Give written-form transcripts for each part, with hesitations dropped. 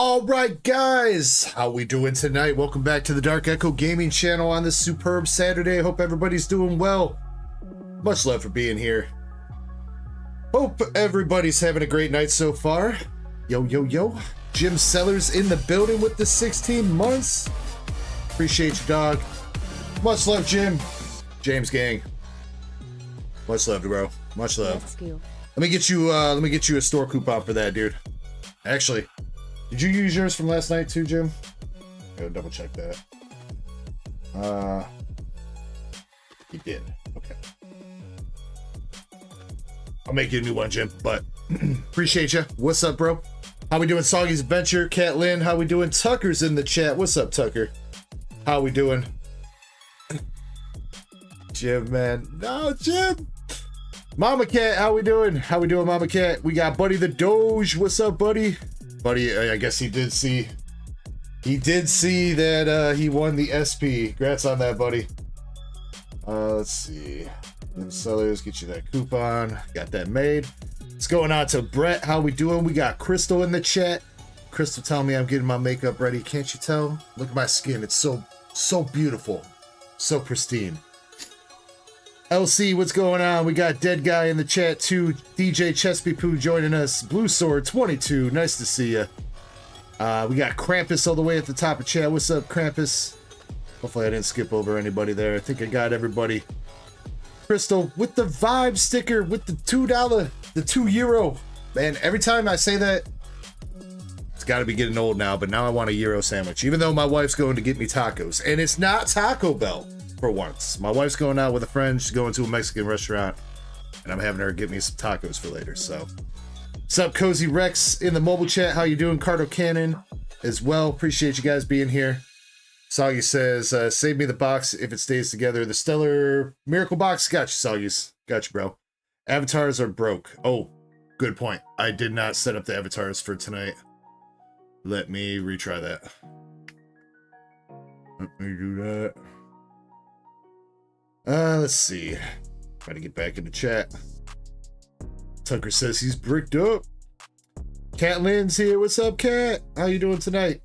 All right, guys, how we doing tonight? Welcome back to the DarkEckoGaming channel on this superb Saturday. Hope everybody's doing well. Much love for being here. Hope everybody's having a great night so far. Yo, yo, yo. Jim Sellers in the building with the 16 months. Appreciate you, dog. Much love, Jim. James gang. Much love, bro. Much love. Let me get you a store coupon for that, dude. Actually, did you use yours from last night too, Jim? Gotta double check that. You did. Okay. I'll make you a new one, Jim, but appreciate you. What's up, bro? How we doing? Soggy's Adventure, Cat Lynn, how we doing? Tucker's in the chat. What's up, Tucker? How we doing? Jim, man. No, Jim. Mama Cat, how we doing? How we doing, Mama Cat? We got Buddy the Doge. What's up, Buddy? Buddy, I guess he did see that he won the SP. Congrats on that, buddy. Let's see. Sellers, get you that coupon. Got that made. What's going on to Brett? How we doing? We got Crystal in the chat. Crystal telling me I'm getting my makeup ready. Can't you tell? Look at my skin. It's so beautiful. So pristine. LC, what's going on? We got Dead Guy in the chat too. DJ Chespy Poo joining us. Blue Sword 22. Nice to see you. We got Krampus all the way at the top of chat. What's up, Krampus? Hopefully I didn't skip over anybody there. I think I got everybody. Crystal with the vibe sticker with the $2, the €2. Man, every time I say that, it's got to be getting old now, but now I want a Euro sandwich, even though my wife's going to get me tacos. And it's not Taco Bell for once. My wife's going out with a friend. She's going to a Mexican restaurant, and I'm having her get me some tacos for later. So, what's up, Cozy Rex in the mobile chat? How you doing? Cardo Cannon as well. Appreciate you guys being here. Soggy says, save me the box if it stays together. The Stellar Miracle Box. Got you, Soggies. Got you, bro. Avatars are broke. Oh, good point. I did not set up the avatars for tonight. Let me retry that. Let me do that. Let's see. Try to get back in the chat. Tucker says he's bricked up. Cat Lynn's here. What's up, Cat? How you doing tonight?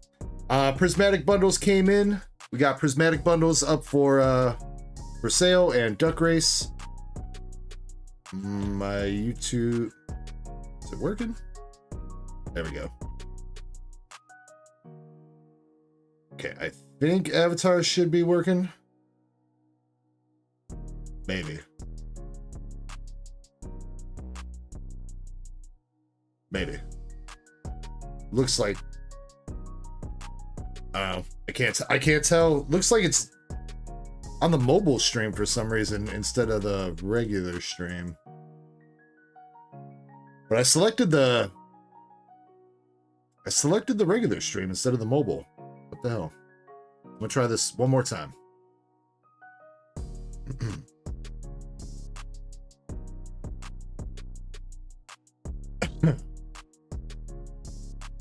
Prismatic bundles came in. We got Prismatic bundles up for sale, and Duck Race. My YouTube, is it working? There we go. Okay, I think avatars should be working. Maybe. Maybe. Looks like, I don't know. I can't tell. Looks like it's on the mobile stream for some reason instead of the regular stream. But I selected the regular stream instead of the mobile. What the hell? I'm gonna try this one more time.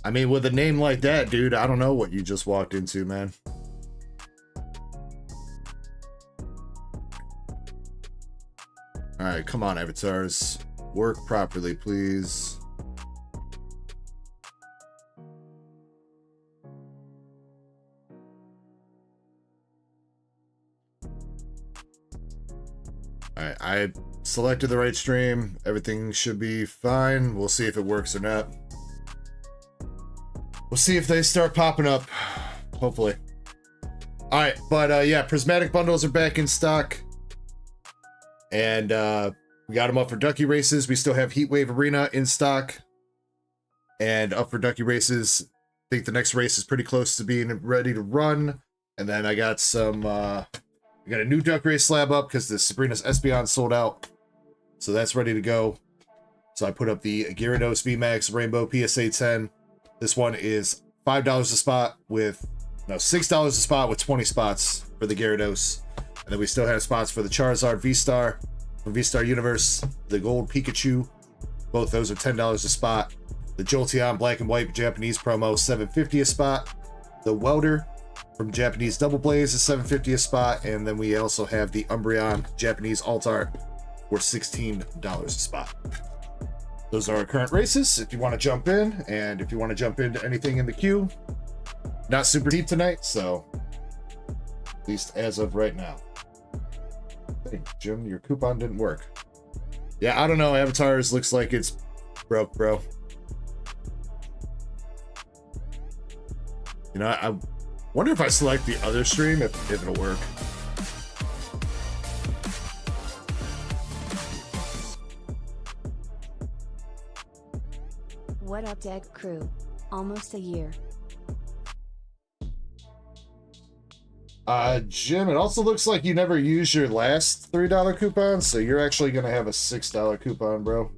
I mean, with a name like that, dude, I don't know what you just walked into, man. All right, come on, avatars. Work properly, please. All right, I selected the right stream. Everything should be fine. We'll see if it works or not. We'll see if they start popping up, hopefully. All right, but yeah, Prismatic bundles are back in stock. And we got them up for Ducky Races. We still have Heatwave Arena in stock. And up for Ducky Races. I think the next race is pretty close to being ready to run. And then I got some, we got a new Duck Race slab up because the Sabrina's Espeon sold out. So that's ready to go. So I put up the Gyarados VMAX Rainbow PSA 10. This one is $5 a spot with, no, $6 a spot with 20 spots for the Gyarados. And then we still have spots for the Charizard V-Star from V-Star Universe, the Gold Pikachu. Both those are $10 a spot. The Jolteon Black and White Japanese promo, $7.50 a spot. The Welder from Japanese Double Blaze is $7.50 a spot. And then we also have the Umbreon Japanese Alt Art for $16 a spot. those are our current races. If you want to jump in, and if you want to jump into anything in the queue, not super deep tonight, so at least as of right now. Hey, Jim, your coupon didn't work. Yeah, I don't know. Avatars looks like it's broke, bro. You know, I wonder if I select the other stream, if it'll work. What up, Deck Crew? Almost a year. Jim, it also looks like you never used your last $3 coupon, so you're actually gonna have a $6 coupon, bro.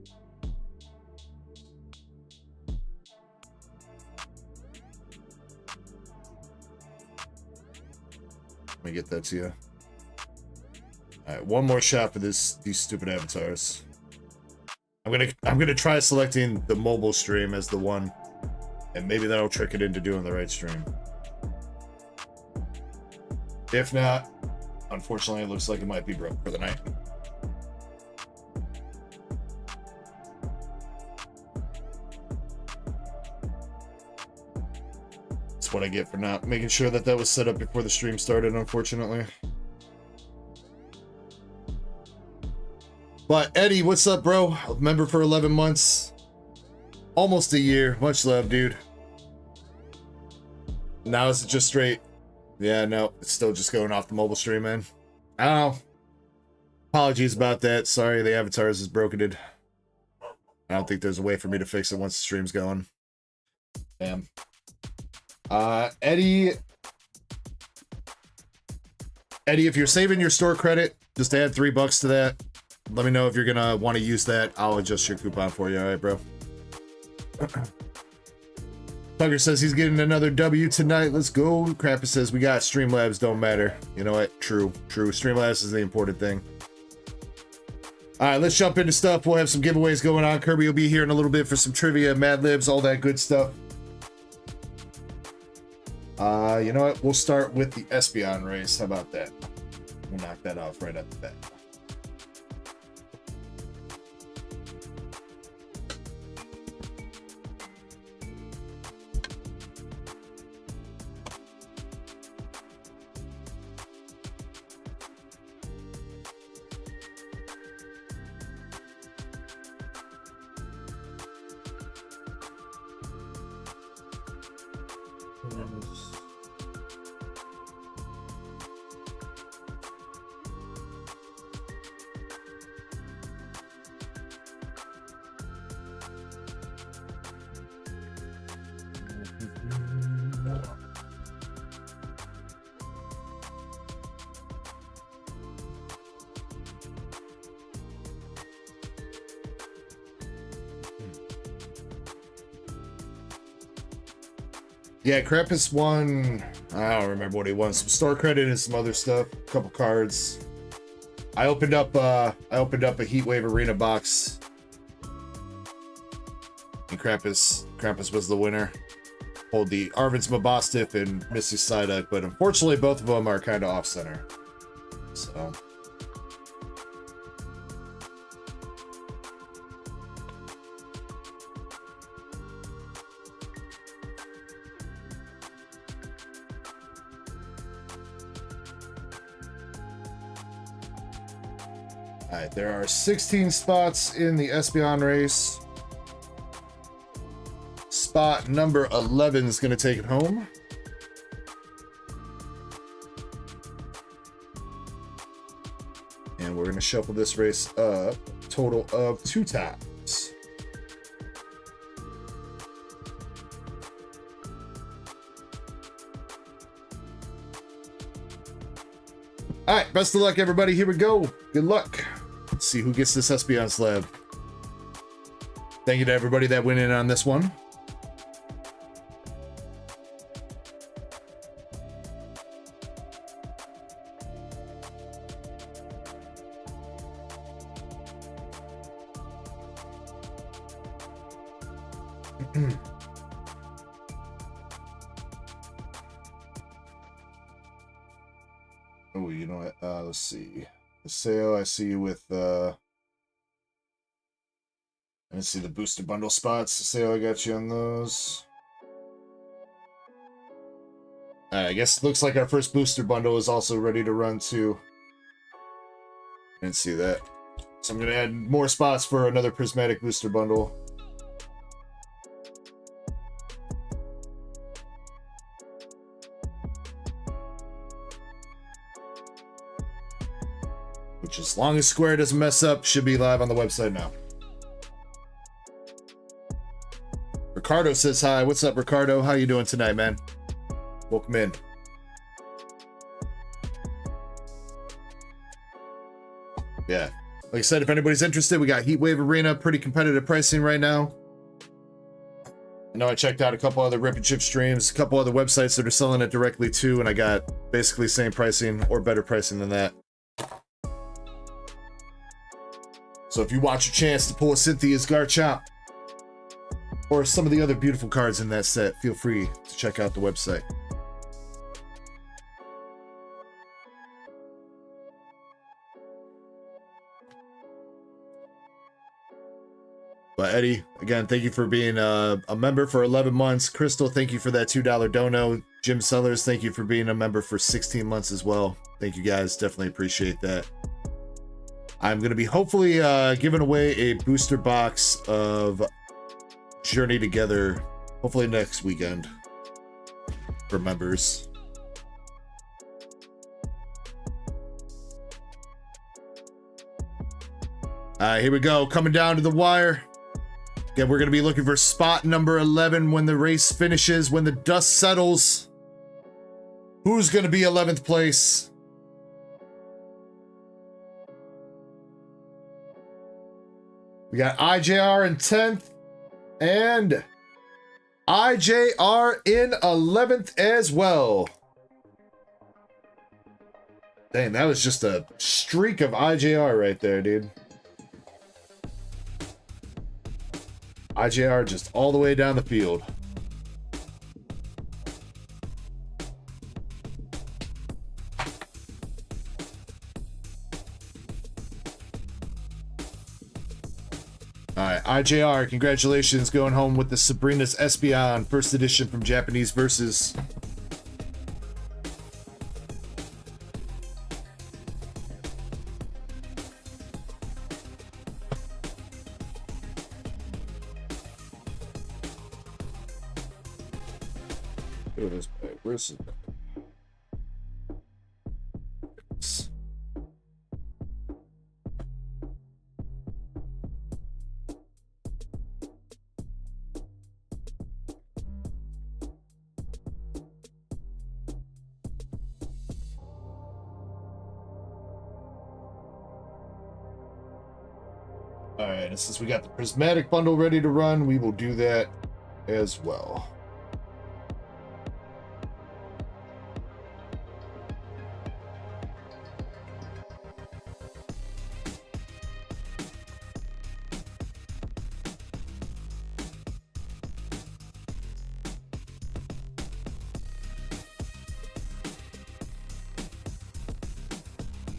Let me get that to you. Alright, one more shot for these stupid avatars. I'm gonna try selecting the mobile stream as the one, and maybe that'll trick it into doing the right stream. If not, unfortunately, it looks like it might be broke for the night. That's what I get for not making sure that that was set up before the stream started, unfortunately. But Eddie, what's up, bro? Member for 11 months. Almost a year. Much love, dude. Now is it just straight? Yeah, no, it's still just going off the mobile stream, man. I don't know. Apologies about that. Sorry, the avatars is broken. I don't think there's a way for me to fix it once the stream's going. Damn. Eddie, if you're saving your store credit, just add $3 to that. Let me know if you're gonna want to use that. I'll adjust your coupon for you. All right, bro. Tucker says he's getting another W tonight. Let's go. Krampus says we got Streamlabs. Don't matter. You know what? True. Streamlabs is the important thing. All right, let's jump into stuff. We'll have some giveaways going on. Kirby will be here in a little bit for some trivia, Mad Libs, all that good stuff. You know what? We'll start with the Espeon race. How about that? We'll knock that off right at the bat. Yeah, Krampus won. I don't remember what he won. Some store credit and some other stuff. A couple cards. I opened up a Heatwave Arena box, and Krampus was the winner. Pulled the Arvin's Mabostiff and Misty Psyduck, but unfortunately both of them are kind of off center. So. Alright, there are 16 spots in the Espeon race. Spot number 11 is going to take it home. And we're going to shuffle this race up. Total of 2 times. Alright, best of luck, everybody. Here we go. Good luck. Let's see who gets this Espeon slab. Thank you to everybody that went in on this one. Oh, you know what? Let's see. Sale, I see you with, Let's see the booster bundle spots. Sale, I got you on those. I guess it looks like our first booster bundle is also ready to run too. Didn't see that. So I'm going to add more spots for another Prismatic booster bundle. Which, as long as Square doesn't mess up, should be live on the website now. Ricardo says hi. What's up, Ricardo? How you doing tonight, man? Welcome in. Yeah. Like I said, if anybody's interested, we got Heatwave Arena, pretty competitive pricing right now. I know I checked out a couple other Rip and Chip streams, a couple other websites that are selling it directly too, and I got basically same pricing or better pricing than that. So if you watch a chance to pull a Cynthia's Garchomp or some of the other beautiful cards in that set, feel free to check out the website. But Eddie, again, thank you for being a member for 11 months. Crystal, thank you for that $2 dono. Jim Sellers, thank you for being a member for 16 months as well. Thank you guys, definitely appreciate that. I'm going to be hopefully giving away a booster box of Journey Together, hopefully next weekend for members. All right, here we go. Coming down to the wire. Again, we're going to be looking for spot number 11 when the race finishes, when the dust settles. Who's going to be 11th place? We got IJR in 10th and IJR in 11th as well. Dang, that was just a streak of IJR right there, dude. IJR just all the way down the field. Alright, IJR, congratulations going home with the Sabrina's Espeon, first edition from Japanese Versus. Where's it? Alright, and since we got the Prismatic bundle ready to run, we will do that as well.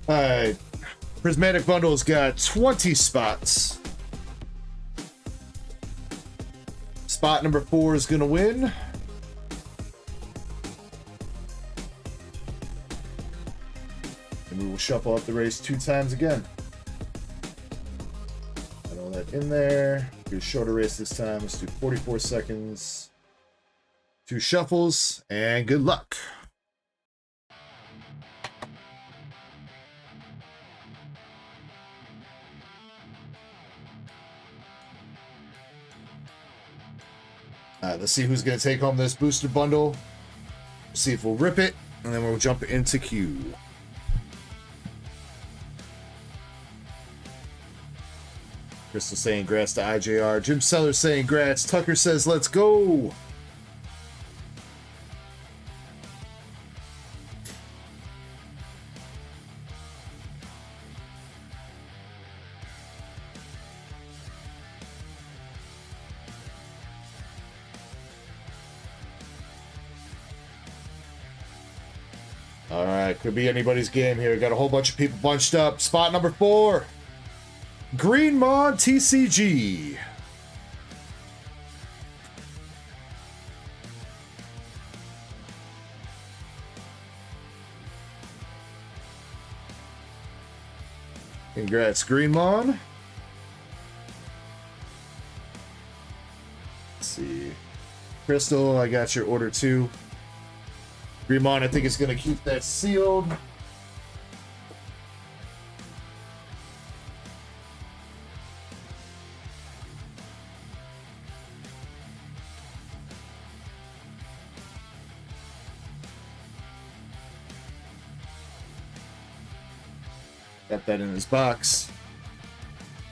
Alright, Prismatic bundle's got 20 spots. Spot number 4 is gonna win. And we will shuffle up the race 2 times again. Add all that in there. Do a shorter race this time. Let's do 44 seconds. 2 shuffles, and good luck. Let's see who's going to take home this booster bundle. See if we'll rip it, and then we'll jump into queue. Crystal saying grats to IJR. Jim Sellers saying grats. Tucker says let's go. Alright, could be anybody's game here. Got a whole bunch of people bunched up. Spot number 4. Greenmon TCG. Congrats, Greenmon. Let's see. Crystal, I got your order too. Greenmon, I think it's going to keep that sealed. Got that in his box.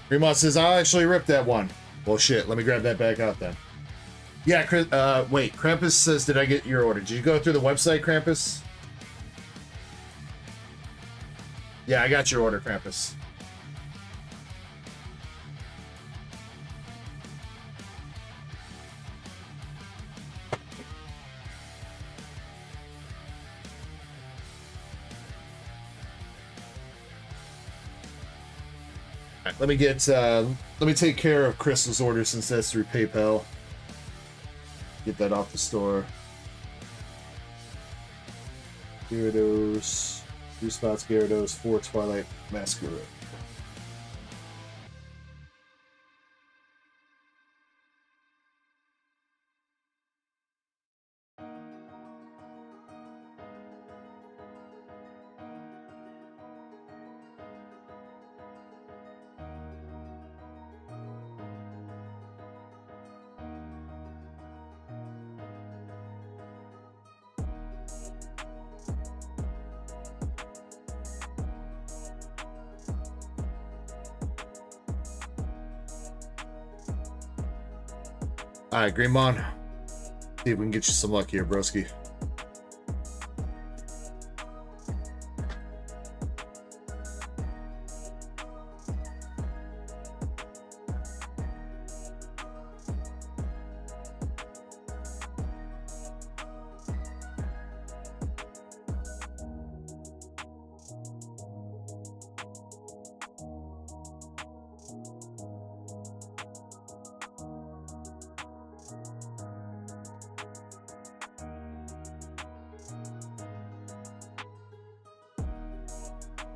Greenmon says, I'll actually rip that one. Well, shit, let me grab that back out then. Yeah, wait, Krampus says, did I get your order? Did you go through the website, Krampus? Yeah, I got your order, Krampus. Let me get, let me take care of Crystal's order since that's through PayPal. Get that off the store. Gyarados, 3 spots Gyarados, 4 Twilight Masquerade. Alright, Greenmon. See if we can get you some luck here, broski.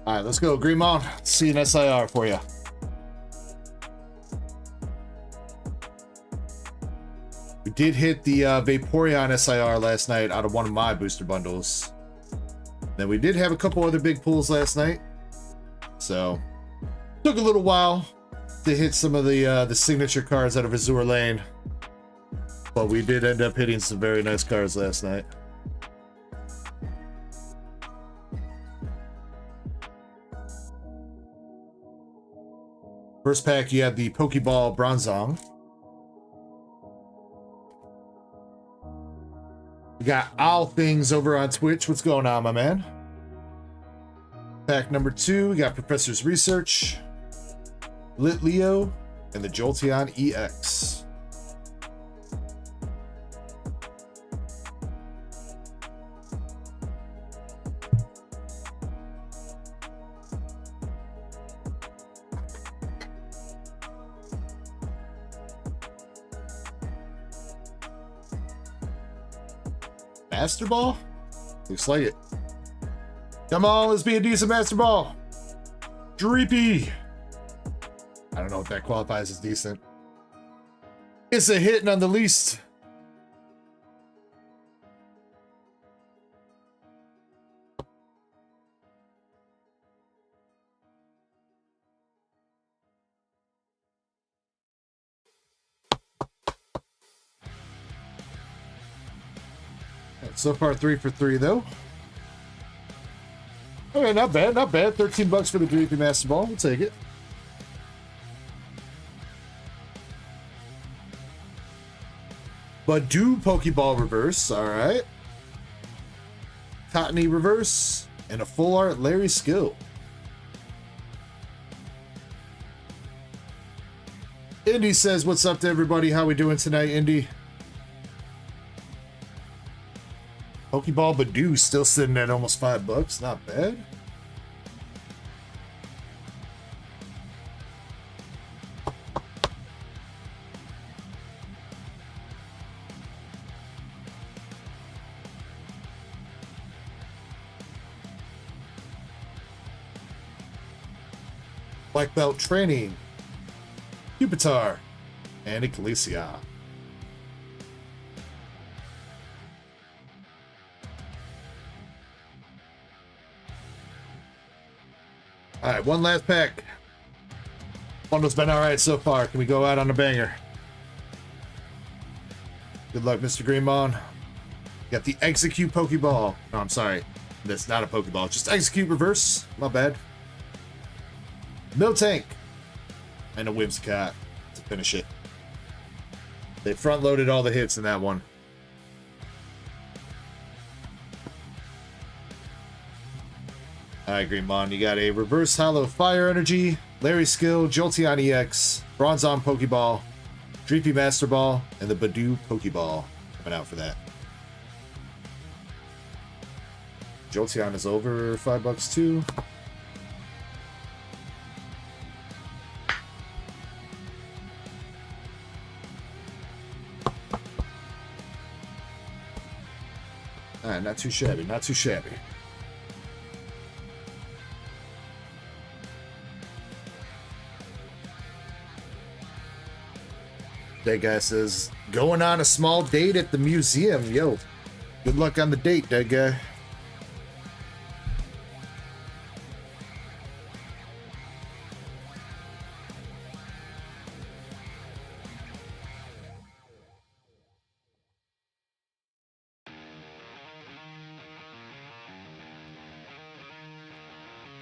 All right, let's go, Greenmon. Let's see an SIR for you. We did hit the Vaporeon SIR last night out of one of my booster bundles. Then we did have a couple other big pulls last night. So, took a little while to hit some of the signature cards out of Azour Lane. But we did end up hitting some very nice cards last night. First pack, you had the Pokeball Bronzong. We got Owl Things over on Twitch. What's going on, my man? Pack number 2, we got Professor's Research, Litleo, and the Jolteon EX. Master Ball? Looks like it. Come on, let's be a decent Master Ball. Dreepy. I don't know if that qualifies as decent. It's a hit none the least. So far, 3 for 3 though. Okay, not bad, not bad. 13 bucks for the Dreepy Master Ball. We'll take it. Badoo Pokeball Reverse. All right. Cottony Reverse and a full art Larry Skill. Indy says, "What's up to everybody? How we doing tonight, Indy?" Pokeball Badoo still sitting at almost $5. Not bad. Black Belt Training, Pupitar, and Ecclesia. Alright, one last pack. Bundle's been alright so far. Can we go out on a banger? Good luck, Mr. Greenmon. Got the Execute Pokeball. No, I'm sorry. That's not a Pokeball. Just Execute Reverse. My bad. Miltank. And a Whimsicott to finish it. They front-loaded all the hits in that one. Alright, Greenmon. You got a Reverse Hollow Fire Energy, Larry Skill, Jolteon EX, Bronzong Pokeball, Dreepy Master Ball, and the Badoo Pokeball coming out for that. Jolteon is over $5 too. Alright, not too shabby, not too shabby. That guy says, going on a small date at the museum. Yo, good luck on the date, that guy.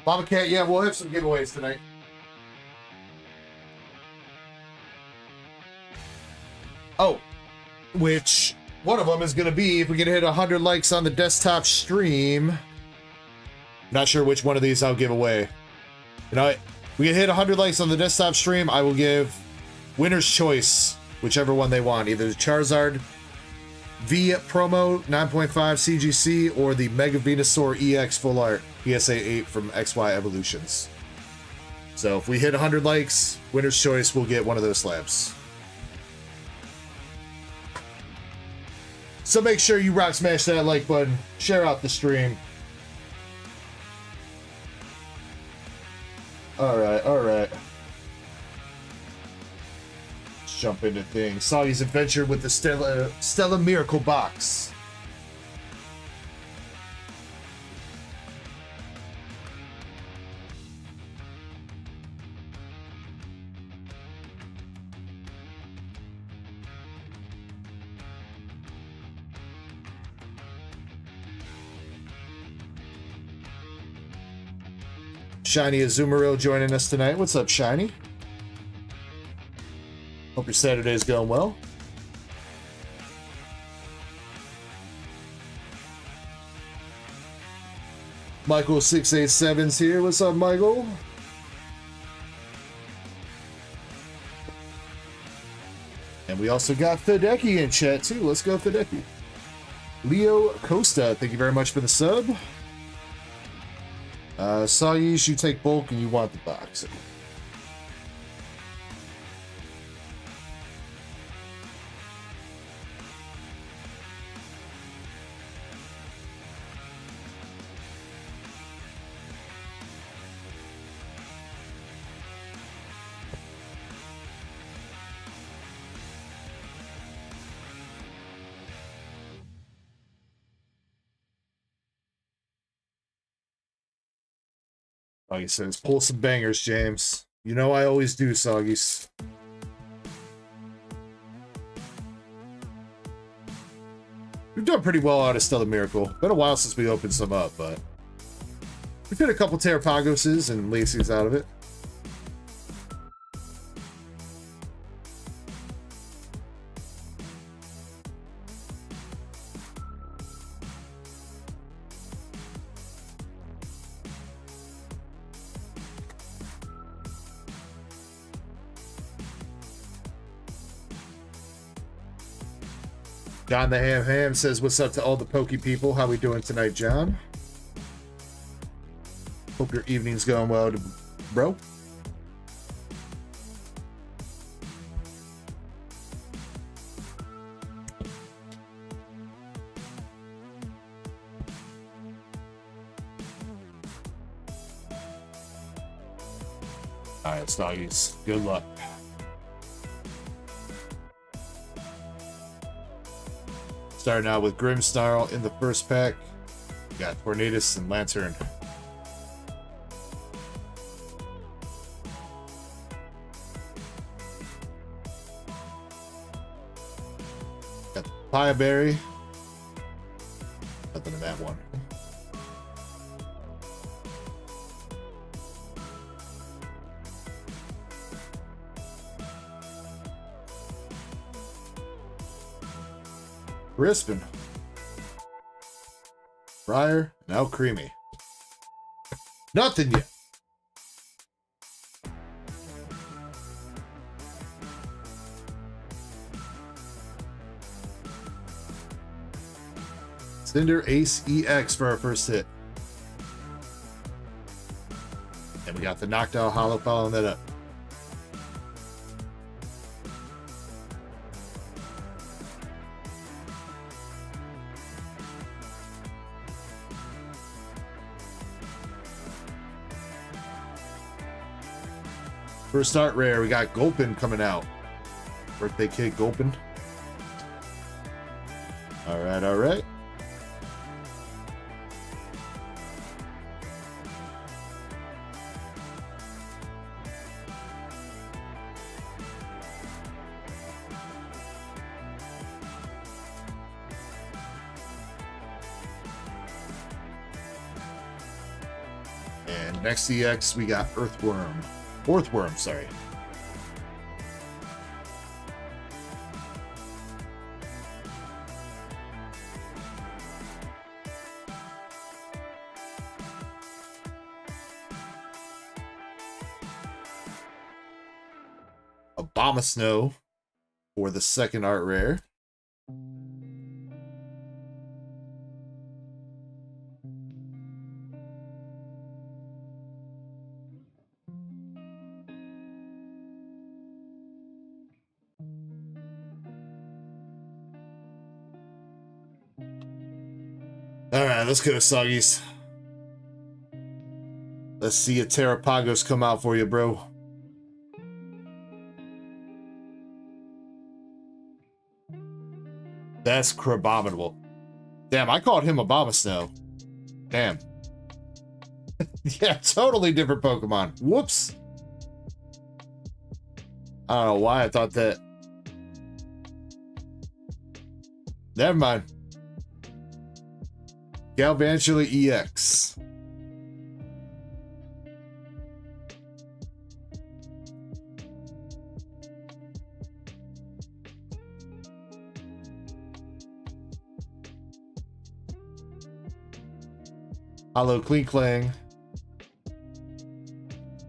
Mama Cat, yeah, we'll have some giveaways tonight. Oh, which one of them is going to be if we can hit 100 likes on the desktop stream. Not sure which one of these I'll give away. You know, we can hit 100 likes on the desktop stream. I will give winner's choice, whichever one they want, either the Charizard V promo 9.5 CGC or the Mega Venusaur EX Full Art PSA 8 from XY Evolutions. So if we hit 100 likes, winner's choice, we'll get one of those slabs. So make sure you rock smash that like button, share out the stream. Alright, alright. Let's jump into things. Soggy's adventure with the Stella Miracle Box. Shiny Azumarill joining us tonight. What's up, Shiny? Hope your Saturday's going well. Michael687's here. What's up, Michael? And we also got Fedeki in chat, too. Let's go, Fedeki. Leo Costa, thank you very much for the sub. Sayyish, you take bulk and you want the box. Soggy says, pull some bangers, James. You know I always do, Soggies. We've done pretty well out of Stella Miracle. Been a while since we opened some up, but we've hit a couple Terrapagoses and Lacey's out of it. John the Ham says, what's up to all the Pokey people? How we doing tonight, John? Hope your evening's going well, bro. Alright, Stoggies. Good luck. Starting out with Grimmsnarl in the first pack. We got Tornadus and Lantern. Got the Papaya Berry. Nothing in that one. Crispin. Briar. Now Creamy. Nothing yet. Cinder Ace EX for our first hit. And we got the Knocked Out Hollow following that up. First start rare, we got Gulpin coming out. Birthday kid Gulpin. Alright, alright. And next EX, we got Earthworm. Earthworm, sorry. Abomasnow for the second art rare. Alright, let's go, Soggies. Let's see a Terrapagos come out for you, bro. That's Crabominable. Damn, I called him Abomasnow. Damn. Yeah, totally different Pokemon. Whoops. I don't know why I thought that. Never mind. Galvantula EX. Hollow Klinklang.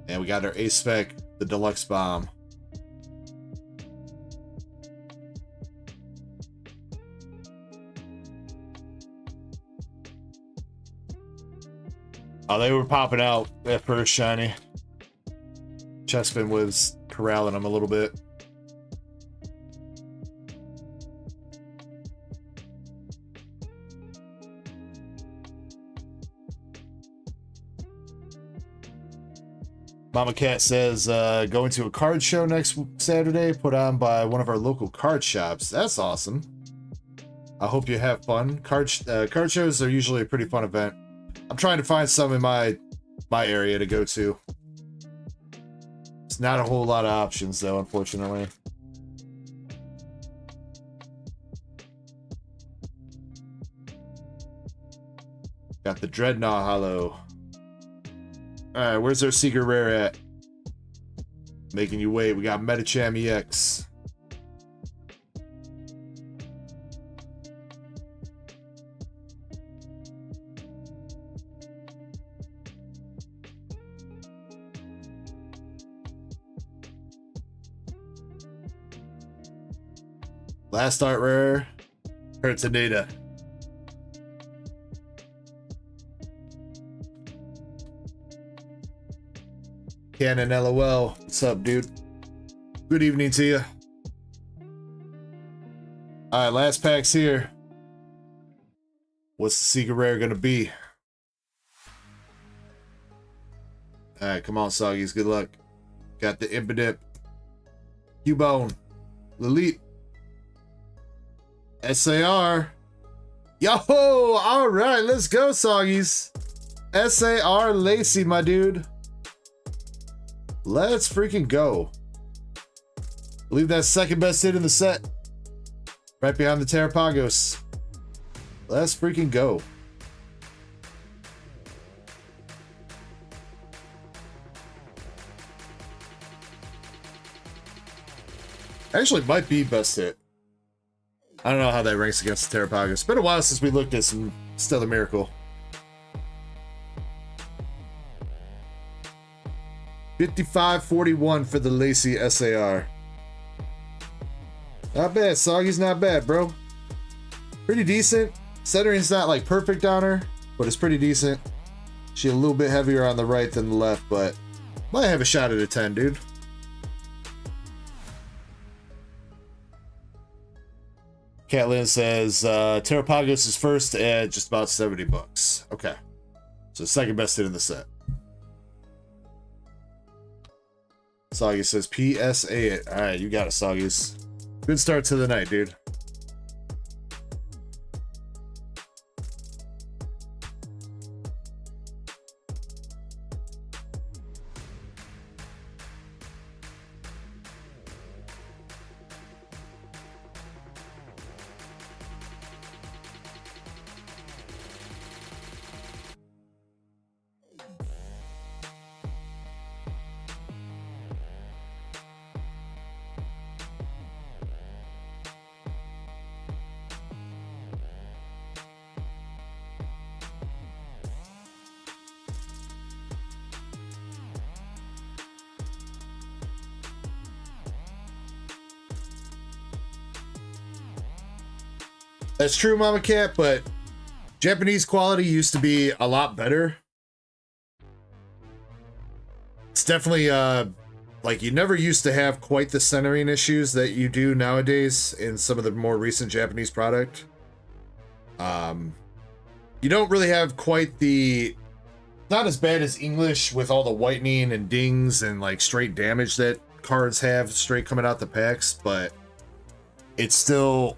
And we got our Ace Spec, the Deluxe Bomb. Oh, they were popping out at first, shiny. Chespin was corralling them a little bit. Mama Cat says, going to a card show next Saturday, put on by one of our local card shops. That's awesome. I hope you have fun. Card shows are usually a pretty fun event. I'm trying to find some in my area to go to. It's not a whole lot of options, though, unfortunately. Got the Dreadnought Hollow. Alright, where's our secret rare at? Making you wait. We got Metacham EX. Last art rare, Hertaneda. Cannon LOL, what's up, dude? Good evening to you. Alright, last pack's here. What's the secret rare gonna be? Alright, come on, Soggies, good luck. Got the Impidip, Cubone, Lilith, SAR. Yo, all right, let's go, Soggies. SAR Lacey, my dude. Let's freaking go. I believe that's second best hit in the set. Right behind the Terrapagos. Let's freaking go. Actually, might be best hit. I don't know how that ranks against the Terrapagos. It's been a while since we looked at some Stellar Miracle. 55-41 for the Lacey SAR. Not bad, Soggy's not bad, bro. Pretty decent. Centering's not like perfect on her, but it's pretty decent. She's a little bit heavier on the right than the left, but might have a shot at a 10, dude. Catlin says Terrapagos is first at just about $70. Okay. So second best hit in the set. Soggy says PSA. Alright, you got it, Soggies. Good start to the night, dude. That's true, Mama Cat, but Japanese quality used to be a lot better. It's definitely, like, you never used to have quite the centering issues that you do nowadays in some of the more recent Japanese product. You don't really have quite the... Not as bad as English with all the whitening and dings and, like, straight damage that cards have straight coming out the packs, but it's still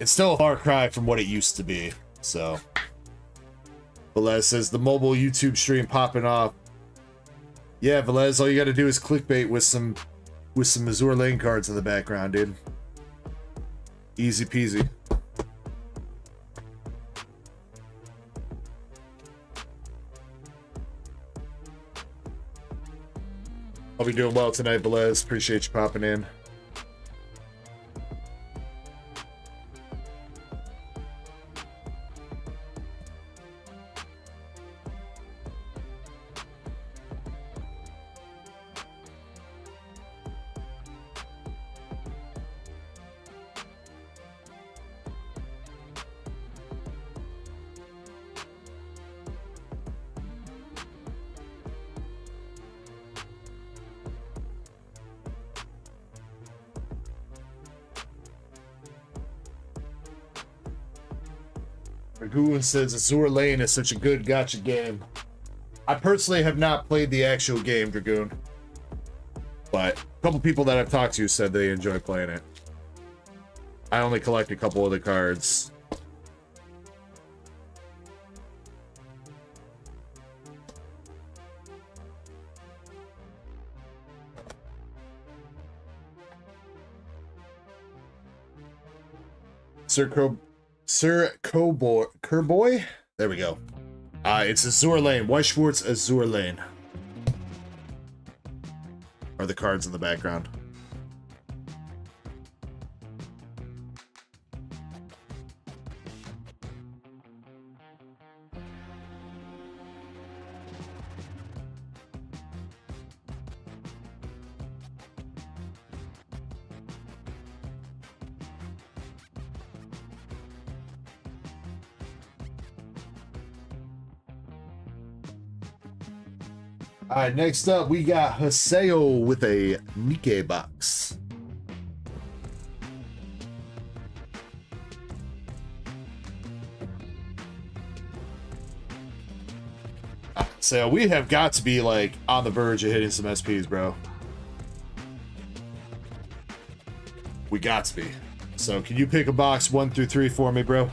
a far cry from what it used to be. So Velez says the mobile YouTube stream popping off. Yeah, Velez, all you gotta do is clickbait with some Azour Lane cards in the background, dude. Easy peasy. I'll be doing well tonight, Velez. Appreciate you popping in. Dragoon says Azour Lane is such a good gacha game. I personally have not played the actual game, Dragoon, but a couple people that I've talked to said they enjoy playing it. I only collect a couple of the cards. Kerboy? There we go. It's Azour Lane. White Schwartz Azour Lane. Are the cards in the background. All right, next up we got Haseo with a Nikke box. So we have got to be like on the verge of hitting some SPs, bro. We got to be. So can you pick a box 1 through 3 for me, bro?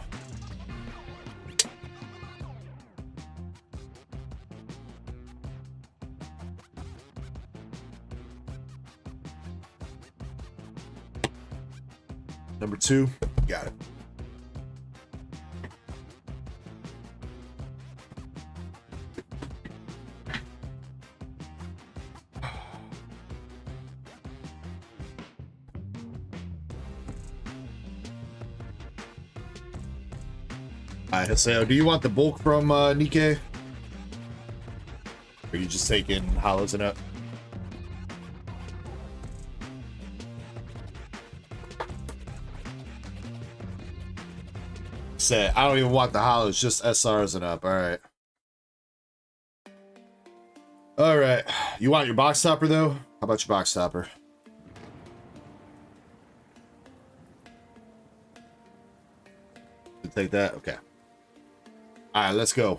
Number 2, got it. Alright, Haseo, do you want the bulk from Nikke? Or are you just taking hollows and up? Say, I don't even want the hollows, just SRs and up. Alright. Alright. You want your box topper though? How about your box topper? Take that? Okay. Alright, let's go.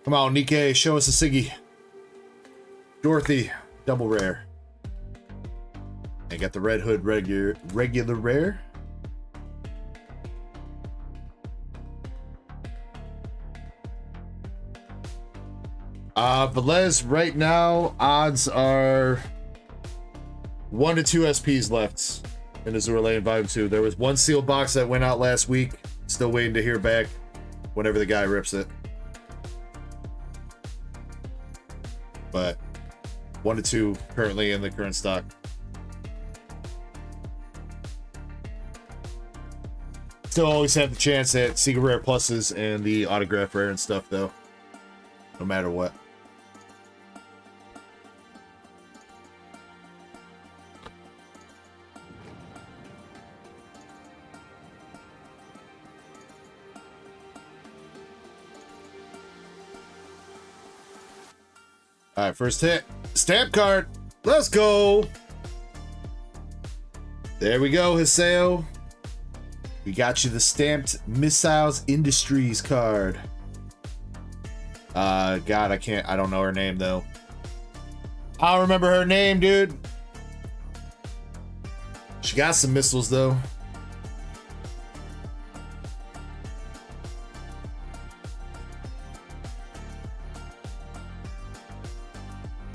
Come on, Nikke, show us a Siggy. Dorothy, double rare. And got the Red Hood regular rare. Velez, right now, odds are 1 to 2 SPs left in Azour Lane Volume 2. There was one sealed box that went out last week. Still waiting to hear back whenever the guy rips it. But 1 to 2 currently in the current stock. Still always have the chance at Secret Rare Pluses and the Autograph Rare and stuff, though. No matter what. All right, first hit. Stamp card. Let's go. There we go, Haseo. We got you the stamped Missiles Industries card. God, I don't know her name, though. I don't remember her name, dude. She got some missiles, though.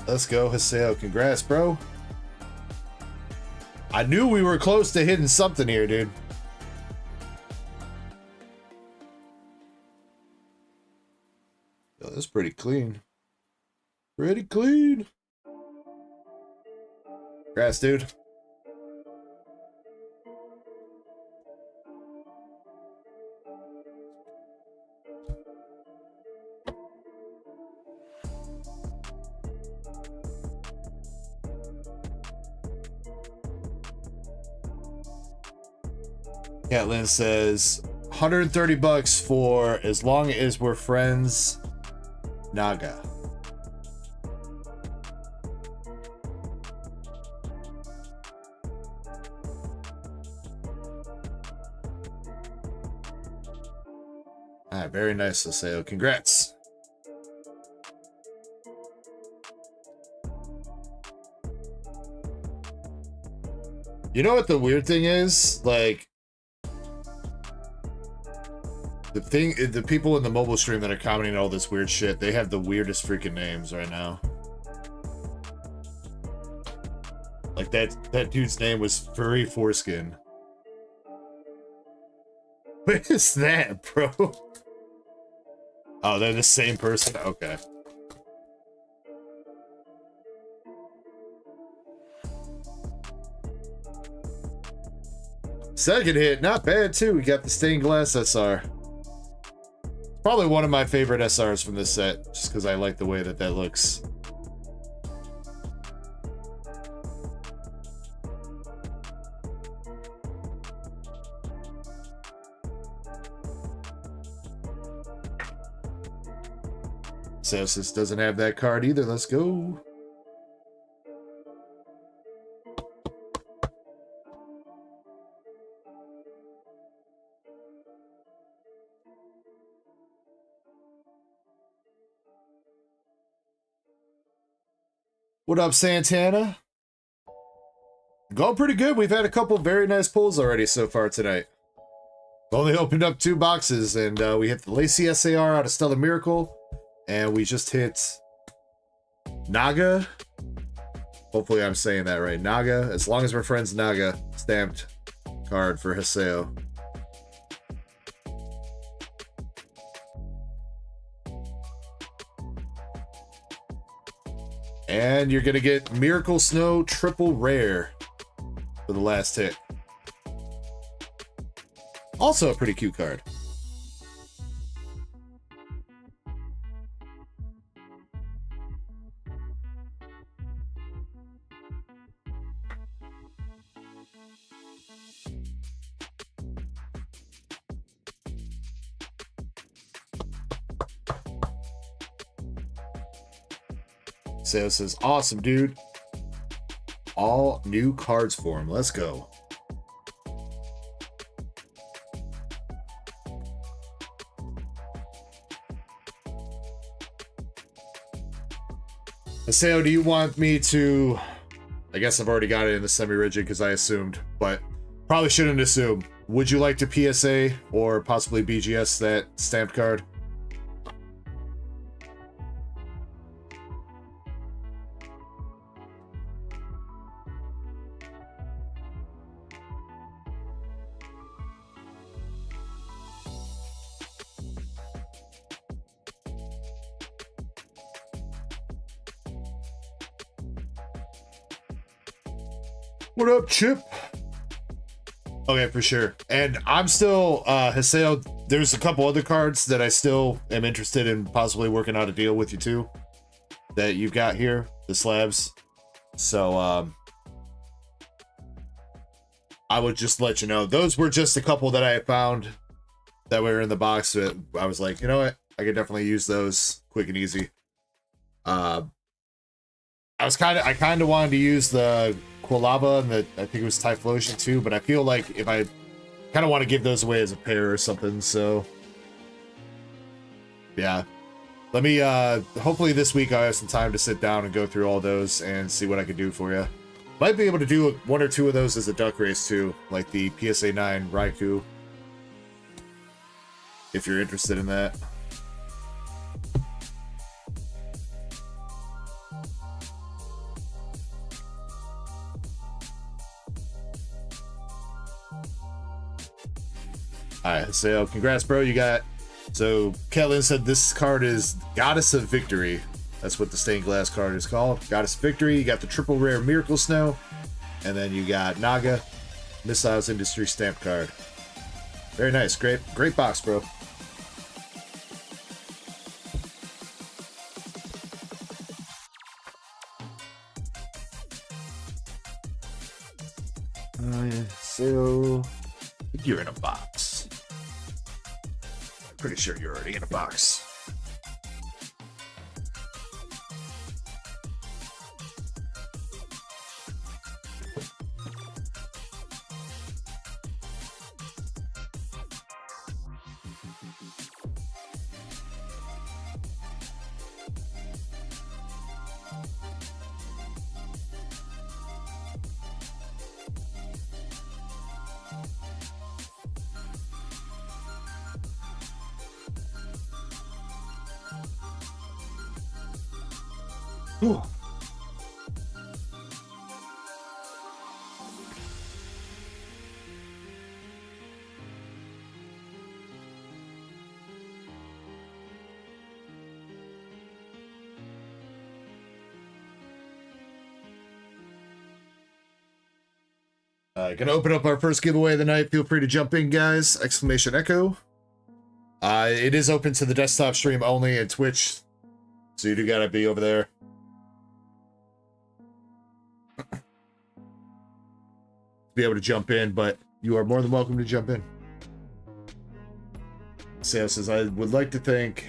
Let's go, Haseo. Congrats, bro. I knew we were close to hitting something here, dude. Yo, that's pretty clean. Pretty clean. Congrats, dude. Catlin says 130 bucks for As Long As We're Friends, Naga. All right, very nice, Haseo. Congrats. You know what the weird thing is? Like, the people in the mobile stream that are commenting all this weird shit, they have the weirdest freaking names right now. Like that dude's name was Furry Foreskin. What is that, bro? Oh, they're the same person? Okay. Second hit, not bad too. We got the stained glass SR. Probably one of my favorite SRs from this set, just because I like the way that looks. This doesn't have that card either. Let's go. What up, Santana? Going pretty good. We've had a couple very nice pulls already so far tonight. Only opened up 2 boxes, and we hit the Lacy SAR out of Stellar Miracle, and we just hit Naga. Hopefully I'm saying that right. Naga, as long as we're friends, Naga stamped card for Haseo. And you're gonna get Miracle Snow triple rare for the last hit. Also a pretty cute card. Seo says, awesome, dude. All new cards for him. Let's go. Seo, do you want me to... I guess I've already got it in the semi-rigid because I assumed, but probably shouldn't assume. Would you like to PSA or possibly BGS that stamped card? What up, Chip? Okay, for sure. And I'm still, Haseo, there's a couple other cards that I still am interested in possibly working out a deal with you too. That you've got here, the slabs. So, I would just let you know. Those were just a couple that I found that were in the box that I was like, you know what? I could definitely use those quick and easy. I kind of wanted to use the Quilava and I think it was Typhlosion too, but I feel like if I kind of want to give those away as a pair or something, so yeah. Let me, hopefully this week I have some time to sit down and go through all those and see what I can do for you. Might be able to do 1 or 2 of those as a duck race too, like the PSA 9 Raikou, if you're interested in that. Alright, so congrats, bro. You got... So, Ketlin said this card is Goddess of Victory. That's what the stained glass card is called. Goddess of Victory. You got the triple rare Miracle Snow. And then you got Naga, Missiles Industry stamp card. Very nice. Great box, bro. So... You're in a box. Pretty sure you're already in a box. Ooh. Gonna open up our first giveaway of the night. Feel free to jump in, guys. Exclamation Ecko. It is open to the desktop stream only and Twitch, so you do gotta be over there. Be able to jump in, but you are more than welcome to jump in. Sam says, I would like to thank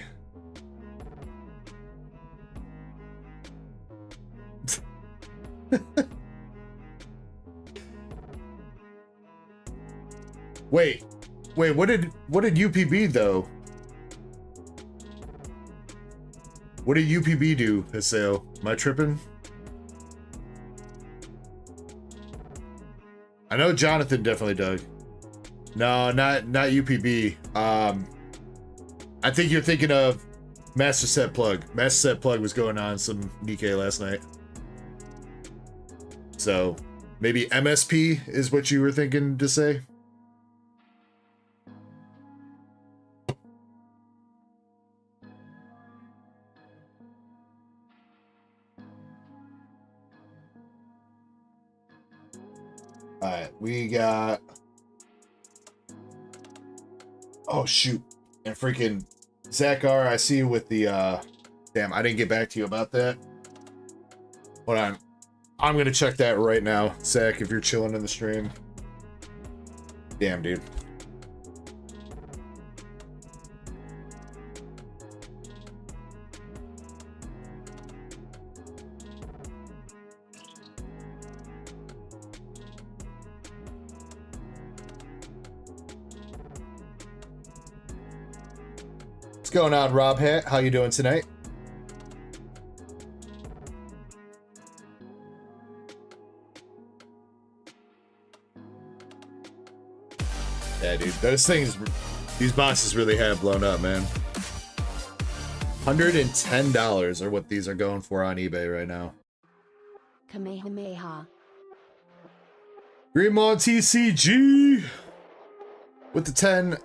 Wait, what did UPB though? What did UPB do, Haseo? Am I tripping? I know Jonathan definitely dug. No, not UPB. I think you're thinking of Master Set Plug. Master Set Plug was going on some Nikke last night. So maybe MSP is what you were thinking to say. All right, we got. Oh shoot! And freaking Zach R, I see you with the. Damn, I didn't get back to you about that. Hold on, I'm gonna check that right now, Zach. If you're chilling in the stream. Damn, dude. What's going on, Rob Hat? How you doing tonight? Yeah, dude, those things, these boxes really have blown up, man. $110 are what these are going for on eBay right now. Kamehameha. Greenmont TCG with the 10,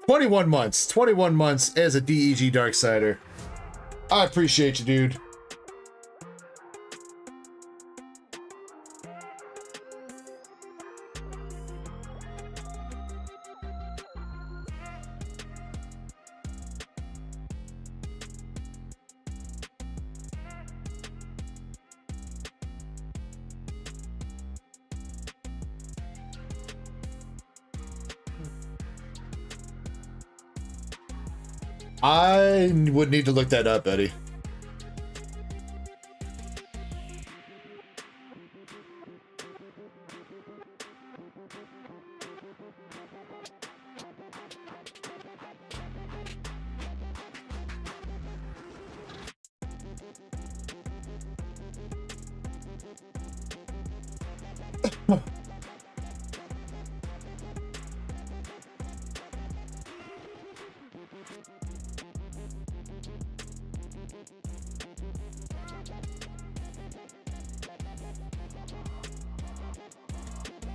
21 months. 21 months as a DEG Darksider. I appreciate you, dude. I would need to look that up, Eddie.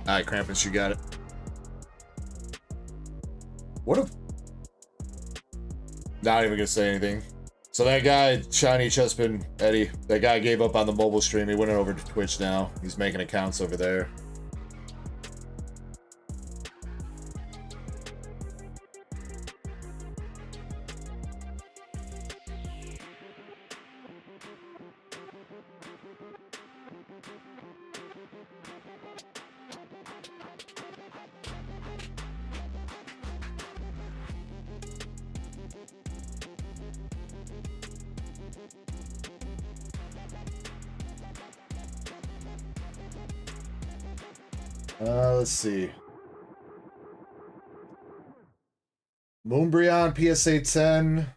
Alright, Krampus, you got it. What if... Not even gonna say anything. So that guy, Shiny Chespin, Eddie, that guy gave up on the mobile stream. He went over to Twitch now. He's making accounts over there. Let's see. Moonbreon PSA 10.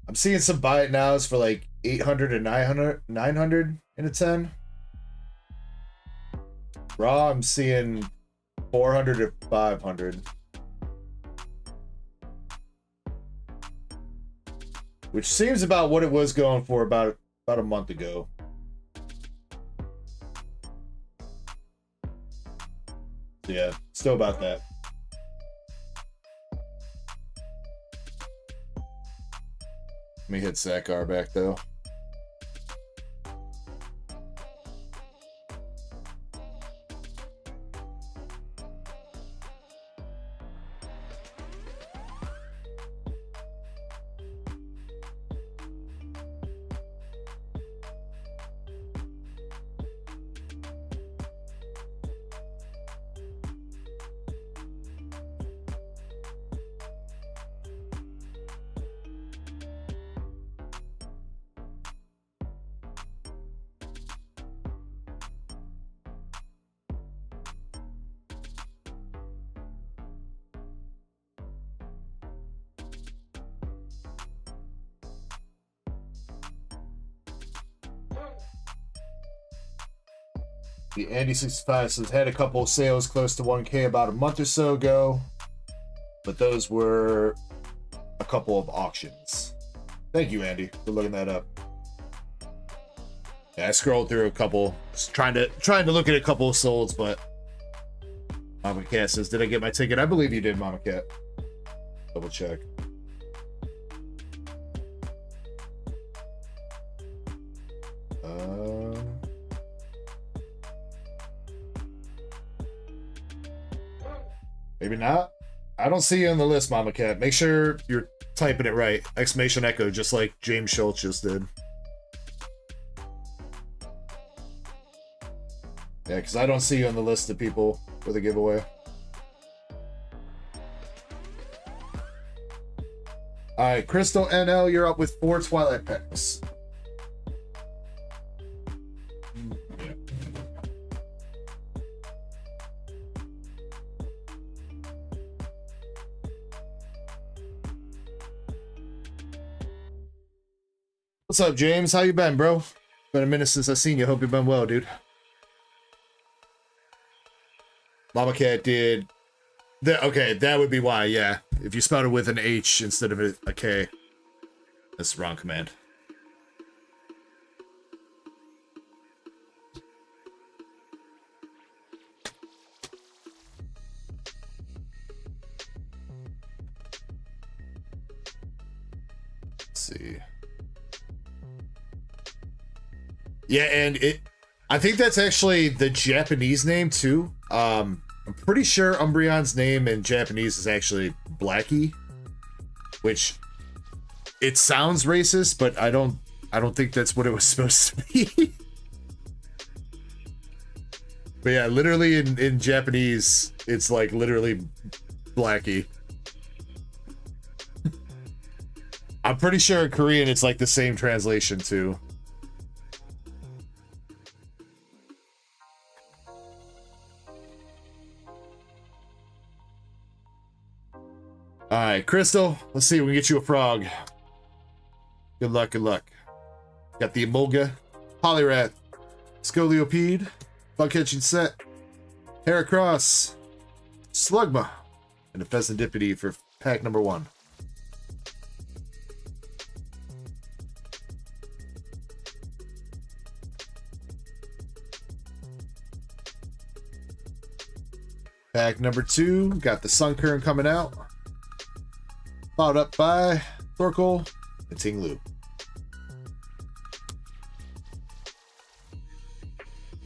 I'm seeing some buy it nows for like 800 and 900 in a 10. Raw, I'm seeing 400 to 500. Which seems about what it was going for about a month ago. Yeah, still about that. Let me hit Sakar back though. The Andy65 says had a couple of sales close to 1K about a month or so ago, but those were a couple of auctions. Thank you, Andy, for looking that up. Yeah, I scrolled through a couple, just trying to look at a couple of solds, but Mama Cat says, "Did I get my ticket?" I believe you did, Mama Cat. Double check. Maybe not. I don't see you on the list, Mama Cat. Make sure you're typing it right. Exclamation Echo, just like James Schultz just did. Yeah, because I don't see you on the list of people for the giveaway. Alright, Crystal NL, you're up with 4 Twilight packs. Yeah. What's up, James? How you been, bro? Been a minute since I seen you. Hope you've been well, dude. Mama Cat did. Okay, that would be why, yeah. If you spelled it with an H instead of a K. That's the wrong command. Let's see. Yeah, and I think that's actually the Japanese name too. I'm pretty sure Umbreon's name in Japanese is actually Blackie, which it sounds racist, but I don't think that's what it was supposed to be. But yeah, literally in Japanese, it's like literally Blackie. I'm pretty sure in Korean it's like the same translation too. Alright, Crystal, let's see if we can get you a frog. Good luck, good luck. Got the Emolga, Poliwrath, Scoliopeed, Bug Catching Set, Heracross, Slugma, and a Pheasantipity for pack number 1. Pack number 2, got the Sunkern coming out. Followed up by Thorkel and Tinglu.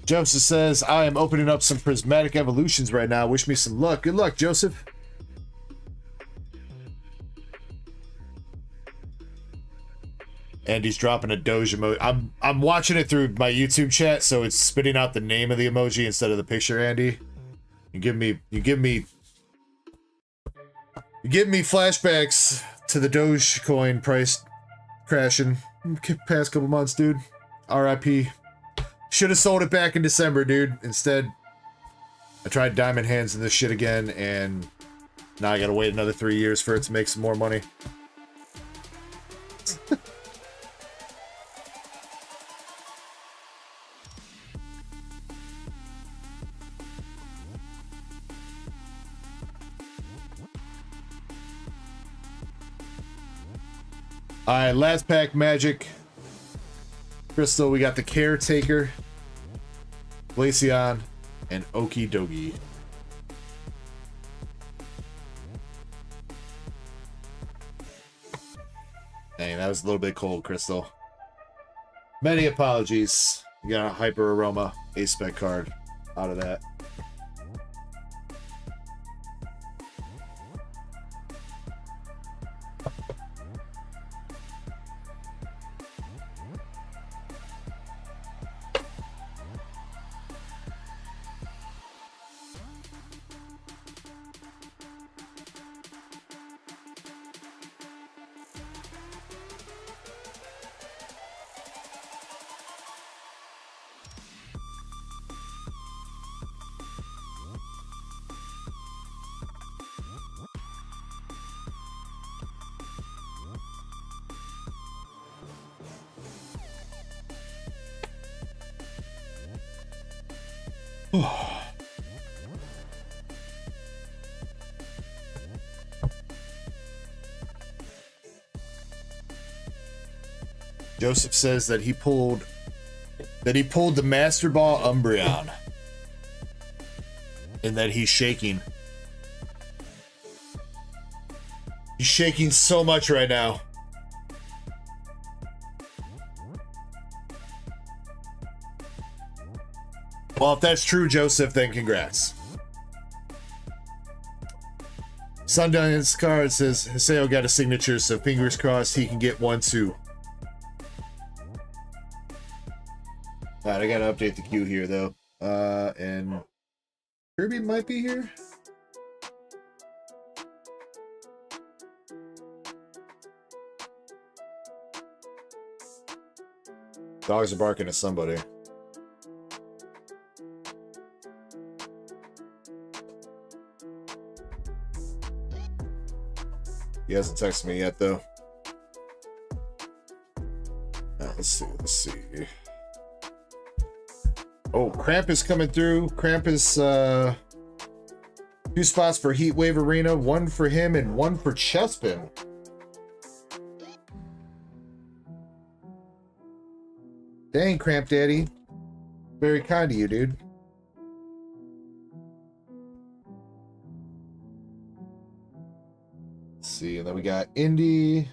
Joseph says, I am opening up some Prismatic Evolutions right now. Wish me some luck. Good luck, Joseph. Andy's dropping a Doge emoji. I'm watching it through my YouTube chat, so it's spitting out the name of the emoji instead of the picture, Andy. You give me flashbacks to the Dogecoin price crashing past couple months, dude. RIP. Should have sold it back in December, dude. Instead, I tried diamond hands in this shit again, and now I gotta wait another 3 years for it to make some more money. Alright, last pack Magic. Crystal, we got the Caretaker, Glaceon, and Okie Dokie. Dang, that was a little bit cold, Crystal. Many apologies. You got a Hyper Aroma A-Spec card out of that. Joseph says that he pulled the Master Ball Umbreon. And that he's shaking. He's shaking so much right now. Well, if that's true, Joseph, then congrats. Sundance card says Hiseo got a signature, so fingers crossed he can get one too. Alright, I gotta update the queue here though. And Kirby might be here. Dogs are barking at somebody. He hasn't texted me yet though. Let's see. Oh, Cramp is coming through. Cramp is 2 spots for Heat Wave Arena, 1 for him and 1 for Chespin. Dang, Cramp Daddy. Very kind of you, dude. Let's see, and then we got Indy.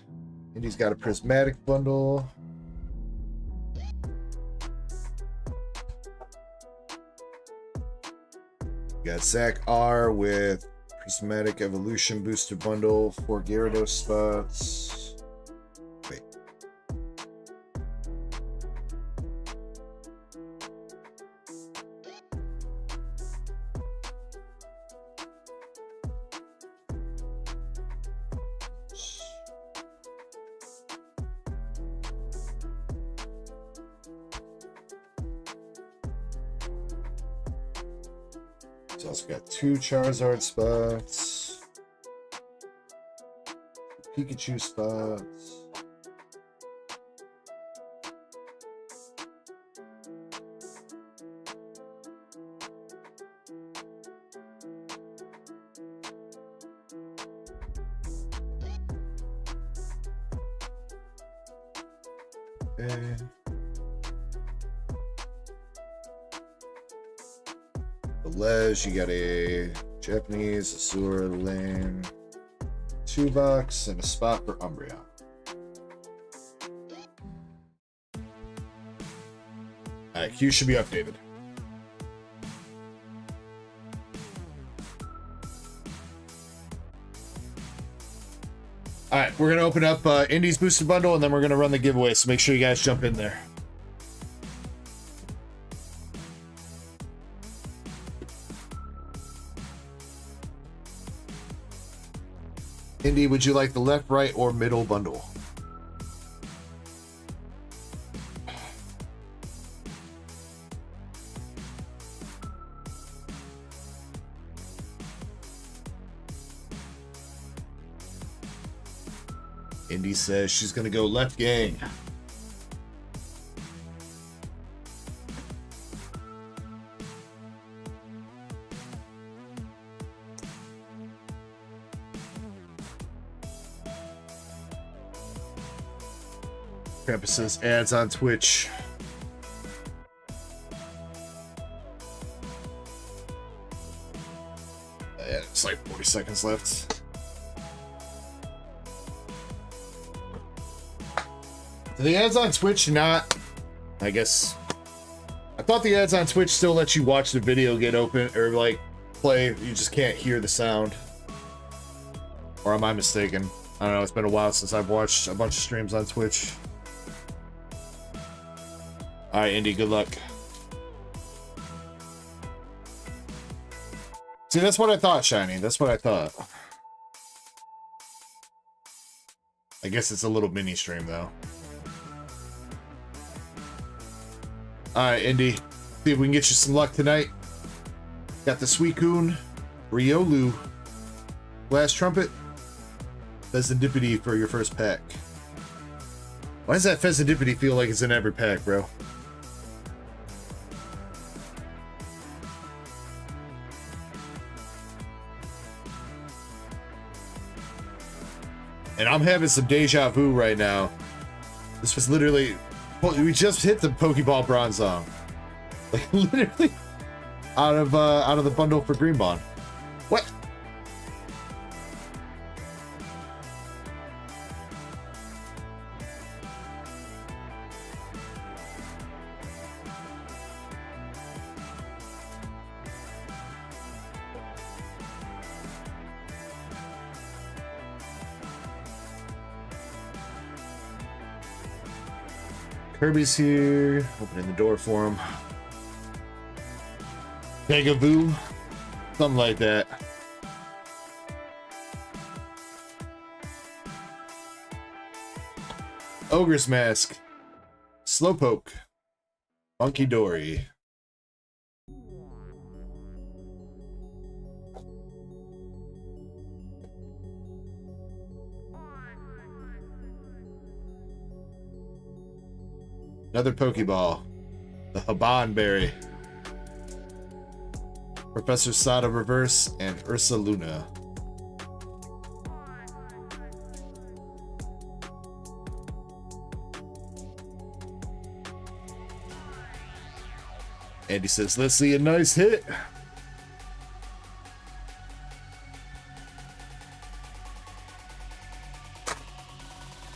Indy's got a Prismatic bundle. Got Zach R with Prismatic Evolution Booster Bundle, 4 Gyarados spots. Wait. He's also got 2 Charizard spots, Pikachu spots. Okay. Les, you got a Japanese Azour Lane 2-box and a spot for Umbreon. Alright, Q should be updated. Alright, we're gonna open up Indy's Booster Bundle and then we're gonna run the giveaway, so make sure you guys jump in there. Indy, would you like the left, right, or middle bundle? Indy says she's gonna go left, gang. Krampus says ads on Twitch. Yeah, it's like 40 seconds left. Do the ads on Twitch not? I guess. I thought the ads on Twitch still let you watch the video get open or like play. You just can't hear the sound. Or am I mistaken? I don't know. It's been a while since I've watched a bunch of streams on Twitch. All right, Indy, good luck. See, that's what I thought, Shiny. That's what I thought. I guess it's a little mini stream, though. All right, Indy. See if we can get you some luck tonight. Got the Suicune, Riolu, Blast Trumpet, Pheasantipity for your first pack. Why does that Pheasantipity feel like it's in every pack, bro? And I'm having some deja vu right now. This was literally, we just hit the Pokeball Bronzong. Like literally out of the bundle for Green Bond. What? Kirby's here, opening the door for him. Megavoo, something like that. Ogre's Mask, Slowpoke, Monkey Dory. Another Pokeball, the Haban Berry, Professor Sada Reverse, and Ursa Luna. Andy says, let's see a nice hit.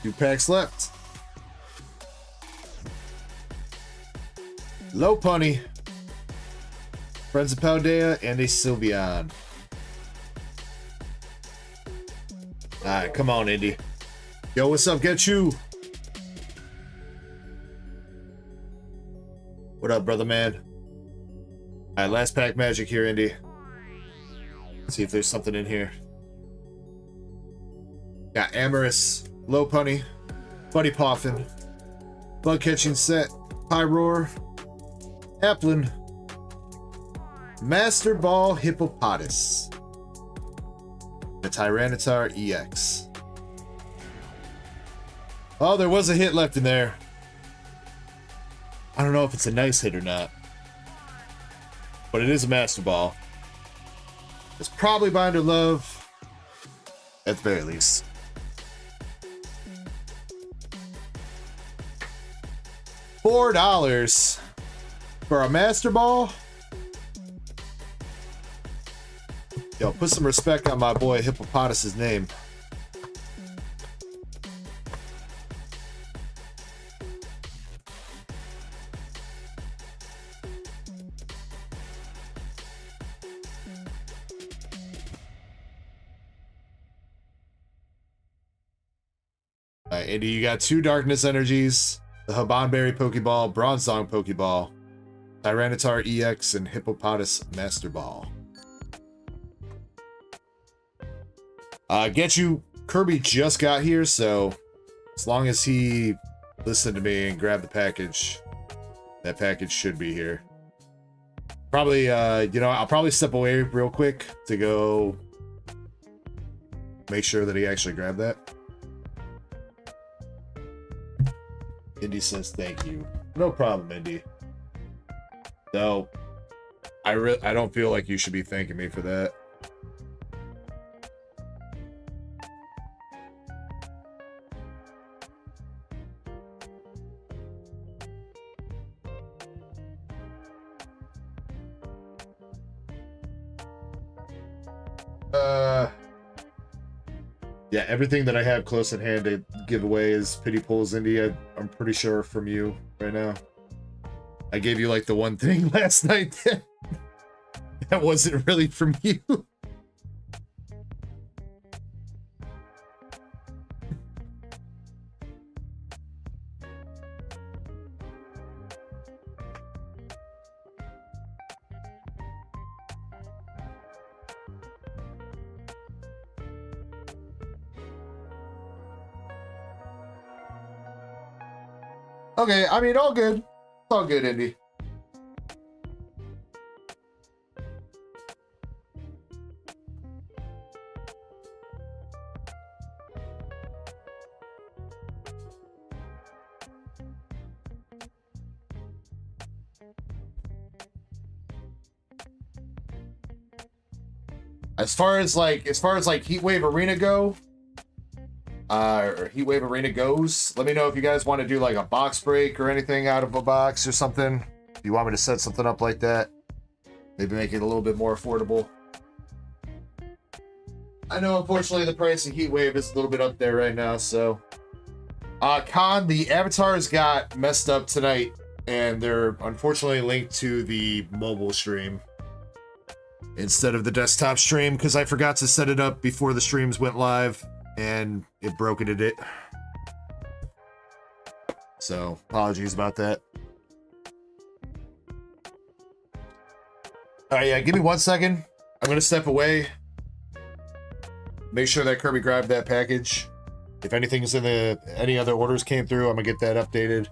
Two packs left. Low Punny, Friends of Paldea, and a Sylveon. Alright, come on, Indy. Yo, what's up? Get you. What up, brother man? Alright, last pack magic here, Indy. Let's see if there's something in here. Got Amorous, Low Punny, Buddy Poffin, Bug Catching Set, Pyroar, Applin, Master Ball Hippopotas, the Tyranitar EX. Oh, there was a hit left in there. I don't know if it's a nice hit or not, but it is a Master Ball. It's probably Binder Love, at the very least. $4 for a Master Ball. Yo, put some respect on my boy Hippopotas's name. Alright, Andy, you got two Darkness Energies, the Habanberry Pokeball, Bronzong Pokeball, Tyranitar EX, and Hippopotas Master Ball. Get you, Kirby just got here, so as long as he listened to me and grabbed the package, that package should be here. Probably, you know, I'll probably step away real quick to go make sure that he actually grabbed that. Indy says thank you. No problem, Indy. No, I don't feel like you should be thanking me for that. Yeah, everything that I have close at hand to give away is pity pulls, Indy. I'm pretty sure from you right now. I gave you like the one thing last night that wasn't really from you. Okay, I mean, all good. It's all good, Indy. As far as like Heatwave Arena go, or Heatwave Arena goes. Let me know if you guys want to do like a box break or anything out of a box or something. If you want me to set something up like that, maybe make it a little bit more affordable. I know, unfortunately, the price of Heatwave is a little bit up there right now, so. Con, the avatars got messed up tonight, and they're unfortunately linked to the mobile stream instead of the desktop stream, because I forgot to set it up before the streams went live, and it broke it. So, apologies about that. Alright, yeah, give me 1 second. I'm going to step away. Make sure that Kirby grabbed that package. If anything's in any other orders came through, I'm going to get that updated.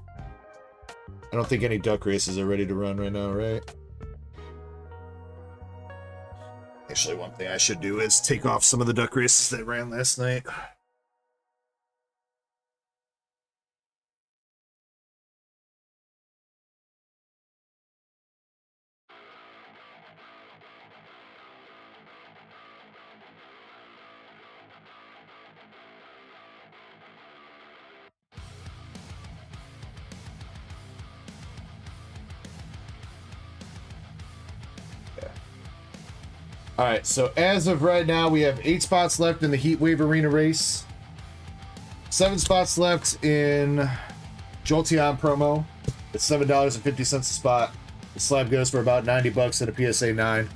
I don't think any duck races are ready to run right now, right? Actually, one thing I should do is take off some of the duck races that ran last night. Alright, so as of right now, we have 8 spots left in the Heatwave Arena race. 7 spots left in Jolteon promo. It's $7.50 a spot. The slab goes for about 90 bucks at a PSA 9.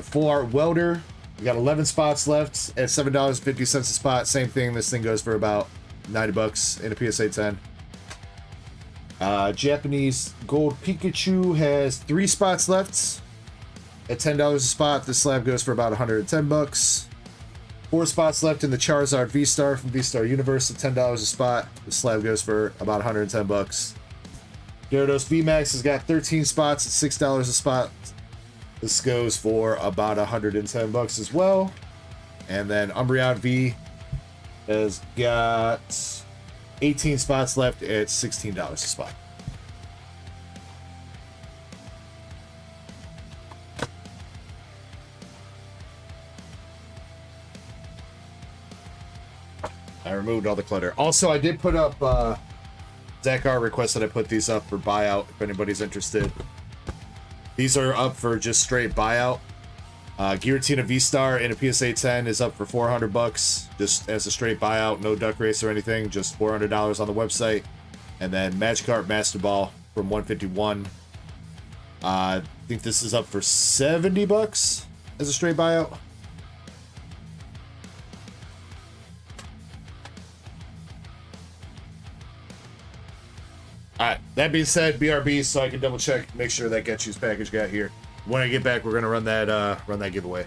Full Art Welder. We got 11 spots left at $7.50 a spot. Same thing. This thing goes for about 90 bucks in a PSA 10. Japanese Gold Pikachu has 3 spots left at $10 a spot. This slab goes for about 110 bucks. 4 spots left in the Charizard V-Star from V-Star Universe at $10 a spot. The slab goes for about 110 bucks. Gyarados VMAX has got 13 spots at $6 a spot. This goes for about 110 bucks as well. And then Umbreon V has got 18 spots left at $16 a spot. I removed all the clutter. Also, I did put up, Zach R requested I put these up for buyout if anybody's interested. These are up for just straight buyout. Giratina V-Star in a PSA 10 is up for 400 bucks, just as a straight buyout, no duck race or anything, just $400 on the website. And then Magikarp Master Ball from 151. I think this is up for 70 bucks as a straight buyout. Alright, that being said, BRB, so I can double check, make sure that Get You's package got here. When I get back, we're gonna run that giveaway.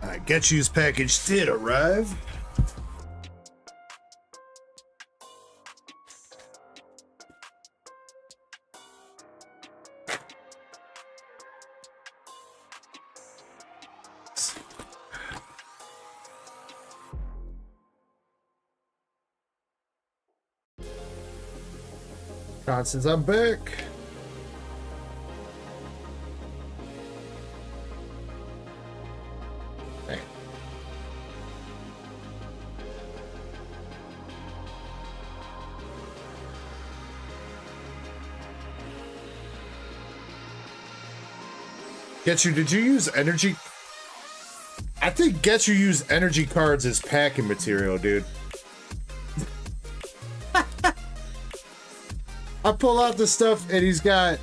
Alright, Get You's package did arrive. Constance, I'm back. Dang. Get You, did you use energy? I think Get You used energy cards as packing material, dude. I pull out the stuff and he's got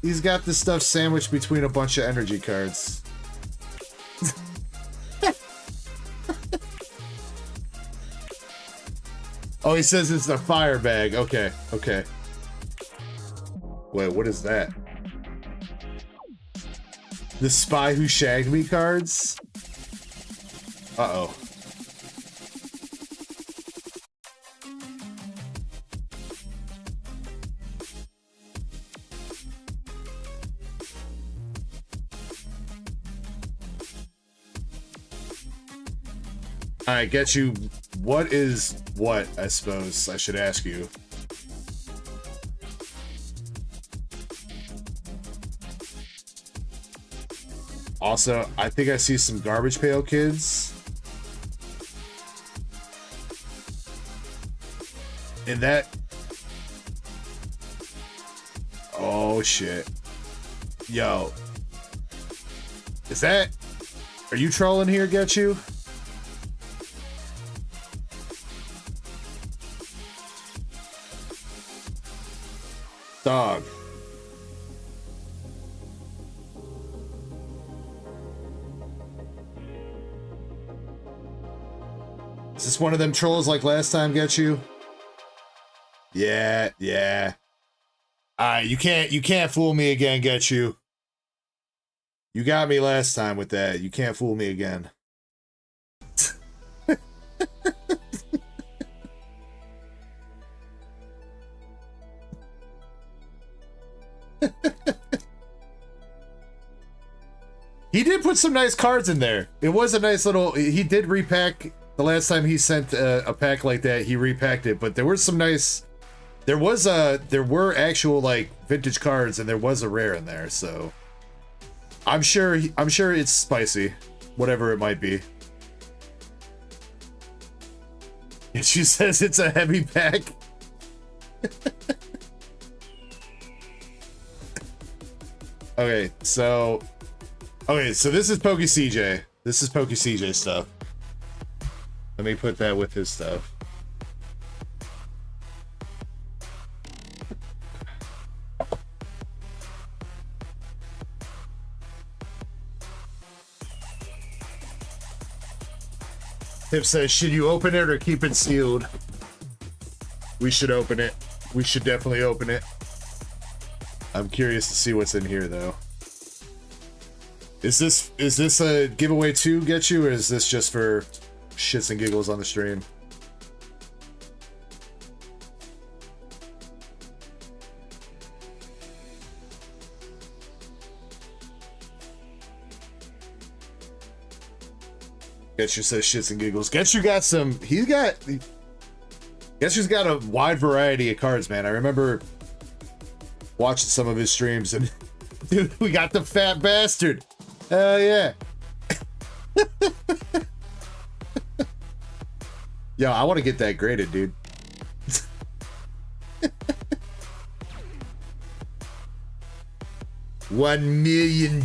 the stuff sandwiched between a bunch of energy cards. Oh, he says it's a fire bag. Okay, okay. Wait, what is that? The Spy Who Shagged Me cards? Uh-oh. I Get You. What is what, I suppose I should ask you. Also, I think I see some Garbage Pail Kids. And that... Oh, shit. Yo. Is that... Are you trolling here, Get You? Dog. Is this one of them trolls like last time, Get You? Yeah, yeah. Alright, you can't fool me again, Get You. You got me last time with that. You can't fool me again. He did put some nice cards in there. It was a nice little... He did repack... The last time he sent a pack like that, he repacked it. But there were some nice... There were actual, like, vintage cards, and there was a rare in there, so... I'm sure it's spicy. Whatever it might be. And she says it's a heavy pack. Okay, so this is Pokey CJ. This is Pokey CJ stuff. Let me put that with his stuff. Tip says, should you open it or keep it sealed? We should open it. We should definitely open it. I'm curious to see what's in here, though. Is this a giveaway too, Get You, or is this just for shits and giggles on the stream? Get You says shits and giggles. Get You got some. Get You's got a wide variety of cards, man. I remember watching some of his streams, and dude, we got the fat bastard. Hell yeah. Yo, I want to get that graded, dude. $1 million.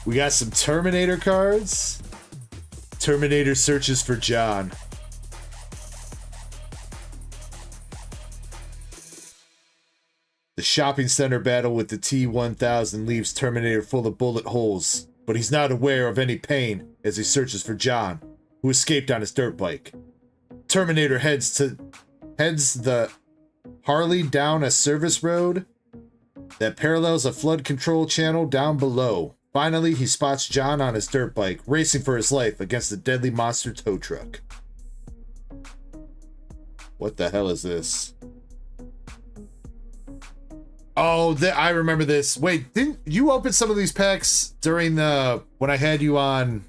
We got some Terminator cards. Terminator searches for John. The shopping center battle with the T-1000 leaves Terminator full of bullet holes, but he's not aware of any pain as he searches for John, who escaped on his dirt bike. Terminator heads the Harley down a service road that parallels a flood control channel down below. Finally, he spots John on his dirt bike, racing for his life against a deadly monster tow truck. What the hell is this? Oh, I remember this. Wait, didn't you open some of these packs during when I had you on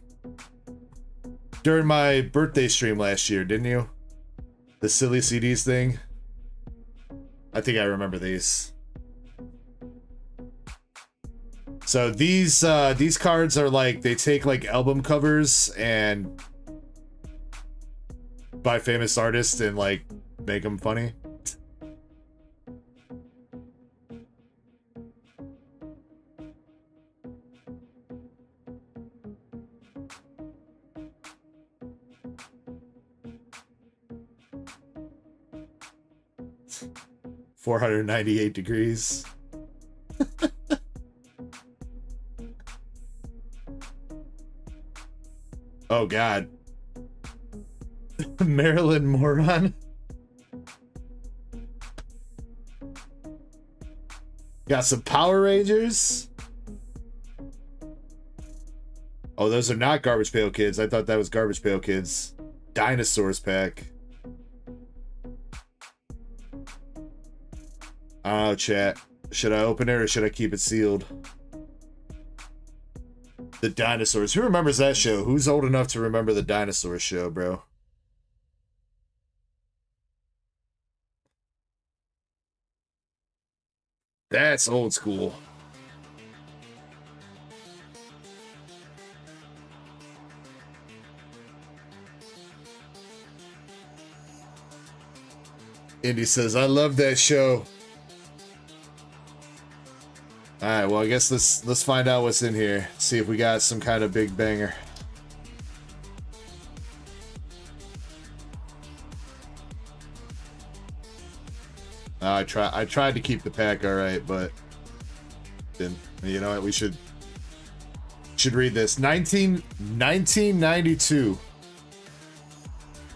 during my birthday stream last year, didn't you? The silly CDs thing. I think I remember these. So these cards are like, they take like album covers and by famous artists and like make them funny. $498. Oh God. Marilyn Moron. Got some Power Rangers. Oh, those are not Garbage Pail Kids. I thought that was Garbage Pail Kids. Dinosaurs pack. I don't know, chat. Should I open it or should I keep it sealed? The Dinosaurs. Who remembers that show? Who's old enough to remember the Dinosaurs show, bro? That's old school. Indy says, I love that show. Alright, well, I guess let's find out what's in here. See if we got some kind of big banger. I tried to keep the pack alright, but didn't. You know what? We should read this. 1992.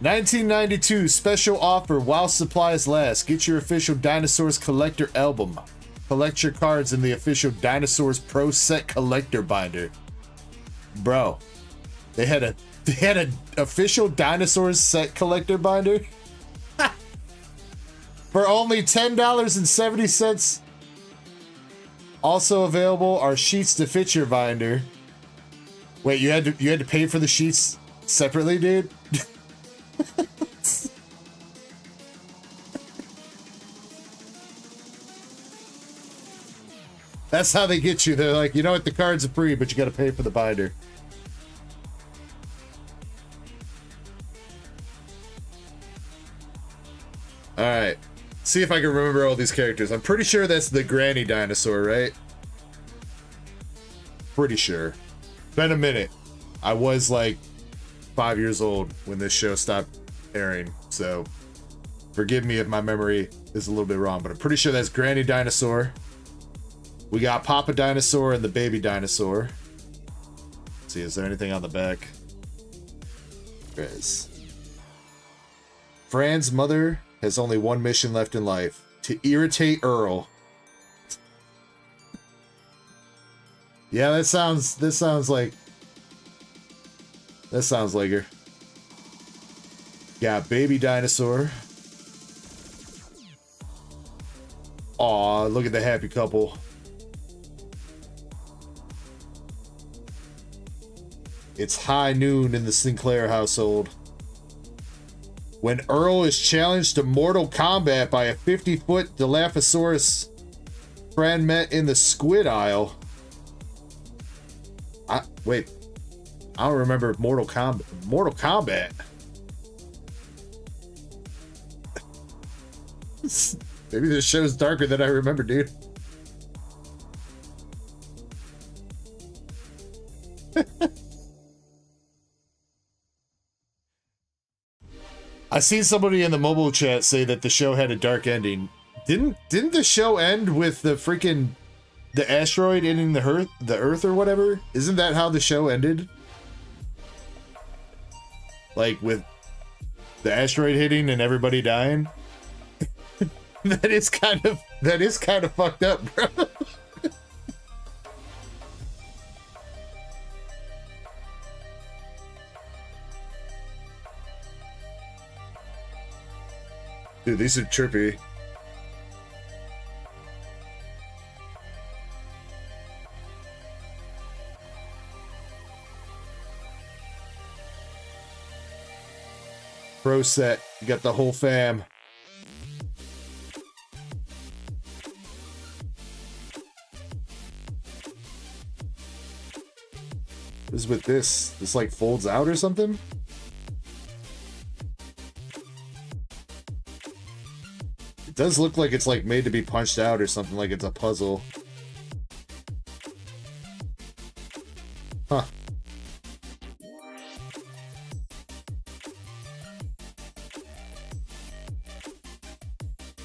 1992 special offer while supplies last. Get your official Dinosaurs collector album. Collect your cards in the official Dinosaurs Pro Set collector binder. Bro, they had an official Dinosaurs set collector binder for only $10.70. Also available are sheets to fit your binder. Wait, you had to pay for the sheets separately, dude? That's how they get you. They're like, you know what, the cards are free, but you gotta pay for the binder. Alright. See if I can remember all these characters. I'm pretty sure that's the granny dinosaur, right? Pretty sure. Been a minute. I was like 5 years old when this show stopped airing, so forgive me if my memory is a little bit wrong, but I'm pretty sure that's Granny Dinosaur. We got Papa Dinosaur and the Baby Dinosaur. Let's see, is there anything on the back? There is. Fran's mother has only one mission left in life: to irritate Earl. Yeah, that sounds like her. Got Baby Dinosaur. Aw, look at the happy couple. It's high noon in the Sinclair household. When Earl is challenged to mortal combat by a 50-foot Dilophosaurus Fran met in the squid aisle. Wait. I don't remember Mortal Kombat. Maybe this show's darker than I remember, dude. I seen somebody in the mobile chat say that the show had a dark ending. Didn't the show end with the asteroid hitting the Earth or whatever? Isn't that how the show ended? Like with the asteroid hitting and everybody dying? That is kind of fucked up, bro. Dude, these are trippy. Pro set. You got the whole fam. What is with this? This like folds out or something? It does look like it's like made to be punched out or something, like it's a puzzle. Huh.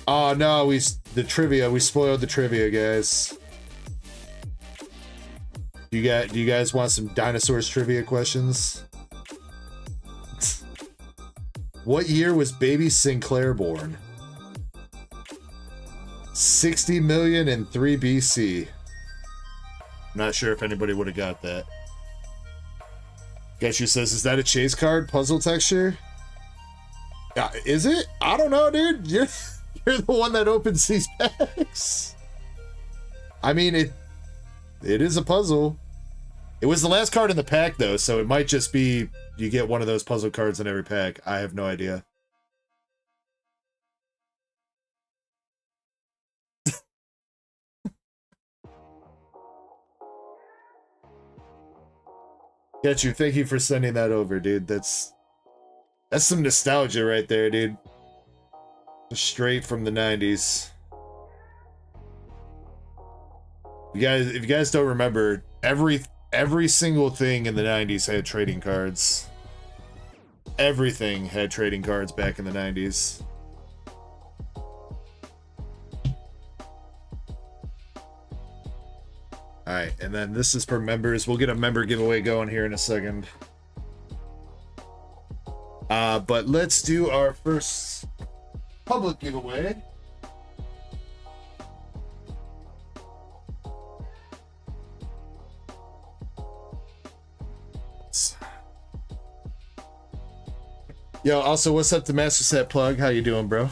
Oh no, we spoiled the trivia, guys. Do you guys want some dinosaurs trivia questions? What year was baby Sinclair born? 60 million and 3 BC. Not sure if anybody would have got that. Getchu says, is that a chase card puzzle texture? Is it? I don't know, dude. You're the one that opens these packs. I mean, it is a puzzle. It was the last card in the pack, though, so it might just be you get one of those puzzle cards in every pack. I have no idea. Get you. Thank you for sending that over, dude. That's some nostalgia right there, dude. Straight from the 90s. If you guys don't remember, every single thing in the 90s had trading cards. Everything had trading cards back in the 90s. Alright, and then this is for members. We'll get a member giveaway going here in a second. But let's do our first public giveaway. Yo, also, what's up to Master Set Plug? How you doing, bro?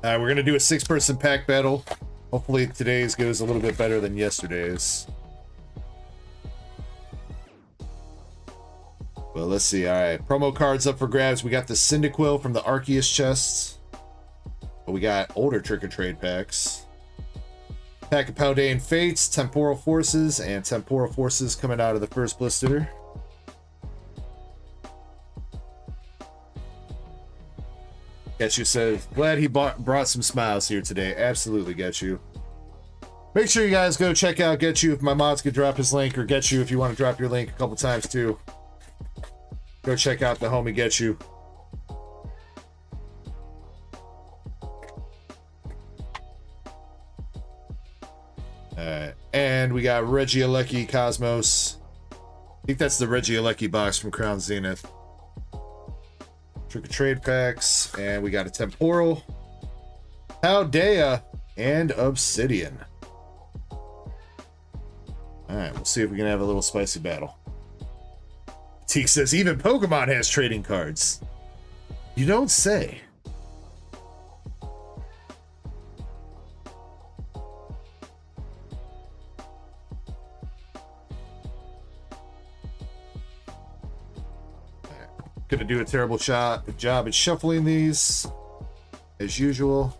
We're gonna do a 6-person pack battle. Hopefully today's goes a little bit better than yesterday's. Well, let's see. All right, promo cards up for grabs. We got the Cyndaquil from the Arceus chests. But we got older Trick or Trade packs. Pack of Paldean Fates, Temporal Forces, and Temporal Forces coming out of the first blister. Getchu says, glad he brought some smiles here today. Absolutely, Getchu. Make sure you guys go check out Getchu if my mods could drop his link, or Getchu if you want to drop your link a couple times too. Go check out the homie Getchu. Alright, and we got Regieleki Cosmos. I think that's the Regieleki box from Crown Zenith. Trick or Trade packs, and we got a Temporal, Paldea, and Obsidian. Alright, we'll see if we can have a little spicy battle. Teak says, even Pokemon has trading cards. You don't say. Gonna do a terrible job at shuffling these, as usual.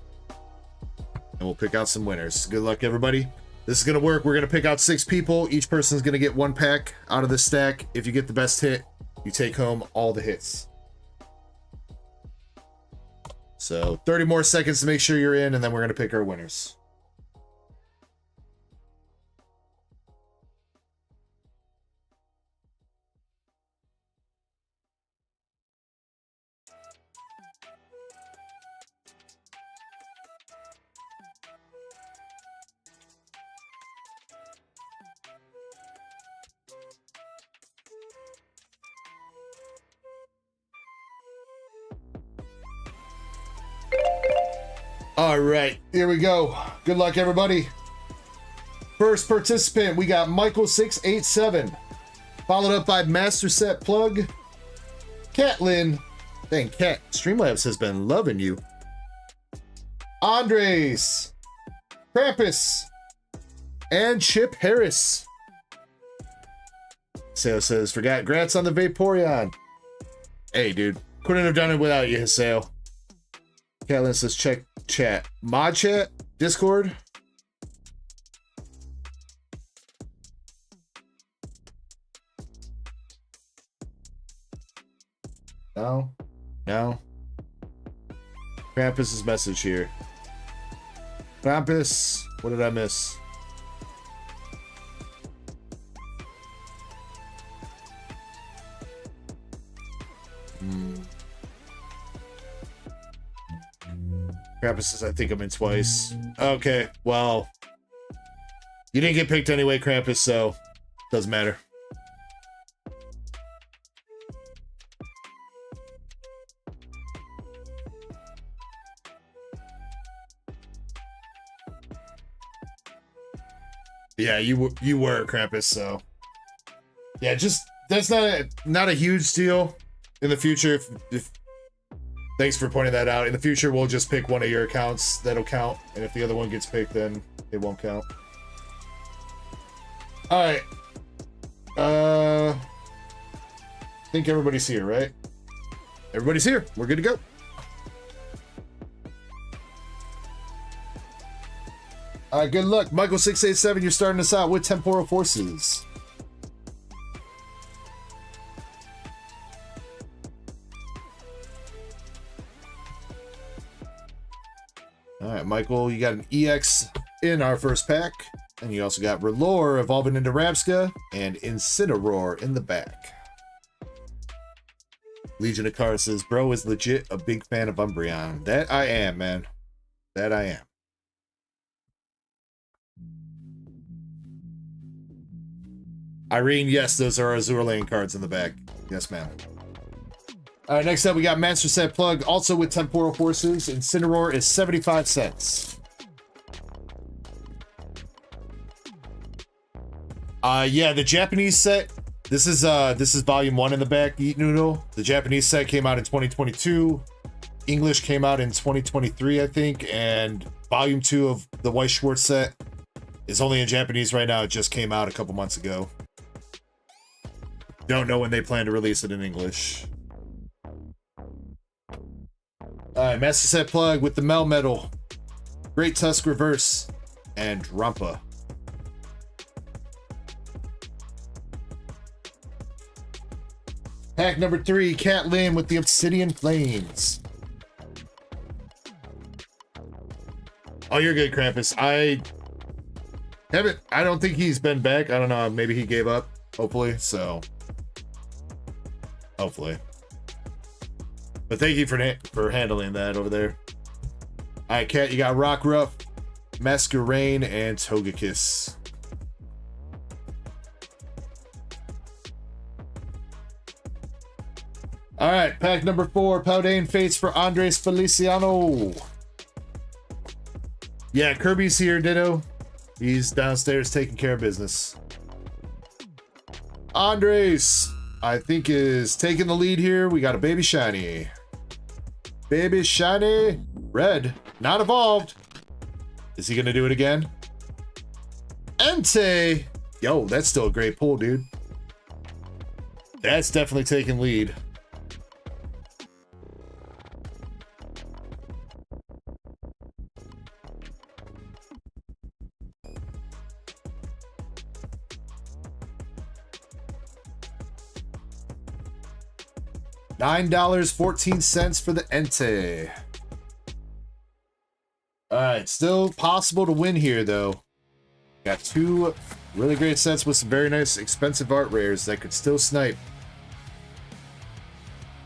And we'll pick out some winners. Good luck, everybody. This is gonna work. We're gonna pick out 6 people. Each person's gonna get 1 pack out of this stack. If you get the best hit, you take home all the hits. So 30 more seconds to make sure you're in, and then we're gonna pick our winners. All right, here we go. Good luck, everybody. First participant, we got Michael687, followed up by Master Set Plug, Catlin, Dang, Cat, Streamlabs has been loving you. Andres, Krampus, and Chip Harris. Haseo says, forgot grats on the Vaporeon. Hey, dude. Couldn't have done it without you, Haseo. Catlin says, check chat. Mod chat? Discord? No. No. Krampus's message here. Krampus, what did I miss? Krampus says, I think I'm in twice. Okay, well, you didn't get picked anyway, Krampus, so doesn't matter. Yeah, you were Krampus, so yeah, just that's not a huge deal. In the future, if thanks for pointing that out. In the future, we'll just pick one of your accounts that'll count, and if the other one gets picked, then it won't count. All right. I think everybody's here, right? Everybody's here. We're good to go. All right, good luck. Michael687, you're starting us out with Temporal Forces. All right, Michael, you got an EX in our first pack. And you also got Rellor evolving into Rabska and Incineroar in the back. Legion of Car says, bro is legit a big fan of Umbreon. That I am, man. That I am. Irene, yes, those are Azour Lane cards in the back. Yes, ma'am. All right, next up, we got Master Set Plug, also with Temporal Forces. Incineroar is 75 cents. Yeah, the Japanese set. This is volume 1 in the back, Eat Noodle. The Japanese set came out in 2022. English came out in 2023, I think, and volume 2 of the White Schwartz set is only in Japanese right now. It just came out a couple months ago. Don't know when they plan to release it in English. Alright, Master Set Plug with the Melmetal, Great Tusk Reverse, and Rampa. Pack number 3, Catlin with the Obsidian Flames. Oh, you're good, Krampus. I don't think he's been back. I don't know. Maybe he gave up, hopefully. So, hopefully. But thank you for handling that over there. All right, Cat, you got Rockruff, Masquerade, and Togekiss. All right, pack number 4, Paldean Fates for Andres Feliciano. Yeah, Kirby's here, Ditto. He's downstairs taking care of business. Andres, I think, is taking the lead here. We got a Baby Shiny. Baby Shiny. Red. Not evolved. Is he going to do it again? Entei. Yo, that's still a great pull, dude. That's definitely taking lead. $9.14 for the Entei. Alright, still possible to win here, though. Got 2 really great sets with some very nice expensive art rares that could still snipe.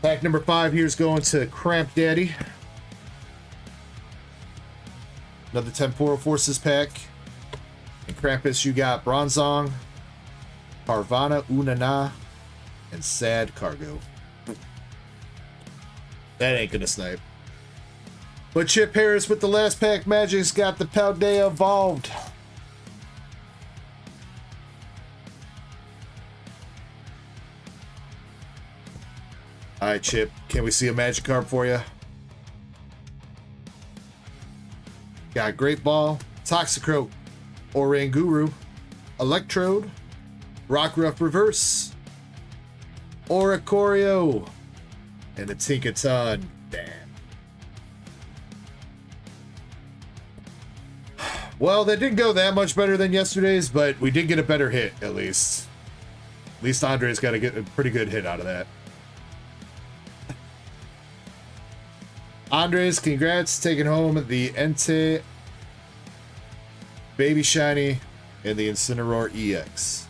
Pack number 5 here is going to Cramp Daddy. Another Temporal Forces pack. And Krampus, you got Bronzong, Carvana Unana, and Sad Cargo. That ain't gonna snipe. But Chip Harris with the last pack magic's got the Paldea evolved. All right, Chip. Can we see a magic card for you? Got Great Ball, Toxicroak, Oranguru, Electrode, Rockruff Reverse, Oricorio, and a Tinkaton. Damn. Well, that didn't go that much better than yesterday's, but we did get a better hit, at least. At least Andre's got to get a pretty good hit out of that. Andres, congrats, taking home the Entei, Baby Shiny, and the Incineroar EX.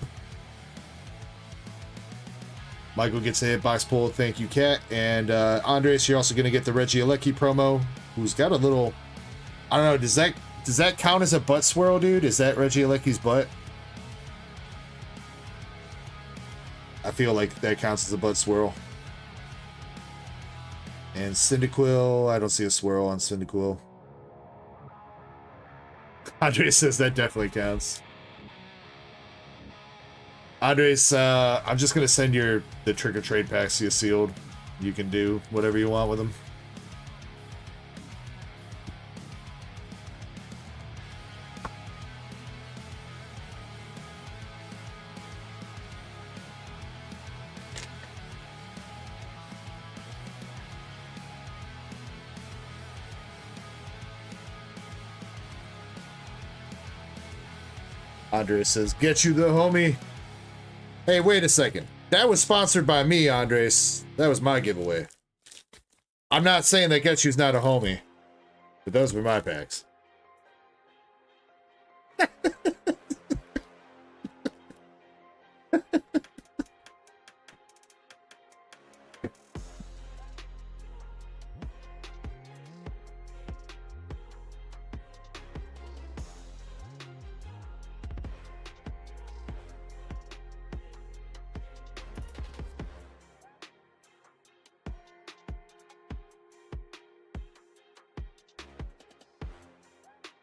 Michael gets a hitbox pull. Thank you, Cat. And Andres, you're also going to get the Regieleki promo, who's got a little... I don't know, does that count as a butt swirl, dude? Is that Regieleki's butt? I feel like that counts as a butt swirl. And Cyndaquil, I don't see a swirl on Cyndaquil. Andres says that definitely counts. Andres, I'm just gonna send the trick or trade packs to you sealed. You can do whatever you want with them. Andres says, get you the homie. Hey, wait a second. That was sponsored by me, Andres. That was my giveaway. I'm not saying that Get You's not a homie, but those were my packs.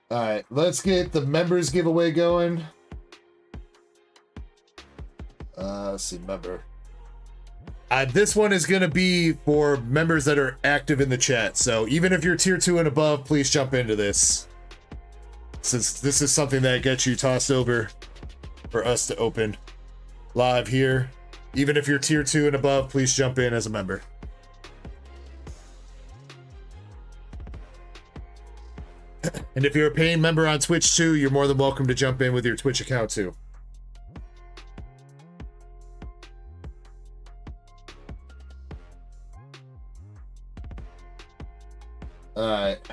All right, let's get the members giveaway going. Let's see, member. This one is going to be for members that are active in the chat. So even if you're tier 2 and above, please jump into this. Since this is something that gets you tossed over for us to open live here. Even if you're tier 2 and above, please jump in as a member. And if you're a paying member on Twitch too, you're more than welcome to jump in with your Twitch account too. Alright.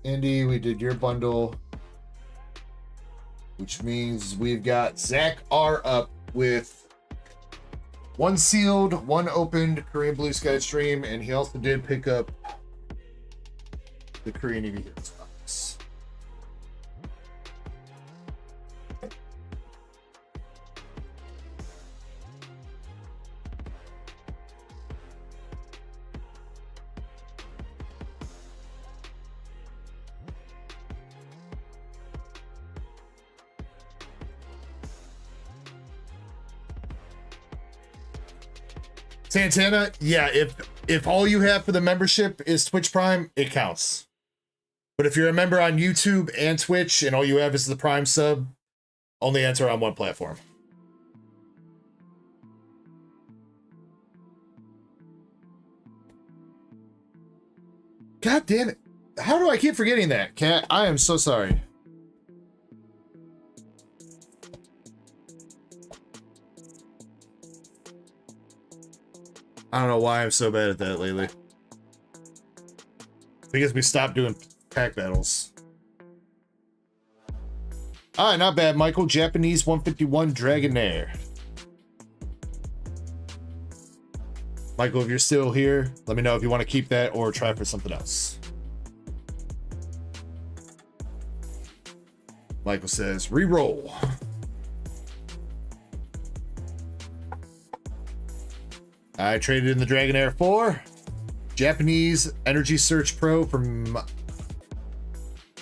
Andy, we did your bundle. Which means we've got Zach R up with 1 sealed, 1 opened Korean Blue Sky stream, and he also did pick up the Korean EV Heroes box. Santana, yeah, if all you have for the membership is Twitch Prime, it counts. But if you're a member on YouTube and Twitch and all you have is the Prime sub, only enter on one platform. God damn it. How do I keep forgetting that, Cat? I am so sorry. I don't know why I'm so bad at that lately. Because we stopped doing pack battles. Alright, not bad, Michael. Japanese 151 Dragonair. Michael, if you're still here, let me know if you want to keep that or try for something else. Michael says, re-roll. I traded in the Dragonair for Japanese Energy Search Pro from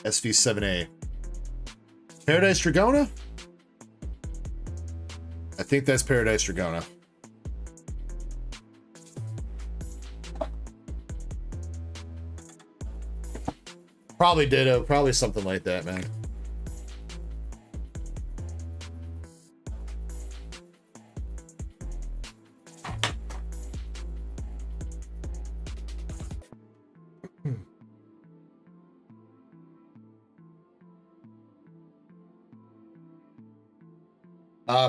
SV7A. Paradise Dragona? I think that's Paradise Dragona. Probably Ditto. Probably something like that, man.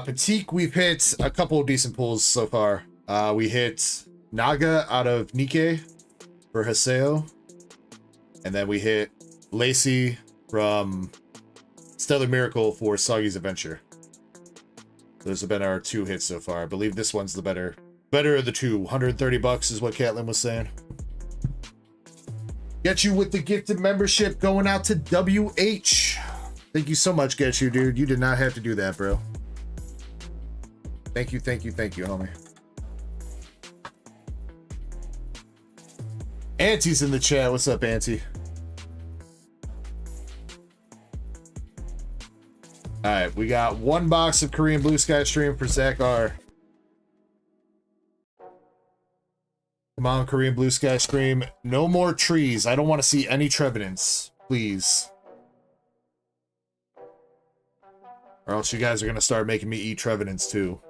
Petite, we've hit a couple of decent pulls so far. We hit Naga out of Nikke for Haseo. And then we hit Lacey from Stellar Miracle for Soggy's Adventure. Those have been our 2 hits so far. I believe this one's the better of the 2. 130 bucks is what Caitlin was saying. Get you with the gifted membership going out to WH. Thank you so much, Get You, dude. You did not have to do that, bro. Thank you, homie. Auntie's in the chat. What's up, Auntie? All right, we got 1 box of Korean Blue Sky Stream for Zach R. Come on, Korean Blue Sky Stream. No more trees. I don't want to see any Trevenants, please. Or else you guys are going to start making me eat Trevenants too.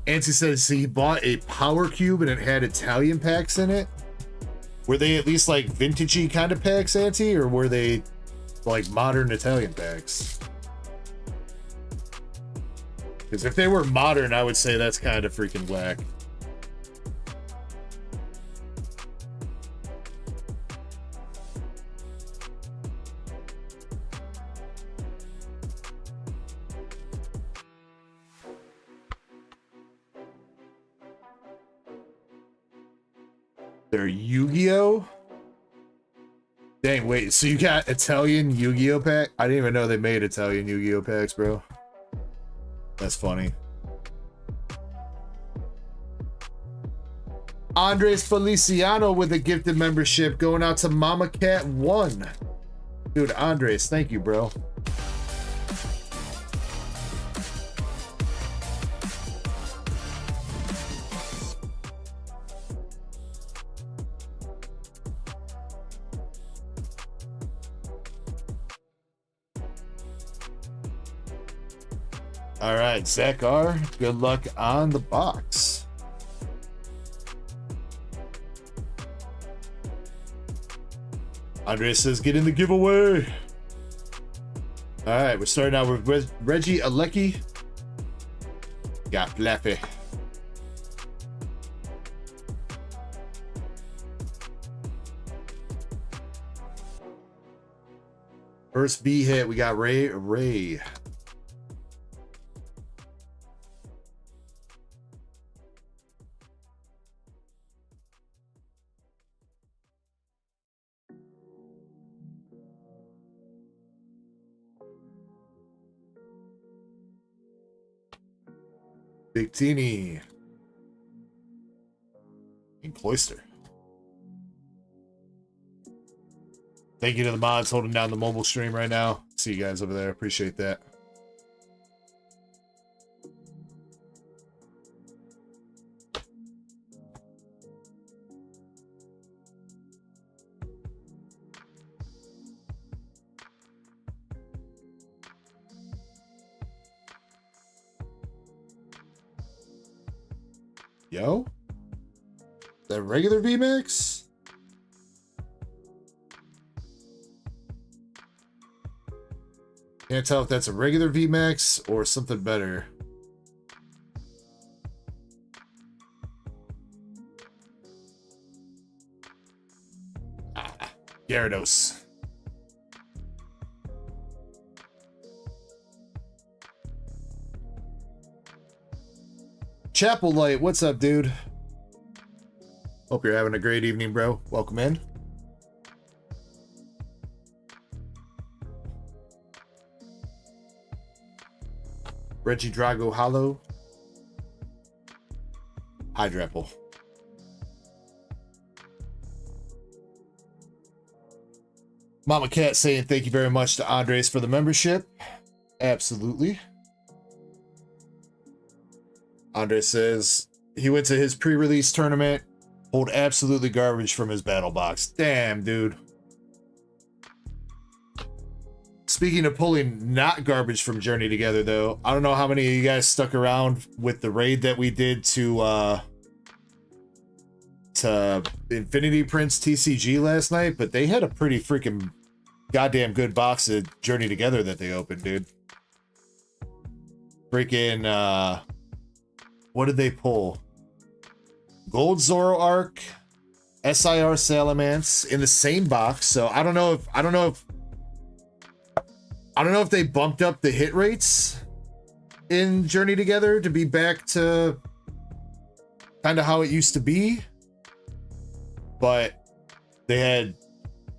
Auntie says he bought a power cube and it had Italian packs in it. Were they at least like vintagey kind of packs, Auntie, or were they like modern Italian packs? Because if they were modern, I would say that's kind of freaking whack. They're Yu-Gi-Oh? Dang, wait, so you got Italian Yu-Gi-Oh pack? I didn't even know they made Italian Yu-Gi-Oh packs, bro. That's funny. Andres Feliciano with a gifted membership going out to Mama Cat 1. Dude, Andres, thank you, bro. All right, Zach R, good luck on the box. Andres says, get in the giveaway. All right, we're starting out with Reggie Alecki. Got Flappy. First B hit, we got Ray. Big Teeny and Cloister. Thank you to the mods holding down the mobile stream right now. See you guys over there. Appreciate that. Yo, that regular VMAX? Can't tell if that's a regular VMAX or something better. Gyarados. Chapel Light, what's up, dude? Hope you're having a great evening, bro. Welcome in. Reggie Drago Hollow. Hydrapple. Mama Cat saying thank you very much to Andres for the membership. Absolutely. Andres says he went to his pre-release tournament, pulled absolutely garbage from his battle box. Damn, dude. Speaking of pulling not garbage from Journey Together, though, I don't know how many of you guys stuck around with the raid that we did to Infinity Prince TCG last night, but they had a pretty freaking goddamn good box of Journey Together that they opened, dude. Freaking, what did they pull? Gold Zoroark, SIR Salamence in the same box. So I don't know if they bumped up the hit rates in Journey Together to be back to kind of how it used to be. But they had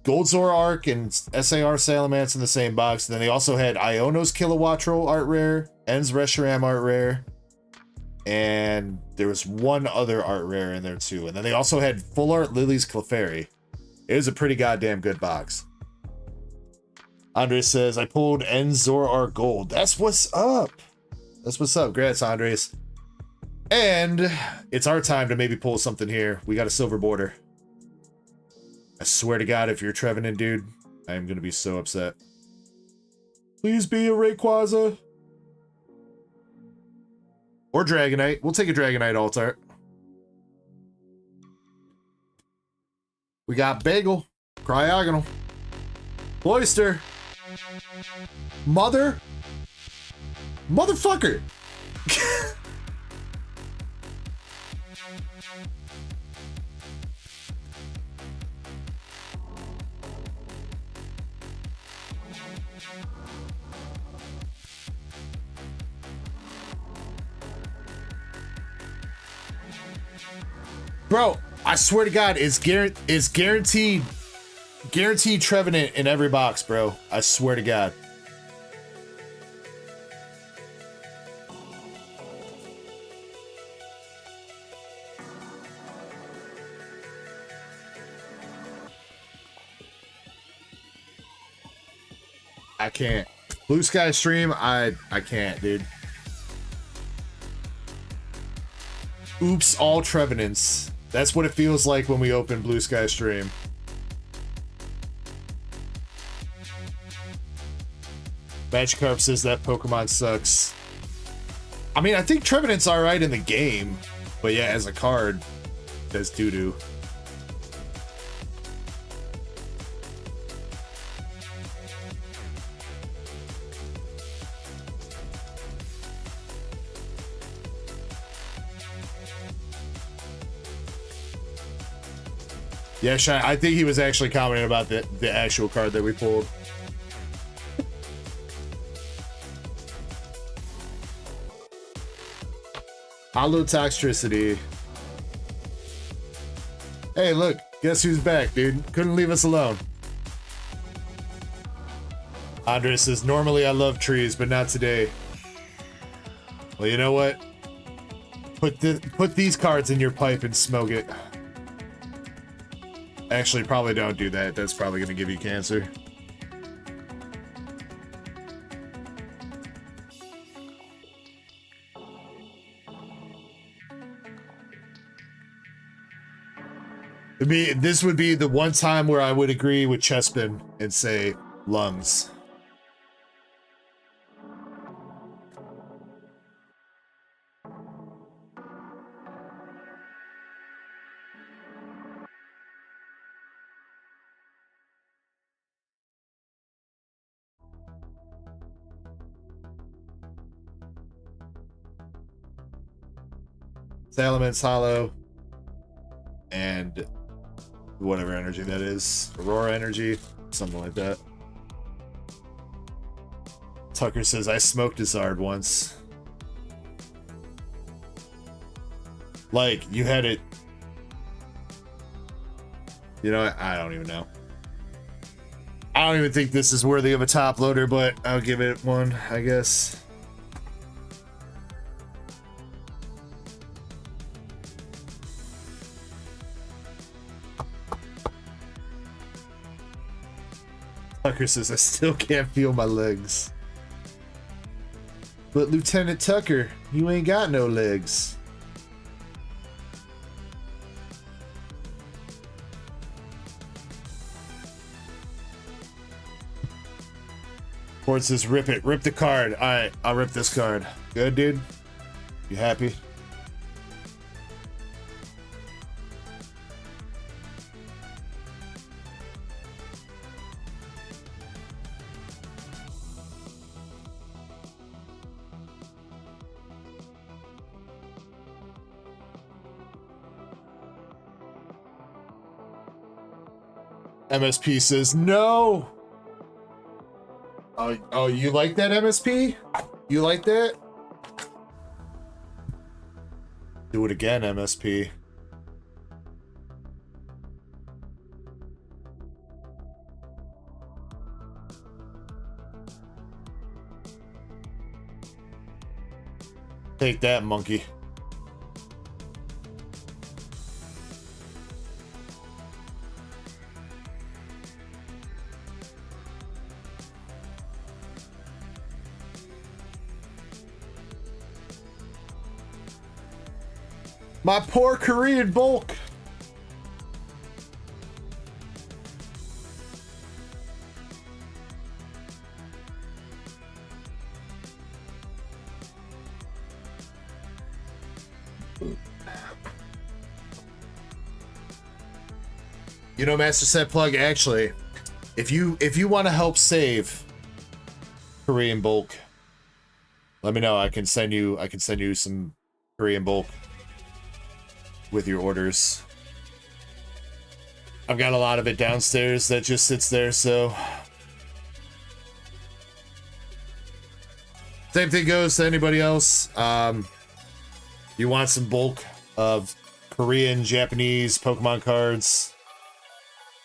Gold Zoroark and SAR Salamence in the same box. And then they also had Iono's Kilowattrel art rare, En's Reshiram art rare, and there was one other art rare in there too. And then they also had full art Lily's Clefairy. It was a pretty goddamn good box. Andres says, I pulled En's Zoroark Gold. That's what's up. That's what's up. Congrats, Andres. And it's our time to maybe pull something here. We got a silver border. I swear to God, if you're Trevenant, dude, I am going to be so upset. Please be a Rayquaza. Or Dragonite. We'll take a Dragonite alt art. We got Bagel. Cryogonal. Cloyster. Motherfucker. Bro, I swear to God, it's guaranteed Trevenant in every box, bro. I swear to God. I can't. Blue Sky Stream, I can't, dude. Oops, all Trevenants. That's what it feels like when we open Blue Sky Stream. Magikarp says that Pokemon sucks. I mean, I think Trevenant's alright in the game, but yeah, as a card, that's doo-doo. Yeah, I think he was actually commenting about the actual card that we pulled. Holotoxicity. Hey, look, guess who's back, dude? Couldn't leave us alone. Andres says, normally I love trees, but not today. Well, you know what? Put these cards in your pipe and smoke it. Actually, probably don't do that. That's probably going to give you cancer. This would be the one time where I would agree with Chespin and say lungs. Salamence Hollow and whatever energy that is, Aurora energy, something like that. Tucker says, I smoked a Zard once. Like, you had it. You know, I don't even know. I don't even think this is worthy of a top loader, but I'll give it one, I guess. Tucker says, I still can't feel my legs. But Lieutenant Tucker, you ain't got no legs. Ford says, rip it. Rip the card. Alright, I'll rip this card. Good, dude? You happy? MSP says, no! Oh, you like that, MSP? You like that? Do it again, MSP. Take that, monkey. My poor Korean bulk. You know, Master Set Plug, actually, if you want to help save Korean bulk, let me know. I can send you some Korean bulk with your orders. I've got a lot of it downstairs that just sits there, so same thing goes to anybody else. You want some bulk of Korean, Japanese Pokemon cards,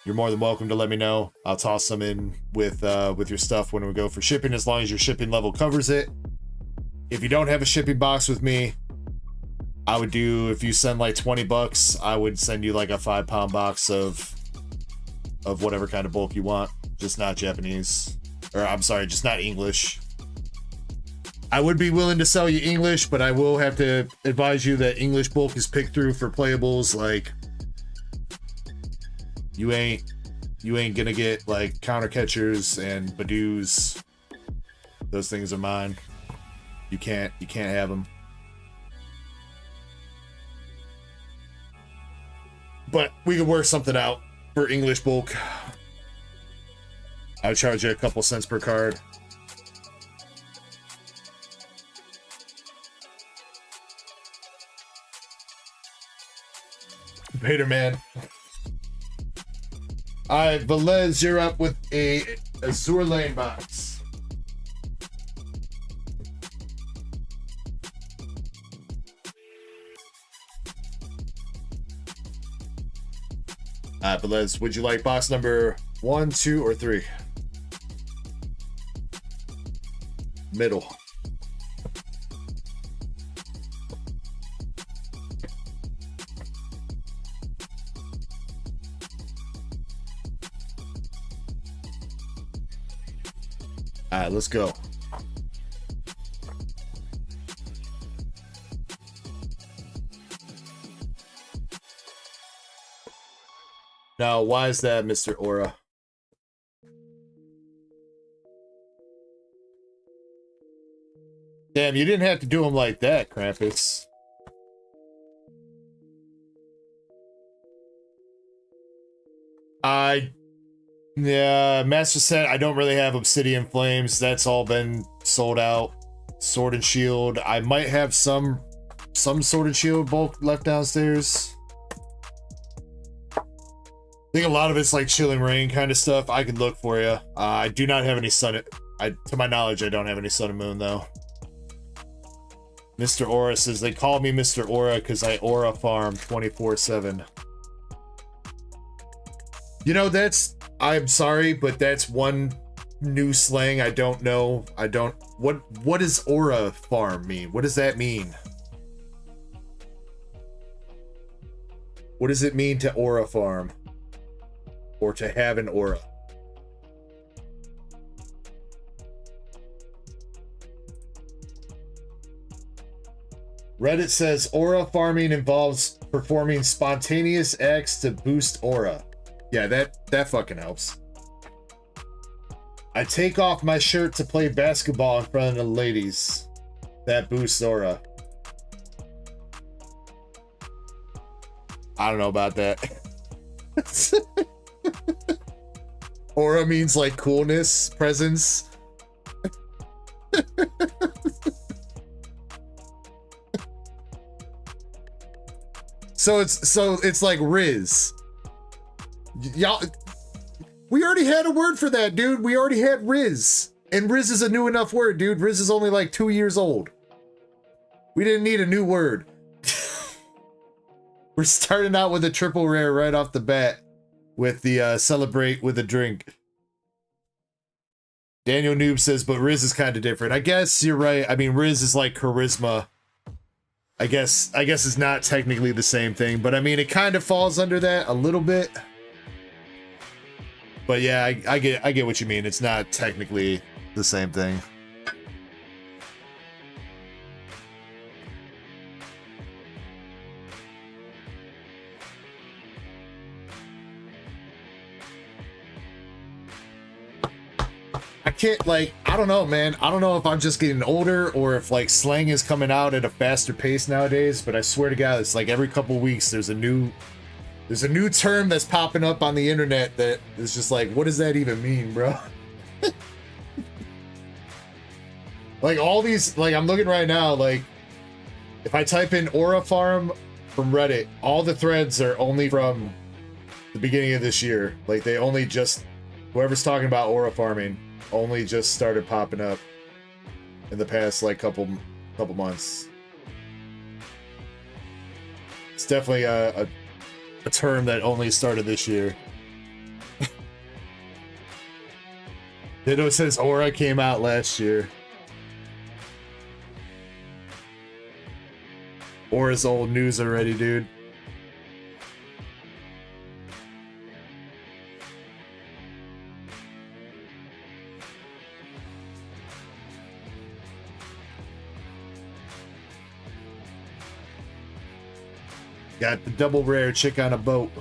you're more than welcome to let me know. I'll toss some in with your stuff when we go for shipping, as long as your shipping level covers it. If you don't have a shipping box with me, I would do, if you send like 20 bucks, I would send you like a 5-pound box of whatever kind of bulk you want, just not Japanese, or I'm sorry, just not English. I would be willing to sell you English, but I will have to advise you that English bulk is picked through for playables. Like, you ain't gonna get like counter catchers and Badoos. Those things are mine. You can't have them. But we could work something out for English bulk. I would charge you a couple cents per card. Vader man. Alright, Velez, you're up with a Azour Lane box. Alright, Velez, would you like box number 1, 2, or 3? Middle. Alright, let's go. Now, why is that, Mr. Aura? Damn, you didn't have to do him like that, Krampus. Yeah, Master Set, I don't really have Obsidian Flames. That's all been sold out. Sword and Shield. I might have some Sword and Shield bulk left downstairs. I think a lot of it's like Chilling Rain kind of stuff. I could look for you. I do not have any Sun. To my knowledge, I don't have any Sun and Moon, though. Mr. Aura says, they call me Mr. Aura because I Aura farm 24/7. You know, I'm sorry, but that's one new slang I don't know. What does Aura farm mean? What does that mean? What does it mean to Aura farm? Or to have an aura? Reddit says aura farming involves performing spontaneous acts to boost aura. Yeah, that fucking helps. I take off my shirt to play basketball in front of the ladies. That boosts aura. I don't know about that. Aura means like coolness, presence. So it's like Riz. Y'all, we already had a word for that, dude. We already had Riz. And Riz is a new enough word, dude. Riz is only like 2 years old. We didn't need a new word. We're starting out with a triple rare right off the bat with the celebrate with a drink. Daniel Noob says, but Riz is kind of different. I guess you're right. I mean, Riz is like charisma. I guess it's not technically the same thing, but I mean, it kind of falls under that a little bit. But yeah, I get what you mean. It's not technically the same thing. I can't, like, I don't know, man. I don't know if I'm just getting older or if like slang is coming out at a faster pace nowadays, but I swear to God, it's like every couple weeks there's a new term that's popping up on the internet that is just like, what does that even mean, bro? Like all these, like I'm looking right now, like if I type in Aura Farm from Reddit, all the threads are only from the beginning of this year. Like they only just, whoever's talking about Aura farming only just started popping up in the past like couple months. It's definitely a term that only started this year. Ditto says Aura came out last year. Aura's old news already, dude. Got the double rare chick on a boat.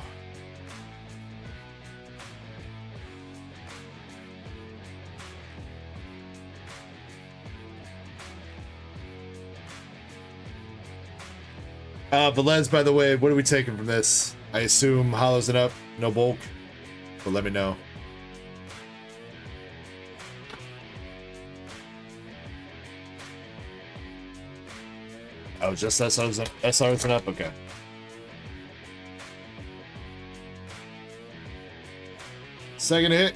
Velez, by the way, what are we taking from this? I assume hollows it up, no bulk, but let me know. Oh, just SRs and up? Okay. Second hit.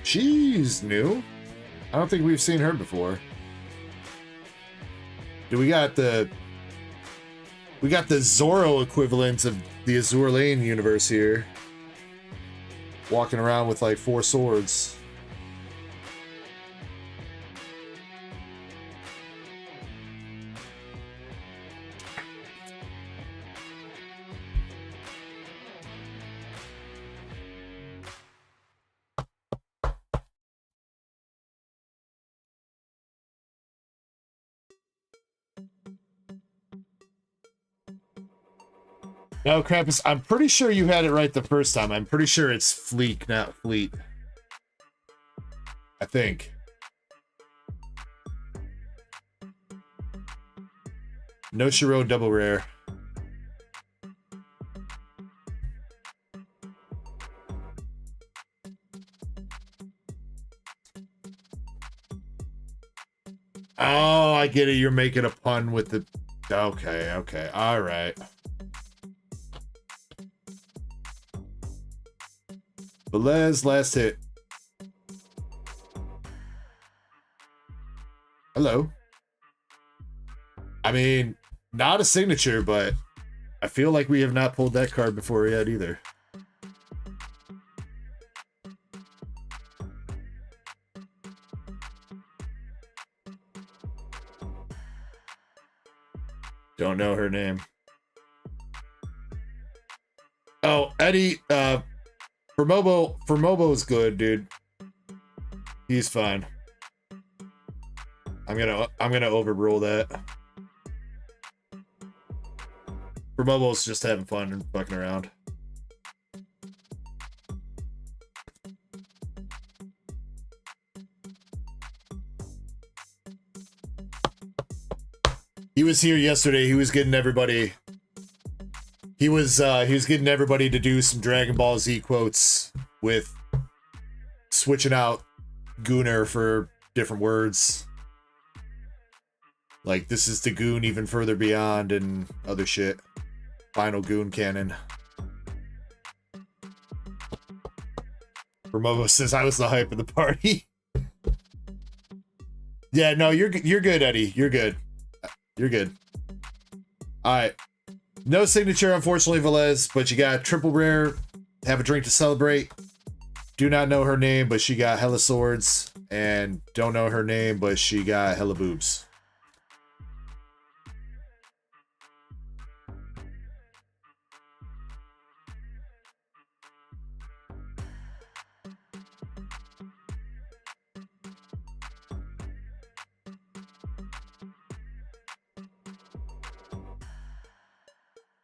She's new. I don't think we've seen her before. Do we got the Zorro equivalent of the Azour Lane universe here. Walking around with like 4 swords. No, Krampus, I'm pretty sure you had it right the first time. I'm pretty sure it's Fleek, not Fleet. I think. No Shiro double rare. Oh, I get it. You're making a pun with the... Okay, okay. All right. Velez, last hit. Hello. I mean, not a signature, but I feel like we have not pulled that card before yet either. Don't know her name. Oh, Eddie, Formobo's good, dude. He's fine. I'm gonna overrule that. For mobile's just having fun and fucking around. He was here yesterday. He was getting everybody. He was getting everybody to do some Dragon Ball Z quotes with switching out Gooner for different words. Like, this is the Goon even further beyond and other shit. Final Goon canon. Removo says I was the hype of the party. Yeah, no, you're good, Eddie. You're good. You're good. Alright. No signature, unfortunately, Velez, but you got triple rare. Have a drink to celebrate. Do not know her name, but she got hella swords. And don't know her name, but she got hella boobs.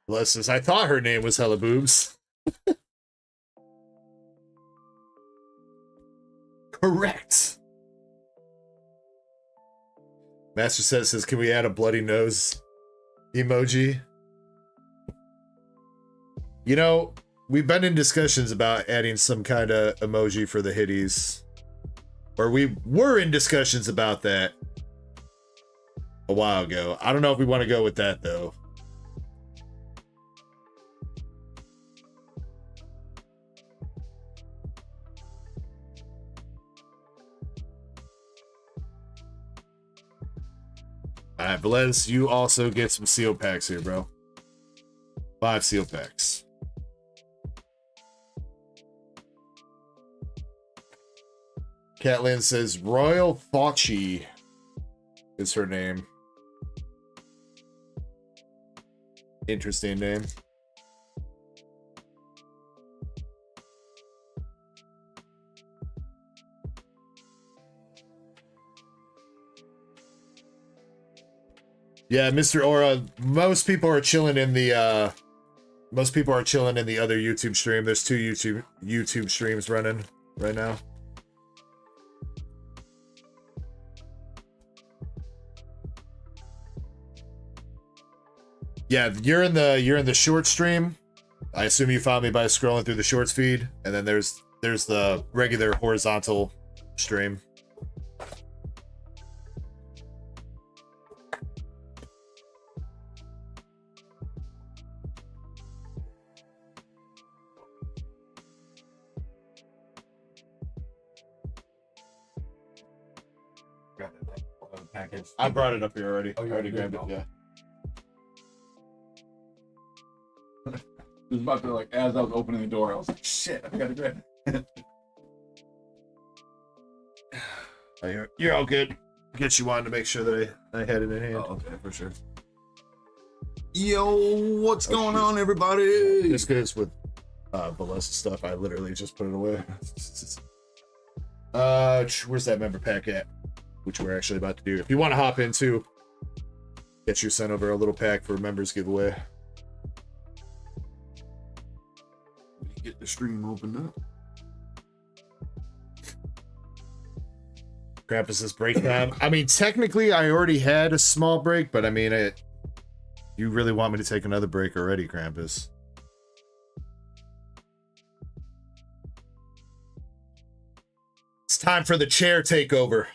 Les says, I thought her name was hella boobs. Correct. Master says, can we add a bloody nose emoji? You know, we've been in discussions about adding some kind of emoji for the hitties. Or we were in discussions about that a while ago. I don't know if we want to go with that, though. Alright, Velez, you also get some seal packs here, bro. 5 seal packs. Catlin says Royal Fauci is her name. Interesting name. Yeah, Mr. Aura, most people are chilling in the other YouTube stream. There's 2 YouTube streams running right now. Yeah, you're in the short stream. I assume you found me by scrolling through the shorts feed, and then there's the regular horizontal stream. Package. I brought it up here already. Oh, I already grabbed it, yeah. It was about to, like, as I was opening the door, I was like, shit, I gotta grab it. Oh, you're all good. Guess you wanted to make sure that I had it in hand. Oh, okay, for sure. Yo, what's going on, everybody? Just because with Velez stuff, I literally just put it away. Where's that member pack at? Which we're actually about to do. If you want to hop into, get you sent over a little pack for members giveaway. Get the stream opened up. Krampus's break time. I mean, technically, I already had a small break, but I mean, you really want me to take another break already, Krampus? It's time for the chair takeover.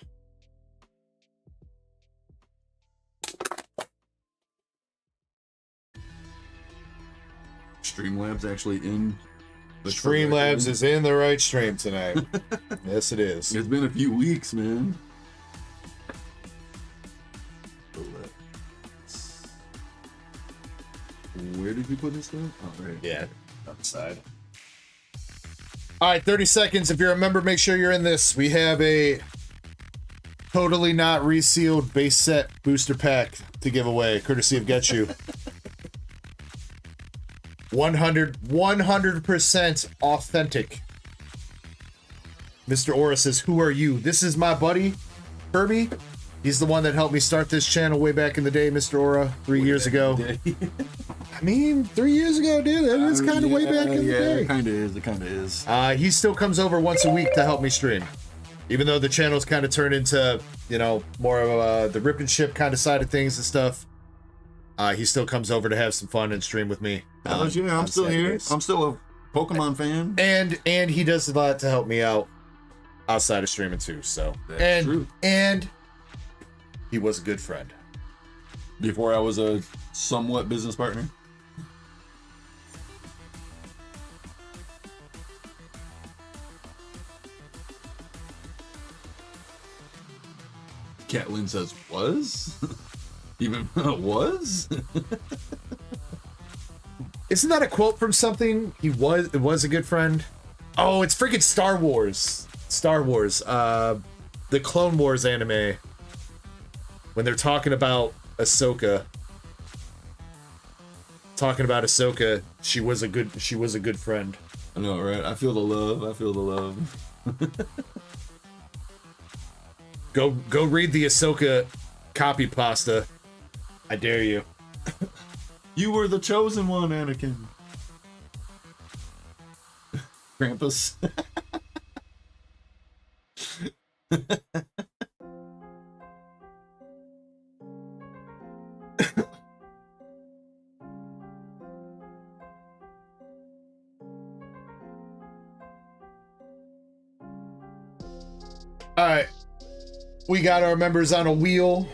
Streamlabs actually in the Streamlabs is in the right stream tonight. Yes, it is. It's been a few weeks, man. Where did you put this stuff? Oh, right. Yeah, outside. All right, 30 seconds. If you're a member, make sure you're in this. We have a totally not resealed base set booster pack to give away, courtesy of Get You. 100% authentic. Mr. Aura says, who are you? This is my buddy, Kirby. He's the one that helped me start this channel way back in the day, Mr. Aura, 3 years ago. I mean, 3 years ago, dude. That is kind of way back in the day. It kind of is. It kind of is. He still comes over once a week to help me stream. Even though the channel's kind of turned into, you know, more of the rip and ship kind of side of things and stuff. He still comes over to have some fun and stream with me. I'm still here. I'm still a Pokemon fan. And he does a lot to help me out outside of streaming too. So That's true. And he was a good friend. Before I was a somewhat business partner. Catlin says, was? Even was? Isn't that a quote from something? It was a good friend. Oh, it's freaking Star Wars. Star Wars. The Clone Wars anime. When they're talking about Ahsoka. She was a good friend. I know, right? I feel the love. Go read the Ahsoka copy pasta. I dare you. You were the chosen one, Anakin. Krampus. All right. We got our members on a wheel.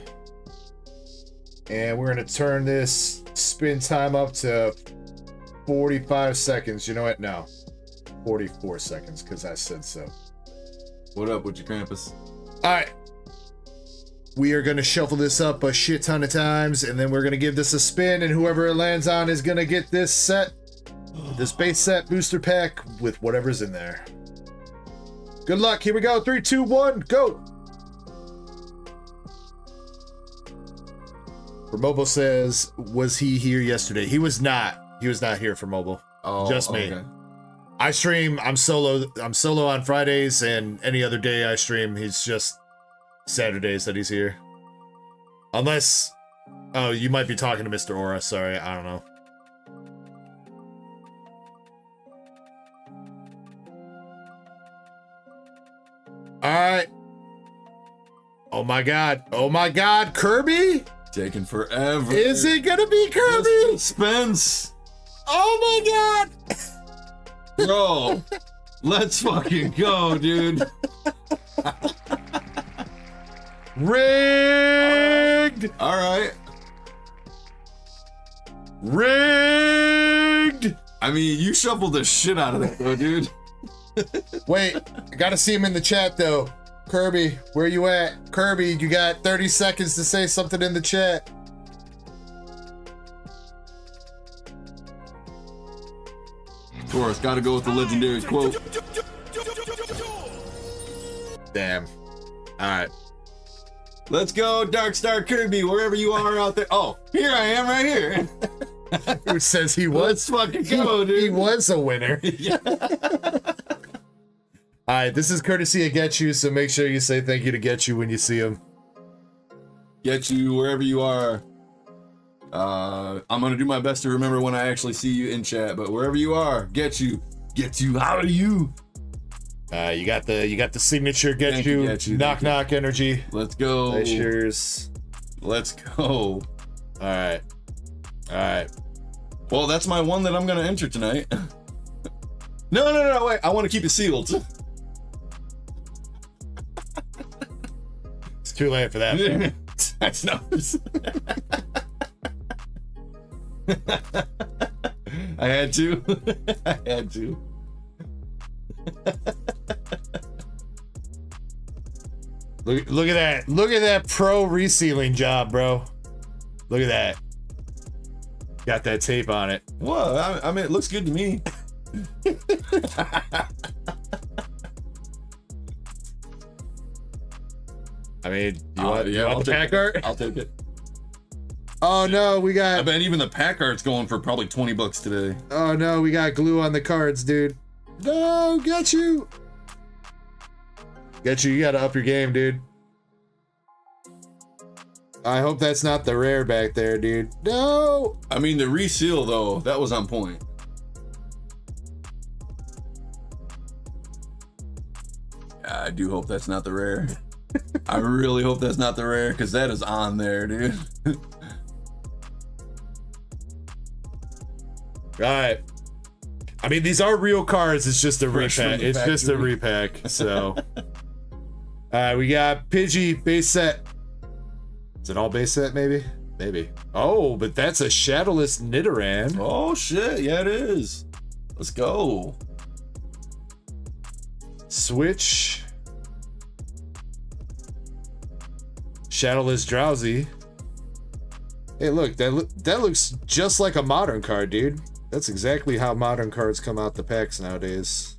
And we're going to turn this spin time up to 45 seconds. You know what? No. 44 seconds, because I said so. What up with your Krampus? All right. We are going to shuffle this up a shit ton of times, and then we're going to give this a spin, and whoever it lands on is going to get this set, this base set booster pack with whatever's in there. Good luck. Here we go. 3, 2, 1, go. For Mobile says, was he here yesterday? He was not. He was not here for Mobile. Oh, just me. Okay. I stream. I'm solo on Fridays, and any other day I stream. He's just Saturdays that he's here. Unless, oh, you might be talking to Mr. Aura. Sorry, I don't know. All right. Oh my God. Oh my God. Kirby? Taking forever. Is it gonna be Kirby? Suspense. Oh my God. Bro, let's fucking go, dude. Rigged. All right. Rigged. I mean, you shuffled the shit out of that, though, dude. Wait, I gotta see him in the chat though. Kirby, where you at? Kirby, you got 30 seconds to say something in the chat. Of course, gotta go with the legendary quote. Damn. Alright. Let's go, Darkstar Kirby, wherever you are out there. Oh, here I am right here. Who says he was? Let's fucking go, dude. He was a winner. Yeah. Alright, this is courtesy of Get You, so make sure you say thank you to Get You when you see him. Get you wherever you are. I'm gonna do my best to remember when I actually see you in chat, but wherever you are, Get You. How are you? You got the signature Get You knock knock energy. Let's go. That's yours. Let's go. Alright. Well, that's my one that I'm gonna enter tonight. No, wait. I want to keep it sealed. It's too late for that. That's not. I had to. Look at that. Look at that pro resealing job, bro. Look at that. Got that tape on it. Well, I mean, it looks good to me. I mean, you want I'll the pack art? I'll take it. Oh no, we I got. bet even the pack art's going for probably $20 today. Oh no, we got glue on the cards, dude. No, Get You. Get You. You gotta up your game, dude. I hope that's not the rare back there, dude. No. I mean, the reseal though, that was on point. I do hope that's not the rare. I really hope that's not the rare, because that is on there, dude. Alright. I mean, these are real cards, it's just a Fresh from repack. the It's just a factory. repack, so. Alright, we got Pidgey, base set. Is it all base set, maybe? Maybe. Oh, but that's a Shadowless Nidoran. Oh shit, yeah it is. Let's go. Switch. Shadowless Drowsy. Hey, look, that looks just like a modern card, dude. That's exactly how modern cards come out the packs nowadays.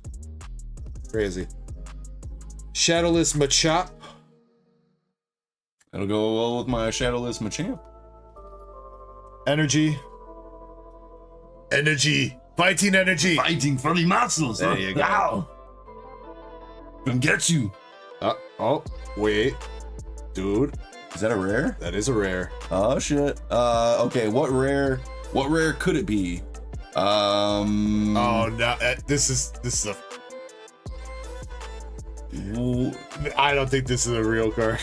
Crazy. Shadowless Machop. That'll go well with my Shadowless Machamp. Energy. Energy. Fighting energy. Fighting for the muscles. There you go. Wow. Come get you. Oh, wait. Dude, Is that a rare? that is a rare. Oh shit. Okay, what rare could it be? Oh, no, this is a... I don't think this is a real card.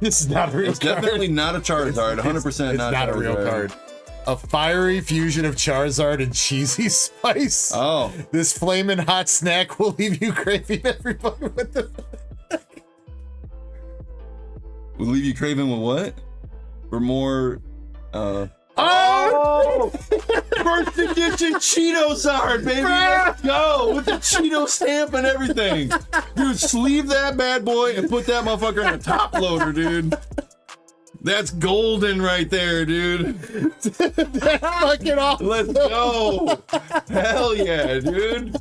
This is not a real It's card. definitely not a Charizard. 100% It's not a real Charizard. card. A fiery fusion of Charizard and cheesy spice. Oh, This flaming hot snack will leave you craving everybody with the... we'll leave you craving with what? For more, Oh! First edition Cheetosard, baby. Let's go with the Cheeto stamp and everything, dude. Sleeve that bad boy and put that motherfucker in a top loader, dude. That's golden right there, dude. That's fucking awesome. Let's go. Hell yeah, dude.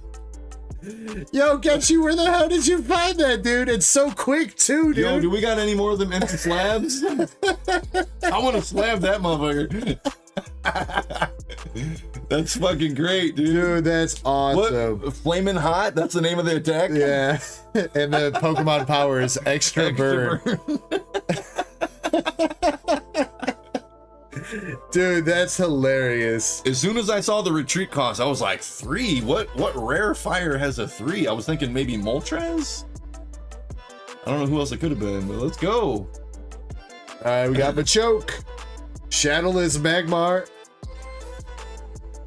Yo, get you. Where the hell did you find that, dude? It's so quick too, dude. Yo, do we got any more of them empty slabs? I want to slab that motherfucker. That's fucking great, dude. Dude, that's awesome. What? Flamin' Hot? That's the name of the attack? Yeah. And the Pokemon power is extra burn. Dude, that's hilarious. As soon as I saw the retreat cost, I was like, 3? What rare fire has a 3? I was thinking maybe Moltres? I don't know who else it could have been, but let's go. Alright, we got Machoke, Shadowless Magmar,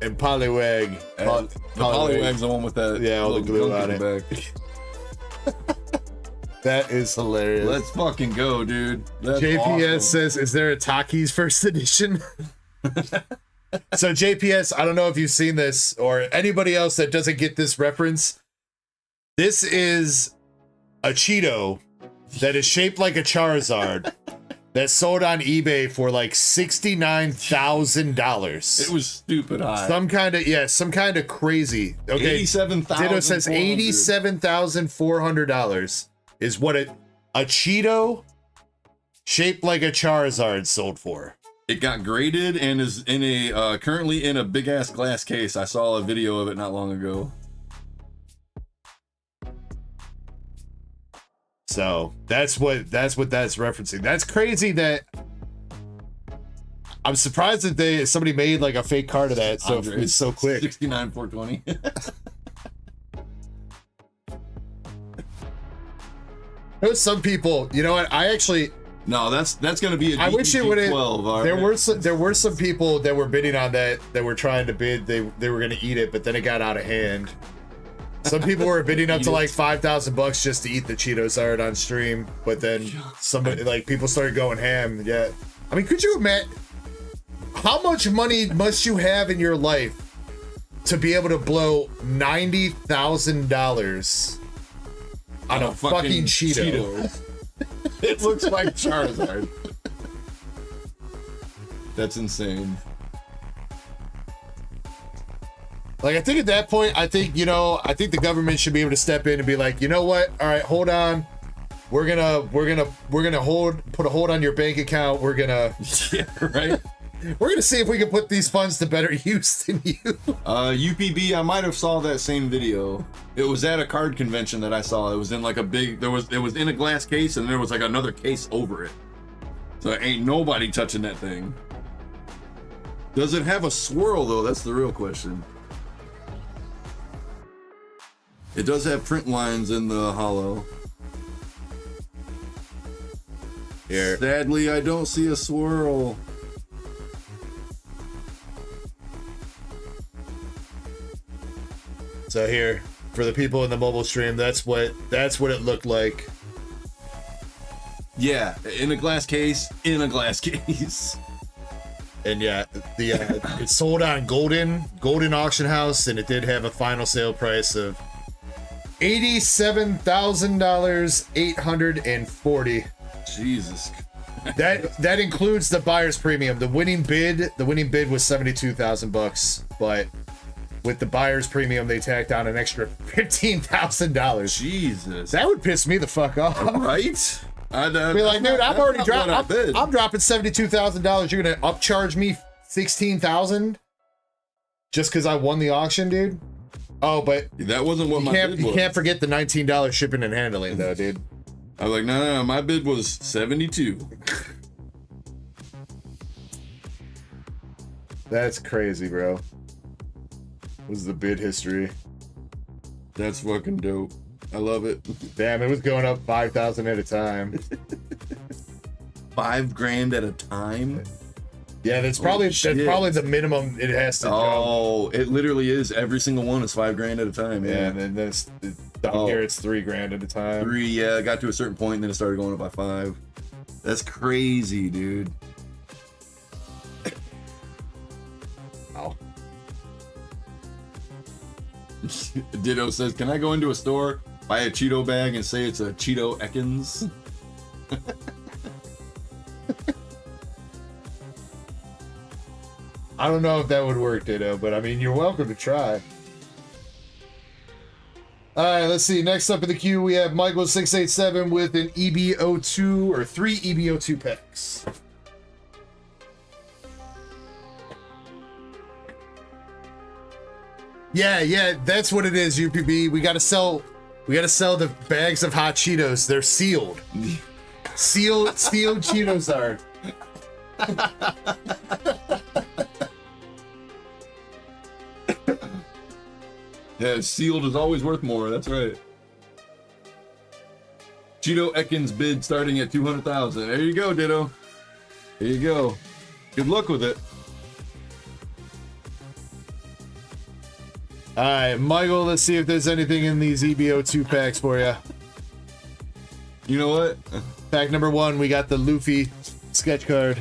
and Poliwag. And the Poliwag's the one with that all the little glue gunk on in the back. That is hilarious. Let's fucking go, dude. That's JPS awesome. says, is there a Taki's first edition? So JPS, I don't know if you've seen this or anybody else that doesn't get this reference. This is a Cheeto that is shaped like a Charizard that sold on eBay for like $69,000. It was stupid high. some kind of crazy. Okay, 87,000. Ditto says $87,400 is what a Cheeto shaped like a Charizard sold for. It got graded and is in a currently in a big ass glass case. I saw a video of it not long ago. So that's what that's referencing. That's crazy. That I'm surprised that somebody made like a fake card of that. So Andre, it's so quick. 69,420. There's some people, you know what? I actually, No, that's gonna be a I wish it would have. 12. all There right. were some people that were bidding on that were trying to bid. They were gonna eat it, but then it got out of hand. Some people were bidding up to like $5,000 just to eat the Cheetos on stream, but then somebody like people started going ham. Yeah, I mean, could you imagine how much money must you have in your life to be able to blow $90,000 on a fucking Cheeto? It looks like Charizard. That's insane. Like, I think at that point, I think the government should be able to step in and be like, you know what? All right, hold on. We're gonna put a hold on your bank account. We're gonna see if we can put these funds to better use than you. UPB, I might have saw that same video. It was at a card convention that I saw. It was in like a big, it was in a glass case and there was like another case over it. So ain't nobody touching that thing. Does it have a swirl though? That's the real question. It does have print lines in the hollow. Here. Sadly, I don't see a swirl. So here, for the people in the mobile stream, that's what it looked like. Yeah, in a glass case, in a glass case. And yeah, the it sold on Golden Auction House, and it did have a final sale price of $87,000, 840. Jesus. That includes the buyer's premium. The winning bid was $72,000, but with the buyer's premium, they tacked on an extra $15,000. Jesus. That would piss me the fuck off. Right? I'd be like, dude, I'm already dropping. I'm dropping $72,000. You're gonna upcharge me $16,000 just because I won the auction, dude. Oh, but that wasn't what my bid was. You can't forget the $19 shipping and handling, though, dude. I was like, no, my bid was 72. That's crazy, bro. What was the bid history? That's fucking dope. I love it. Damn, it was going up 5,000 at a time. $5,000 at a time? Yeah, that's probably the minimum it has to go. It literally is. Every single one is $5,000 at a time. Yeah, and then down here it's $3,000 at a time. Yeah, got to a certain point and then it started going up by 5. That's crazy, dude. Ow. Ditto says, can I go into a store, buy a Cheeto bag, and say it's a Cheeto Ekans? I don't know if that would work, Ditto, but I mean, you're welcome to try. All right, let's see. Next up in the queue, we have Michael687 with an EBO2 or 3 EBO2 packs. Yeah, that's what it is, UPB. We gotta sell the bags of hot Cheetos. They're sealed. Sealed Cheetos are. Yeah, sealed is always worth more. That's right. Cheeto Ekans bid starting at 200,000. There you go, Ditto. There you go. Good luck with it. All right, Michael, let's see if there's anything in these EBO2 packs for you. You know what? Pack number 1, we got the Luffy sketch card.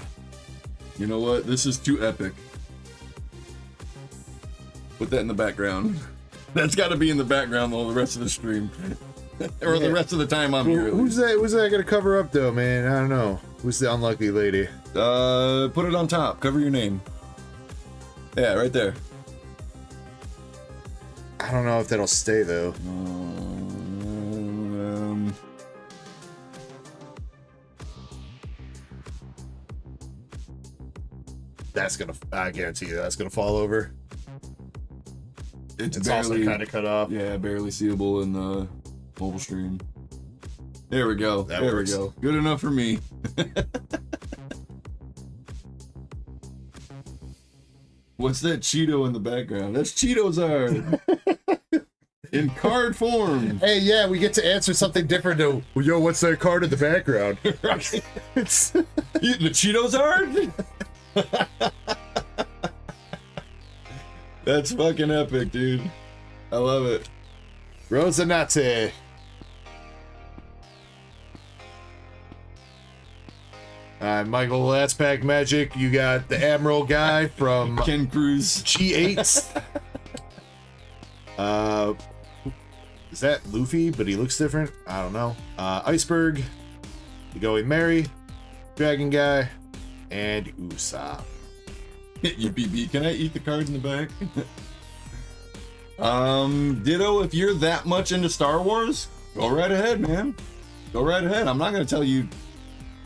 You know what? This is too epic. Put that in the background. That's got to be in the background all the rest of the stream. Or the rest of the time I'm here. Who's that gonna cover up though, man? I don't know. Who's the unlucky lady? Put it on top. Cover your name. Yeah, right there. I don't know if that'll stay though. That's gonna. I guarantee you, that's gonna fall over. It's barely, also kind of cut off. Yeah, barely seeable in the mobile stream. There we go. That there works. We go. Good enough for me. What's that Cheeto in the background? That's Cheetozard. In card form. Hey, yeah, we get to answer something different to, yo, what's that card in the background? Right. It's the Cheetozard? That's fucking epic, dude. I love it. Rosanate. Michael, last pack magic. You got the Admiral guy from Ken Cruz G8. Is that Luffy? But he looks different. I don't know. Iceberg, the Going Mary, Dragon guy, and Usopp. UPB, can I eat the cards in the back? Ditto, if you're that much into Star Wars, go right ahead, man. Go right ahead. I'm not gonna tell you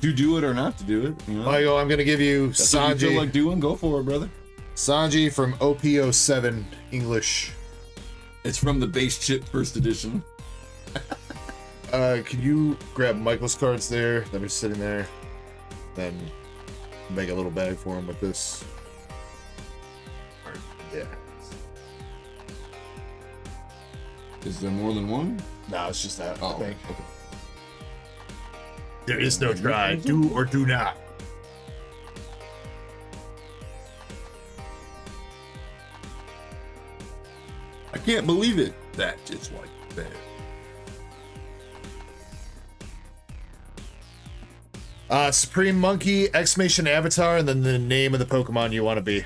to do it or not to do it. You know? Michael, I'm gonna give you That's Sanji. what you feel like doing, go for it, brother. Sanji from OP07 English. It's from the base chip first edition. Can you grab Michael's cards there that are sitting there? then make a little bag for him with this. Yeah. Is there more than one? No, it's just that. Oh, I think. okay. There is no try. Do or do not. I can't believe it. That is like that. Supreme Monkey, exclamation avatar, and then the name of the Pokemon you want to be.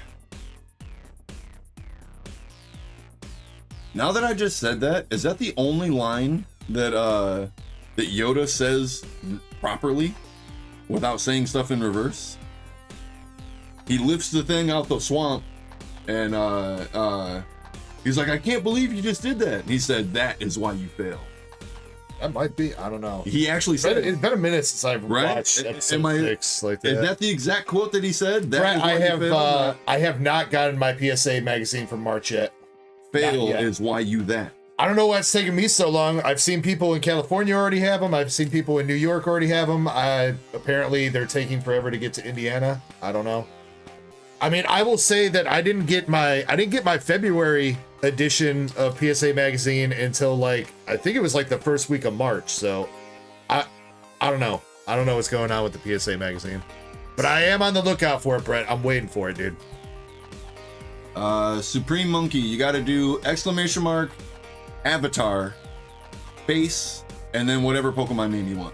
Now that I just said that, is that the only line that that Yoda says properly without saying stuff in reverse? He lifts the thing out the swamp and he's like, I can't believe you just did that. And he said, that is why you fail. That might be. I don't know. He actually said It's been a minute since I've watched episode 6 like that. Is that the exact quote that he said? That Brett, is why you fail? I have not gotten my PSA magazine from March yet. Fail is why you that. I don't know why it's taking me so long. I've seen people in California already have them. I've seen people in New York already have them. Apparently they're taking forever to get to Indiana. I don't know. I mean, I will say that I didn't get my February edition of PSA magazine until like I think it was like the first week of March. So I don't know. I don't know what's going on with the PSA magazine. But I am on the lookout for it, Brett. I'm waiting for it, dude. Supreme Monkey, you got to do exclamation mark, avatar, face, and then whatever Pokemon name you want.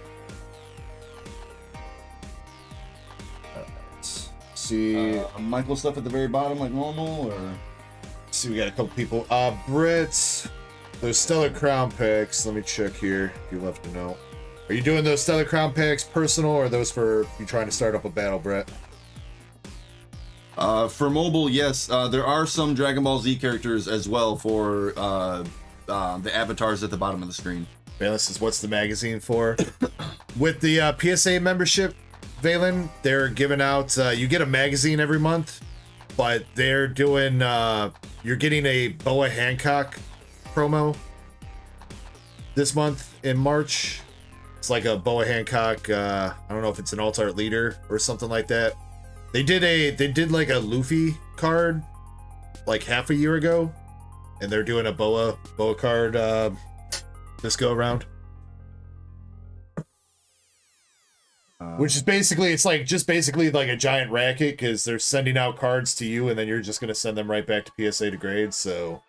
Let's see. Michael stuff at the very bottom like normal, or? See, we got a couple people. Brits, those Stellar Crown packs. Let me check here if you left a note. Are you doing those Stellar Crown packs personal, or are those for you trying to start up a battle, Brett? For mobile, yes. There are some Dragon Ball Z characters as well for the avatars at the bottom of the screen. Valence says, what's the magazine for? With the PSA membership, Valen, they're giving out, you get a magazine every month, but they're doing, you're getting a Boa Hancock promo this month in March. It's like a Boa Hancock, I don't know if it's an alt-art leader or something like that. They did like a Luffy card like half a year ago, and they're doing a Boa card this go around. Which is basically, it's like just basically like a giant racket because they're sending out cards to you and then you're just gonna send them right back to PSA to grade. So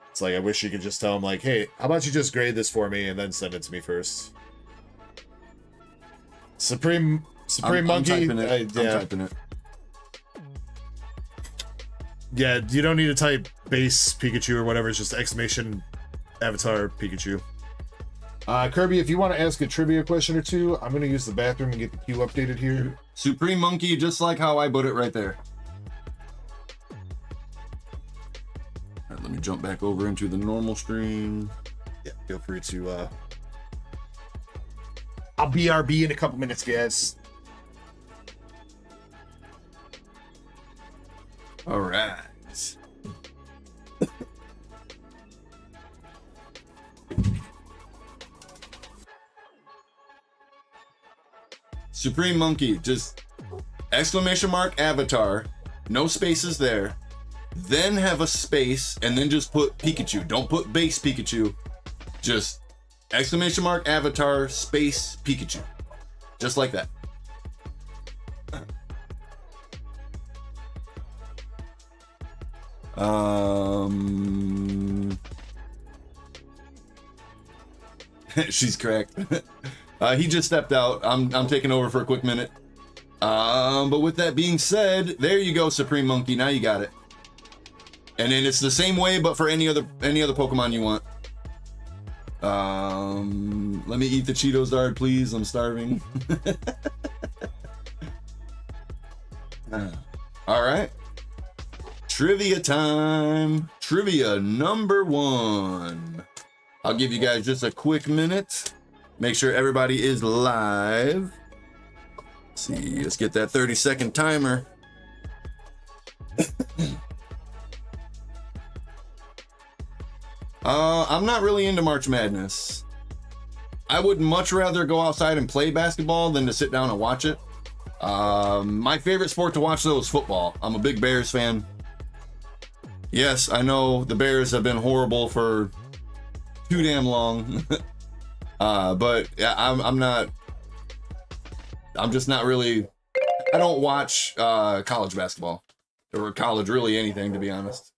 it's like, I wish you could just tell them like, hey, how about you just grade this for me and then send it to me first. Supreme Monkey. I'm typing it. Yeah, you don't need to type base Pikachu or whatever. It's just exclamation avatar Pikachu. Kirby, if you want to ask a trivia question or two, I'm going to use the bathroom and get the queue updated here. Supreme Monkey, just like how I put it right there. All right, let me jump back over into the normal stream. Yeah, feel free to... I'll BRB in a couple minutes, guys. All right. Supreme Monkey, just exclamation mark avatar, no spaces there, then have a space, and then just put Pikachu. Don't put base Pikachu, just exclamation mark avatar space Pikachu, just like that. She's correct. He just stepped out. I'm taking over for a quick minute. But with that being said, there you go, Supreme Monkey. Now you got it. And then it's the same way, but for any other Pokemon you want. Let me eat the Cheetos Dard, please. I'm starving. All right. Trivia time. Trivia number 1. I'll give you guys just a quick minute. Make sure everybody is live. Let's see, let's get that 30-second timer. I'm not really into March Madness. I would much rather go outside and play basketball than to sit down and watch it. My favorite sport to watch though is football. I'm a big Bears fan. Yes, I know the Bears have been horrible for too damn long. But yeah, I'm just not really, I don't watch college basketball or college really anything, to be honest.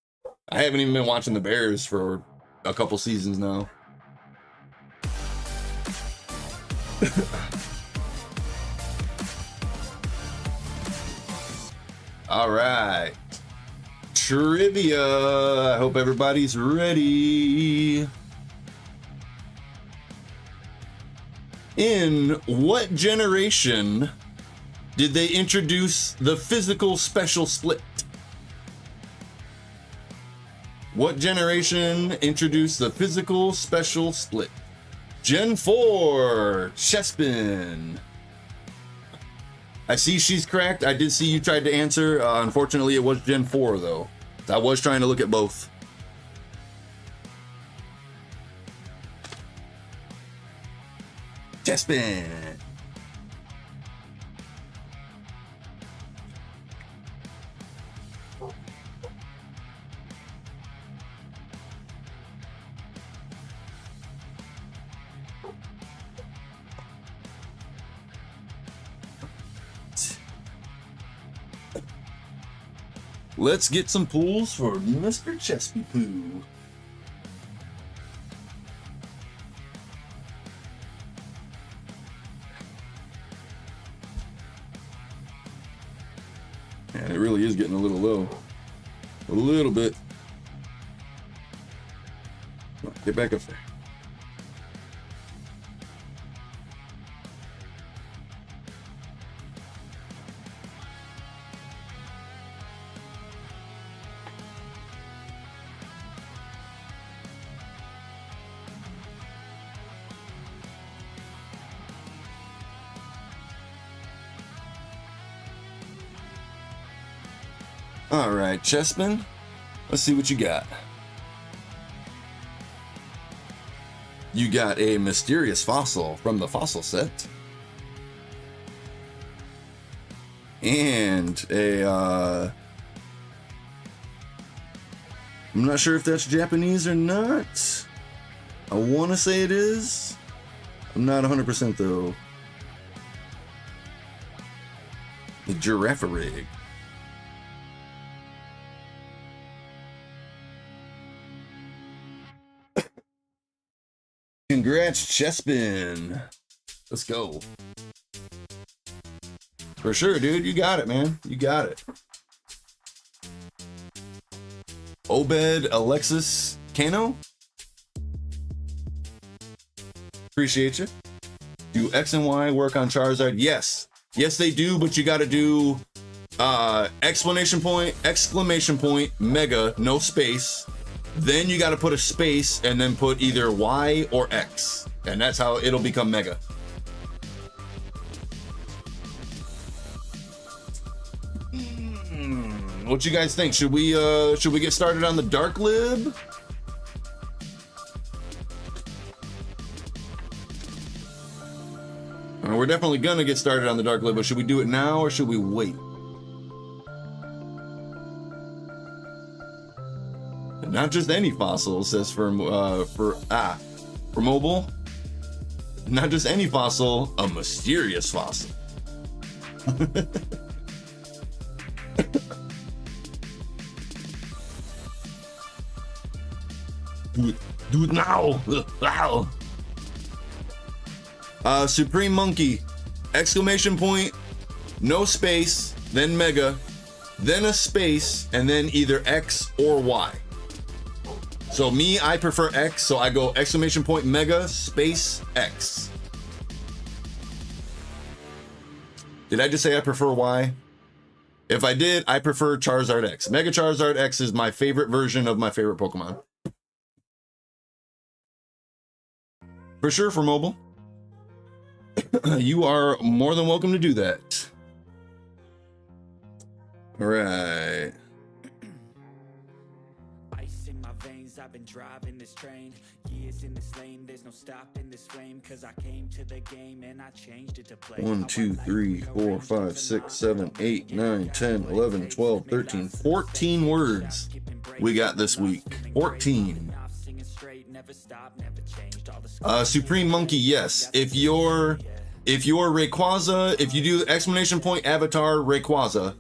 I haven't even been watching the Bears for a couple seasons now. All right. Trivia. I hope everybody's ready. In what generation did they introduce the physical special split? What generation introduced the physical special split? Gen 4, Chespin. I see she's cracked. I did see you tried to answer. Unfortunately, it was Gen 4, though. I was trying to look at both. Chespin. Let's get some pulls for Mr. Chespy Poo. And it really is getting a little low. A little bit. Come on, get back up there. All right, Chessman, let's see what you got. You got a mysterious fossil from the fossil set. And a, I'm not sure if that's Japanese or not. I want to say it is. I'm not 100% though. The giraffe rig. Congrats, Chespin. Let's go. For sure, dude. You got it, man. You got it. Obed Alexis Cano. Appreciate you. Do X and Y work on Charizard? Yes. Yes, they do, but you got to do exclamation point, mega, no space. Then you got to put a space and then put either Y or X. And that's how it'll become mega. What you guys think? Should we get started on the Dark Lib? We're definitely gonna get started on the Dark Lib, but should we do it now or should we wait? Not just any fossil, says for mobile. Not just any fossil, a mysterious fossil. Do it now! Wow! Supreme Monkey, exclamation point, no space, then mega, then a space, and then either X or Y. So me, I prefer X, so I go exclamation point, mega, space, X. Did I just say I prefer Y? If I did, I prefer Charizard X. Mega Charizard X is my favorite version of my favorite Pokemon. For sure, for mobile. You are more than welcome to do that. All right. ice in my veins, I've been driving this train. Years in this lane, there's no stopping this flame. Cause I came to the game and I changed it to play. 1, 2, 3, 4, 5, 6, 7, 8, 9, 10, 11, 12, 13, 14 words we got this week. 14. Supreme Monkey, yes. If you're Rayquaza, if you do exclamation point avatar Rayquaza,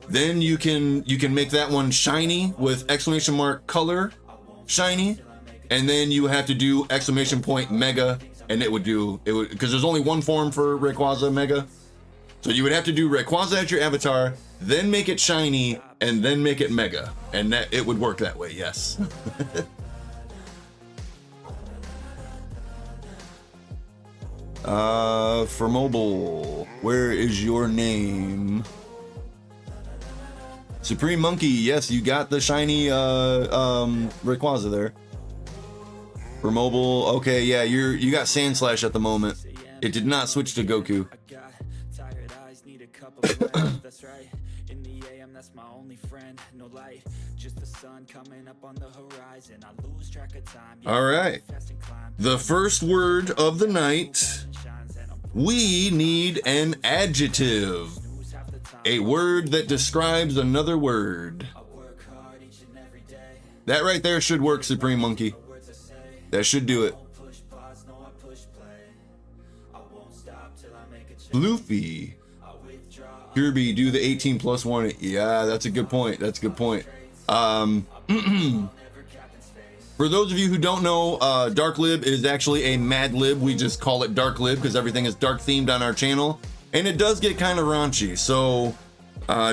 then you can make that one shiny with exclamation mark color shiny, and then you have to do exclamation point mega, and it would because there's only one form for Rayquaza mega, so you would have to do Rayquaza as your avatar, then make it shiny, and then make it mega, and that it would work that way. Yes. For mobile, where is your name? Supreme Monkey, yes, you got the shiny Rayquaza there. For mobile, okay, yeah, you got Sand Slash at the moment. It did not switch to Goku. All right. The first word of the night. We need an adjective. A word that describes another word. That right there should work, Supreme Monkey. That should do it. Floofy. Kirby, do the 18 plus 1. Yeah, that's a good point. That's a good point. For those of you who don't know, Dark Lib is actually a Mad Lib. We just call it Dark Lib because everything is dark themed on our channel. And it does get kind of raunchy. So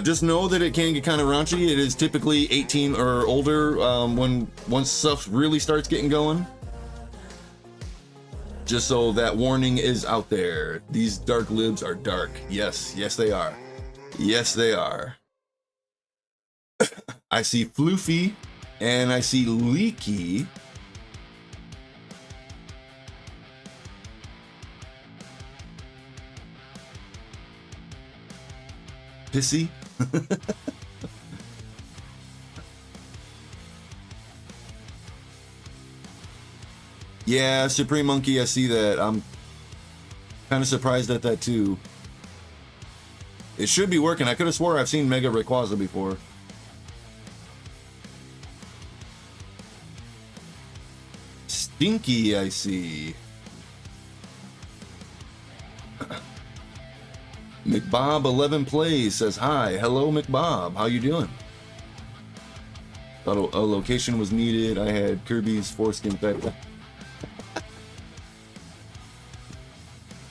just know that it can get kind of raunchy. It is typically 18 or older once stuff really starts getting going. Just so that warning is out there. These Dark Libs are dark. Yes, yes they are. Yes they are. I see Floofy. And I see Leaky. Pissy. Yeah, Supreme Monkey, I see that. I'm kind of surprised at that too. It should be working. I could have swore I've seen Mega Rayquaza before. Stinky, I see. McBob 11 Plays says hi. Hello, McBob. How you doing? Thought a location was needed. I had Kirby's foreskin back.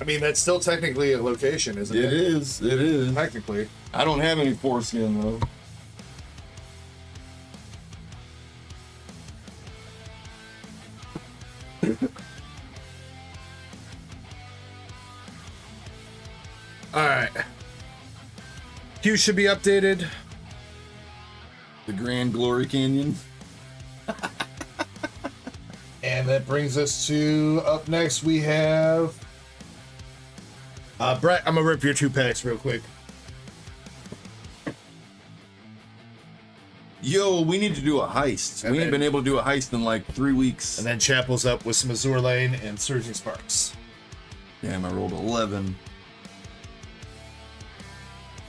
I mean, that's still technically a location, isn't it? It is. It is. Technically. I don't have any foreskin though. Alright. Q should be updated. The Grand Glory Canyon. And that brings us to up next we have Brett, I'm gonna rip your 2 packs real quick. Yo, we need to do a heist. And we ain't then- been able to do a heist in like 3 weeks. And then Chapel's up with some Azour Lane and Surging Sparks. Damn, I rolled 11.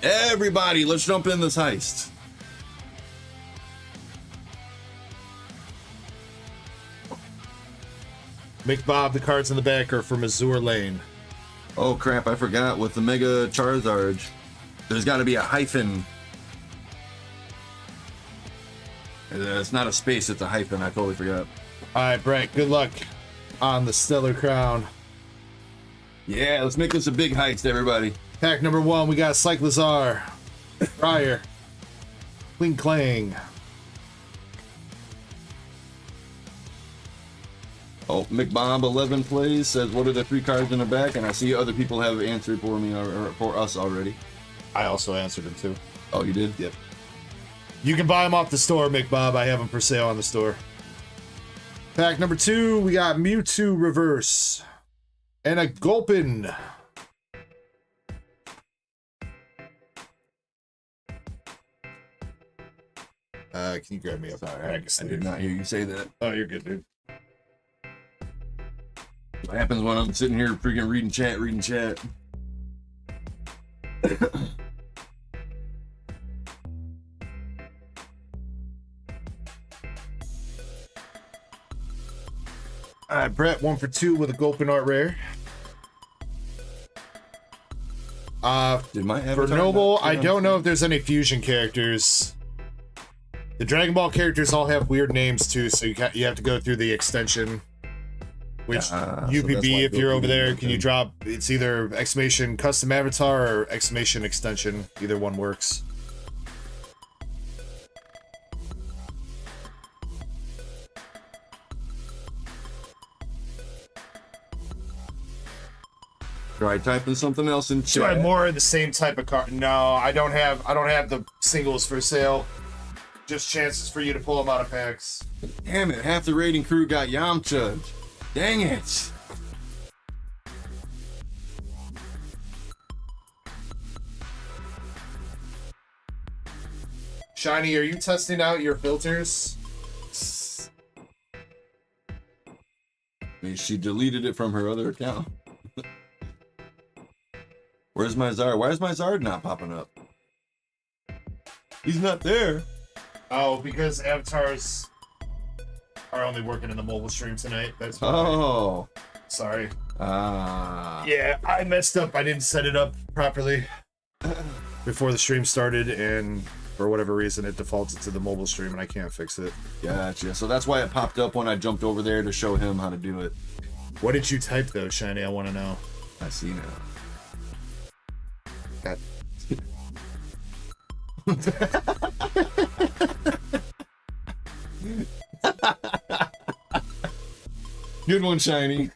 Everybody, let's jump in this heist. McBob, the cards in the back are from Azour Lane. Oh crap, I forgot with the Mega Charizard. There's got to be a hyphen. It's not a space, it's a hyphen. I totally forgot. Alright, Brett, good luck on the Stellar Crown. Yeah, let's make this a big heist, everybody. Pack number 1, we got Cyclizar, Fryer, Kling Clang. Oh, McBob 11 Plays says, what are the 3 cards in the back? And I see other people have answered for me or for us already. I also answered them too. Oh, you did? Yep. You can buy them off the store, McBob. I have them for sale on the store. Pack number 2, we got Mewtwo Reverse and a Gulpin. Can you grab me up? Sorry, I did not hear you say that. Oh, you're good, dude. What happens when I'm sitting here freaking reading chat? All right, Brett, 1 for 2 with a Gulpin Art Rare. Did my For avatar Noble, not- I don't know if there's any fusion characters. The Dragon Ball characters all have weird names too, so you have to go through the extension. Which so that's UPB, why if you're over there, Gulpin can you drop? It's either exclamation custom avatar or exclamation extension. Either one works. Try typing something else in Do I have chat. more of the same type of card? No, I don't have the singles for sale. Just chances for you to pull them out of packs. Damn it, half the raiding crew got Yamcha. Dang it. Shiny, are you testing out your filters? I mean, she deleted it from her other account. Where's my Zard? Why is my Zard not popping up? He's not there. Oh, because avatars are only working in the mobile stream tonight. That's why. Oh. Sorry. Ah. Yeah, I messed up. I didn't set it up properly before the stream started, and for whatever reason, it defaulted to the mobile stream, and I can't fix it. Gotcha. So that's why it popped up when I jumped over there to show him how to do it. What did you type, though, Shiny? I want to know. I see now. God. Good one, Shiny.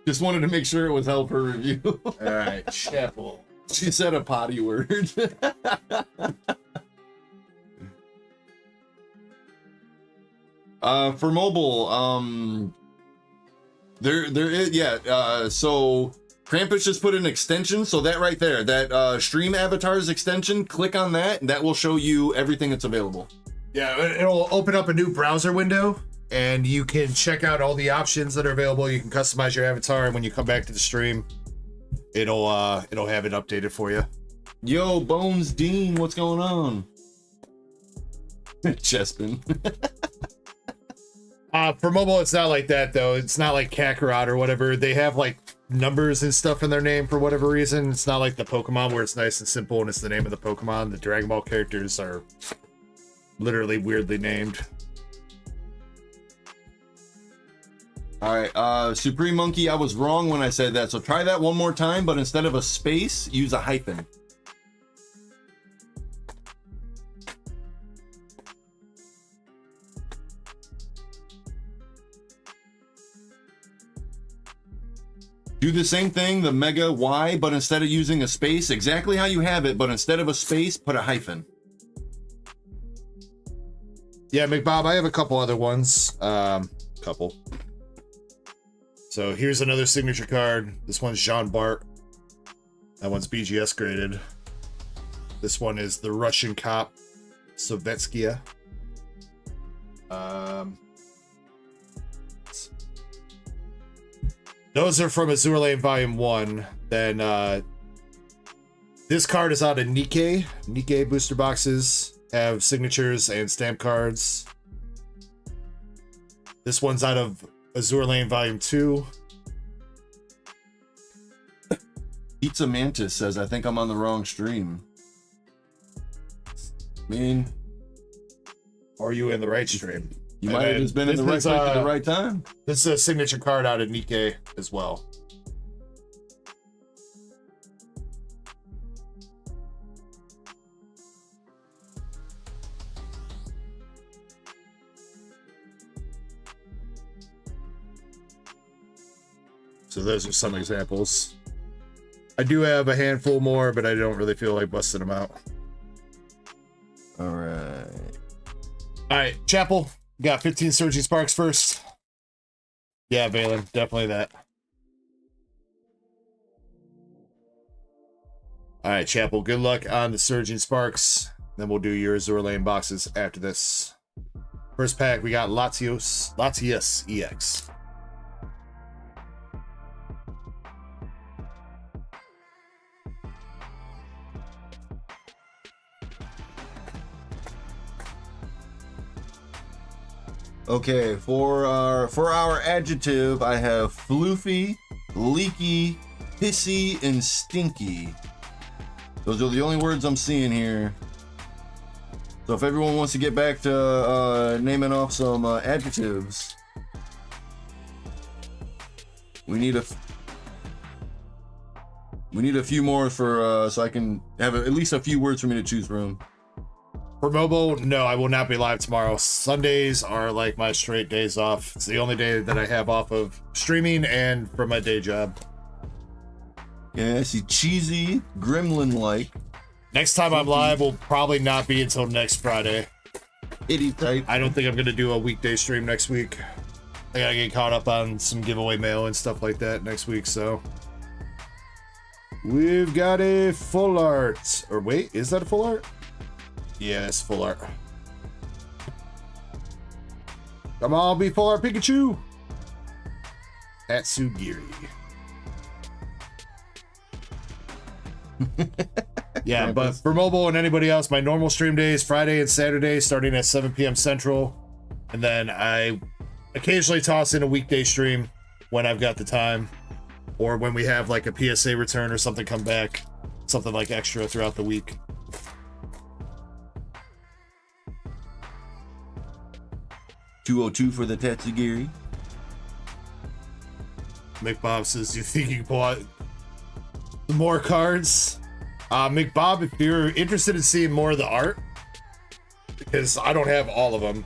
Just wanted to make sure it was held for review. All right, Chapel. She said a potty word. For mobile, there is, yeah, so Krampus just put an extension, so that right there, that stream avatars extension, click on that, and that will show you everything that's available. Yeah, it'll open up a new browser window, and you can check out all the options that are available. You can customize your avatar, and when you come back to the stream, it'll have it updated for you. Yo, Bones Dean, what's going on? Chespin. For mobile, it's not like that, though. It's not like Kakarot or whatever. They have, like, numbers and stuff in their name for whatever reason. It's not like the Pokemon where it's nice and simple and it's the name of the Pokemon. The Dragon Ball characters are literally weirdly named. All right, Supreme Monkey, I was wrong when I said that, so try that one more time, but instead of a space, use a hyphen. Do the same thing, the Mega Y, but instead of using a space, exactly how you have it, but instead of a space, put a hyphen. Yeah, McBob, I have a couple other ones. Couple. So here's another signature card. This one's Jean Bart. That one's BGS graded. This one is the Russian cop, Sovetskia. Those are from Azour Lane Volume 1. Then this card is out of Nikke. Nikke booster boxes have signatures and stamp cards. This one's out of Azour Lane Volume 2. Pizza Mantis says, I think I'm on the wrong stream. I mean, Are you in the right stream? you might have just been in the right place at the right time. This is a signature card out of Nikke as well. So those are some examples. I do have a handful more, but I don't really feel like busting them out. All right. All right, Chapel, got 15 Surging Sparks first. Yeah, Valen, definitely that. All right, Chapel, good luck on the Surging Sparks. Then we'll do your Azour Lane boxes after this. First pack, we got Latios EX. Okay, for our adjective, I have floofy, leaky, pissy, and stinky. Those are the only words I'm seeing here. So if everyone wants to get back to naming off some adjectives, we need a few more for so I can have at least a few words for me to choose from. For mobile, no, I will not be live tomorrow. Sundays are like my straight days off. It's the only day that I have off of streaming and from my day job. Yeah, I see cheesy, gremlin-like. Next time I'm live will probably not be until next Friday. Itty type. I don't think I'm gonna do a weekday stream next week. I gotta get caught up on some giveaway mail and stuff like that next week, so. We've got a full art. Or wait, is that a full art? Yeah, it's full art. Come on, be full art Pikachu! Tatsugiri. Yeah, but for mobile and anybody else, my normal stream days, Friday and Saturday, starting at 7 p.m. Central. And then I occasionally toss in a weekday stream when I've got the time. Or when we have like a PSA return or something come back. Something like extra throughout the week. $202 for the Tatsugiri. Mick Bob says, you think you can pull out some more cards? Mick Bob, if you're interested in seeing more of the art, because I don't have all of them,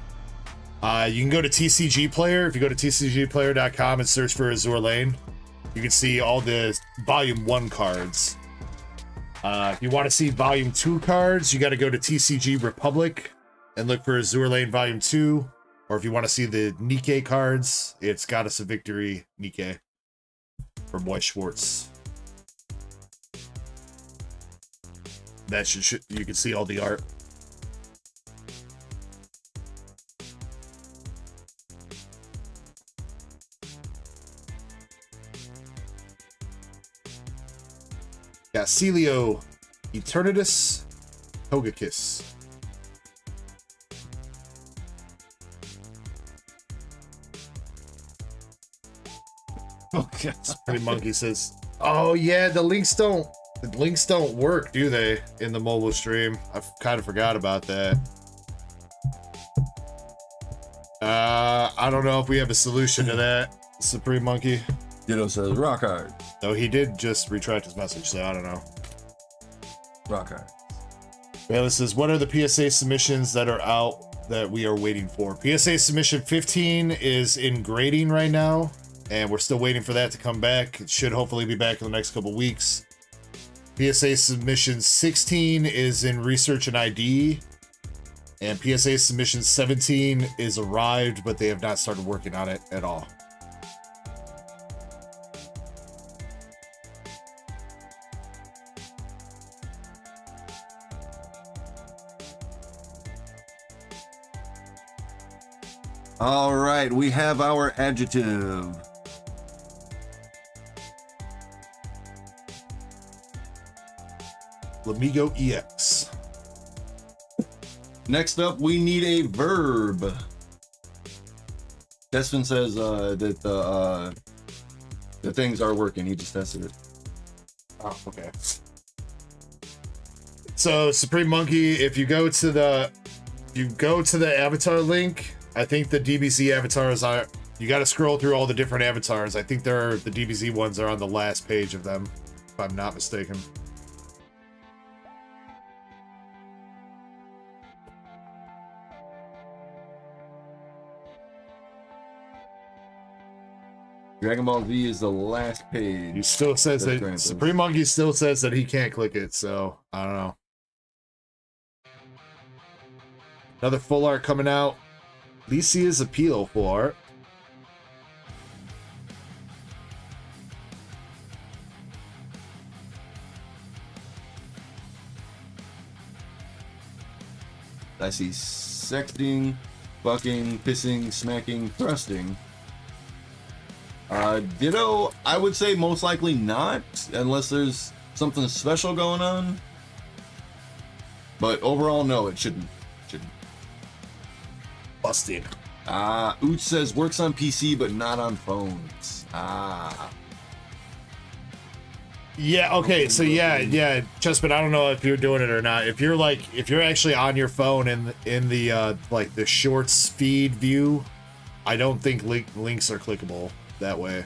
you can go to TCG Player. If you go to tcgplayer.com and search for Azour Lane, you can see all the Volume 1 cards. If you want to see Volume 2 cards, you got to go to TCG Republic and look for Azour Lane Volume 2. Or if you want to see the Nikke cards, it's Goddess of Victory Nikke from White Schwartz. That should you can see all the art. Got Celio Eternatus Togekiss. Okay. Pretty Monkey says, "Oh yeah, the links don't work, do they, in the mobile stream? I kind of forgot about that. I don't know if we have a solution to that, Supreme Monkey." Ditto says rock hard. Though he did just retract his message, so I don't know. Rock hard. Bayless says, "What are the PSA submissions that are out that we are waiting for?" PSA submission 15 is in grading right now, and we're still waiting for that to come back. It should hopefully be back in the next couple weeks. PSA submission 16 is in research and ID, and PSA submission 17 is arrived, but they have not started working on it at all. All right, we have our adjective. Lamigo EX. Next up, we need a verb. Destin says that the things are working. He just tested it. Oh, okay. So, Supreme Monkey, if you go to the avatar link, I think the DBZ avatars are. You got to scroll through all the different avatars. I think the DBZ ones are on the last page of them, if I'm not mistaken. Dragon Ball Z is the last page. He still says that Supreme Monkey still says that he can't click it, so I don't know. Another full art coming out. Lycia's Appeal full art. I see sexting, fucking, pissing, smacking, thrusting. Ditto, I would say most likely not, unless there's something special going on. But overall, no, it shouldn't. Busted. Ooch says works on PC but not on phones. Yeah, okay, so yeah, Chespin, I don't know if you're doing it or not. If you're actually on your phone in the like the shorts feed view, I don't think links are clickable that way.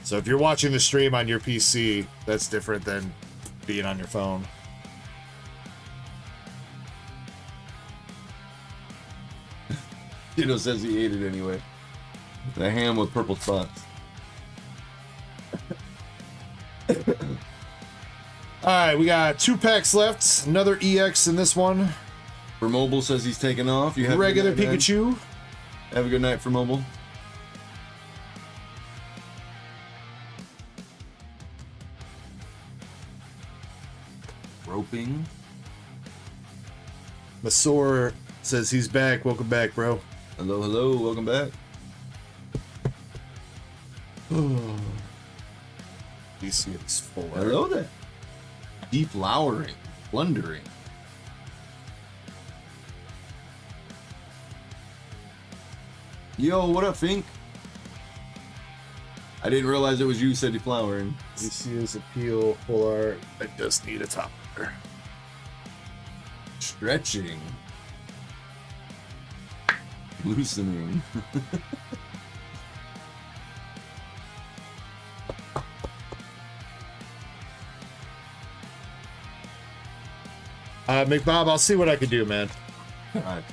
So if you're watching the stream on your PC, that's different than being on your phone. Tito says he ate it anyway. The ham with purple spots. Alright, we got 2 packs left. Another EX in this one. For Mobile says he's taking off. You have regular a good night, Pikachu. Man. Have a good night for Mobile. Roping. Azour says he's back. Welcome back, bro. Hello, hello. Welcome back. DC is full. Hello there. Deflowering. Plundering. Yo, what up, Fink? I didn't realize it was you said deflowering. DC is appeal, full art. I just need a top there. Stretching. Loosening. McBob, I'll see what I can do, man. God.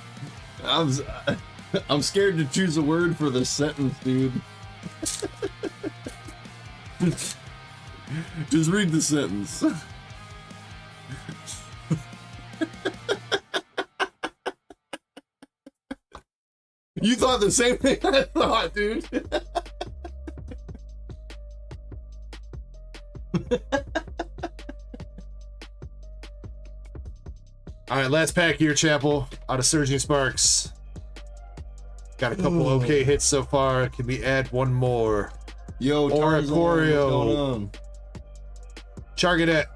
I'm scared to choose a word for the sentence, dude. Just read the sentence. You thought the same thing I thought, dude. All right, last pack here, Chapel. Out of Surging Sparks. Got a couple okay hits so far. Can we add one more? Yo, Oricorio. Chargadet.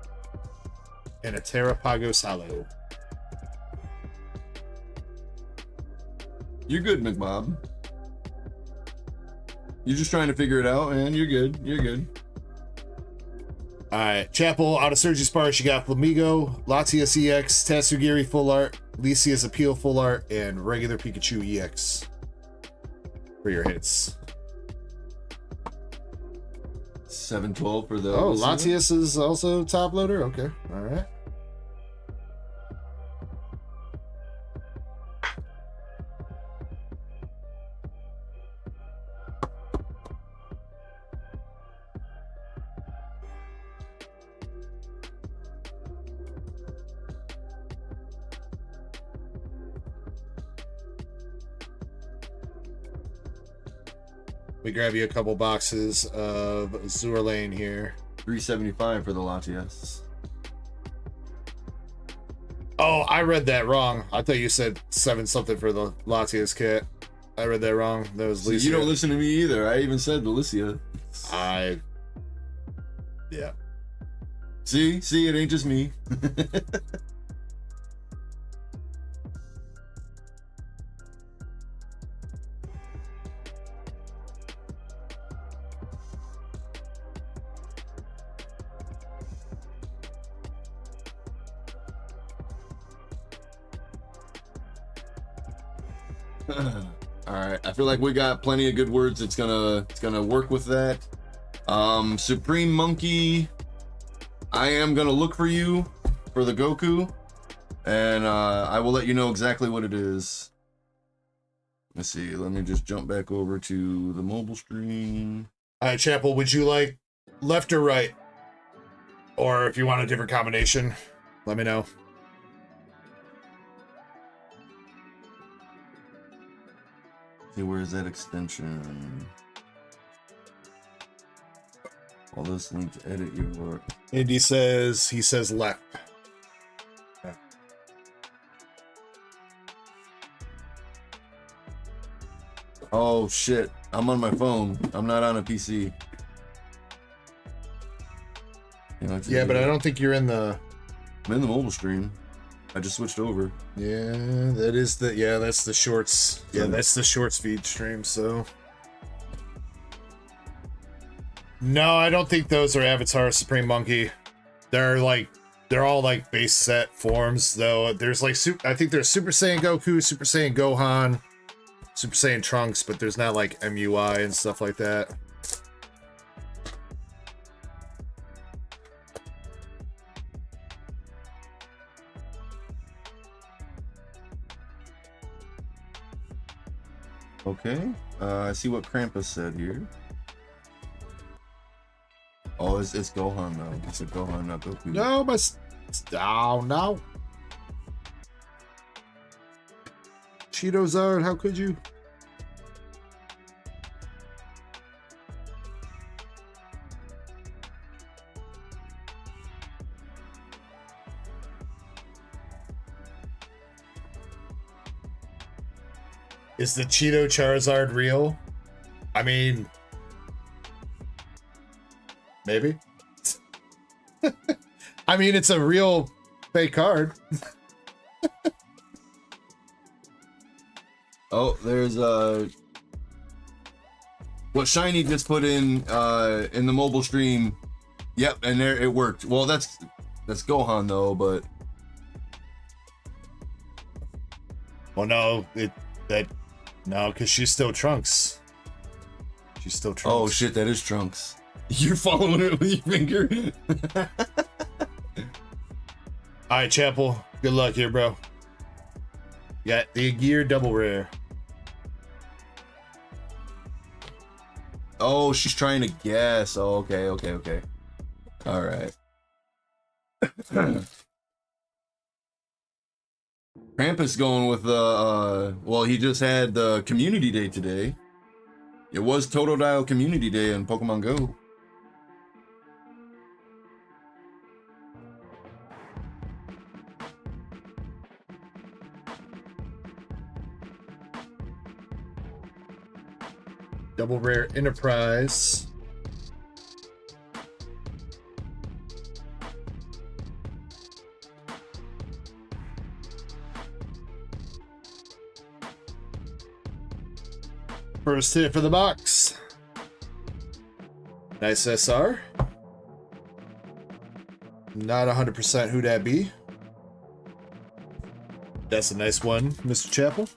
And a Terrapago Salo. You're good, McBob. You're just trying to figure it out, man. You're good. You're good. All right, Chapel, out of Surging Sparks, you got Flamigo, Latias EX, Tatsugiri Full Art, Lysia's Appeal Full Art, and regular Pikachu EX for your hits. 712 for the... Oh, Latias is also top loader? Okay, all right. We grab you a couple boxes of Azour Lane here. 375 for the Latias. Oh, I read that wrong. I thought you said 7 something for the Latias kit. I read that wrong. That was Lysia. You don't listen to me either. I even said the Lysia. Yeah. See, it ain't just me. All right, I feel like we got plenty of good words. It's gonna work with that. Supreme Monkey, I am gonna look for you for the Goku, and I will let you know exactly what it is. Let's see. Let me just jump back over to the mobile screen. All right, Chapel, would you like left or right? Or if you want a different combination, let me know. See, where's that extension? All this link to edit your work. Indy says he says left. Yeah. Oh shit, I'm on my phone. I'm not on a PC. Yeah, but I don't think you're in the... I'm in the mobile stream. I just switched over. Yeah, that's the shorts. Yeah, that's the shorts feed stream, so... No, I don't think those are Avatar Supreme Monkey. They're all like base set forms, though. There's like I think there's Super Saiyan Goku, Super Saiyan Gohan, Super Saiyan Trunks, but there's not like MUI and stuff like that. Okay, I see what Krampus said here. Oh, it's Gohan though. It's a Gohan, not Goku. No, but oh no. Cheetos, how could you? Is the Cheeto Charizard real? I mean, maybe. I mean, it's a real fake card. Oh, there's what Shiny just put in the mobile stream. Yep, and there it worked. Well, that's Gohan though, but well, no, no, because she's still Trunks. She's still Trunks. Oh shit, that is Trunks. You're following it with your finger. All right, Chapel. Good luck here, bro. Got the gear double rare. Oh, she's trying to guess. Oh, okay. All right. Krampus going with the well, he just had the community day today. It was Totodile community day in Pokemon Go. Double rare Enterprise. First hit for the box. Nice SR. Not 100% who that be. That's a nice one, Mr. Chapel.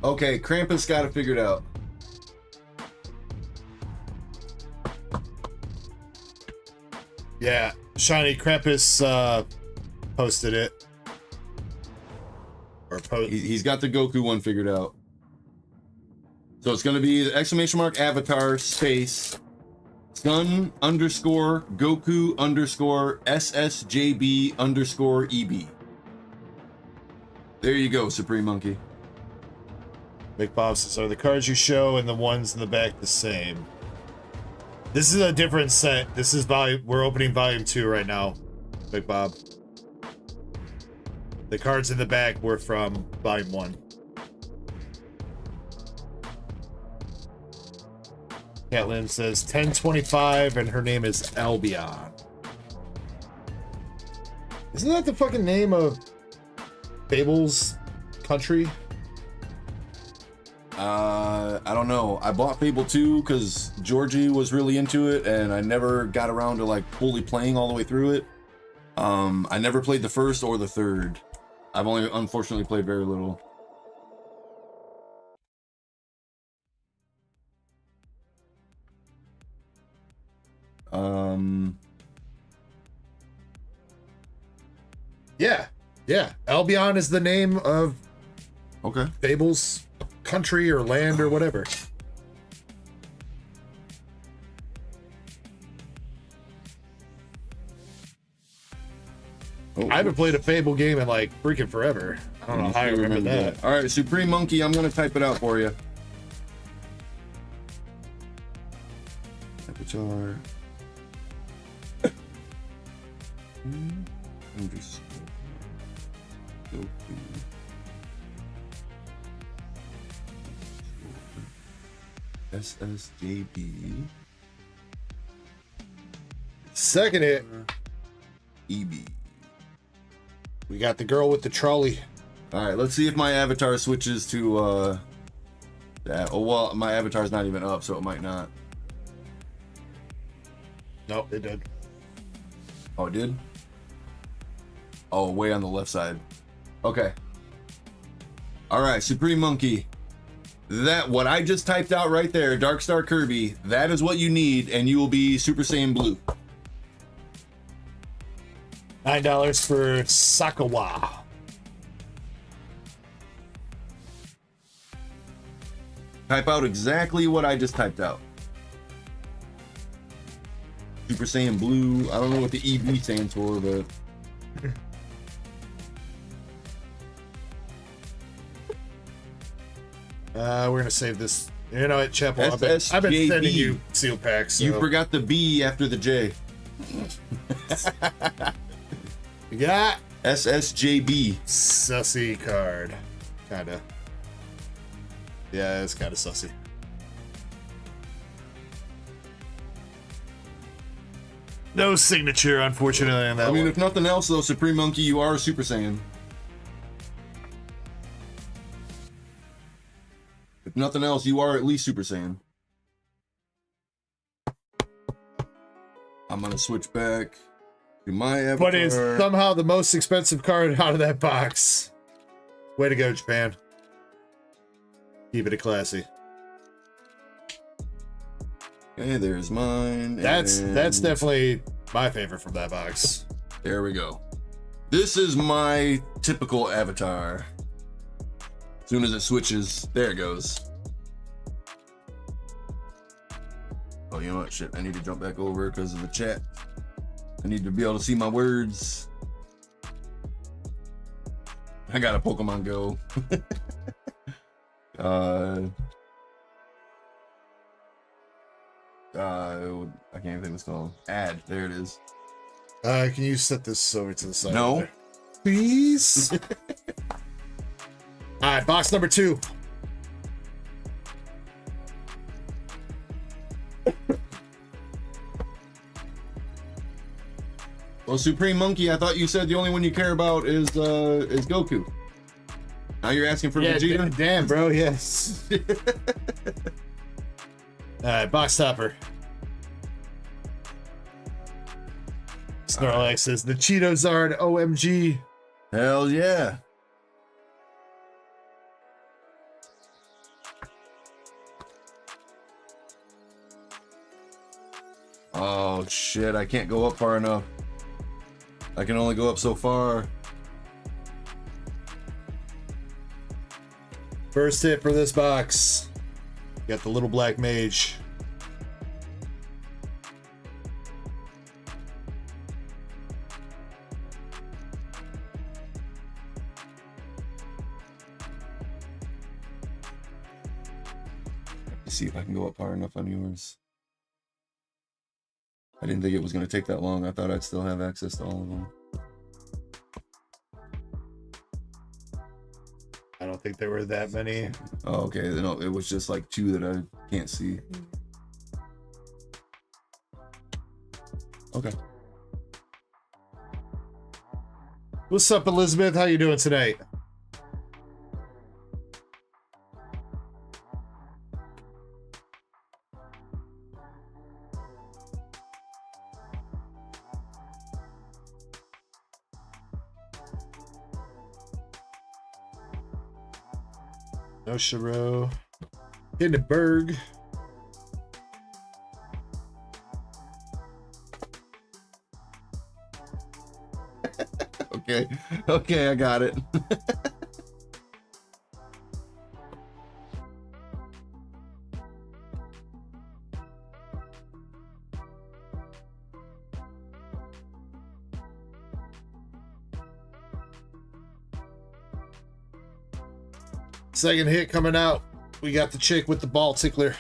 Okay, Krampus got it figured out. Yeah, Shiny Krampus posted it. Or He's got the Goku one figured out. So it's going to be the exclamation mark avatar space sun underscore Goku underscore SSJB underscore EB. There you go, Supreme Monkey. Big Bob says, are the cards you show and the ones in the back the same? This is a different set. This is we're opening volume 2 right now, Big Bob. The cards in the back were from volume 1. Catlin says 1025 and her name is Albion. Isn't that the fucking name of Fable's country? I don't know. I bought Fable 2 because Georgie was really into it, and I never got around to like fully playing all the way through it. I never played the first or the third. I've only unfortunately played very little. Yeah. Albion is the name of Fable's country or land or whatever. I haven't played a Fable game in like freaking forever. I don't know how I remember that. All right, Supreme Monkey, I'm gonna type it out for you. Avatar SSJB. Second hit. EB. We got the girl with the trolley. All right, let's see if my avatar switches to that. Oh well, my avatar's not even up, so it might not. Nope, it did. Oh, it did? Oh, way on the left side. Okay. All right, Supreme Monkey. That, what I just typed out right there, Dark Star Kirby, that is what you need, and you will be Super Saiyan Blue. $9 for Sakawa. Type out exactly what I just typed out. Super Saiyan Blue. I don't know what the EB stands for, but... We're gonna save this. You know what, Chapel? I've been sending you seal packs. So. You forgot the B after the J. We got SSJB. sussy card, kinda. Yeah, it's kind of sussy. No signature, unfortunately, on that I mean, one. if nothing else, though, Supreme Monkey, you are a Super Saiyan. If nothing else, you are at least Super Saiyan. I'm gonna switch back to my avatar. But it's somehow the most expensive card out of that box. Way to go, Japan. Keep it classy. Okay, there's mine. That's and definitely my favorite from that box. there we go. This is my typical avatar. As soon as it switches, there it goes. Oh, you know what? Shit, I need to jump back over because of the chat. I need to be able to see my words. I got a Pokemon Go. I can't even think what's called. Add. There it is. Can you set this over to the side? No. There? Please. All right, box number 2. Well, Supreme Monkey, I thought you said the only one you care about is Goku. Now you're asking for Vegeta? Damn, bro. Yes. All right, box topper. Snorlax says the Cheetozard OMG. Hell yeah. Oh shit, I can't go up far enough. I can only go up so far. First hit for this box. Got the little black mage. Let's see if I can go up far enough on yours. I didn't think it was going to take that long. I thought I'd still have access to all of them. I don't think there were that many. Oh, okay. No, it was just like 2 that I can't see. Okay. What's up, Elizabeth? How you doing tonight? No Shiro. Hindenburg. Okay. Okay, I got it. Second hit coming out. We got the chick with the ball tickler.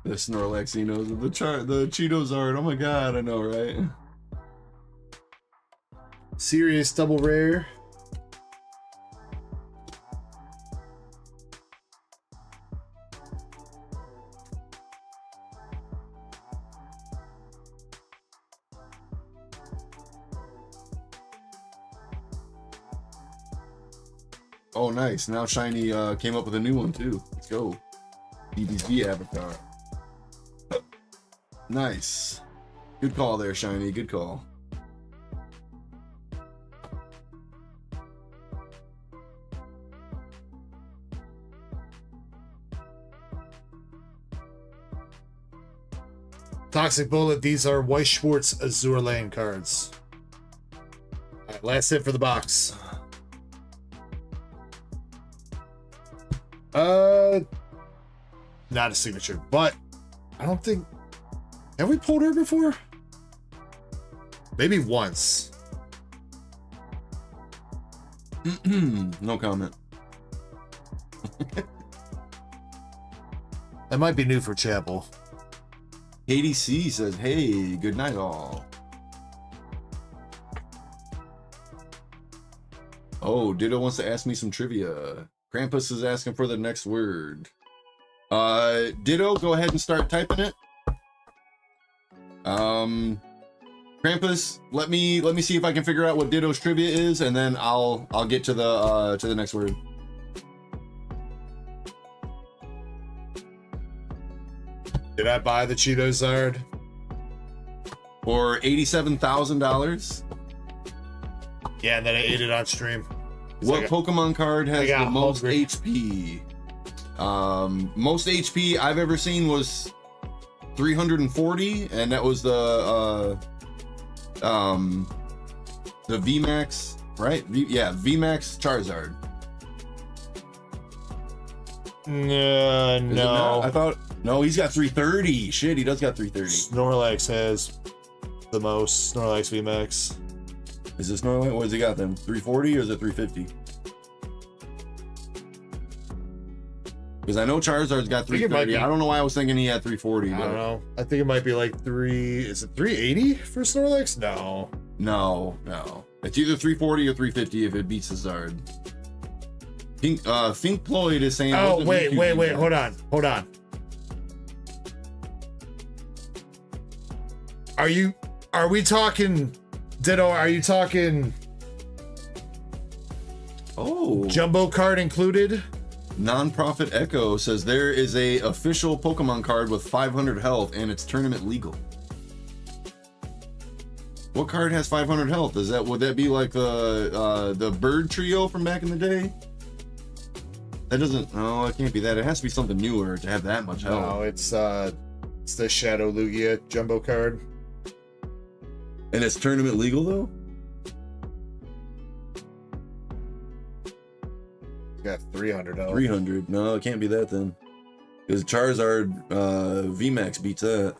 The Snorlaxinos with the Cheetos-Zard. Oh my god, I know, right? Serious double rare. Oh, nice. Now Shiny came up with a new one, too. Let's go. BBC avatar. Nice. Good call there, Shiny. Good call. Toxic Bullet, these are Weiss Schwartz Azour Lane cards. Alright, last hit for the box. Not a signature, but I don't think... Have we pulled her before? Maybe once. No comment. That might be new for Chapel. KDC says, hey, good night all. Oh, Ditto wants to ask me some trivia. Krampus is asking for the next word. Ditto, go ahead and start typing it. Krampus, let me see if I can figure out what Ditto's trivia is, and then I'll get to the next word. Did I buy the Cheetos-Zard? For $87,000. Yeah, and then I ate it on stream. What Pokemon card has the most hungry. HP? Most HP I've ever seen was 340, and that was the VMAX, right? VMAX Charizard. No. I thought no, he's got 330. Shit, he does got 330. Snorlax has the most. Snorlax VMAX. Is this Snorlax? What has he got then? 340 or is it 350? Because I know Charizard's got 330. I don't know why I was thinking he had 340. I don't know. I think it might be like Is it 380 for Snorlax? No. No. It's either 340 or 350 if it beats the Zard. Think Floyd is saying. Oh wait. Hold on. Are we talking Ditto? Are you talking? Oh. Jumbo card included? Non-profit Ecko says there is a official Pokemon card with 500 health and it's tournament legal. What card has 500 health? Would that be like the bird trio from back in the day? That doesn't. No, it can't be that. It has to be something newer to have that much health. No, it's the Shadow Lugia Jumbo card. And it's tournament legal though? Got 300 health. 300. No, it can't be that then. Because Charizard VMAX beats that.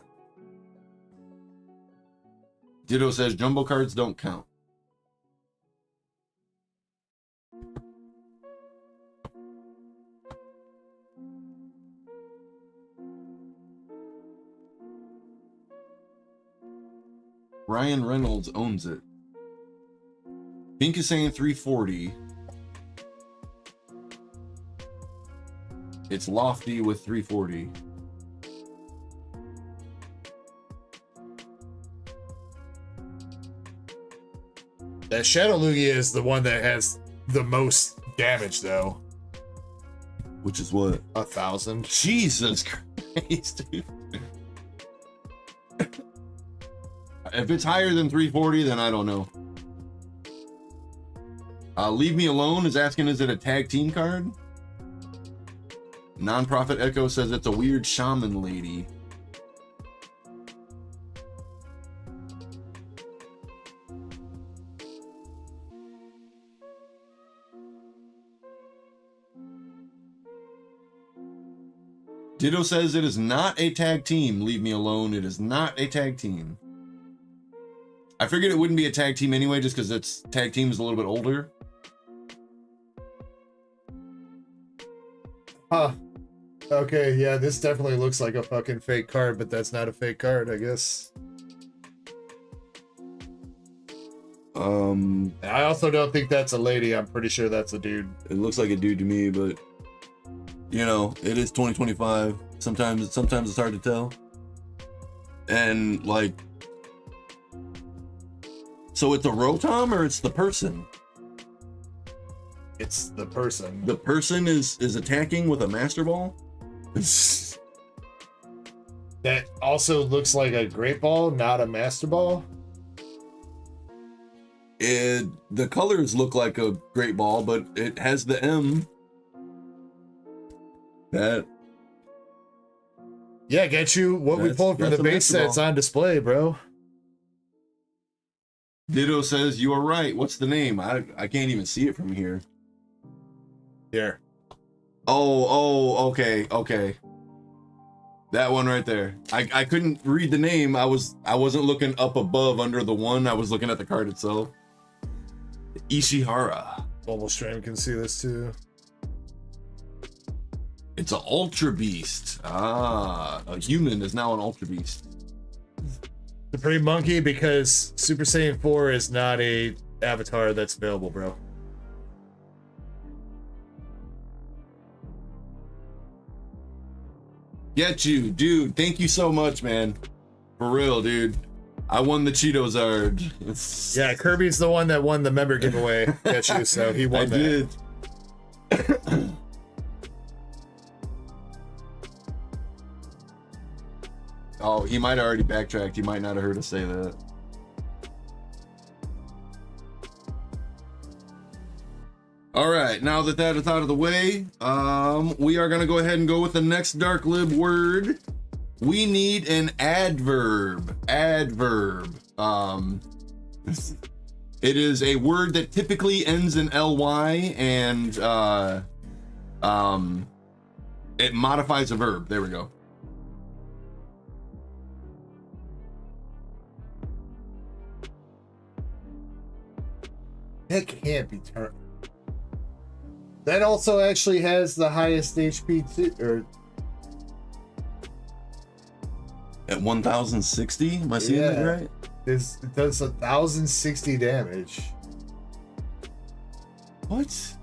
Ditto says jumbo cards don't count. Ryan Reynolds owns it. Pink is saying 340. It's Lofty with 340. That Shadow Lugia is the one that has the most damage, though. Which is what? 1,000. Jesus Christ, dude. If it's higher than 340, then I don't know. Leave Me Alone is asking, is it a tag team card? Non-profit Ecko says it's a weird shaman lady. Ditto says it is not a tag team. Leave Me Alone. It is not a tag team. I figured it wouldn't be a tag team anyway, just because its tag team is a little bit older. Huh. Okay, yeah, this definitely looks like a fucking fake card, but that's not a fake card, I guess. I also don't think that's a lady. I'm pretty sure that's a dude. It looks like a dude to me, but you know, it is 2025. Sometimes it's hard to tell. And like, so it's a Rotom or it's the person? It's the person. The person is attacking with a Master Ball? That also looks like a Great Ball, not a Master Ball. The colors look like a Great Ball, but it has the M. That. Yeah, get you what we pulled from the base sets on display, bro. Ditto says you are right. What's the name? I can't even see it from here. Here. Oh, okay. That one right there. I couldn't read the name. I wasn't looking up above under the one. I was looking at the card itself. Ishihara. Mobile stream can see this too. It's an Ultra Beast. Ah, a human is now an Ultra Beast. Supreme Monkey, because Super Saiyan 4 is not a avatar that's available, bro. Get you, dude. Thank you so much, man. For real, dude. I won the Cheetozard. Yeah, Kirby's the one that won the member giveaway. Get you, so he won that. Did. Oh, he might have already backtracked. He might not have heard us say that. All right, now that that is out of the way, we are gonna go ahead and go with the next dark lib word. We need an adverb. Adverb. It is a word that typically ends in ly and it modifies a verb. There we go. That can't be turned. That also actually has the highest HP too, or At 1060? Am I seeing that right? it does 1060 damage. What?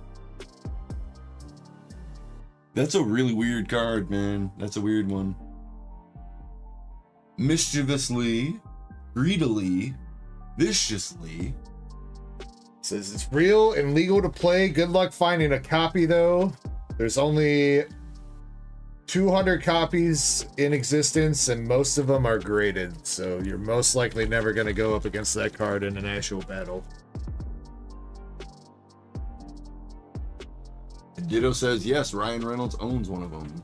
That's a really weird card, man. That's a weird one. Mischievously, greedily, viciously. Says it's real and legal to play. Good luck finding a copy though. There's only 200 copies in existence and most of them are graded, so you're most likely never going to go up against that card in an actual battle. Ditto says yes, Ryan Reynolds owns one of them.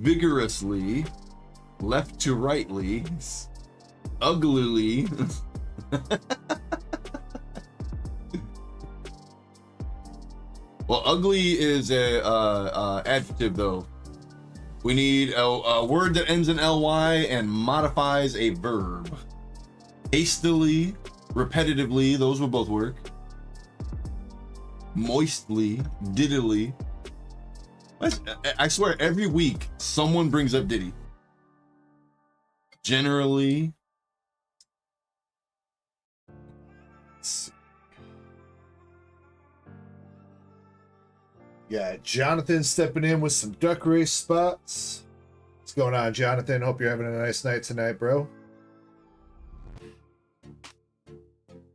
Vigorously, left to rightly, uglily. Well, ugly is a adjective though. We need a word that ends in ly and modifies a verb. Hastily, repetitively, those will both work. Moistly, diddily. I swear every week someone brings up Diddy. Generally. Yeah, Jonathan stepping in with some duck race spots. What's going on, Jonathan? Hope you're having a nice night tonight, bro.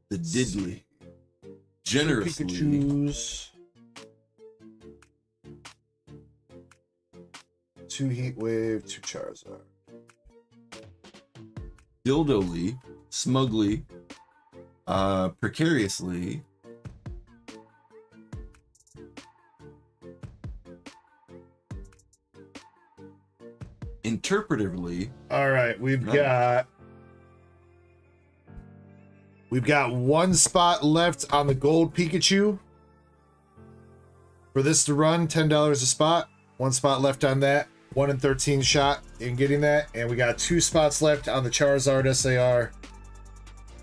The diddly. Generously. Pikachus. 2 Heat Wave, 2 Charizard. Dildily, smugly, precariously, interpretively. All right, we've got one spot left on the gold Pikachu. For this to run, $10 a spot. One spot left on that. 1 in 13 shot in getting that. And we got 2 spots left on the Charizard SAR.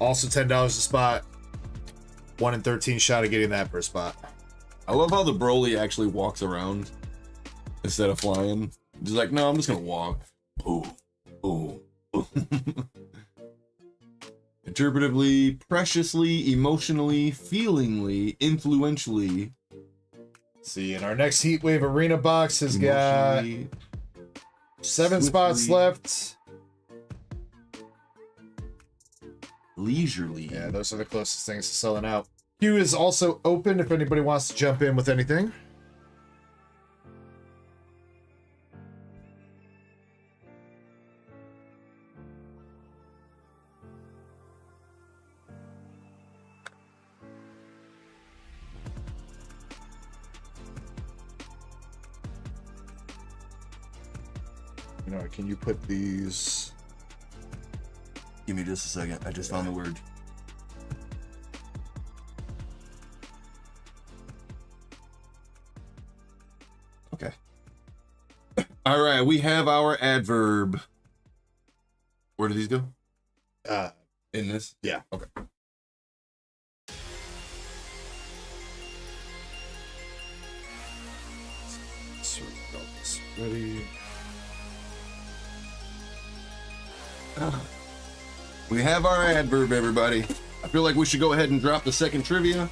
Also $10 a spot. 1 in 13 shot of getting that per spot. I love how the Broly actually walks around. instead of flying. Just like, no, I'm just gonna walk. Ooh, ooh, ooh. Interpretively, preciously, emotionally, feelingly, influentially. See, and our next Heat Wave Arena box has got 7 spots left. Leisurely. Yeah, those are the closest things to selling out. Queue is also open if anybody wants to jump in with anything. You know, can you put these? Give me just a second. I just found the word. Okay. All right, we have our adverb. Where do these go? In this? Yeah. Okay. Ready. We have our adverb, everybody. I feel like we should go ahead and drop the second trivia,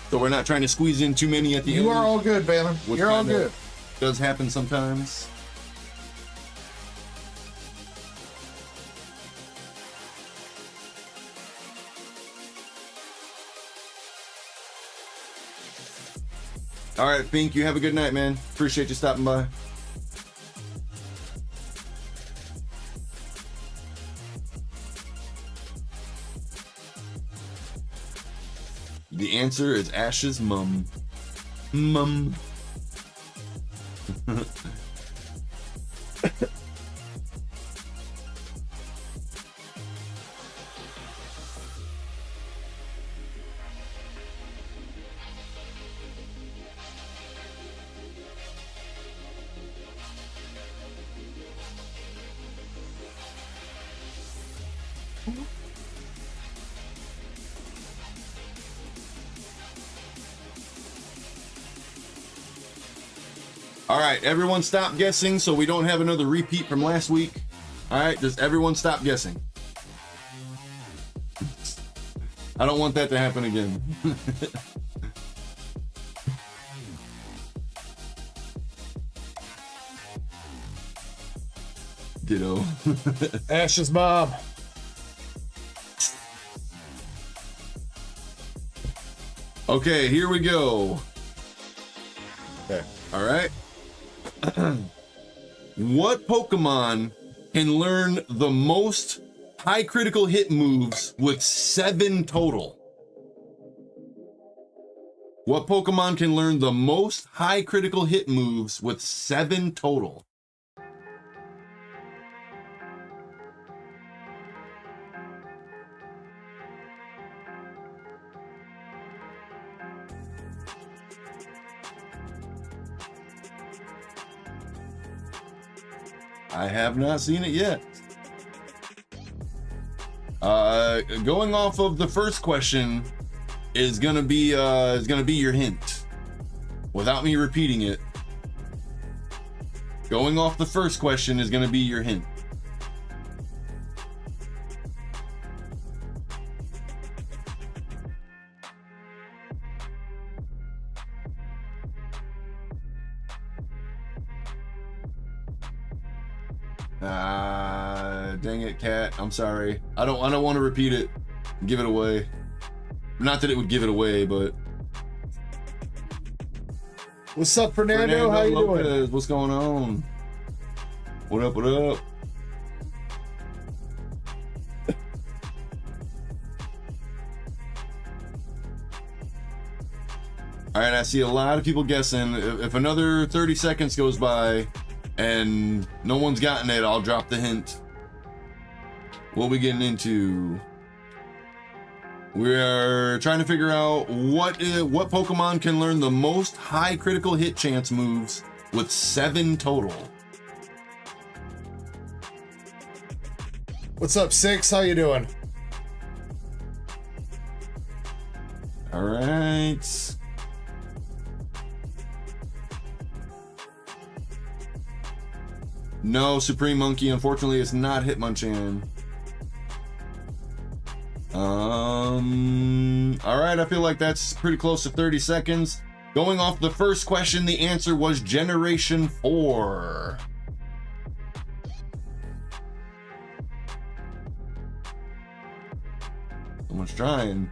so we're not trying to squeeze in too many at the end. You are all good, Balin. You're all good. Does happen sometimes. All right, Pink, you have a good night, man. Appreciate you stopping by. The answer is Ash's mum. Mum. All right, everyone stop guessing so we don't have another repeat from last week. All right, just everyone stop guessing. I don't want that to happen again. Ditto. Ash's mom. Okay, here we go. Okay. All right. What Pokemon can learn the most high critical hit moves with 7 total? What Pokemon can learn the most high critical hit moves with 7 total? I have not seen it yet. Going off of the first question is gonna be your hint. Without me repeating it. Going off the first question is gonna be your hint. Dang it, Cat. I'm sorry. I don't want to repeat it. Give it away. Not that it would give it away, but. What's up, Fernando? How you Lopez, doing? what's going on? What up? What up? All right, I see a lot of people guessing. If another 30 seconds goes by and no one's gotten it, I'll drop the hint. What are we getting into? We are trying to figure out what Pokemon can learn the most high critical hit chance moves with 7 total. What's up, Six? How you doing? All right. No, Supreme Monkey. Unfortunately, it's not Hitmonchan. All right, I feel like that's pretty close to 30 seconds. Going off the first question, the answer was Generation 4. Someone's trying.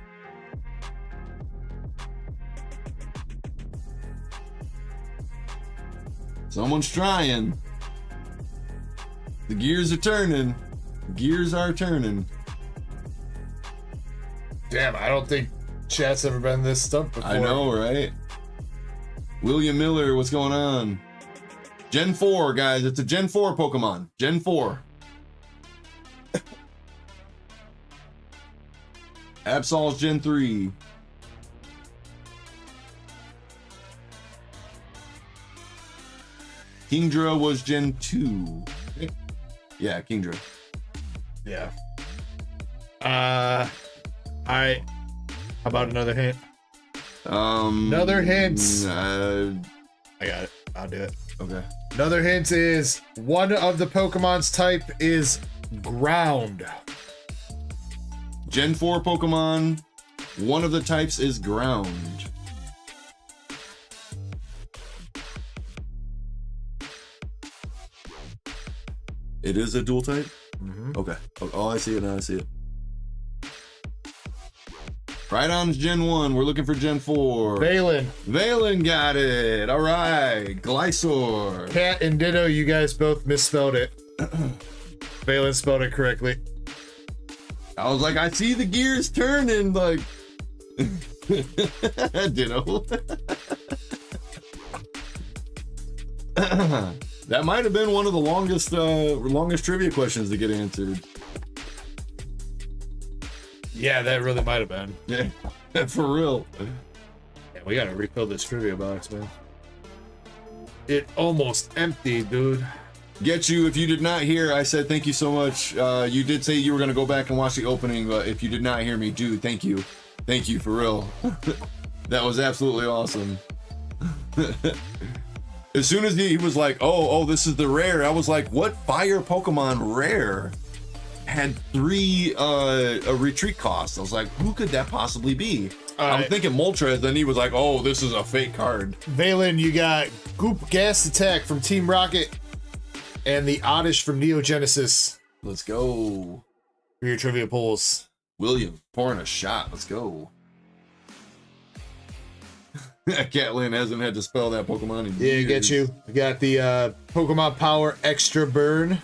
Someone's trying. The gears are turning. Gears are turning. Damn, I don't think chat's ever been this stumped before. I know, right? William Miller, what's going on? Gen 4, guys. It's a Gen 4 Pokemon. Gen 4. Absol's Gen 3. Kingdra was Gen 2. Yeah, Kingdra. Yeah. How about another hint? Another hint. I got it. I'll do it. Okay. Another hint is one of the Pokemon's type is ground. Gen 4 Pokemon. One of the types is ground. It is a dual type? Mm-hmm. Okay. Oh, I see it now. I see it. Right on Gen 1. We're looking for Gen 4. Valen. Valen got it. All right. Glysaur. Cat and Ditto, you guys both misspelled it. Valen spelled it correctly. I was like, I see the gears turning. Like, Ditto. That might have been one of the longest trivia questions to get answered. Yeah, that really might have been. Yeah, for real. Yeah, we gotta refill this trivia box, man. It almost emptied, dude. Get you, if you did not hear, I said thank you so much. You did say you were gonna go back and watch the opening, but if you did not hear me, dude, thank you. Thank you, for real. That was absolutely awesome. As soon as he was like, oh, this is the rare, I was like, what fire Pokemon rare had 3 a retreat cost? I was like, who could that possibly be? I'm thinking Moltres, then he was like, oh, this is a fake card. Valen, you got Goop Gas Attack from Team Rocket and the Oddish from Neo Genesis. Let's go. For your trivia polls. William pouring a shot. Let's go. Catlin hasn't had to spell that Pokemon in years. Yeah, get you. We got the Pokemon Power Extra Burn.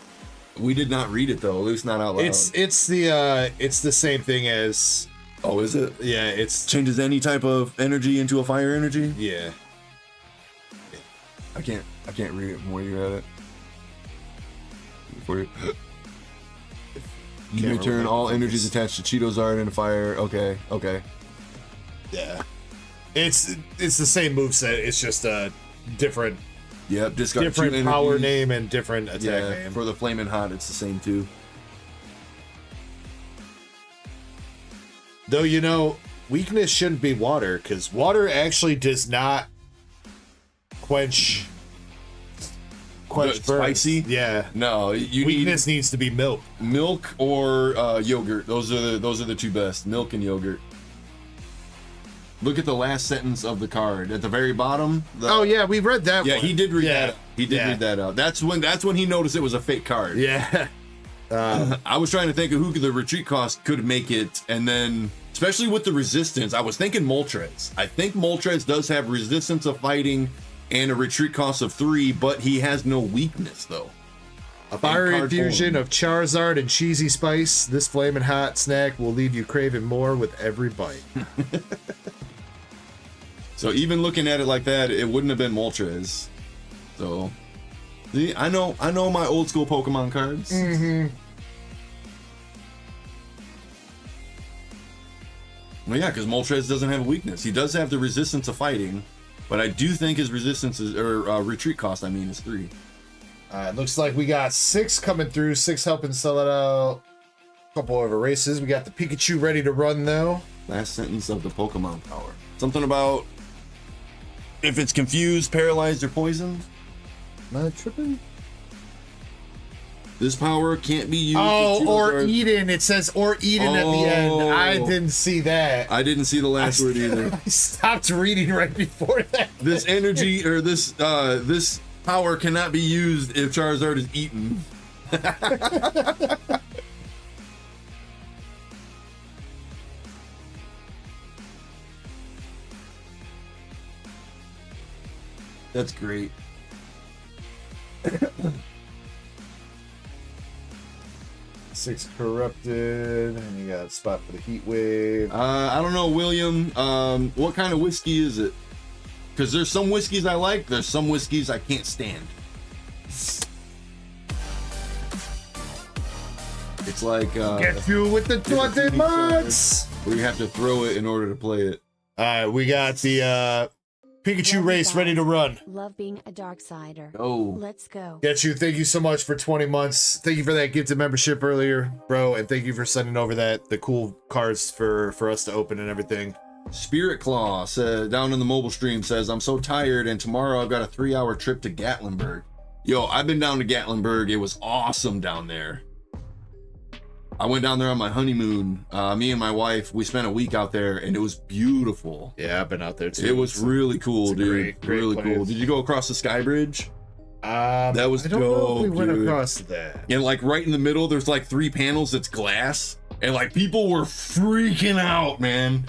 We did not read it though, at least not out loud. It's the same thing as. Oh, is it? Yeah, it's changes any type of energy into a fire energy. Yeah. I can't read it from where you're at it. Before you return all energies attached to Cheetozard into fire. Okay. Yeah. It's the same moveset. It's just a different. Yep, discard different power name and different attack name. For the Flamin' Hot, it's the same too. Though, you know, weakness shouldn't be water, because water actually does not quench burns. Spicy? Yeah. No, weakness needs to be milk. Milk or yogurt. Those are the two best. Milk and yogurt. Look at the last sentence of the card at the very bottom. Oh yeah, we read that. Yeah, one. he did read that. He did read that out. That's when he noticed it was a fake card. Yeah. I was trying to think of who the retreat cost could make it, and then especially with the resistance, I was thinking Moltres. I think Moltres does have resistance of fighting and a retreat cost of 3, but he has no weakness though. A fiery infusion of Charizard and cheesy spice. This flaming hot snack will leave you craving more with every bite. So even looking at it like that, it wouldn't have been Moltres. So, see, I know my old school Pokemon cards. Mm-hmm. Well, yeah, because Moltres doesn't have a weakness. He does have the resistance of fighting, but I do think his resistance is, or retreat cost, I mean, is 3. Looks like we got 6 coming through, 6 helping sell it out. A couple of erases. We got the Pikachu ready to run though. Last sentence of the Pokemon power. Something about if it's confused, paralyzed, or poisoned. Am I tripping? This power can't be used. Oh, or Charizard. Eden. It says or Eden at the end. I Oh. didn't see that. I didn't see the last word either. I stopped reading right before that. This energy or this power cannot be used if Charizard is eaten. That's great. Six corrupted, and you got a spot for the heat wave. I don't know, William. What kind of whiskey is it? Because there's some whiskeys I like, there's some whiskeys I can't stand. It's like Get you with the 20 months. where you have to throw it in order to play it. All right, we got the Pikachu race ready to run. Love being a Darksider. Oh, Let's go. Get you. Thank you so much for 20 months. Thank you for that gifted membership earlier, bro, and thank you for sending over the cool cards for us to open and everything. Spirit Claw said down in the mobile stream says, I'm so tired and tomorrow I've got a 3-hour trip to Gatlinburg. Yo, I've been down to Gatlinburg. It was awesome down there. I went down there on my honeymoon. Me and my wife, we spent a week out there and it was beautiful. Yeah, I've been out there too. It was really cool, dude. great Really place. cool. Did you go across the Sky Bridge? That was I don't know if we dope, went dude. across that. And like right in the middle, there's like 3 panels that's glass. And like people were freaking out, man.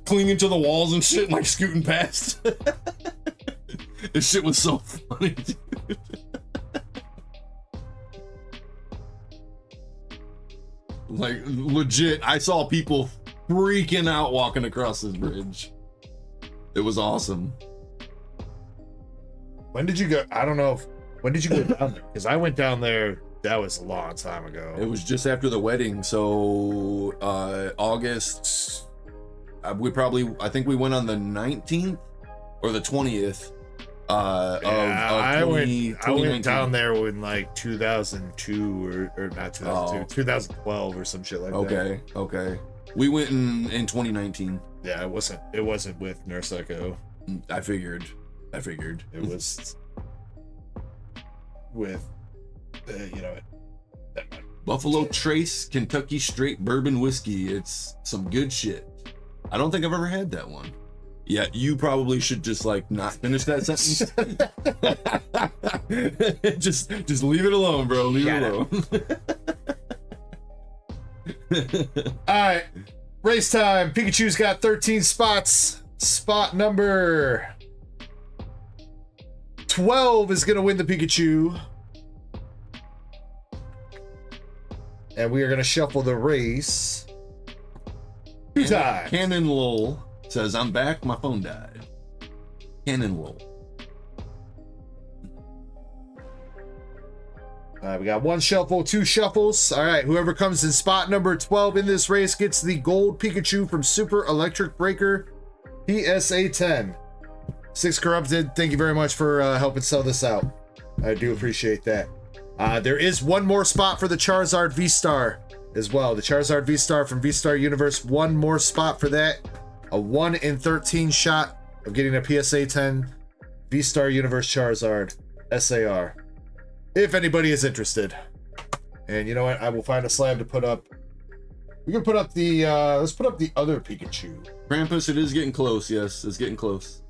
Clinging to the walls and shit, and like scooting past. This shit was so funny, dude. Like legit, I saw people freaking out walking across this bridge. It was awesome. When did you go? I don't know. When did you go down there? Because I went down there. That was a long time ago. It was just after the wedding, so August. I think we went on the 19th or the 20th. I went 2019. down there in like 2002 or not 2002, 2012 or some shit like that. Okay. We went in 2019. Yeah, it wasn't with Nurse Ecko. I figured. It was with Buffalo Trace Kentucky Straight Bourbon Whiskey. It's some good shit. I don't think I've ever had that one. Yeah, you probably should just like not finish that sentence. just leave it alone, bro. Leave it alone. All right, race time. Pikachu's got 13 spots. Spot number 12 is gonna win the Pikachu. And we are gonna shuffle the race. Time. Cannon Lowell says, I'm back, my phone died. Cannon Lowell. We got 1 shuffle, 2 shuffles. All right, whoever comes in spot number 12 in this race gets the gold Pikachu from Super Electric Breaker PSA 10. 6 corrupted. Thank you very much for helping sell this out. I do appreciate that. There is 1 more spot for the Charizard V-Star as well. The Charizard V-Star from V-Star Universe. 1 more spot for that. A 1 in 13 shot of getting a PSA 10 V-Star Universe Charizard SAR. If anybody is interested. And you know what? I will find a slab to put up. We can put up the, let's put up the other Pikachu. Krampus, it is getting close. Yes, it's getting close.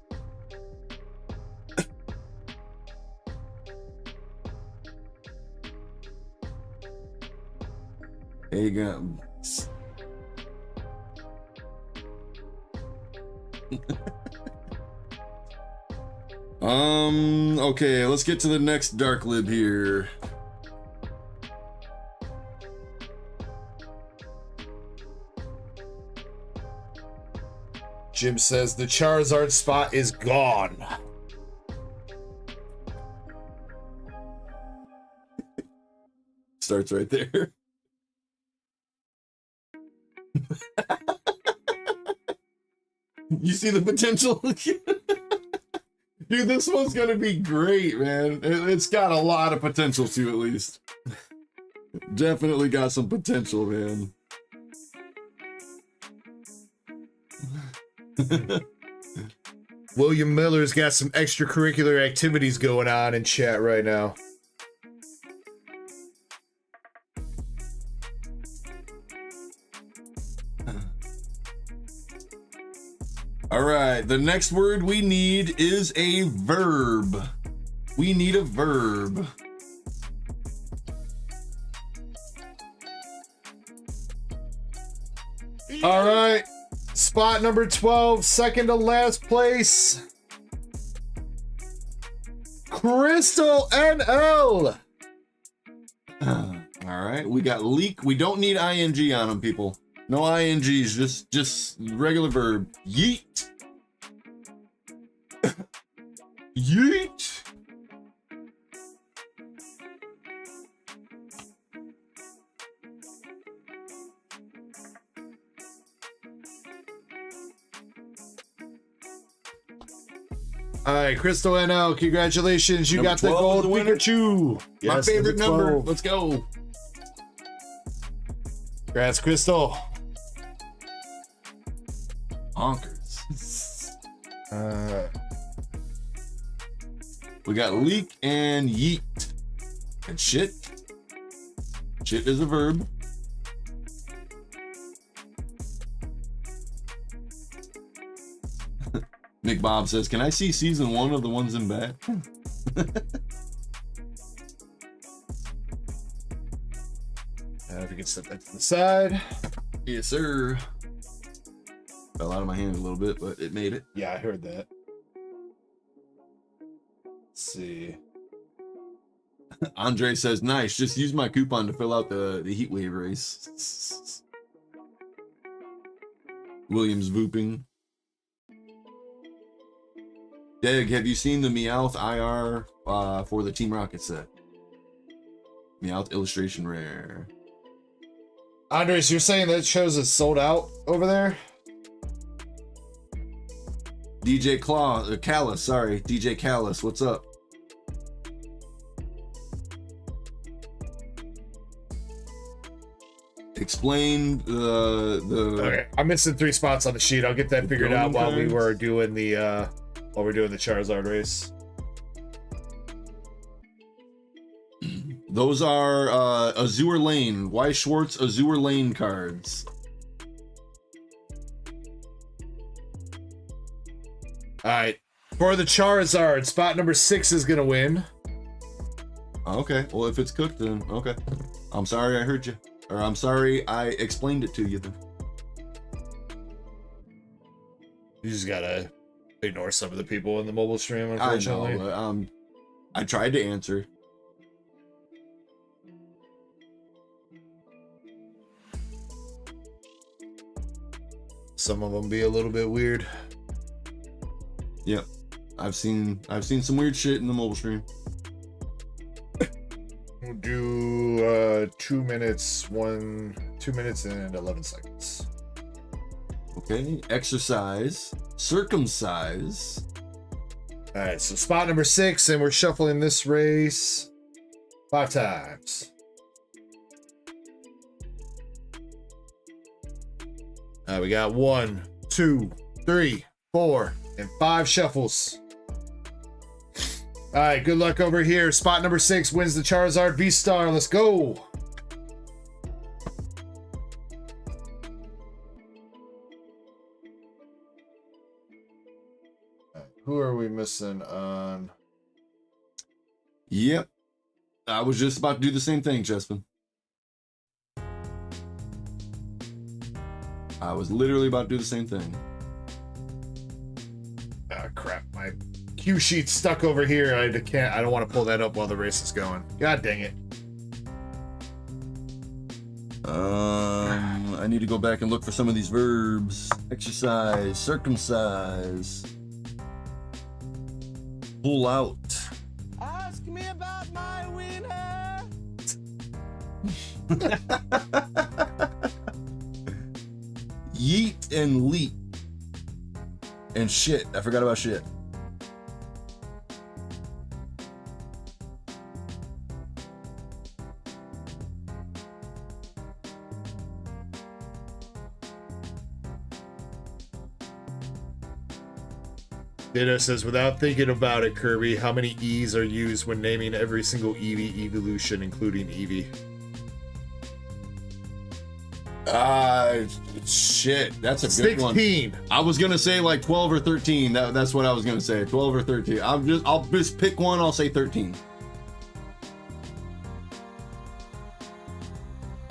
There you go. Okay, let's get to the next dark lib here. Jim says the Charizard spot is gone. Starts right there. You see the potential? Dude, this one's gonna be great, man. It's got a lot of potential to, at least. Definitely got some potential, man. William Miller's got some extracurricular activities going on in chat right now. All right, the next word we need is a verb. We need a verb. All right. Spot number 12, second to last place. Crystal NL. All right, we got leak. We don't need ing on them, people. No ings, just regular verb. Yeet. Yeet. All right, Crystal NL, congratulations. You Number got the 12 gold is the winner. Pikachu. My Yes, favorite number. 12. Let's go. Congrats, Crystal. Honkers. We got leak and yeet. And shit. Shit is a verb. Nick Bob says, can I see season 1 of the ones in bad? If you can step that to the side. Yes, sir. Fell out of my hand a little bit, but it made it. Yeah, I heard that. Let's see. Andre says, nice. Just use my coupon to fill out the heat wave race. Williams Vooping. Deg, have you seen the Meowth IR for the Team Rocket set? Meowth illustration rare. Andres, you're saying that shows is sold out over there? DJ Callus, sorry. DJ Callus, what's up? Explain the Okay, I'm missing 3 spots on the sheet. I'll get that figured out while we were doing the Charizard race. Those are Azour Lane, Y Schwartz Azour Lane cards. All right, for the Charizard, spot number 6 is gonna win. Okay, well if it's cooked, then okay. I'm sorry I heard you, or I'm sorry I explained it to you. Then You just gotta ignore some of the people in the mobile stream, unfortunately. I know. I tried to answer. Some of them be a little bit weird. Yep, I've seen some weird shit in the mobile stream. We'll do 2 minutes and 11 seconds. Okay, exercise, circumcise. All right, so spot number 6, and we're shuffling this race 5 times. We got 1, 2, 3, 4, and 5 shuffles. All right, good luck over here. Spot number 6 wins the Charizard V-Star. Let's go. Who are we missing on? Yep, I was just about to do the same thing, Chespin. I was literally about to do the same thing. Ah, crap. My cue sheet's stuck over here. I don't want to pull that up while the race is going. God dang it. I need to go back and look for some of these verbs. Exercise, circumcise, pull out. Ask me about my winner. Yeet and leap. And shit. I forgot about shit. Ditto says, without thinking about it, Kirby, how many E's are used when naming every single Eevee evolution, including Eevee? Shit, that's a good one. 16. I was gonna say like 12 or 13. That's what I was gonna say. 12 or 13. I'll just pick one. I'll say 13.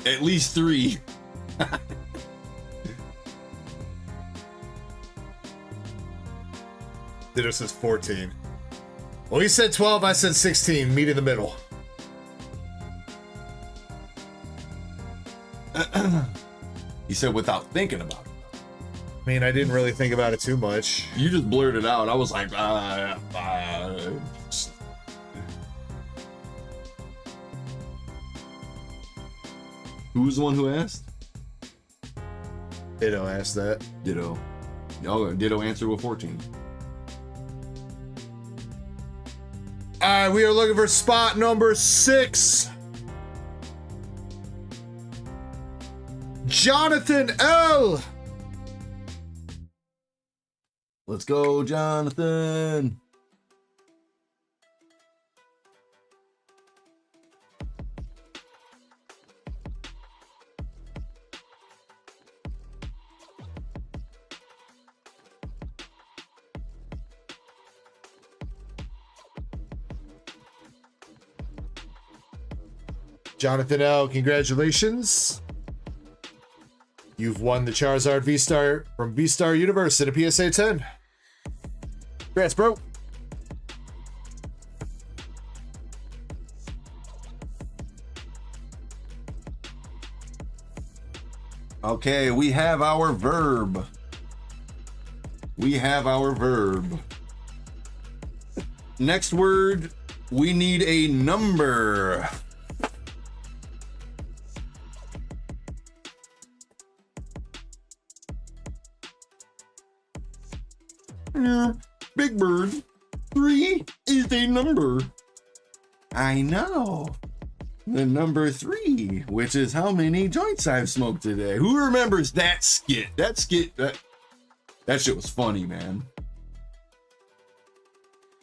At least 3. Ditto says 14. Well, he said 12, I said 16. Meet in the middle. He said without thinking about it. I mean, I didn't really think about it too much. You just blurted out. I was like, Who was the one who asked? Ditto asked that. Ditto. Oh, Ditto answered with 14. All right, we are looking for spot number 6. Jonathan L. Let's go, Jonathan. Jonathan L, congratulations. You've won the Charizard V-Star from V-Star Universe in a PSA 10. Congrats, bro. Okay, we have our verb. Next word, we need a number. Big Bird, 3 is a number. I know. The number 3, which is how many joints I've smoked today. Who remembers that skit? That shit was funny, man.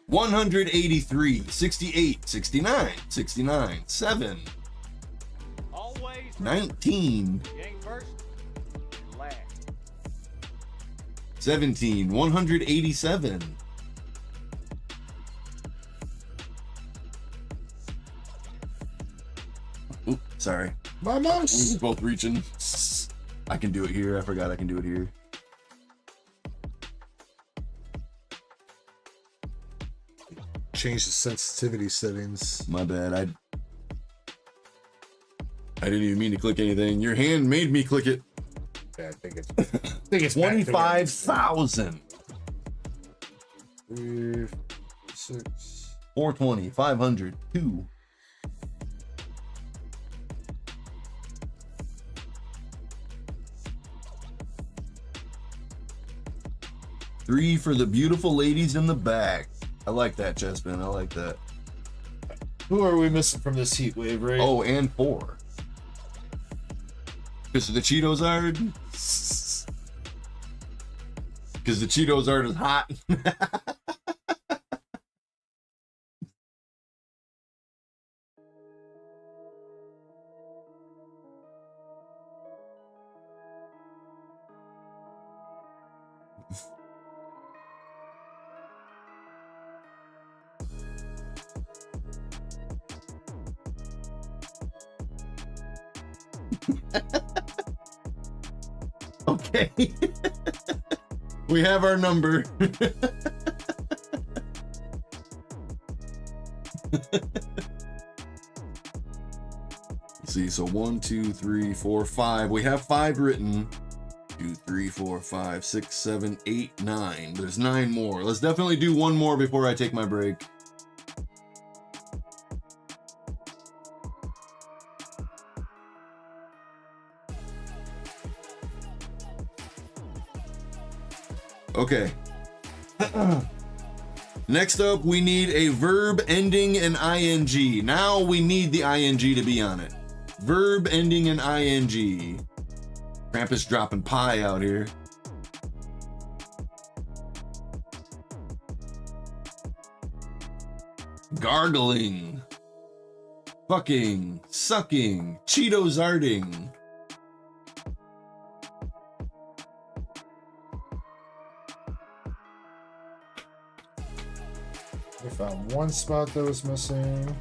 183, 68, 69, 69, 7, Always 19, you ain't first, you're last. 17, 187. Oop, sorry. My mouse. We're both reaching. I can do it here. I forgot I can do it here. Change the sensitivity settings. My bad. I didn't even mean to click anything. Your hand made me click it. Yeah, I think it's 25,000. 3, 6. 420, 500, 2. Three for the beautiful ladies in the back. I like that, Chespin. I like that. Who are we missing from this heat wave, right? Oh, and 4. Because the Cheetos Ard. Because the Cheetos Ard is hot. Okay. We have our number. See, so 1, 2, 3, 4, 5. We have 5 written. 2, 3, 4, 5, 6, 7, 8, 9. There's 9 more. Let's definitely do one more before I take my break. Okay. Next up, we need a verb ending in ing. Now we need the ing to be on it. Verb ending in ing. Krampus dropping pie out here. Gargling. Fucking. Sucking. Cheetos-arding. We found one spot that was missing.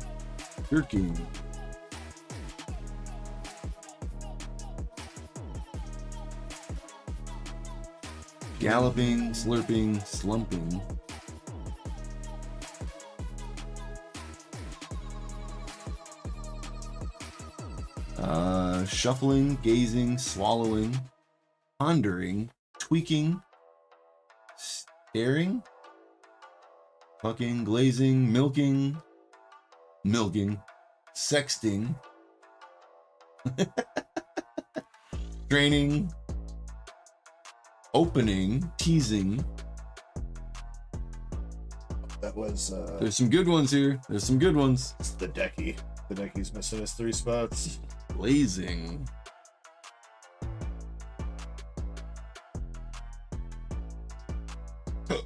Jerking. Galloping, slurping, slumping. Shuffling, gazing, swallowing, pondering, tweaking, staring, fucking, glazing, milking, sexting, training, opening, teasing. That was There's some good ones here. There's some good ones. it's the Decky. The Decky's missing his 3 spots. Blazing. Was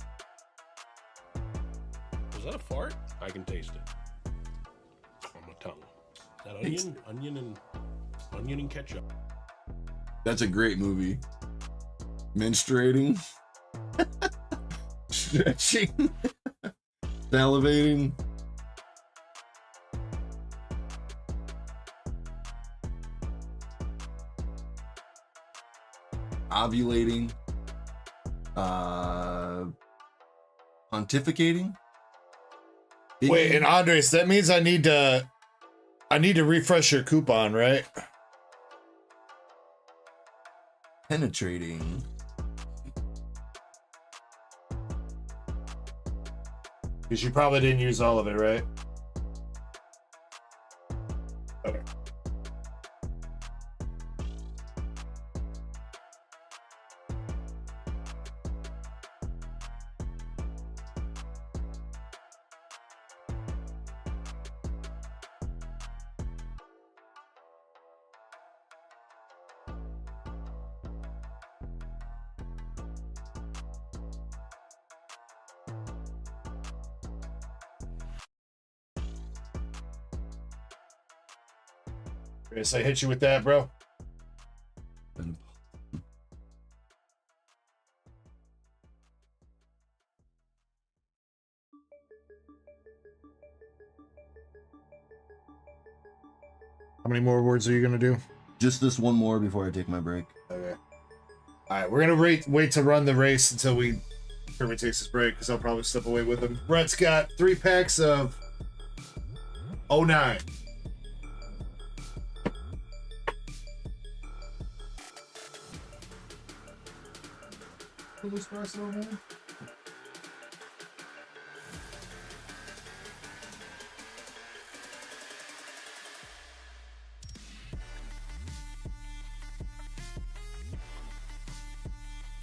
that a fart? I can taste it on my tongue. Is that onion and ketchup. That's a great movie. Menstruating. Stretching. Salivating. Ovulating. Pontificating. Wait, and Andres, that means I need to refresh your coupon, right? Penetrating. Because you probably didn't use all of it, right? Okay. Chris, I hit you with that, bro. How many more words are you gonna do? Just this one more before I take my break. Okay. All right, we're gonna wait to run the race until Kirby takes his break, because I'll probably step away with him. Brett's got 3 packs of 09.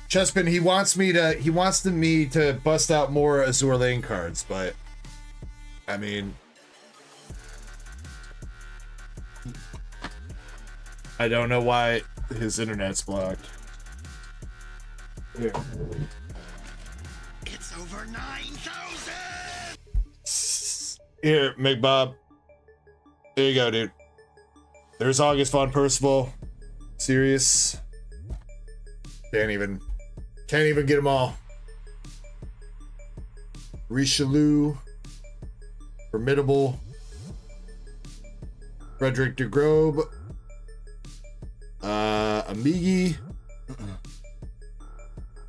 Chespin, he wants me to bust out more Azour Lane cards, but I mean, I don't know why his internet's blocked. Here. It's over 9,000! Here, McBob. There you go, dude. There's August Von Percival. Serious. Can't even get them all. Richelieu. Formidable. Frederick de Grobe. Amigi.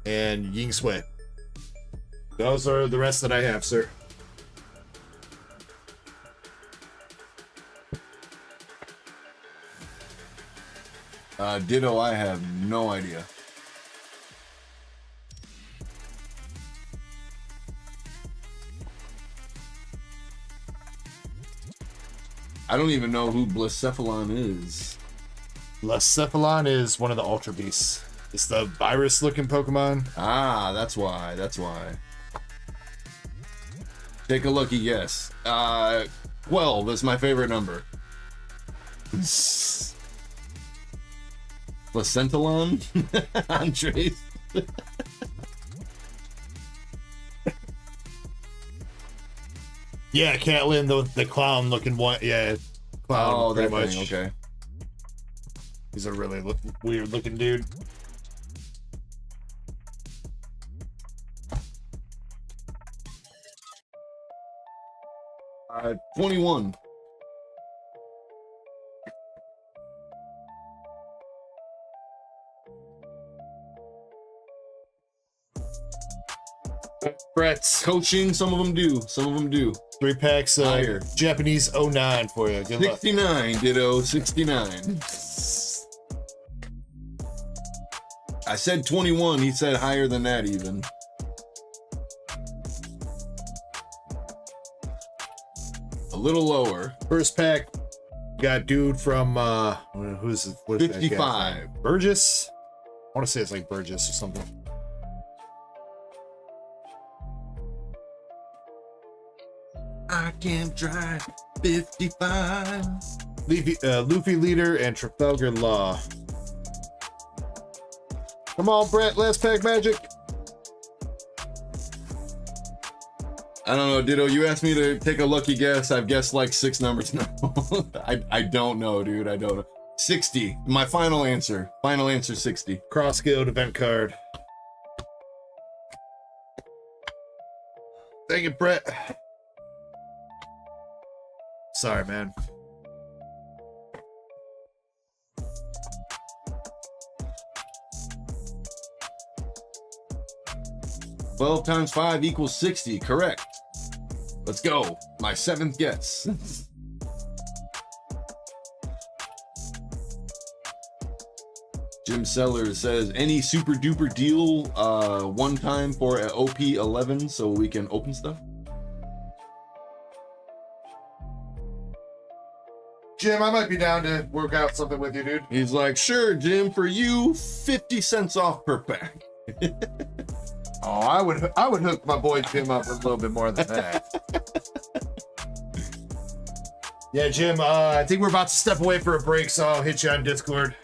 And Ying Sui. Those are the rest that I have, sir. Ditto, I have no idea. I don't even know who Blacephalon is. Blacephalon is one of the Ultra Beasts. It's the virus-looking Pokemon. Ah, that's why. That's why. Take a lucky guess. 12 is my favorite number. Placentalon? Andres? Yeah, Caitlin, the clown-looking one. Yeah, clown. Oh, that pretty thing, much. okay. He's a really weird-looking dude. 21. Brett's Coaching, some of them do. Some of them do. 3 packs of Higher. Japanese 09 for you. Good luck. 69, ditto, 69. I said 21. He said higher than that even. A little lower. First pack, got dude from, who's it? What is that guy's 55. name? Burgess? I want to say it's like Burgess or something. I can't drive 55. Luffy Leader and Trafalgar Law. Come on, Brett, last pack magic. I don't know, Ditto. You asked me to take a lucky guess. I've guessed like 6 numbers now. I don't know, dude. I don't know. 60. My final answer. Final answer 60. Cross Guild event card. Dang it, Brett. Sorry, man. Twelve times 5 equals 60. Correct. Let's go. My 7th guess. Jim Sellers says, any super duper deal one time for an OP 11 so we can open stuff? Jim, I might be down to work out something with you, dude. He's like, sure, Jim, for you, 50 cents off per pack. Oh, I would hook my boy Jim up with a little bit more than that. Yeah, Jim, I think we're about to step away for a break, so I'll hit you on Discord.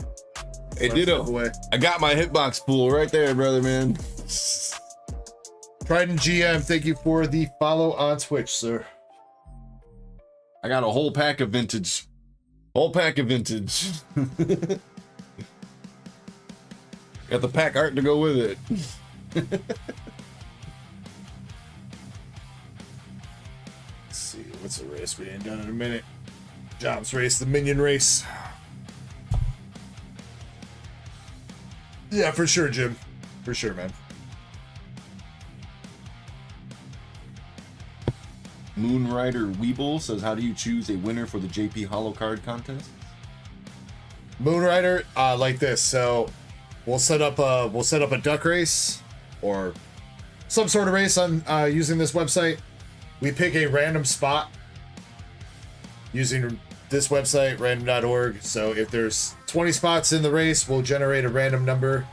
Hey, Ditto, I got my hitbox pool right there, brother, man. Trident GM, thank you for the follow on Twitch, sir. I got a whole pack of vintage. Whole pack of vintage. Got the pack art to go with it. Let's see, what's the race we ain't done in a minute? Jobs race, the minion race. Yeah, for sure, Jim. For sure, man. Moonrider Weeble says, how do you choose a winner for the JP Hollow Card contest? Moonrider, like this. So we'll set up a duck race or some sort of race on using this website. We pick a random spot using this website, random.org. So if there's 20 spots in the race, we'll generate a random number.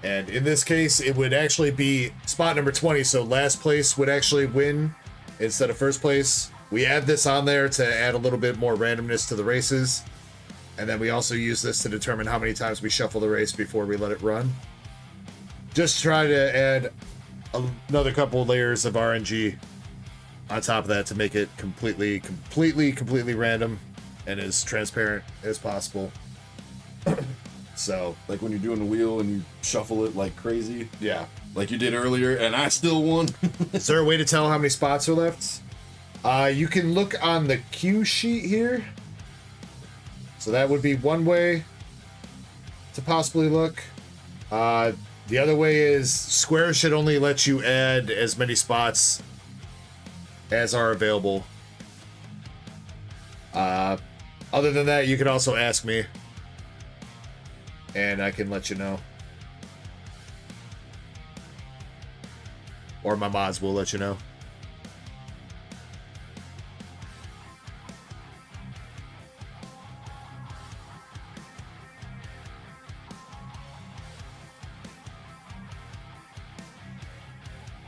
And in this case, it would actually be spot number 20. So last place would actually win instead of first place. We add this on there to add a little bit more randomness to the races. And then we also use this to determine how many times we shuffle the race before we let it run. Just try to add another couple layers of RNG on top of that to make it completely random and as transparent as possible. So, like when you're doing the wheel and you shuffle it like crazy, yeah, like you did earlier, and I still won. Is there a way to tell how many spots are left? You can look on the cue sheet here. So that would be one way to possibly look. The other way is Square should only let you add as many spots as are available. Other than that, you can also ask me, and I can let you know. Or my mods will let you know.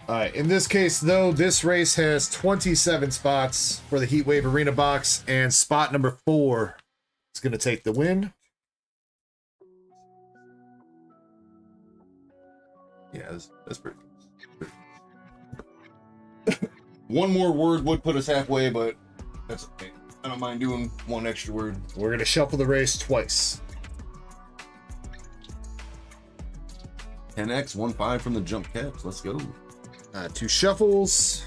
Alright, in this case, though, this race has 27 spots for the Heatwave Arena box, and spot number 4 is going to take the win. Yeah, that's pretty good. One more word would put us halfway, but that's okay. I don't mind doing one extra word. We're going to shuffle the race twice. 10x, 1-5 from the jump caps. Let's go. 2 shuffles.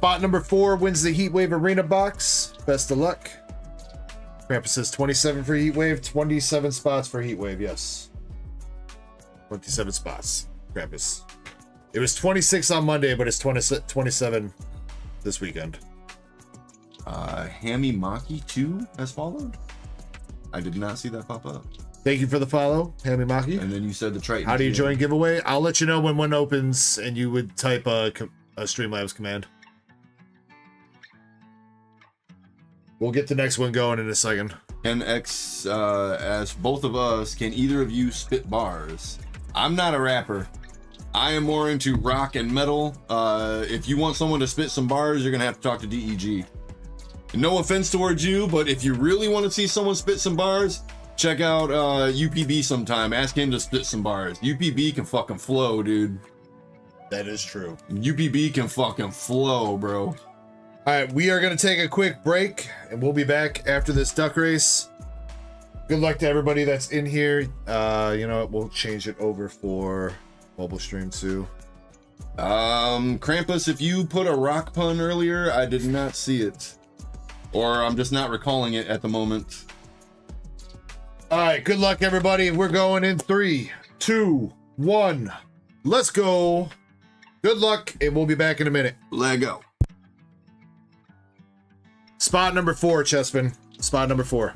Spot number 4 wins the Heatwave Arena box. Best of luck. Krampus says 27 for Heatwave, 27 spots for Heatwave, yes. 27 spots, Krampus. It was 26 on Monday, but it's 27 this weekend. Hammy Maki 2 has followed. I did not see that pop up. Thank you for the follow, Hammy Maki. And then you said the Triton. How do you join giveaway? I'll let you know when one opens, and you would type a Streamlabs command. We'll get the next one going in a second. Ken X asked, both of us, can either of you spit bars? I'm not a rapper. I am more into rock and metal. If you want someone to spit some bars, you're gonna have to talk to DEG. No offense towards you, but if you really want to see someone spit some bars, check out UPB sometime. Ask him to spit some bars. UPB can fucking flow, dude. That is true. UPB can fucking flow, bro. All right, we are going to take a quick break, and we'll be back after this duck race. Good luck to everybody that's in here. You know what? We'll change it over for mobile stream too. Krampus, if you put a rock pun earlier, I did not see it. Or I'm just not recalling it at the moment. All right, good luck, everybody. We're going in 3, 2, 1. Let's go. Good luck, and we'll be back in a minute. Let go. Spot number 4, Chespin. Spot number 4.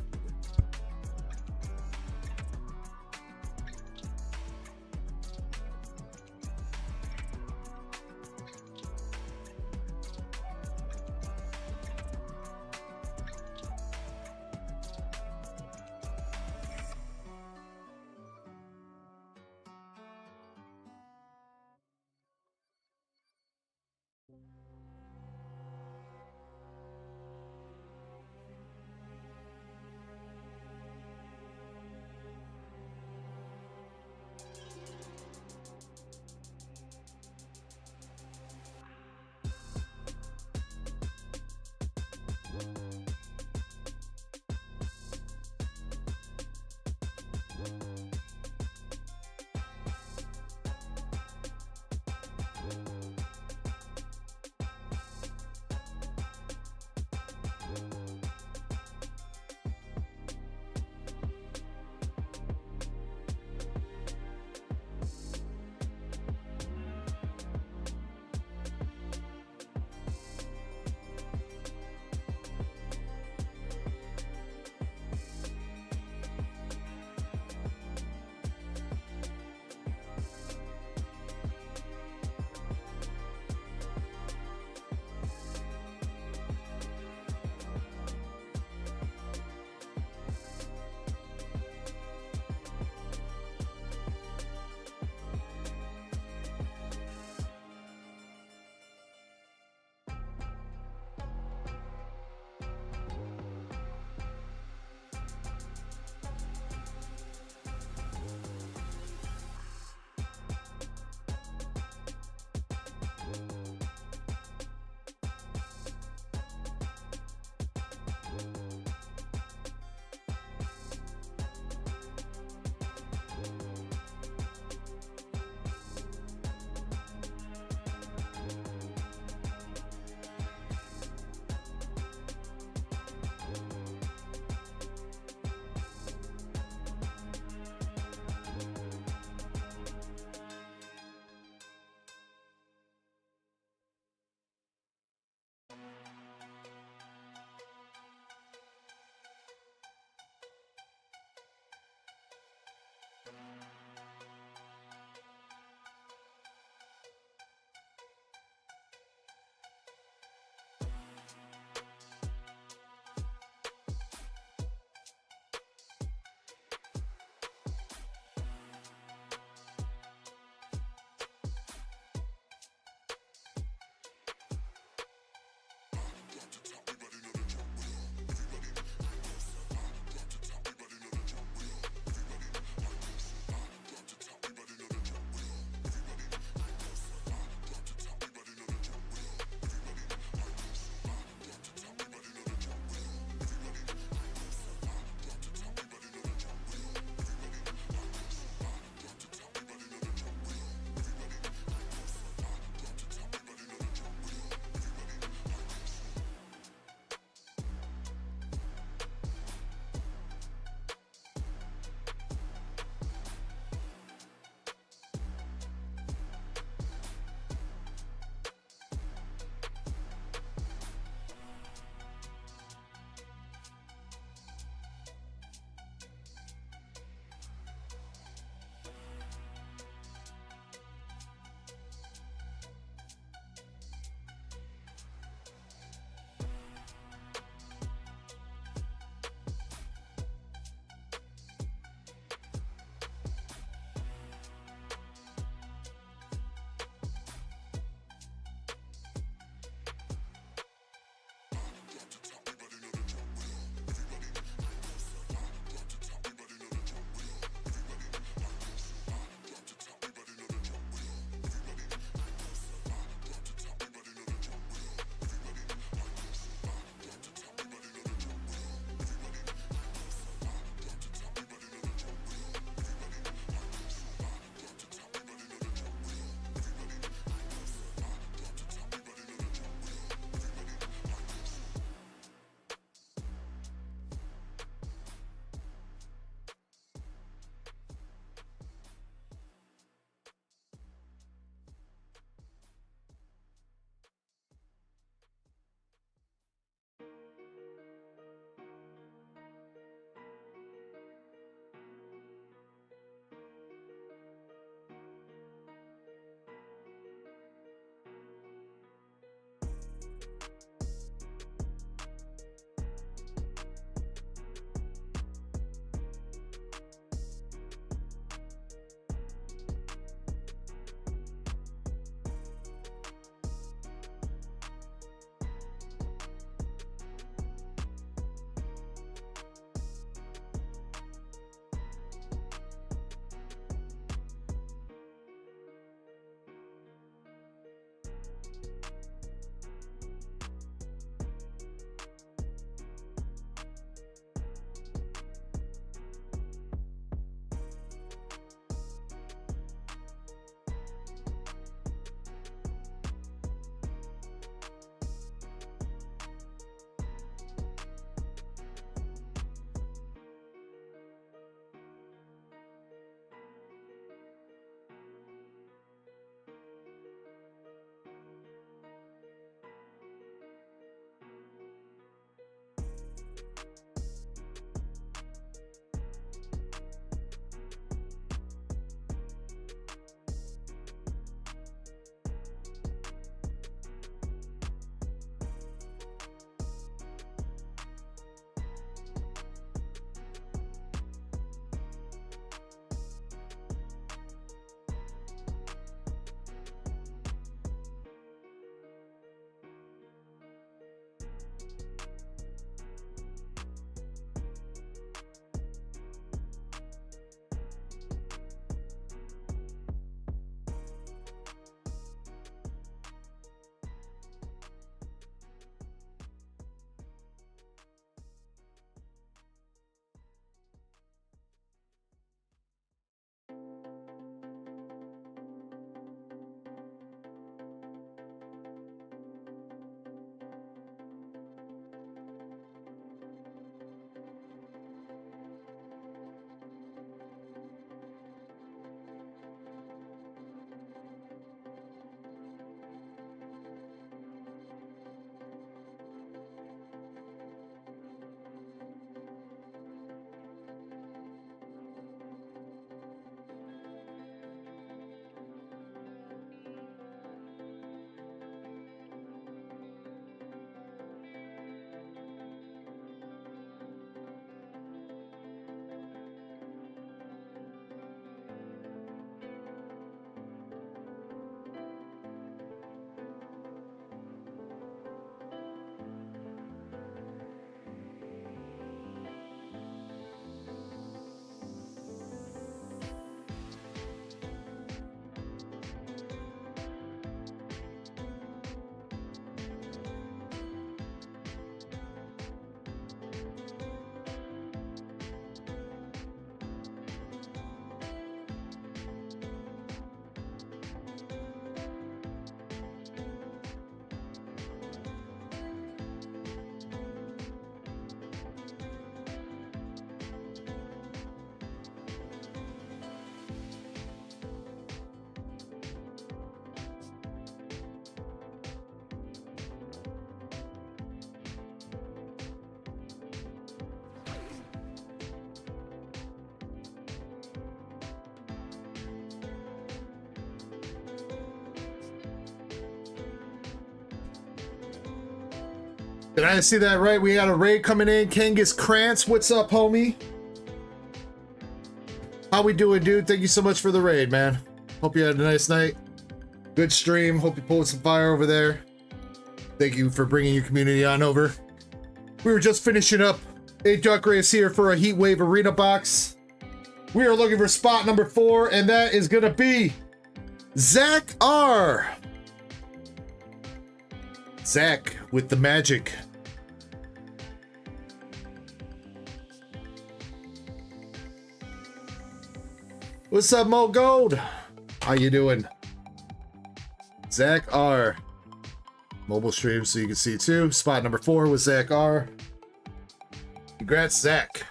Did I see that right? We got a raid coming in. Kangas Krantz, what's up, homie? How we doing, dude? Thank you so much for the raid, man. Hope you had a nice night. Good stream. Hope you pulled some fire over there. Thank you for bringing your community on over. We were just finishing up a Duck Race here for a Heatwave Arena box. We are looking for spot number 4, and that is going to be Zach R. Zach with the magic. What's up, Mo Gold? How you doing? Zach R. Mobile stream so you can see too. Spot number 4 was Zach R. Congrats, Zach.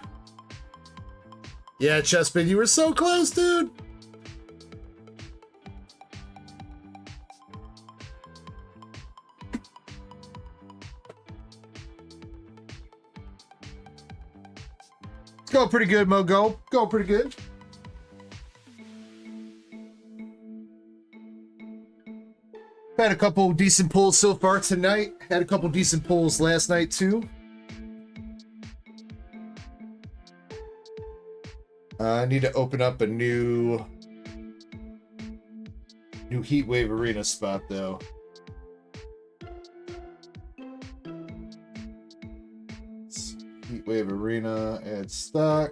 Yeah, Chespin, you were so close, dude. It's going pretty good, Mo Go. Going pretty good. Had a couple decent pulls so far tonight. Had a couple decent pulls last night too. I need to open up a new Heatwave Arena spot though. Heatwave Arena, add stock.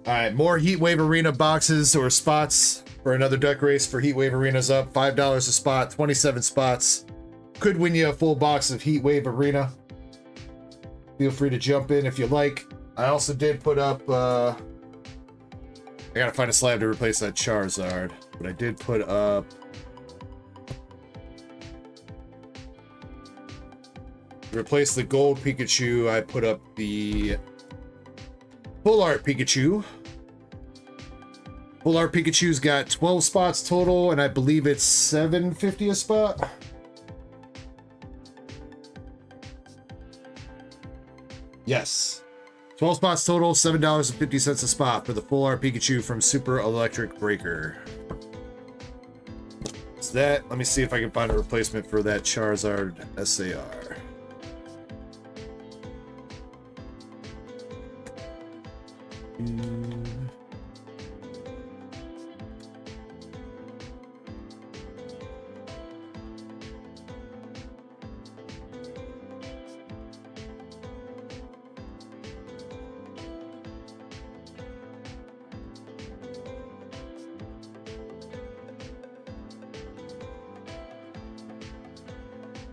All right, more Heatwave Arena boxes or spots for another Duck Race for Heatwave Arenas up. $5 a spot, 27 spots. Could win you a full box of Heatwave Arena. Feel free to jump in if you like. I also did put up, I gotta find a slab to replace that Charizard, but I did put up to replace the gold Pikachu. I put up the Full Art Pikachu. Full Art Pikachu's got 12 spots total, and I believe it's $7.50 a spot. Yes. 12 spots total, $7.50 a spot for the Full Art Pikachu from Super Electric Breaker. So that, let me see if I can find a replacement for that Charizard SAR.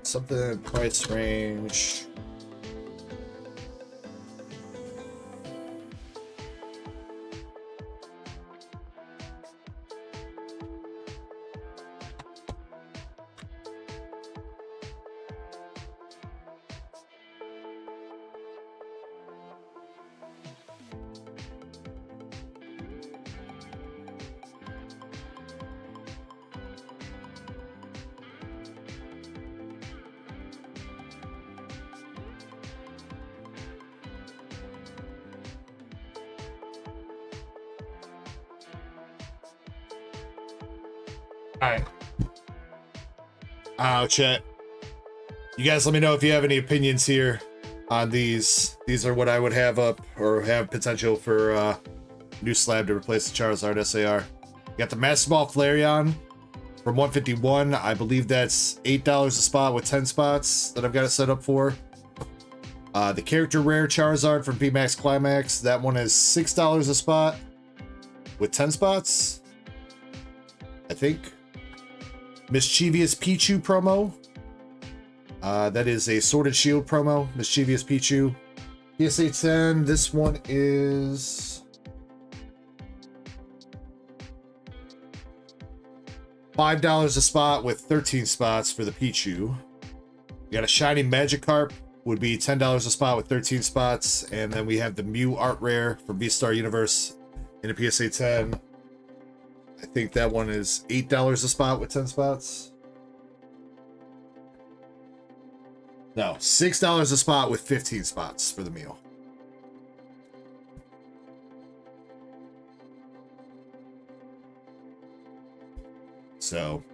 Something price range. Alright. Chat. You guys let me know if you have any opinions here on these. These are what I would have up, or have potential for new slab to replace the Charizard SAR. You got the Master Ball Flareon from 151. I believe that's $8 a spot with 10 spots that I've got it set up for. The Character Rare Charizard from VMAX Climax. That one is $6 a spot with 10 spots, I think. Mischievous Pichu promo. That is a Sword and Shield promo. Mischievous Pichu. PSA 10. This one is $5 a spot with 13 spots for the Pichu. You got a Shiny Magikarp. Would be $10 a spot with 13 spots. And then we have the Mew Art Rare from V-Star Universe in a PSA 10. I think that one is $8 a spot with 10 spots. No, $6 a spot with 15 spots for the meal. So,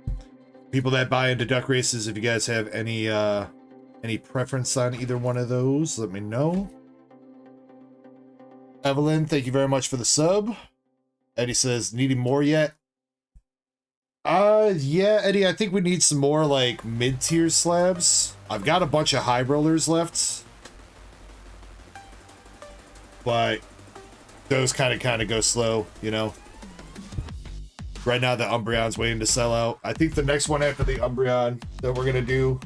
People that buy into duck races, if you guys have any preference on either one of those, let me know. Evelyn, thank you very much for the sub. Eddie says, needing more yet? Yeah, Eddie, I think we need some more, like, mid-tier slabs. I've got a bunch of high rollers left. But those kind of go slow, you know? Right now, the Umbreon's waiting to sell out. I think the next one after the Umbreon that we're going to do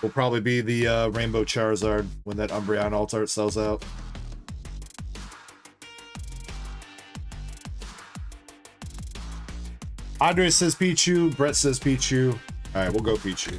will probably be the Rainbow Charizard when that Umbreon alt art sells out. Andre says Pichu. Brett says Pichu. All right, we'll go Pichu.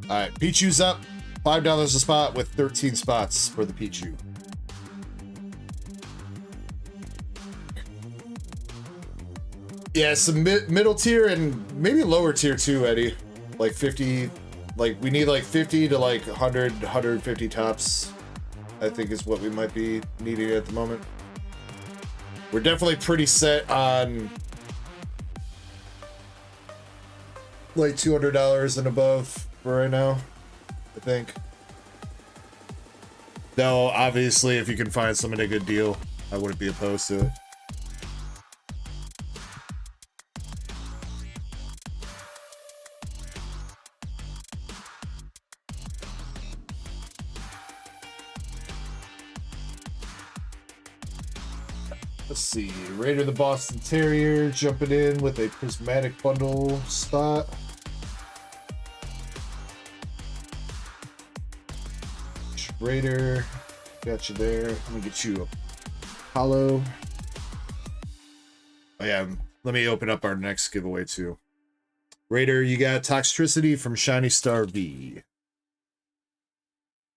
All right, Pichu's up. $5 a spot with 13 spots for the Pichu. Yeah, some middle tier and maybe lower tier too, Eddie. Like 50, like we need like 50 to like 100, 150 tops, I think is what we might be needing at the moment. We're definitely pretty set on like $200 and above for right now, I think. Though, obviously, if you can find someone a good deal, I wouldn't be opposed to it. Let's see, Raider the Boston Terrier jumping in with a Prismatic bundle spot. Raider, got you there. Let me get you a hollow. Oh yeah, let me open up our next giveaway too. Raider, you got Toxtricity from Shiny Star V.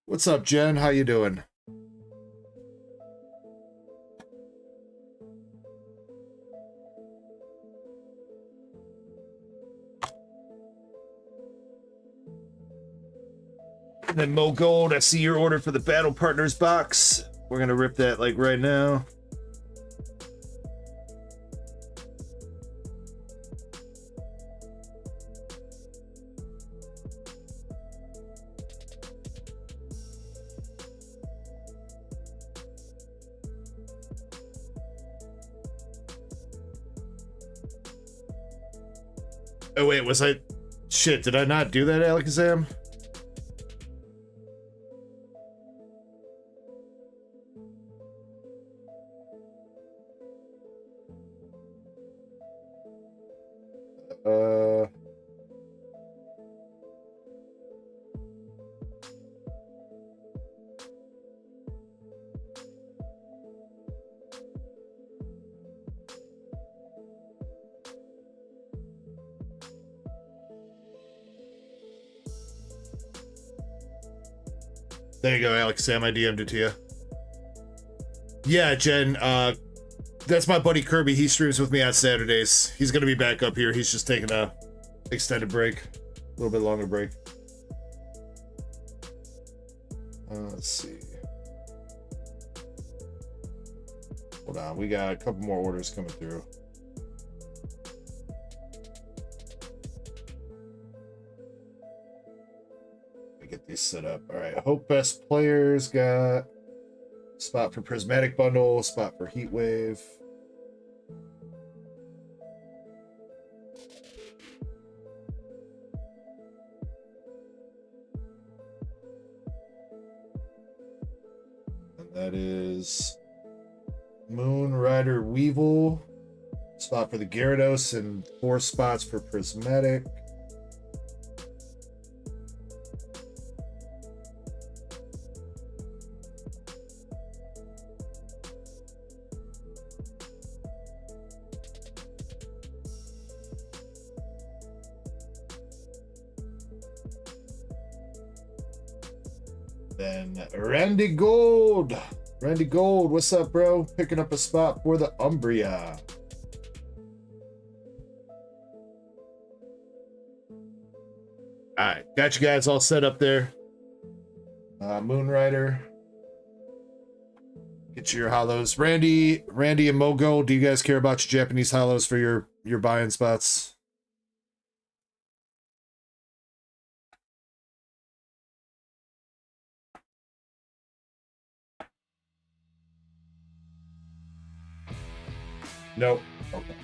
What's up, Jen? How you doing? And then Mo Gold, I see your order for the Battle Partners box. We're gonna rip that like right now. Oh wait, was I... Shit, did I not do that, Alakazam? There you go, Alex Sam. I DM'd it to you. Yeah, Jen. That's my buddy Kirby. He streams with me on Saturdays. He's gonna be back up here. He's just taking a extended break, a little bit longer break. Let's see. Hold on, we got a couple more orders coming through. Get these set up. All right, Hope Best Players got spot for Prismatic bundle, spot for Heat Wave. And that is Moon Rider Weevil, spot for the Gyarados, and 4 spots for Prismatic. Then Randy Gold. Randy Gold, what's up, bro? Picking up a spot for the Umbrea. right, got you guys all set up there. Moonrider. Get your hollows. Randy and Mogo, do you guys care about your Japanese hollows for your buy-in spots? Nope. Okay.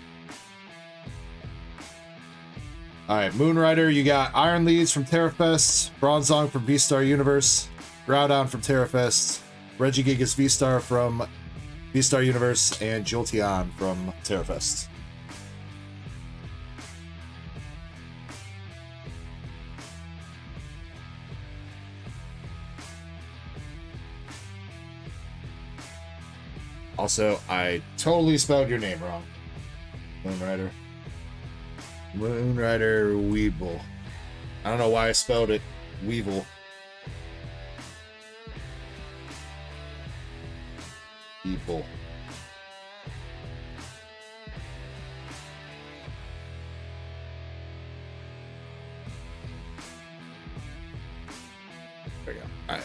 Alright, Moonrider, you got Iron Leads from Terrafest, Bronzong from V-Star Universe, Groudon from Terrafest, Regigigas V-Star from V-Star Universe, and Jolteon from Terrafest. Also, I totally spelled your name wrong. Moonrider. Moonrider Weeble. I don't know why I spelled it Weevil. People. There we go. All right.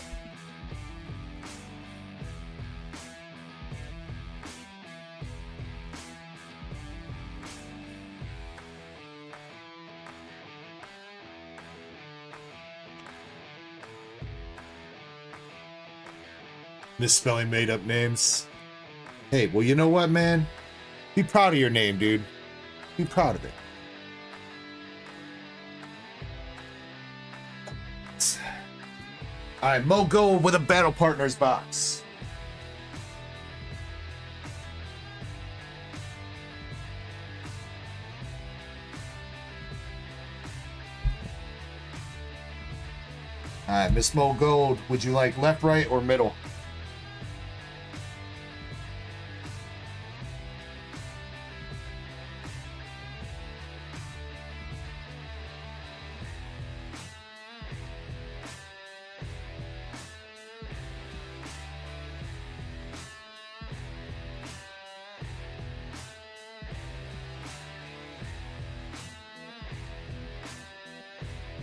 Misspelling made up names. Hey, well, you know what, man? Be proud of your name, dude. Be proud of it. All right, Mo, go with a Battle Partners box. All right, Miss Mo Gold, would you like left, right, or middle?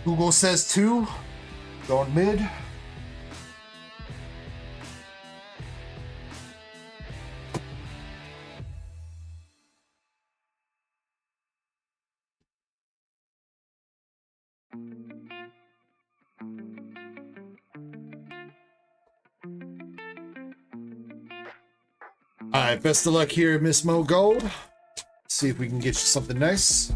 Google says 2. Going mid. All right, best of luck here, Miss Mo Gold. See if we can get you something nice.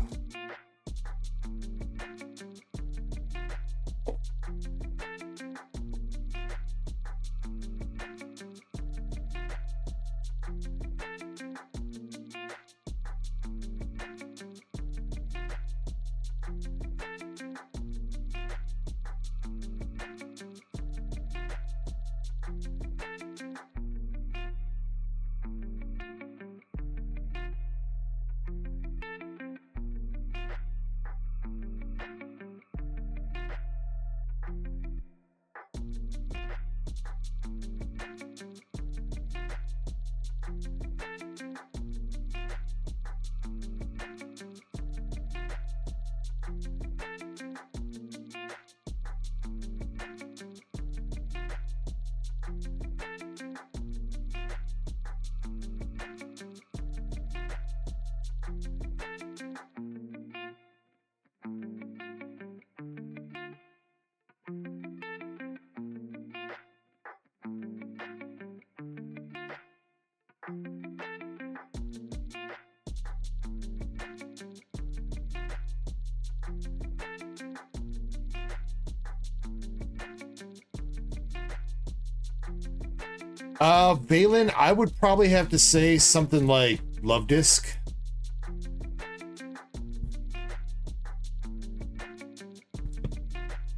Valen, I would probably have to say something like Love Disc.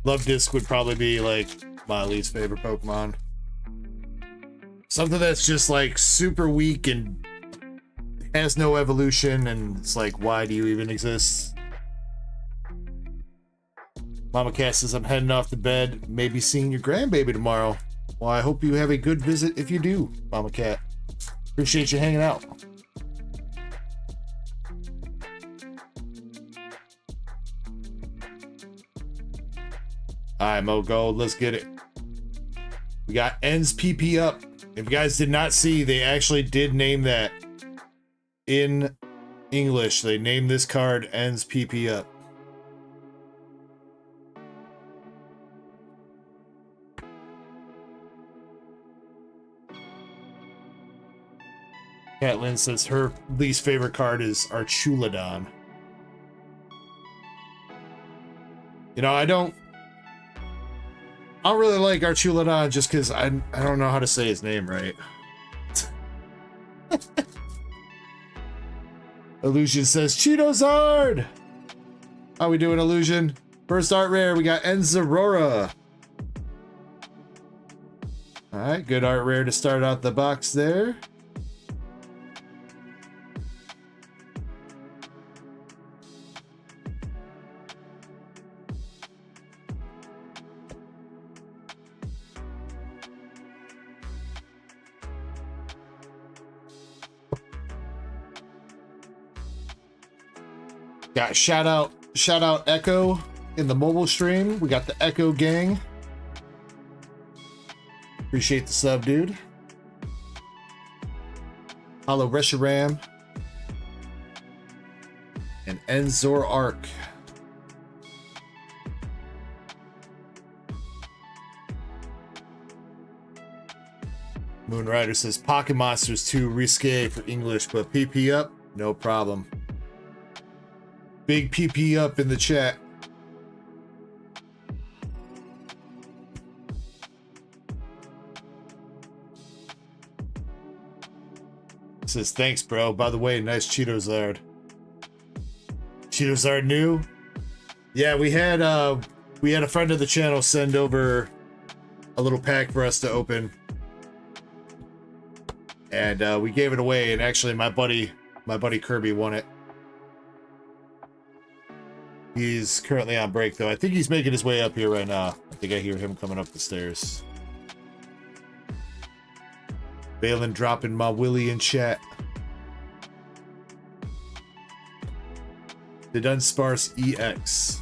Love Disc would probably be like my least favorite Pokemon. Something that's just like super weak and has no evolution, and it's like, why do you even exist? Mama Cat says, I'm heading off to bed, maybe seeing your grandbaby tomorrow. Well, I hope you have a good visit if you do, Mama Cat. Appreciate you hanging out. All right, Mo Gold, let's get it. We got Ends PP up. If you guys did not see, they actually did name that in English. They named this card Ends PP up. Catlin says her least favorite card is Archulodon. You know, I don't really like Archulodon just because I don't know how to say his name right. Illusion says Cheetozard. How we doing, Illusion? First art rare, we got Enzarora. All right, good art rare to start out the box there. Got shout out Ecko in the mobile stream. We got the Ecko gang. Appreciate the sub, dude. Hollow Reshiram and Enzor Arc. Moonrider says Pocket Monsters too risque for English, but PP up, no problem. Big PP up in the chat. Says thanks, bro. By the way, nice Cheetozard. Cheetozard new? Yeah, we had a friend of the channel send over a little pack for us to open, and we gave it away. And actually, my buddy Kirby won it. He's currently on break, though. I think he's making his way up here right now. I think I hear him coming up the stairs. Balin dropping my Willie in chat. The Dunsparce EX.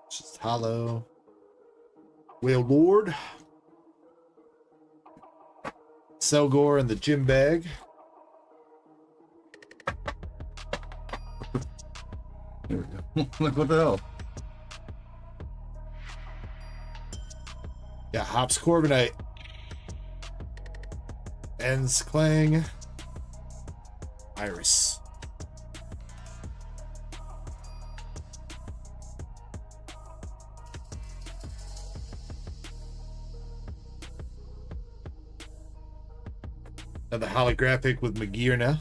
Just hollow. Whale Lord. Selgor in the gym bag. There we go. Look, what the hell? Yeah, Hops Corbinite. Ends Clang. Iris. Another holographic with Magirna.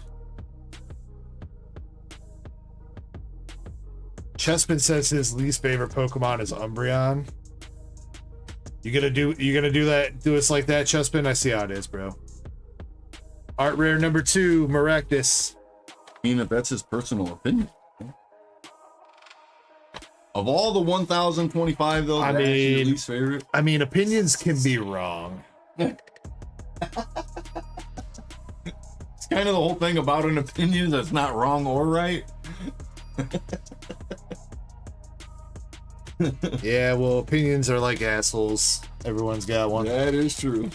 Chessman says his least favorite Pokemon is Umbreon. You gonna do that? Do us like that, Chessman? I see how it is, bro. Art rare number 2, Maractus. I mean, if that's his personal opinion. Of all the 1,025, though, I that's your mean, least favorite. I mean, opinions can be wrong. It's kind of the whole thing about an opinion that's not wrong or right. Yeah, well, opinions are like assholes. Everyone's got one. That is true.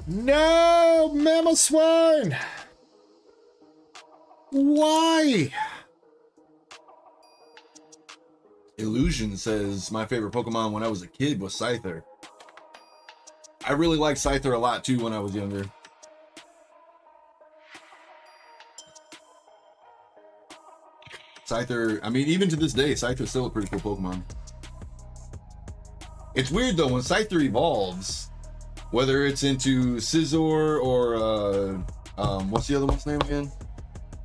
No, Mammal Swine! Why? Illusion says my favorite Pokemon when I was a kid was Scyther. I really liked Scyther a lot too when I was younger. Scyther, I mean, even to this day, Scyther's still a pretty cool Pokemon. It's weird though, when Scyther evolves, Whether it's into Scizor or what's the other one's name again?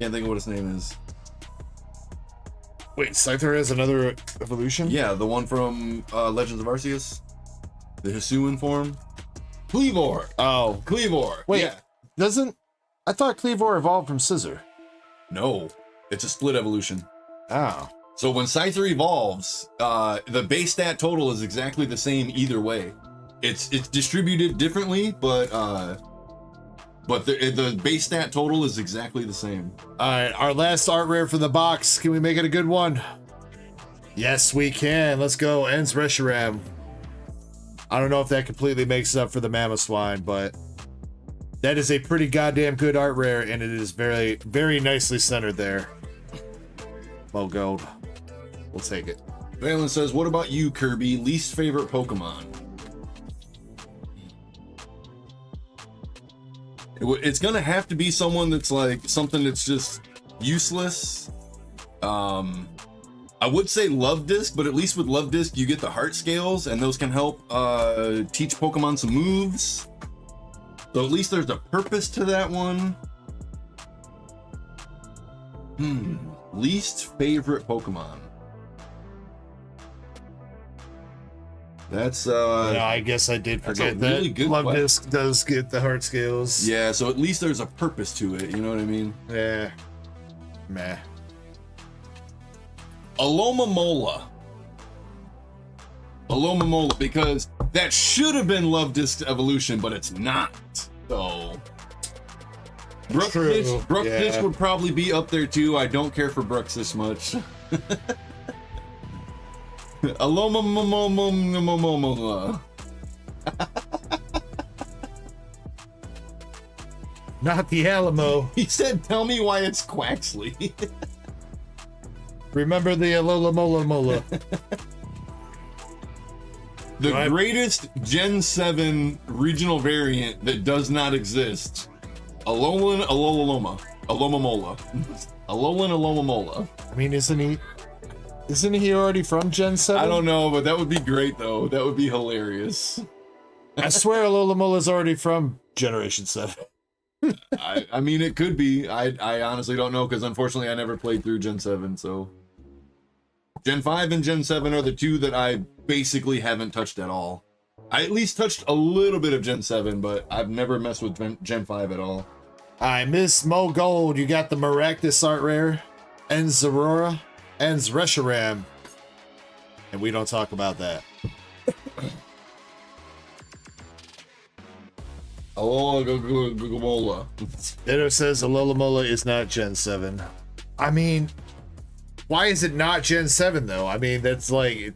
Can't think of what his name is. Wait, Scyther has another evolution? Yeah, the one from Legends of Arceus, the Hisuian form. Cleavor. Oh, Cleavor. wait, Yeah. I thought Cleavor evolved from Scizor. No, it's a split evolution. Oh. So when Scyther evolves, the base stat total is exactly the same either way. It's distributed differently, but the base stat total is exactly the same. All right, our last art rare for the box. Can we make it a good one? Yes, we can. Let's go. Ends Reshiram. I don't know if that completely makes up for the Mamoswine, but that is a pretty goddamn good art rare, and it is very, very nicely centered there. Well, gold. We'll take it. Valen says, what about you, Kirby? Least favorite Pokemon? It's gonna have to be someone that's like something that's just useless. I would say Love Disc, but at least with Love Disc you get the heart scales, and those can help teach Pokemon some moves. So at least there's a purpose to that one. Least favorite Pokemon. That's Yeah, I guess I did forget that. Really good Love question. Disc does get the heart scales. Yeah, so at least there's a purpose to it, you know what I mean? Yeah. Meh. Alomomola, because that should have been Love Disc evolution, but it's not. So Bruxish would probably be up there too. I don't care for Bruxish much. Alomomola. Not the Alamo. He said, "Tell me why it's Quaxley." Remember the Alola Mola Mola. The greatest Gen 7 regional variant that does not exist. Alolan Alomomola. Alolan Alomomola. I mean, isn't he already from Gen 7? I don't know, but that would be great though. That would be hilarious. I swear Alola Mola's already from Generation 7. I mean, it could be. I honestly don't know, because unfortunately I never played through Gen 7, so. Gen 5 and Gen 7 are the two that I basically haven't touched at all. I at least touched a little bit of Gen 7, but I've never messed with Gen 5 at all. I miss Mo Gold. You got the Maractus art rare, Ends Aurora, Ends Reshiram, and we don't talk about that. Alola. Ditto says Alola Mola is not Gen 7. I mean, why is it not Gen 7 though? I mean, that's like, it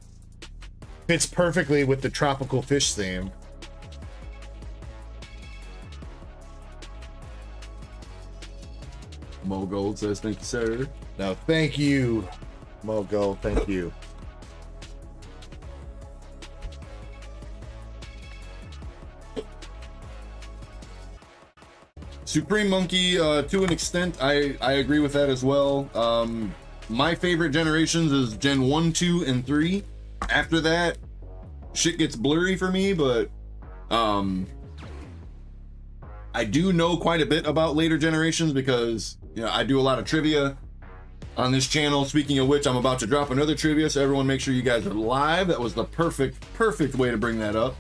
fits perfectly with the tropical fish theme. Mo Gold says, "Thank you, sir." No, thank you, Mo Gold. Thank you. Supreme Monkey, to an extent, I agree with that as well. My favorite generations is Gen 1, 2, and 3. After that, shit gets blurry for me, but I do know quite a bit about later generations because, you know, I do a lot of trivia on this channel. Speaking of which, I'm about to drop another trivia, so everyone make sure you guys are live. That was the perfect way to bring that up.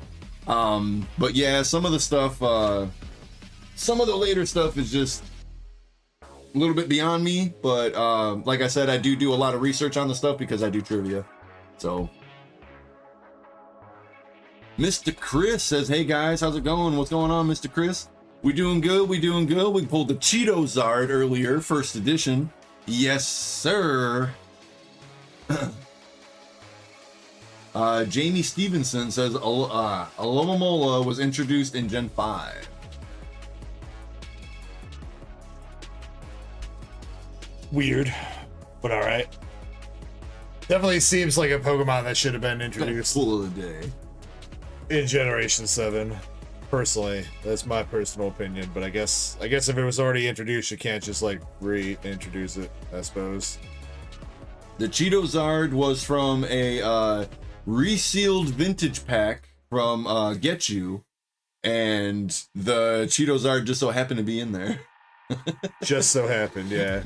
But yeah, some of the stuff, some of the later stuff is just a little bit beyond me, but like I said, I do a lot of research on the stuff because I do trivia. So Mr. Chris says, "Hey guys, how's it going? What's going on, Mr. Chris? We doing good, we doing good. We pulled the Cheeto Zard earlier, first edition. Yes, sir." Jamie Stevenson says, Alomomola was introduced in Gen 5. Weird, but all right. Definitely seems like a Pokemon that should have been introduced Full of the day. in Generation 7. Personally, that's my personal opinion, but I guess if it was already introduced, you can't just like reintroduce it, I suppose. The Cheeto Zard was from a resealed vintage pack from Get You. and the Cheetozard just so happened to be in there. Just so happened, yeah.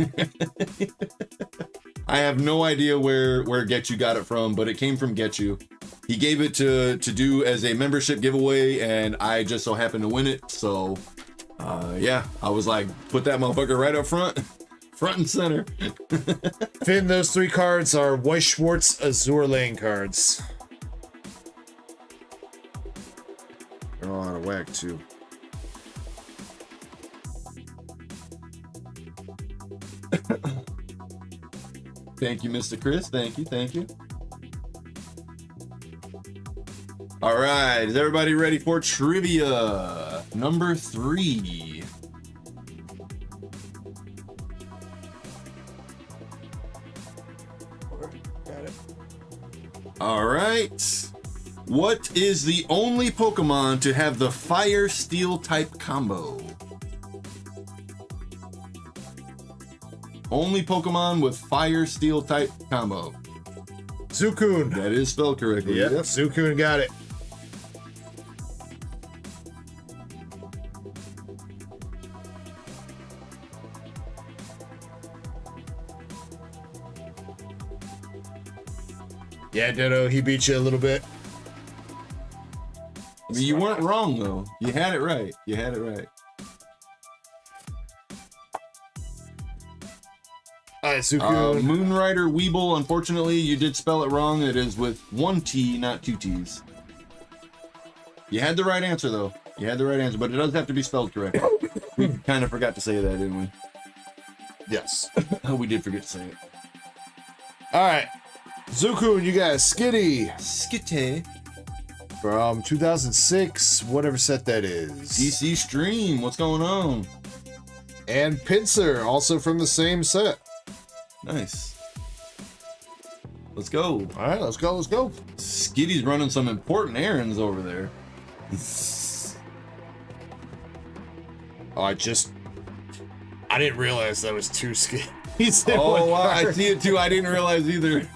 I have no idea where Getchu got it from, but it came from Getchu. He gave it to do as a membership giveaway, and I just so happened to win it. So, yeah, I was like, put that motherfucker right up front, front and center. Finn, those 3 cards are Weiss Schwartz Azour Lane cards. They're all out of whack, too. Thank you, Mr. Chris. Thank you. Thank you. All right. Is everybody ready for trivia number 3? Got it. All right. What is the only Pokemon to have the Fire Steel type combo? Only Pokemon with Fire Steel type combo. Suicune. That is spelled correctly. Yep, Suicune got it. Yeah, Ditto, he beat you a little bit. I mean, you weren't wrong though. You had it right. You had it right. All right, Suicune. Moonrider Weeble, unfortunately, you did spell it wrong. It is with 1 T, not 2 T's. You had the right answer, though. You had the right answer, but it does have to be spelled correct. We kind of forgot to say that, didn't we? Yes. Oh, we did forget to say it. All right. Suicune, you got Skitty Skitty. from 2006, whatever set that is. DC Stream, what's going on? And Pinsir, also from the same set. Nice. Let's go. All right, let's go, let's go. Skitty's running some important errands over there. Oh, I didn't realize that was 2 Skitties. Oh, wow, I see it too. I didn't realize either.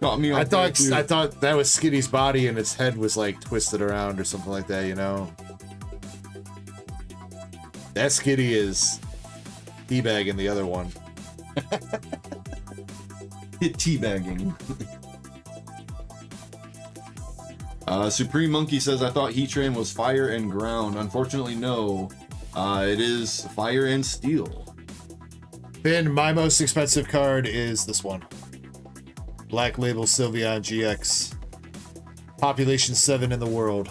Caught me off I guard, too. thought that was Skitty's body and its head was like twisted around or something like that, you know? That Skitty is teabagging the other one. Hit teabagging. Supreme Monkey says, I thought Heatran was fire and ground. Unfortunately, no. It is fire and steel. Finn, my most expensive card is this one. Black Label Sylveon GX. Population 7 in the world.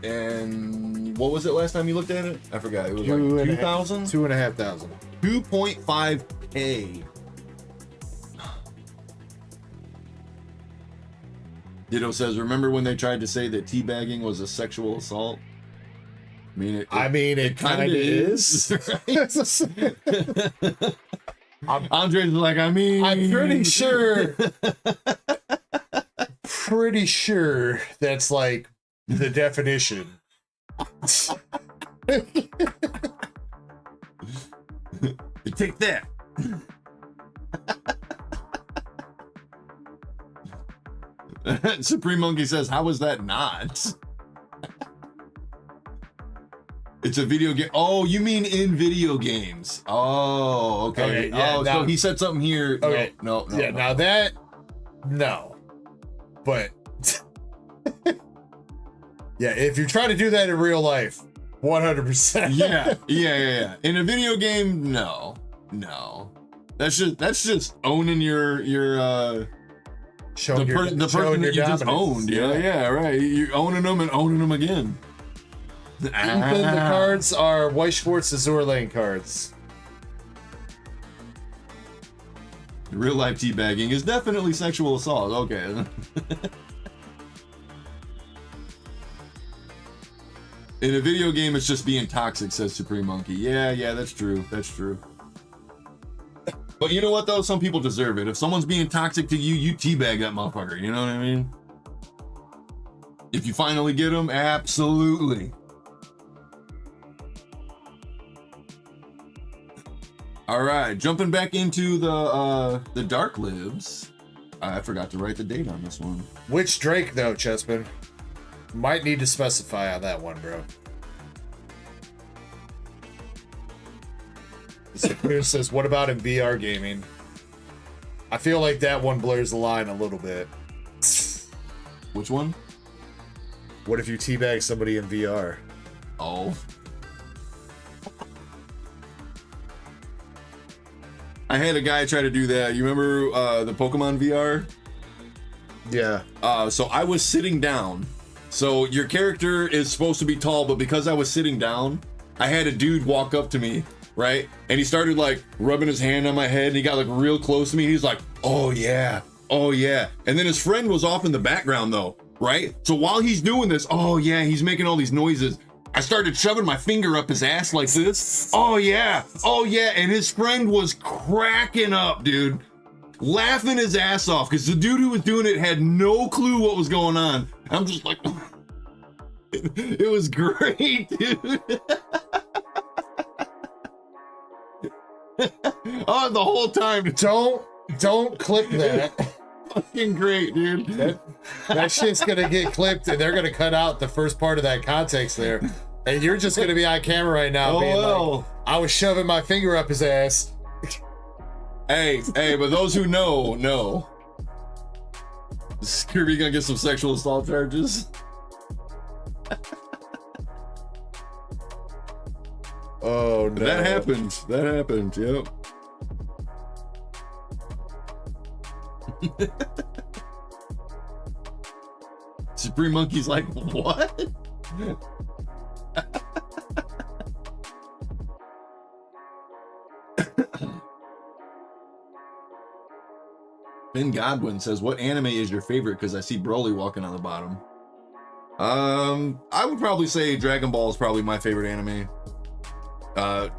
And what was it last time you looked at it? I forgot. It was like 2,000? 2,500. 2.5K. Ditto says, remember when they tried to say that teabagging was a sexual assault? I mean, it kind of is. Andre's like, I'm pretty sure. Pretty sure that's like the definition. Take that. Supreme Monkey says, how is that not? It's a video game. Oh, you mean in video games? Oh, okay. Yeah, so he said something here. Okay. No. Yeah, now that, no. But, yeah, if you're trying to do that in real life, 100%. Yeah. In a video game, no. That's just owning the person that you just owned. Yeah, right. You're owning them and owning them again. The cards are Weiss Schwartz Azour Lane cards. Real life teabagging is definitely sexual assault. Okay. In a video game, it's just being toxic, says Supreme Monkey. Yeah, that's true. That's true. But you know what, though? Some people deserve it. If someone's being toxic to you, you teabag that motherfucker. You know what I mean? If you finally get them, absolutely. All right, jumping back into the Dark Libs. I forgot to write the date on this one. Which Drake, though, Chespin? Might need to specify on that one, bro. Here says, what about in VR gaming? I feel like that one blurs the line a little bit. Which one? What if you teabag somebody in VR? Oh. I had a guy try to do that. You remember the Pokemon VR? Yeah. So I was sitting down. So your character is supposed to be tall, but because I was sitting down, I had a dude walk up to me, right? And he started like rubbing his hand on my head, and he got like real close to me. He's like, oh yeah, oh yeah. And then his friend was off in the background though, right? So while he's doing this, oh yeah, he's making all these noises. I started shoving my finger up his ass like this. Oh yeah, oh yeah. And his friend was cracking up, dude. Laughing his ass off because the dude who was doing it had no clue what was going on. I'm just like, it was great, dude. Oh, the whole time. Don't clip that. Fucking great, dude. That shit's gonna get clipped, and they're gonna cut out the first part of that context there. And you're just gonna be on camera right now, being like, I was shoving my finger up his ass. Hey, but those who know. Is Kirby gonna get some sexual assault charges? Oh no. That happened, yep. Supreme Monkey's like, what? Ben Godwin says, what anime is your favorite? Because I see Broly walking on the bottom. I would probably say Dragon Ball is probably my favorite anime. I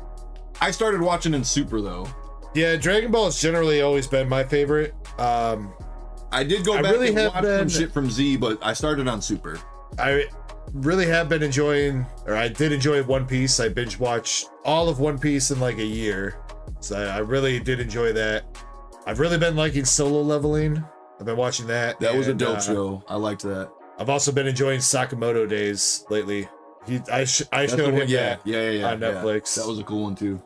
started watching in Super though. Yeah, Dragon Ball has generally always been my favorite. I did go back and watch some shit from Z, but I started on Super. I really have been enjoying, or I did enjoy One Piece. I binge watched all of One Piece in like a year. So I really did enjoy that. I've really been liking Solo Leveling. I've been watching that. That was a dope show. I liked that. I've also been enjoying Sakamoto Days lately. I showed him that on Netflix. That was a cool one too.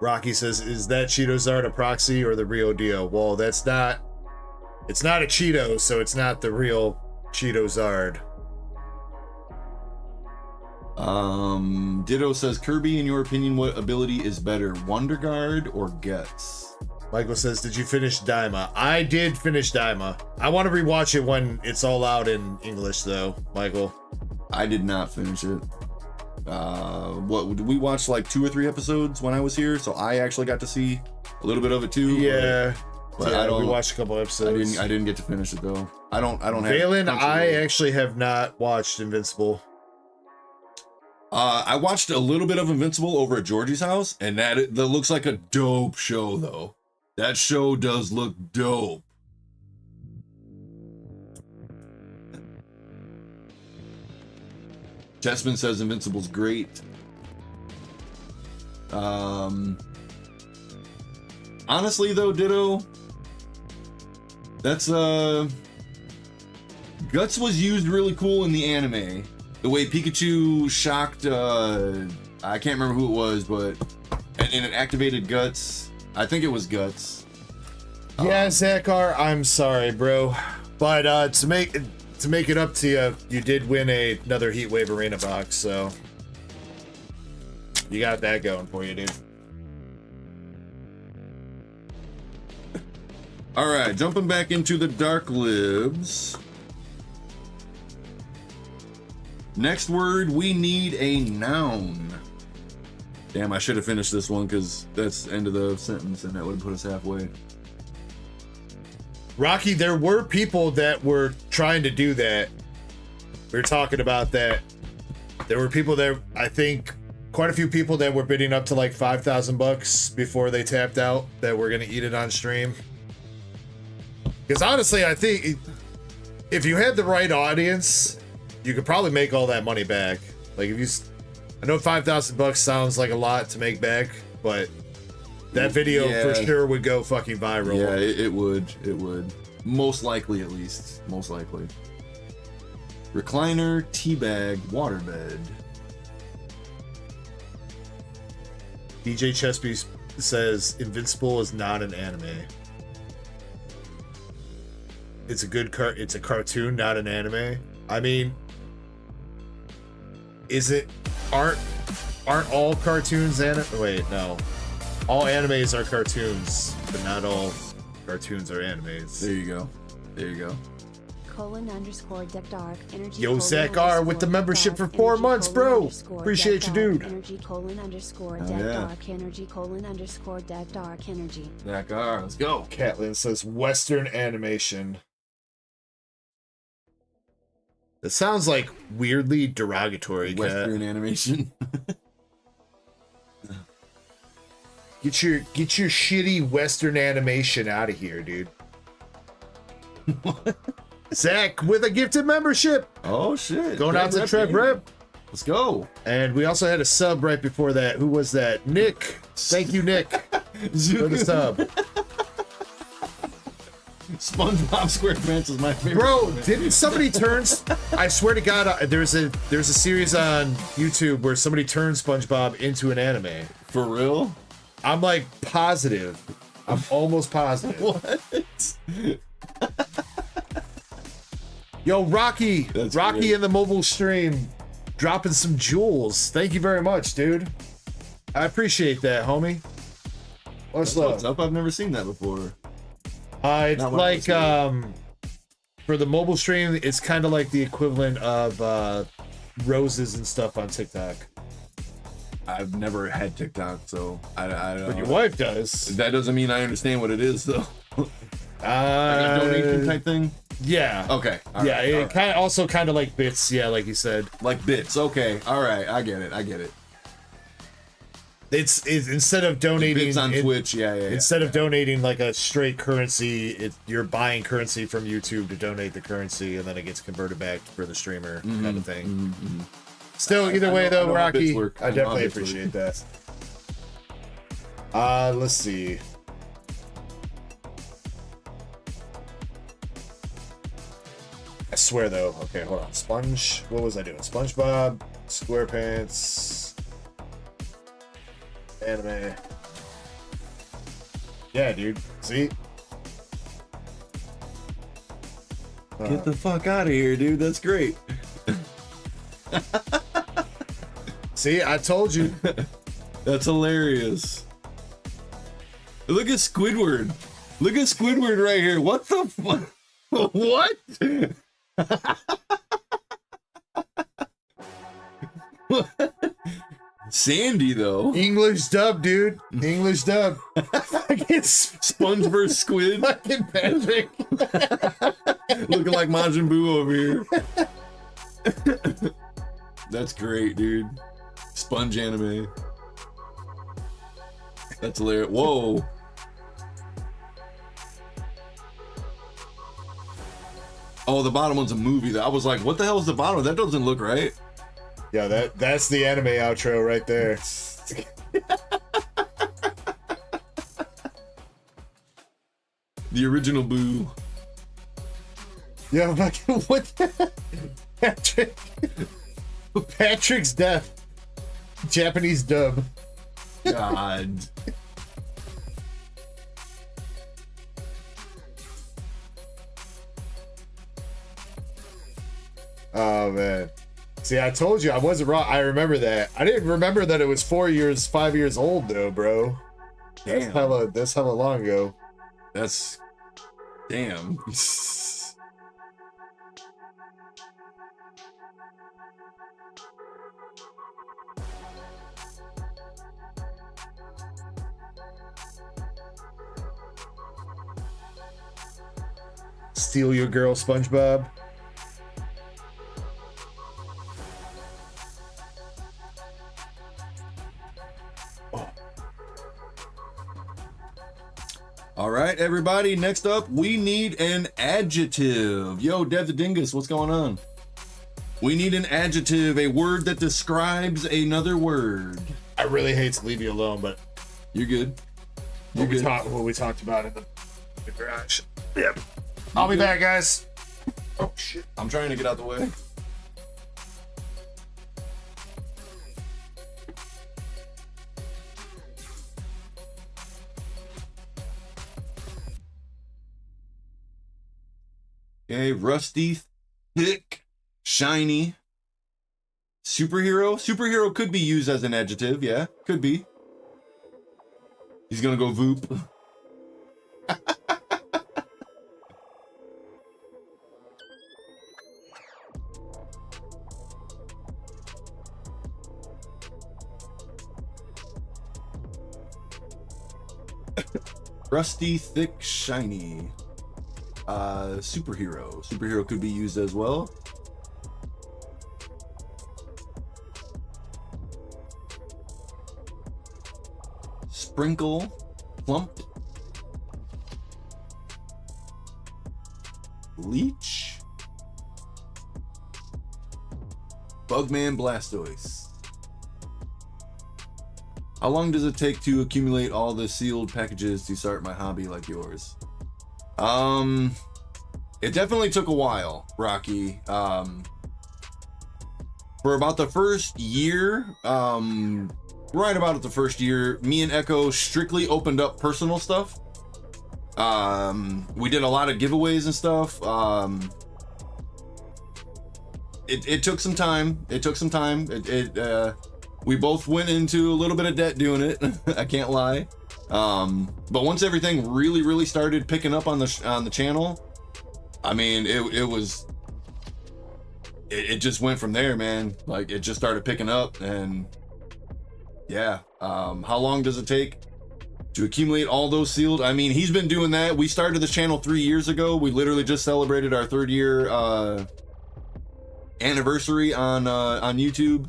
Rocky says, is that Cheetozard a proxy or the real deal? Well, it's not a Cheeto, so it's not the real Cheetozard. Ditto says, Kirby, in your opinion, what ability is better, Wonder Guard or Guts? Michael says, did you finish Daima? I did finish Daima. I want to rewatch it when it's all out in English though, Michael. I did not finish it. We watched like 2 or 3 episodes when I was here, so I actually got to see a little bit of it too. Yeah, but I don't. We watched a couple episodes. I didn't get to finish it though. I don't have. Valen, I actually have not watched Invincible. I watched a little bit of Invincible over at Georgie's house, and that looks like a dope show though. That show does look dope. Chessman says Invincible's great. Honestly though, Ditto, that's Guts was used really cool in the anime. The way Pikachu shocked I can't remember who it was, but and it activated Guts. I think it was Guts. Yeah, Zakar, I'm sorry, bro. But to make it up to you, you did win another Heatwave Arena box, so you got that going for you, dude. All right, jumping back into the Dark Libs. Next word, we need a noun. Damn, I should have finished this one because that's the end of the sentence and that would have put us halfway. Rocky, there were people that were trying to do that. We were talking about that. There were people there, I think quite a few people that were bidding up to like $5,000 before they tapped out that were going to eat it on stream. Because honestly, I think if you had the right audience, you could probably make all that money back. Like if you, I know $5,000 sounds like a lot to make back, but that video for sure would go fucking viral. Yeah, it would. It would. Most likely, at least. Most likely. Recliner, teabag, waterbed. DJ Chespy says Invincible is not an anime. It's a good it's a cartoon, not an anime. I mean, aren't all cartoons anime? Wait, no. All animes are cartoons, but not all cartoons are animes. There you go. There you go. _Dark Energy. Yo, Zach R with the membership for 4 months, bro. Appreciate you, dude. Energy Dark Energy Dark Energy. Zach R, let's go. Catlin says Western animation. That sounds like weirdly derogatory. Western animation. Get your shitty Western animation out of here, dude. What? Zach with a gifted membership. Oh shit. Going out to Trev Rep. Let's go. And we also had a sub right before that. Who was that? Nick. Thank you, Nick, for the sub. SpongeBob SquarePants is my favorite. Bro, didn't somebody turn? I swear to God, there's a series on YouTube where somebody turned SpongeBob into an anime. For real? I'm like positive. I'm almost positive. What? Yo, Rocky. That's Rocky great. in the mobile stream, dropping some jewels. Thank you very much, dude. I appreciate that, homie. What's What's up? up? I've never seen that before. It's Not when I was like for the mobile stream, it's kind of like the equivalent of roses and stuff on TikTok. I've never had TikTok, so I don't But your know. wife does. That doesn't mean I understand what it is, though. Like a donation type thing? Yeah. Okay. All yeah, right, it all right. kind of also kind of like bits. Yeah, like you said. Like bits. Okay. All right. I get it. It's instead of donating Bits on Twitch. Yeah. Instead of donating like a straight currency, you're buying currency from YouTube to donate the currency, and then it gets converted back for the streamer kind of thing. Still, either way I though, know how Rocky, bits work. I I know how definitely bits work. appreciate that. Let's see. I swear though. Okay, hold on. Sponge. What was I doing? SpongeBob, SquarePants, anime. Yeah, dude. See? Get the fuck out of here, dude. That's great. See, I told you. That's hilarious. Look at Squidward. Look at Squidward right here. What the fuck? What? Sandy though. English dub, dude. English dub. Fucking Sponge vs. Squid. fucking Patrick. Looking like Majin Buu over here. That's great, dude. Sponge anime. That's hilarious. Whoa. Oh, the bottom one's a movie. I was like, what the hell is the bottom? That doesn't look right. Yeah, that's the anime outro right there. The original Boo. Yeah, fucking what the Patrick. Patrick's death. Japanese dub. God. Oh man. See, I told you I wasn't wrong. I remember that. I didn't remember that it was 5 years old though, bro. Damn. That's hella long ago. That's damn. Steal your girl, SpongeBob. All right, everybody. Next up, we need an adjective. Yo, Dev the Dingus, what's going on? We need an adjective, a word that describes another word. I really hate to leave you alone, but You're good. what You're good. we talked about in the garage. Yep. I'll be back, guys. Oh shit. I'm trying to get out the way. Okay, rusty, thick, shiny. Superhero? Superhero could be used as an adjective, yeah, could be. He's gonna go Voop. Rusty, thick, shiny. Superhero. Superhero could be used as well. Sprinkle, plump. Leech. Bugman, Blastoise. How long does it take to accumulate all the sealed packages to start my hobby like yours? It definitely took a while, Rocky. For about the first year, right about at the first year, me and Ecko strictly opened up personal stuff. We did a lot of giveaways and stuff. It took some time. It took some time. We both went into a little bit of debt doing it. I can't lie. But once everything really started picking up on the channel, I mean, it just went from there, man. Like, it just started picking up, and yeah. How long does it take to accumulate all those sealed? I mean, he's been doing that. We started this channel 3 years ago. We literally just celebrated our 3rd year anniversary on YouTube.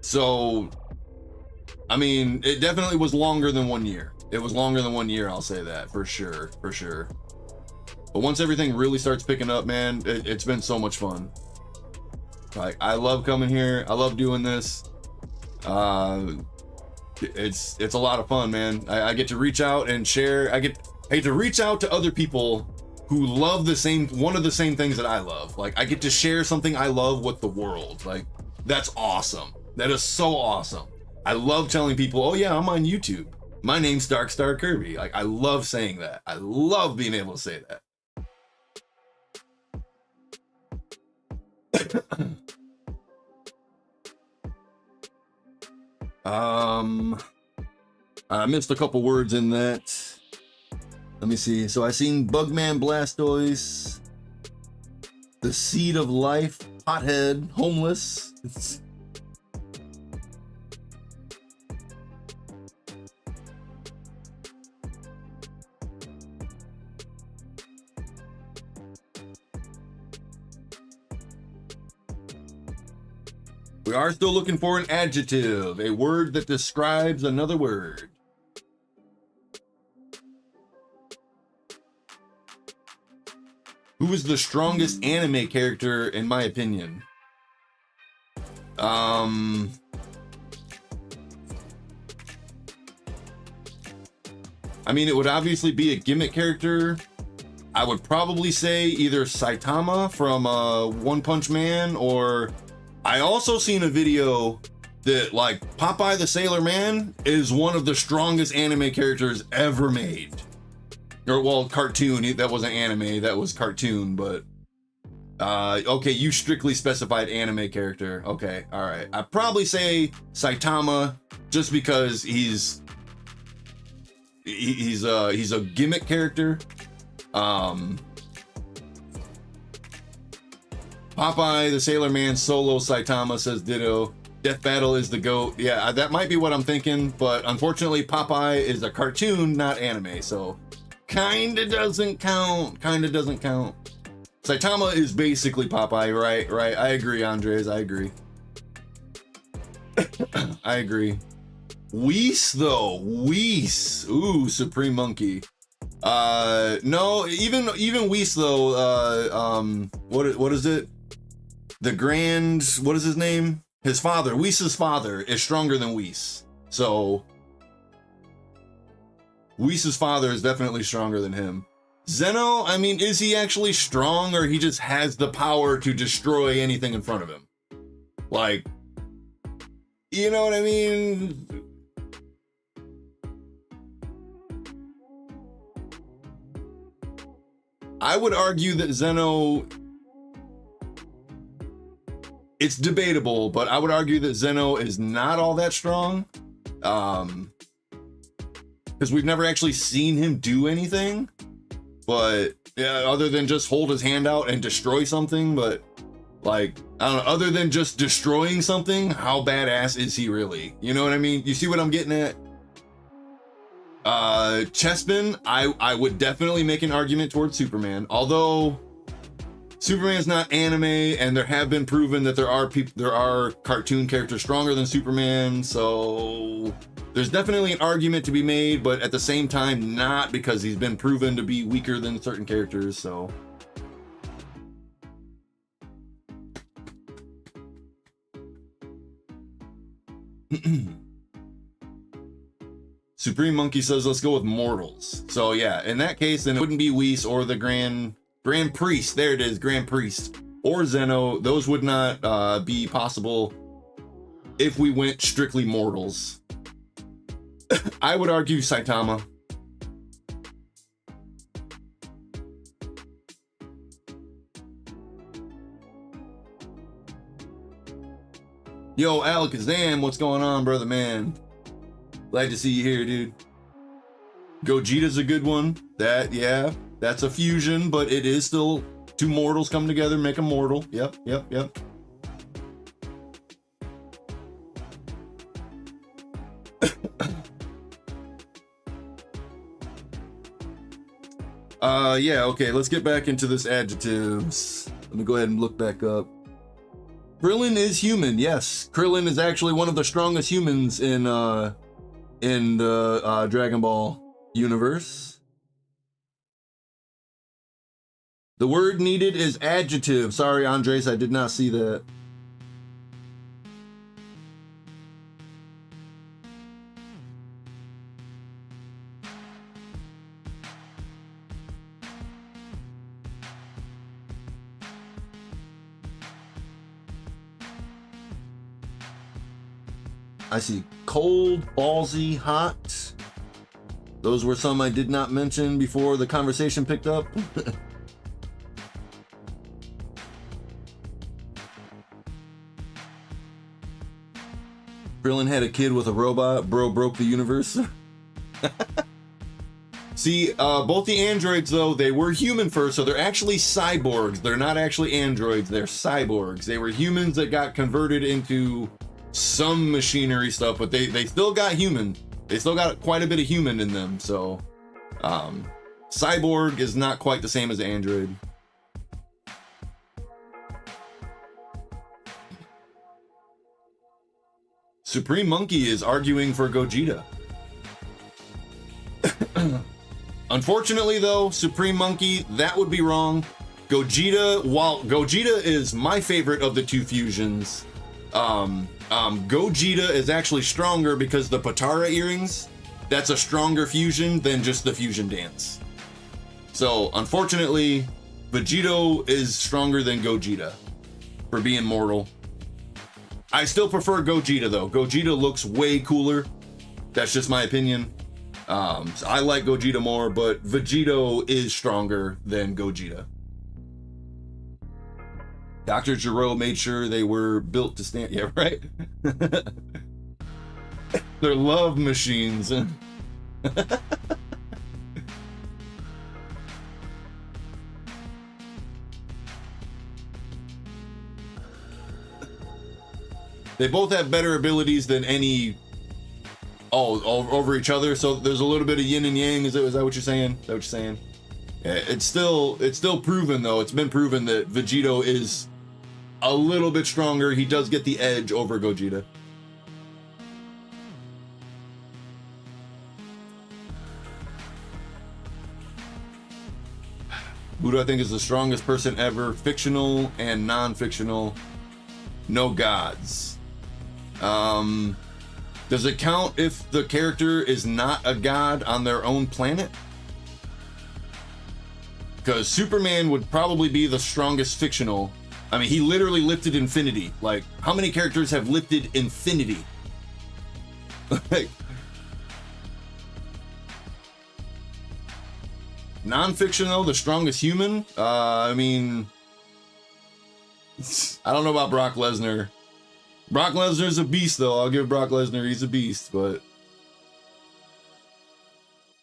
So I mean, it definitely was longer than 1 year. It was longer than 1 year, I'll say that for sure. But once everything really starts picking up, man, it's been so much fun. Like, I love coming here. I love doing this. It's a lot of fun, man. I get to reach out and share. I get to reach out to other people who love one of the same things that I love. Like, I get to share something I love with the world. Like, that's awesome. That is so awesome. I love telling people, oh yeah, I'm on YouTube. My name's Darkstar Kirby. Like, I love saying that. I love being able to say that. I missed a couple words in that. Let me see. So I seen Bugman, Blastoise, the Seed of Life, Pothead, Homeless. We are still looking for an adjective, a word that describes another word. Who is the strongest anime character in my opinion? I mean, it would obviously be a gimmick character. I would probably say either Saitama from One Punch Man, or I also seen a video that, like, Popeye the Sailor Man is one of the strongest anime characters ever made. Or, well, cartoon. That wasn't anime, that was cartoon, but okay, you strictly specified anime character. Okay, all right. I'd probably say Saitama just because he's a gimmick character. Popeye the Sailor Man solo Saitama says ditto. Death Battle is the GOAT. Yeah, that might be what I'm thinking, but unfortunately Popeye is a cartoon, not anime, so kinda doesn't count. Saitama is basically Popeye, right? I agree, Andres, I agree. I agree. Whis though, Whis. Ooh, Supreme Monkey. No, even Whis though, what is it? The Grand, what is his name? His father, Whis' father is stronger than Whis. So Whis' father is definitely stronger than him. Zeno, I mean, is he actually strong, or he just has the power to destroy anything in front of him? Like, you know what I mean? I would argue that Zeno, it's debatable, but I would argue that Zeno is not all that strong. Because we've never actually seen him do anything, but yeah, other than just hold his hand out and destroy something. But like, I don't know, other than just destroying something, how badass is he really? You know what I mean? You see what I'm getting at? Chespin, I would definitely make an argument towards Superman, although Superman's not anime, and there have been proven that there are cartoon characters stronger than Superman, so there's definitely an argument to be made, but at the same time, not, because he's been proven to be weaker than certain characters, so. Supreme Monkey says, let's go with mortals. So yeah, in that case, then it wouldn't be Whis or the Grand Priest. There it is, Grand Priest or Zeno. Those would not be possible if we went strictly mortals. I would argue Saitama. Yo, Alakazam, what's going on, brother man? Glad to see you here, dude. Gogeta's a good one. Yeah, that's a fusion, but it is still two mortals come together, make a mortal. Yep. Yeah, okay, let's get back into this adjectives. Let me go ahead and look back up. Krillin is human, yes. Krillin is actually one of the strongest humans in the Dragon Ball universe. The word needed is adjective. Sorry, Andres, I did not see that. I see cold, ballsy, hot. Those were some I did not mention before the conversation picked up. Krillin had a kid with a robot. Bro broke the universe. See, both the androids, though, they were human first, so they're actually cyborgs. They're not actually androids. They're cyborgs. They were humans that got converted into some machinery stuff, but they still got human. They still got quite a bit of human in them, so cyborg is not quite the same as android. Supreme Monkey is arguing for Gogeta. Unfortunately, though, Supreme Monkey, that would be wrong. Gogeta, while Gogeta is my favorite of the two fusions, Gogeta is actually stronger because the Potara earrings, that's a stronger fusion than just the fusion dance. So unfortunately, Vegito is stronger than Gogeta for being mortal. I still prefer Gogeta though. Gogeta looks way cooler. That's just my opinion. So I like Gogeta more, but Vegito is stronger than Gogeta. Dr. Gero made sure they were built to stand. Yeah, right? They're love machines. They both have better abilities than any over each other, so there's a little bit of yin and yang. Is that what you're saying? Is that what you're saying? Yeah, it's still proven though. It's been proven that Vegito is a little bit stronger. He does get the edge over Gogeta. Who do I think is the strongest person ever? Fictional and non-fictional. No gods. Does it count if the character is not a god on their own planet? Because Superman would probably be the strongest fictional. I mean, he literally lifted infinity. Like, how many characters have lifted infinity? Like, Non-fiction though, the strongest human. I mean, I don't know about Brock Lesnar. Brock Lesnar's a beast though. I'll give Brock Lesnar, he's a beast, but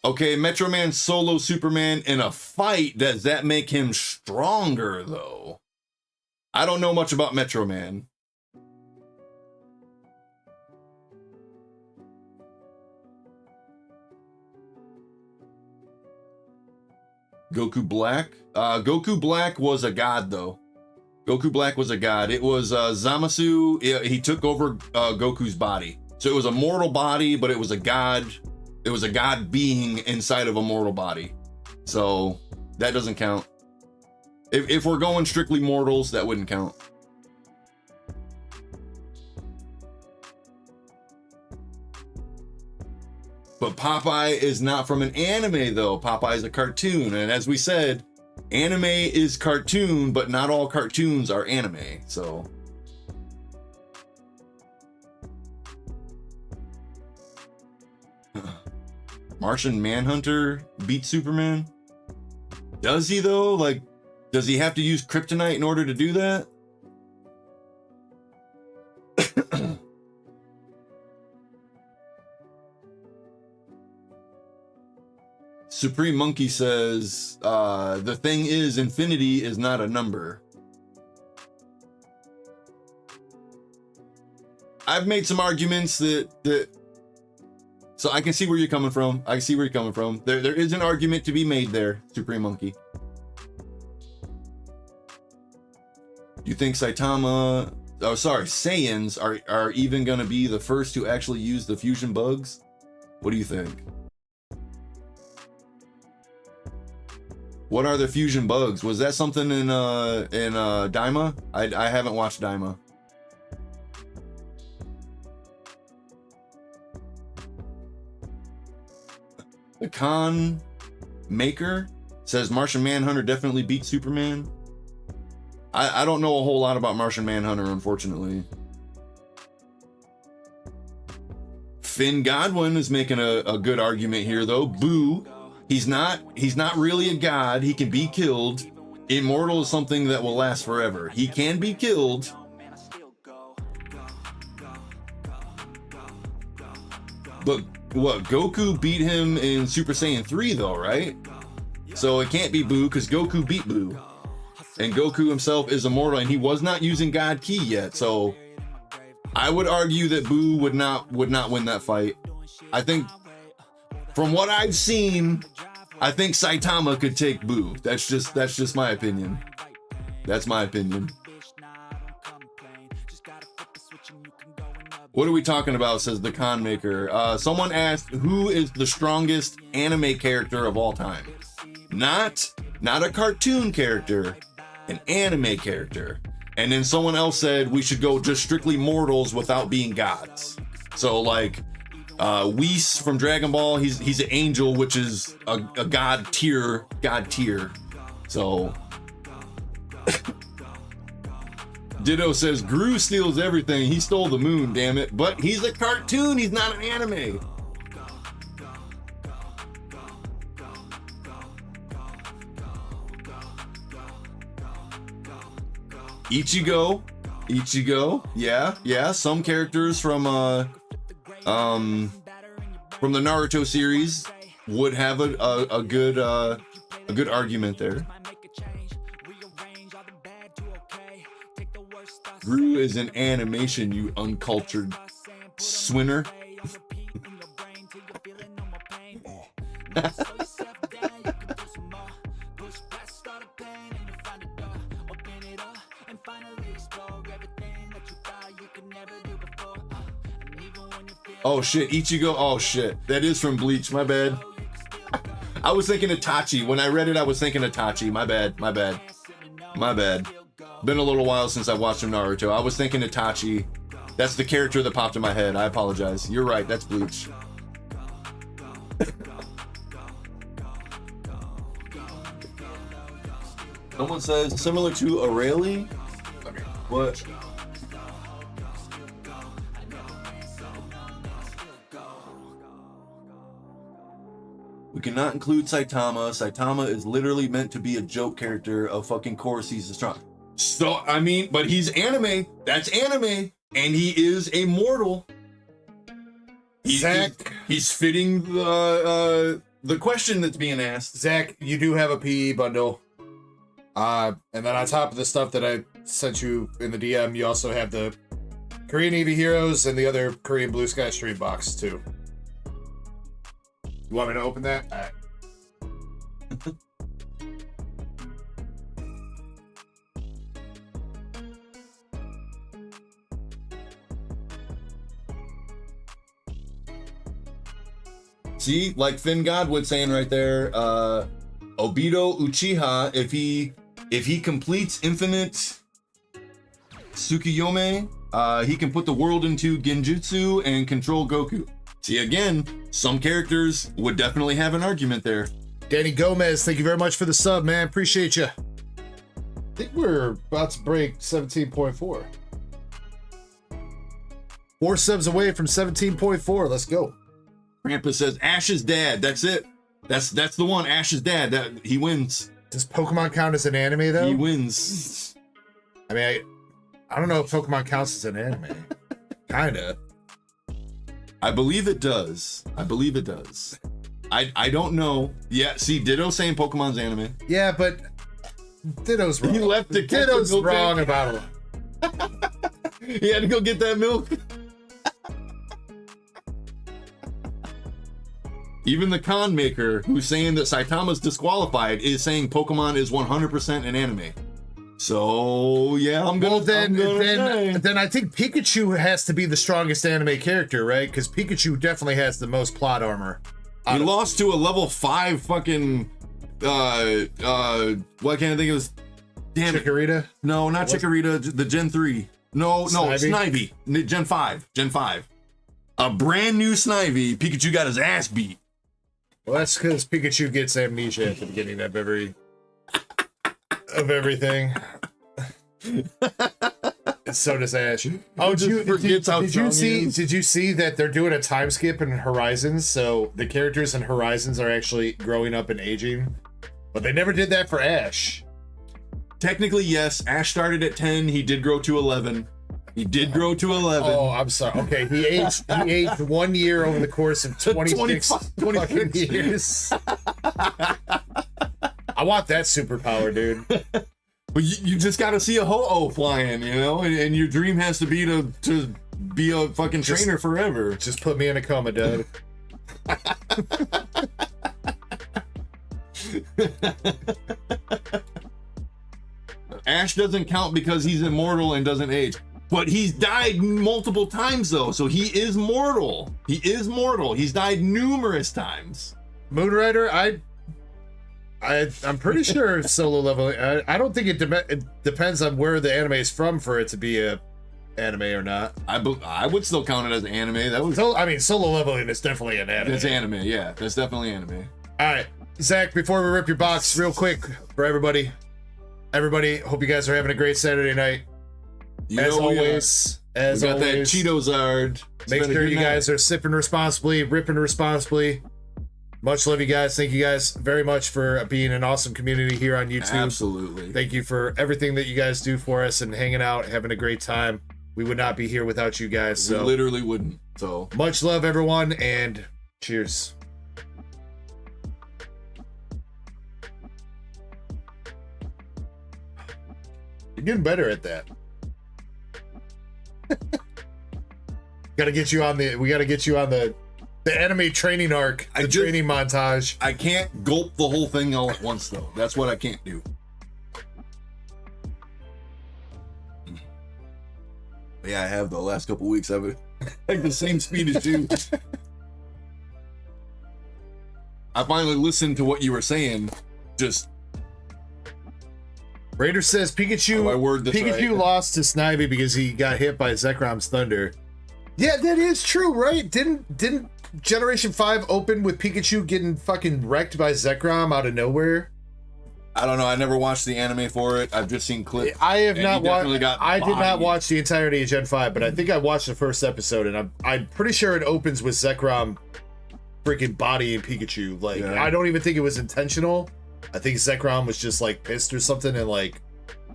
okay, Metro Man solo Superman in a fight. Does that make him stronger though? I don't know much about Metro Man. Goku Black? Goku Black was a god though. Goku Black was a god. It was Zamasu. He took over Goku's body. So it was a mortal body, but it was a god. It was a god being inside of a mortal body. So that doesn't count. If we're going strictly mortals, that wouldn't count. But Popeye is not from an anime though. Popeye is a cartoon. And as we said, anime is cartoon, but not all cartoons are anime. So Martian Manhunter beat Superman? Does he though? Like, does he have to use kryptonite in order to do that? Supreme Monkey says, the thing is, infinity is not a number. I've made some arguments that so I can see where you're coming from. I see where you're coming from. There is an argument to be made there, Supreme Monkey. Do you think Saitama, oh sorry, Saiyans are even gonna be the first to actually use the fusion bugs? What do you think? What are the fusion bugs? Was that something in Daima? I haven't watched Daima. The Con Maker says Martian Manhunter definitely beat Superman. I don't know a whole lot about Martian Manhunter, unfortunately. Finn Godwin is making a good argument here though. Boo. He's not really a god. He can be killed. Immortal is something that will last forever. He can be killed. But what, Goku beat him in Super Saiyan 3 though, right? So it can't be Boo because Goku beat Boo. And Goku himself is immortal and he was not using God Ki yet. So I would argue that Boo would not win that fight. I think from what I've seen, I think Saitama could take Boo. That's just my opinion. That's my opinion. What are we talking about, says the Con Maker. Someone asked, who is the strongest anime character of all time? Not a cartoon character, an anime character. And then someone else said we should go just strictly mortals without being gods. So like, Whis from Dragon Ball, he's an angel, which is a god tier. So Ditto says Gru steals everything. He stole the moon, damn it. But he's a cartoon, he's not an anime. Ichigo, yeah. Some characters from the Naruto series would have a good argument there. Gru is an animation, you uncultured swinner. Oh shit, Ichigo. Oh shit, that is from Bleach. My bad. I was thinking Itachi. When I read it, I was thinking Itachi. My bad. Been a little while since I watched some Naruto. I was thinking Itachi. That's the character that popped in my head. I apologize. You're right. That's Bleach. Someone says similar to Aurelie. What? We cannot include Saitama. Saitama is literally meant to be a joke character. Of fucking course, he's the strong. So, I mean, but he's anime. That's anime. And he is a mortal. Zach. He's fitting the question that's being asked. Zach, you do have a PE bundle. And then on top of the stuff that I sent you in the DM, you also have the Korean Eevee Heroes and the other Korean Blue Sky Stream box, too. You want me to open that? All right. See, like Finn Godwood saying right there, Obito Uchiha, if he completes Infinite Tsukuyomi, he can put the world into Genjutsu and control Goku. See, again, some characters would definitely have an argument there. Danny Gomez, thank you very much for the sub, man. Appreciate you. I think we're about to break 17.4. 4 subs away from 17.4. Let's go. Krampus says Ash's dad. That's it. That's the one. Ash's dad. That he wins. Does Pokemon count as an anime though? He wins. I mean, I don't know if Pokemon counts as an anime. Kinda. I believe it does. I believe it does. I don't know. Yeah. See, Ditto saying Pokemon's anime. Yeah, but Ditto's wrong. He left the Ditto's wrong about it. He had to go get that milk. Even the con maker who's saying that Saitama's disqualified is saying Pokemon is 100% an anime. So yeah, I'm gonna. Well, then I think Pikachu has to be the strongest anime character, right? Because Pikachu definitely has the most plot armor. He lost to a level 5 fucking what can't I think it was? Damn Chikorita? It. No, not Chikorita. The Gen 3. No, Snivy. Gen 5. Gen 5. A brand new Snivy. Pikachu got his ass beat. Well, that's because Pikachu gets amnesia at the beginning of everything. So does Ash. Oh, did you see that they're doing a time skip in Horizons? So the characters in Horizons are actually growing up and aging, but they never did that for Ash. Technically, yes. Ash started at 10. He did grow to 11. Oh, I'm sorry. Okay, he aged 1 year over the course of 26 fucking years. I want that superpower, dude. But you just got to see a Ho-Oh flying, you know, and your dream has to be to be a fucking trainer forever. Just put me in a coma, dude. Ash doesn't count because he's immortal and doesn't age. But he's died multiple times though, so he is mortal. He's died numerous times. Moonrider, I'm pretty sure solo leveling. I don't think it depends on where the anime is from for it to be a anime or not. I would still count it as anime. Solo leveling is definitely an anime. It's anime, yeah. That's definitely anime. All right, Zach. Before we rip your box, real quick for everybody. Hope you guys are having a great Saturday night. As always, we got that Cheeto-Zard. Make sure you guys are sipping responsibly, ripping responsibly. Much love, you guys. Thank you guys very much for being an awesome community here on YouTube. Absolutely. Thank you for everything that you guys do for us and hanging out, having a great time. We would not be here without you guys. So we literally wouldn't. So much love, everyone, and cheers. You're getting better at that. We gotta get you on the anime training arc, training montage. I can't gulp the whole thing all at once though. That's what I can't do. Yeah, I have the last couple weeks of it. Like the same speed as you. I finally listened to what you were saying. Just Raider says Pikachu lost to Snivy because he got hit by Zekrom's Thunder. Yeah, that is true, right? Didn't Generation 5 open with Pikachu getting fucking wrecked by Zekrom out of nowhere? I don't know. I never watched the anime for it. I've just seen clips. I did not watch the entirety of Gen 5, but I think I watched the first episode, and I'm pretty sure it opens with Zekrom freaking bodying Pikachu. Like, Yeah. I don't even think it was intentional. I think Zekrom was just like pissed or something and like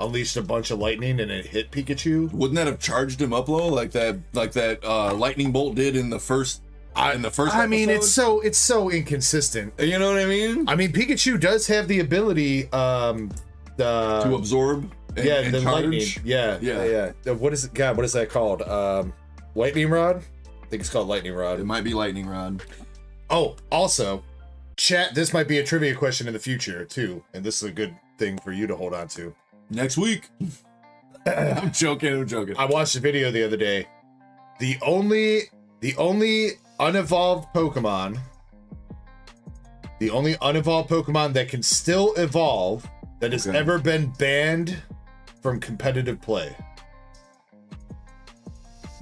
unleashed a bunch of lightning and it hit Pikachu. Wouldn't that have charged him up low like that lightning bolt did in the first I mean, episode? it's so inconsistent. You know what I mean? I mean, Pikachu does have the ability To absorb and the charge. lightning. Yeah. What is it? God, what is that called? Lightning rod? I think it's called lightning rod. It might be lightning rod. Oh, also, chat, this might be a trivia question in the future too, and this is a good thing for you to hold on to. Next week. I'm joking. I watched a video the other day. The only unevolved Pokemon that can still evolve that has ever been banned from competitive play.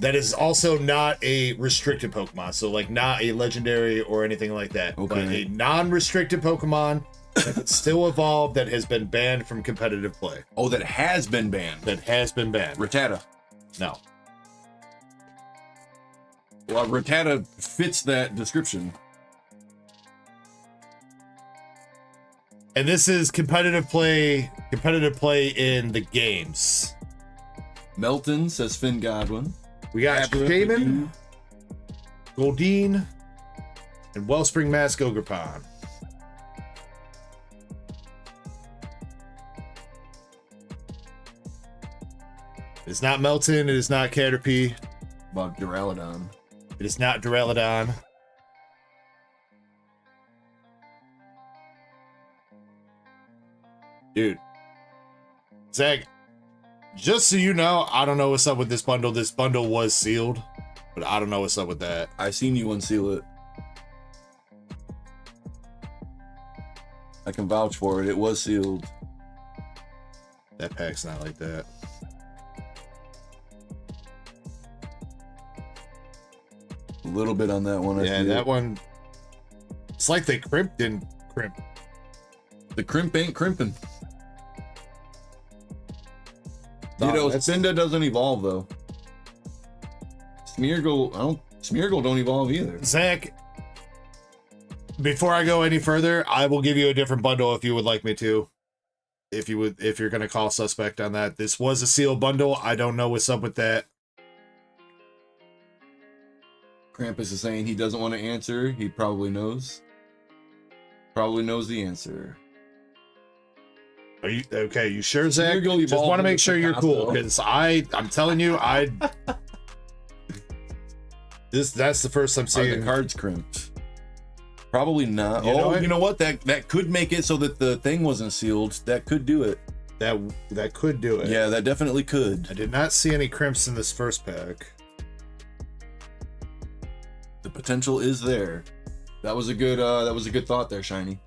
That is also not a restricted Pokemon, so like not a legendary or anything like that. Okay. But a non-restricted Pokemon that can still evolve that has been banned from competitive play. Oh, that has been banned. Rattata. No. Well, Rattata fits that description. And this is competitive play in the games. Melton, says Finn Godwin. We got Shaman, Goldeen, and Wellspring Mask Ogerpon. It's not Melton, it is not Caterpie, About Duraludon. it is not Duraludon. Dude. Zach, just so you know, I don't know what's up with this bundle. This bundle was sealed, but I don't know what's up with that. I seen you unseal it. I can vouch for it. It was sealed. That pack's not like that. A little bit on that one. Yeah, that one. It's like they crimped and crimped. The crimp ain't crimping. No, You know, that's- Spinda doesn't evolve though. Smeargle don't evolve either. Zach, before I go any further, I will give you a different bundle if you would like me to. If you're gonna call suspect on that. This was a sealed bundle. I don't know what's up with that. Krampus is saying he doesn't want to answer. He probably knows. Probably knows the answer. Are you okay? You sure, Zach? Smeargle Just evolved want to make into sure you're cool, Picasso. because I'm telling you, that's the first I'm Are seeing. the cards crimped? Probably not. You know Oh, what? you know what? That could make it so that the thing wasn't sealed. That could do it. That could do it. Yeah, that definitely could. I did not see any crimps in this first pack. The potential is there. That was a good thought there, Shiny.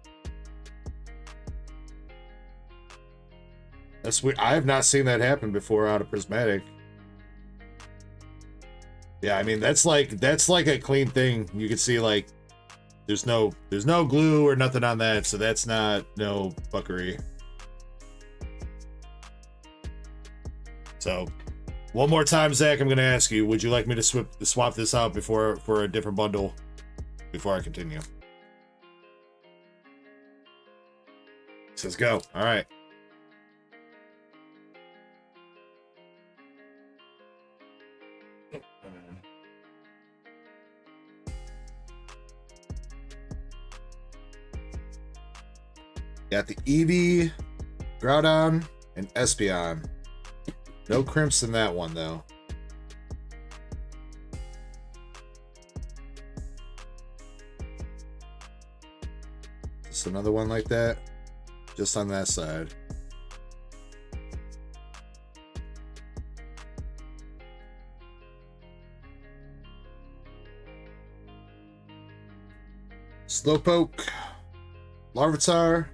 That's weird. I have not seen that happen before out of Prismatic. Yeah, I mean that's like a clean thing. You can see like there's no glue or nothing on that, so that's not no fuckery. So one more time, Zach, I'm gonna ask you, would you like me to swap this out for a different bundle before I continue? He says go. All right. Got the Eevee, Groudon, and Espeon. No crimps in that one, though. Just another one like that. Just on that side. Slowpoke, Larvitar,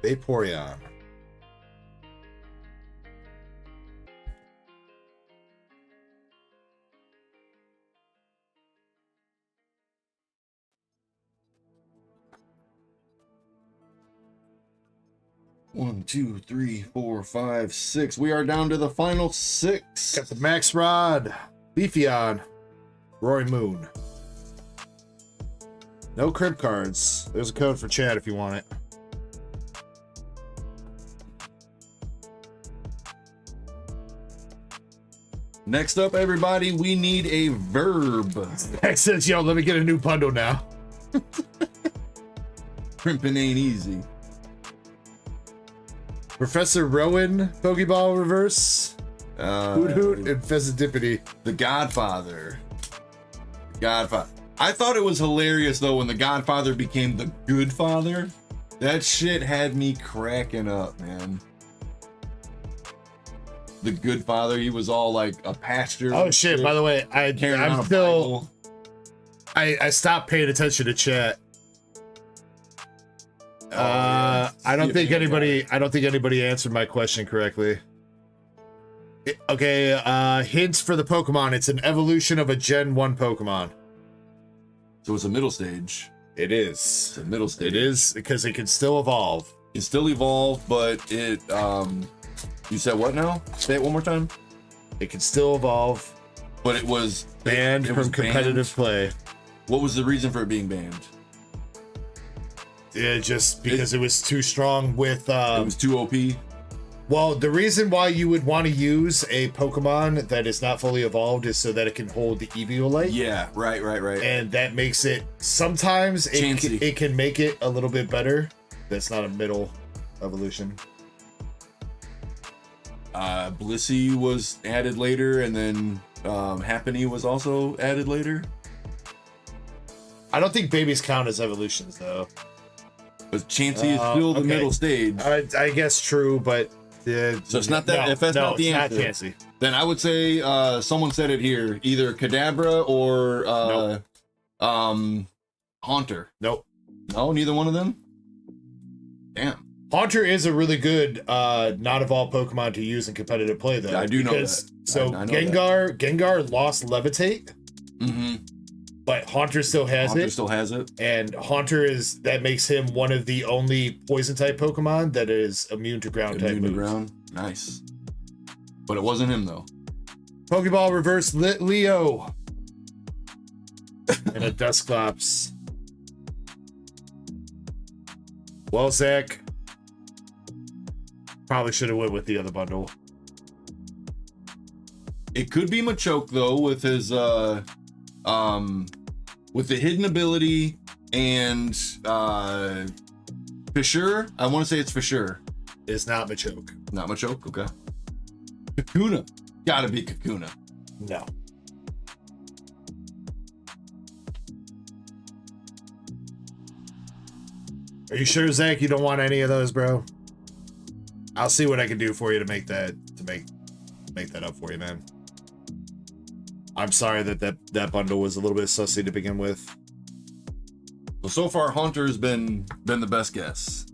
Vaporeon. One, 2, 3, 4, 5, 6. We are down to the final 6. Got the Max Rod, Beefeon, Roy Moon. No crib cards. There's a code for chat if you want it. Next up, everybody, we need a verb. Zach says, yo, let me get a new bundle now. Crimping ain't easy. Professor Rowan, Pokeball Reverse, Hoot Hoot, and Pheasantipity. The Godfather. Godfather. I thought it was hilarious, though, when the Godfather became the Good Father. That shit had me cracking up, man. The Good Father, he was all like a pastor. Oh shit! By the way, I'm still. I stopped paying attention to chat. I don't think anybody answered my question correctly. Okay, hints for the Pokemon. It's an evolution of a Gen 1 Pokemon. So it's a middle stage. It is. It's a middle stage. It is because it can still evolve. It still evolve, but it you said what now? Say it one more time. It can still evolve, but it was banned from competitive play. What was the reason for it being banned? Yeah, just because it was too strong with. It was too OP. Well, the reason why you would want to use a Pokemon that is not fully evolved is so that it can hold the Eviolite. Yeah, right. And that makes it sometimes it can make it a little bit better. That's not a middle evolution. Blissey was added later, and then Happiny was also added later. I don't think babies count as evolutions though. But Chansey is still the middle stage. I guess true, but so it's not that. If that's not the answer, not Chansey. Then I would say someone said it here: either Kadabra or Haunter. Nope. No, neither one of them. Damn. Haunter is a really good not-evolved Pokemon to use in competitive play, though. Yeah, I do know that. So I know Gengar lost Levitate, but Haunter still has it. And Haunter that makes him one of the only Poison-type Pokemon that is immune to ground-type moves. Ground, nice. But it wasn't him though. Pokeball Reverse Leo, and a Dusclops. Well, Zach. Probably should have went with the other bundle. It could be Machoke though, with his with the hidden ability and Fissure. I want to say it's Fissure. It's not Machoke. Not Machoke. Okay. Kakuna. Gotta be Kakuna. No. Are you sure, Zach? You don't want any of those, bro? I'll see what I can do for you to make that up for you, man. I'm sorry that bundle was a little bit sussy to begin with. So far, Haunter's been the best guess.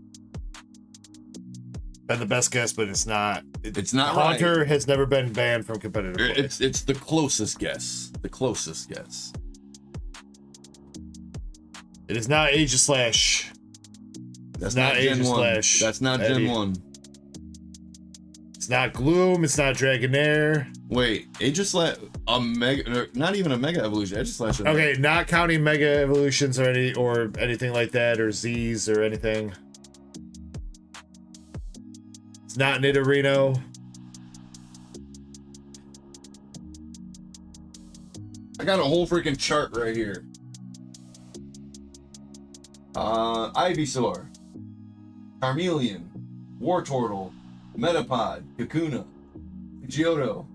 Been the best guess, but it's not. It's not Haunter right. has never been banned from competitive play. It's the closest guess. The closest guess. It is not Aegislash. That's not Gen 1. That's not Gen 1. It's not Gloom. It's not Dragonair. Wait, Aegislash, not even a Mega Evolution. Aegislash. Okay, not counting Mega Evolutions or anything like that, or Z's or anything. It's not Nidorino. I got a whole freaking chart right here. Ivysaur, Charmeleon, Wartortle, Metapod, Kakuna, Pidgeotto,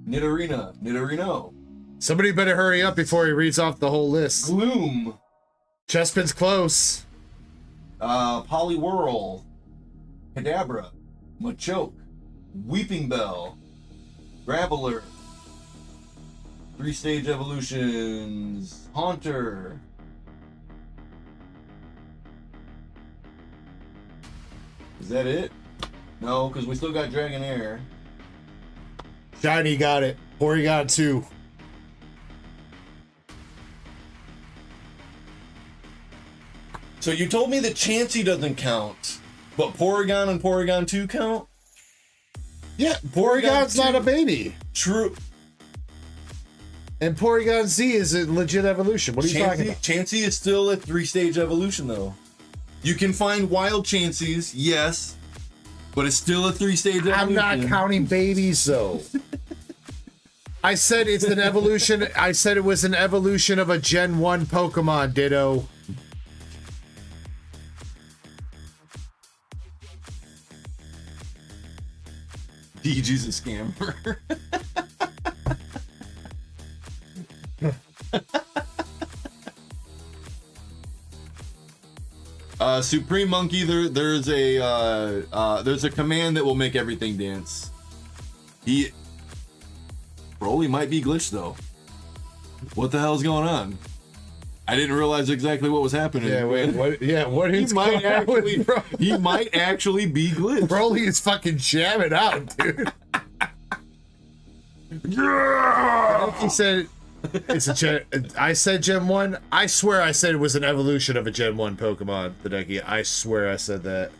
Nidorino. Somebody better hurry up before he reads off the whole list. Gloom. Chespin's close. Poliwhirl, Kadabra, Machoke, Weeping Bell, Graveler, 3-stage evolutions, Haunter. Is that it? No, because we still got Dragonair. Shiny got it. Porygon 2. So you told me that Chansey doesn't count, but Porygon and Porygon 2 count? Yeah, Porygon's not a baby. True. And Porygon Z is a legit evolution. What are you talking about? Chansey is still a 3-stage evolution, though. You can find wild Chanseys, yes, but it's still a 3-stage evolution. I'm not counting babies, though. I said it's an evolution. I said it was an evolution of a Gen 1 Pokemon, Ditto. DG's a scammer. Supreme Monkey, there's a command that will make everything dance. Broly might be glitched though. What the hell's going on? I didn't realize exactly what was happening. Yeah, wait, what? Yeah, what is might going on with actually, Broly? he might actually be glitched. Broly is fucking jamming out, dude. He said it's a Gen. I said Gen 1. I swear I said it was an evolution of a Gen 1 Pokemon, Hideki. I swear I said that.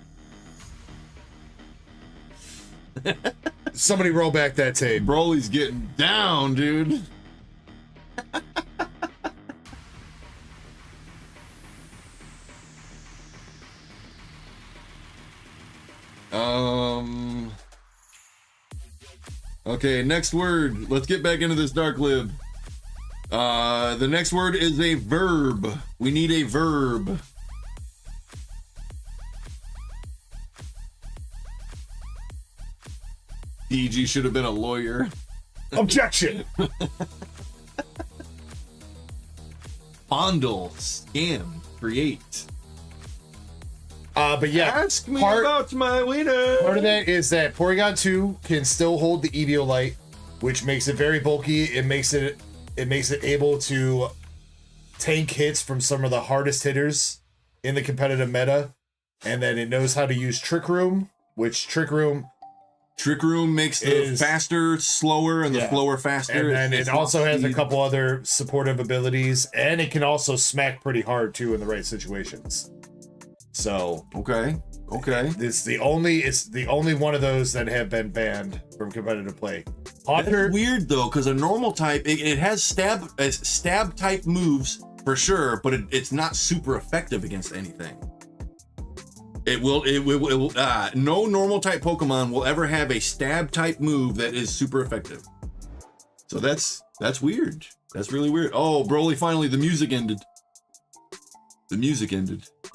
Somebody roll back that tape. Broly's getting down, dude. Okay, next word. Let's get back into this dark lib. The next word is a verb. We need a verb. DG should have been a lawyer. Objection. Fondle, scam, create. But yeah, Ask me about my wiener. Part of that is that Porygon 2 can still hold the Eviolite, which makes it very bulky. It makes it able to tank hits from some of the hardest hitters in the competitive meta, and then it knows how to use Trick Room, which Trick Room makes the faster slower and the slower faster. And then it also has a couple other supportive abilities, and it can also smack pretty hard too in the right situations. So okay. It's the only one of those that have been banned from competitive play. Haunter, that's weird though, because a normal type it has stab type moves for sure, but it's not super effective against anything. It will no normal type Pokemon will ever have a stab type move that is super effective. So that's weird. That's really weird. Oh, Broly, finally the music ended.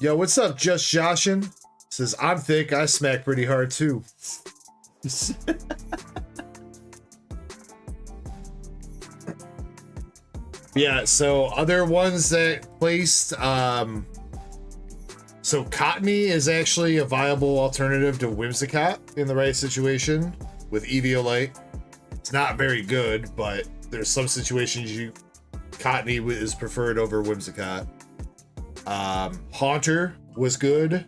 Yo, what's up, Just Joshin? Says, I'm thick, I smack pretty hard too. Yeah, so other ones that placed, so Cottony is actually a viable alternative to Whimsicott in the right situation with Eviolite. It's not very good, but there's some situations Cottony is preferred over Whimsicott. Haunter was good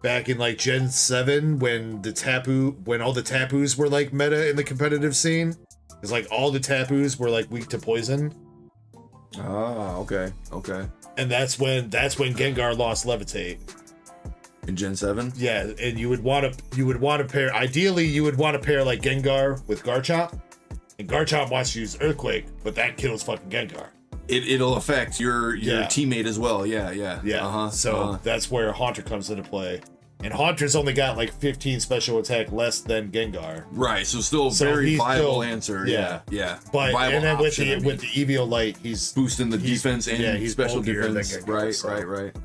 back in like Gen 7 when all the Tapus were like meta in the competitive scene. It's like all the Tapus were like weak to poison. Ah, okay. And that's when Gengar lost Levitate. In Gen 7? Yeah, and you would want to pair, ideally you would want to pair like Gengar with Garchomp. And Garchomp wants to use Earthquake, but that kills fucking Gengar. It'll affect your teammate as well. Yeah. So that's where Haunter comes into play. And Haunter's only got like 15 special attack less than Gengar. Right, so still a very viable answer. Yeah. But viable and then option, with the Eviolite, he's boosting the defense and he's special defense. Gengar, Right.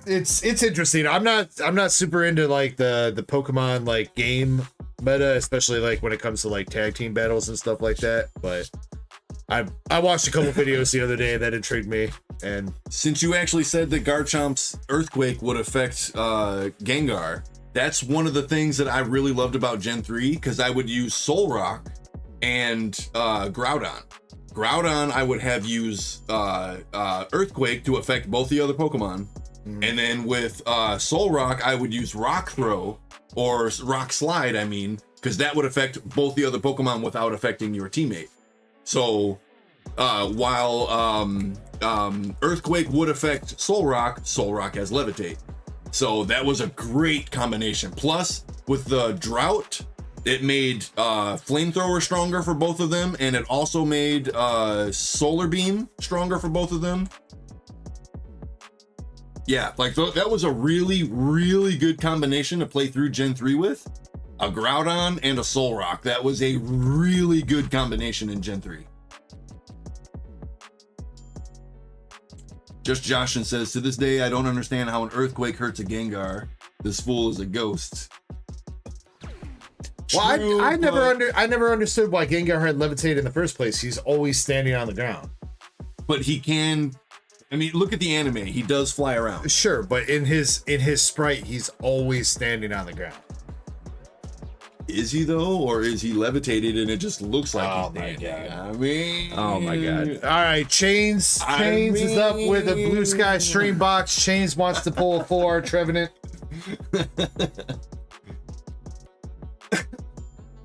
It's interesting. I'm not super into like the Pokemon like game meta, especially like when it comes to like tag team battles and stuff like that, but I watched a couple videos the other day that intrigued me. And since you actually said that Garchomp's Earthquake would affect Gengar, that's one of the things that I really loved about Gen 3, because I would use Solrock and Groudon. Groudon I would have use Earthquake to affect both the other Pokemon. And then with Solrock I would use Rock Throw or Rock Slide, because that would affect both the other Pokemon without affecting your teammate. So while Earthquake would affect Solrock has Levitate. So that was a great combination. Plus, with the Drought It made flamethrower stronger for both of them, and it also made solar beam stronger for both of them. Yeah, like that was a really, really good combination to play through Gen 3 with. A Groudon and a Solrock. That was a really good combination in Gen 3. Just Joshin says, to this day, I don't understand how an earthquake hurts a Gengar. This fool is a ghost. Well, True, I never understood why Gengar had levitated in the first place. He's always standing on the ground. But he can. I mean, look at the anime. He does fly around. Sure, but in his sprite, he's always standing on the ground. Is he though, or is he levitated and it just looks like Oh he's my standing? God. I mean, Oh my god! All right, Chains is up with a Blue Sky stream box. Chains wants to pull a 4 Trevenant.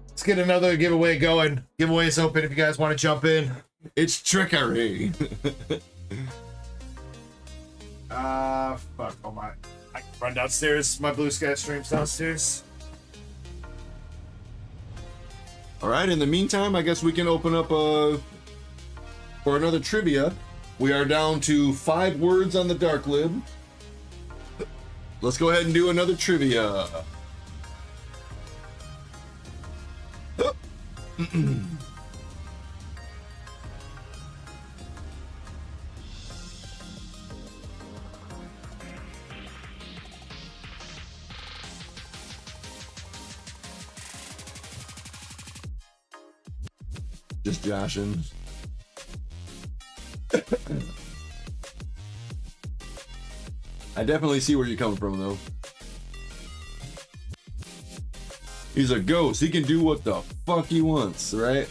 Let's get another giveaway going. Giveaway's open if you guys want to jump in. It's trickery. Fuck. Oh my! I can run downstairs. My Blue Sky stream's downstairs. All right. In the meantime, I guess we can open up for another trivia. We are down to 5 words on the Dark Lib. Let's go ahead and do another trivia. Just joshing. I definitely see where you're coming from, though. He's a ghost. He can do what the fuck he wants, right?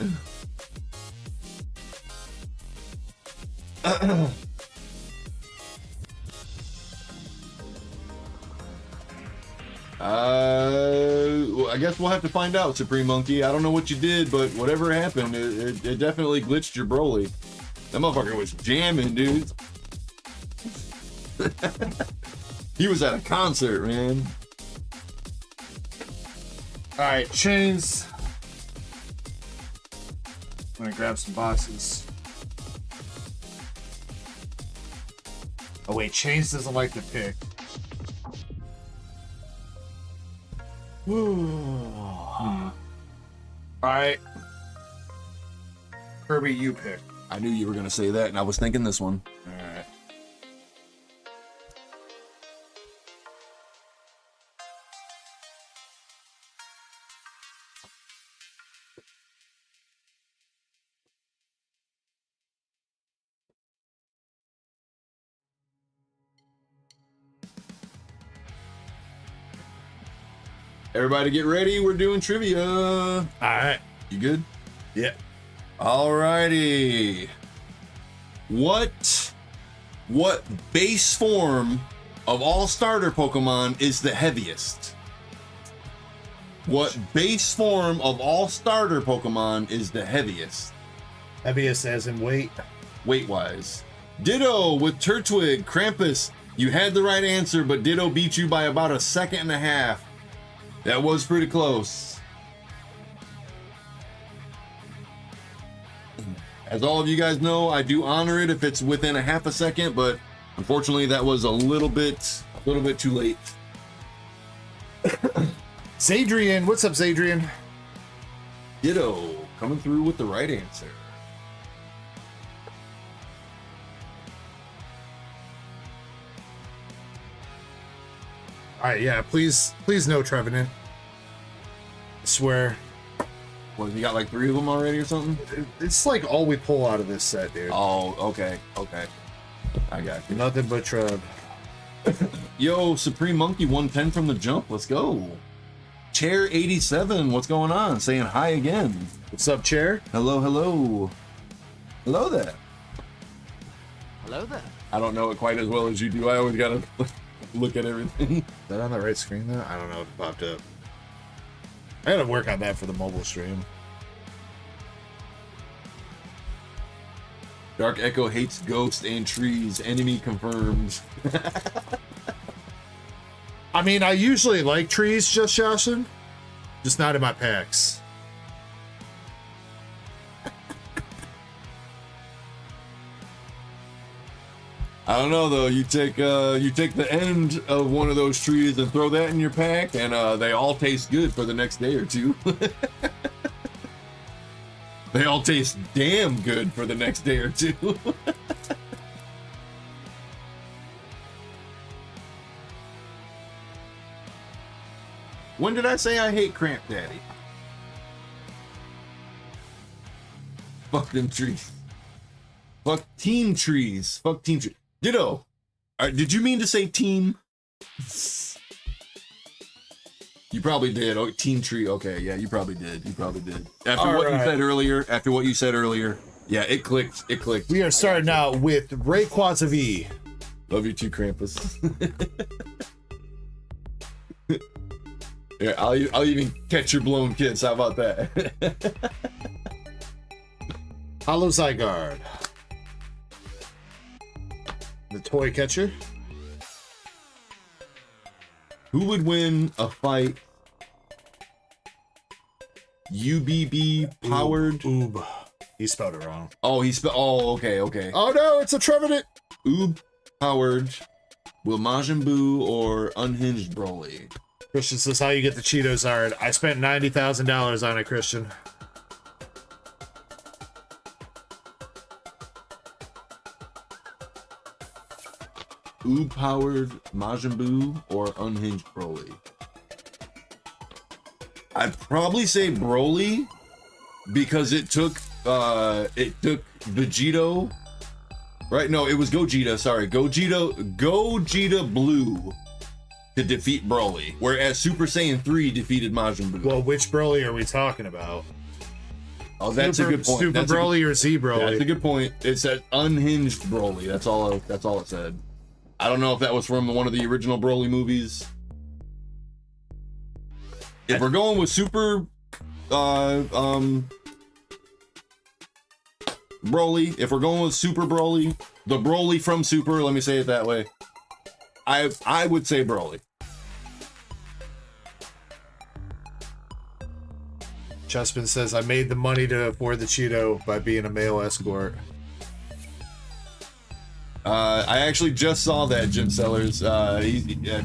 I guess we'll have to find out, Supreme Monkey. I don't know what you did, but whatever happened, it definitely glitched your Broly. That motherfucker was jamming, dude. He was at a concert, man. All right, Chains. I'm gonna grab some boxes. Oh wait, Chains doesn't like to pick. All right, Kirby, you pick. I knew you were gonna say that, and I was thinking this one. All right. Everybody get ready, we're doing trivia. All right. You good? Yeah. Alrighty. What base form of all starter Pokemon is the heaviest? What base form of all starter Pokemon is the heaviest? Heaviest as in weight. Weight-wise. Ditto with Turtwig, Krampus. You had the right answer, but Ditto beat you by about 1.5 seconds. That was pretty close. As all of you guys know, I do honor it if it's within 0.5 second, but unfortunately that was a little bit too late. Zadrian, what's up, Zadrian? Ditto coming through with the right answer. All right, yeah, please no Trevenant. I swear. What, you got like 3 of them already or something? It's like all we pull out of this set, dude. Oh, okay. I got you. Nothing but Trev. Yo, Supreme Monkey 110 from the jump. Let's go. Chair 87, what's going on? Saying hi again. What's up, Chair? Hello. Hello there. Hello there. I don't know it quite as well as you do. I always gotta look at everything. Is that on the right screen though? I don't know if it popped up. I gotta work on that for the mobile stream. Dark Echo hates ghosts and trees. Enemy confirmed. I mean, I usually like trees, just Joshin. Just not in my packs. I don't know though. You take the end of one of those trees and throw that in your pack, and they all taste good for the next day or two. They all taste damn good for the next day or two. When did I say I hate Cramp Daddy? Fuck them trees. Fuck team trees. Fuck team trees. Ditto. Did you mean to say team? You probably did. Oh, team tree. Okay, yeah, you probably did. You probably did. After what you said earlier. Yeah, it clicked. It clicked. We are starting out with Rayquaza V. Love you too, Krampus. Yeah, I'll even catch your blown kiss. How about that? Hollow Zygarde. The toy catcher. Who would win a fight? UBB powered? Oob. He spelled it wrong. Oh, okay. Oh no, it's a Trevenant. Oob powered. Will Majin Buu or Unhinged Broly? Christian says, how you get the Cheetos-Zard. I spent $90,000 on it, Christian. Oob powered Majin Buu or Unhinged Broly? I'd probably say Broly because it took Vegito. Right? No, it was Gogeta. Sorry, Gogeta Blue to defeat Broly, whereas Super Saiyan 3 defeated Majin Buu. Well, which Broly are we talking about? Oh, that's a good point. Super Broly or Z Broly? That's a good point. It said Unhinged Broly. That's all it said. I don't know if that was from one of the original Broly movies. If we're going with Super Broly, if we're going with Super Broly, the Broly from Super, let me say it that way. I would say Broly. Chespin says, I made the money to afford the Cheeto by being a male escort. I actually just saw that, Jim Sellers.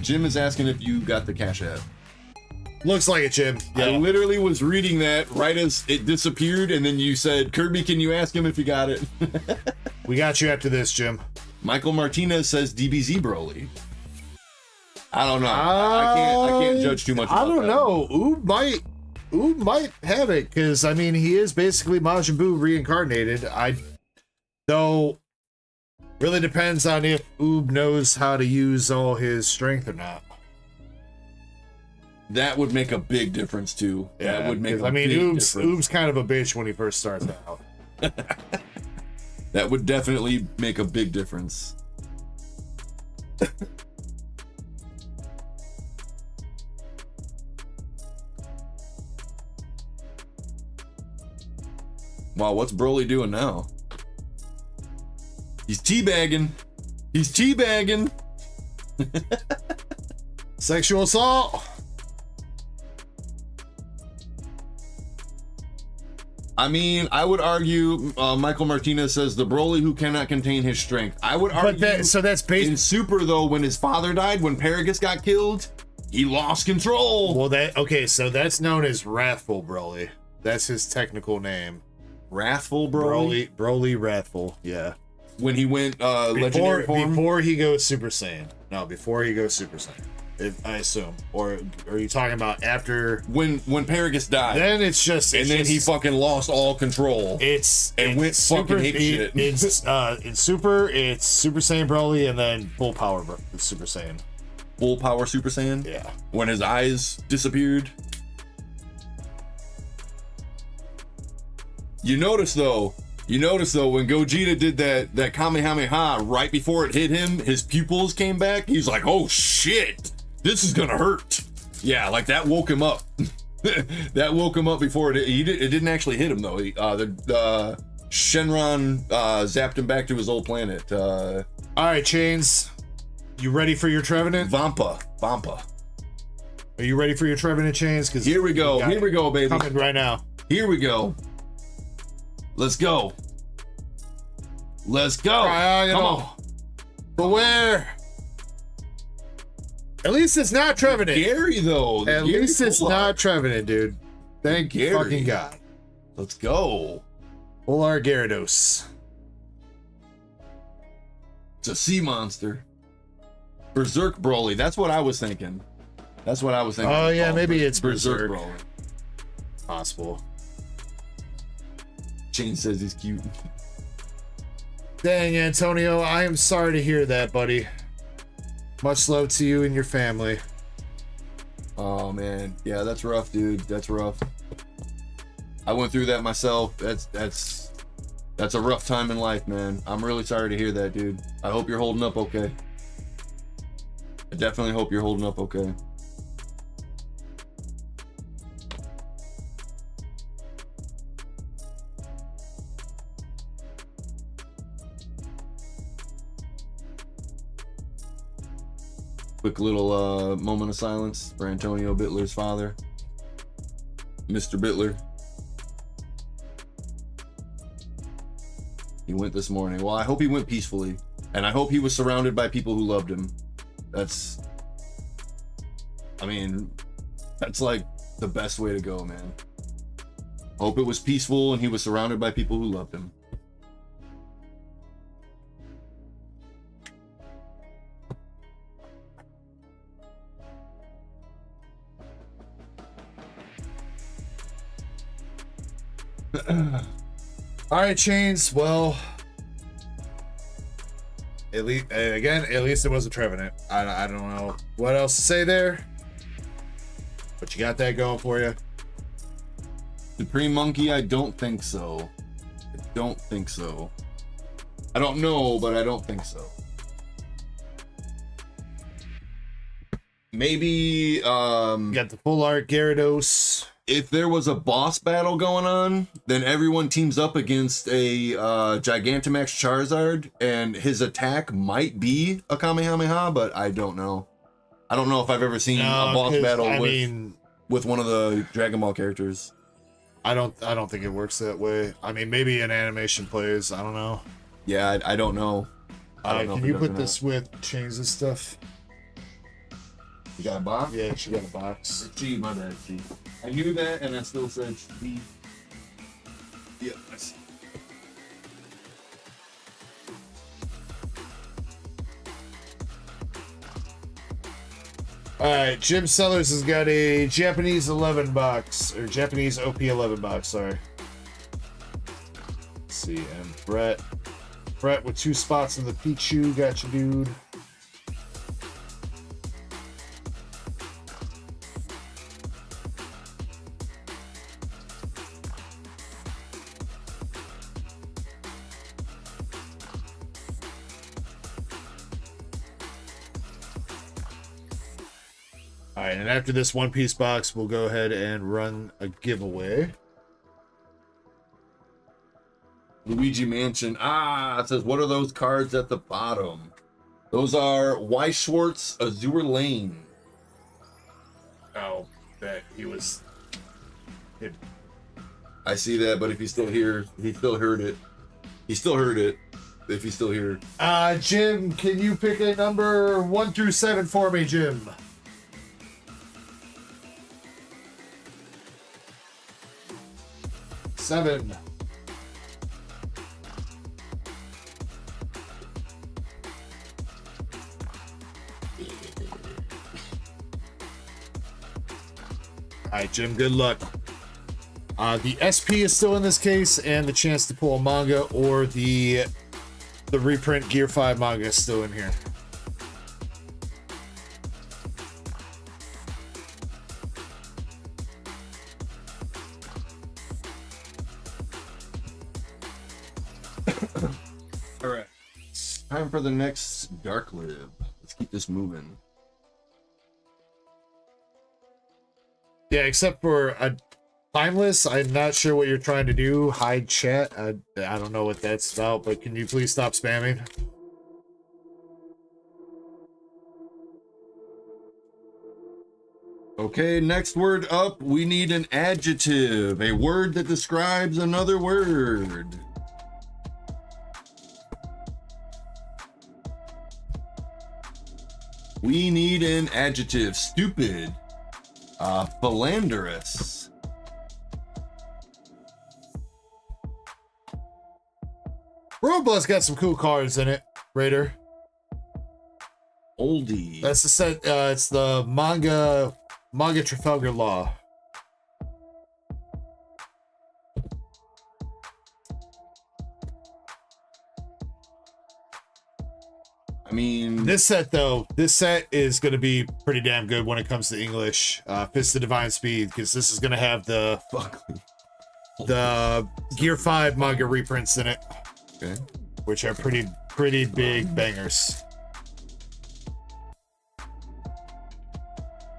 Jim is asking if you got the Cash App. Looks like it, Jim. Yeah. I literally was reading that right as it disappeared, and then you said, Kirby, can you ask him if you got it? We got you after this, Jim. Michael Martinez says DBZ Broly. I don't know. I can't judge too much about that. I don't know. Oob might have it, because, I mean, he is basically Majin Buu reincarnated. Though, really depends on if Oob knows how to use all his strength or not. That would make a big difference, too. Yeah, that would make a I mean, big difference. Oob's kind of a bitch when he first starts out. That would definitely make a big difference. Wow, what's Broly doing now? He's teabagging. He's teabagging. Sexual assault. I mean, I would argue, Michael Martinez says the Broly who cannot contain his strength. I would argue, that's based in Super though, when his father died, when Paragus got killed, he lost control. Well, so that's known as Wrathful Broly. That's his technical name. Wrathful Broly? Broly Wrathful, yeah. When he went legendary form? Before he goes Super Saiyan. No, before he goes Super Saiyan. I assume. Or are you talking about after when Paragus died? Then it's just he fucking lost all control. Went fucking ape shit. In Super, it's Super Saiyan Broly and then full power Super Saiyan. Full power Super Saiyan? Yeah. When his eyes disappeared. You notice though when Gogeta did that Kamehameha right before it hit him, his pupils came back. He's like, oh shit, this is gonna hurt. Yeah, like that woke him up. That woke him up before it didn't actually hit him though. The Shenron zapped him back to his old planet. All right, Chains, you ready for your Trevenant? Vampa. Are you ready for your Trevenant chains? Because Here we go. Here we go, baby. Coming right now. Here we go. Let's go. Let's go. Come on. Beware. At least it's not Trevenant. Gary, though. At least it's not Trevenant, dude. Thank Gary. fucking God. Let's go. Full art Gyarados. It's a sea monster. Berserk Broly. That's what I was thinking. That's what I was thinking. Oh, yeah, maybe it's Berserk. Broly. Possible. Shane says he's cute. Dang, Antonio, I am sorry to hear that, buddy. Much love to you and your family. Oh, man. Yeah, that's rough, dude. That's rough. I went through that myself. That's a rough time in life, man. I'm really sorry to hear that, dude. I hope you're holding up okay. I definitely hope you're holding up okay. Quick little moment of silence for Antonio Bittler's father, Mr. Bittler. He went this morning. Well, I hope he went peacefully, and I hope he was surrounded by people who loved him. That's like the best way to go, man. Hope it was peaceful and he was surrounded by people who loved him. All right, Chains. Well, at least it was a Trevenant. I don't know what else to say there, but you got that going for you. Supreme Monkey, I don't think so. I don't think so. I don't know, but I don't think so. Maybe You got the full art Gyarados. if there was a boss battle going on, then everyone teams up against a Gigantamax Charizard, and his attack might be a Kamehameha, but I don't know. I don't know if I've ever seen a boss battle with one of the Dragon Ball characters. I don't think it works that way. I mean, maybe an animation plays. I don't know. Yeah, I don't know. I don't know. Can you put this with chains and stuff? You got a box? Yeah, she got a box. G, my bad, G. I knew that, and I still said G. Yeah, I see. Alright, Jim Sellers has got a Japanese 11 box, or Japanese OP 11 box, sorry. Let's see, and Brett with 2 spots in the Pichu, got you, dude. Alright, and after this One Piece box, we'll go ahead and run a giveaway. Luigi Mansion. It says, what are those cards at the bottom? Those are Y. Schwartz, Azour Lane. Oh, that he was... I see that, but if he's still here, he still heard it. He still heard it, if he's still here. Jim, can you pick a number 1 through 7 for me, Jim? 7. Alright, Jim, good luck. The SP is still in this case, and the chance to pull a manga or the reprint Gear 5 manga is still in here. Alright. Time for the next Dark Lib. Let's keep this moving. Yeah, except for a timeless, I'm not sure what you're trying to do. Hide chat. I don't know what that's about, but can you please stop spamming? Okay, next word up, we need an adjective, a word that describes another word. We need an adjective. Stupid. Philanderous. Roblox got some cool cards in it, Raider. Oldie. That's the set. It's the manga Trafalgar Law. I mean, This set is going to be pretty damn good when it comes to English. Fist of Divine Speed, because this is going to have the Gear 5 manga reprints in it, okay, which are pretty big bangers.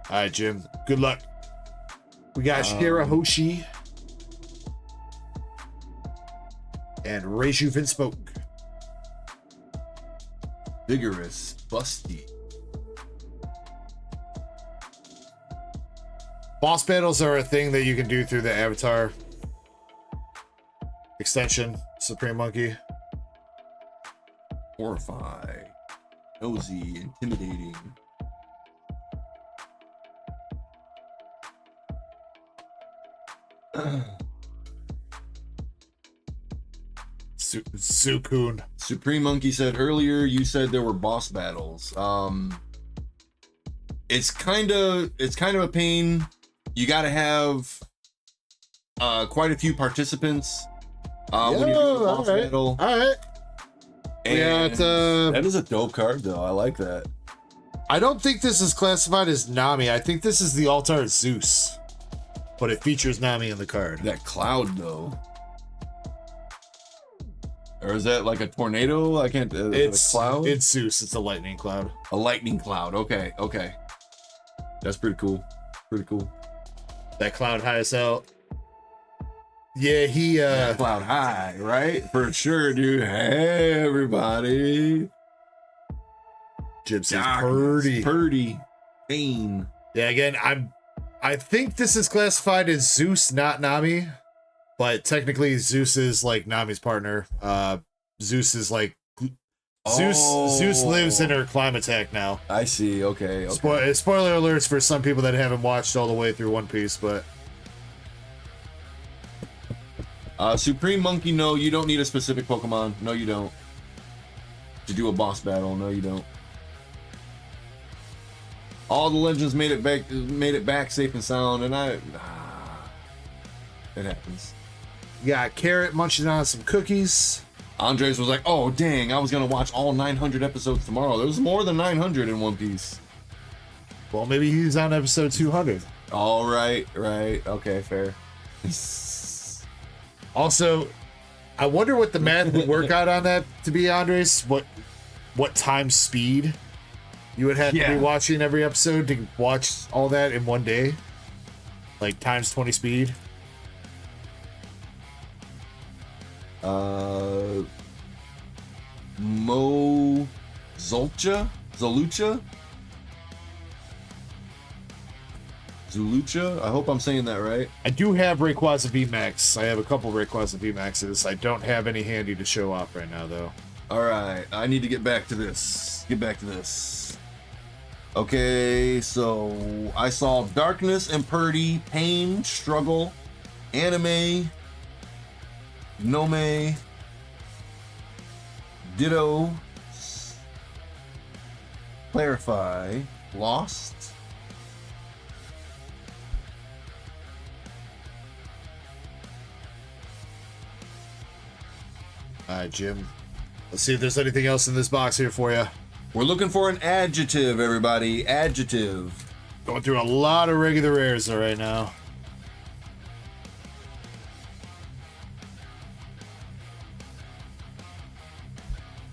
All right, Jim. Good luck. We got Shirahoshi and Reiju Vinspoke. vigorous, busty. Boss battles are a thing that you can do through the Avatar extension, Supreme Monkey. Horrify. Nosy, intimidating. Sukun. Supreme Monkey said earlier, you said there were boss battles. It's kind of a pain. You got to have quite a few participants when you do a boss battle. All right. And that is a dope card, though. I like that. I don't think this is classified as Nami. I think this is the Altar Zeus, but it features Nami in the card. That cloud, though. Or is that like a tornado? I can't. It's a cloud. It's Zeus. It's a lightning cloud. A lightning cloud. Okay. Okay. That's pretty cool. Pretty cool. That cloud high as hell. Yeah, he Cloud high, right? For sure, dude. Hey, everybody. Gypsy's Purdy. Pain. Yeah, again, I think this is classified as Zeus, not Nami, but technically Zeus is like Nami's partner. Zeus is like Zeus lives in her Climatech now. I see. Okay. Okay. Spoiler alerts for some people that haven't watched all the way through One Piece, but Supreme Monkey, no, you don't need a specific Pokemon. No, you don't. To do a boss battle, no, you don't. All the legends made it back safe and sound, and it happens. you got Carrot munching on some cookies. Andres was like, "Oh dang, I was gonna watch all 900 episodes tomorrow." There was more than 900 in One Piece. Well, maybe he's on episode 200. All right, okay, fair. Also, I wonder what the math would work out on that to be, Andres. What time speed you would have to be watching every episode to watch all that in one day? Like times 20 speed? Mo Zolucha? I hope I'm saying that right. I do have Rayquaza VMAX. I have a couple Rayquaza VMAXs. I don't have any handy to show off right now, though. All right, I need to get back to this. Okay, so I saw Darkness and Purdy, Pain, Struggle, Anime, Nome, Ditto, Clarify, Lost. All right, Jim. Let's see if there's anything else in this box here for you. We're looking for an adjective, everybody. Adjective. Going through a lot of regular rares right now.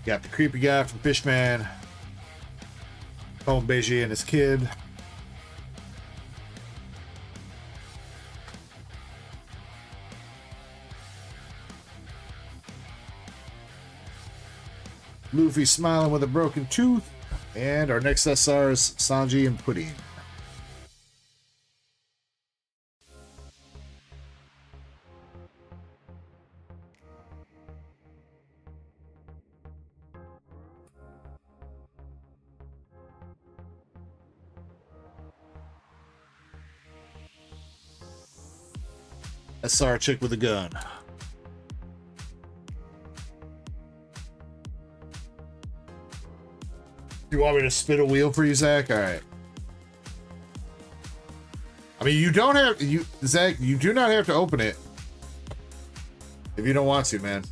Got the creepy guy from Fishman. Home Beijing and his kid. Luffy smiling with a broken tooth. And our next SR is Sanji and Pudding. SR chick with a gun. You want me to spin a wheel for you, Zach? All right. I mean, you don't have Zach. You do not have to open it if you don't want to, man.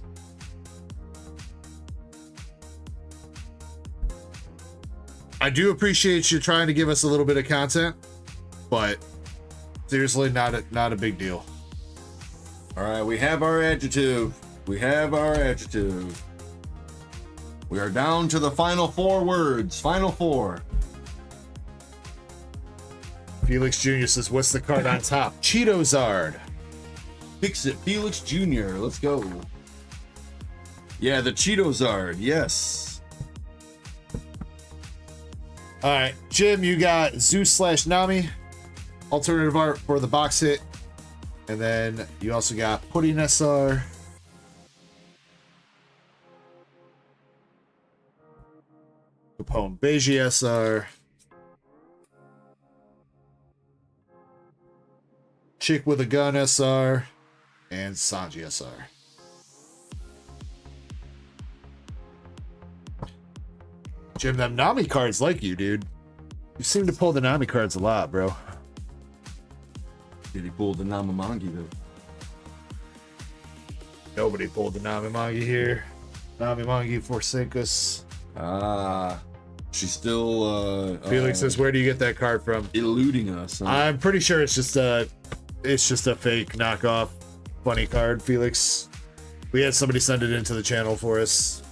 I do appreciate you trying to give us a little bit of content, but seriously, not a big deal. All right, we have our adjective. We have our adjective. We are down to the final 4 words. Final 4. Felix Jr. says, what's the card on top? Cheetozard. Fix it, Felix Jr. Let's go. Yeah, the Cheetozard. Yes. All right, Jim, you got Zeus/Nami, alternative art for the box hit. And then you also got Pudding SR. Capone Beige SR. Chick with a Gun SR. And Sanji SR. Jim, them Nami cards like you, dude. You seem to pull the Nami cards a lot, bro. Did he pull the Namamangi though? Nobody pulled the Nami-Mangi here. Nami-Mangi forsake us. She's still Felix says, where do you get that card from? Eluding us. Huh? I'm pretty sure it's just a fake knockoff funny card, Felix. We had somebody send it into the channel for us.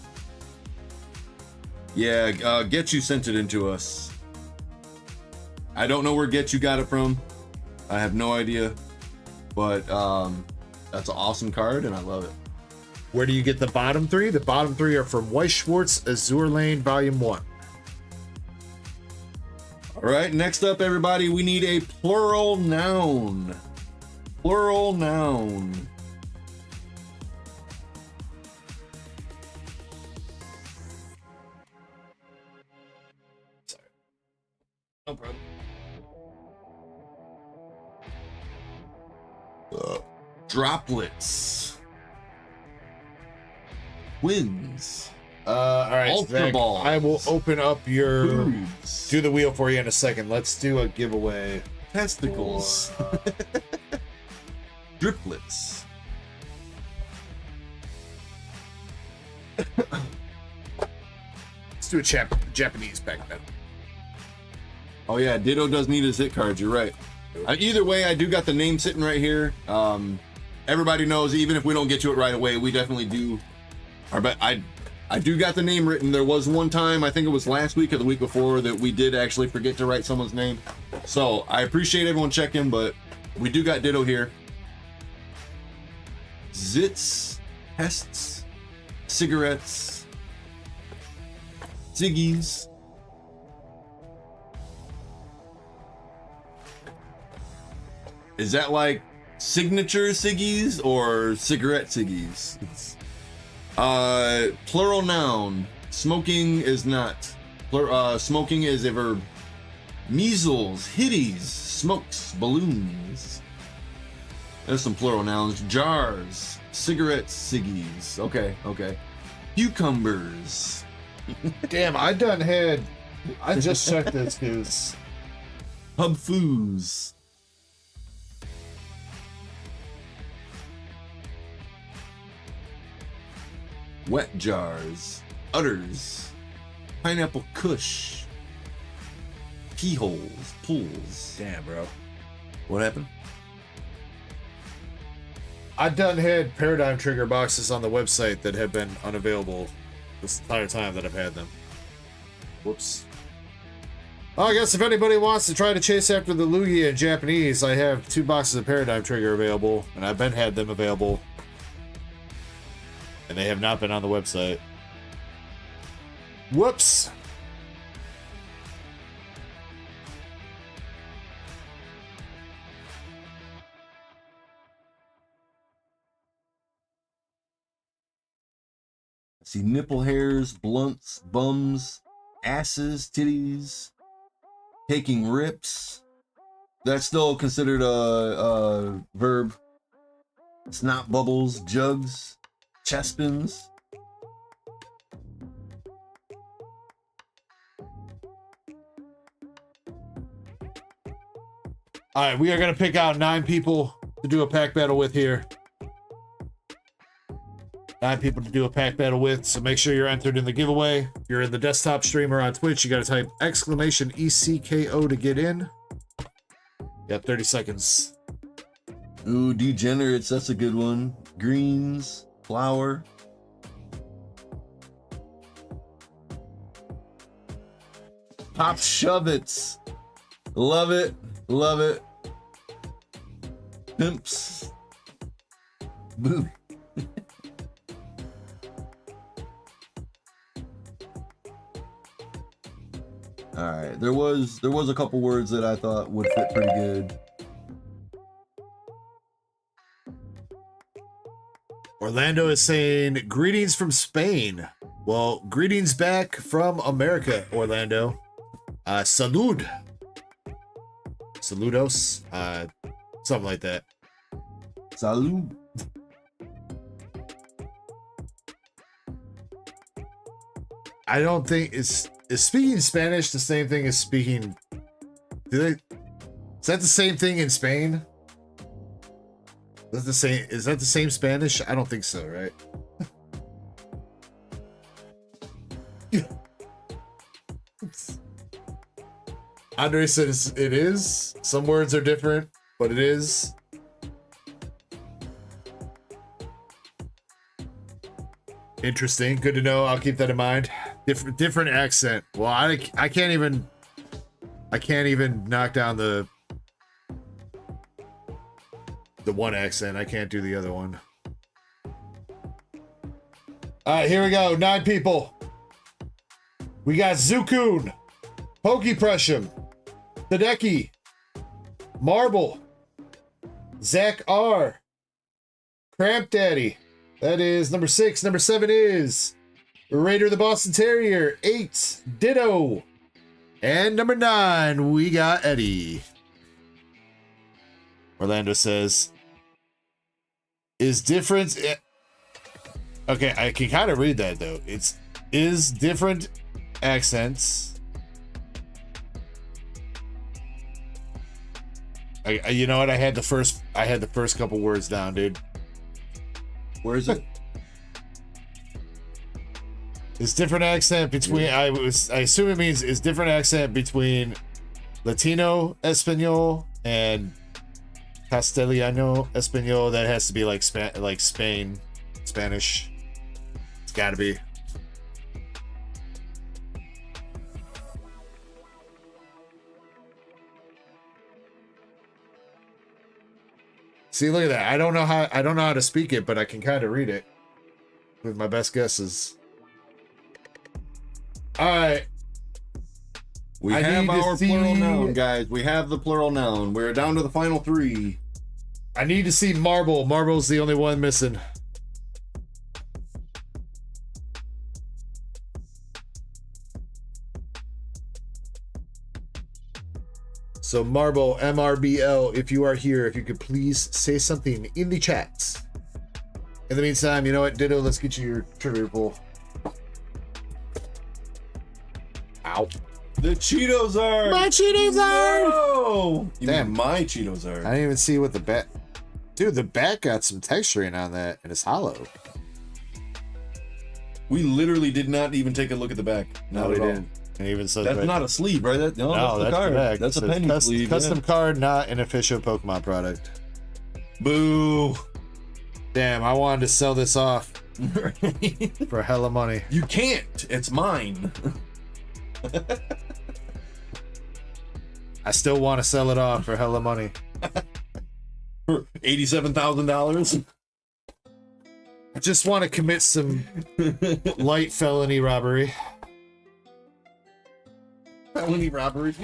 Yeah, Getchu sent it into us. I don't know where Getchu got it from. I have no idea. But that's an awesome card and I love it. Where do you get the bottom 3? The bottom 3 are from Weiss Schwartz, Azour Lane, Volume 1. All right, next up, everybody, we need a plural noun. Plural noun. Sorry. No problem. Droplets. Twins. All right, Ultra Zach, balls. I will open up your Boobs. do the wheel for you in a second. Let's do a giveaway. Testicles. Driplets. Let's do a Japanese pack then. Oh yeah, Ditto does need his hit cards. You're right. Either way, I do got the name sitting right here. Everybody knows, even if we don't get to it right away, we definitely do. But I do got the name written. There was one time, I think it was last week or the week before, that we did actually forget to write someone's name. So I appreciate everyone checking, but we do got Ditto here. Zits, pests, cigarettes, ciggies. Is that like signature ciggies or cigarette ciggies? Plural noun. Smoking is not. Smoking is a verb. Measles, hitties, smokes, balloons. There's some plural nouns. Jars, cigarettes, ciggies. Okay, okay. Cucumbers. Damn, I just checked this because Hub foos. Wet jars, udders, pineapple kush, keyholes, pools. damn, bro. What happened? I done had paradigm trigger boxes on the website that have been unavailable this entire time that I've had them. Whoops. Well, I guess if anybody wants to try to chase after the Lugia in Japanese, I have 2 boxes of paradigm trigger available, and I've had them available. And they have not been on the website. Whoops. See nipple hairs, blunts, bums, asses, titties, taking rips. That's still considered a verb. Snot bubbles, jugs, chespins. All right, we are going to pick out 9 people to do a pack battle with here. 9 people to do a pack battle with, so make sure you're entered in the giveaway. If you're in the desktop streamer on Twitch, you got to type exclamation ECKO to get in. You have 30 seconds. Ooh, degenerates, that's a good one. Greens, flour. Pop shove-its. Love it, love it. Pimps. Boo. All right, there was a couple words that I thought would fit pretty good. Orlando is saying, greetings from Spain. Well, greetings back from America, Orlando. Salud. Saludos. Something like that. Salud. I don't think is speaking Spanish the same thing as speaking. Is that the same thing in Spain? Is that the same Spanish? I don't think so, right? Andre says it is. Some words are different, but it is. Interesting. Good to know. I'll keep that in mind. Different accent. Well, I can't even knock down the one accent. I can't do the other one. All right, here we go. 9 people. We got Zukun, Pokepressum, Tadeki, Marble, Zach R, Cramp Daddy. That is number 6. Number 7 is Raider the Boston Terrier. 8, Ditto. And number 9, we got Eddie. Orlando says, is different. Okay, I can kind of read that though. Is different accents. You know what? I had the first couple words down, dude. Where is it? It's different accent between. I assume it means it's different accent between Latino Espanol and Castellano Espanol. That has to be like Spain Spanish. It's got to be. See, look at that. I don't know how to speak it, but I can kind of read it with my best guesses. All right. We have our plural noun, guys. We have the plural noun. We're down to the final 3. I need to see Marble. Marble's the only one missing. So Marble, MRBL, if you are here, if you could please say something in the chats. In the meantime, you know what, Ditto, let's get you your trivia pool. Ow. The Cheetos are. My Cheetos are. No. Damn, my Cheetos are. I didn't even see what the back. Dude, the back got some texturing on that, and it's hollow. We literally did not even take a look at the back. No, we didn't. And even so, that's not a sleeve, right? That's the card. Back. That's a penny sleeve. Custom card, not an official Pokemon product. Boo. Damn, I wanted to sell this off for hella money. You can't. It's mine. I still want to sell it off for hella money. For $87,000. I just want to commit some light felony robbery. Felony robbery.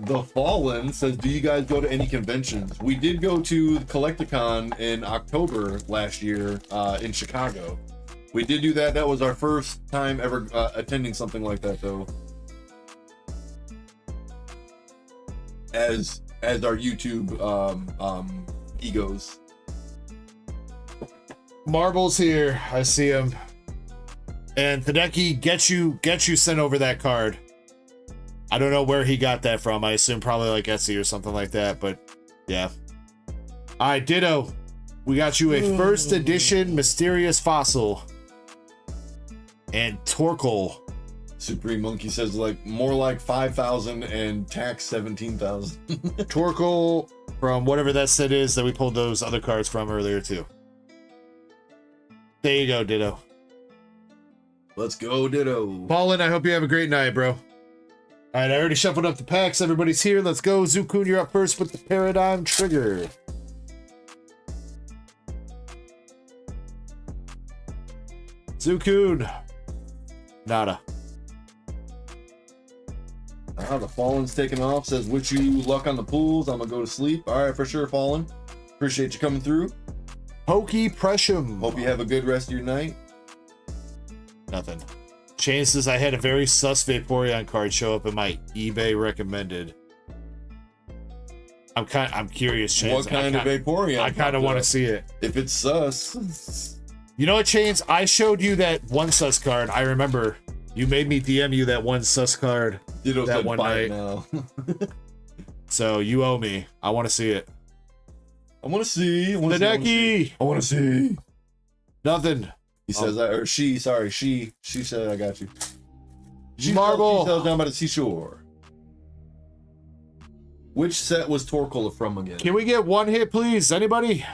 The Fallen says, do you guys go to any conventions? We did go to Collecticon in October last year in Chicago. We did do that. That was our first time ever attending something like that, though. as our YouTube egos. Marble's here. I see him. And Hideki, get you sent over that card. I don't know where he got that from. I assume probably like Etsy or something like that, but yeah. All right, Ditto. We got you a first edition Mysterious Fossil. And Torkoal. Supreme Monkey says like more like 5,000 and tax 17,000. Torkoal from whatever that set is that we pulled those other cards from earlier too. There you go, Ditto. Let's go, Ditto. Paulin, I hope you have a great night, bro. All right, I already shuffled up the packs. Everybody's here. Let's go. Zukun, you're up first with the Paradigm Trigger. Zukun. Nada. The Fallen's taking off. Says, wish you luck on the pools. I'm going to go to sleep. All right, for sure, Fallen. Appreciate you coming through. Pokey Pressum. Hope you have a good rest of your night. Nothing. Shane says, I had a very sus Vaporeon card show up in my eBay recommended. I'm curious, Chains. What kind of Vaporeon? I kind of want to see it. If it's sus. You know what, Chains? I showed you that one sus card. I remember. You made me DM you that one sus card Ditto that said one buy night. it now. So you owe me. I want to see it. I want to see. Hideki! I want to see. Nothing. He says, or she, sorry, she said, I got you. Marble. She sells down by the seashore. Which set was Torkoal from again? Can we get one hit, please? Anybody?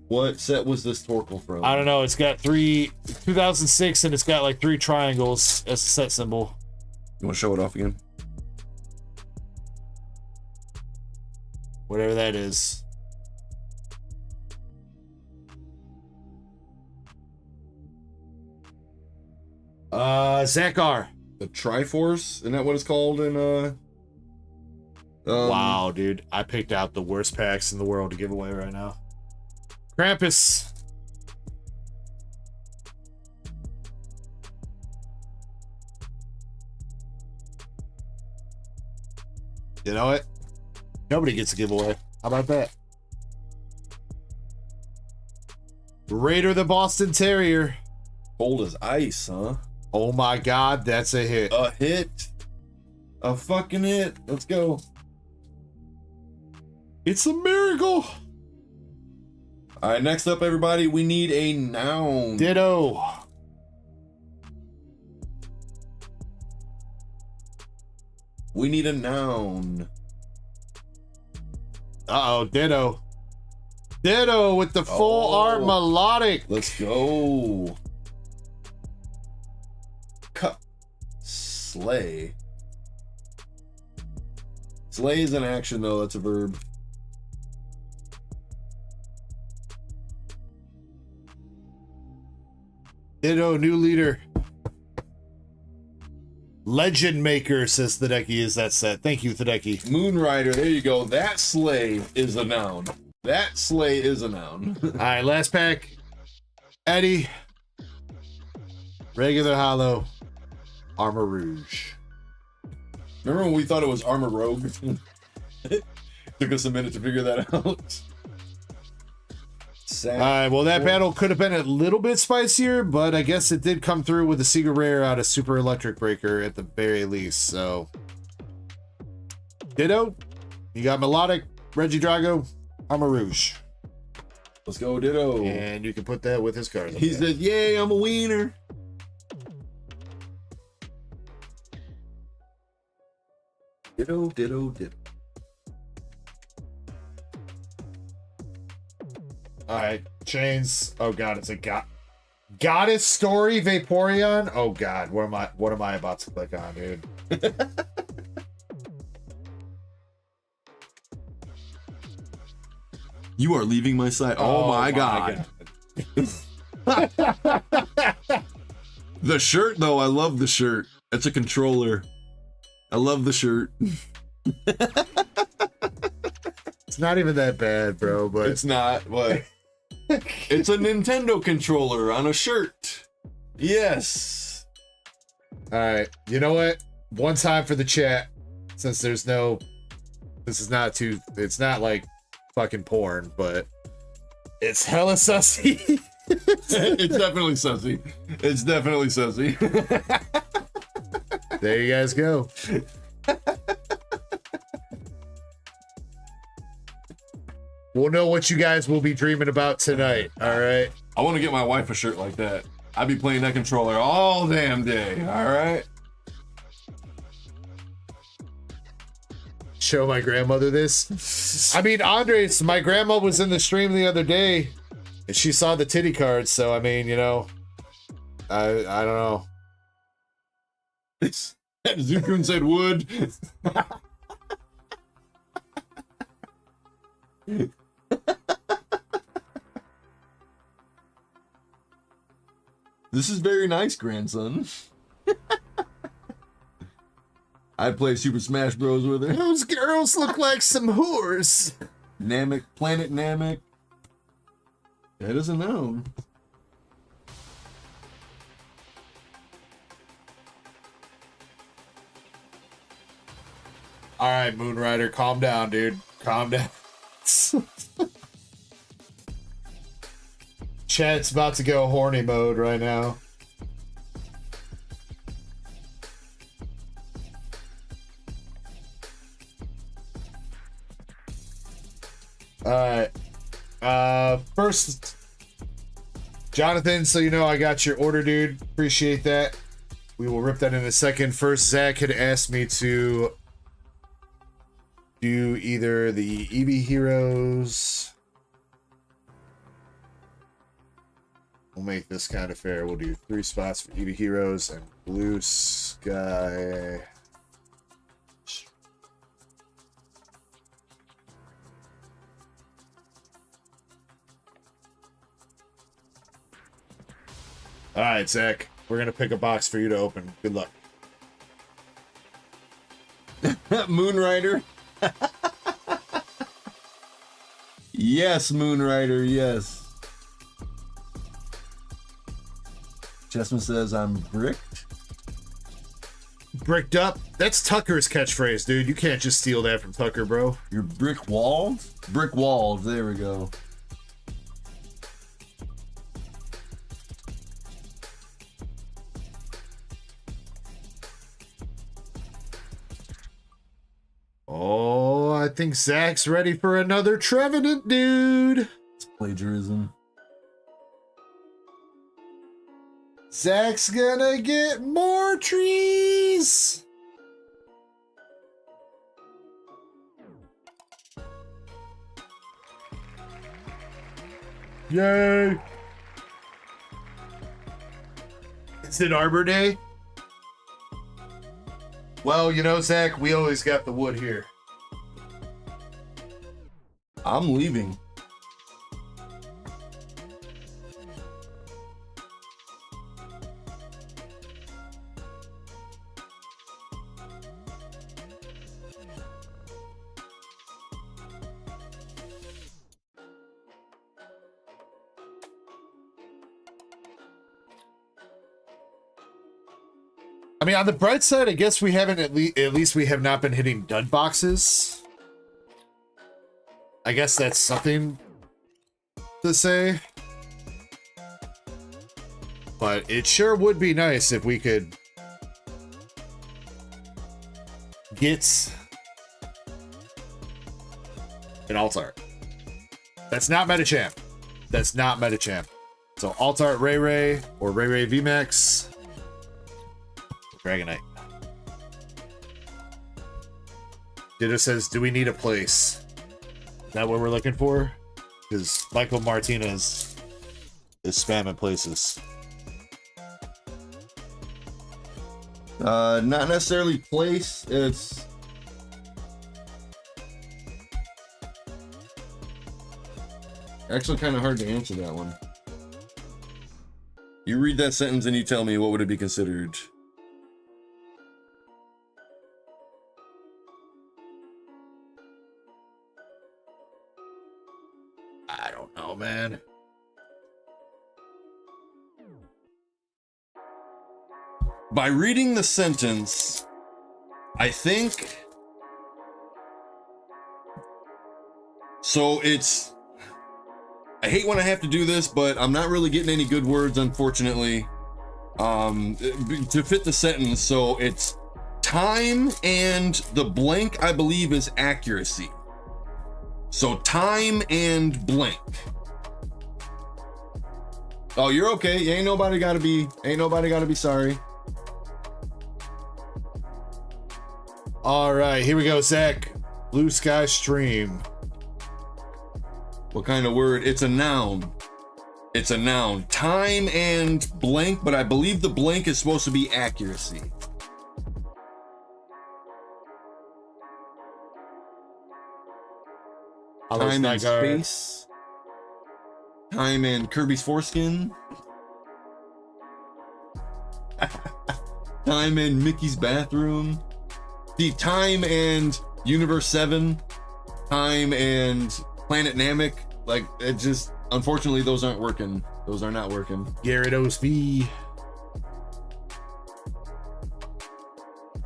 What set was this Torkoal from? I don't know. It's got 2006, and it's got like 3 triangles as a set symbol. You want to show it off again? Whatever that is. Zakar. The Triforce? Isn't that what it's called in, wow, dude. I picked out the worst packs in the world to give away right now. Krampus. You know what? Nobody gets a giveaway. How about that? Raider the Boston Terrier. Cold as ice, huh? Oh my god, that's a hit. A hit. A fucking hit. Let's go. It's a miracle. All right, next up, everybody, we need a noun. Ditto. We need a noun. Uh-oh, Ditto. Ditto with the full art melodic. Let's go. Cut. Slay. Slay is an action, though. That's a verb. Ditto, new leader. Legend Maker, says Hideki, is that set. Thank you, Hideki. Moonrider, there you go. That slay is a noun. That slay is a noun. All right, last pack. Eddie. Regular Hollow. Armor Rouge. Remember when we thought it was Armor Rogue? Took us a minute to figure that out. All right, well, that battle could have been a little bit spicier, but I guess it did come through with a Secret Rare out of Super Electric Breaker at the very least, so. Ditto. You got Melodic, Regidrago, Armor Rouge. Let's go, Ditto. And you can put that with his cards. He said, yay, I'm a wiener. Ditto, ditto, ditto. All right, Chains. Oh god, it's a Goddess Story Vaporeon. Oh god, what am I about to click on, dude? You are leaving my site. Oh, my god. The shirt, though, I love the shirt. It's a controller. I love the shirt. It's not even that bad, bro, but It's not, but it's a Nintendo controller on a shirt. Yes. all right. You know what? One time for the chat, since there's no This is not too. It's not like fucking porn, but it's hella sussy. It's definitely sussy. It's definitely sussy. There you guys go. We'll know what you guys will be dreaming about tonight. All right. I want to get my wife a shirt like that. I'd be playing that controller all damn day. All right. Show my grandmother this. I mean, Andres, my grandma was in the stream the other day and she saw the titty cards. So, I mean, you know, I don't know. Zukun said wood. This is very nice, grandson. I'd play Super Smash Bros. With her. Those girls look like some whores. Namek, Planet Namek. That doesn't know. All right, Moonrider, calm down, dude. Calm down. Chat's about to go horny mode right now. All right. First, Jonathan, so you know I got your order, dude. Appreciate that. We will rip that in a second. First, Zach had asked me to do either the EV Heroes. We'll make this kind of fair. We'll do 3 spots for EV Heroes and Blue Sky. All right, Zach. We're going to pick a box for you to open. Good luck. Moonrider. Yes, Moonrider, yes. Chessman says I'm bricked. Bricked up? That's Tucker's catchphrase, dude. You can't just steal that from Tucker, bro. You're brick walled? Brick walled, there we go. Oh, I think Zach's ready for another Trevenant, dude. It's plagiarism. Zach's gonna get more trees. Yay. Is it Arbor Day? Well, you know, Zach, we always got the wood here. I'm leaving. I mean, on the bright side, I guess we haven't, at least we have not been hitting dud boxes. I guess that's something to say. But it sure would be nice if we could get an alt art. That's not Metachamp. That's not Metachamp. So alt art Ray Ray or Ray Ray VMAX. Dragonite. Ditto says, do we need a place? Is that what we're looking for? Because Michael Martinez is spamming places. Not necessarily place, it's... Actually kind of hard to answer that one. You read that sentence and you tell me what would it be considered. I don't know, man. By reading the sentence, I think So I hate when I have to do this, but I'm not really getting any good words, unfortunately, to fit the sentence. So it's time and the blank, I believe, is accuracy. So time and blank. Oh, you're okay. Ain't nobody gotta be sorry. All right, here we go, Zach. Blue sky stream. What kind of word? It's a noun. It's a noun. Time and blank, but I believe the blank is supposed to be accuracy. Time and space. Time and Kirby's foreskin. Time and Mickey's bathroom. See, time and Universe 7. Time and Planet Namek. Like, it just, unfortunately, those aren't working. Those are not working. Gyarados V.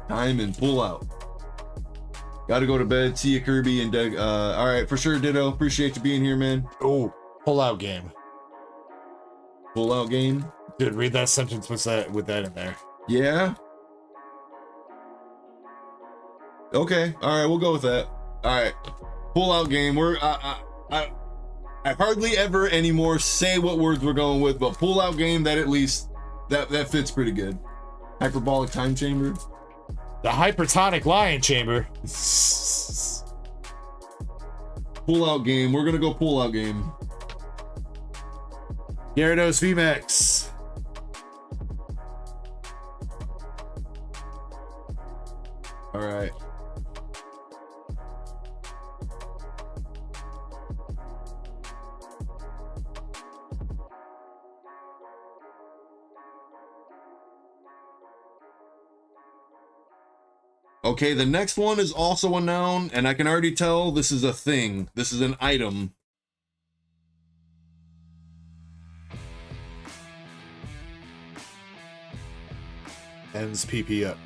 Time and pull out. Gotta go to bed. See you, Kirby and Doug. All right, for sure, Ditto. Appreciate you being here, man. Oh, pull out game. Pull out game. Dude, read that sentence with that in there. Yeah. Okay. All right, we'll go with that. All right. Pull out game. I hardly ever anymore say what words we're going with, but pull out game, that at least that fits pretty good. Hyperbolic time chamber. The hypertonic lion chamber. Pull out game. We're gonna go pull out game. Gyarados VMAX. All right. Okay, the next one is also a noun, and I can already tell this is a thing. This is an item. Ends PP up.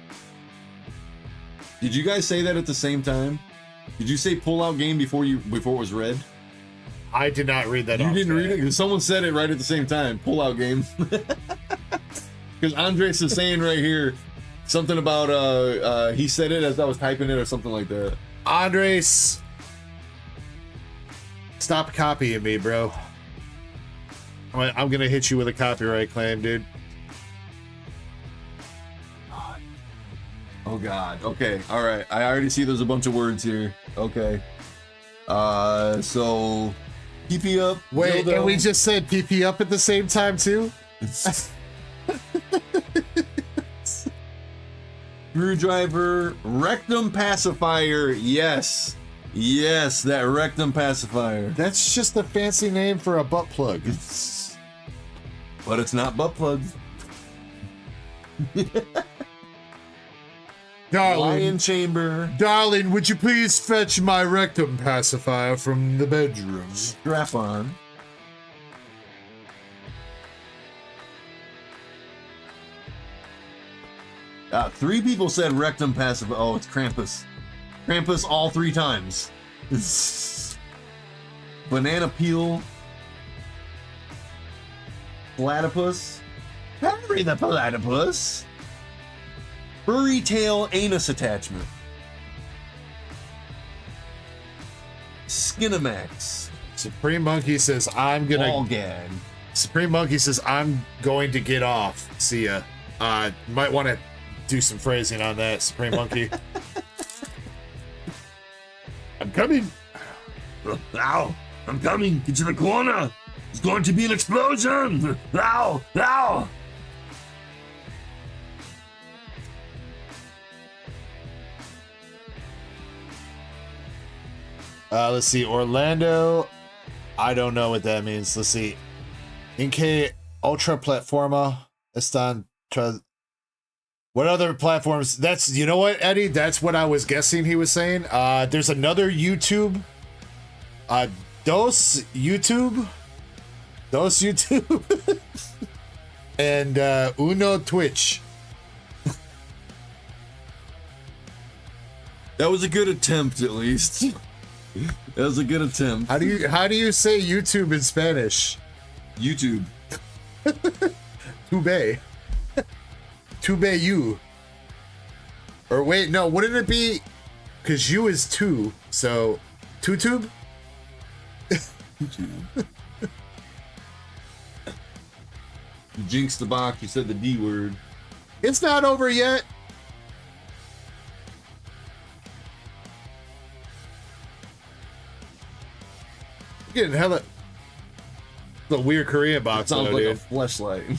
Did you guys say that at the same time? Did you say pull out game before it was read? I did not read that. You didn't read it? Because someone said it right at the same time. Pull out game. Because Andres is saying right here something about he said it as I was typing it or something like that. Andres, stop copying me, bro. I'm gonna hit you with a copyright claim, dude. Oh God. Okay. All right. I already see there's a bunch of words here. Okay. So PP up. Wait, dildo. and we just said PP up at the same time too? Screwdriver, rectum pacifier. Yes. Yes, that rectum pacifier. That's just a fancy name for a butt plug. But it's not butt plugs. Lion chamber. Darling, would you please fetch my rectum pacifier from the bedroom? Strap on. Three people said rectum pacifier. Oh, it's Krampus. Krampus all three times. Banana peel. Platypus. Henry the platypus. Furry tail anus attachment. Skinamax. Supreme Monkey says I'm gonna. Ball gag. Supreme Monkey says I'm going to get off. See ya. Might want to do some phrasing on that, Supreme Monkey. I'm coming. Ow! I'm coming. Get to the corner. It's going to be an explosion. Ow! Ow! Let's see. Orlando. I don't know what that means. Let's see. Nikke Ultra Platforma. Estan. What other platforms? That's, you know what, Eddie? That's what I was guessing he was saying. There's another YouTube. Dos YouTube. And Uno Twitch. That was a good attempt, at least. That was a good attempt. How do you say YouTube in Spanish? YouTube. Tube. Tube you. Or wait, no, wouldn't it be? Because you is two, so YouTube? YouTube. You jinxed the box. You said the D word. It's not over yet. You're getting hella. The weird Korean box. It sounds like dude. a fleshlight.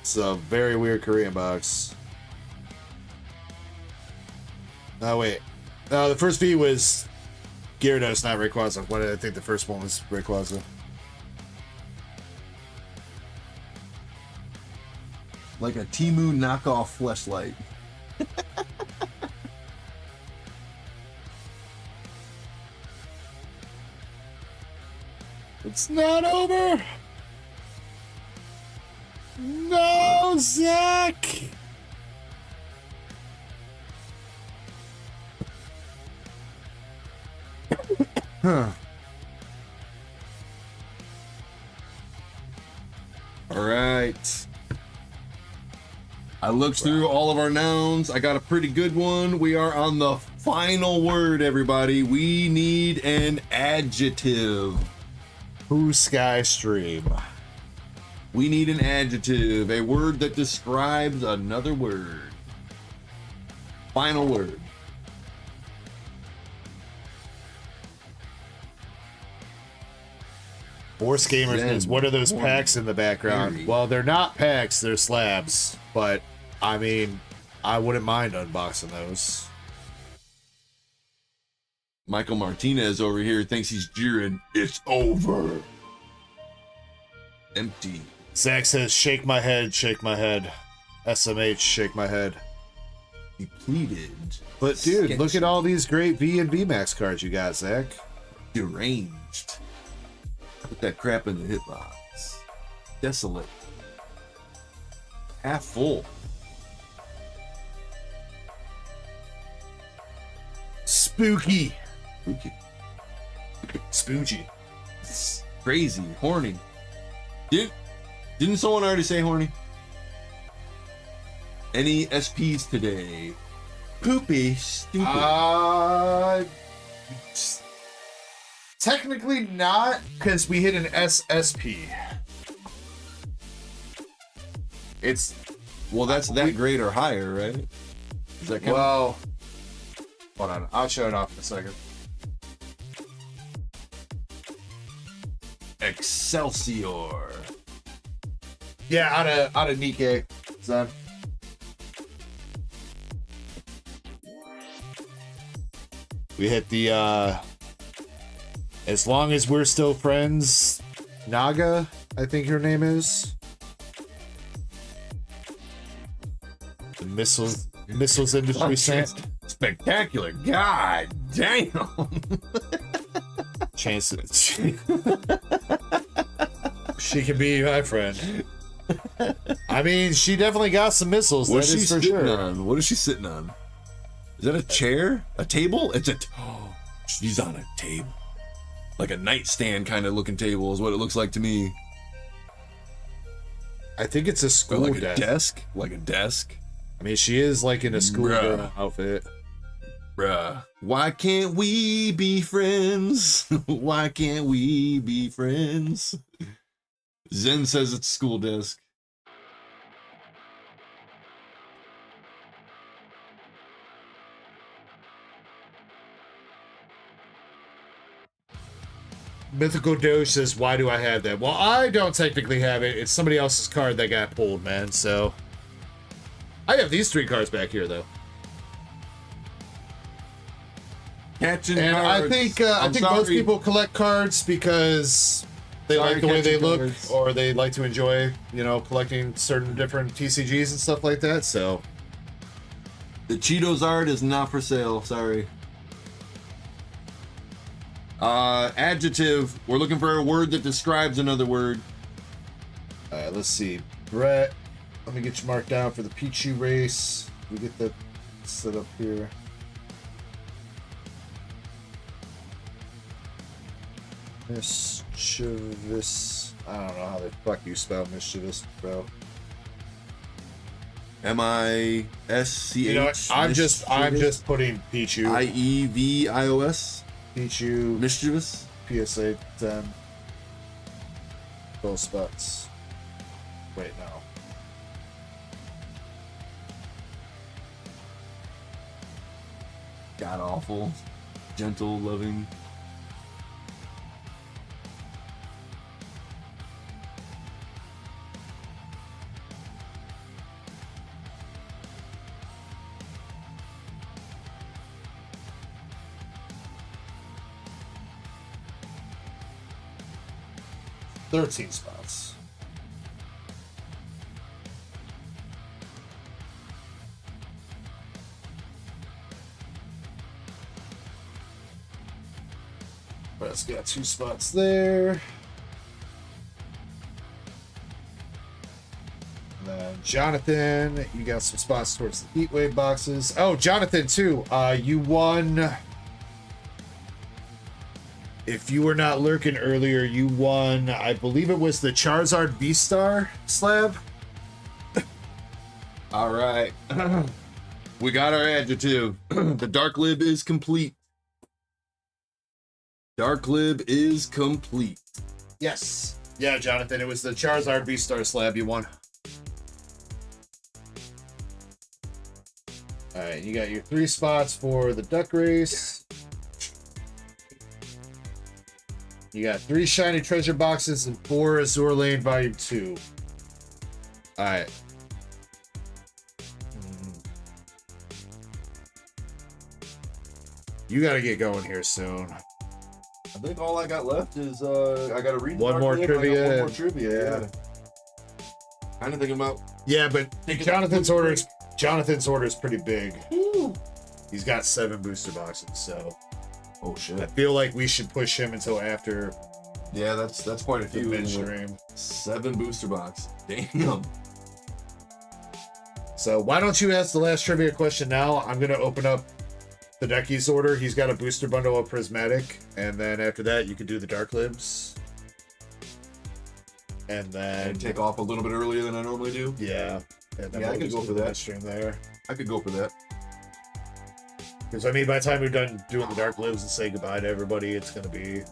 It's a very weird Korean box. Oh wait, no, the first V was Gyarados, not Rayquaza. What did I think the first one was? Rayquaza. Like a Temu knockoff fleshlight. It's not over. No, Zach. Huh. All right. I looked through all of our nouns. I got a pretty good one. We are on the final word, everybody. We need an adjective. Who's Sky Stream? We need an adjective, a word that describes another word. Final word. Force Gamers Zen. is what are those Morning. packs in the background? Very. Well, they're not packs, they're slabs. But I mean, I wouldn't mind unboxing those. Michael Martinez over here thinks he's jeering. It's over. Empty. Zach says, shake my head, shake my head. SMH, shake my head. Depleted. But dude, Sketchy. look at all these great V and VMAX cards you got, Zach. Deranged. Put that crap in the hitbox. Desolate. Half full. Spooky. Spooky. Spooky. Crazy. Horny. Didn't someone already say horny? Any SPs today? Poopy. Stupid. Technically not, because we hit an SSP. It's Well, that's that grade or higher, right? Is that count? well. Hold on, I'll show it off in a second. Excelsior. Yeah, out of Nikke, son. We hit the as long as we're still friends, Naga, I think her name is. The missiles industry sent. Spectacular. God damn. Chances. She can be my friend. I mean, she definitely got some missiles. What's That she is for sitting sure. on? What is she sitting on? Is that a chair? A table? It's a. Oh, she's on a table. Like a nightstand kind of looking table is what it looks like to me. I think it's a Or school like a desk. desk. Like a desk. I mean, she is like in a school Bruh. girl outfit. Bruh. Why can't we be friends? Why can't we be friends? Zen says it's school desk. Mythical Doge says, why do I have that? Well, I don't technically have it. It's somebody else's card that got pulled, man. So I have these 3 cards back here, though. Catching And cards. I think most people collect cards because they Sorry, like the way they catching look, cards. or they like to enjoy, collecting certain different TCGs and stuff like that. So The Cheetos art is not for sale. Sorry. Adjective. We're looking for a word that describes another word. let's see, Brett. Let me get you marked down for the Pichu race. We get the set up here. Mischievous. I don't know how the fuck you spell mischievous, bro. MISCH. You know what? I'm just putting Pichu. IEVIOS. Pichu. Mischievous. PSA 10. Both spots. Wait, no. God awful. Gentle, loving. $13 spots. Brett's got 2 spots there. And then Jonathan, you got some spots towards the Heatwave boxes. Oh, Jonathan, too. You won. If you were not lurking earlier, you won, I believe it was the Charizard V-Star slab. All right. We got our adjective. The Dark Lib is complete. Dark Lib is complete. Yes. Yeah, Jonathan, it was the Charizard V-Star slab you won. All right, you got your 3 spots for the Duck Race. You got 3 shiny treasure boxes and 4 Azour Lane Volume 2. All right. You got to get going here soon. I think all I got left is I got to read one more trivia. One more trivia. Yeah. Kind of thinking about. Yeah, but Jonathan's order is pretty big. Ooh. He's got 7 booster boxes, so. Oh shit! I feel like we should push him until after. Yeah, that's quite a few. Midstream. 7 booster box. Damn. So why don't you ask the last trivia question now? I'm gonna open up the Decky's order. He's got a booster bundle of Prismatic, and then after that you can do the Dark Libs. And then take off a little bit earlier than I normally do. Yeah. And then I could go for that. Stream there. I could go for that. Because I mean, by the time we're done doing the Dark Libs and say goodbye to everybody, it's gonna be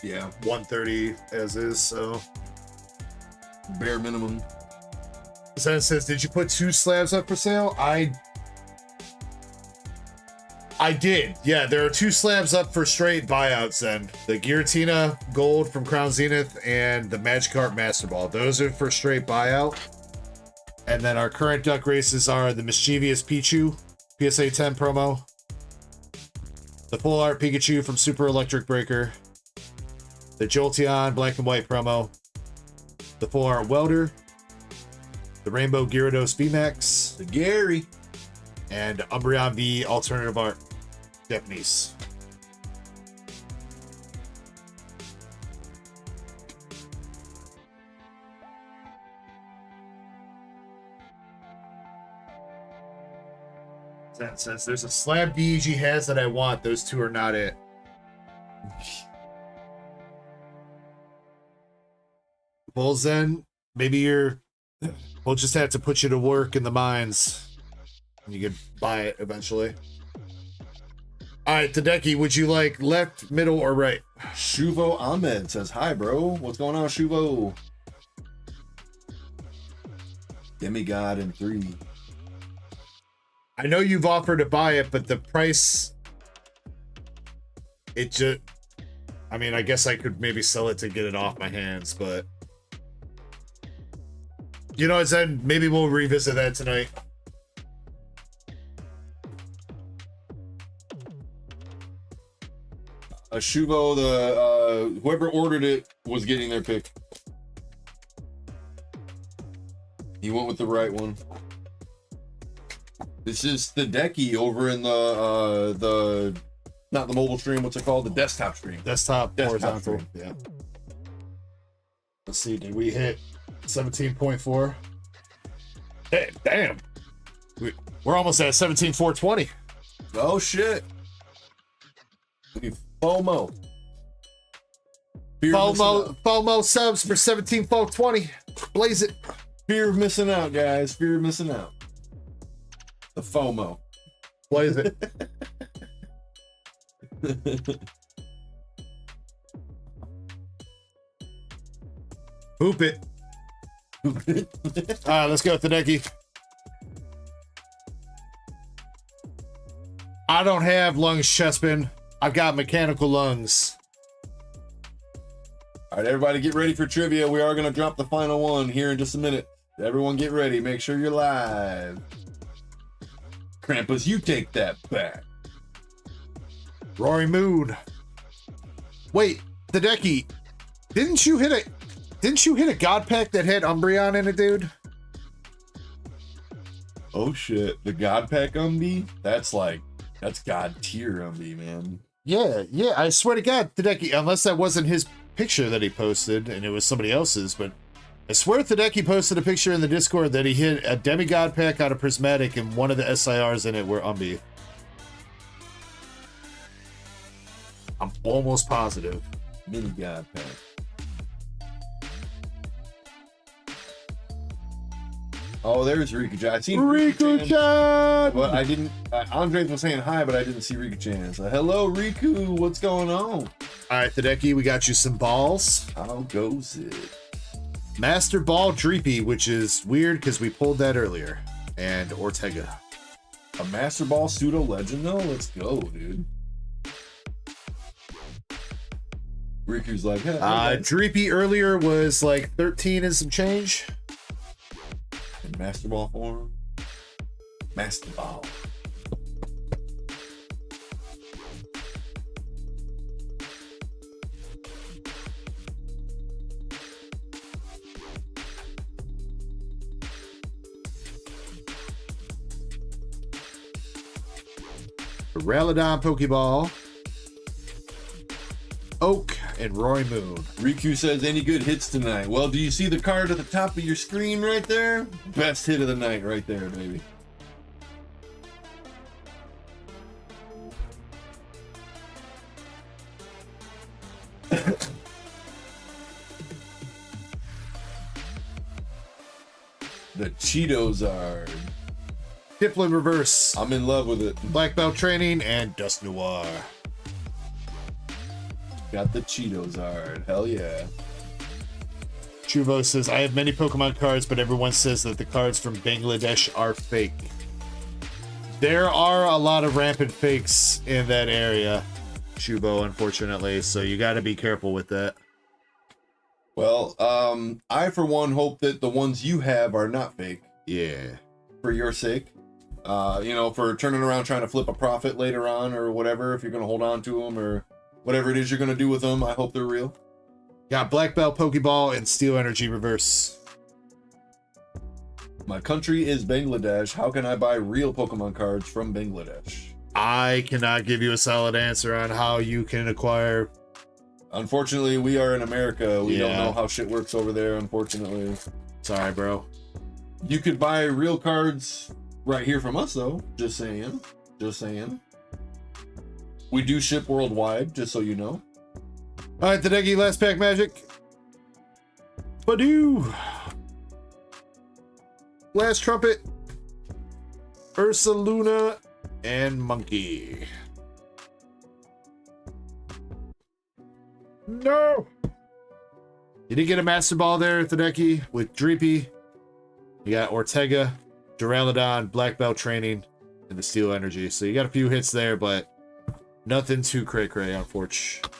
1:30 as is. So bare minimum. Zen says, "Did you put 2 slabs up for sale?" I did. Yeah, there are 2 slabs up for straight buyouts. Then the Giratina Gold from Crown Zenith and the Magikarp Master Ball. Those are for straight buyout. And then our current Duck Races are the Mischievous Pichu PSA 10 promo. The Full Art Pikachu from Super Electric Breaker. The Jolteon Black and White promo. The Full Art Welder. The Rainbow Gyarados VMAX. The Gary. And Umbreon V Alternative Art Japanese. That says there's a slab DEG has that I want. Those 2 are not it. Well, Zen, maybe we'll just have to put you to work in the mines. And you could buy it eventually. All right, Tadeki, would you like left, middle, or right? Shuvo Ahmed says, "Hi, bro. What's going on, Shuvo?" Demigod in 3. I know you've offered to buy it, but the price, it just, I mean, I guess I could maybe sell it to get it off my hands, but you know, then maybe we'll revisit that tonight. Shuvo, the whoever ordered it was getting their pick. He went with the right one. This is the Decky over in the not the mobile stream. What's it called? The desktop stream. Desktop horizontal. Stream. Yeah. Let's see. Did we hit 17.4? Hey, damn. We're almost at 17,420. Oh shit. We FOMO. FOMO subs for 17,420. Blaze it. Fear of missing out, guys. Fear of missing out. The FOMO. Blaze it. Hoop it. All right, let's go, Tadeki. I don't have lungs, Chespin. I've got mechanical lungs. All right, everybody get ready for trivia. We are going to drop the final one here in just a minute. Everyone get ready. Make sure you're live. Krampus, you take that back. Rory Moon. Wait, Tadeki, didn't you hit a God Pack that had Umbreon in it, dude? Oh shit, the God Pack Umbi? That's God tier Umbi, man. Yeah, I swear to God, Tadeki, unless that wasn't his picture that he posted and it was somebody else's, but I swear Tadeki posted a picture in the Discord that he hit a demigod pack out of Prismatic and one of the SIRs in it were Umbi. I'm almost positive. Mini God Pack. Oh, there's Riku-chan. I seen Riku-chan! But I didn't. Andre was saying hi, but I didn't see Riku-chan. So, hello, Riku. What's going on? All right, Tadeki, we got you some balls. How goes it? Master Ball Dreepy, which is weird because we pulled that earlier. And Ortega. A Master Ball pseudo legend, though? Let's go, dude. Riku's like, hey. Dreepy earlier was like 13 and some change. In Master Ball form. Master Ball. Ralladon Pokeball. Oak and Roy Moon. Riku says, any good hits tonight? Well, do you see the card at the top of your screen right there? Best hit of the night right there, baby. The Cheetozard. Diplo Reverse. I'm in love with it. Black Belt Training and Dust Noir. Got the Cheetozard. Hell yeah. Chuvo says, I have many Pokemon cards, but everyone says that the cards from Bangladesh are fake. There are a lot of rampant fakes in that area, Chuvo, unfortunately, so you got to be careful with that. Well, I, for one, hope that the ones you have are not fake. Yeah. For your sake. You know, for turning around trying to flip a profit later on or whatever, if you're going to hold on to them or whatever it is you're going to do with them, I hope they're real. Got Black Belt Pokeball and Steel Energy Reverse. My country is Bangladesh. How can I buy real Pokemon cards from Bangladesh? I cannot give you a solid answer on how you can acquire. Unfortunately, we are in America. We don't know how shit works over there, unfortunately. Sorry, bro. You could buy real cards right here from us, though. Just saying. Just saying. We do ship worldwide, just so you know. All right, Tadeki, last pack magic. Badoo. Last Trumpet. Ursaluna and Monkey. No. You did get a Master Ball there, Tadeki, with Dreepy. You got Ortega, Duraludon, Black Belt Training, and the Steel Energy. So you got a few hits there, but nothing too cray-cray, unfortunately.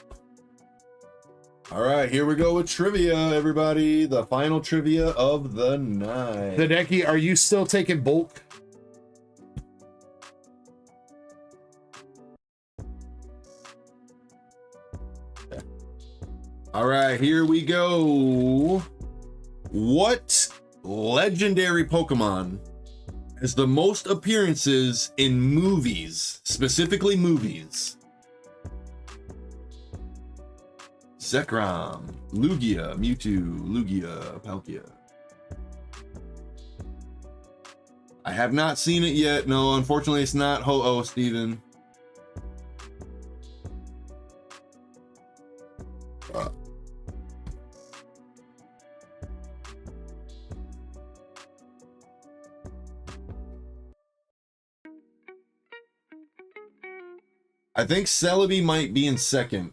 All right, here we go with trivia, everybody. The final trivia of the night. Tadeki, are you still taking bulk? All right, here we go. What legendary Pokemon has the most appearances in movies, specifically movies? Zekrom, Lugia, Mewtwo, Lugia, Palkia. I have not seen it yet. No, unfortunately, it's not Ho-Oh, Steven. I think Celebi might be in second.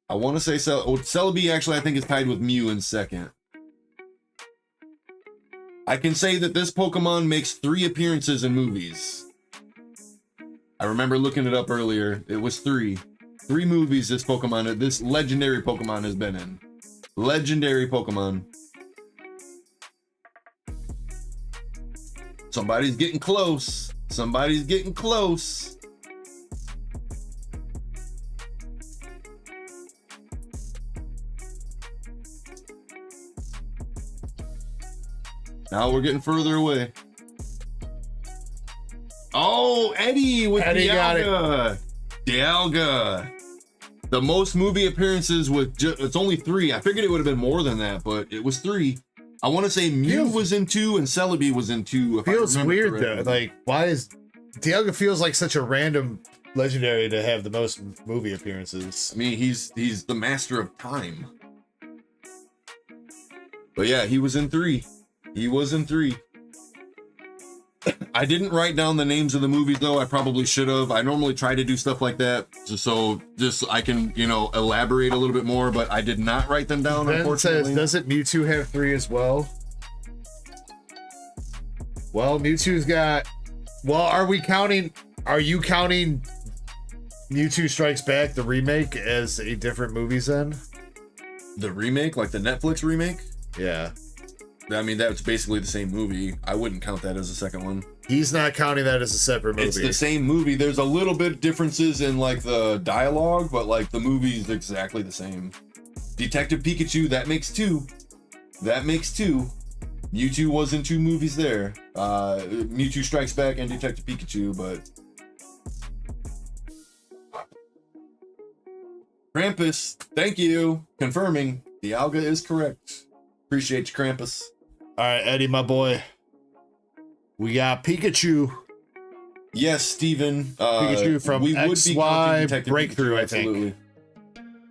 I want to say Celebi actually I think is tied with Mew in second. I can say that this Pokemon makes 3 appearances in movies. I remember looking it up earlier. It was 3. 3 movies this Pokemon, this legendary Pokemon has been in. Legendary Pokemon. Somebody's getting close. Somebody's getting close. Now we're getting further away. Oh, Eddie with Dialga. Dialga. The most movie appearances with it's only 3. I figured it would have been more than that, but it was 3. I want to say Mew was in 2 and Celebi was in 2. Feels weird though. Like, why is Dialga feels like such a random legendary to have the most movie appearances? I mean, he's the master of time. But yeah, he was in 3. He was in 3. I didn't write down the names of the movies though. I probably should have. I normally try to do stuff like that just I can, you know, elaborate a little bit more, but I did not write them down. Ben unfortunately. says, doesn't Mewtwo have 3 as well? Well, Mewtwo's got. Well, are you counting Mewtwo Strikes Back, the remake, as a different movies then? The remake, like the Netflix remake? Yeah. I mean, that's basically the same movie. I wouldn't count that as a second one. He's not counting that as a separate movie. It's the same movie. There's a little bit differences in like the dialogue, but like the movie's exactly the same. Detective Pikachu, that makes 2. That makes 2. Mewtwo was in 2 movies there. Mewtwo Strikes Back and Detective Pikachu, but Krampus, thank you. Confirming Dialga is correct. Appreciate you, Krampus. All right, Eddie, my boy. We got Pikachu. Yes, Steven. Pikachu from XY Breakthrough, Pikachu, I think. absolutely.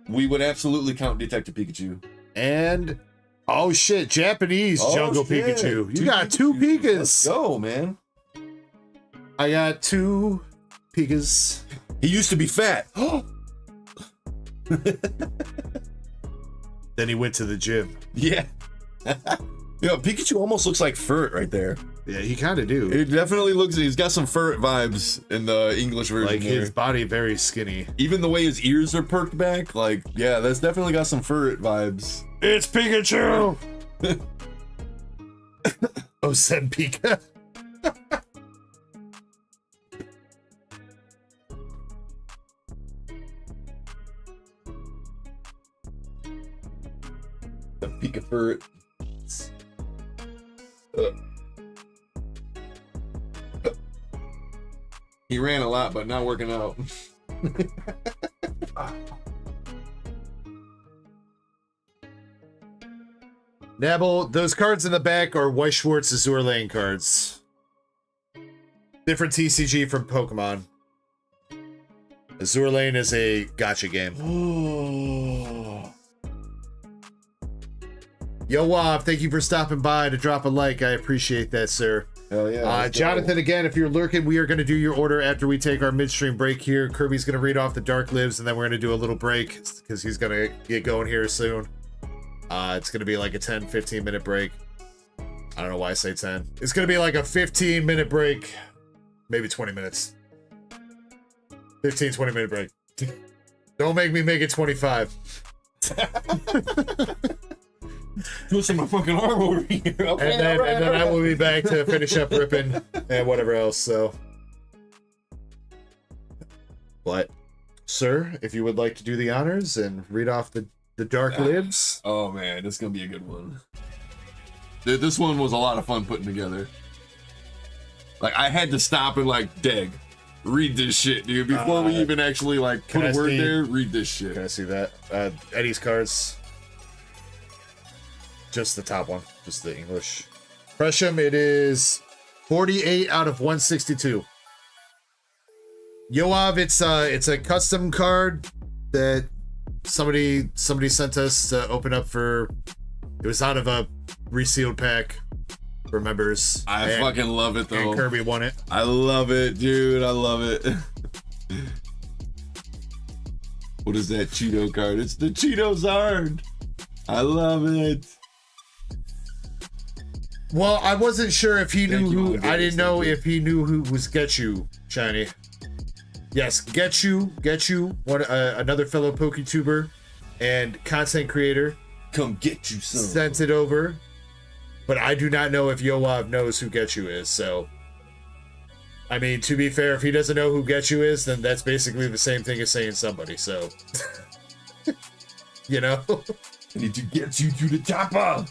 We would absolutely count Detective Pikachu. And, oh shit, Japanese Jungle shit. Pikachu. You got 2 Pikas. Let's go, man. I got 2 Pikas. He used to be fat. Then he went to the gym. Yeah. Yeah, Pikachu almost looks like Furt right there. Yeah, he kind of do. It definitely looks, he's got some Furt vibes in the English version. Like there. his body very skinny. Even the way his ears are perked back, like, yeah, that's definitely got some Furt vibes. It's Pikachu! Oh, send Pika. The Pika Furt. He ran a lot, but not working out. Nabble, those cards in the back are Weiss Schwartz Azour Lane cards. Different TCG from Pokemon. Azour Lane is a gacha game. Yo, Wob, thank you for stopping by to drop a like. I appreciate that, sir. Hell yeah. Jonathan, again, if you're lurking, we are going to do your order after we take our midstream break here. Kirby's going to read off the Dark Libs, and then we're going to do a little break because he's going to get going here soon. It's going to be like a 10-15 minute break. I don't know why I say 10. It's going to be like a 15-minute break. Maybe 20 minutes. 15-20 minute break. Don't make me make it 25. Twisting my fucking arm over here. Okay, and then I will be back to finish up ripping and whatever else. So, but sir, if you would like to do the honors and read off the Dark Libs. Oh man, this is gonna be a good one. This one was a lot of fun putting together. Like I had to stop and like, Deg, read this shit, dude. Before we even actually like put a word there, read this shit. Can I see that? Eddie's cards. Just the top one, just the English. Presham, it is 48 out of 162. Yoav, it's a custom card that somebody sent us to open up for. It was out of a resealed pack for members. I fucking love it though. And Kirby won it. I love it, dude. I love it. What is that Cheeto card? It's the Cheeto Zard. I love it. Well, I wasn't sure if he knew who. Andre. I didn't know if he knew who was Getchu, Shiny. Yes, Getchu, one another fellow PokeTuber and content creator. Come get you some. Sent it over, but I do not know if Yoav knows who Getchu is. So, I mean, to be fair, if he doesn't know who Getchu is, then that's basically the same thing as saying somebody. So, you know, I need to get you to the chopper.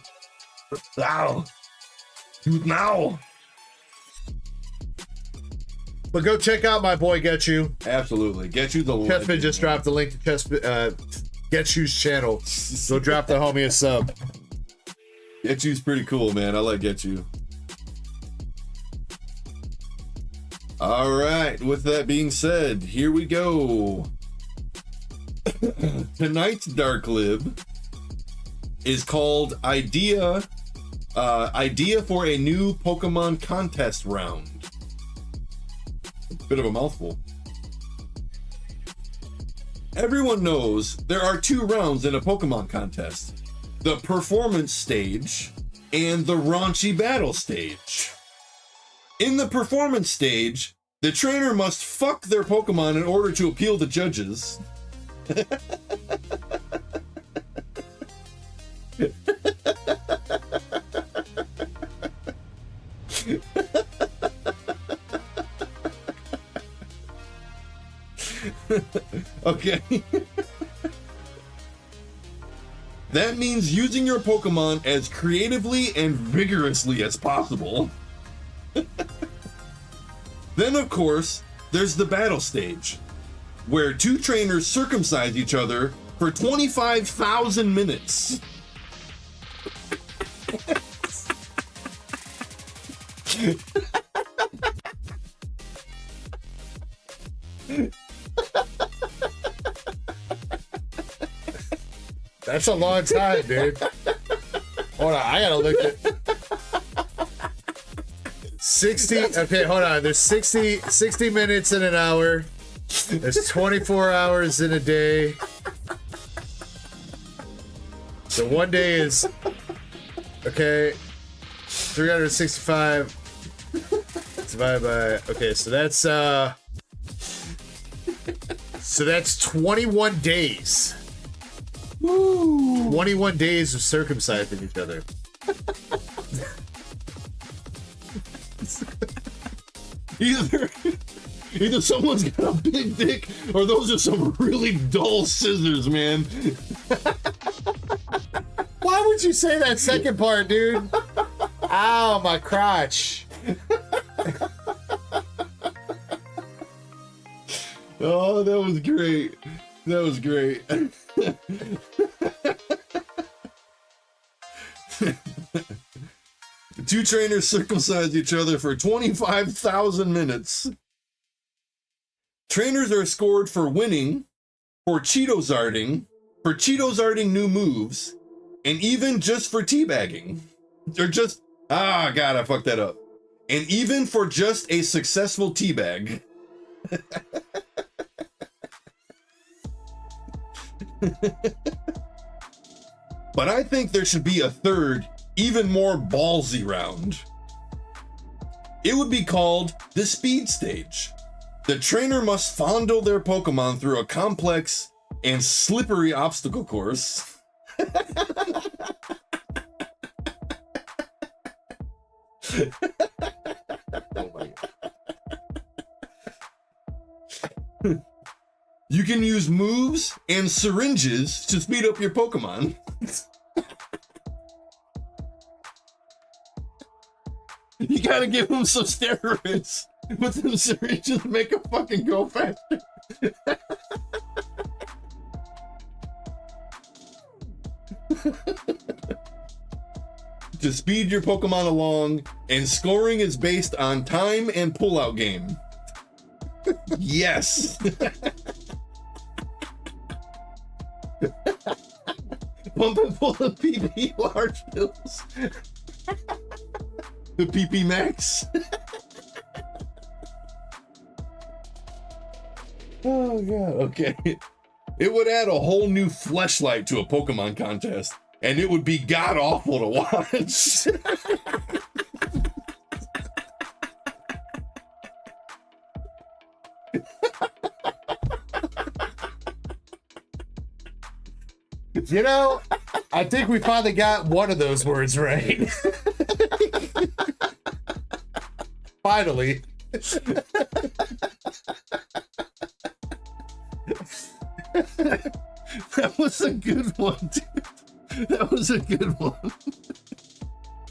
Now, do it now. But go check out my boy Getchu. Absolutely, get you the. Chespin just dropped the link to Getchu's channel. So drop the homie a sub. Get You's pretty cool, man. I like Get You. All right. With that being said, here we go. Tonight's Dark Lib is called Idea for a New Pokemon Contest Round. Bit of a mouthful. Everyone knows there are 2 rounds in a Pokemon contest: the performance stage and the raunchy battle stage. In the performance stage, the trainer must fuck their Pokemon in order to appeal the judges. Okay. That means using your Pokemon as creatively and vigorously as possible. Then, of course, there's the battle stage, where 2 trainers circumcise each other for 25,000 minutes. That's a long time, dude. Hold on, I gotta look at 60. Okay, hold on. There's 60 minutes in an hour. There's 24 hours in a day. So one day is okay. 365 divided by. Okay, so that's 21 days. Woo. 21 days of circumcising each other. Either someone's got a big dick or those are some really dull scissors, man. Why would you say that second part, dude? Ow, my crotch. Oh, that was great. That was great. 2 trainers circumcise each other for 25,000 minutes. Trainers are scored for winning, for Cheeto-zarding, new moves, and even just for teabagging. Or just, God, I fucked that up. And even for just a successful teabag. But I think there should be a third, even more ballsy round. It would be called the speed stage. The trainer must fondle their Pokemon through a complex and slippery obstacle course. You can use moves and syringes to speed up your Pokemon. You gotta give them some steroids with them syringes to make them fucking go faster. to speed your Pokemon along, and scoring is based on time and pullout game. Yes. Pump and pull the PP large pills. The PP Max. Oh god, okay. It would add a whole new fleshlight to a Pokemon contest, and it would be god awful to watch. You know, I think we finally got one of those words right. Finally. That was a good one, dude. That was a good one.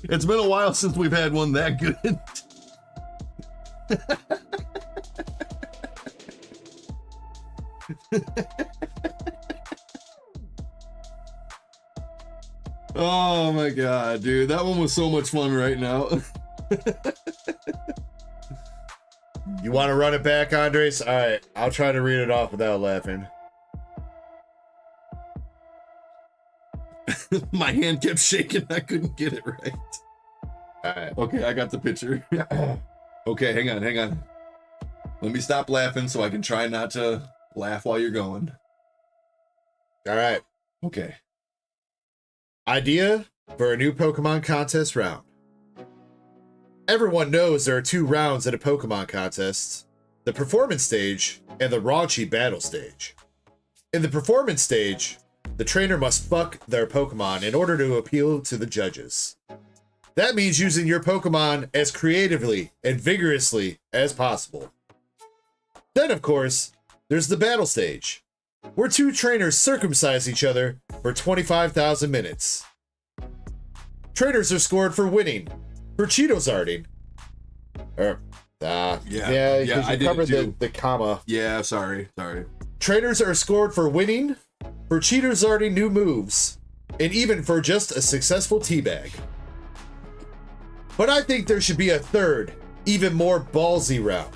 It's been a while since we've had one that good. Oh my god, dude. That one was so much fun right now. You want to run it back, Andres? All right, I'll try to read it off without laughing. My hand kept shaking. I couldn't get it right. All right. Okay, I got the picture. Okay, hang on. Let me stop laughing so I can try not to laugh while you're going. All right. Okay. Idea for a new Pokemon contest round. Everyone knows there are 2 rounds at a Pokemon contest: the performance stage and the raunchy battle stage. In the performance stage, the trainer must fuck their Pokemon in order to appeal to the judges. That means using your Pokemon as creatively and vigorously as possible. Then, of course, there's the battle stage, where 2 trainers circumcise each other for 25,000 minutes. Trainers are scored for winning, for Cheeto-zarding. Yeah, because I you did covered it too. the comma. Yeah, sorry. Trainers are scored for winning, for Cheeto-zarding new moves, and even for just a successful teabag. But I think there should be a third, even more ballsy round.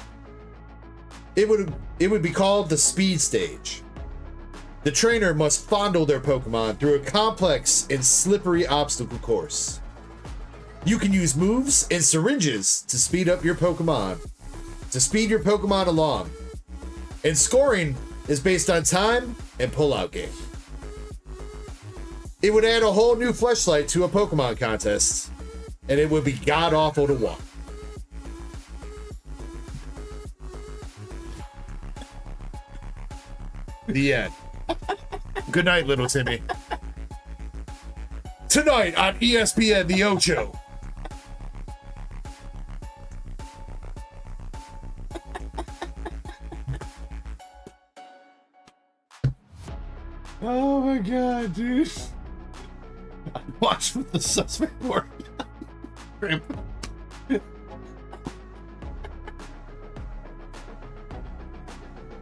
It would be called the speed stage. The trainer must fondle their Pokemon through a complex and slippery obstacle course. You can use moves and syringes to speed up your Pokemon, to speed your Pokemon along. And scoring is based on time and pullout game. It would add a whole new fleshlight to a Pokemon contest, and it would be god awful to watch. The end. Good night, little Timmy. Tonight on ESPN The Ocho. Oh my god, dude. I watched with the suspect work.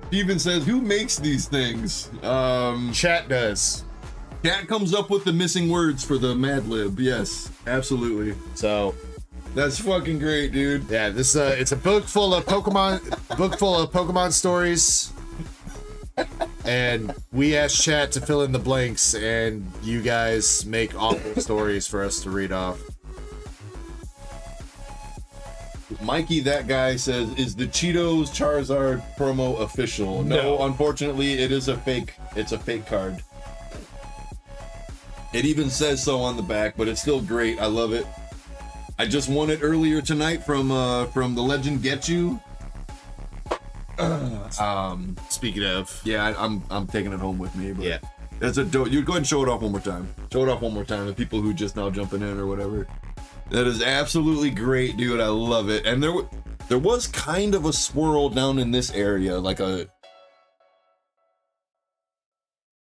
Steven says, who makes these things? Chat does. Chat comes up with the missing words for the Mad Lib. Yes, absolutely. So that's fucking great, dude. yeah, this it's a book full of Pokemon stories. And we asked chat to fill in the blanks, and you guys make awful stories for us to read off. Mikey, that guy says, is the Cheetos Charizard promo official? No, unfortunately, it is a fake. It's a fake card. It even says so on the back, but it's still great. I love it. I just won it earlier tonight from the Legend Get You. Speaking of, Yeah, I'm taking it home with me. But yeah, that's a dope. You go ahead and show it off one more time. Show it off one more time. The people who just now jumping in or whatever. That is absolutely great, dude. I love it. And there was kind of a swirl down in this area, like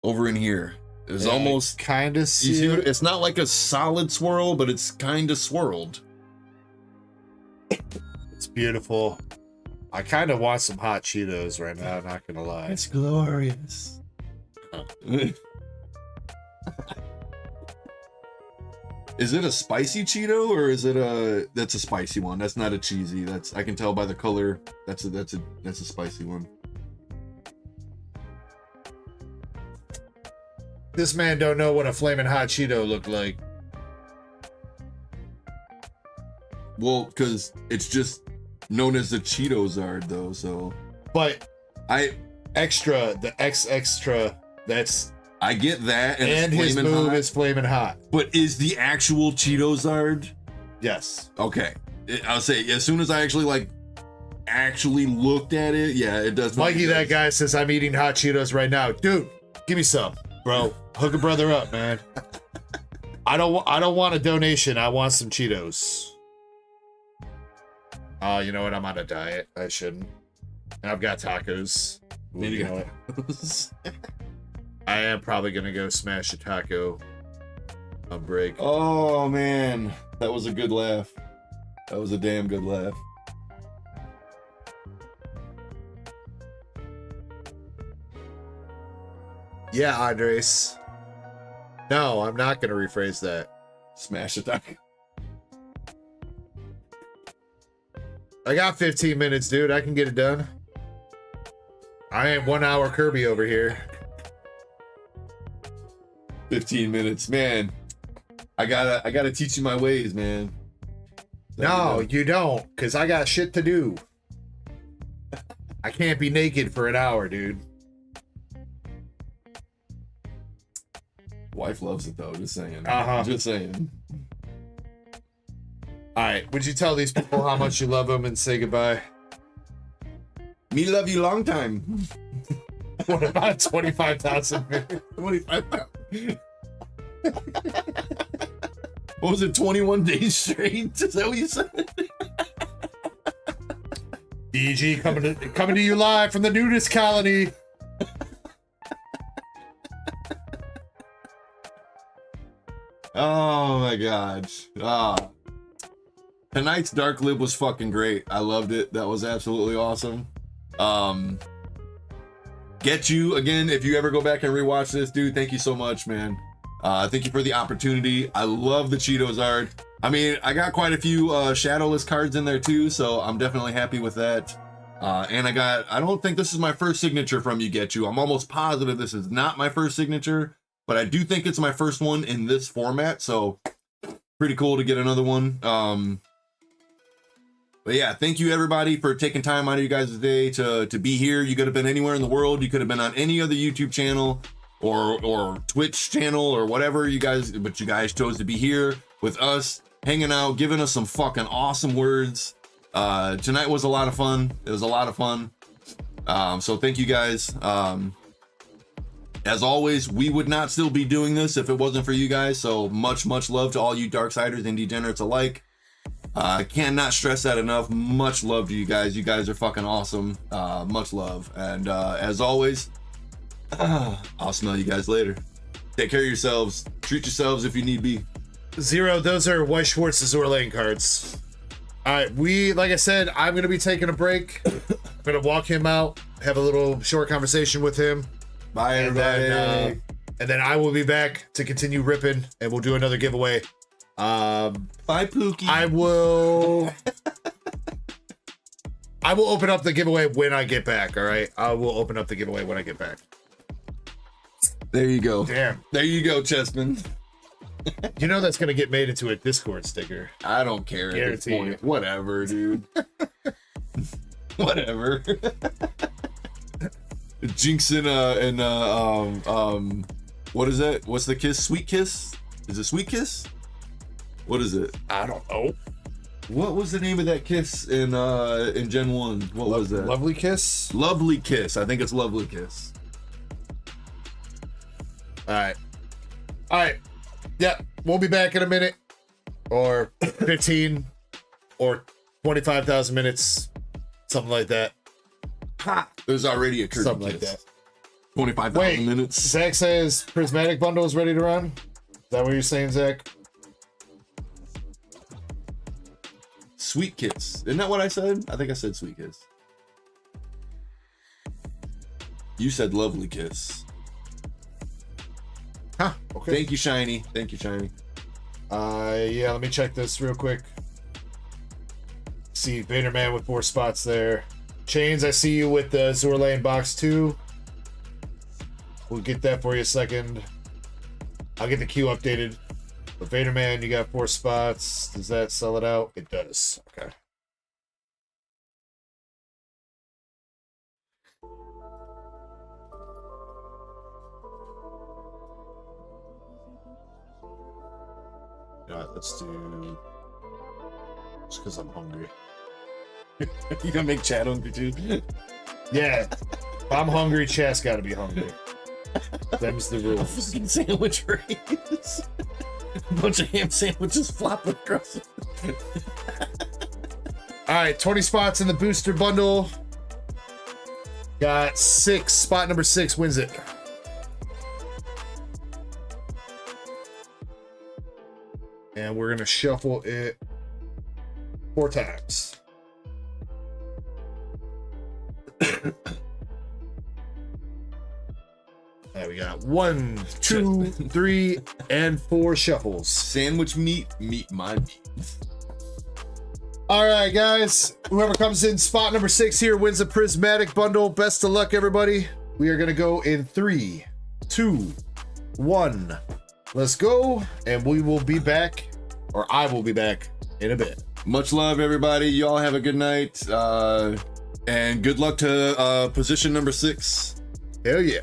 over in here. It's almost kind of. You see what, it's not like a solid swirl, but it's kind of swirled. It's beautiful. I kind of want some hot Cheetos right now, not gonna lie. It's glorious. Is it a spicy Cheeto or is it that's a spicy one? That's not a cheesy. That's, I can tell by the color. That's a spicy one. This man don't know what a flaming hot Cheeto looked like. Well, because it's just known as the Cheetozard though, so. But the X extra, that's. I get that, and his move is flaming hot. But is the actual Cheetozard? Yes. Okay. I'll say as soon as I actually looked at it, yeah, it does. Mikey, that guy says I'm eating hot Cheetos right now. Dude, give me some, bro. Hook a brother up, man. I don't want a donation. I want some Cheetos. You know what? I'm on a diet. I shouldn't. And I've got tacos. Ooh, you know what? I am probably gonna go smash a taco on break. Oh man, that was a good laugh. That was a damn good laugh. Yeah, Andres. No, I'm not gonna rephrase that. Smash a taco. I got 15 minutes, dude. I can get it done. I ain't 1 hour Kirby over here. 15 minutes, man. I gotta teach you my ways, man. No, you don't, because I got shit to do. I can't be naked for an hour, dude. Wife loves it though, just saying. Just saying. Alright, would you tell these people how much you love them and say goodbye? Me love you long time. What about 25,000? 25,000. What was it, 21 days straight? Is that what you said? DG coming to you live from the nudist colony. Oh my gosh. Tonight's Dark Lib was fucking great. I loved it. That was absolutely awesome. Get you again, if you ever go back and rewatch this, dude, thank you so much, man. Thank you for the opportunity. I love the Cheetozard. I mean, I got quite a few shadowless cards in there too, so I'm definitely happy with that. And I don't think this is my first signature from you, Get You. I'm almost positive this is not my first signature, but I do think it's my first one in this format, so pretty cool to get another one. But yeah, thank you everybody for taking time out of you guys' day to be here. You could have been anywhere in the world. You could have been on any other YouTube channel or Twitch channel or whatever you guys, but you guys chose to be here with us, hanging out, giving us some fucking awesome words. Tonight was a lot of fun. It was a lot of fun. So thank you guys. As always, we would not still be doing this if it wasn't for you guys. So much love to all you Darksiders and degenerates alike. I cannot stress that enough. Much love to you guys. You guys are fucking awesome. Much love. And as always, I'll smell you guys later. Take care of yourselves. Treat yourselves if you need be. Zero, those are White Schwartz Azour Lane cards. All right, like I said, I'm going to be taking a break. I'm going to walk him out, have a little short conversation with him. Bye, everybody. And then I will be back to continue ripping, and we'll do another giveaway. Bye, Pookie. I will open up the giveaway when I get back, all right? I will open up the giveaway when I get back. There you go. Damn. There you go, Chessman. You know that's going to get made into a Discord sticker. I don't care. Guarantee you. Whatever, dude. Whatever. Jinx and what is that? What's the kiss? Sweet Kiss? Is it Sweet Kiss? What is it? I don't know. What was the name of that kiss in Gen 1? What was that? Lovely Kiss? Lovely Kiss. I think it's Lovely Kiss. All right. Yeah, we'll be back in a minute. Or 15 or 25,000 minutes. Something like that. Ha! There's already a curtain Something kiss. like that. 25,000 minutes. Zach says Prismatic bundle is ready to run. Is that what you're saying, Zach? Sweet Kiss. Isn't that what I said? I think I said Sweet Kiss. You said Lovely Kiss. Huh. Okay. Thank you, Shiny. Thank you, Shiny. Yeah, let me check this real quick. See Vader Man with 4 spots there. Chains, I see you with the Azour Lane box 2. We'll get that for you a second. I'll get the queue updated. But Vader Man, you got 4 spots. Does that sell it out? It does. Okay. Let's do. Just because I'm hungry. You gonna make Chad hungry too? Yeah. If I'm hungry, chat's gotta be hungry. Them's the rules. Fucking sandwich race. A bunch of ham sandwiches flopping across it. Alright, 20 spots in the booster bundle. Got 6. Spot number 6 wins it. And we're gonna shuffle it 4 times. There we got 1, 2, 3, and 4 shuffles. Sandwich meat, meat my meat. All right, guys. Whoever comes in spot number 6 here wins a Prismatic bundle. Best of luck, everybody. We are gonna go in 3, 2, 1. Let's go, and we will be back, or I will be back in a bit. Much love, everybody. Y'all have a good night, and good luck to position number 6. Hell yeah.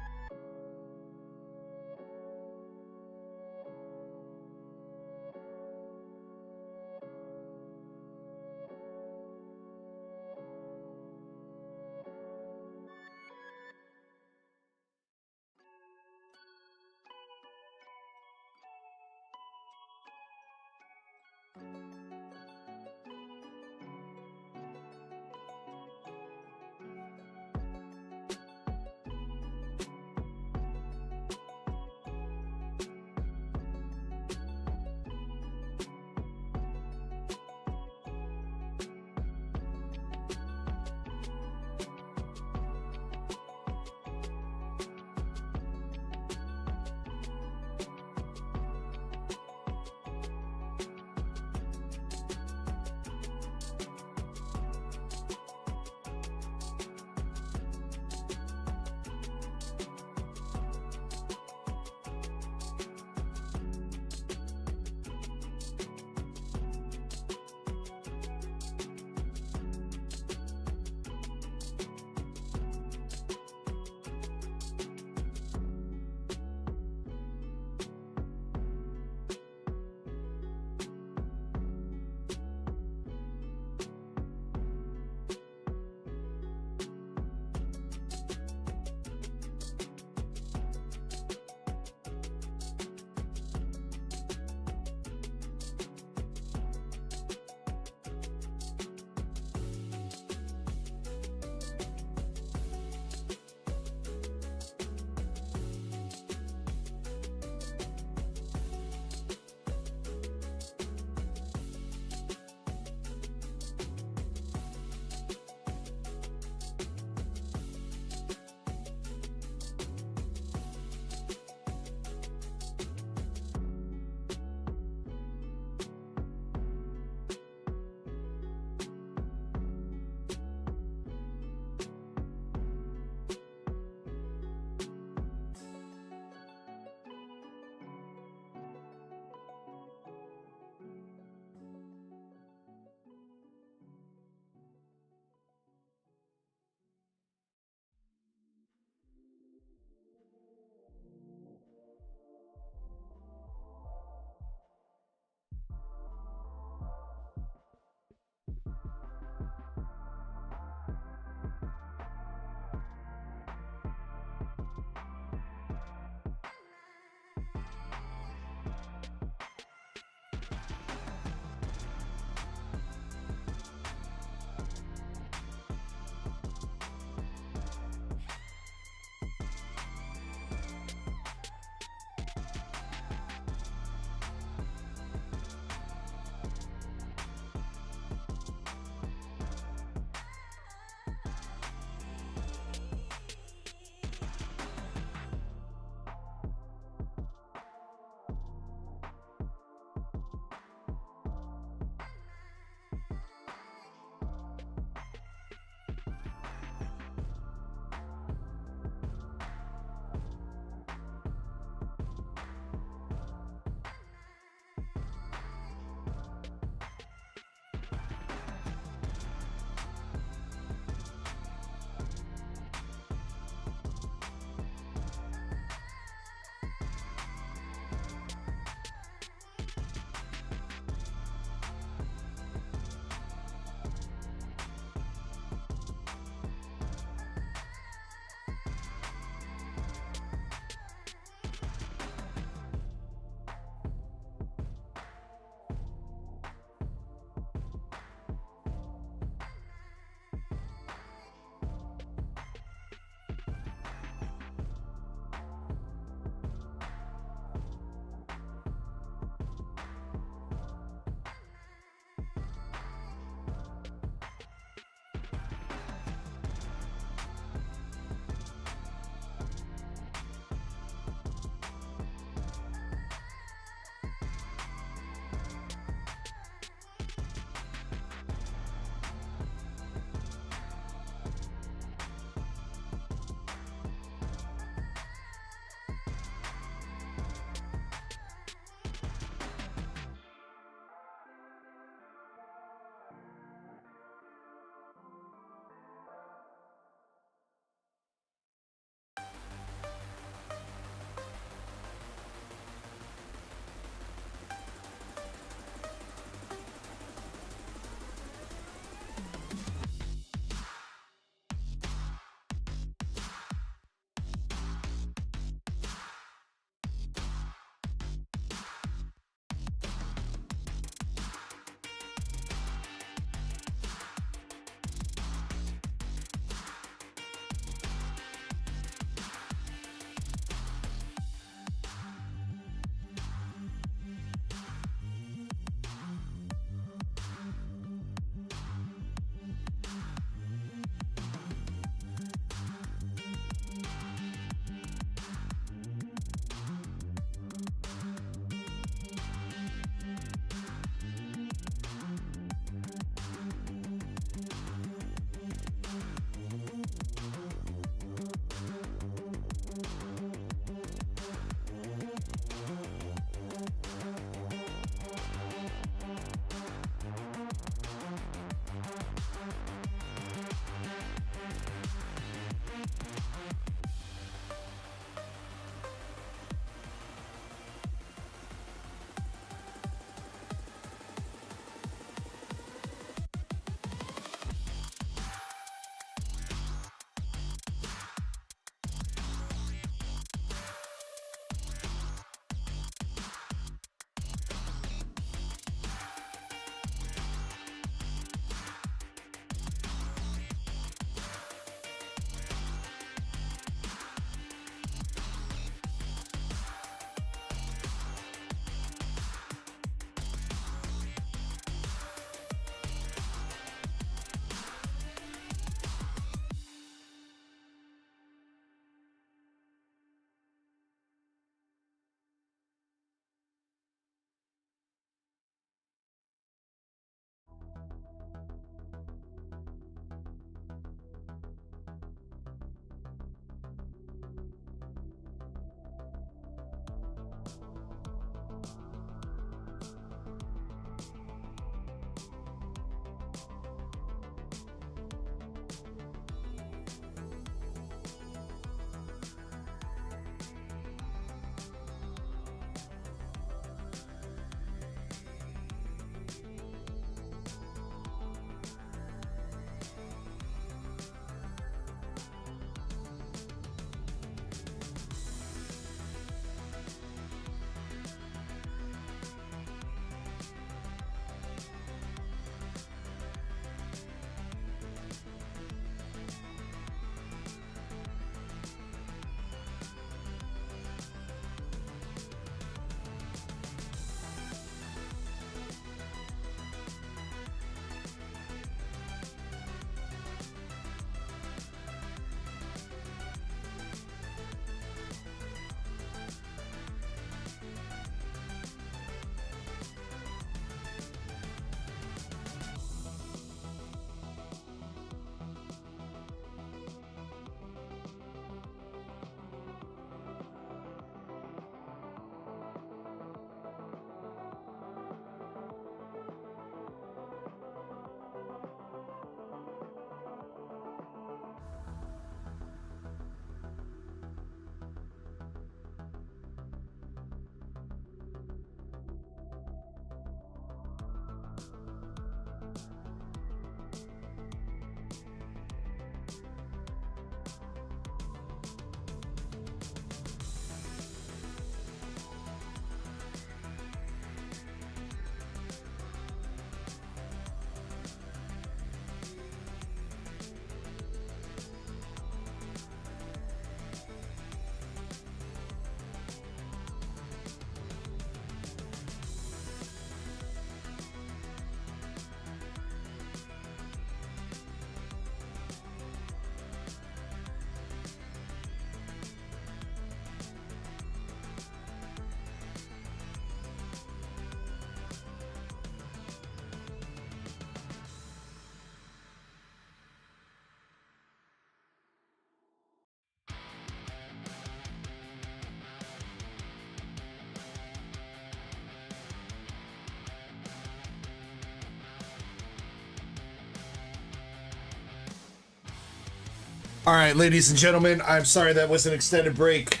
All right, ladies and gentlemen, I'm sorry that was an extended break.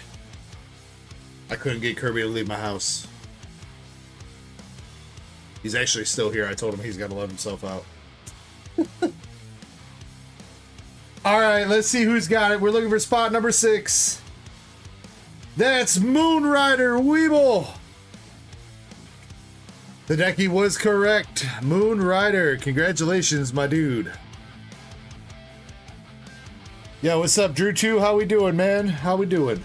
I couldn't get Kirby to leave my house. He's actually still here. I told him he's got to let himself out. All right, let's see who's got it. We're looking for spot number 6. That's Moonrider Weeble. The Nikke was correct. Moonrider, congratulations, my dude. Yo, what's up, Drew 2? How we doing, man? How we doing?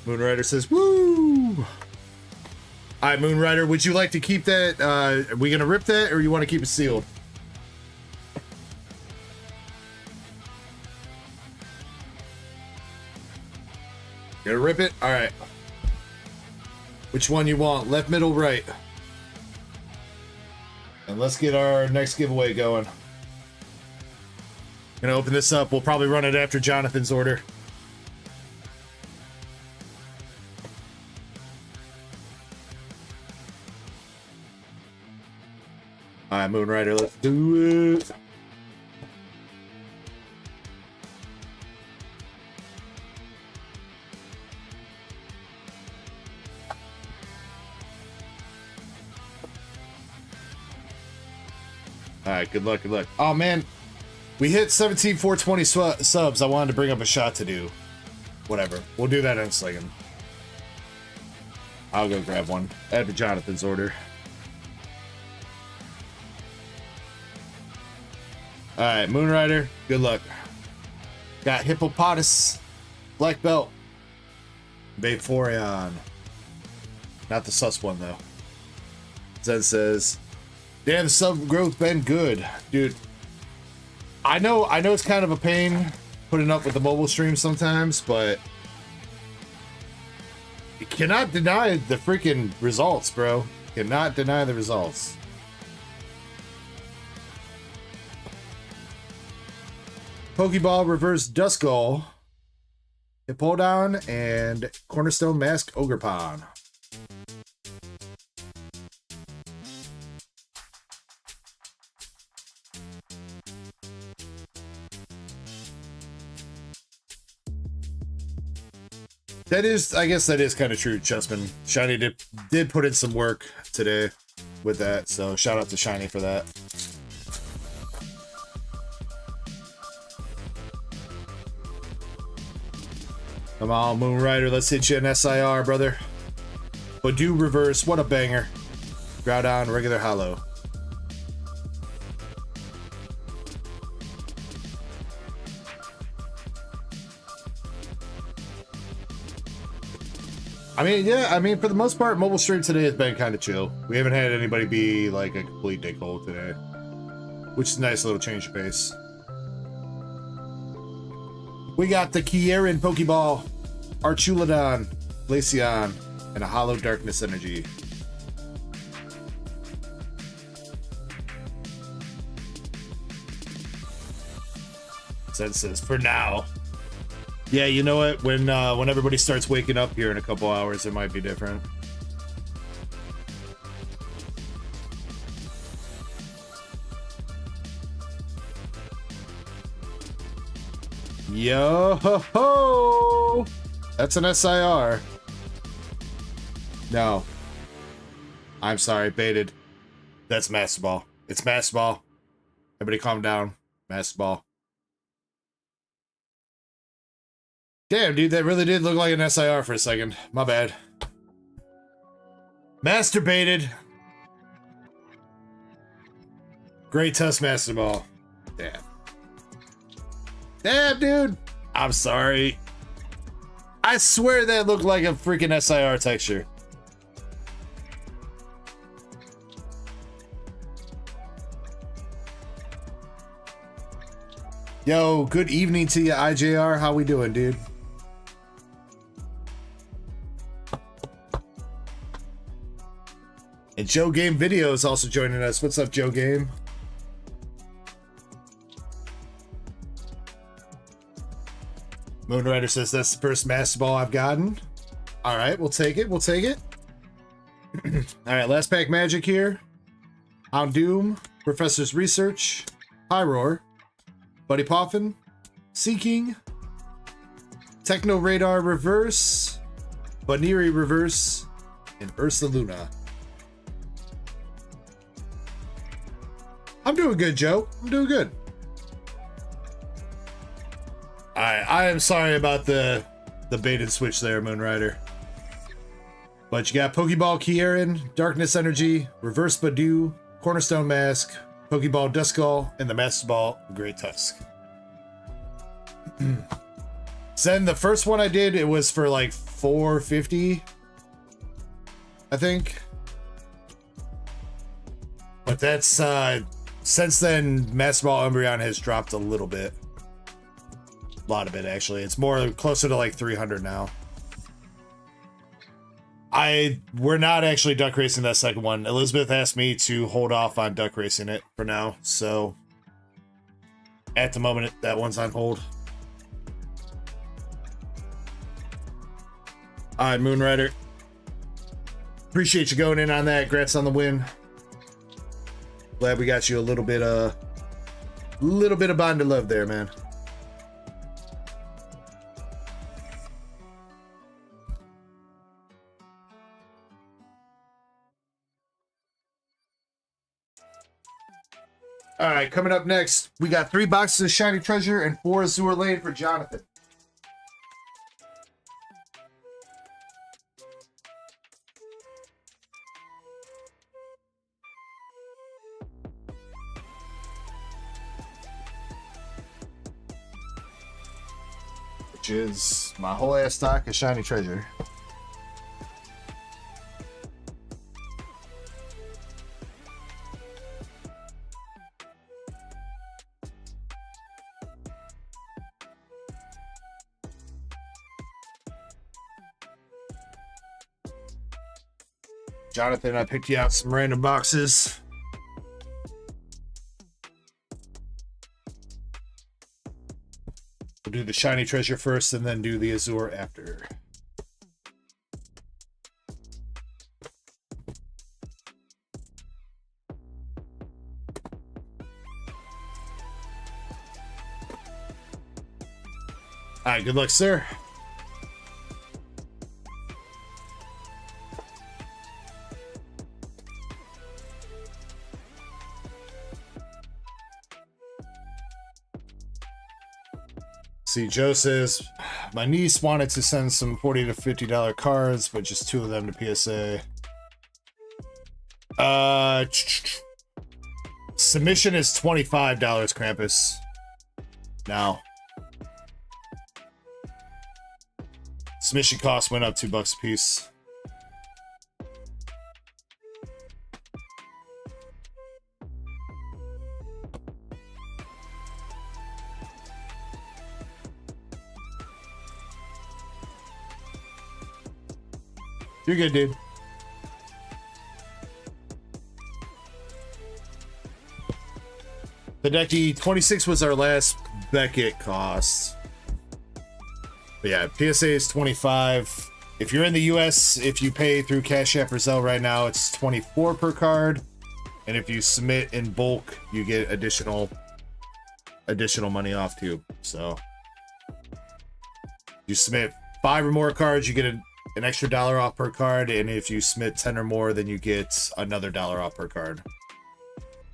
Moonrider says, woo! All right, Moonrider, would you like to keep that? Are we going to rip that, or you want to keep it sealed? Gonna rip it? All right. Which one you want? Left, middle, right? And let's get our next giveaway going. Gonna open this up. We'll probably run it after Jonathan's order. All right, Moonrider, let's do it. All right, good luck, good luck. Oh, man. We hit 17,420 subs. I wanted to bring up a shot to do. Whatever. We'll do that in a second. I'll go grab one. Add to Jonathan's order. All right, Moonrider, good luck. Got Hippopotamus, Black Belt, Vaporeon. Not the sus one, though. Zed says, damn, the sub growth been good, dude. I know it's kind of a pain putting up with the mobile stream sometimes, but you cannot deny the freaking results, bro. Cannot deny the results. Pokeball Reverse Duskull, Hippowdon, and Cornerstone Mask Ogerpon. That is, I guess that is kind of true, Chessman. Shiny did put in some work today with that, so shout out to Shiny for that. Come on, Moonrider, let's hit you an SIR, brother. Badoo Reverse, what a banger. Groudon, regular hollow. I mean, yeah, I mean, for the most part, mobile stream today has been kind of chill. We haven't had anybody be like a complete dickhole today, which is a nice little change of pace. We got the Kieran Pokeball, Archulodon, Glaceon, and a Hollow Darkness Energy. Says for now. Yeah, you know what? When everybody starts waking up here in a couple hours, it might be different. Yo ho ho! That's an SIR. No. I'm sorry, baited. That's Master Ball. It's Master Ball. Everybody calm down. Master Ball. Damn, dude, that really did look like an SIR for a second. My bad. Masturbated. Great Tusk Master Ball. Damn. Damn, dude. I'm sorry. I swear that looked like a freaking SIR texture. Yo, good evening to you, IJR. How we doing, dude? And Joe Game Video is also joining us. What's up, Joe Game? Moonrider says that's the first Master Ball I've gotten. All right, we'll take it. We'll take it. All right, last pack magic here. Houndoom, Professor's Research, Pyroar, Buddy Poffin, Seeking, Techno Radar Reverse, Baneri Reverse, and Ursa Luna. I'm doing good, Joe. I'm doing good. I am sorry about the bait and switch there, Moonrider. But you got Pokeball Kieran, Darkness Energy, Reverse Badoo, Cornerstone Mask, Pokeball Duskull, and the Master Ball Great Tusk. Then the first one I did, it was for like $4.50, I think. But that's since then, Master Ball Umbreon has dropped a little bit. A lot of it, actually. It's more closer to like 300 now. We're not actually duck racing that second one. Elizabeth asked me to hold off on duck racing it for now, so at the moment that one's on hold. All right, Moonrider. Appreciate you going in on that. Congrats on the win. Glad we got you a little bit of bond of love there, man. All right, coming up next, we got 3 boxes of Shiny Treasure and 4 Azour Lane for Jonathan. Which is my whole ass stock of Shiny Treasure. Jonathan, I picked you out some random boxes. We'll do the Shiny Treasure first and then do the Azour after. All right, good luck, sir. See, Joe says, my niece wanted to send some $40 to $50 cards, but just 2 of them to PSA. Submission is $25, Krampus. Now. Submission cost went up $2 a piece. You're good, dude. The Nikke 26 was our last Beckett cost. But yeah, PSA is 25. If you're in the US, if you pay through Cash App or Zelle right now, it's 24 per card. And if you submit in bulk, you get additional money off too. So you submit 5 or more cards, you get an extra $1 off per card, and if you submit 10 or more, then you get another $1 off per card.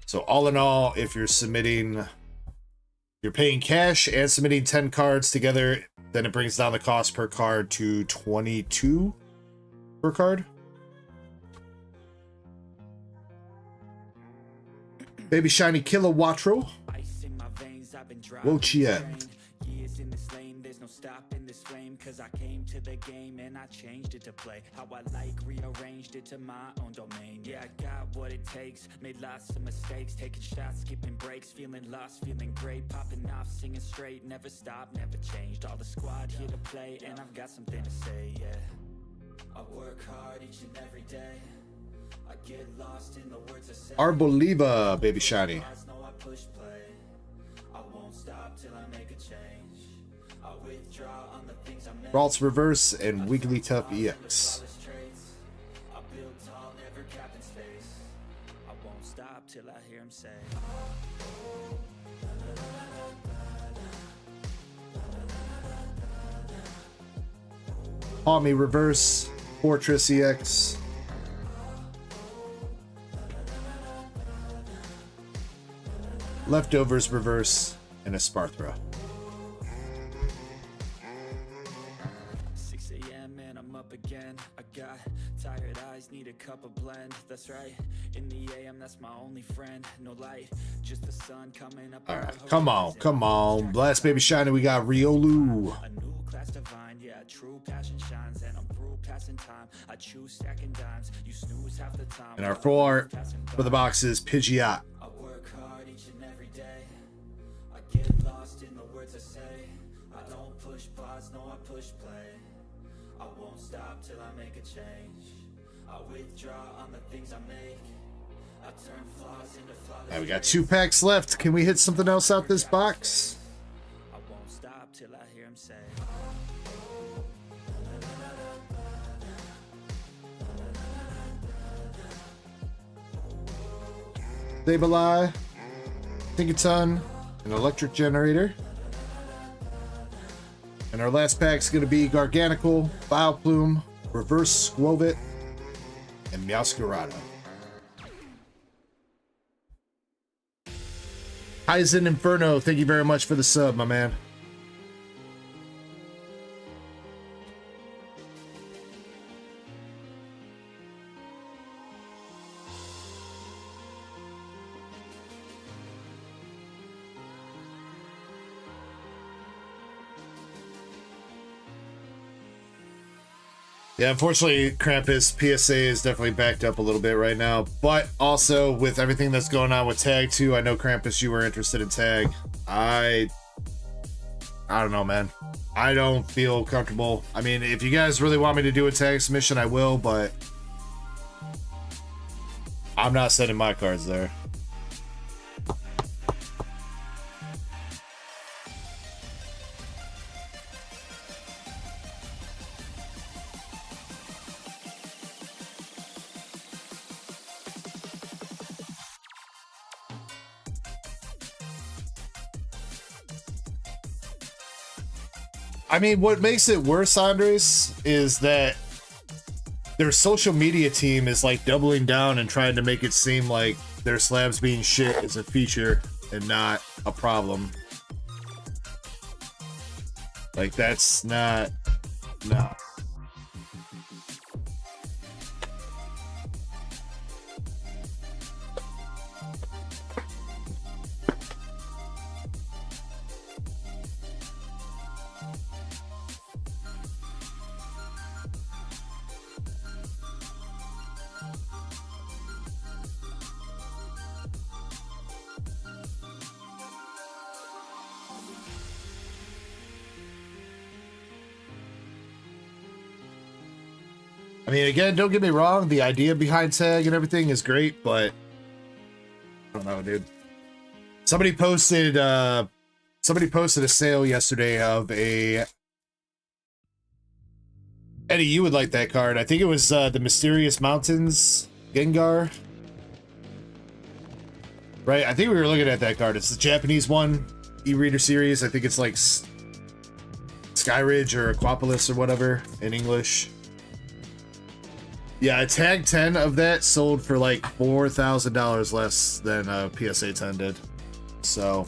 So all in all, if you're submitting, you're paying cash and submitting 10 cards together, then it brings down the cost per card to 22 per card. Baby Shiny Kilowatro. Wochien. Cause I came to the game and I changed it to play how I like, rearranged it to my own domain. Yeah, I got what it takes, made lots of mistakes, taking shots, skipping breaks, feeling lost, feeling great, popping off, singing straight, never stopped, never changed. All the squad here to play and I've got something to say, yeah. I work hard each and every day, I get lost in the words I say. Arboliva, Baby Shiny. I push play, I won't stop till I make a change. I withdraw on the things I meant. Ralts Reverse and Wigglytuff EX. won't stop till I hear him say. Palmy reverse, Fortress EX. Leftovers reverse, and a Sparthra. 6 a.m. and I'm up again. I got tired eyes, need a cup of blend. That's right. In the AM, that's my only friend. No light, just the sun coming up. All right, come on, come on. Last baby shiny, we got Riolu. A new class divine, yeah, true passion shines, and I'm through passing time. I choose stacking dimes, you snooze half the time. And our full art for the box is Pidgeot. I work hard each and every day. I get lost in the words I say. I don't push pause, no, I push play. I won't stop till I make a change. I withdraw on the things I make. I turn flaws into flawless. All right, we got 2 packs left. Can we hit something else out this box? I won't stop till I hear him say. Sableye, Tinkaton, an electric generator. And our last pack's going to be Garganacl, Vileplume, Reverse Squovit, and Meowscarada. Aizen Inferno, thank you very much for the sub, my man. Yeah, unfortunately, Krampus PSA is definitely backed up a little bit right now, but also with everything that's going on with Tag too, I know Krampus, you were interested in Tag. I don't know, man. I don't feel comfortable. I mean, if you guys really want me to do a Tag submission, I will, but I'm not sending my cards there. I mean, what makes it worse, Andres, is that their social media team is like doubling down and trying to make it seem like their slabs being shit is a feature and not a problem. Like, that's not... No. I mean, again, don't get me wrong, the idea behind Tag and everything is great, but I don't know, dude. Somebody posted a sale yesterday of a... Eddie, you would like that card. I think it was the Mysterious Mountains Gengar. Right? I think we were looking at that card. It's the Japanese one, e-reader series. I think it's like Skyridge or Aquapolis or whatever in English. Yeah, a Tag 10 of that sold for like $4,000 less than PSA 10 did. So...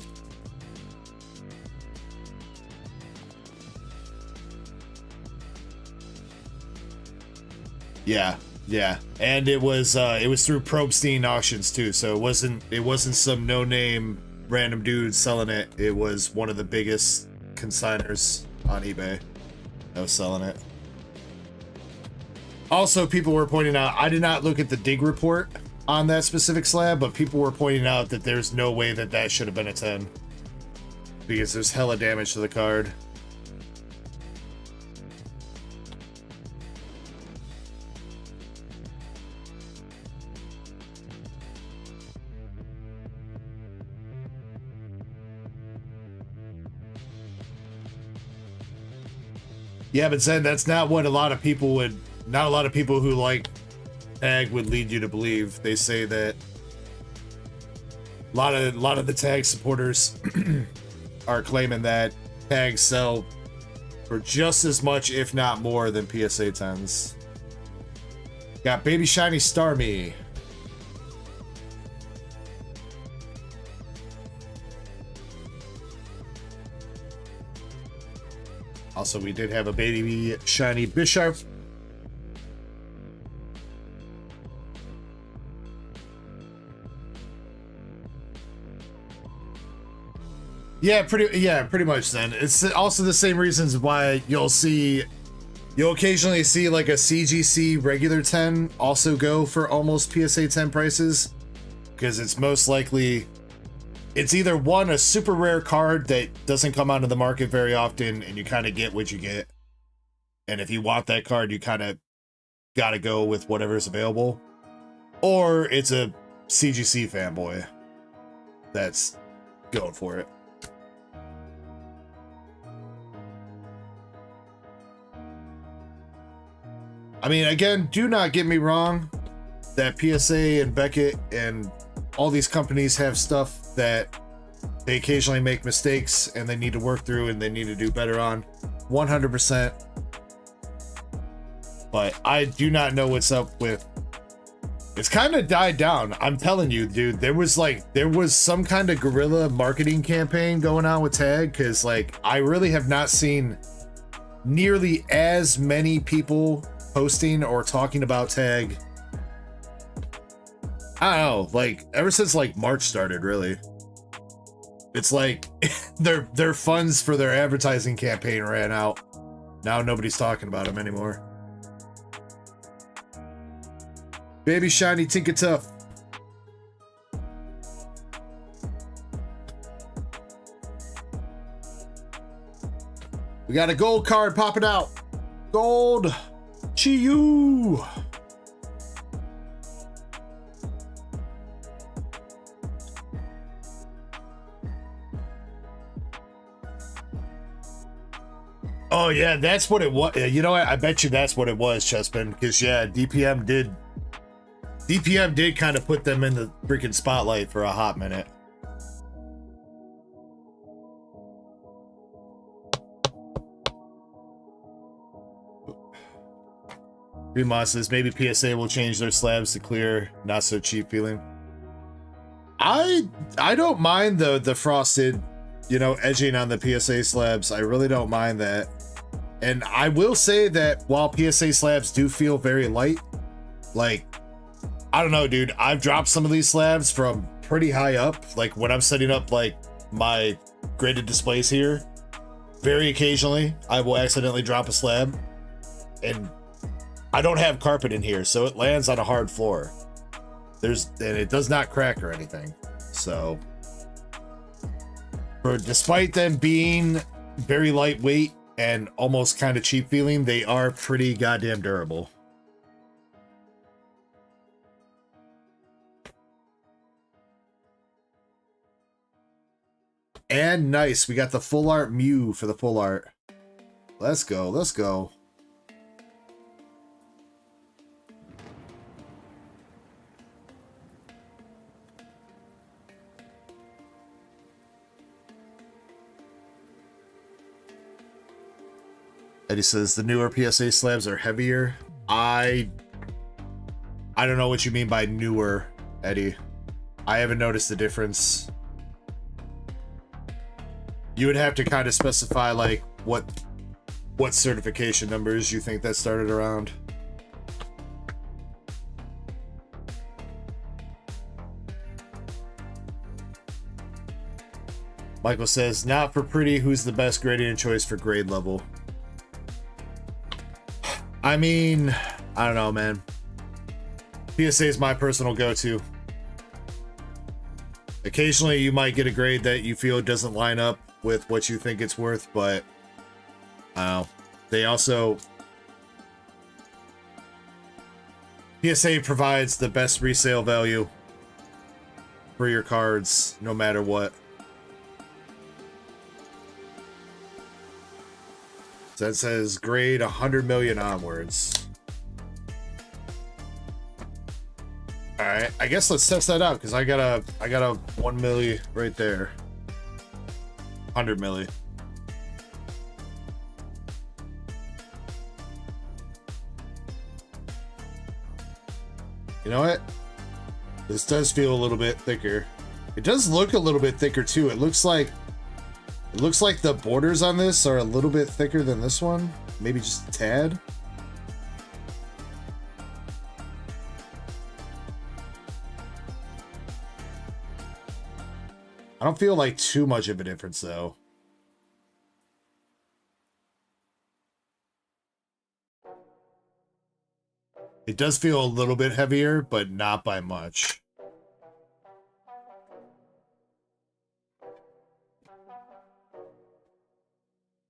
Yeah, yeah, and it was through Probstein auctions too, so it wasn't some no-name random dude selling it. It was one of the biggest consigners on eBay that was selling it. Also, people were pointing out, I did not look at the dig report on that specific slab, but people were pointing out that there's no way that that should have been a 10 because there's hella damage to the card. Yeah, but Zen, that's not what a lot of people would... Not a lot of people who like Tag would lead you to believe. They say that A lot of the tag supporters are claiming that tags sell for just as much, if not more, than PSA 10s. Got Baby Shiny Starmie. Also, we did have a Baby Shiny Bisharp. Yeah, pretty much then. It's also the same reasons why you'll occasionally see like a CGC regular 10 also go for almost PSA 10 prices, because it's most likely it's either one, a super rare card that doesn't come onto the market very often and you kind of get what you get, and if you want that card you kind of gotta go with whatever's available, or it's a CGC fanboy that's going for it. I mean, again, do not get me wrong, that PSA and Beckett and all these companies have stuff that they occasionally make mistakes and they need to work through and they need to do better on. 100%. But I do not know what's up with... It's kind of died down. I'm telling you, dude, there was some kind of guerrilla marketing campaign going on with Tag, because like I really have not seen nearly as many people posting or talking about Tag. I don't know, like ever since like March started, really. It's like their funds for their advertising campaign ran out. Now nobody's talking about them anymore. Baby Shiny Tinkatuff. We got a gold card popping out. Gold. Chi-Yu. Oh yeah, that's what it was. You know what? I bet you that's what it was, Chespin. Because yeah, DPM did kind of put them in the freaking spotlight for a hot minute. Greenmon says maybe PSA will change their slabs to clear, not so cheap feeling. I don't mind the frosted, you know, edging on the PSA slabs. I really don't mind that. And I will say that while PSA slabs do feel very light, like, I don't know, dude, I've dropped some of these slabs from pretty high up. Like when I'm setting up like my graded displays here, very occasionally I will accidentally drop a slab, and I don't have carpet in here, so it lands on a hard floor. And it does not crack or anything. So, despite them being very lightweight and almost kind of cheap feeling, they are pretty goddamn durable. And nice, we got the full art Mew for the full art. Let's go, let's go. Eddie says the newer PSA slabs are heavier. I don't know what you mean by newer, Eddie. I haven't noticed the difference. You would have to kind of specify like what certification numbers you think that started around. Michael says, not for pretty, who's the best gradient choice for grade level? I mean, I don't know, man. PSA is my personal go-to. Occasionally you might get a grade that you feel doesn't line up with what you think it's worth, but I don't know. They also... PSA provides the best resale value for your cards, no matter what. So that says grade 100 million onwards. Alright, I guess let's test that out because I got a 1 milli right there. 100 milli. You know what? This does feel a little bit thicker. It does look a little bit thicker too. It looks like the borders on this are a little bit thicker than this one. Maybe just a tad. I don't feel like too much of a difference though. It does feel a little bit heavier, but not by much.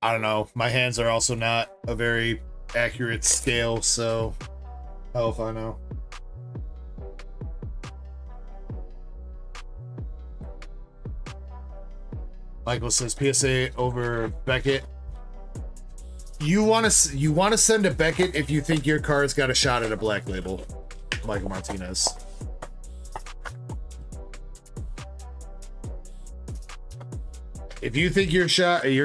I don't know. My hands are also not a very accurate scale, so hell if I know. Michael says PSA over Beckett. You want to send a Beckett if you think your card's got a shot at a black label. Michael Martinez. If you think your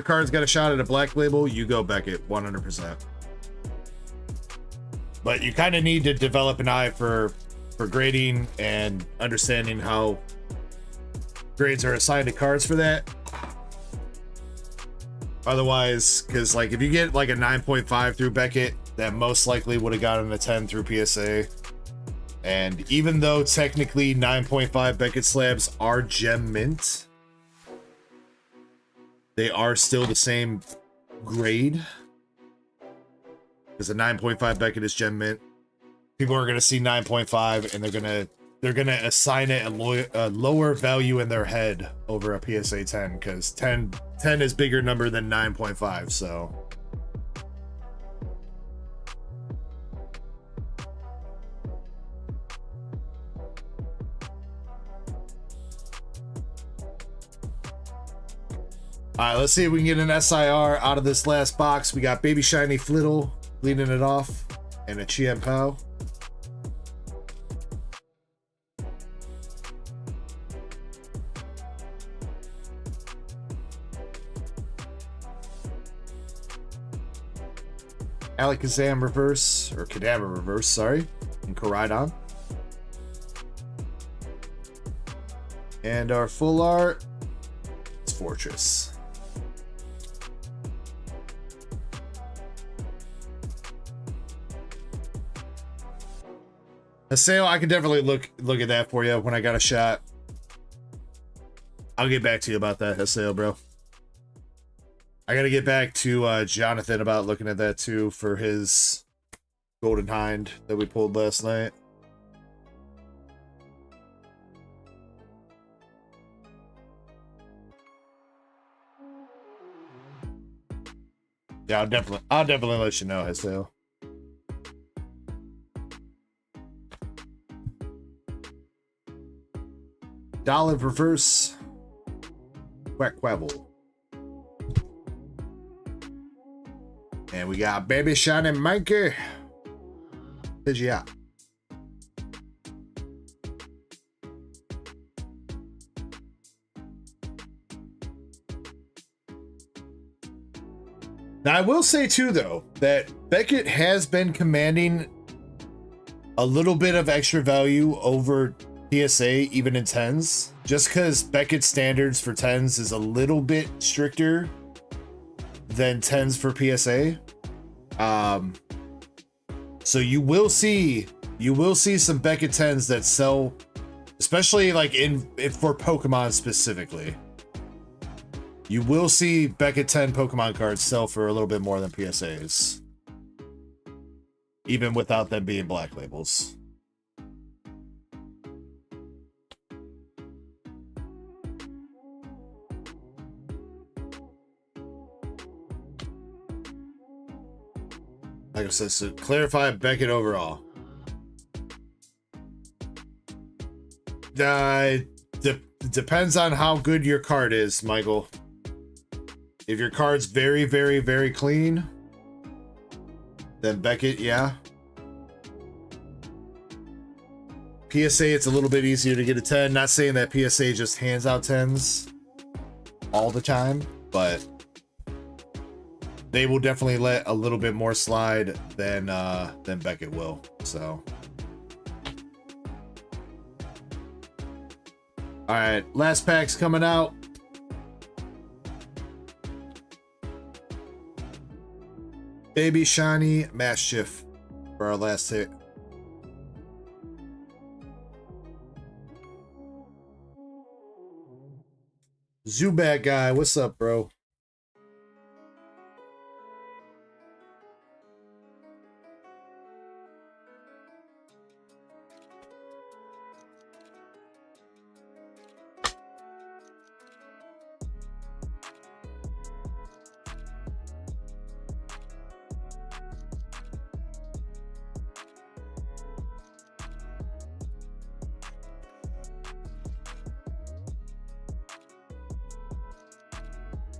card's got a shot at a black label, you go Beckett 100%. But you kind of need to develop an eye for grading and understanding how grades are assigned to cards for that. Otherwise, because like if you get like a 9.5 through Beckett, that most likely would have gotten a 10 through PSA. And even though technically 9.5 Beckett slabs are gem mint, they are still the same grade. Because a 9.5 Beckett is gem mint. People are gonna see 9.5 and they're gonna assign it a lower value in their head over a PSA 10 because 10 is bigger number than 9.5. So all right, let's see if we can get an SIR out of this last box. We got Baby Shiny Flittle leading it off and a Chien Pao. Alakazam reverse, or Kadabra reverse, sorry, and Koraidon. And our full art is Fortress. Haseo, I can definitely look at that for you when I got a shot. I'll get back to you about that, Haseo, bro. I gotta get back to Jonathan about looking at that too for his Golden Hind that we pulled last night. Yeah, I'll definitely let you know, Haseo. Dolliv reverse. Quackquavel. And we got Baby Shiny Nikke. Pidgeot. Now, I will say too, though, that Beckett has been commanding a little bit of extra value over PSA, even in 10s, just because Beckett's standards for 10s is a little bit stricter than 10s for PSA. So you will see some Beckett 10s that sell, especially like for Pokemon specifically. You will see Beckett 10 Pokemon cards sell for a little bit more than PSAs, even without them being black labels. Like I said, so clarify Beckett overall. Depends on how good your card is, Michael. If your card's very, very, very clean, then Beckett, yeah. PSA, it's a little bit easier to get a 10. Not saying that PSA just hands out 10s all the time, but they will definitely let a little bit more slide than Beckett will. So, all right, last pack's coming out. Baby Shiny Mischief for our last hit. Zubat guy, what's up, bro?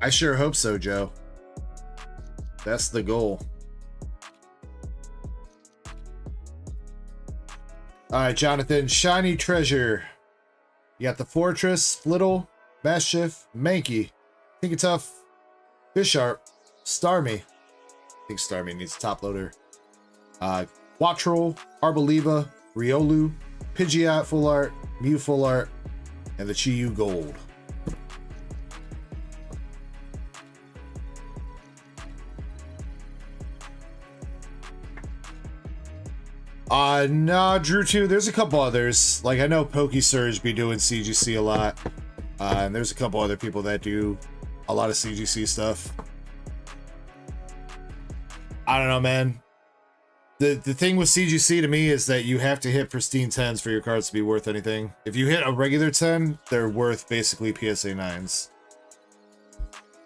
I sure hope so, Joe. That's the goal. All right, Jonathan. Shiny Treasure. You got the Fortress, Flittle, Mischief, Mankey, Tinkatuff, Bisharp, Starmie. I think Starmie needs a top loader. Quattrol, Arboliva, Riolu, Pidgeot Full Art, Mew Full Art, and the Chi-Yu Gold. No, Drew 2, there's a couple others. Like, I know PokeSurge be doing CGC a lot. And there's a couple other people that do a lot of CGC stuff. I don't know, man. The thing with CGC to me is that you have to hit pristine 10s for your cards to be worth anything. If you hit a regular 10, they're worth basically PSA 9s.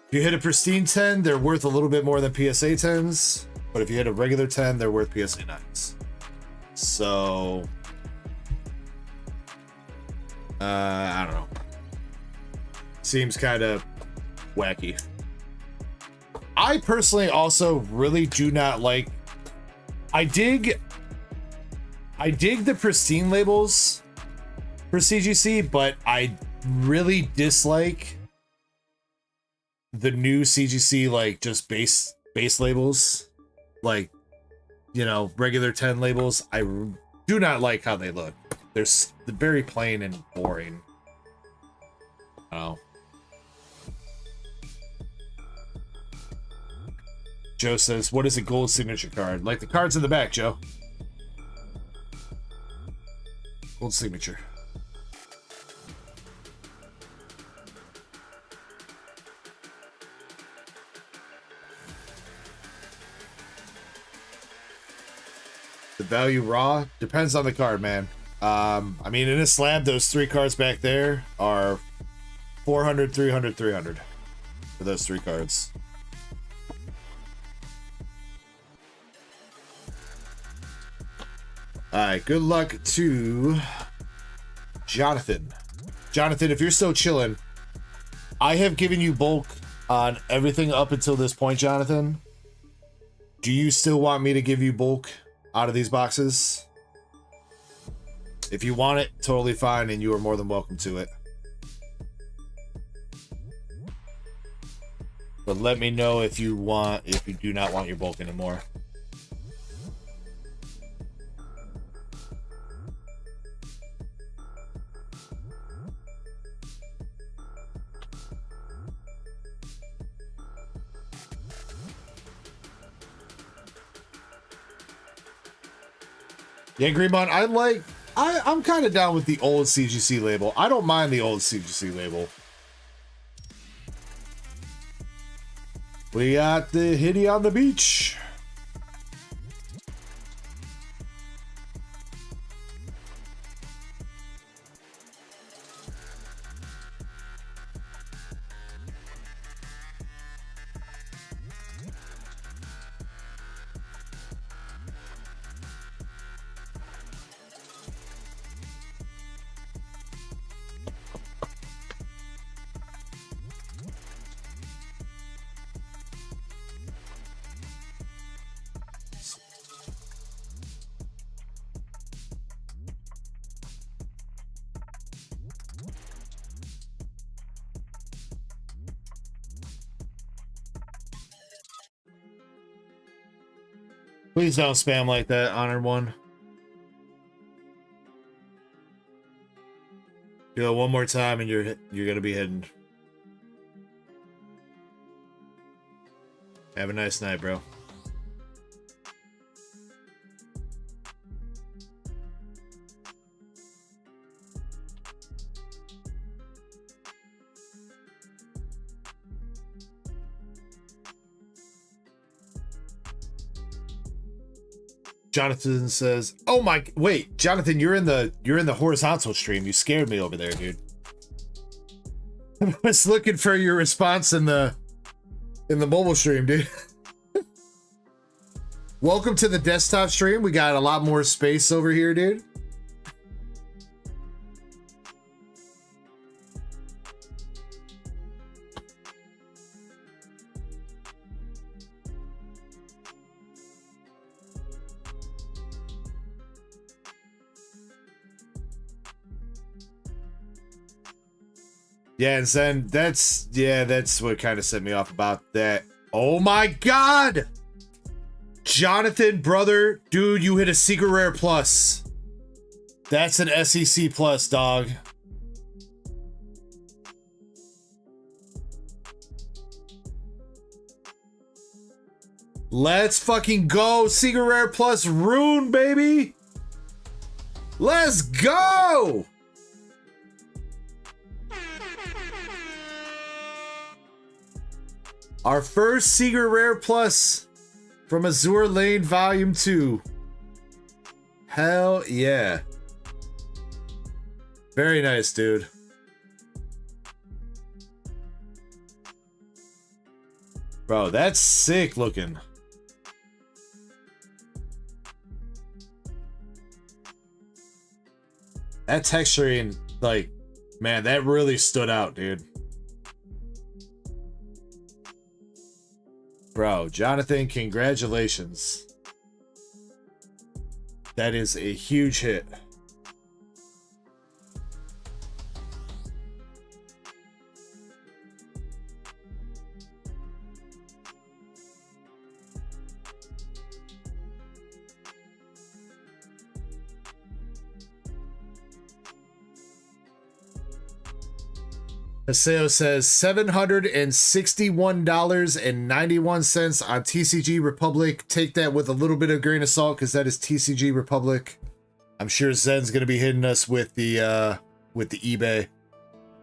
If you hit a pristine 10, they're worth a little bit more than PSA 10s. But if you hit a regular 10, they're worth PSA 9s. So, I don't know. Seems kind of wacky. I personally also really do not like. I dig the pristine labels for CGC, but I really dislike the new CGC, like just base labels, like, you know, regular 10 labels. I do not like how they look. They're very plain and boring. Oh. Joe says, what is a gold signature card? Like the cards in the back, Joe. Gold signature. The value raw depends on the card, man. I mean, in a slab, those 3 cards back there are 400, 300, 300 for those 3 cards. All right, good luck to Jonathan. Jonathan, if you're still chilling, I have given you bulk on everything up until this point, Jonathan. Do you still want me to give you bulk out of these boxes? If you want it, totally fine, and you are more than welcome to it. But let me know if you do not want your bulk anymore. Yeah, Greenbond, I'm kind of down with the old CGC label. I don't mind the old CGC label. We got the Hitty on the beach. Please don't spam like that, Honored One. Do it one more time and you're gonna be hidden. Have a nice night, bro. Jonathan says, "Oh my, wait, Jonathan, you're in the horizontal stream. You scared me over there, dude. I was looking for your response in the mobile stream, dude." Welcome to the desktop stream. We got a lot more space over here, dude. Yeah, and Zen, that's what kind of set me off about that. Oh my god! Jonathan, brother, dude, you hit a secret rare plus. That's an SEC plus, dog. Let's fucking go. Secret rare plus rune, baby. Let's go. Our first secret rare plus from Azour Lane Volume 2. Hell yeah. Very nice, dude. Bro, that's sick looking. That texturing, like, man, that really stood out, dude. Bro, Jonathan, congratulations. That is a huge hit. Haseo says $761.91 on TCG Republic. Take that with a little bit of grain of salt because that is TCG Republic. I'm sure Zen's gonna be hitting us with the eBay.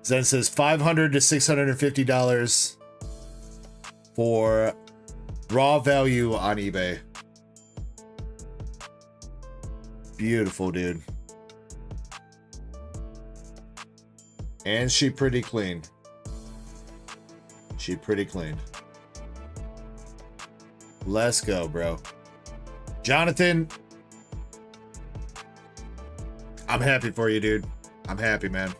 Zen says $500 to $650 for raw value on eBay. Beautiful, dude. And she pretty clean. She pretty clean. Let's go, bro. Jonathan, I'm happy for you, dude. I'm happy, man.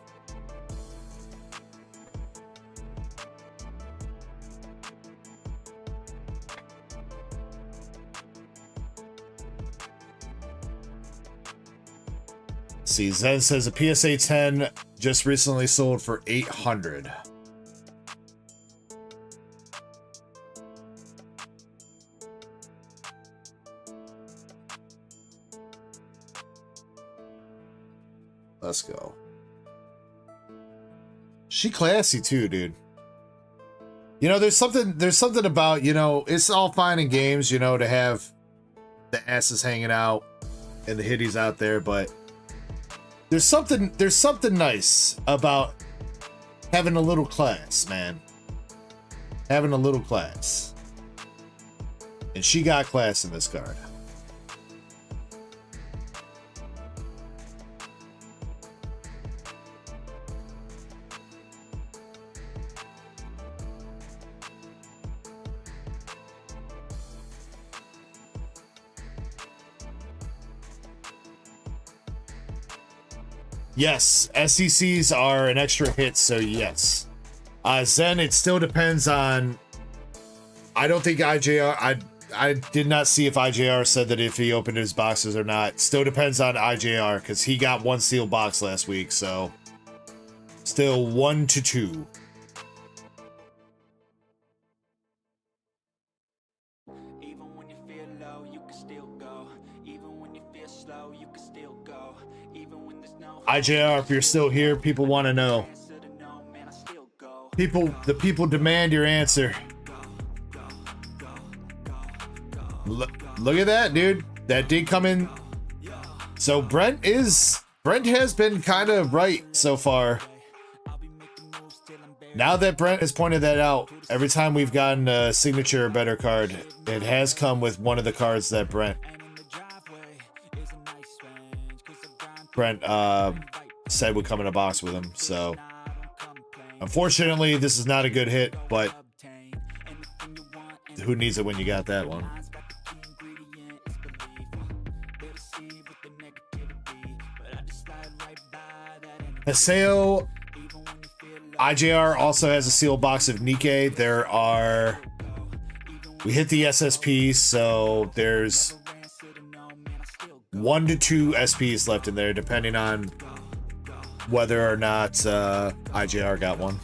See, Zen says a PSA 10 just recently sold for $800. Let's go. She classy too, dude. You know, there's something about, you know, it's all fine in games, you know, to have the asses hanging out and the hitties out there, but there's something nice about having a little class, man. Having a little class. And she got class in this card. Yes, SECs are an extra hit, so yes. Zen, it still depends on... I don't think IJR... I did not see if IJR said that if he opened his boxes or not. Still depends on IJR, because he got one sealed box last week, so... Still 1 to 2. Even when you feel low, you can still go. Even when you feel slow, you can still go. Even when there's no IJR, if you're still here, people want to know. answer to no, man, I still go. The people demand your answer. Look at that, dude. That did come in. So Brent has been kind of right so far. Now that Brent has pointed that out, every time we've gotten a signature or better card, it has come with one of the cards that Brent said would come in a box with him. So unfortunately, this is not a good hit, but who needs it when you got that one? Haseo IJR also has a sealed box of Nikke. We hit the SSP, so there's 1 to 2 SPs left in there, depending on whether or not IJR got one.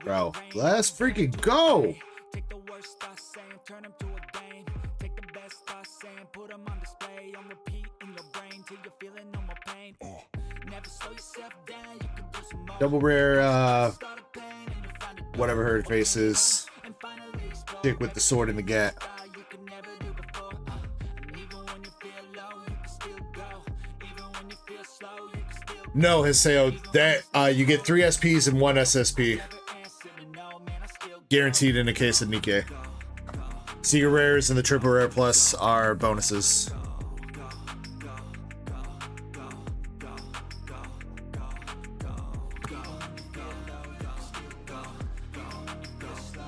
Bro, let's freaking go! Take the worst thoughts saying, turn them to a game. Take the best thoughts saying, put them on display. On repeat in your brain till you're feeling no more pain. Never slow yourself down, you can do some more. Double rare, whatever her face is. Chick with the sword in the gap. No, Haseo, that you get 3 SPs and 1 SSP. Guaranteed in the case of Nikke. Secret rares and the triple rare plus are bonuses.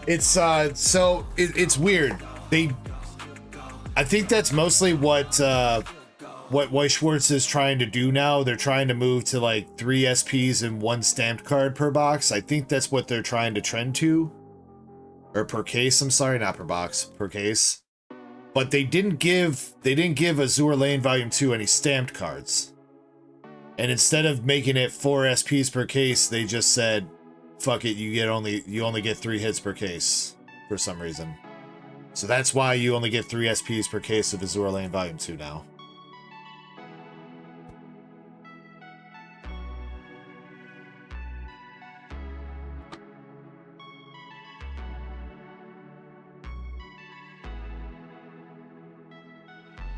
It's it's weird. I think that's mostly what Schwartz is trying to do now. They're trying to move to like 3 SPs and 1 stamped card per box. I think that's what they're trying to trend to. Or per case, I'm sorry, not per box, per case. But they didn't give Azour Lane Volume 2 any stamped cards. And instead of making it 4 SPs per case, they just said, fuck it, you only get 3 hits per case for some reason. So that's why you only get 3 SPs per case of Azour Lane Volume 2 now.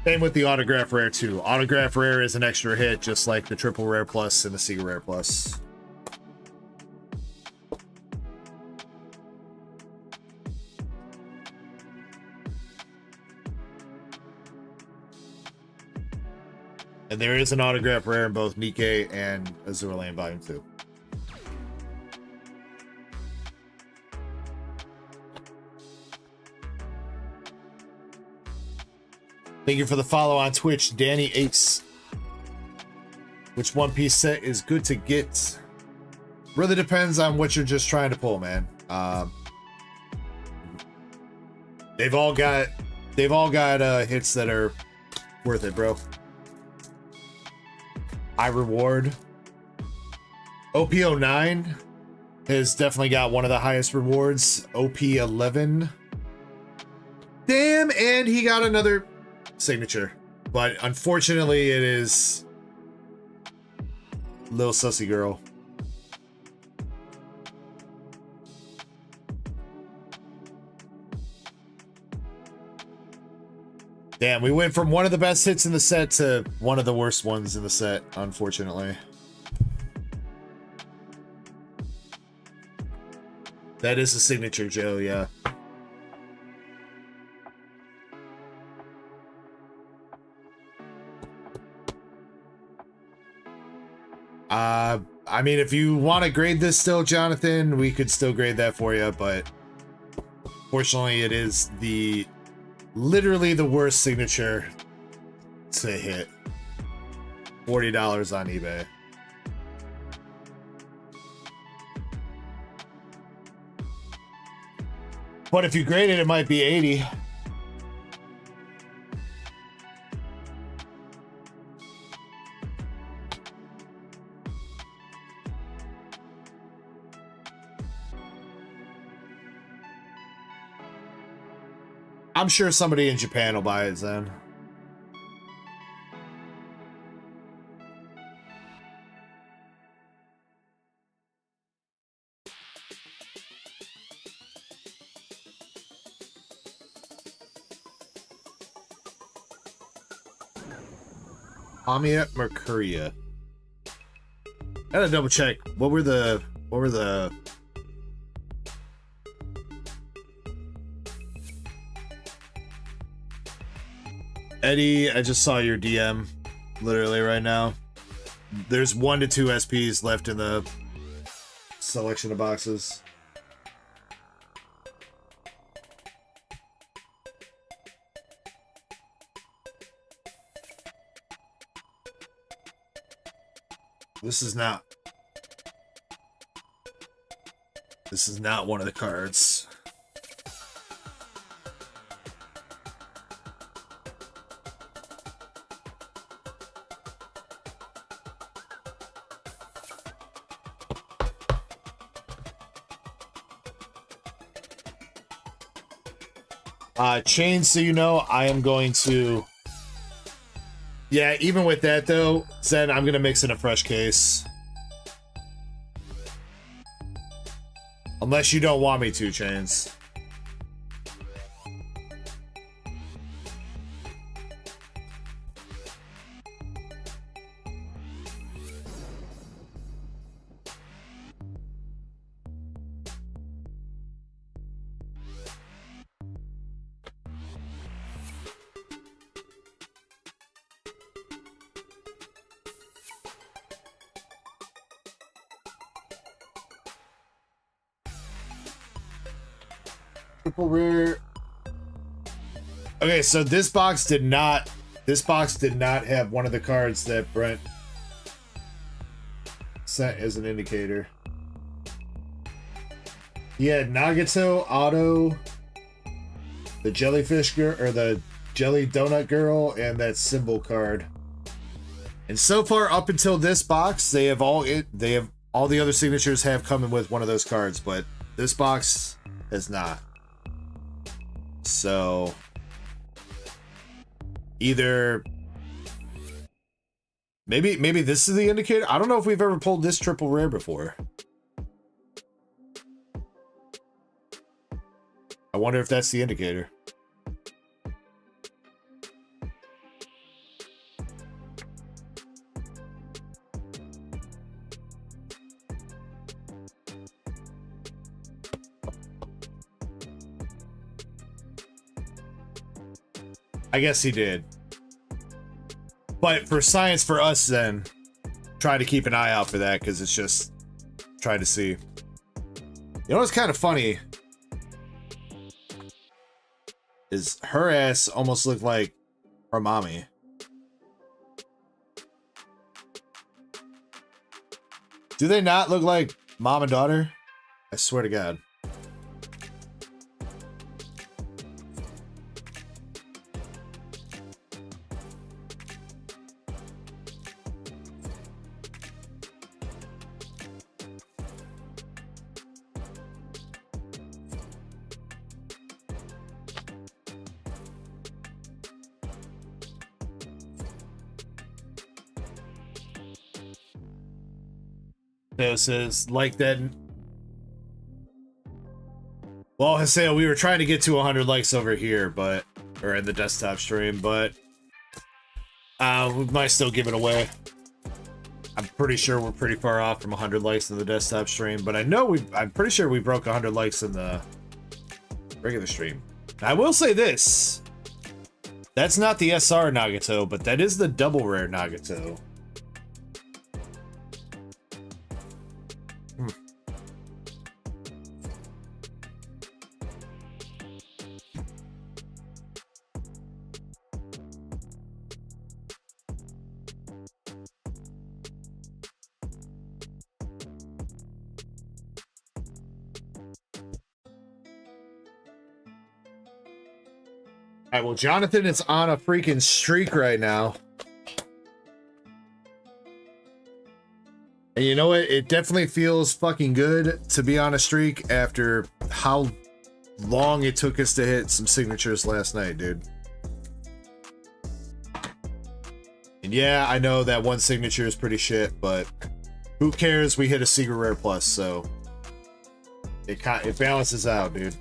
Same with the autograph rare too. Autograph rare is an extra hit, just like the triple rare plus and the secret rare plus. And there is an autograph rare in both Nikke and Azour Lane Volume 2. Thank you for the follow on Twitch, Danny Ace. Which One Piece set is good to get? Really depends on what you're just trying to pull, man. They've all got hits that are worth it, bro. High reward. OP09 has definitely got one of the highest rewards. OP11. Damn, and he got another signature, but unfortunately it is Lil Sussy Girl. Damn, we went from one of the best hits in the set to one of the worst ones in the set, unfortunately. That is a signature, Joe, yeah. I mean, if you want to grade this still, Jonathan, we could still grade that for you, but fortunately it is literally the worst signature to hit. $40 on eBay. But if you grade it, it might be 80. I'm sure somebody in Japan will buy it then. Amia Mercuria. Gotta double check. What were the Eddie, I just saw your DM literally right now. There's 1 to 2 SPs left in the selection of boxes. This is not one of the cards. Chain, so you know, I am going to... Yeah, even with that though, Zen, I'm gonna mix in a fresh case. Unless you don't want me to, Chains. Triple rare. Okay, so this box did not have one of the cards that Brent sent as an indicator. He had Nagato, Otto, the jellyfish girl, or the jelly donut girl, and that symbol card. And so far, up until this box, they have all the other signatures have come in with one of those cards, but this box has not. So either maybe this is the indicator. I don't know if we've ever pulled this triple rare before. I wonder if that's the indicator. I guess he did. But for science for us then, try to keep an eye out for that, because it's just trying to see. You know what's kind of funny? Is her ass almost looked like her mommy. Do they not look like mom and daughter? I swear to God. This is like that. Well, Haseo, we were trying to get to 100 likes over here, but or in the desktop stream, but we might still give it away. I'm pretty sure we're pretty far off from 100 likes in the desktop stream, but I know I'm pretty sure we broke 100 likes in the regular stream. I will say this. That's not the SR Nagato, but that is the double rare Nagato. All right, well, Jonathan is on a freaking streak right now. And you know what? It definitely feels fucking good to be on a streak after how long it took us to hit some signatures last night, dude. And yeah, I know that one signature is pretty shit, but who cares? We hit a secret rare plus, so it balances out, dude.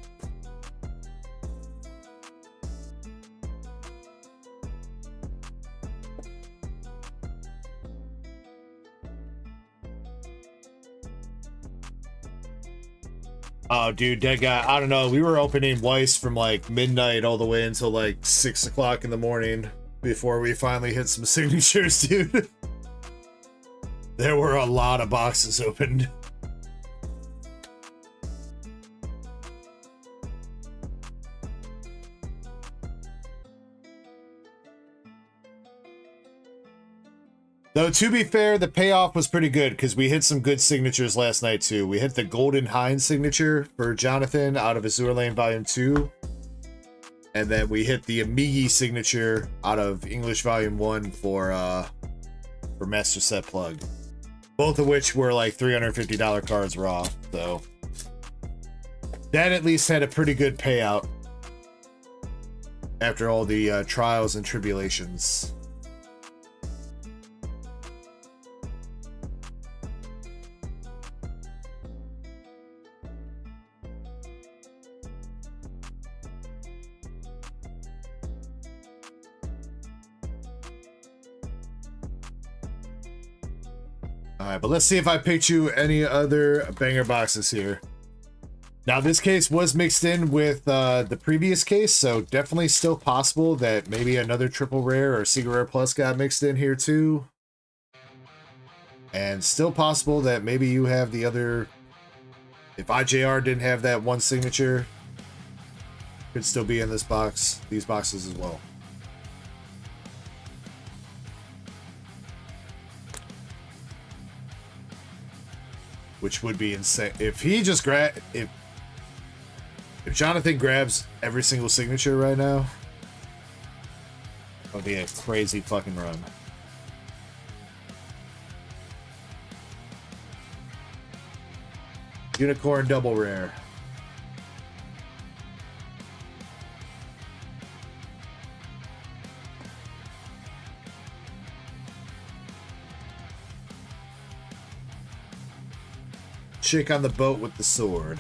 Oh, dude, that guy, I don't know. We were opening Weiss from like midnight all the way until like 6 o'clock in the morning before we finally hit some signatures, dude. There were a lot of boxes opened. Though, to be fair, the payoff was pretty good because we hit some good signatures last night, too. We hit the Golden Hind signature for Jonathan out of Azour Lane Volume 2. And then we hit the Amigi signature out of English Volume 1 for Master Set Plug. Both of which were like $350 cards raw, so that at least had a pretty good payout after all the trials and tribulations. Alright, but let's see if I picked you any other banger boxes here. Now, this case was mixed in with the previous case, so definitely still possible that maybe another triple rare or secret rare plus got mixed in here too. And still possible that maybe you have the other... If IJR didn't have that one signature, could still be in this box, these boxes as well. Which would be insane. If he just if Jonathan grabs every single signature right now, it'll be a crazy fucking run. Unicorn double rare. Chick on the boat with the sword.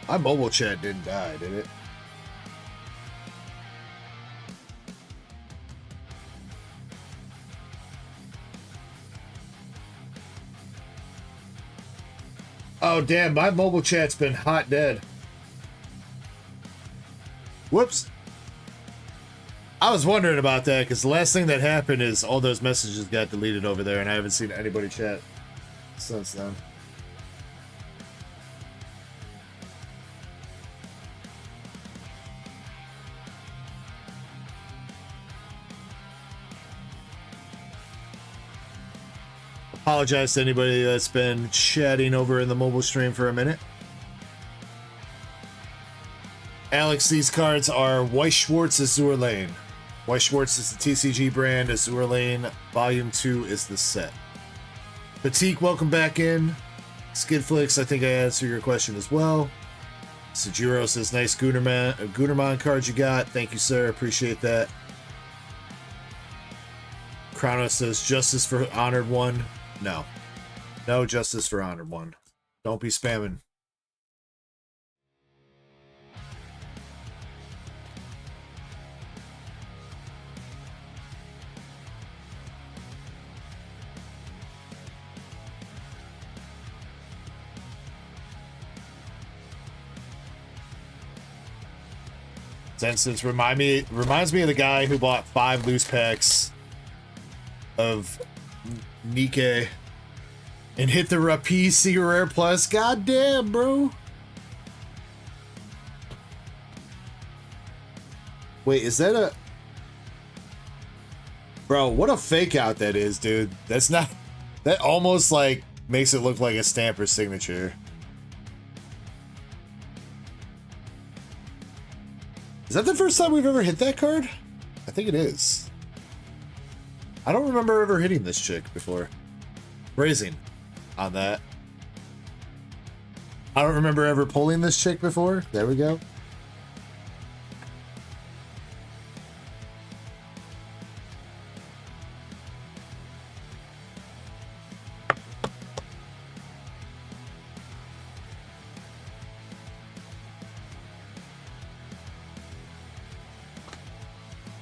My mobile chat didn't die, did it? Oh, damn, my mobile chat's been hot dead. Whoops. I was wondering about that, because the last thing that happened is all those messages got deleted over there, and I haven't seen anybody chat since then. Apologize to anybody that's been chatting over in the mobile stream for a minute. Alex, these cards are Weiss Schwartz Azour Lane. Weiss Schwartz is the TCG brand. Azour Lane Volume 2 is the set. Fatigue, welcome back in. Skidflix, I think I answered your question as well. Sajiro says, nice Gooderman card you got. Thank you, sir. Appreciate that. Chrono says, justice for Honored One. No. No justice for Honored One. Don't be spamming. Instance reminds me of the guy who bought 5 loose packs of Nikke and hit the Rapide Secret Rare Plus. God damn, bro. Wait, is that a... Bro, what a fake out that is, dude. That's not... That almost, like, makes it look like a stamp or signature. Is that the first time we've ever hit that card? I think it is. I don't remember ever hitting this chick before. Raising on that. I don't remember ever pulling this chick before. There we go.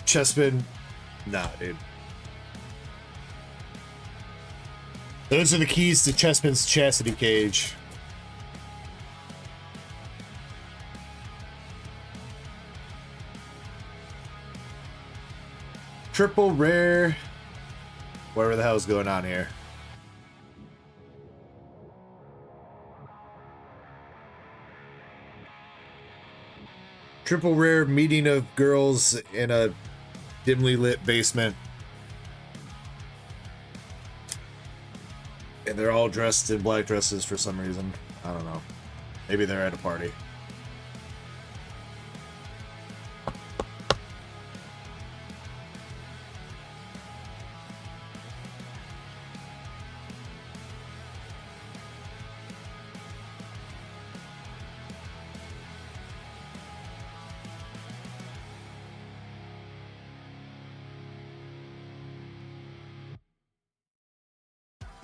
Chessman, nah, dude. Those are the keys to Chessman's chastity cage. Triple rare. Whatever the hell is going on here. Triple rare meeting of girls in a dimly lit basement. And they're all dressed in black dresses for some reason. I don't know. Maybe they're at a party.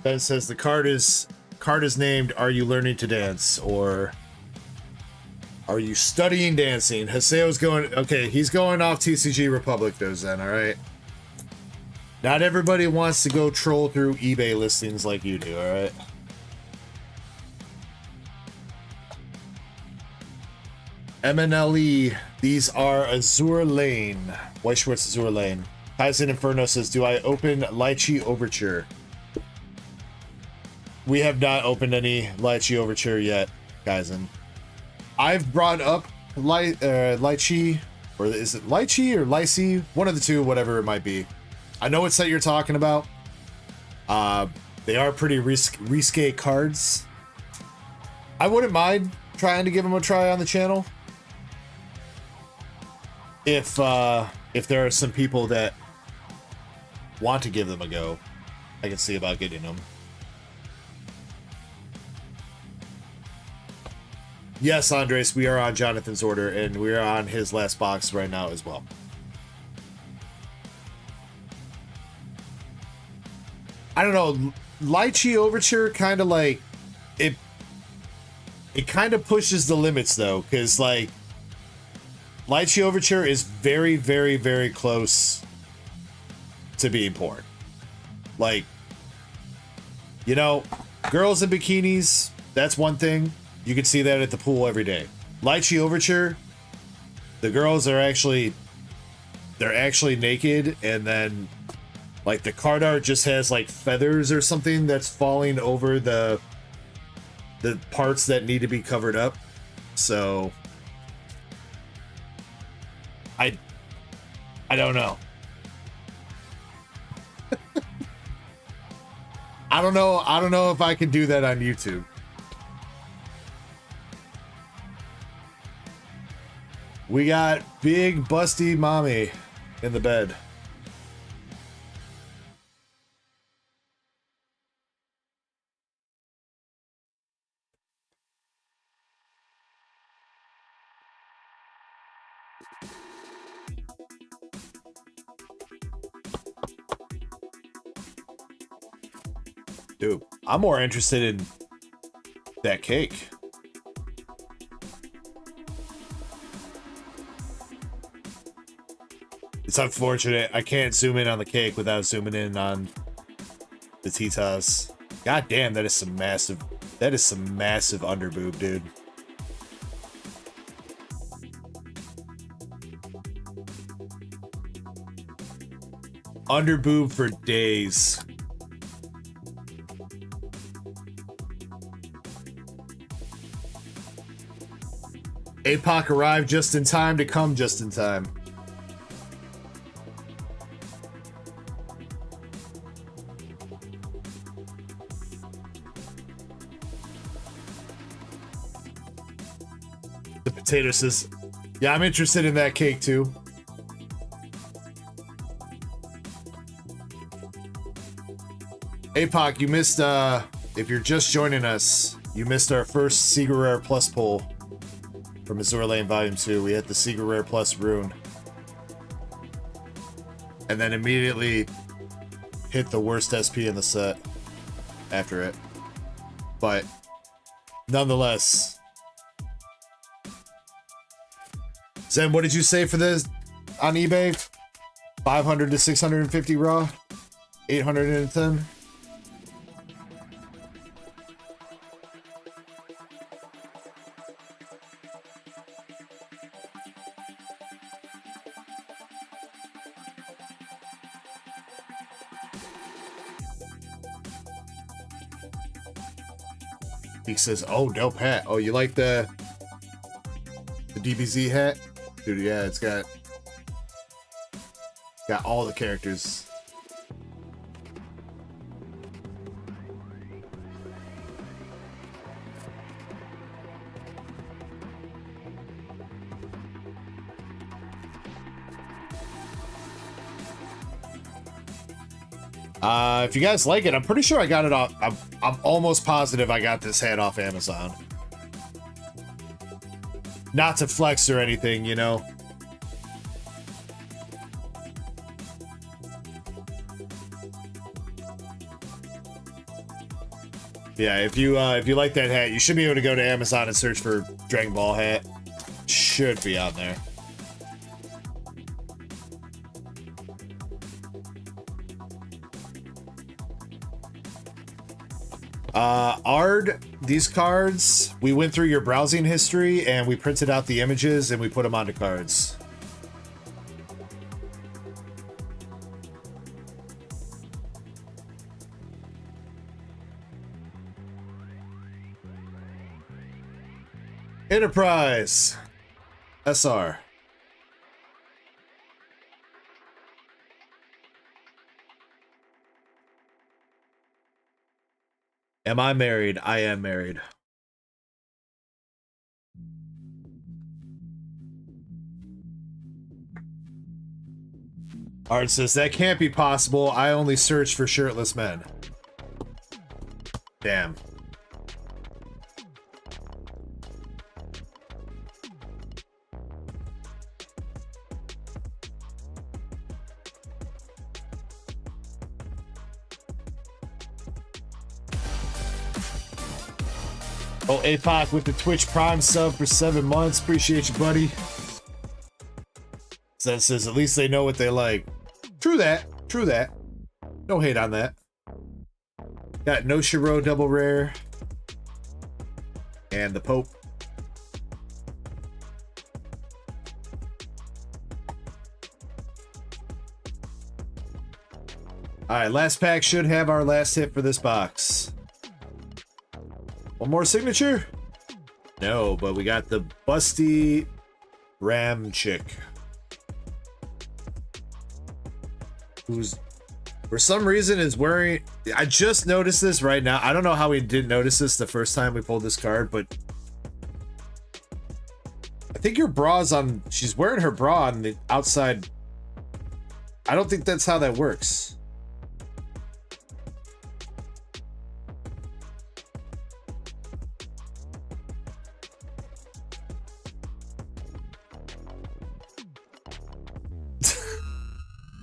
Ben says the card is named "Are you learning to dance?" or "Are you studying dancing?" Haseo's going, okay, he's going off TCG Republic though, Zen, alright? Not everybody wants to go troll through eBay listings like you do, alright? MNLE, these are Azour Lane. White Schwartz Azour Lane. Kaizen Inferno says, do I open Lychee Overture? We have not opened any Lychee Overture yet, Kaizen. I've brought up Lychee, or is it Lychee or Lychee? One of the two, whatever it might be. I know what set you're talking about. They are pretty risque cards. I wouldn't mind trying to give them a try on the channel. If there are some people that want to give them a go, I can see about getting them. Yes, Andres, we are on Jonathan's order, and we are on his last box right now as well. I don't know, Lychee Overture kind of like, it kind of pushes the limits though, because like, Lychee Overture is very, very, very close to being porn. Like, you know, girls in bikinis, that's one thing. You can see that at the pool every day. Lychee Overture, the girls are actually, they're actually naked, and then like the card art just has like feathers or something that's falling over the parts that need to be covered up. So I don't know. I don't know if I can do that on YouTube. We got big busty mommy in the bed. Dude, I'm more interested in that cake. It's unfortunate. I can't zoom in on the cake without zooming in on the Titas. God damn, that is some massive underboob, dude. Under boob for days. APOC arrived just in time to come just in time. The potato says, yeah, I'm interested in that cake too. APOC, you missed, if you're just joining us, you missed our first Secret Rare Plus pull from Azour Lane Volume 2. We hit the Secret Rare Plus rune. And then immediately hit the worst SP in the set after it. But nonetheless. Zen, what did you say for this on eBay? 500 to 650 raw? 810? He says, oh, dope hat. Oh, you like the DBZ hat? Dude, yeah, it's got all the characters. If you guys like it, I'm pretty sure I got it off. I'm almost positive I got this hat off Amazon. Not to flex or anything, you know. Yeah, if you like that hat, you should be able to go to Amazon and search for Dragon Ball hat. Should be on there. Ard, these cards, we went through your browsing history and we printed out the images and we put them onto cards. Enterprise SR. Am I married? I am married. Art says, that can't be possible. I only search for shirtless men. Damn. Oh, APOC with the Twitch Prime sub for 7 months. Appreciate you, buddy. Zen says, at least they know what they like. True that. True that. No hate on that. Got No Shiro double rare. And the Pope. Alright, last pack should have our last hit for this box. One more signature? No, but we got the busty Ram chick. Who's, for some reason, is wearing... I just noticed this right now. I don't know how we didn't notice this the first time we pulled this card, but... I think your bra's on... She's wearing her bra on the outside. I don't think that's how that works.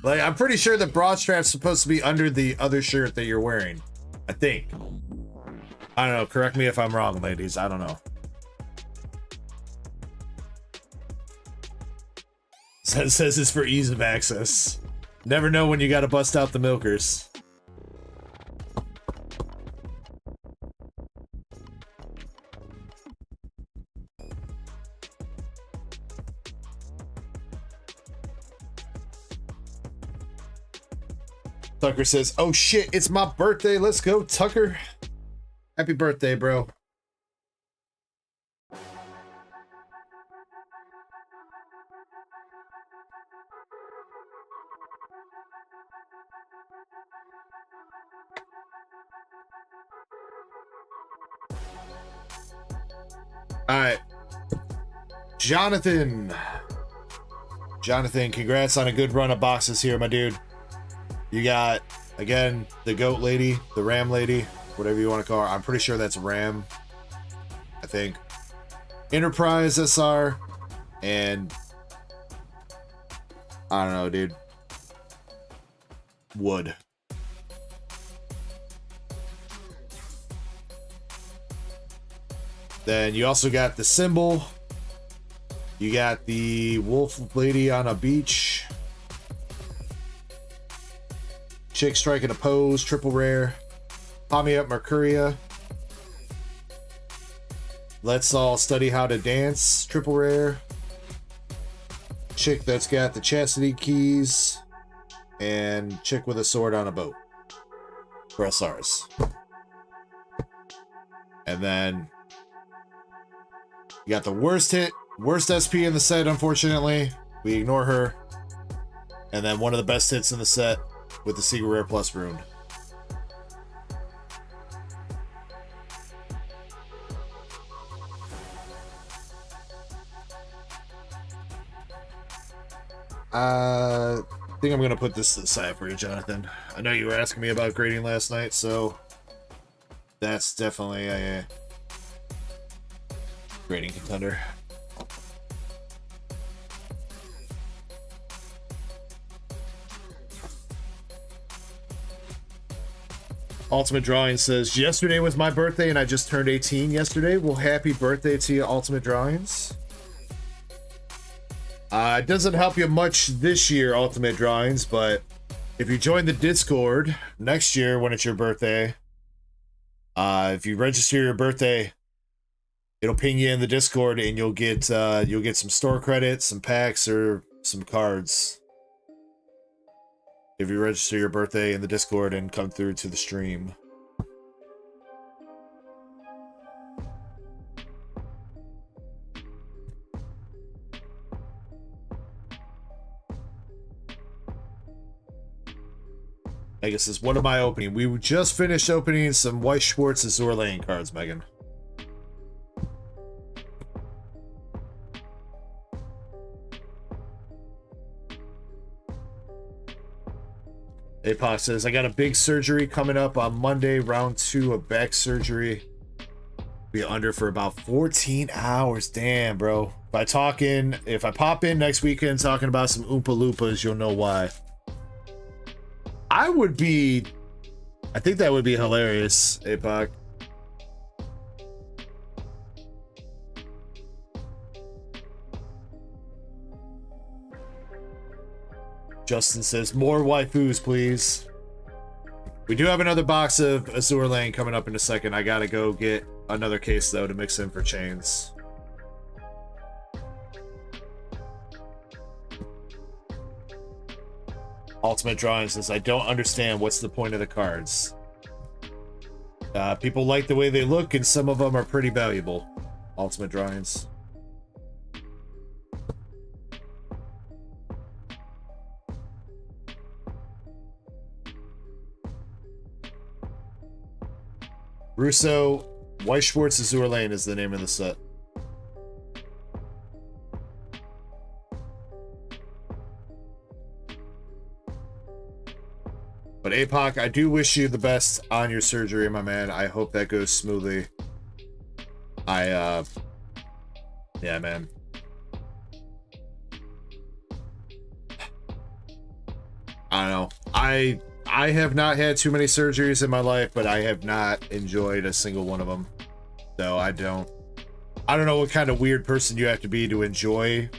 Like, I'm pretty sure the bra strap's supposed to be under the other shirt that you're wearing. I think. I don't know. Correct me if I'm wrong, ladies. I don't know. Says it's for ease of access. Never know when you gotta bust out the milkers. Tucker says, oh shit, it's my birthday. Let's go, Tucker. Happy birthday, bro. All right. Jonathan, congrats on a good run of boxes here, my dude. You got, again, the goat lady, the ram lady, whatever you want to call her. I'm pretty sure that's ram, I think. Enterprise SR, and I don't know, dude. Wood. Then you also got the symbol. You got the wolf lady on a beach. Chick striking a pose, triple rare. Pommy up Mercuria. Let's all study how to dance, triple rare. Chick that's got the chastity keys. And chick with a sword on a boat. For SRs. And then you got the worst SP in the set, unfortunately. We ignore her. And then one of the best hits in the set with the Secret Rare Plus rune. I think I'm going to put this to the side for you, Jonathan. I know you were asking me about grading last night, so that's definitely a grading contender. Ultimate Drawing says, yesterday was my birthday and I just turned 18 yesterday. Well, happy birthday to you, Ultimate Drawings. It doesn't help you much this year, Ultimate Drawings, but if you join the Discord next year when it's your birthday, if you register your birthday, it'll ping you in the Discord and you'll get some store credits, some packs, or some cards. If you register your birthday in the Discord and come through to the stream. I guess it's one of my opening. We just finished opening some White Schwartz Azour Lane cards, Megan. Apoc says, I got a big surgery coming up on Monday, round 2 of back surgery. Be under for about 14 hours. Damn, bro. If I pop in next weekend talking about some Oompa Loompas, you'll know why. I think that would be hilarious, Apoc. Justin says, more waifus, please. We do have another box of Azour Lane coming up in a second. I gotta go get another case, though, to mix in for chains. Ultimate Drawing says, I don't understand what's the point of the cards. People like the way they look, and some of them are pretty valuable. Ultimate Drawings. Russo, White Schwartz Azour Lane is the name of the set. But Apoc, I do wish you the best on your surgery, my man. I hope that goes smoothly. Yeah, man. I don't know. I have not had too many surgeries in my life, but I have not enjoyed a single one of them. So I don't know what kind of weird person you have to be to enjoy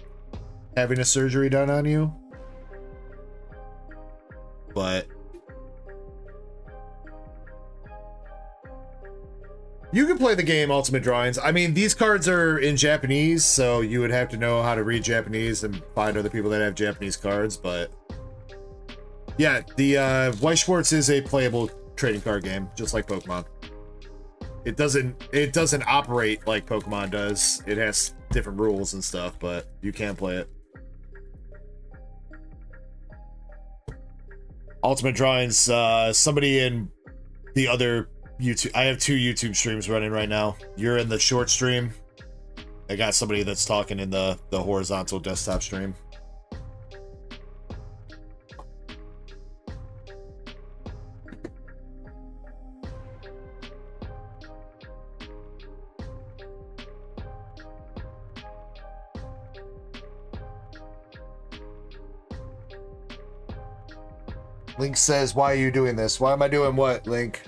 having a surgery done on you. But you can play the game Ultimate Drawings. I mean, these cards are in Japanese, so you would have to know how to read Japanese and find other people that have Japanese cards, but Yeah, the White Schwartz is a playable trading card game, just like Pokemon. It doesn't operate like Pokemon does. It has different rules and stuff, but you can play it. Ultimate Drawings, somebody in the other YouTube, I have 2 YouTube streams running right now. You're in the short stream. I got somebody that's talking in the horizontal desktop stream. Link says, why are you doing this? Why am I doing what, Link?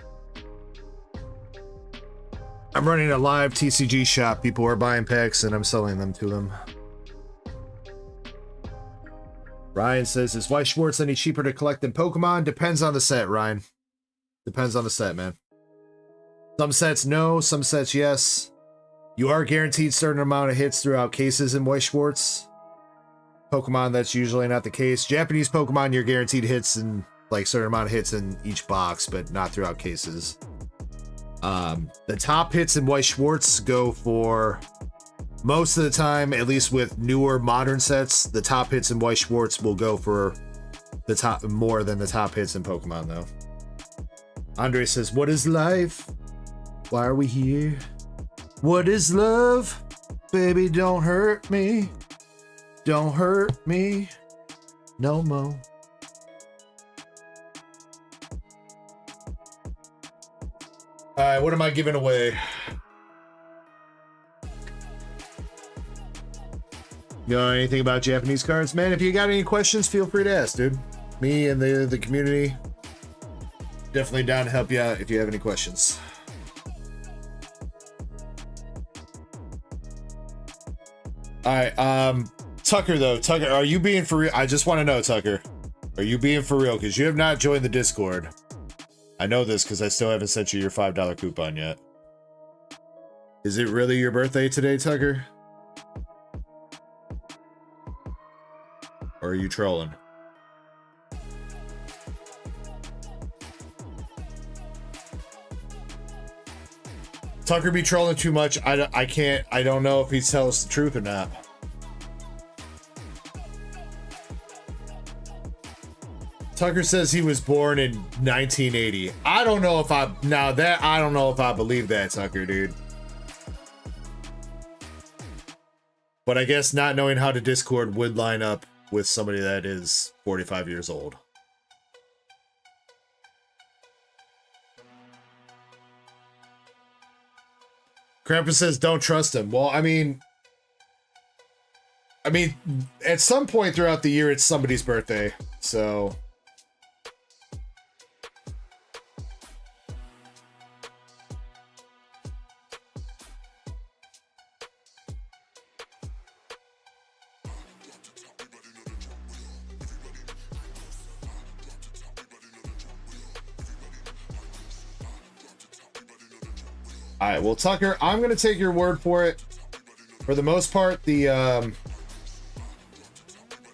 I'm running a live TCG shop. People are buying packs and I'm selling them to them. Ryan says, is White Schwartz any cheaper to collect than Pokemon? Depends on the set, Ryan. Depends on the set, man. Some sets no, some sets yes. You are guaranteed certain amount of hits throughout cases in White Schwartz. Pokemon, that's usually not the case. Japanese Pokemon, you're guaranteed hits and like certain amount of hits in each box, but not throughout cases. The top hits in White Schwartz go for most of the time, at least with newer modern sets, the top hits in White Schwartz will go for the top more than the top hits in Pokemon though. Andre says, what is life? Why are we here? What is love? Baby, don't hurt me. Don't hurt me no more. Alright, what am I giving away? You know anything about Japanese cards? Man, if you got any questions, feel free to ask, dude. Me and the community, definitely down to help you out if you have any questions. Alright, Tucker though, Tucker, are you being for real? I just want to know, Tucker, are you being for real? Because you have not joined the Discord. I know this because I still haven't sent you your $5 coupon yet. Is it really your birthday today, Tucker? Or are you trolling? Tucker be trolling too much. I don't know if he's telling us the truth or not. Tucker says he was born in 1980. I don't know if I believe that, Tucker, dude. But I guess not knowing how to Discord would line up with somebody that is 45 years old. Krampus says don't trust him. Well, I mean, at some point throughout the year, it's somebody's birthday, so. All right, well, Tucker, I'm going to take your word for it. For the most part, the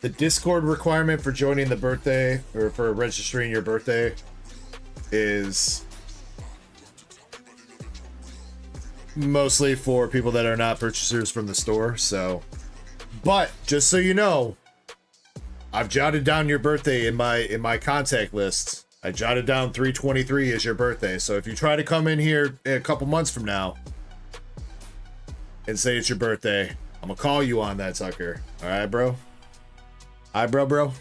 Discord requirement for joining the birthday or for registering your birthday is mostly for people that are not purchasers from the store. So, but just so you know, I've jotted down your birthday in my contact list. I jotted down 3/23 as your birthday. So if you try to come in here a couple months from now and say it's your birthday, I'm gonna call you on that, Tucker. All right, bro? All right, bro?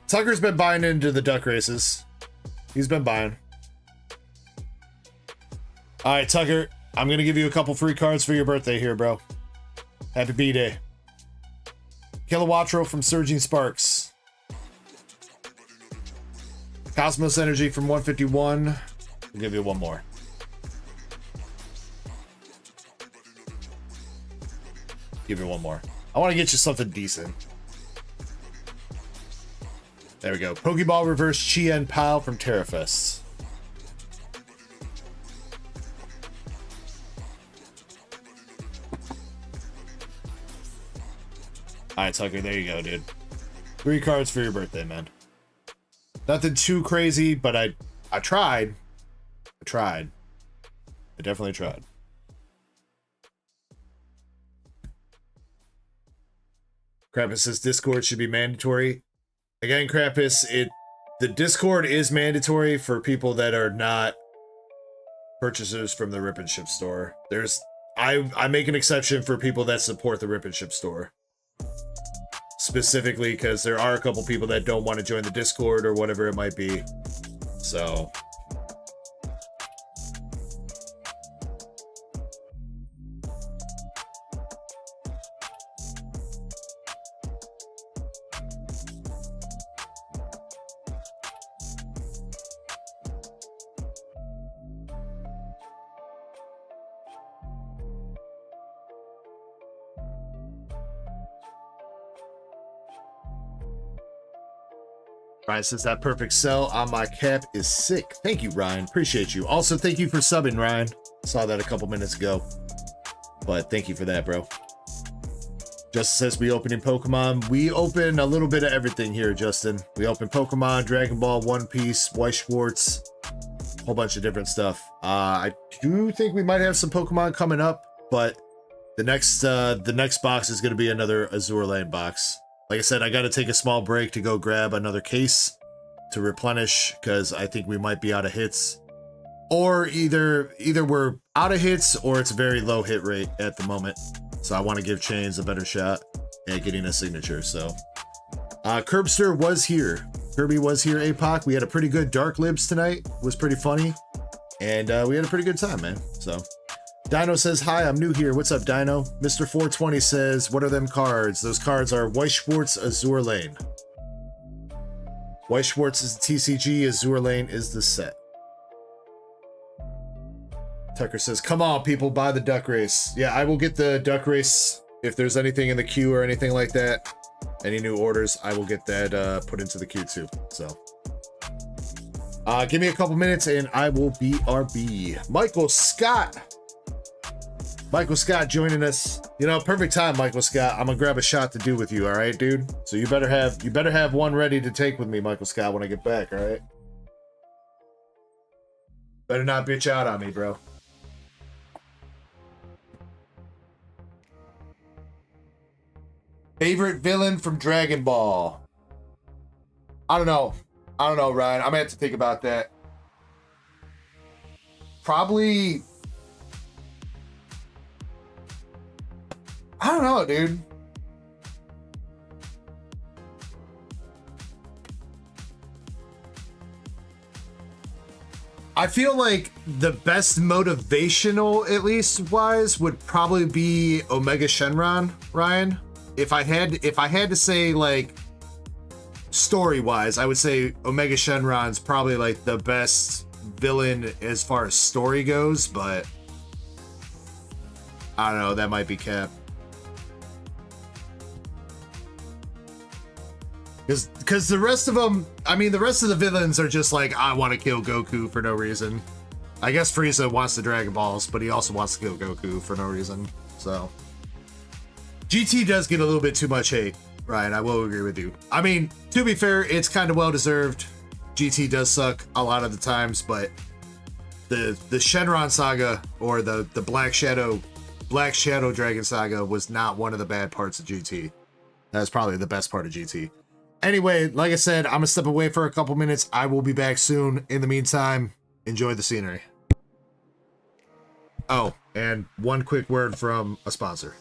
Tucker's been buying into the duck races. He's been buying. All right, Tucker, I'm going to give you a couple free cards for your birthday here, bro. Happy B-Day. Kilowatro from Surging Sparks. Cosmos Energy from 151. I'll give you one more. Give you one more. I want to get you something decent. There we go. Pokeball Reverse Chien Pal from Terrafest. All right, Tucker, there you go, dude. 3 cards for your birthday, man. Nothing too crazy, but I tried. I tried. I definitely tried. Krampus says Discord should be mandatory. Again, Krampus, the Discord is mandatory for people that are not purchasers from the Rip and Ship store. I make an exception for people that support the Rip and Ship store. Specifically because there are a couple people that don't want to join the Discord or whatever it might be. So... Ryan says that perfect sell on my cap is sick. Thank you, Ryan. Appreciate you. Also, thank you for subbing, Ryan. Saw that a couple minutes ago. But thank you for that, bro. Justin says we opening Pokemon. We open a little bit of everything here, Justin. We open Pokemon, Dragon Ball, One Piece, White Schwartz, a whole bunch of different stuff. I do think we might have some Pokemon coming up, but the next box is going to be another Azour Lane box. Like I said, I got to take a small break to go grab another case to replenish because I think we might be out of hits. Or either we're out of hits or it's a very low hit rate at the moment. So I want to give Chains a better shot at getting a signature. So Curbster was here. Kirby was here, APOC. We had a pretty good Dark Libs tonight. It was pretty funny. And we had a pretty good time, man. So Dino says, hi, I'm new here. What's up, Dino? Mr. 420 says, what are them cards? Those cards are White Schwartz, Azour Lane. White Schwartz is the TCG, Azour Lane is the set. Tucker says, come on, people, buy the Duck Race. Yeah, I will get the Duck Race. If there's anything in the queue or anything like that, any new orders, I will get that put into the queue too. So, give me a couple minutes and I will BRB. Michael Scott. Michael Scott joining us. You know, perfect time, Michael Scott. I'm gonna grab a shot to do with you, all right, dude? So you better have one ready to take with me, Michael Scott, when I get back, all right? Better not bitch out on me, bro. Favorite villain from Dragon Ball? I don't know, Ryan. I'm gonna have to think about that. Probably... I don't know, dude. I feel like the best motivational, at least wise, would probably be Omega Shenron, Ryan. If I had to say, like, story wise, I would say Omega Shenron's probably like the best villain as far as story goes, but I don't know, that might be cap. Because the rest of them, I mean, the rest of the villains are just like, I want to kill Goku for no reason. I guess Frieza wants the Dragon Balls, but he also wants to kill Goku for no reason. So, GT does get a little bit too much hate, Ryan. I will agree with you. I mean, to be fair, it's kind of well deserved. GT does suck a lot of the times, but the Shenron saga or the Black Shadow Dragon saga was not one of the bad parts of GT. That's probably the best part of GT. Anyway, like I said, I'm gonna step away for a couple minutes. I will be back soon. In the meantime, enjoy the scenery. Oh, and one quick word from a sponsor.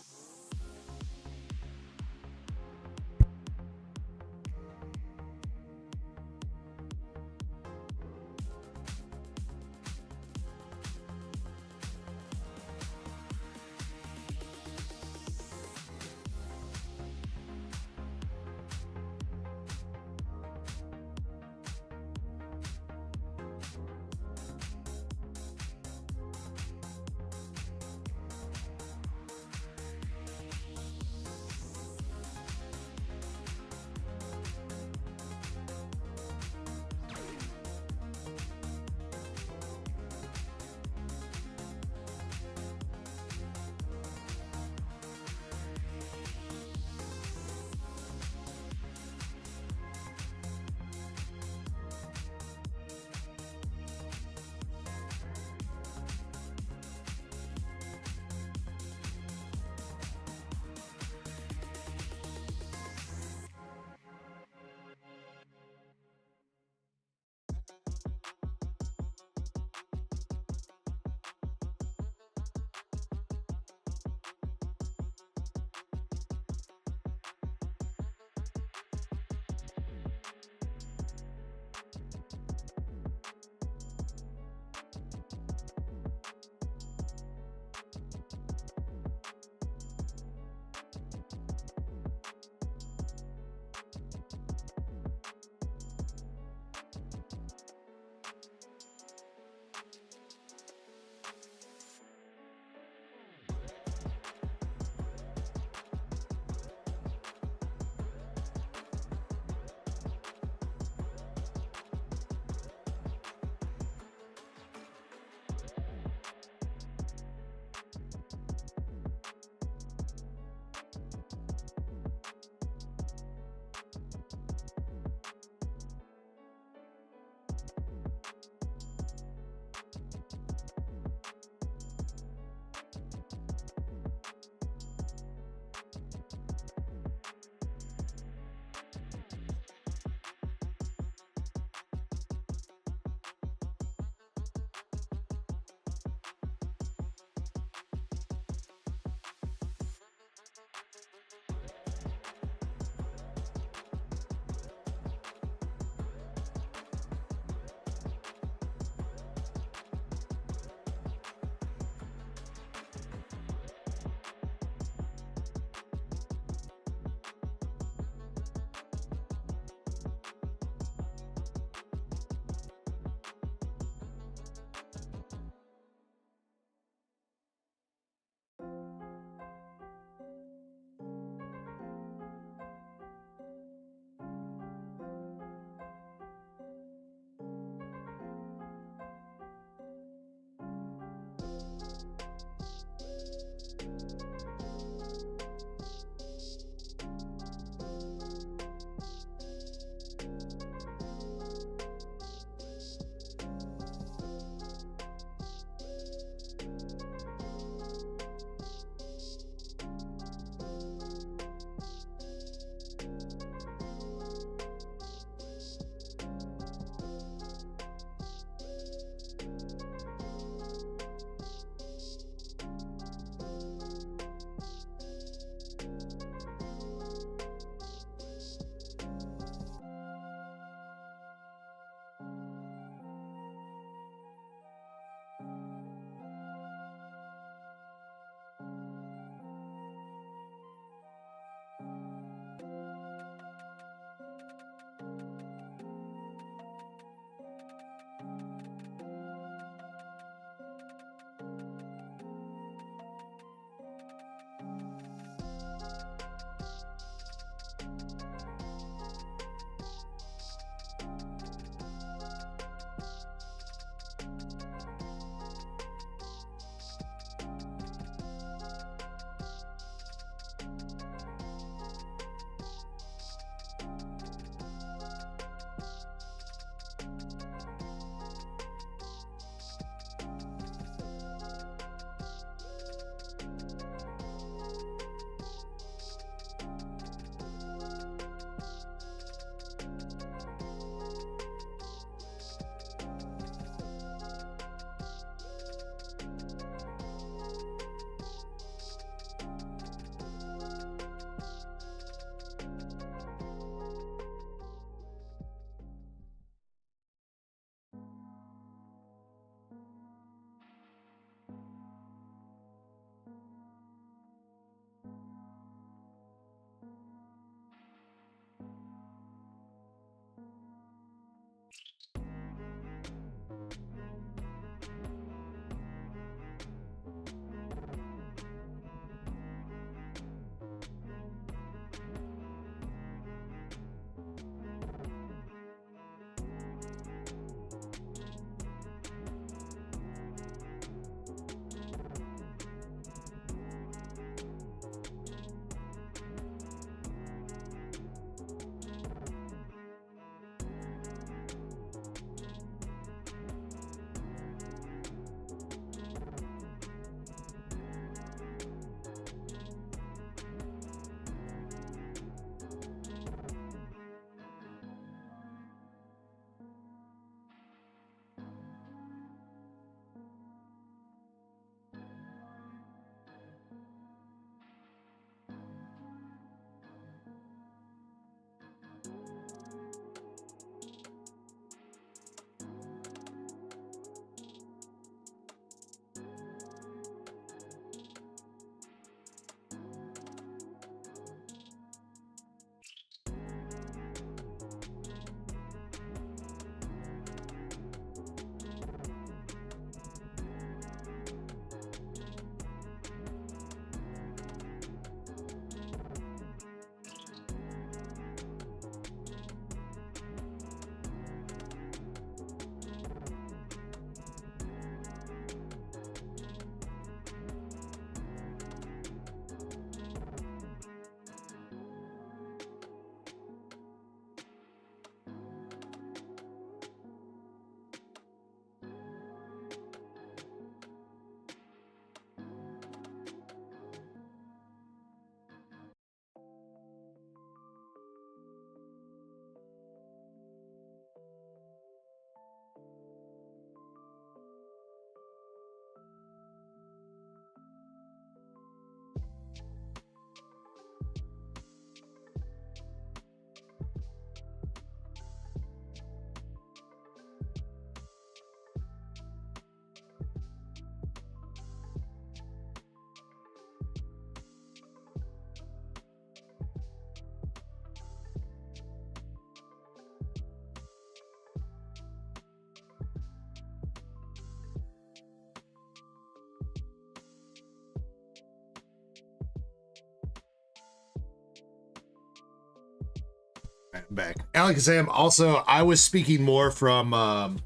I'm back. Alakazam, also, I was speaking more from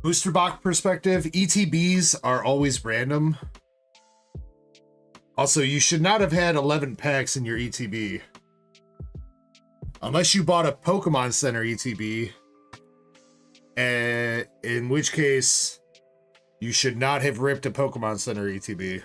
booster box perspective. ETBs are always random. Also, you should not have had 11 packs in your ETB. Unless you bought a Pokemon Center ETB. And in which case, you should not have ripped a Pokemon Center ETB.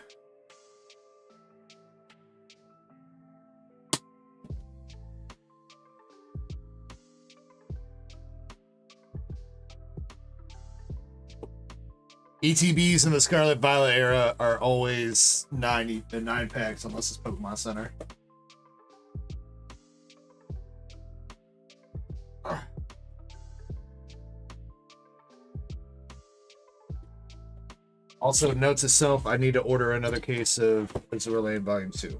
ETBs in the Scarlet Violet era are always 9 packs unless it's Pokemon Center. Also, note to self, I need to order another case of Azour Lane Volume 2.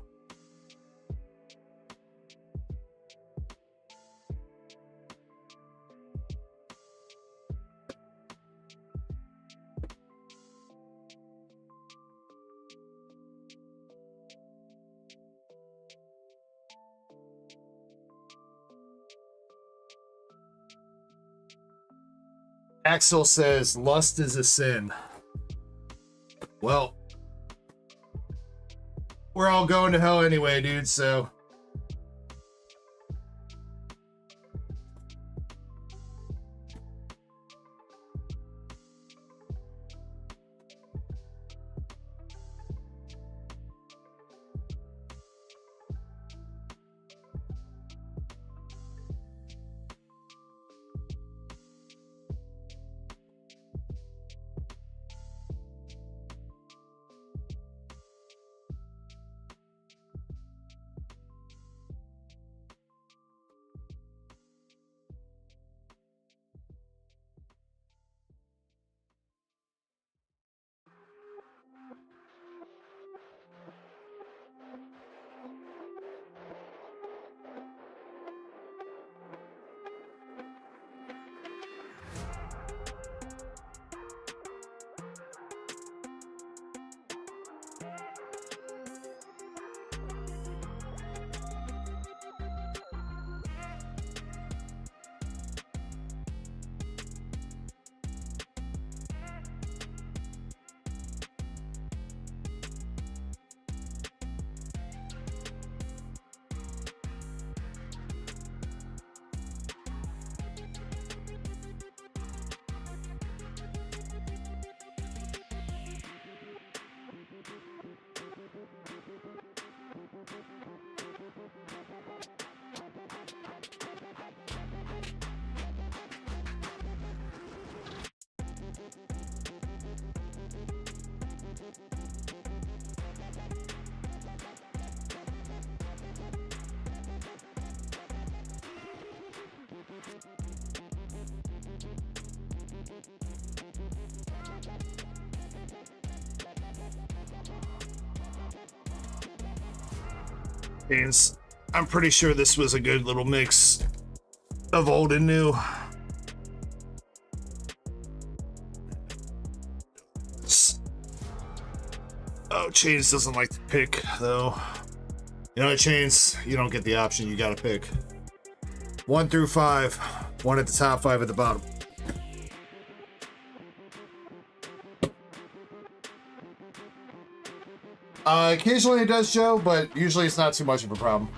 Axel says, lust is a sin. Well, we're all going to hell anyway, dude, so... I'm pretty sure this was a good little mix of old and new. Oh, Chains doesn't like to pick, though. You know, Chains, you don't get the option. You gotta pick 1 through 5. 1 at the top, 5 at the bottom. Occasionally it does, Joe, but usually it's not too much of a problem.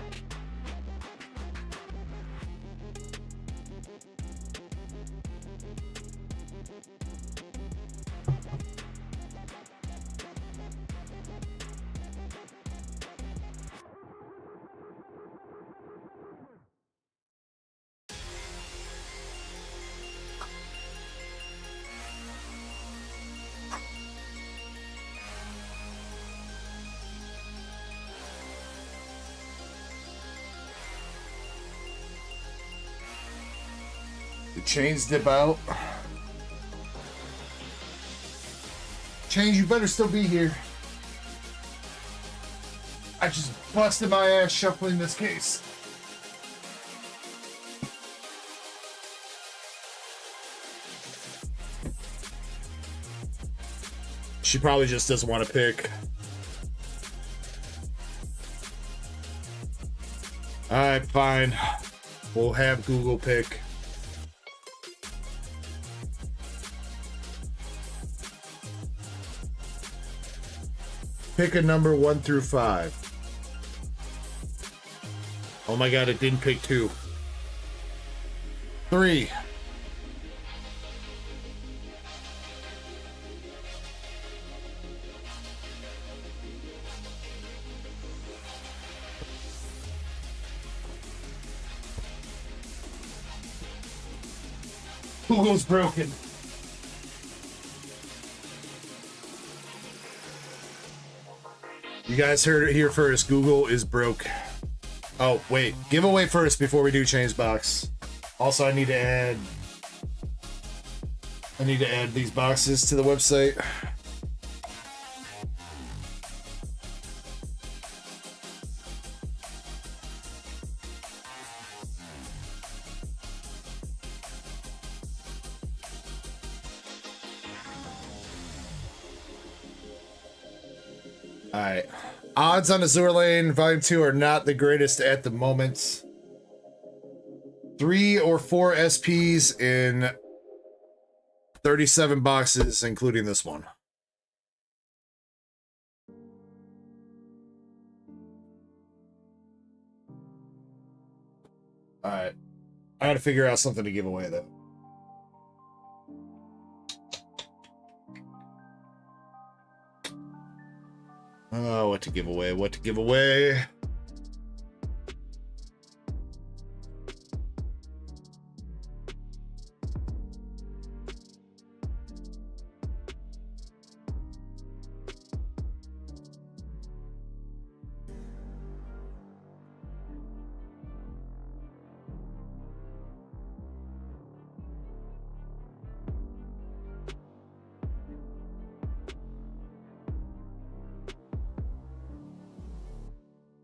Chains dip out. Chains, you better still be here. I just busted my ass shuffling this case. She probably just doesn't want to pick. All right, fine. We'll have Google pick. Pick a number 1 through 5. Oh my god, it didn't pick 2. 3. Google's broken. You guys heard it here first. Google is broke. Oh, wait. Giveaway first before we do change box. Also, I need to add these boxes to the website. Alright. Odds on Azour Lane Volume 2 are not the greatest at the moment. 3 or 4 SPs in 37 boxes, including this one. Alright. I gotta figure out something to give away, though. Oh, what to give away, what to give away.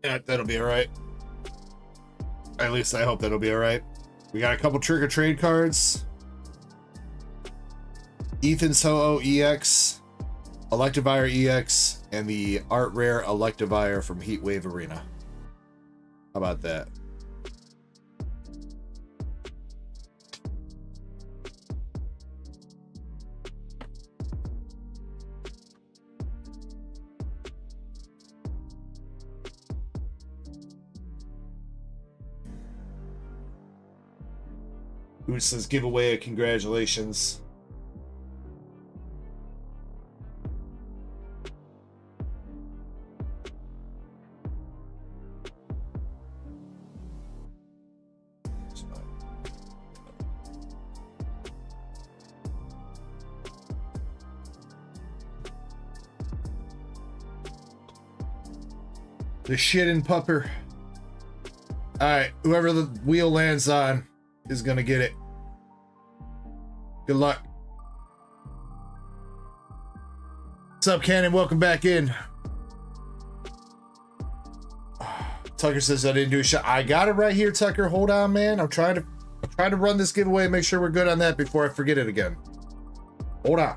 Yeah, that'll be all right. At least I hope that'll be all right. We got a couple trick or trade cards. Ethan's Ho-Oh EX, Electivire EX, and the Art Rare Electivire from Heatwave Arena. How about that? Who says give away a congratulations? The shit in pupper. Alright, whoever the wheel lands on is gonna get it. Good luck. What's up, Cannon? Welcome back in. Tucker says I didn't do a shot. I got it right here, Tucker. Hold on, man. I'm trying to run this giveaway and make sure we're good on that before I forget it again. Hold on.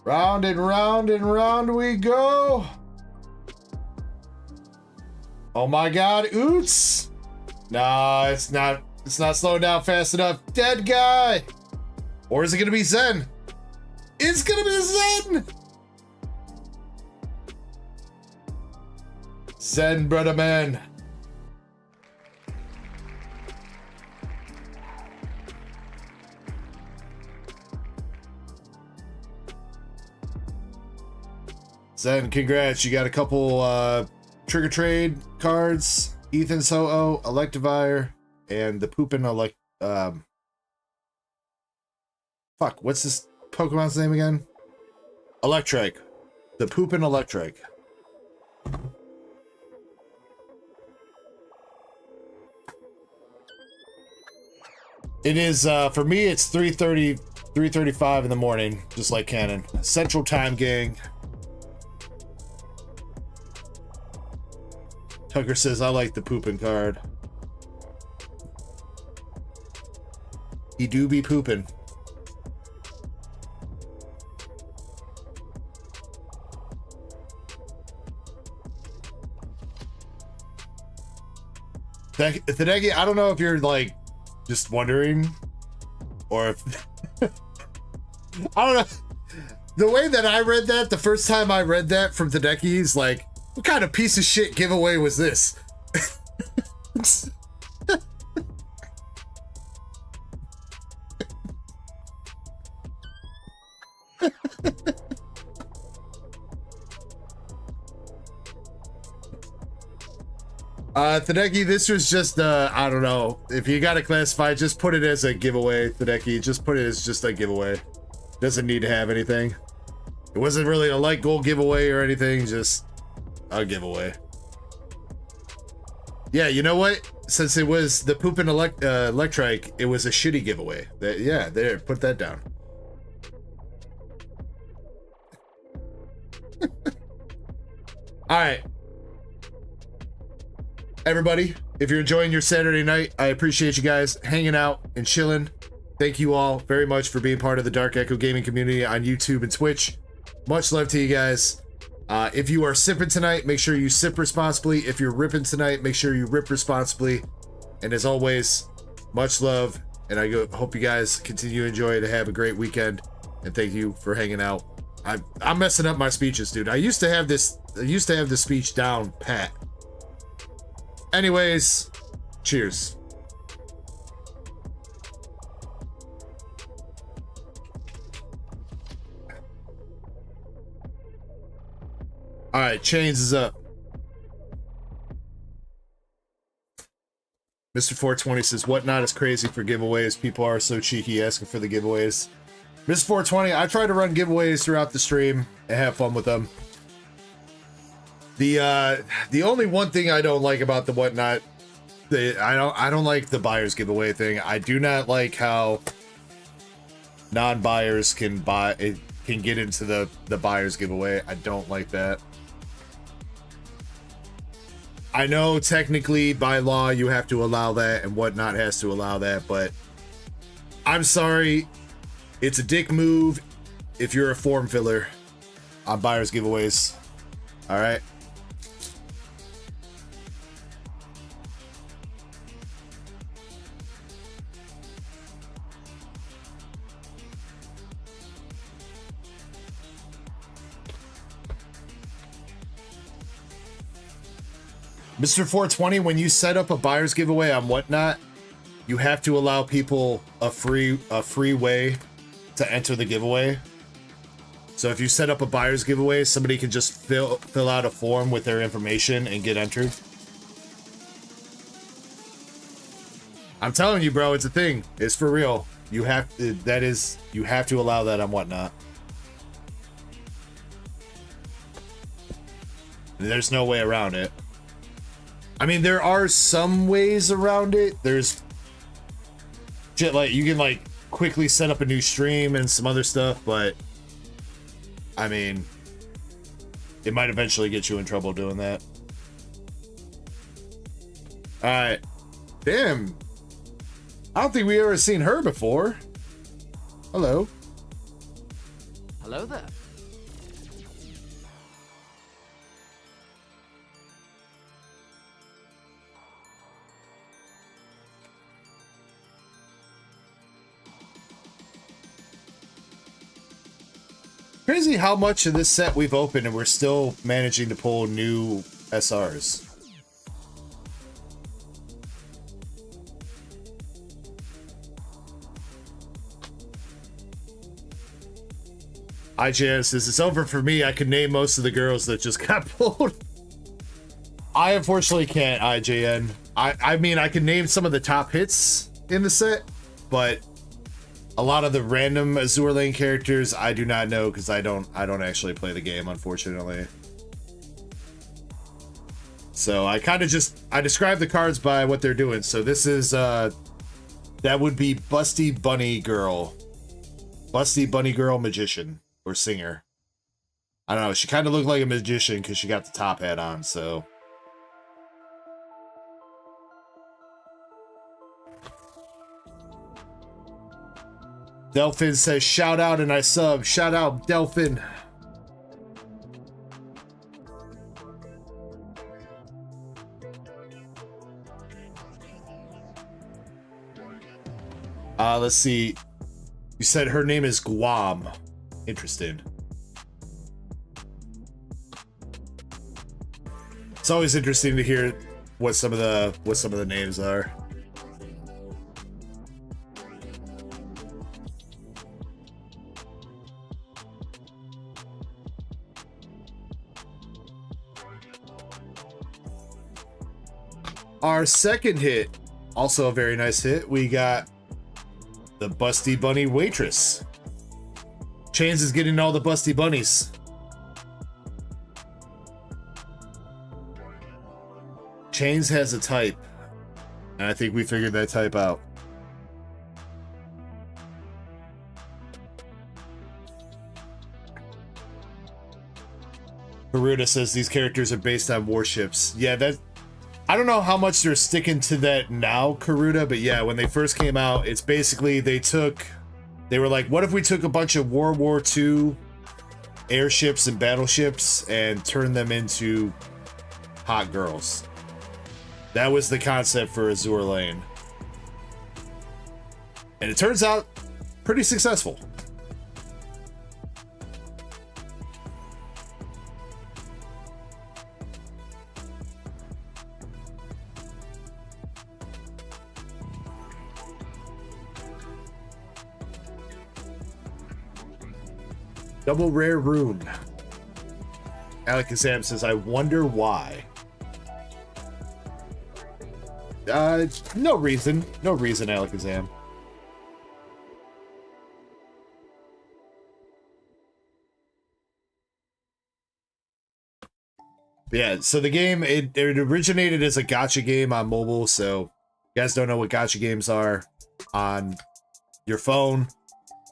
Round and round and round we go. Oh my god, oots! Nah, it's not slowing down fast enough. Dead guy! Or is it gonna be Zen? It's gonna be Zen! Zen, brother man. Zen, congrats. You got a couple trick or trade cards, Ethan's Ho-Oh, Electivire, and the poopin' fuck, what's this Pokemon's name again? Electrike. The poopin' Electrike. It is for me it's 3:35 in the morning, just like Cannon. Central Time, gang. Tucker says, I like the poopin' card. He do be poopin'. Thanegi, I don't know if you're like just wondering or if I don't know. The way that I read that, the first time I read that from Tadeki, is like, what kind of piece of shit giveaway was this? Tadeki, this was just, I don't know. If you got to classify, just put it as a giveaway, Tadeki. Just put it as just a giveaway. Doesn't need to have anything. It wasn't really a light gold giveaway or anything, just a giveaway. Yeah, you know what? Since it was the poopin' electrike, it was a shitty giveaway. Yeah, there, put that down. All right. Everybody, if you're enjoying your Saturday night, I appreciate you guys hanging out and chilling. Thank you all very much for being part of the Dark Echo Gaming community on YouTube and Twitch. Much love to you guys. If you are sipping tonight, make sure you sip responsibly. If you're ripping tonight, make sure you rip responsibly. And as always, much love. And I hope you guys continue to enjoy it, have a great weekend. And thank you for hanging out. I'm messing up my speeches, dude. I used to have this speech down pat. Anyways, cheers. All right, Chains is up. Mr. 420 says, Whatnot is crazy for giveaways. People are so cheeky asking for the giveaways. Mr. 420, I try to run giveaways throughout the stream and have fun with them. The only one thing I don't like about the Whatnot, I don't like the buyer's giveaway thing. I do not like how non-buyers can get into the buyer's giveaway. I don't like that. I know technically by law you have to allow that and Whatnot has to allow that, but I'm sorry, it's a dick move if you're a form filler on buyer's giveaways. All right. Mr. 420, when you set up a buyer's giveaway on Whatnot, you have to allow people a free way to enter the giveaway. So if you set up a buyer's giveaway, somebody can just fill out a form with their information and get entered. I'm telling you, bro, it's a thing. It's for real. You have to allow that on Whatnot. There's no way around it. I mean, there are some ways around it. There's shit like you can like quickly set up a new stream and some other stuff, but I mean, it might eventually get you in trouble doing that. All right. Damn. I don't think we ever seen her before. Hello. Hello there. Crazy how much of this set we've opened and we're still managing to pull new SRs. IGN says, it's over for me. I could name most of the girls that just got pulled. I unfortunately can't, IGN. I mean, I can name some of the top hits in the set, but a lot of the random Azour Lane characters I do not know because I don't actually play the game, unfortunately. So I kind of I describe the cards by what they're doing. So this is that would be Busty Bunny Girl. Busty Bunny Girl Magician or Singer. I don't know, she kind of looked like a magician because she got the top hat on, so Delphin says, shout out and I sub. Shout out, Delphin. Let's see. You said her name is Guam. Interesting. It's always interesting to hear what some of the names are. Our second hit, also a very nice hit, we got the Busty Bunny Waitress. Chains is getting all the Busty Bunnies. Chains has a type, and I think we figured that type out. Garuda says these characters are based on warships. Yeah, that... I don't know how much they're sticking to that now, Karuda, but yeah, when they first came out, it's basically they were like, what if we took a bunch of World War II airships and battleships and turned them into hot girls? That was the concept for Azour Lane. And it turns out pretty successful. Double rare rune. Alakazam says, I wonder why. No reason. No reason, Alakazam. Yeah, so the game, it originated as a gacha game on mobile, so if you guys don't know what gacha games are on your phone.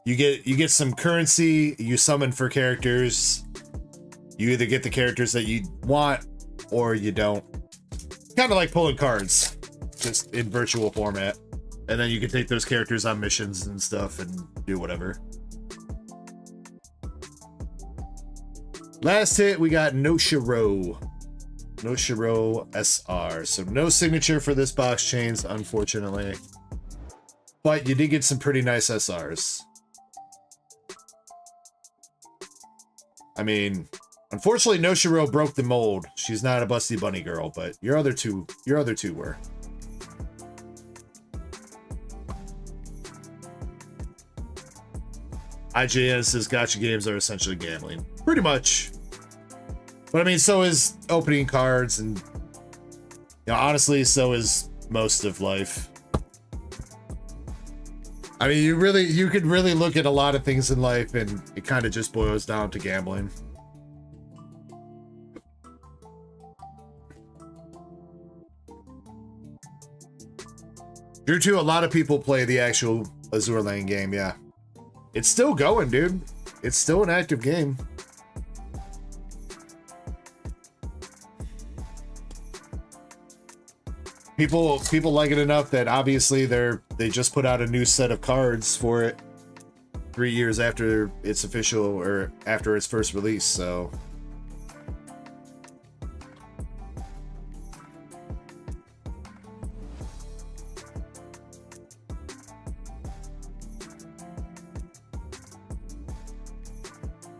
You get some currency, you summon for characters. You either get the characters that you want or you don't. Kind of like pulling cards, just in virtual format. And then you can take those characters on missions and stuff and do whatever. Last hit, we got Noshiro. Noshiro SR. So no signature for this box chains, unfortunately. But you did get some pretty nice SRs. I mean, unfortunately, Noshiro broke the mold. She's not a Busty Bunny girl, but your other two were. IGN says gacha games are essentially gambling. Pretty much. But I mean, so is opening cards, and honestly, so is most of life. I mean, you could really look at a lot of things in life, and it kind of just boils down to gambling. Drew, too, a lot of people play the actual Azour Lane game, yeah. It's still going, dude. It's still an active game. People like it enough that obviously they just put out a new set of cards for it 3 years after its official, or after its first release, so.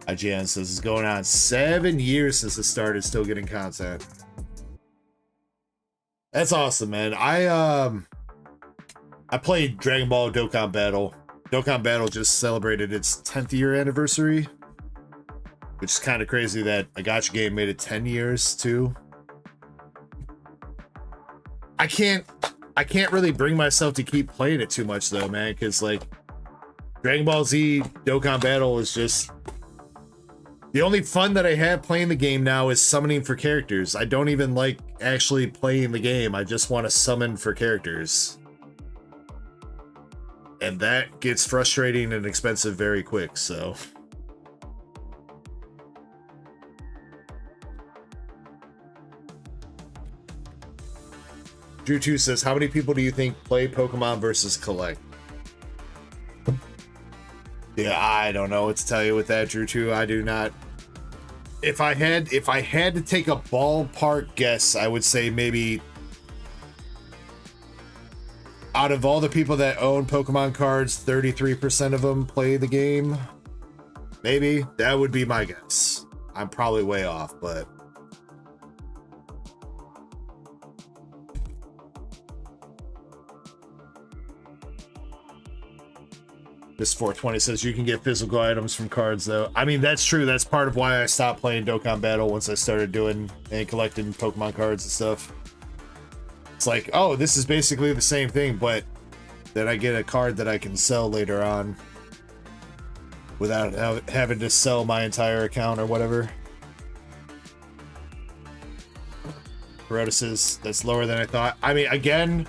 IGN says it's going on 7 years since it started, still getting content. That's awesome, man. I played Dragon Ball Dokkan Battle. Dokkan Battle just celebrated its 10th year anniversary, which is kind of crazy that a gacha game made it 10 years too. I can't really bring myself to keep playing it too much though, man, because like Dragon Ball Z Dokkan Battle is just the only fun that I have playing the game now is summoning for characters. I don't even like actually playing the game. I just want to summon for characters. And that gets frustrating and expensive very quick, so. Drew2 says, how many people do you think play Pokemon versus collect? Yeah, I don't know what to tell you with that, Drew2. I do not. If I had to take a ballpark guess, I would say maybe out of all the people that own Pokemon cards, 33% of them play the game. Maybe. That would be my guess. I'm probably way off, but... This 420 says you can get physical items from cards, though. I mean, that's true. That's part of why I stopped playing Dokkan Battle once I started doing and collecting Pokemon cards and stuff. It's like, oh, this is basically the same thing, but then I get a card that I can sell later on without having to sell my entire account or whatever. Rhoda says that's lower than I thought. I mean, again,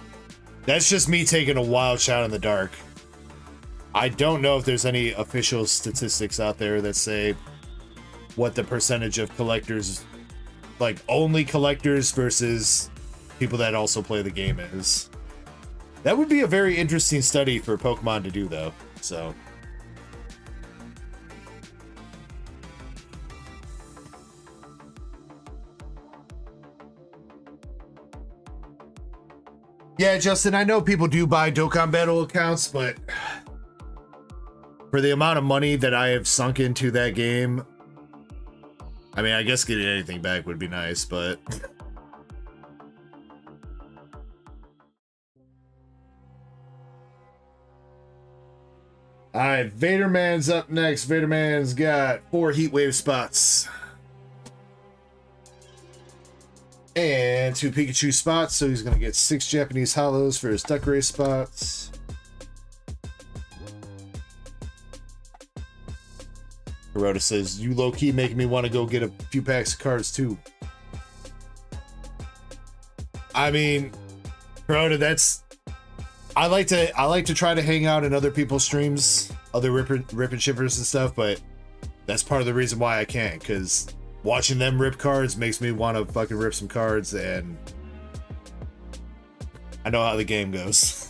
that's just me taking a wild shot in the dark. I don't know if there's any official statistics out there that say what the percentage of collectors, like only collectors versus people that also play the game is. That would be a very interesting study for Pokemon to do, though. So. Yeah, Justin, I know people do buy Dokkan Battle accounts, but for the amount of money that I have sunk into that game, I mean, I guess getting anything back would be nice, but... Alright, Vaderman's up next. Vaderman's got 4 heat wave spots. And 2 Pikachu spots, so he's going to get 6 Japanese hollows for his Duck Race spots. Hirota says, you low-key making me want to go get a few packs of cards too. I mean, Hirota, that's... I like to try to hang out in other people's streams, other rip and shippers and stuff, but that's part of the reason why I can't, because watching them rip cards makes me want to fucking rip some cards, and I know how the game goes.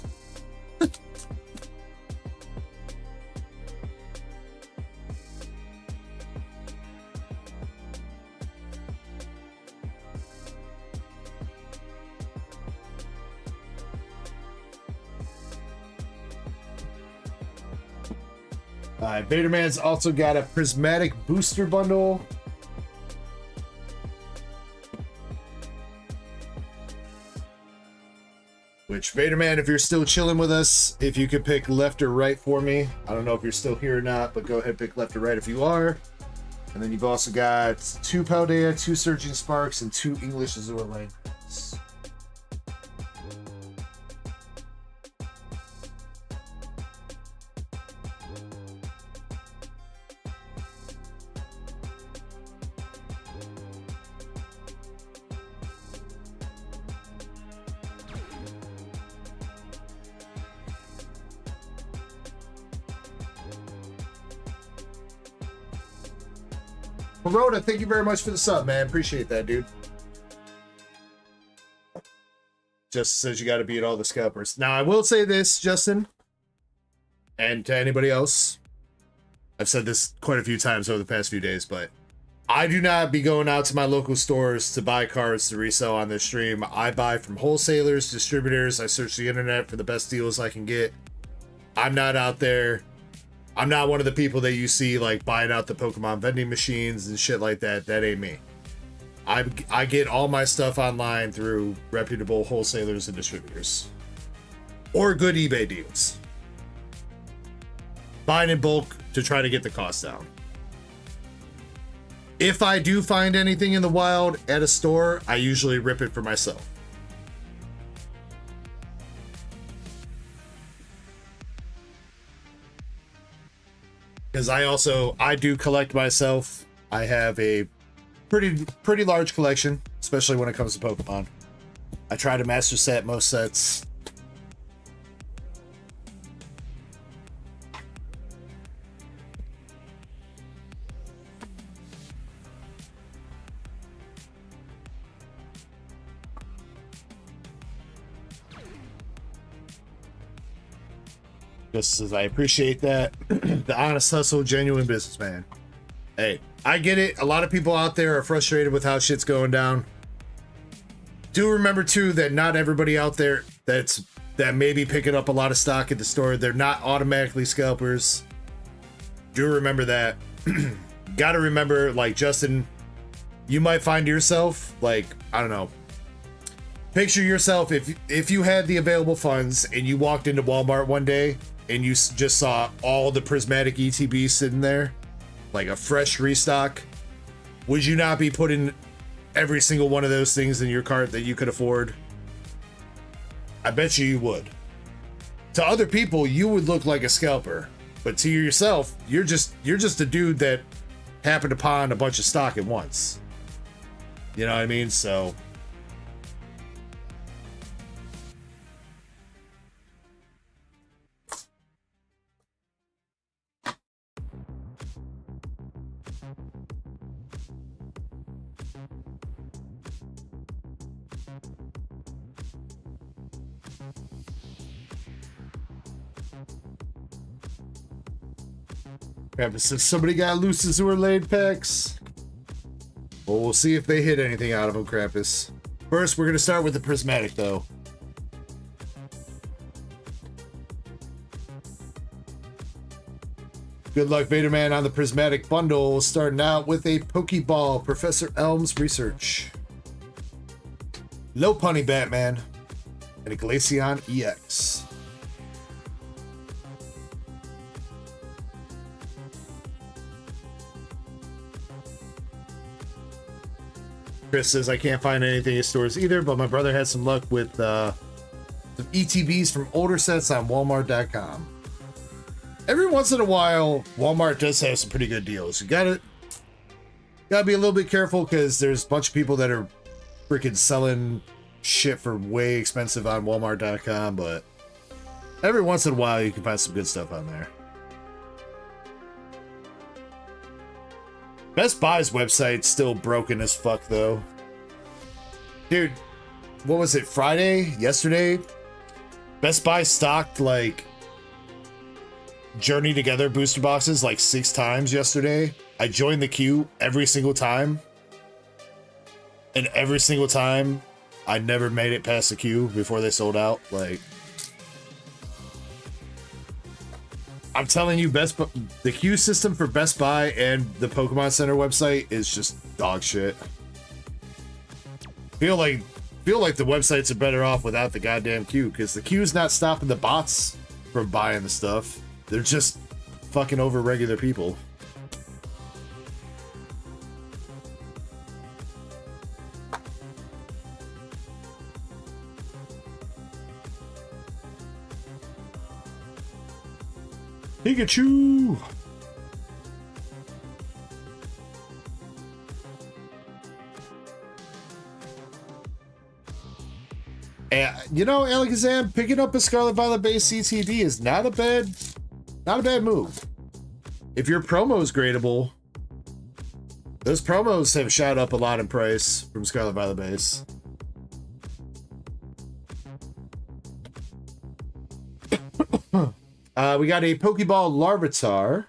Vaderman's also got a Prismatic booster bundle. Which, Vaderman, if you're still chilling with us, if you could pick left or right for me. I don't know if you're still here or not, but go ahead and pick left or right if you are. And then you've also got 2 Paldea, 2 Surging Sparks, and 2 English Azour Lane. Rhoda, thank you very much for the sub, man. Appreciate that, dude. Just says you got to beat all the scalpers. Now, I will say this, Justin, and to anybody else. I've said this quite a few times over the past few days, but I do not be going out to my local stores to buy cards to resell on this stream. I buy from wholesalers, distributors. I search the internet for the best deals I can get. I'm not out there. I'm not one of the people that you see like buying out the Pokemon vending machines and shit like that. That ain't me. I get all my stuff online through reputable wholesalers and distributors. Or good eBay deals. Buying in bulk to try to get the cost down. If I do find anything in the wild at a store, I usually rip it for myself. Because I do collect myself. I have a pretty large collection, especially when it comes to Pokemon. I try to master set most sets. Just as I appreciate that. The honest hustle, genuine businessman. Hey, I get it. A lot of people out there are frustrated with how shit's going down. Do remember too that not everybody out there that's that may be picking up a lot of stock at the store, they're not automatically scalpers. Do remember that. Gotta remember, like, Justin, you might find yourself, like, I don't know. Picture yourself if you had the available funds and you walked into Walmart one day and you just saw all the Prismatic ETBs sitting there, like a fresh restock. Would you not be putting every single one of those things in your cart that you could afford? I bet you would. To other people, you would look like a scalper, but to yourself, you're just a dude that happened to pawn a bunch of stock at once. You know what I mean? So Krampus says somebody got loose Azour Lane packs. Well, we'll see if they hit anything out of them, Krampus. First, we're going to start with the Prismatic, though. Good luck, Vaderman, on the Prismatic bundle. Starting out with a Pokeball, Professor Elm's Research. Low Punny Batman. And a Glaceon EX. Chris says, I can't find anything in stores either, but my brother had some luck with some ETBs from older sets on Walmart.com. Every once in a while, Walmart does have some pretty good deals. You gotta be a little bit careful because there's a bunch of people that are freaking selling shit for way expensive on Walmart.com, but every once in a while, you can find some good stuff on there. Best Buy's website's still broken as fuck, though. Dude, what was it, Friday? Yesterday? Best Buy stocked, like, Journey Together booster boxes, like, 6 times yesterday. I joined the queue every single time. And every single time, I never made it past the queue before they sold out. Like, I'm telling you, the queue system for Best Buy and the Pokemon Center website is just dog shit. Feel like the websites are better off without the goddamn queue, because the queue's not stopping the bots from buying the stuff. They're just fucking over regular people. Pikachu! And, you know, Alakazam, picking up a Scarlet Violet base CTD is not a bad move. If your promo is gradable, those promos have shot up a lot in price from Scarlet Violet base. We got a Pokeball Larvitar,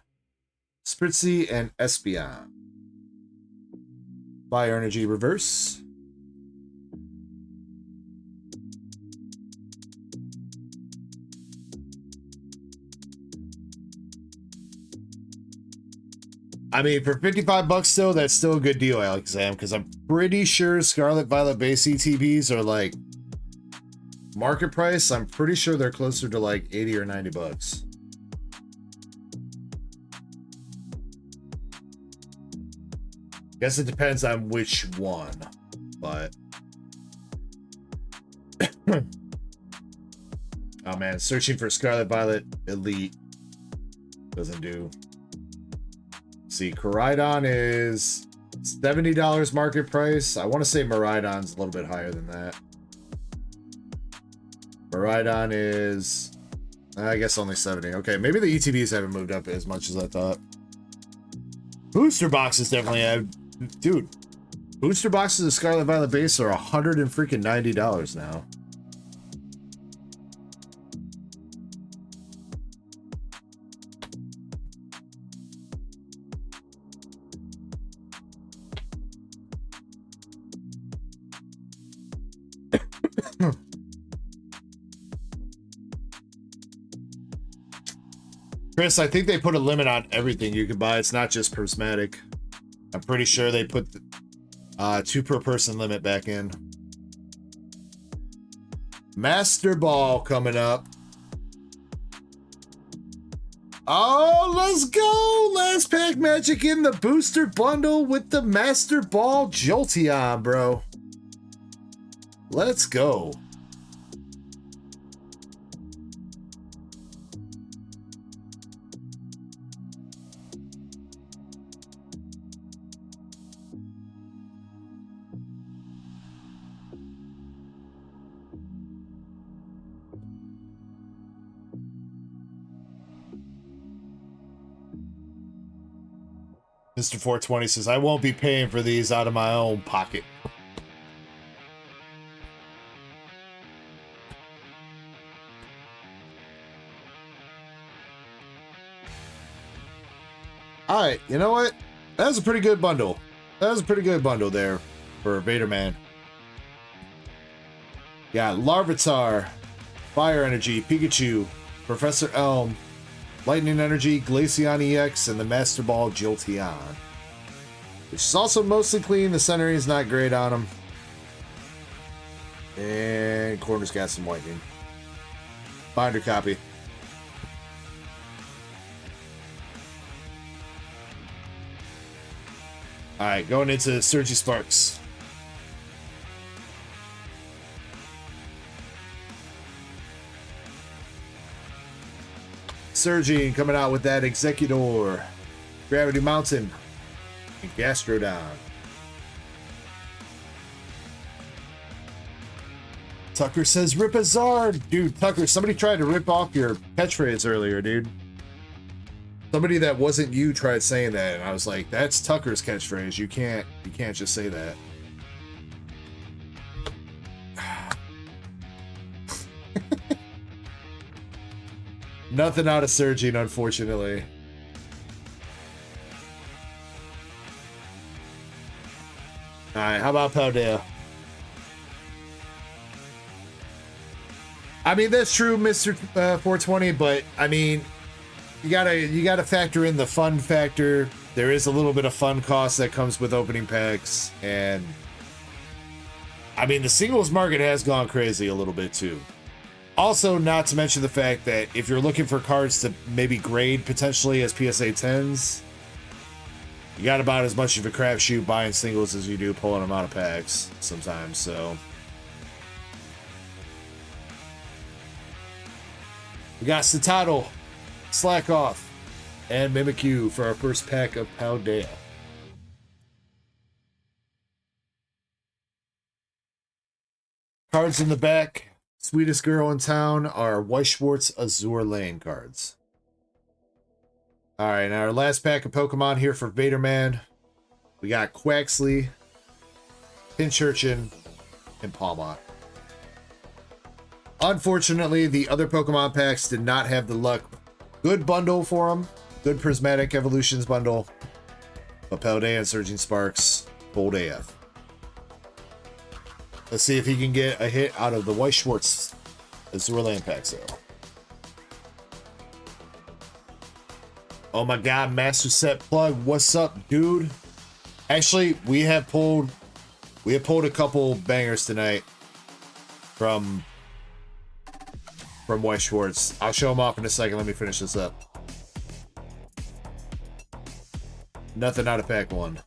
Spritzy, and Espeon. Fire Energy Reverse. I mean, for 55 bucks still, that's still a good deal, Alakazam, because I'm pretty sure Scarlet Violet base ETBs are like market price. I'm pretty sure they're closer to like 80 or 90 bucks. Guess it depends on which one, but oh man, searching for Scarlet Violet Elite doesn't do. See, Koraidon is $70 market price. I want to say Miraidon's a little bit higher than that. Miraidon is, I guess, only 70. Okay, maybe the ETBs haven't moved up as much as I thought. Booster boxes definitely have. Dude, booster boxes of Scarlet Violet base are $190 now. Chris, I think they put a limit on everything you can buy. It's not just Prismatic. I'm pretty sure they put the 2 per person limit back in. Master Ball coming up. Oh, let's go! Last pack magic in the booster bundle with the Master Ball Jolteon, bro. Let's go. Mr. 420 says, I won't be paying for these out of my own pocket. All right, you know what? That was a pretty good bundle. That was a pretty good bundle there for Vader Man. Yeah, Larvitar, Fire Energy, Pikachu, Professor Elm, Lightning Energy, Glaceon EX, and the Master Ball Jolteon. Which is also mostly clean. The centering is not great on him. And corner's got some whitening. Binder copy. Alright, going into Surgy Sparks. Surging coming out with that Executor, Gravity Mountain, and Gastrodon. Tucker says, rip Azard. Dude, Tucker, somebody tried to rip off your catchphrase earlier, dude. Somebody that wasn't you tried saying that, and I was like, that's Tucker's catchphrase. You can't just say that. Nothing out of Surging, unfortunately. Alright, how about Paldea? I mean, that's true, Mr. 420, but I mean, you gotta factor in the fun factor. There is a little bit of fun cost that comes with opening packs, and I mean, the singles market has gone crazy a little bit too. Also, not to mention the fact that if you're looking for cards to maybe grade potentially as PSA 10s, you got about as much of a crapshoot buying singles as you do pulling them out of packs sometimes, so. We got Citadel, Slack Off, and Mimikyu for our first pack of Paldea. Cards in the back. Sweetest girl in town are Weiss-Schwarz Azour Lane cards. Alright, now our last pack of Pokemon here for Vader Man. We got Quaxley, Pinchurchin, and Palmont. Unfortunately, the other Pokemon packs did not have the luck. Good bundle for them. Good Prismatic Evolutions bundle. But Paldea and Surging Sparks, bold AF. Let's see if he can get a hit out of the Weiss-Schwarz Azour Lane pack sale. Oh my god, Master Set Plug, what's up, dude? Actually, we have pulled a couple bangers tonight from Weiss-Schwarz. I'll show them off in a second. Let me finish this up. Nothing out of pack 1.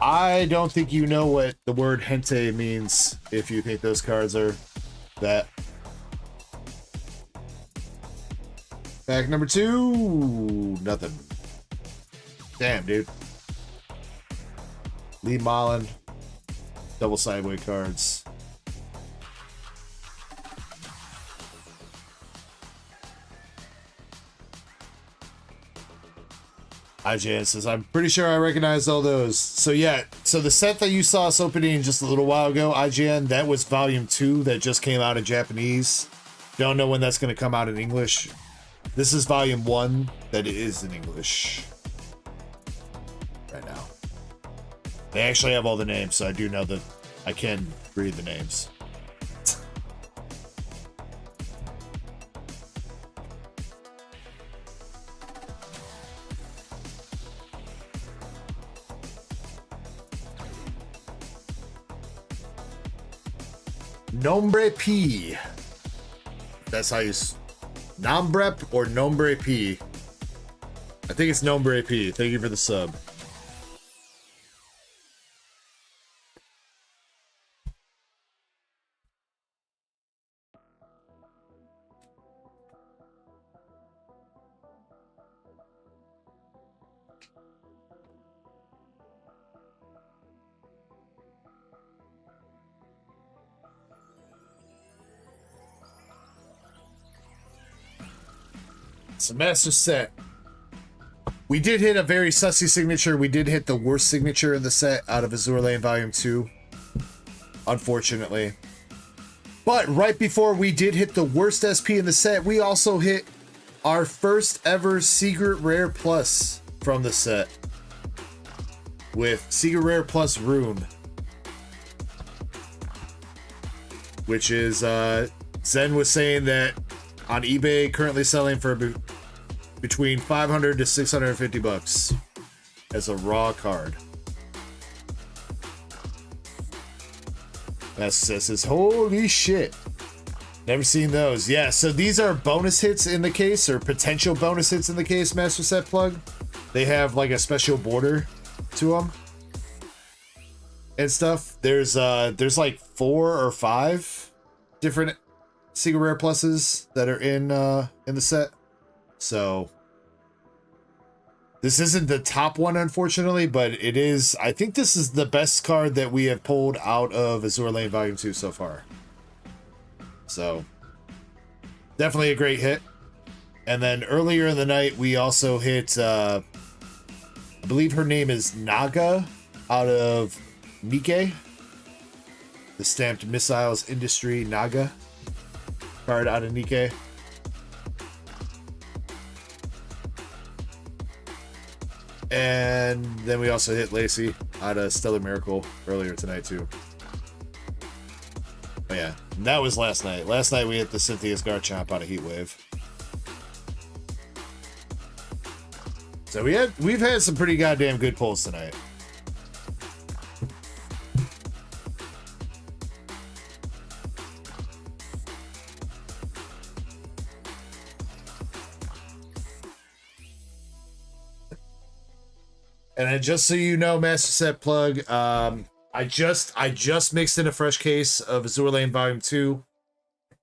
I don't think you know what the word Hente means if you think those cards are that. Pack number 2. Nothing. Damn, dude. Lee Molland. Double sideway cards. IGN says, I'm pretty sure I recognize all those. So yeah, so the set that you saw us opening just a little while ago, IGN, that was volume 2 that just came out in Japanese. Don't know when that's going to come out in English. This is volume 1 that is in English right now. They actually have all the names, so I do know that I can read the names. Nombre P. That's how you... Nombrep or Nombre P? I think it's Nombre P. Thank you for the sub. It's a master set. We did hit a very sussy signature. We did hit the worst signature in the set out of Azour Lane Volume 2. Unfortunately. But right before we did hit the worst SP in the set, we also hit our first ever Secret Rare Plus from the set. With Secret Rare Plus Rune. Which is, Zen was saying that on eBay, currently selling for between 500 to 650 bucks as a raw card. That says, holy shit. Never seen those. Yeah, so these are bonus hits in the case, or potential bonus hits in the case, Master Set Plug. They have like a special border to them and stuff. There's like 4 or 5 different Secret Rare Pluses that are in the set. So this isn't the top one, unfortunately, but it is. I think this is the best card that we have pulled out of Azour Lane Volume 2 so far. So definitely a great hit. And then earlier in the night, we also hit, I believe her name is Naga out of Nikke. The Stamped Missiles Industry Naga card out of Nikke. And then we also hit Lacey out of Stellar Miracle earlier tonight too. Oh yeah, and that was last night. Last night we hit the Cynthia's Garchomp out of Heatwave. So we've had some pretty goddamn good pulls tonight. And just so you know, Master Set Plug, I just mixed in a fresh case of Azour Lane Volume 2.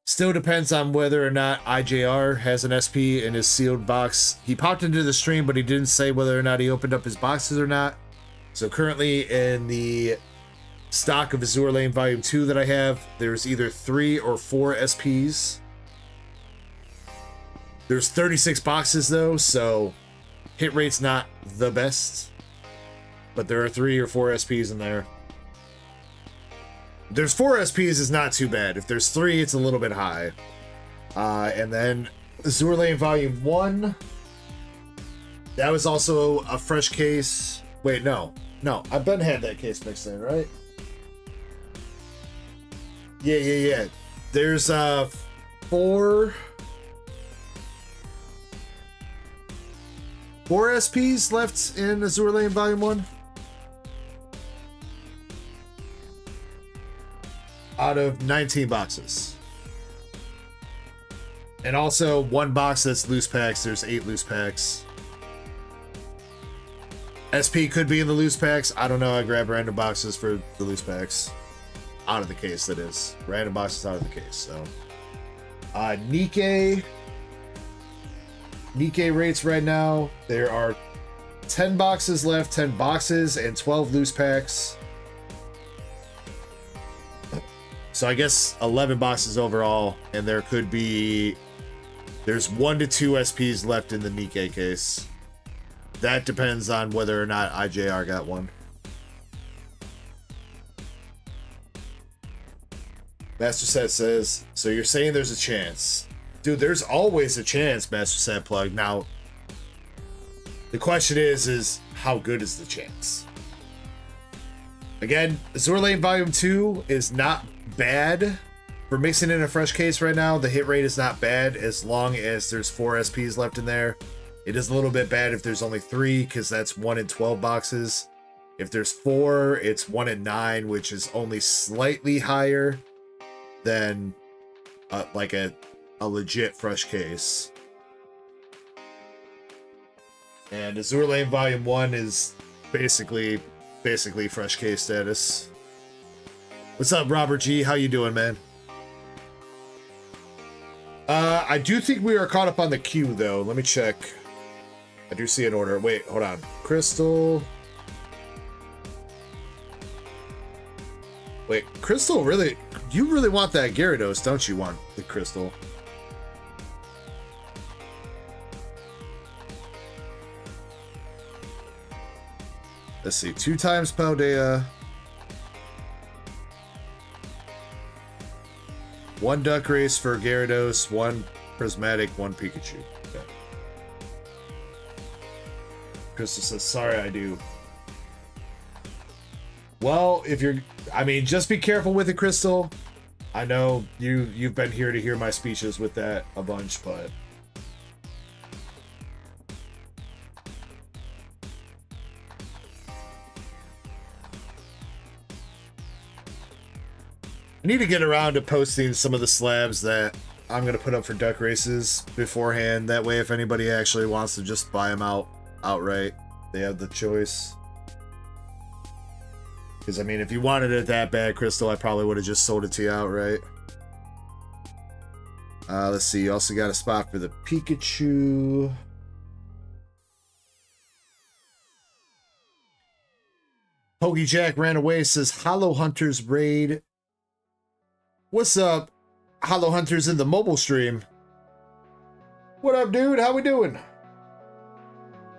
Still depends on whether or not IJR has an SP in his sealed box. He popped into the stream, but he didn't say whether or not he opened up his boxes or not. So currently in the stock of Azour Lane Volume 2 that I have, there's either 3 or 4 SPs. There's 36 boxes though, so hit rate's not the best. But there are 3 or 4 SPs in there. There's 4 SPs is not too bad. If there's 3, it's a little bit high. And then Azour Lane Volume 1. That was also a fresh case. Wait, no. No, I've been had that case mixed in, right? Yeah. There's 4 SPs left in Azour Lane Volume 1. Out of 19 boxes. And also 1 box that's loose packs. There's 8 loose packs. SP could be in the loose packs. I don't know. I grab random boxes for the loose packs. Out of the case, that is. Random boxes out of the case. So Nikke rates right now. There are 10 boxes left. 10 boxes and 12 loose packs. So I guess 11 boxes overall, and there could be... There's 1 to 2 SPs left in the Nikke case. That depends on whether or not IJR got one. Master Set says, so you're saying there's a chance. Dude, there's always a chance, Master Set Plug. Now, the question is how good is the chance? Again, Azour Lane Volume 2 is not bad for mixing in a fresh case right now. The hit rate is not bad as long as there's 4 SPs left in there. It is a little bit bad if there's only 3, because that's 1 in 12 boxes. If there's 4, it's 1 in 9, which is only slightly higher than like a legit fresh case. And Azour Lane Volume 1 is basically fresh case status. What's up, Robert G? How you doing, man? I do think we are caught up on the queue, though. Let me check. I do see an order. Wait, hold on. Crystal. Wait, Crystal, really? You really want that Gyarados, don't you? Want the Crystal? Let's see. 2 times Paldea. 1 Duck Race for Gyarados, 1 Prismatic, 1 Pikachu. Okay. Crystal says, sorry, I do. Well, if you're... I mean, just be careful with it, Crystal. I know you've been here to hear my speeches with that a bunch, but... I need to get around to posting some of the slabs that I'm going to put up for duck races beforehand. That way, if anybody actually wants to just buy them outright, they have the choice. Because, I mean, if you wanted it that bad, Crystal, I probably would have just sold it to you outright. Let's see. You also got a spot for the Pikachu. PokeJack ran away, says Hollow Hunters raid. What's up, Hollow Hunters in the mobile stream? What up, dude? How we doing?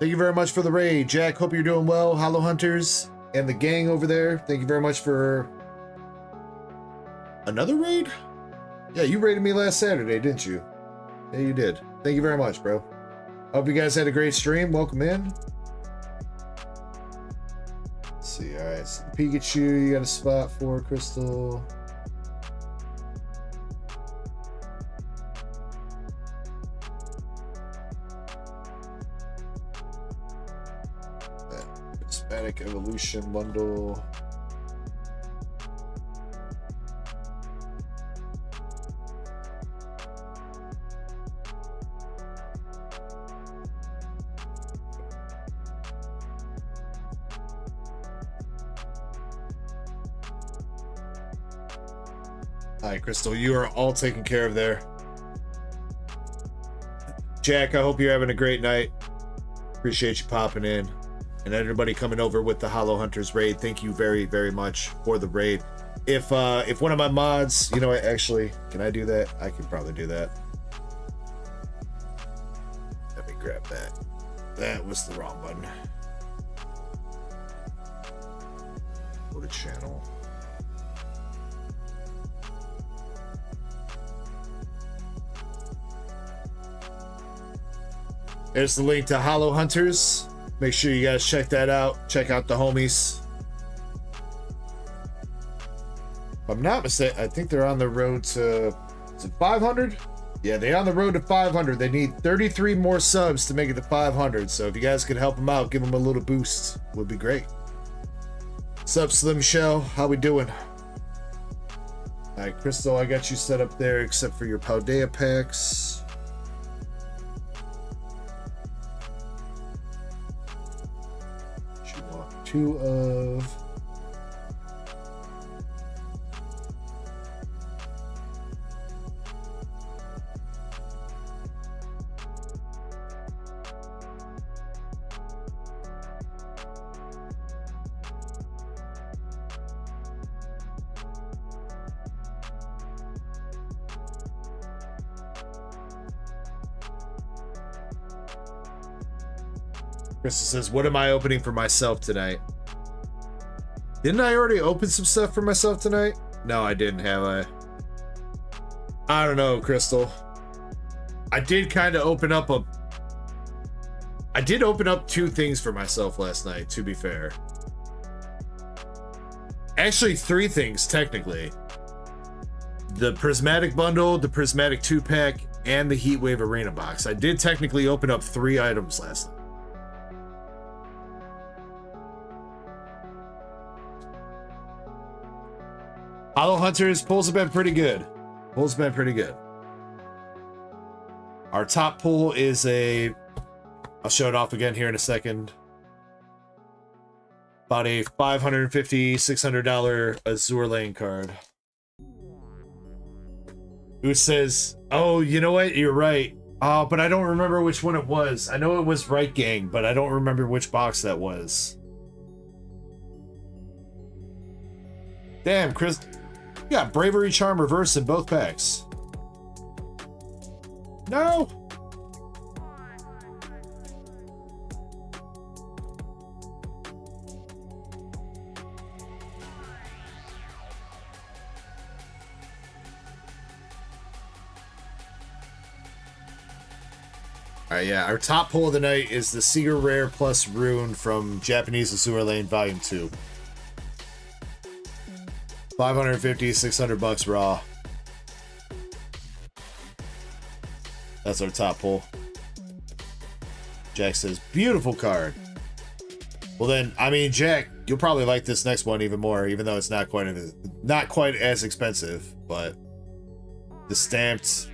Thank you very much for the raid. Jack, hope you're doing well. Hollow Hunters and the gang over there, thank you very much for another raid? Yeah, you raided me last Saturday, didn't you? Yeah, you did. Thank you very much, bro. Hope you guys had a great stream. Welcome in. Let's see, alright, so Pikachu, you got a spot for Crystal. Prismatic Evolution bundle. Hi, Crystal. You are all taken care of there. Jack, I hope you're having a great night. Appreciate you popping in. And everybody coming over with the Hollow Hunters raid, thank you very, very much for the raid. If one of my mods, you know what, actually, can I do that? I can probably do that. Let me grab that. That was the wrong button. Go to channel. There's the link to Hollow Hunters. Make sure you guys check that out. Check out the homies. If I'm not mistaken, I think they're on the road to, is it 500? Yeah, they're on the road to 500. They need 33 more subs to make it to 500. So if you guys could help them out, give them a little boost, would be great. What's up, Slim Shell? How we doing? All right, Crystal, I got you set up there except for your Paldea packs. Two of Crystal says, what am I opening for myself tonight? Didn't I already open some stuff for myself tonight? No, I didn't, have I? I don't know, Crystal. I did kind of open up I did open up 2 things for myself last night, to be fair. Actually, 3 things, technically. The Prismatic bundle, the Prismatic 2-pack, and the Heatwave Arena box. I did technically open up 3 items last night. Hollow Hunters, pulls have been pretty good. Pulls have been pretty good. Our top pull is a... I'll show it off again here in a second. About a $550, $600 Azour Lane card. Who says, oh, you know what? You're right. But I don't remember which one it was. I know it was Right Gang, but I don't remember which box that was. Damn, Chris. You got Bravery Charm Reverse in both packs. No! Alright, yeah, our top pull of the night is the Seeger Rare plus Rune from Japanese Azour Lane Volume 2. $550, $600 raw. That's our top pull. Jack says, beautiful card. Well then, I mean, Jack, you'll probably like this next one even more, even though it's not quite as expensive, but the stamped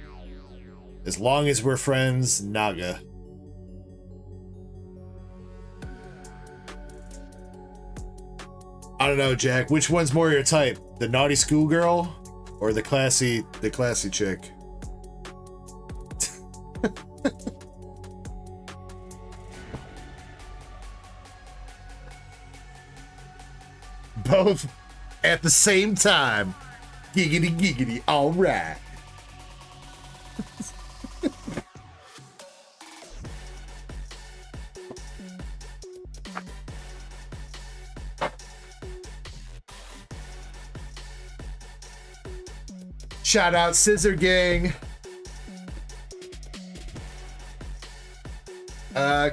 As Long As We're Friends, Naga. I don't know, Jack. Which one's more your type? The naughty schoolgirl or the classy chick? Both at the same time. Giggity giggity, all right. Shout out Scissor Gang.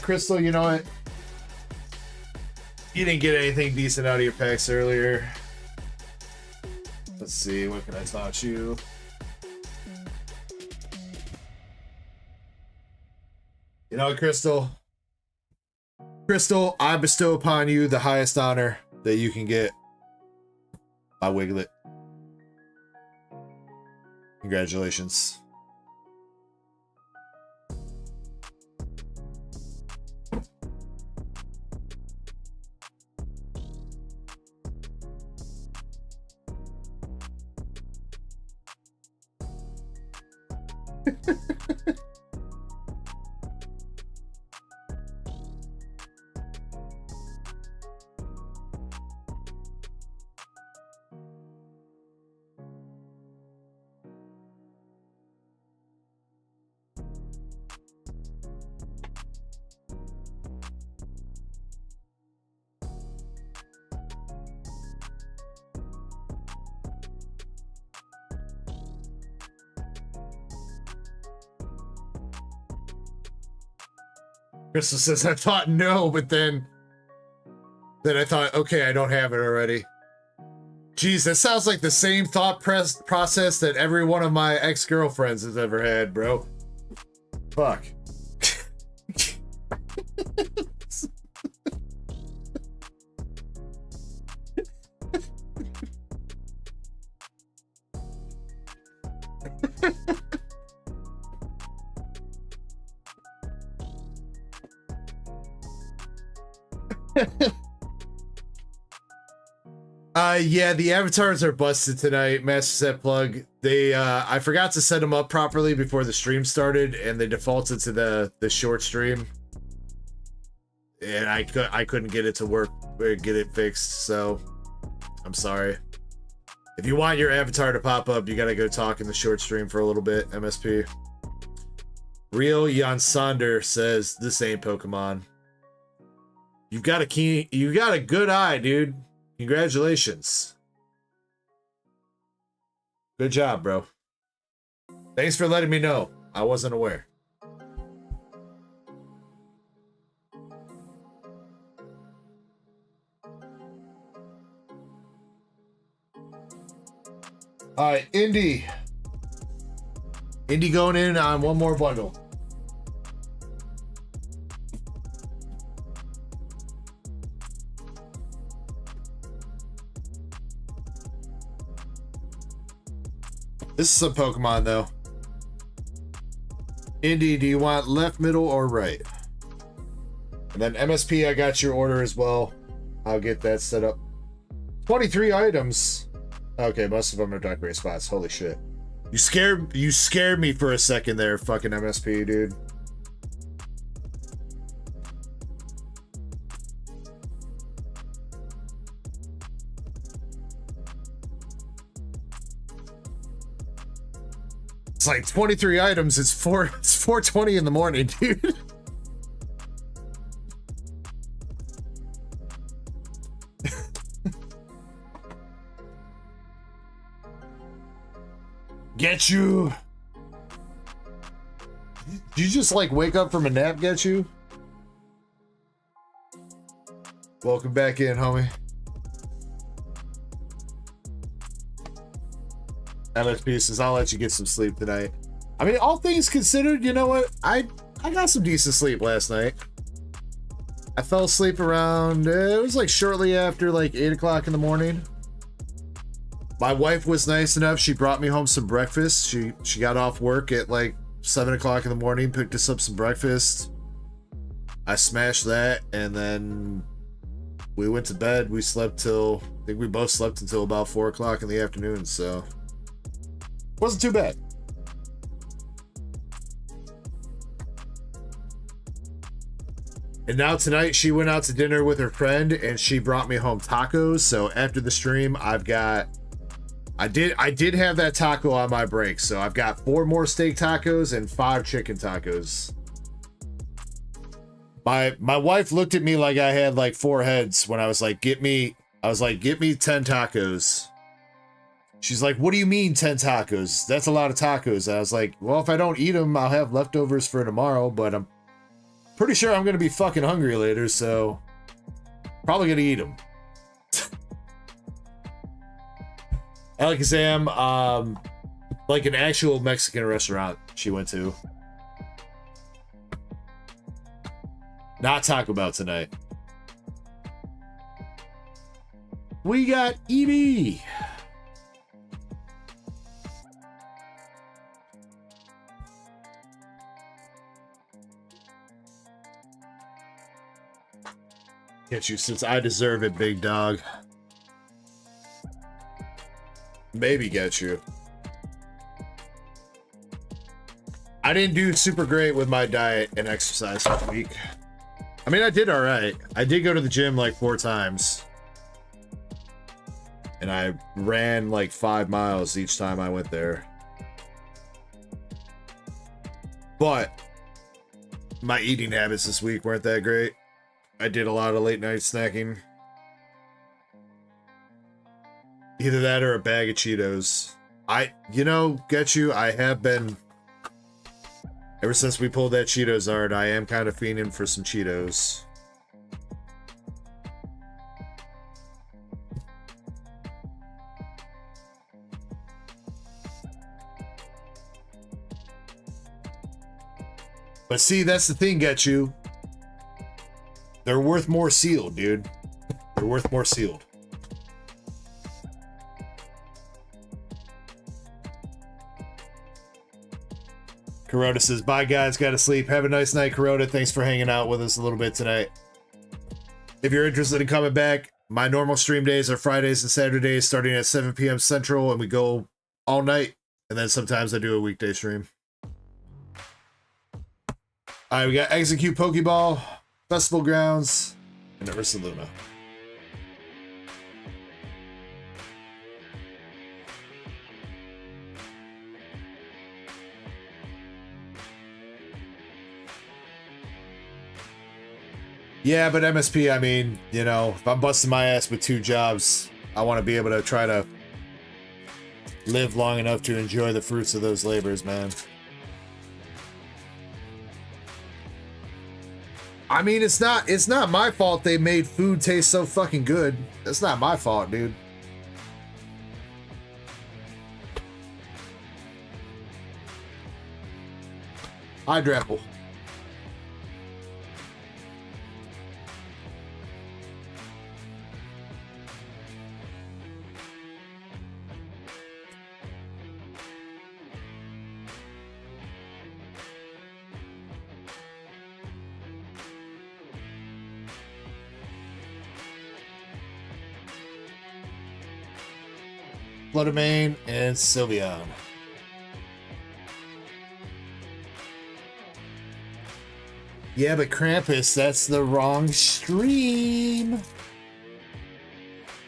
Crystal, you know what? You didn't get anything decent out of your packs earlier. Let's see, what can I toss you? You know what, Crystal? Crystal, I bestow upon you the highest honor that you can get. My Wiglet. Congratulations. Crystal says, I thought no, but then I thought, okay, I don't have it already. Jeez, that sounds like the same thought process that every one of my ex-girlfriends has ever had, bro. Fuck. Yeah, the avatars are busted tonight, Master Set Plug. They I forgot to set them up properly before the stream started, and they defaulted to the short stream. And I couldn't get it to work or get it fixed, so I'm sorry. If you want your avatar to pop up, you gotta go talk in the short stream for a little bit, MSP. Real Jan Sander says, this ain't Pokemon. You got a good eye, dude. Congratulations. Good job, bro. Thanks for letting me know. I wasn't aware. All right, Indy. Indy going in on one more bundle. This is some Pokemon though. Indy, do you want left, middle, or right? And then MSP, I got your order as well. I'll get that set up. 23 items. Okay, most of them are dark gray spots. Holy shit. You scared me for a second there, fucking MSP, dude. It's like 23 items. It's 4:20 in the morning, dude. Get you. Did you just like wake up from a nap, get you? Welcome back in, homie. MSP says, I'll let you get some sleep tonight. I mean, all things considered, you know what? I got some decent sleep last night. I fell asleep around, it was like shortly after like 8 o'clock in the morning. My wife was nice enough. She brought me home some breakfast. She got off work at like 7 o'clock in the morning, picked us up some breakfast. I smashed that, and then we went to bed. We slept till, I think we both slept until about 4 o'clock in the afternoon, so wasn't too bad. And now tonight she went out to dinner with her friend and she brought me home tacos. So after the stream, I did have that taco on my break. So I've got 4 more steak tacos and 5 chicken tacos. My wife looked at me like I had like 4 heads when I was like, get me 10 tacos. She's like, what do you mean 10 tacos? That's a lot of tacos. And I was like, well, if I don't eat them, I'll have leftovers for tomorrow, but I'm pretty sure I'm going to be fucking hungry later, so probably going to eat them. Alakazam, like an actual Mexican restaurant she went to. Not Taco Bell tonight. We got Eevee. Get you since I deserve it, big dog. Maybe get you. I didn't do super great with my diet and exercise this week. I mean, I did all right. I did go to the gym like 4 times. And I ran like 5 miles each time I went there. But my eating habits this week weren't that great. I did a lot of late night snacking. Either that or a bag of Cheetos. Get you, I have been, ever since we pulled that Cheetos art, I am kind of fiending for some Cheetos. But see, that's the thing, get you. They're worth more sealed, dude. They're worth more sealed. Kuroda says, bye guys, gotta sleep. Have a nice night, Kuroda. Thanks for hanging out with us a little bit tonight. If you're interested in coming back, my normal stream days are Fridays and Saturdays starting at 7 p.m. Central, and we go all night. And then sometimes I do a weekday stream. All right, we got Execute Pokeball, Festival Grounds, and Ursa Luna. Yeah, but MSP, I mean, you know, if I'm busting my ass with 2 jobs, I want to be able to try to live long enough to enjoy the fruits of those labors, man. I mean, it's not my fault they made food taste so fucking good. That's not my fault, dude. Hi, Drapple. Bloodamain, and Sylveon. Yeah, but Krampus, that's the wrong stream.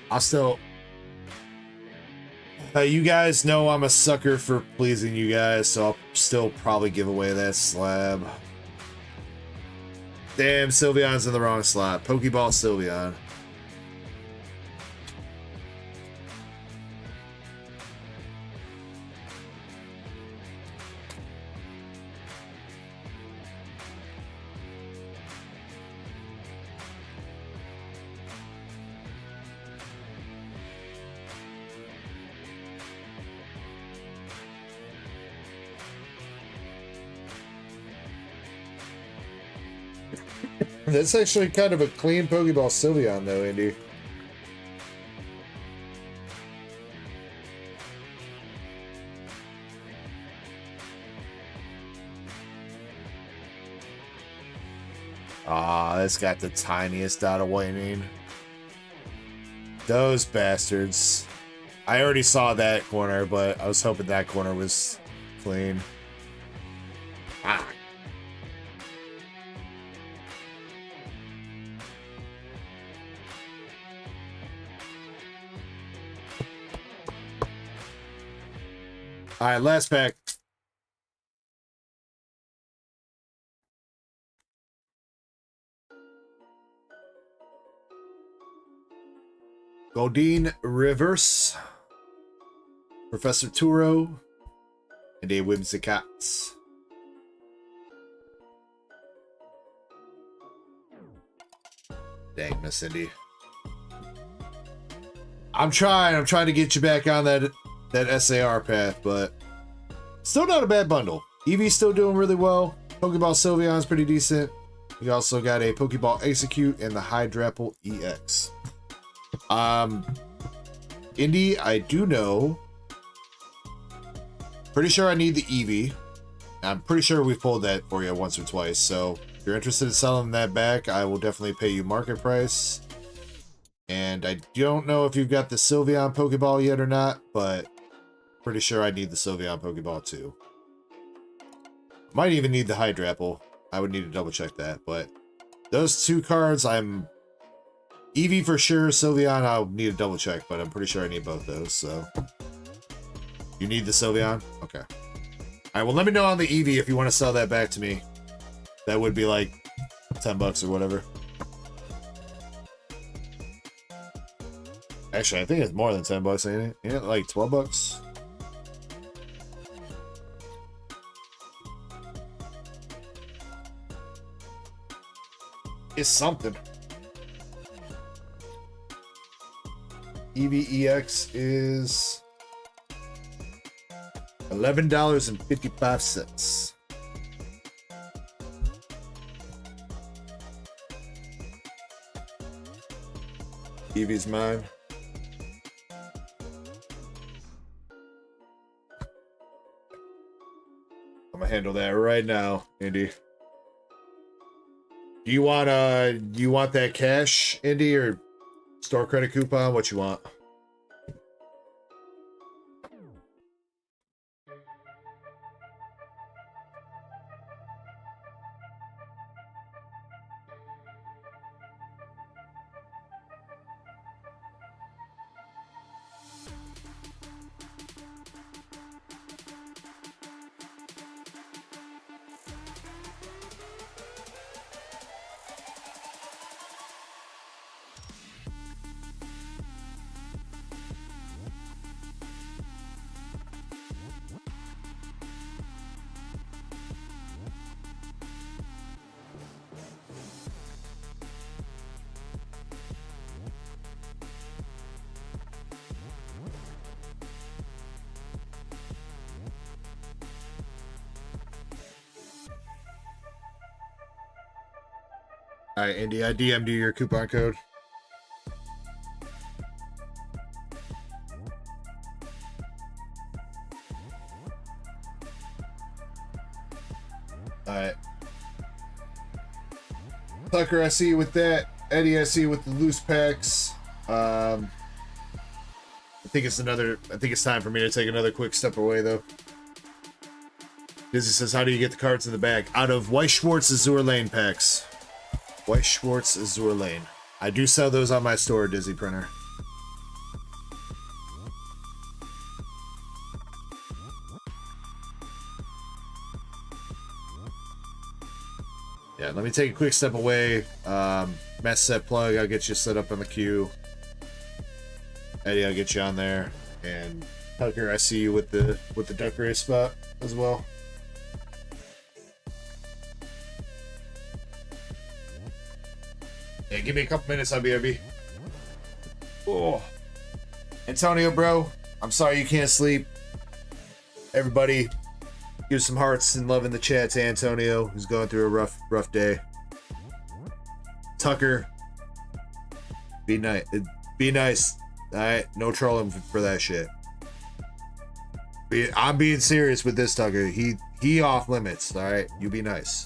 I'll still... you guys know I'm a sucker for pleasing you guys, so I'll still probably give away that slab. Damn, Sylveon's in the wrong slot. Pokeball Sylveon. That's actually kind of a clean Pokeball Sylveon, though, Andy. Ah, it's got the tiniest dot of whitening. Those bastards. I already saw that corner, but I was hoping that corner was clean. Ah. All right, last pack. Goldeen Reverse, Professor Turo, and a Whimsicott. Dang, Miss Cindy. I'm trying to get you back on that SAR path, but still not a bad bundle. Eevee's still doing really well. Pokeball Sylveon's pretty decent. We also got a Pokeball Execute and the Hydrapple EX. Indy, I do know. Pretty sure I need the Eevee. I'm pretty sure we've pulled that for you once or twice, so if you're interested in selling that back, I will definitely pay you market price. And I don't know if you've got the Sylveon Pokeball yet or not, but pretty sure I need the Sylveon Pokeball too. Might even need the Hydrapple. I would need to double check that, but those two cards, I'm Eevee for sure. Sylveon, I'll need to double check, but I'm pretty sure I need both those, so. You need the Sylveon? Okay. Alright, well let me know on the Eevee if you want to sell that back to me. That would be like 10 bucks or whatever. Actually, I think it's more than 10 bucks, ain't it? Ain't it like 12 bucks? It's something. EVEX is $11.55. Eevee's mine. I'm gonna handle that right now, Indy. Do you want that cash, Indy, or store credit coupon? What you want? Alright, Indy, I DM'd you your coupon code. Alright. Tucker, I see you with that. Eddie, I see you with the loose packs. The think it's time for me to take another quick step away though. Dizzy says, how do you get the cards in the bag? Out of White Schwartz Azour Lane packs. White Schwartz Azour Lane. I do sell those on my store, Dizzy Printer. Yeah, let me take a quick step away. Mess set plug, I'll get you set up on the queue. Eddie, I'll get you on there. And Tucker, I see you with the duck race spot as well. Yeah, give me a couple minutes, I'll BRB. Oh. Antonio, bro, I'm sorry you can't sleep. Everybody, give some hearts and love in the chat to Antonio, who's going through a rough day. Tucker, be nice. Be nice. All right, no trolling for that shit. I'm being serious with this, Tucker. He off limits. All right, you be nice.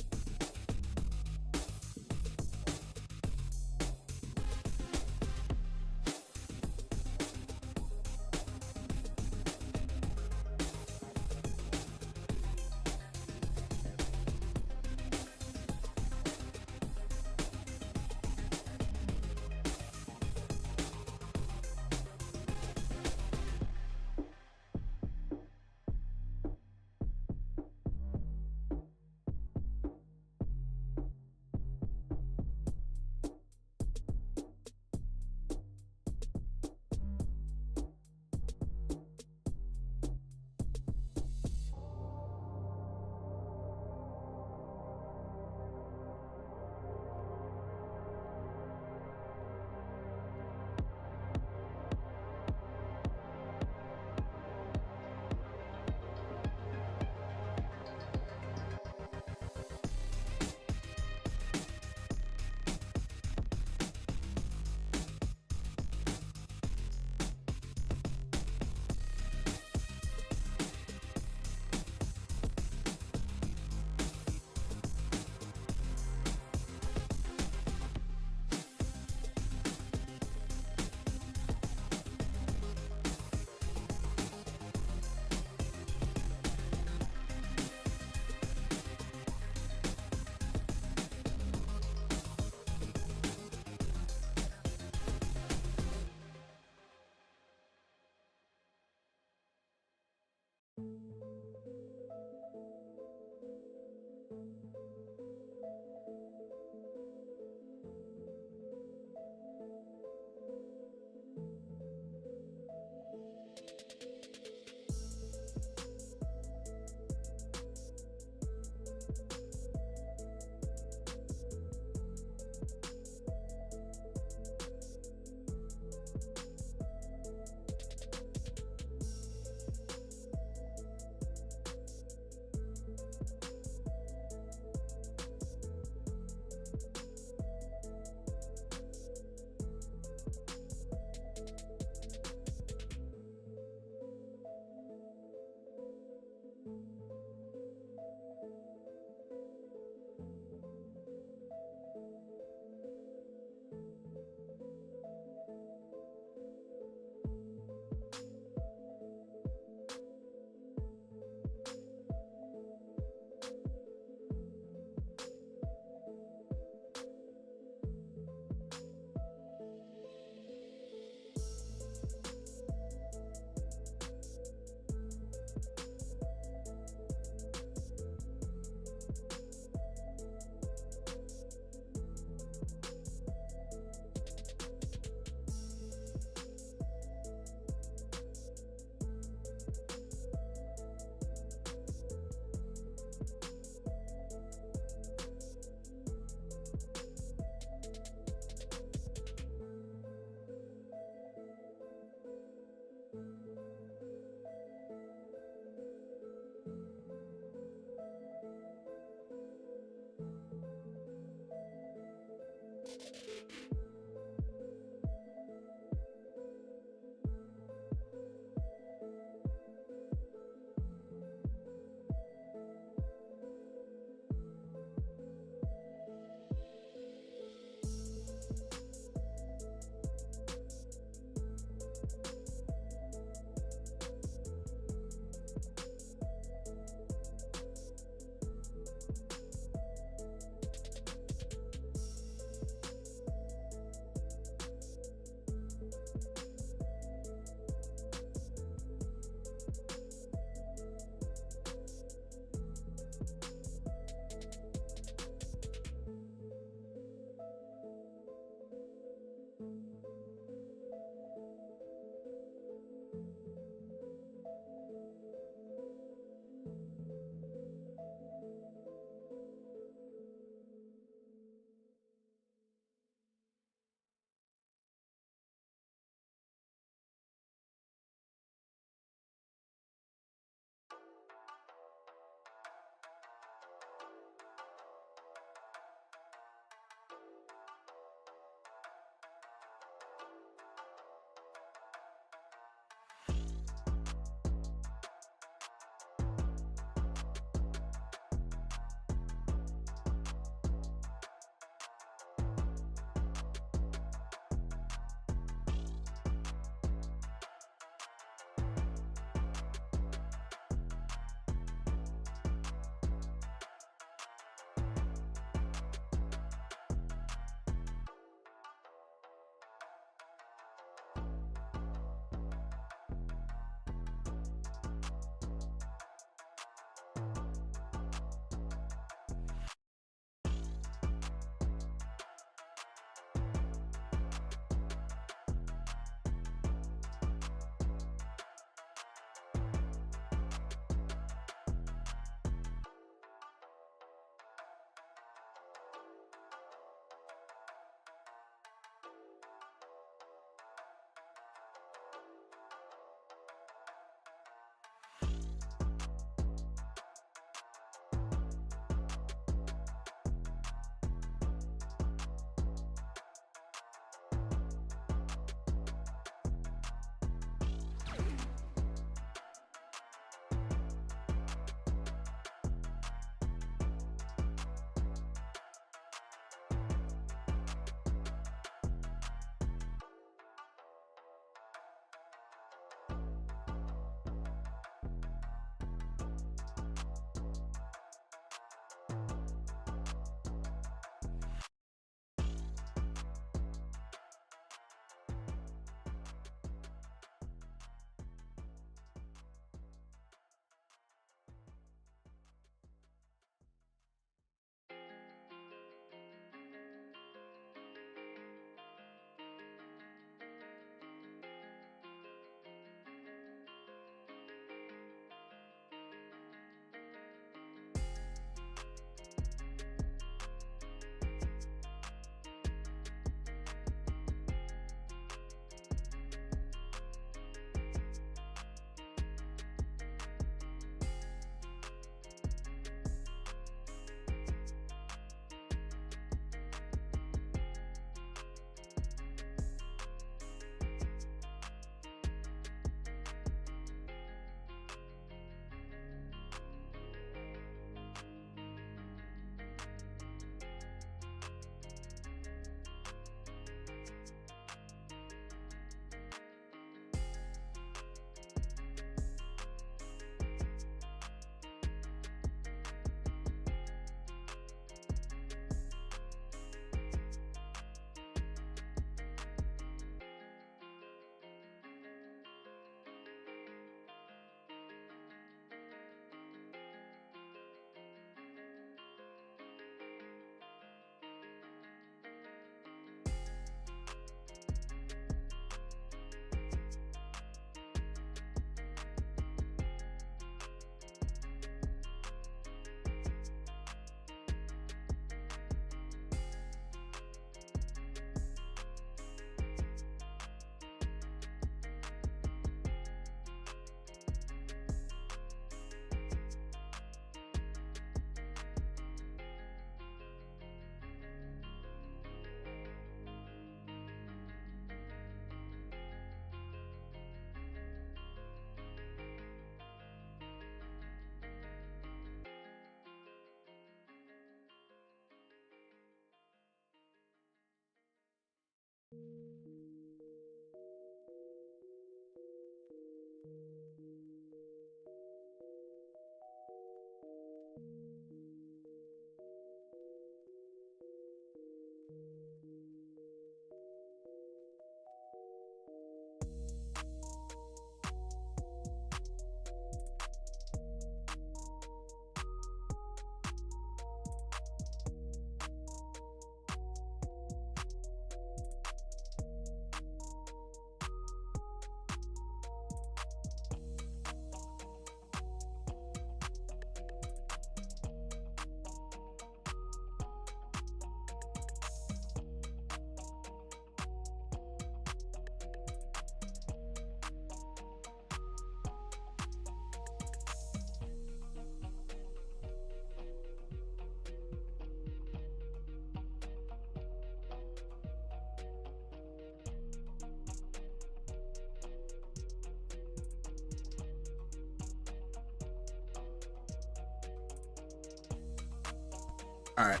All right,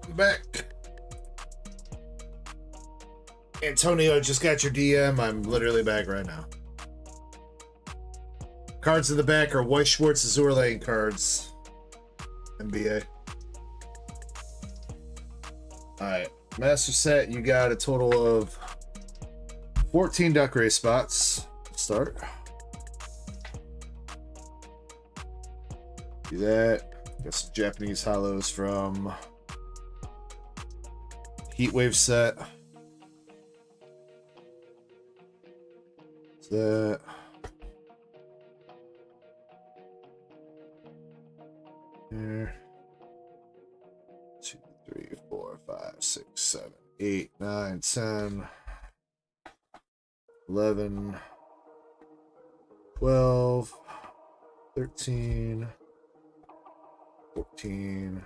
I'm back. Antonio, just got your DM. I'm literally back right now. Cards in the back are White Schwartz Azour Lane cards. NBA. Alright. Master set, you got a total of 14 duck race spots. Start. Do that. Got some Japanese hollows from Heatwave set. That. Here. 2, 3, 4, 5, 6, 7, 8, 9, 10, 11, 12, 13, 14.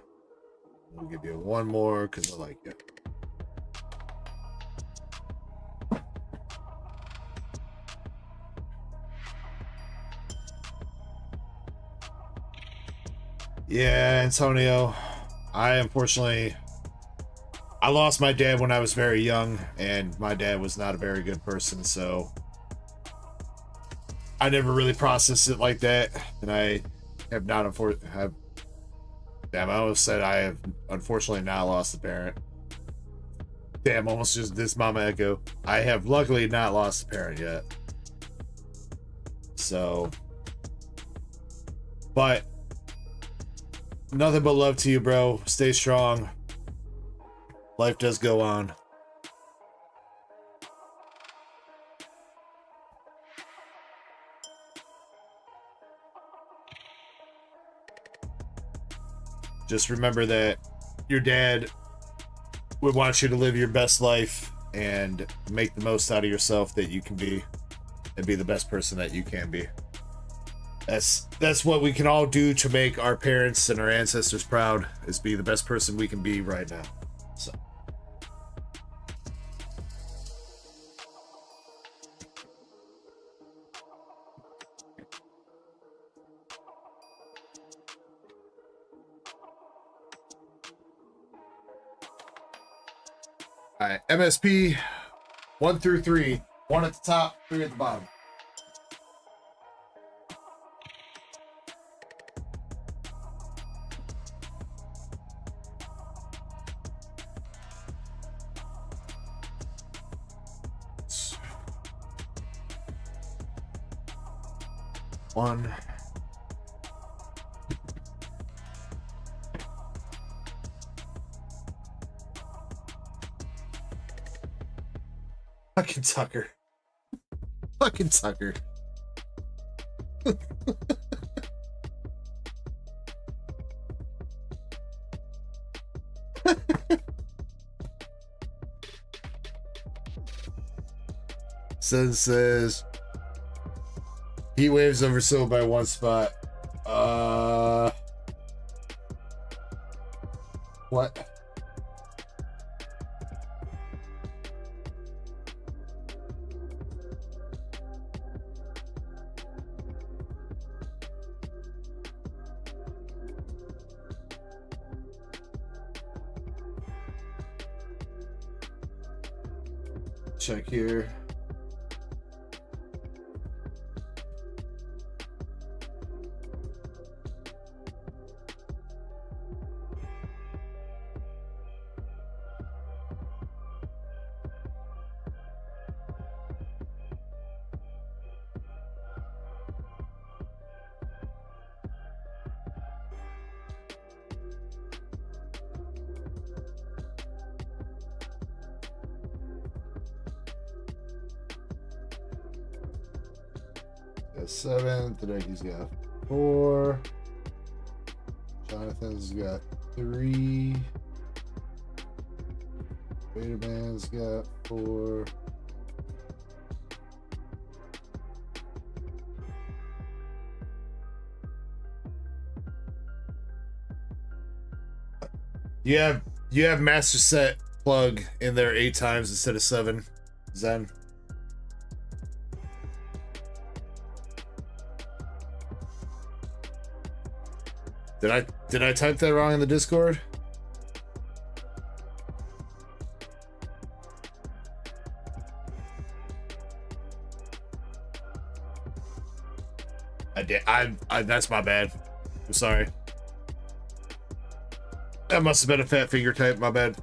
We'll give you one more because I like it. Yeah, Antonio, I lost my dad when I was very young, and my dad was not a very good person, so I never really processed it like that, and I have not, I almost said I have unfortunately not lost a parent. Damn, almost just this Mama Ecko. I have luckily not lost a parent yet. So, but nothing but love to you, bro. Stay strong. Life does go on. Just remember that your dad would want you to live your best life and make the most out of yourself that you can be and be the best person that you can be. That's what we can all do to make our parents and our ancestors proud, is be the best person we can be right now. So. All right, MSP 1 through 3, 1 at the top, 3 at the bottom. One. Fucking Tucker. Fucking Tucker. says Heat Waves oversold by 1 spot. What? Check here. Got 7. Tadeki's got 4. Jonathan's got 3. Beta Man's got 4. You have master set plug in there 8 times instead of 7. Zen. Did I type that wrong in the Discord? I that's my bad. I'm sorry. That must have been a fat finger type. My bad.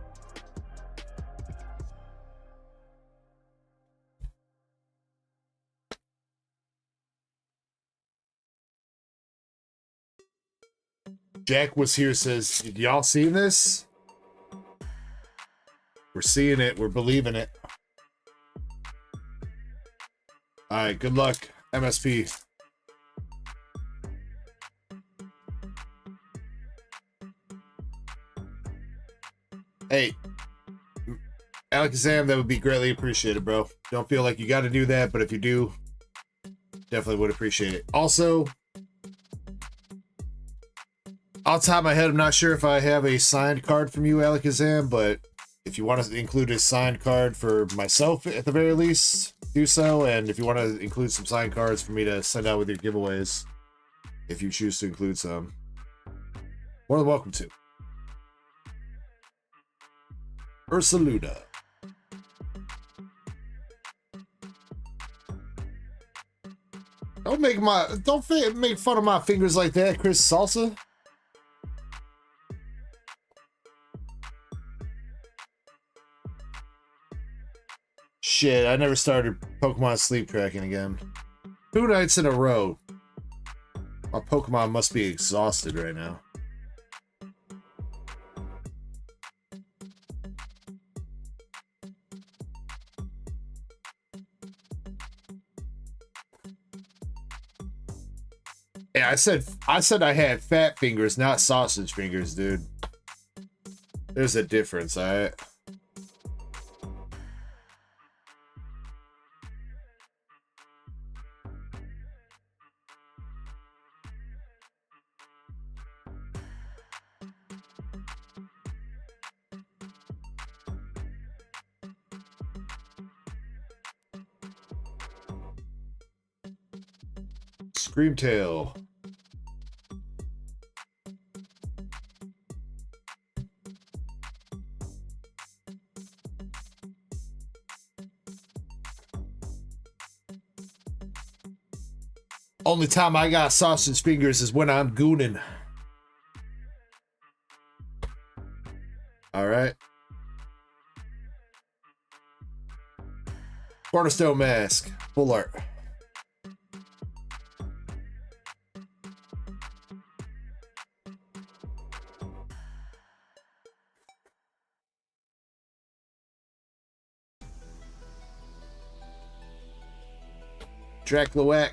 Jack was here says, did y'all see this? We're seeing it. We're believing it. All right. Good luck, MSP. Hey, Alakazam, that would be greatly appreciated, bro. Don't feel like you got to do that, but if you do, definitely would appreciate it. Also, off the top of my head, I'm not sure if I have a signed card from you, Alakazam, but if you want to include a signed card for myself at the very least, do so. And if you want to include some signed cards for me to send out with your giveaways, if you choose to include some, more than welcome to. Ursaluda. Don't make fun of my fingers like that, Chris Salsa. Shit, I never started Pokemon sleep tracking again. 2 nights in a row. My Pokemon must be exhausted right now. Yeah, I said I had fat fingers, not sausage fingers, dude. There's a difference, alright? Screamtail. Only time I got sausage fingers is when I'm gooning. All right. Cornerstone Mask. Full art. Dracloac.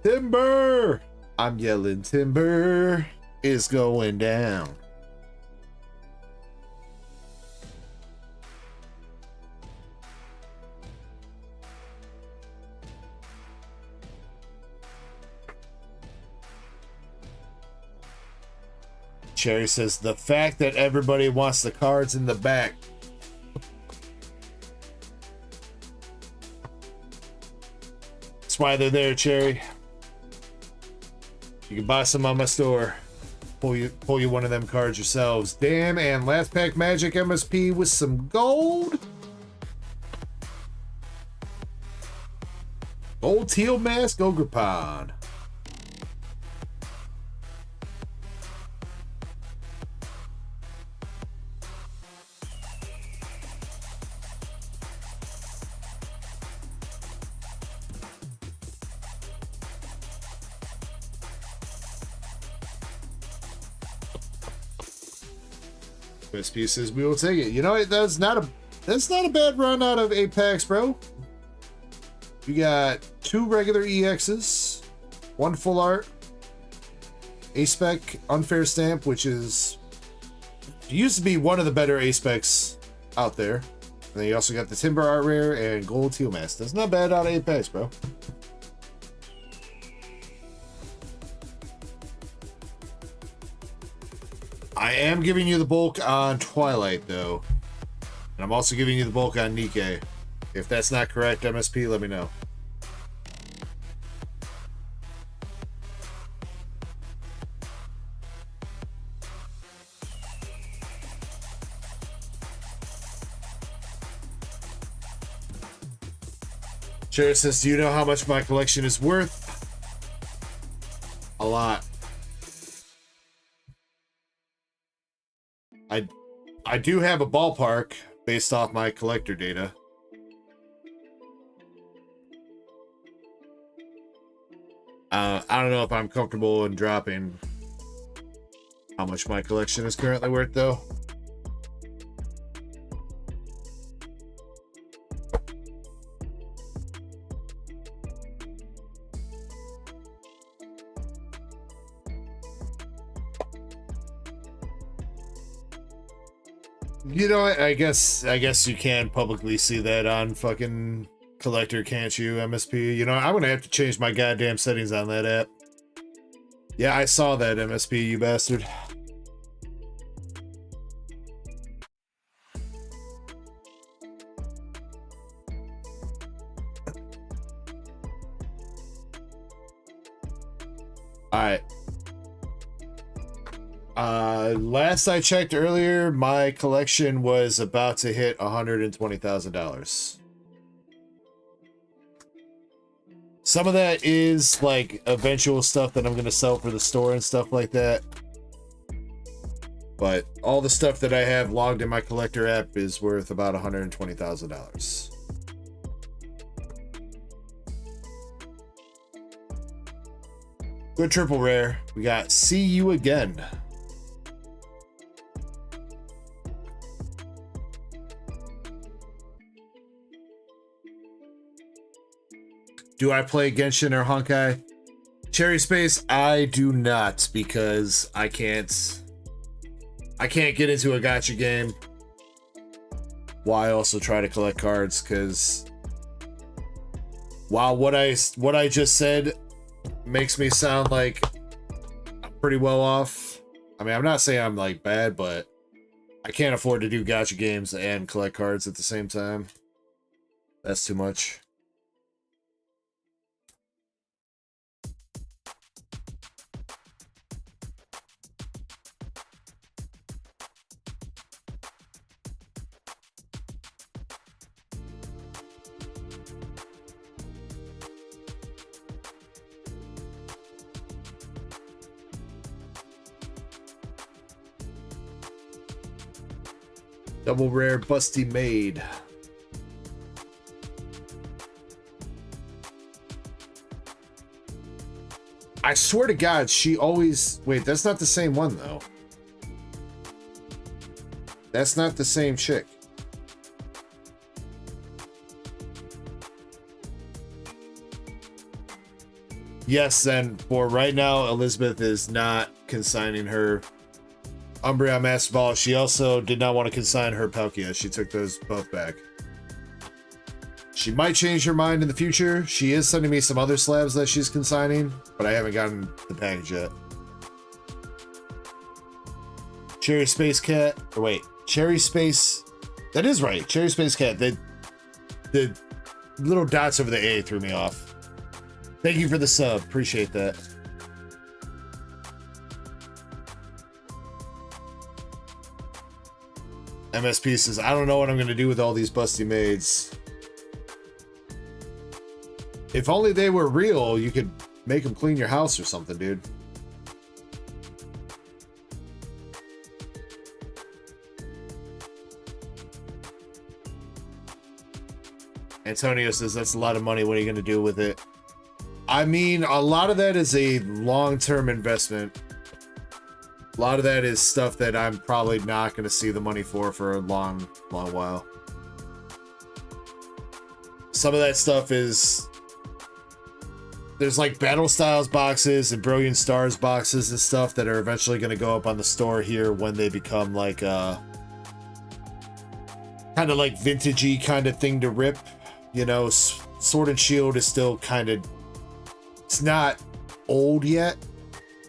Timber! I'm yelling timber is going down. Cherry says, the fact that everybody wants the cards in the back. That's why they're there, Cherry. You can buy some on my store. Pull you one of them cards yourselves. Damn, and last pack magic MSP with some gold. Gold teal mask ogre pond. Best pieces, we will take it. You know, that's not a bad run out of Apex, bro. You got 2 regular EXs, 1 full art, A-Spec Unfair Stamp, which used to be one of the better A-Specs out there. And then you also got the Timber Art Rare and Gold Teal Mask. That's not bad out of Apex, bro. I am giving you the bulk on Twilight, though. And I'm also giving you the bulk on Nikke. If that's not correct, MSP, let me know. Cherry says, do you know how much my collection is worth? lot. I do have a ballpark based off my collector data. I don't know if I'm comfortable in dropping how much my collection is currently worth, though. You know what? I guess you can publicly see that on fucking Collector, can't you, MSP? You know, I'm gonna have to change my goddamn settings on that app. Yeah, I saw that, MSP, you bastard. Alright. Last I checked earlier, my collection was about to hit $120,000. Some of that is like eventual stuff that I'm going to sell for the store and stuff like that. But all the stuff that I have logged in my collector app is worth about $120,000. Good triple rare. We got See You Again. Do I play Genshin or Honkai? Cherry Space, I do not, because I can't get into a gacha game. Why also try to collect cards, because while what I just said makes me sound like I'm pretty well off. I mean, I'm not saying I'm like bad, but I can't afford to do gacha games and collect cards at the same time. That's too much. Double rare busty maid. I swear to God, she always... Wait, that's not the same one, though. That's not the same chick. Yes, then for right now, Elizabeth is not consigning her Umbreon Master Ball. She also did not want to consign her Palkia. She took those both back. She might change her mind in the future. She is sending me some other slabs that she's consigning, but I haven't gotten the package yet. Cherry Space Cat. Or wait, Cherry Space. That is right. Cherry Space Cat. The little dots over the A threw me off. Thank you for the sub. Appreciate that. MSP says, I don't know what I'm going to do with all these busty maids. If only they were real, you could make them clean your house or something, dude. Antonio says, that's a lot of money. What are you going to do with it? I mean, a lot of that is a long-term investment. A lot of that is stuff that I'm probably not going to see the money for a long while. Some of that stuff is... There's like Battle Styles boxes and Brilliant Stars boxes and stuff that are eventually going to go up on the store here when they become like kind of like vintagey kind of thing to rip. You know, Sword and Shield is still kind of... It's not old yet.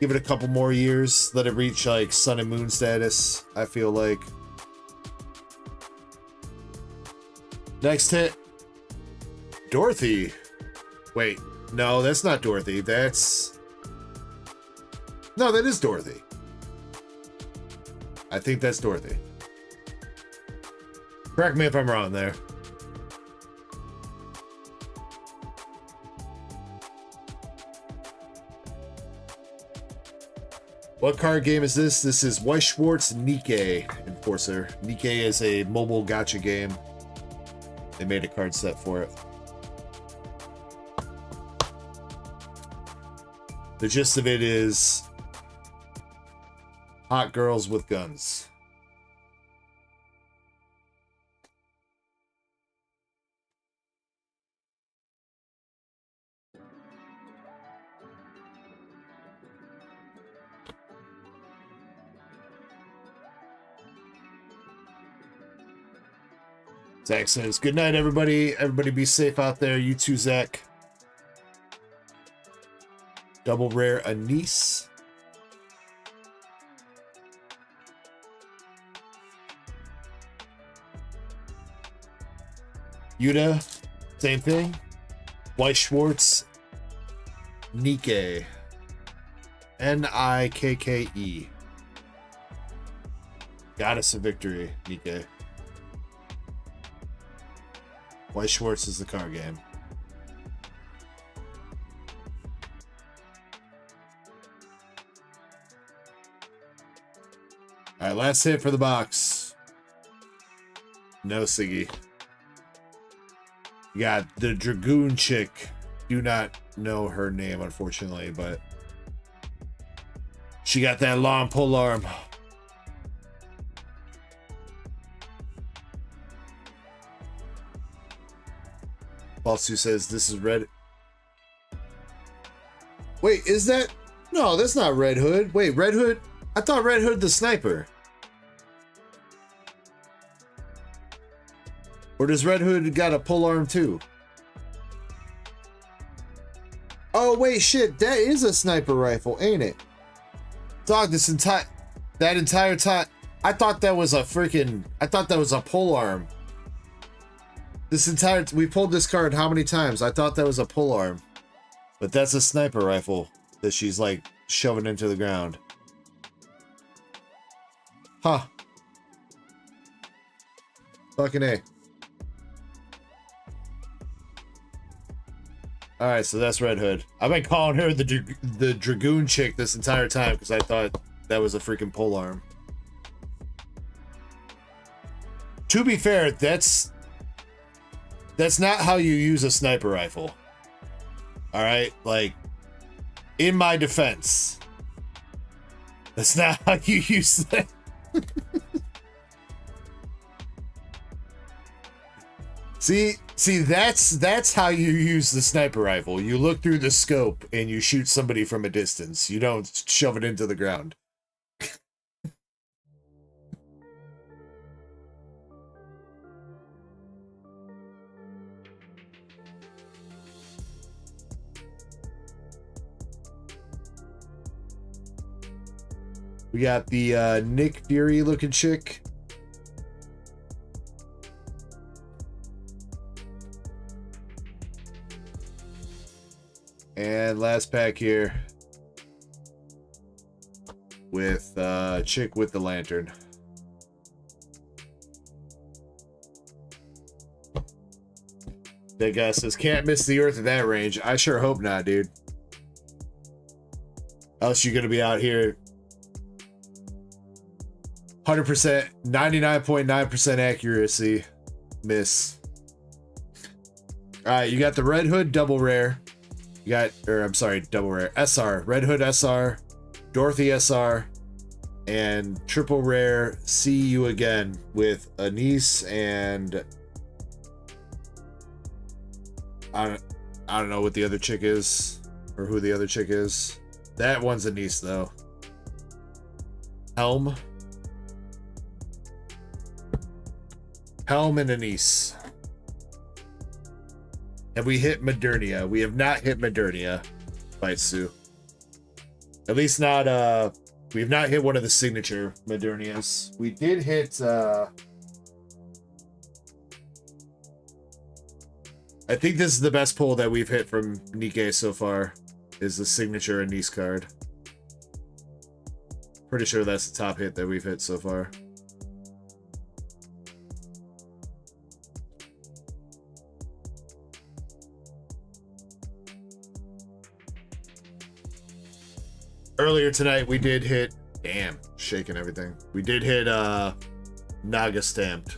Give it a couple more years. Let it reach like Sun and Moon status, I feel like. Next hit. Dorothy. Wait, no, that's not Dorothy. That's... No, that is Dorothy. I think that's Dorothy. Correct me if I'm wrong there. What card game is this? This is Weiss Schwarz Nikke Enforcer. Nikke is a mobile gacha game. They made a card set for it. The gist of it is hot girls with guns. Zach says, good night, everybody. Everybody be safe out there. You too, Zach. Double rare anise. Yuta, same thing. Weiss Schwarz Nikke. Nikke. Goddess of Victory, Nikke. Weiss Schwarz is the card game. Alright, last hit for the box. No Siggy. You got the Dragoon chick. Do not know her name, unfortunately, but she got that long pole arm. Balsu says this is Red. Wait, is that? No, that's not Red Hood. Wait, Red Hood? I thought Red Hood the sniper. Or does Red Hood got a pole arm too? Oh wait, shit, that is a sniper rifle, ain't it? Dog, that entire time, I thought that was a pole arm. We pulled this card how many times? I thought that was a pole arm. But that's a sniper rifle that she's like shoving into the ground. Huh. Fucking A. Alright, so that's Red Hood. I've been calling her the Dragoon chick this entire time because I thought that was a freaking pole arm. To be fair, that's not how you use a sniper rifle. Alright? Like, in my defense, that's not how you use that. See, that's how you use the sniper rifle. You look through the scope and you shoot somebody from a distance. You don't shove it into the ground. We got the Nick Fury looking chick. And last pack here with chick with the lantern. That guy says, can't miss the earth at that range. I sure hope not, dude. Else you're gonna be out here 100%, 99.9% accuracy miss. Alright, you got the Red Hood double rare. You got, or I'm sorry, double rare. SR, Red Hood SR, Dorothy SR, and triple rare See You Again with Anise and I don't know what the other chick is or who the other chick is. That one's Anise though. Helm and Anise. Have we hit Modernia? We have not hit Modernia, Fight Sue. At least not, we have not hit one of the signature Modernias. We did hit, I think this is the best pull that we've hit from Nikke so far, is the signature Anise card. Pretty sure that's the top hit that we've hit so far. earlier tonight we did hit, damn, shaking everything. We did hit Naga stamped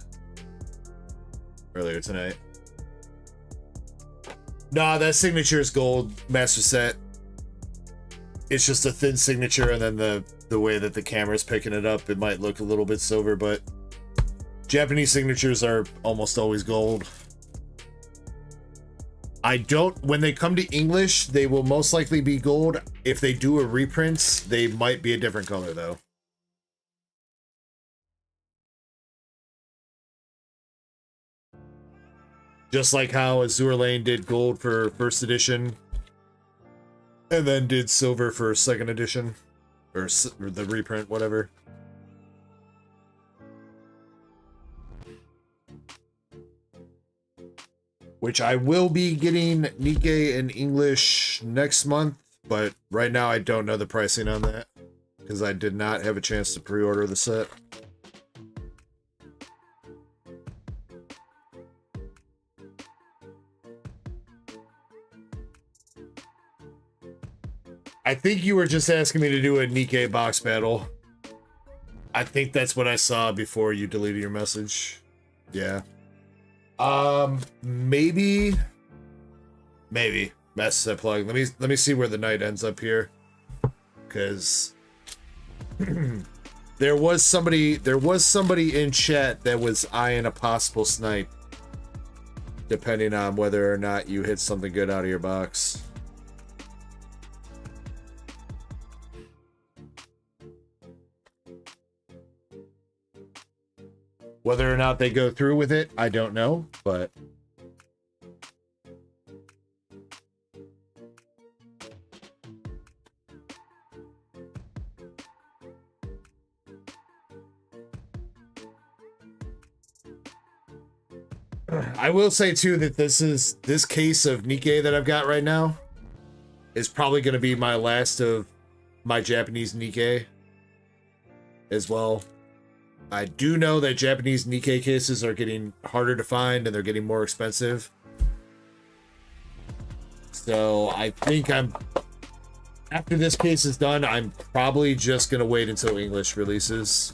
earlier tonight. Nah, that signature is gold, master set. It's just a thin signature, and then the way that the camera's picking it up, it might look a little bit silver, but Japanese signatures are almost always gold. When they come to English, they will most likely be gold. If they do a reprint, they might be a different color though. Just like how Azour Lane did gold for first edition and then did silver for second edition, or the reprint, whatever. Which I will be getting Nikke in English next month, but right now I don't know the pricing on that because I did not have a chance to pre-order the set. I think you were just asking me to do a Nikke box battle. I think that's what I saw before you deleted your message. Yeah. Maybe. That's that plug. Let me see where the night ends up here. Cause there was somebody in chat that was eyeing a possible snipe. Depending on whether or not you hit something good out of your box. Whether or not they go through with it, I don't know, but I will say too that this case of Nikke that I've got right now is probably going to be my last of my Japanese Nikke as well. I do know that Japanese Nikke cases are getting harder to find and they're getting more expensive. So I think after this case is done, I'm probably just going to wait until English releases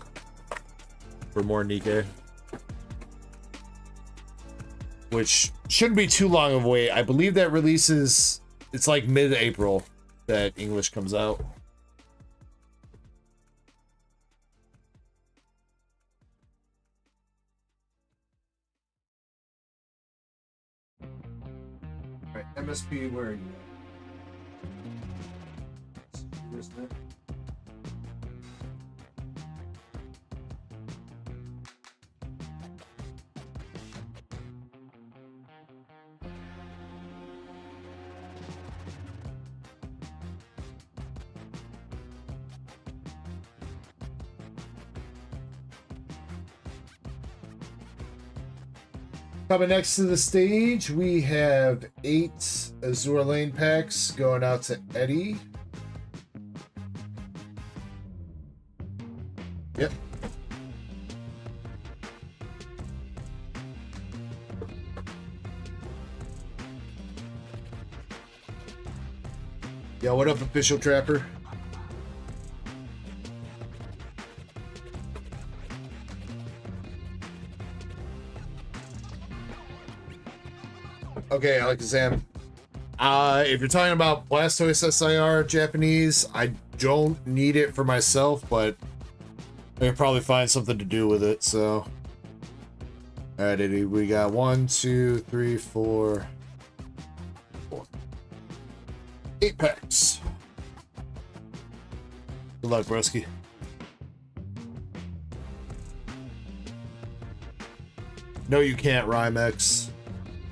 for more Nikke. Which shouldn't be too long of a wait. I believe that releases, it's like mid-April that English comes out. MSP, where are you? Isn't it? Coming next to the stage, we have 8 Azour Lane packs going out to Eddie. Yep. Yo, what up, Official Trapper? Okay, Alakazam. If you're talking about Blastoise SIR Japanese, I don't need it for myself, but I can probably find something to do with it, so. Alright, Eddie, we got 1, 2, 3, 4, 8 packs. Good luck, broski. No, you can't, Rhymex.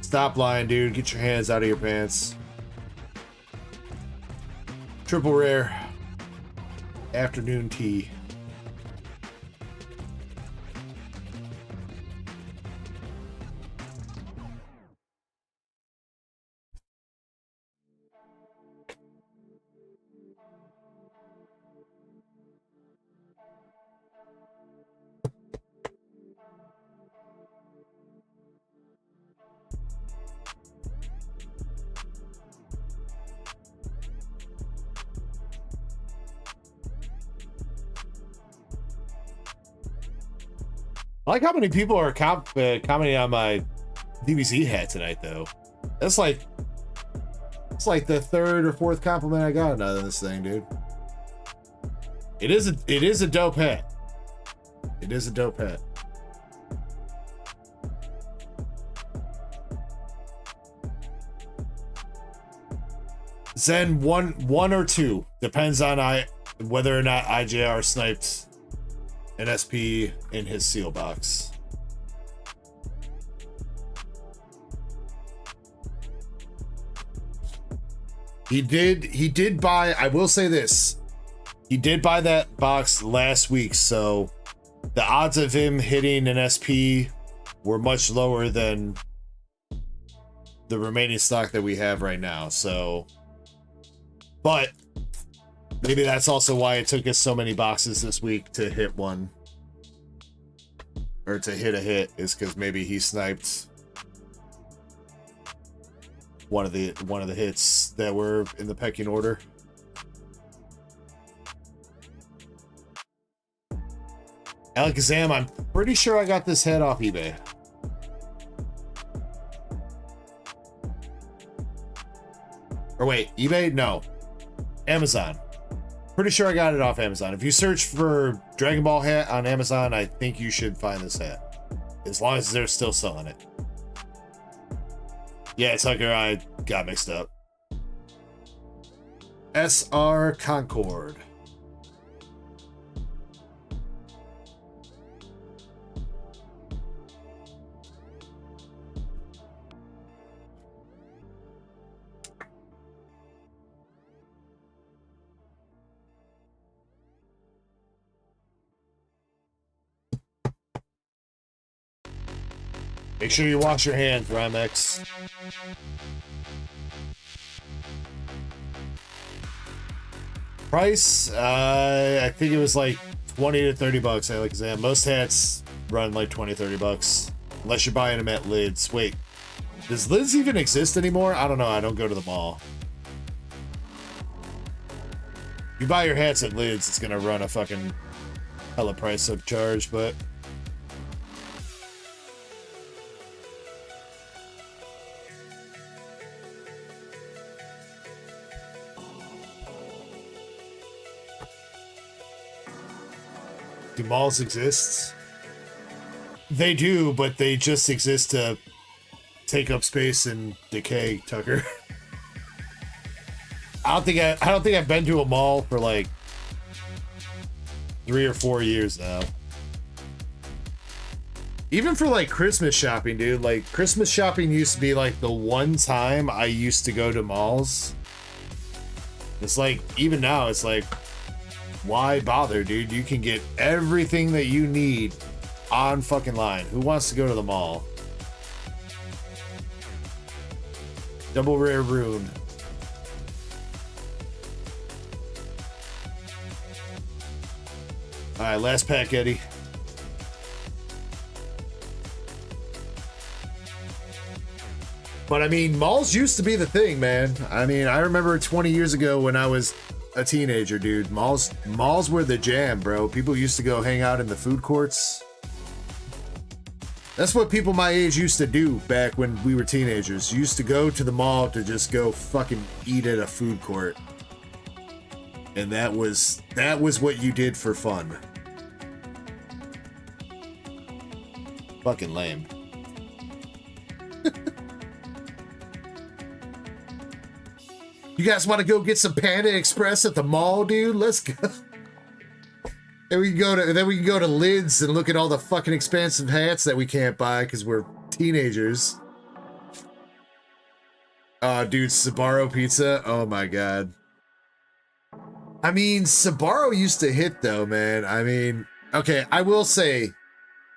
Stop lying, dude. Get your hands out of your pants. Triple rare. Afternoon tea. I like how many people are commenting on my DBZ hat tonight, though. That's like, it's like the third or fourth compliment I got out of this thing, dude. It is a dope hat. It is a dope hat. Zen one or two depends on whether or not IJR sniped an SP in his seal box. He did buy, I will say this, he did buy that box last week, so the odds of him hitting an SP were much lower than the remaining stock that we have right now. So, but maybe that's also why it took us so many boxes this week to hit one, or to hit a hit, is because maybe he sniped one of the hits that were in the pecking order. Alakazam, I'm pretty sure I got this head off eBay. Or wait, eBay? No. Amazon. Pretty sure I got it off Amazon. If you search for Dragon Ball hat on Amazon, I think you should find this hat. As long as they're still selling it. Yeah, Tucker, I got mixed up. SR Concord. Make sure you wash your hands, Rymex. Price, I think it was like 20 to 30 bucks, Alakazam. Most hats run like 20, 30 bucks. Unless you're buying them at Lids. Wait, does Lids even exist anymore? I don't know, I don't go to the mall. You buy your hats at Lids, it's gonna run a fucking hella price of charge, but... Do malls exist? They do, but they just exist to take up space and decay, Tucker. I don't think I've been to a mall for like 3 or 4 years now. Even for like Christmas shopping, dude. Like Christmas shopping used to be like the one time I used to go to malls. It's like, even now, it's like, why bother, dude? You can get everything that you need on fucking line. Who wants to go to the mall? Double rare rune. Alright, last pack, Eddie. But I mean, malls used to be the thing, man. I mean, I remember 20 years ago when I was a teenager, dude. Malls were the jam, bro. People used to go hang out in the food courts. That's what people my age used to do back when we were teenagers. You used to go to the mall to just go fucking eat at a food court. And that was what you did for fun. Fucking lame. You guys want to go get some Panda Express at the mall, dude? Let's go. Then we can go to Lids and look at all the fucking expensive hats that we can't buy because we're teenagers. Dude, Sbarro pizza. Oh my god. I mean, Sbarro used to hit though, man. I mean, okay, I will say,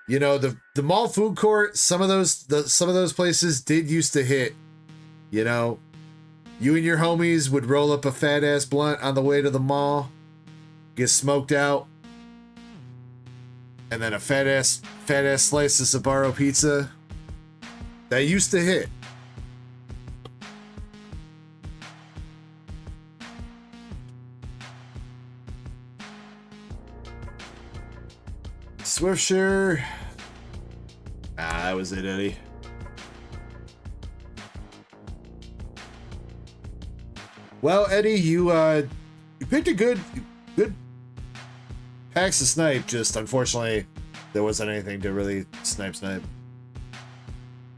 you know, the mall food court, some of those places did used to hit. You know, you and your homies would roll up a fat ass blunt on the way to the mall, get smoked out, and then a fat ass slice of Sbarro pizza. That used to hit. Swiftsure. That was it, Eddie. Well, Eddie, you picked a good packs to snipe. Just unfortunately, there wasn't anything to really snipe.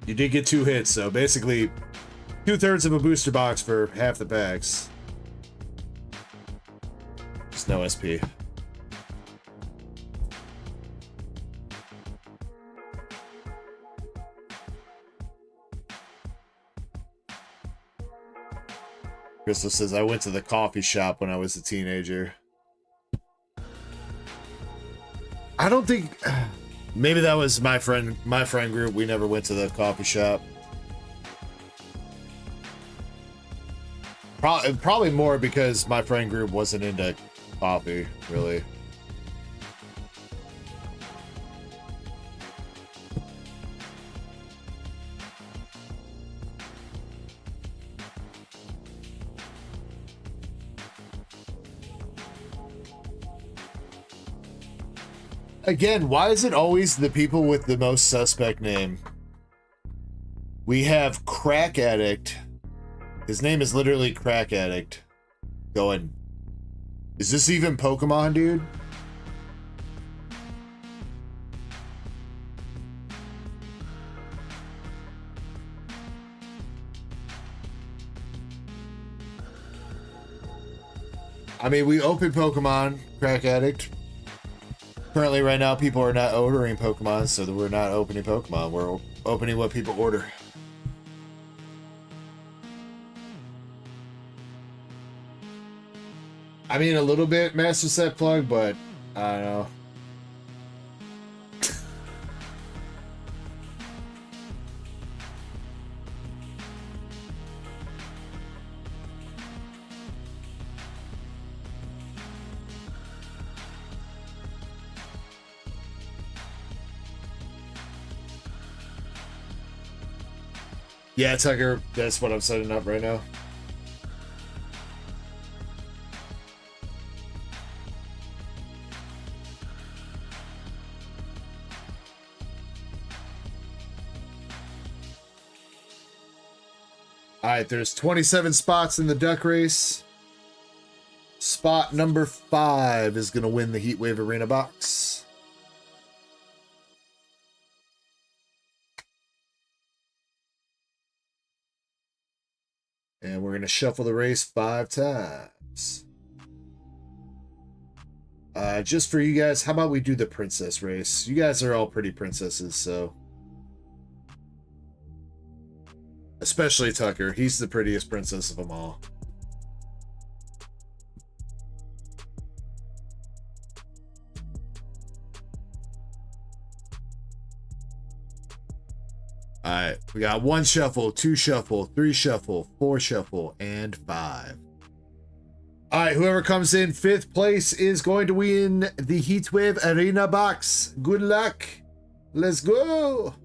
You did get 2 hits, so basically 2/3 of a booster box for half the packs. Just no SP. Crystal says, I went to the coffee shop when I was a teenager. I don't think... Maybe that was my friend group. We never went to the coffee shop. Probably more because my friend group wasn't into coffee, really. Again, why is it always the people with the most suspect name? We have Crack Addict. His name is literally Crack Addict. Going, is this even Pokemon, dude? I mean, we open Pokemon, Crack Addict. Currently, right now, people are not ordering Pokemon, so we're not opening Pokemon. We're opening what people order. I mean, a little bit Master Set plug, but I don't know. Yeah, Tucker, that's what I'm setting up right now. Alright, there's 27 spots in the duck race. Spot number 5 is going to win the Heatwave Arena box. And we're going to shuffle the race 5 times. Just for you guys, how about we do the princess race? You guys are all pretty princesses, so... Especially Tucker. He's the prettiest princess of them all. Alright, we got 1 shuffle, 2 shuffle, 3 shuffle, 4 shuffle, and 5. Alright, whoever comes in 5th place is going to win the Heatwave Arena box. Good luck. Let's go.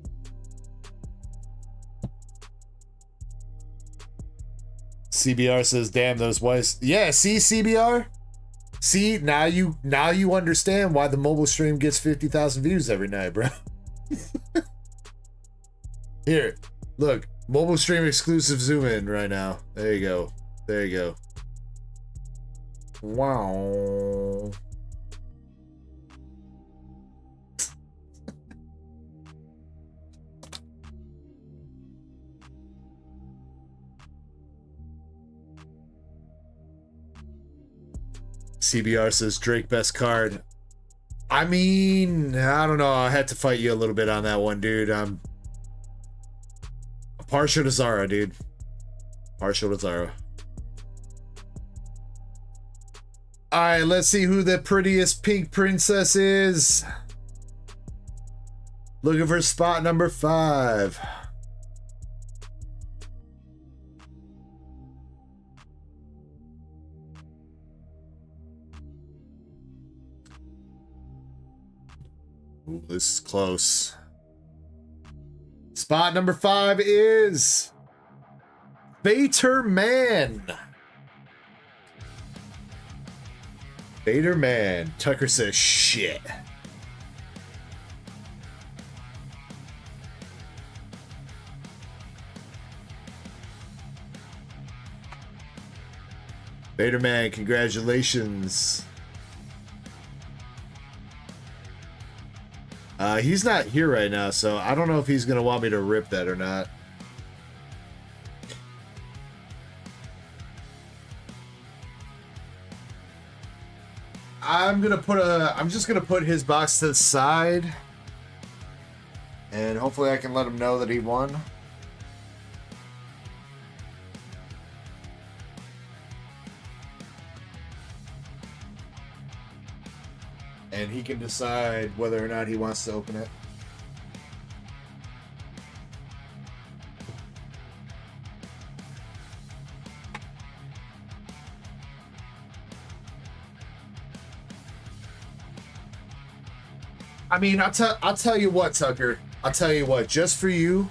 CBR says, damn, those boys. Yeah, see, CBR? See, now you understand why the mobile stream gets 50,000 views every night, bro. Here, look, mobile stream exclusive zoom in right now. There you go. There you go. Wow. CBR says Drake best card. I mean, I don't know. I had to fight you a little bit on that one, dude. I'm partial to Zara, dude. Partial to Zara. Alright, let's see who the prettiest pink princess is. Looking for spot number 5. Ooh, this is close. Spot number 5 is Bater Man. Bater Man. Tucker says shit. Baderman, congratulations. He's not here right now, so I don't know if he's gonna want me to rip that or not. I'm just gonna put his box to the side, and hopefully I can let him know that he won. And he can decide whether or not he wants to open it. I mean, I'll tell you what, Tucker. I'll tell you what, just for you,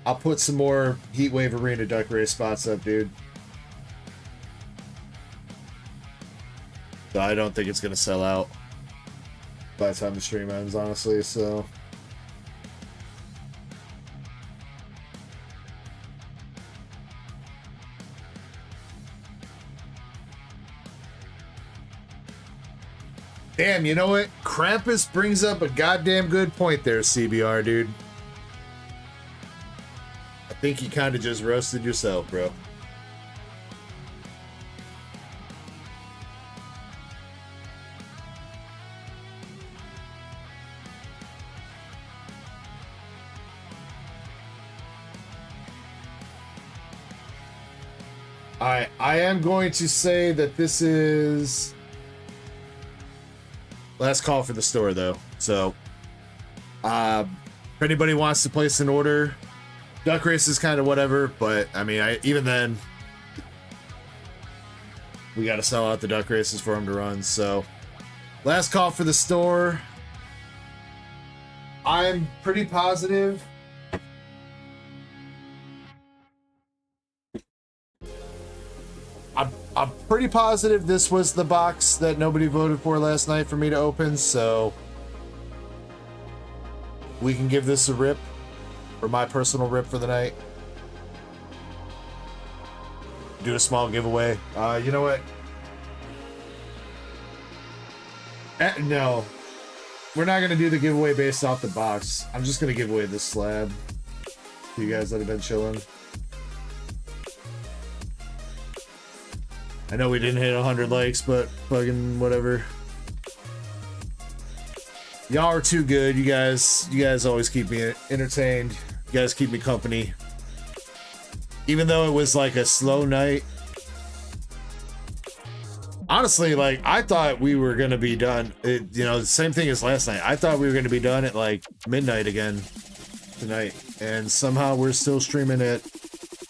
I'll put some more Heatwave Arena Duck Race spots up, dude. So I don't think it's going to sell out by the time the stream ends, honestly, so... Damn, you know what? Krampus brings up a goddamn good point there, CBR, dude. I think you kind of just roasted yourself, bro. Alright, I am going to say that this is... last call for the store, though. So, if anybody wants to place an order, Duck Race is kind of whatever, but, I mean, even then, we got to sell out the Duck Races for them to run, so... last call for the store. I'm pretty positive... I'm pretty positive this was the box that nobody voted for last night for me to open, so we can give this a rip, or my personal rip for the night. Do a small giveaway. You know what? No. We're not going to do the giveaway based off the box. I'm just going to give away this slab to you guys that have been chilling. I know we didn't hit 100 likes, but fucking whatever. Y'all are too good. You guys always keep me entertained. You guys keep me company. Even though it was like a slow night. Honestly, like, I thought we were going to be done. You know, the same thing as last night. I thought we were going to be done at like midnight again tonight. And somehow we're still streaming at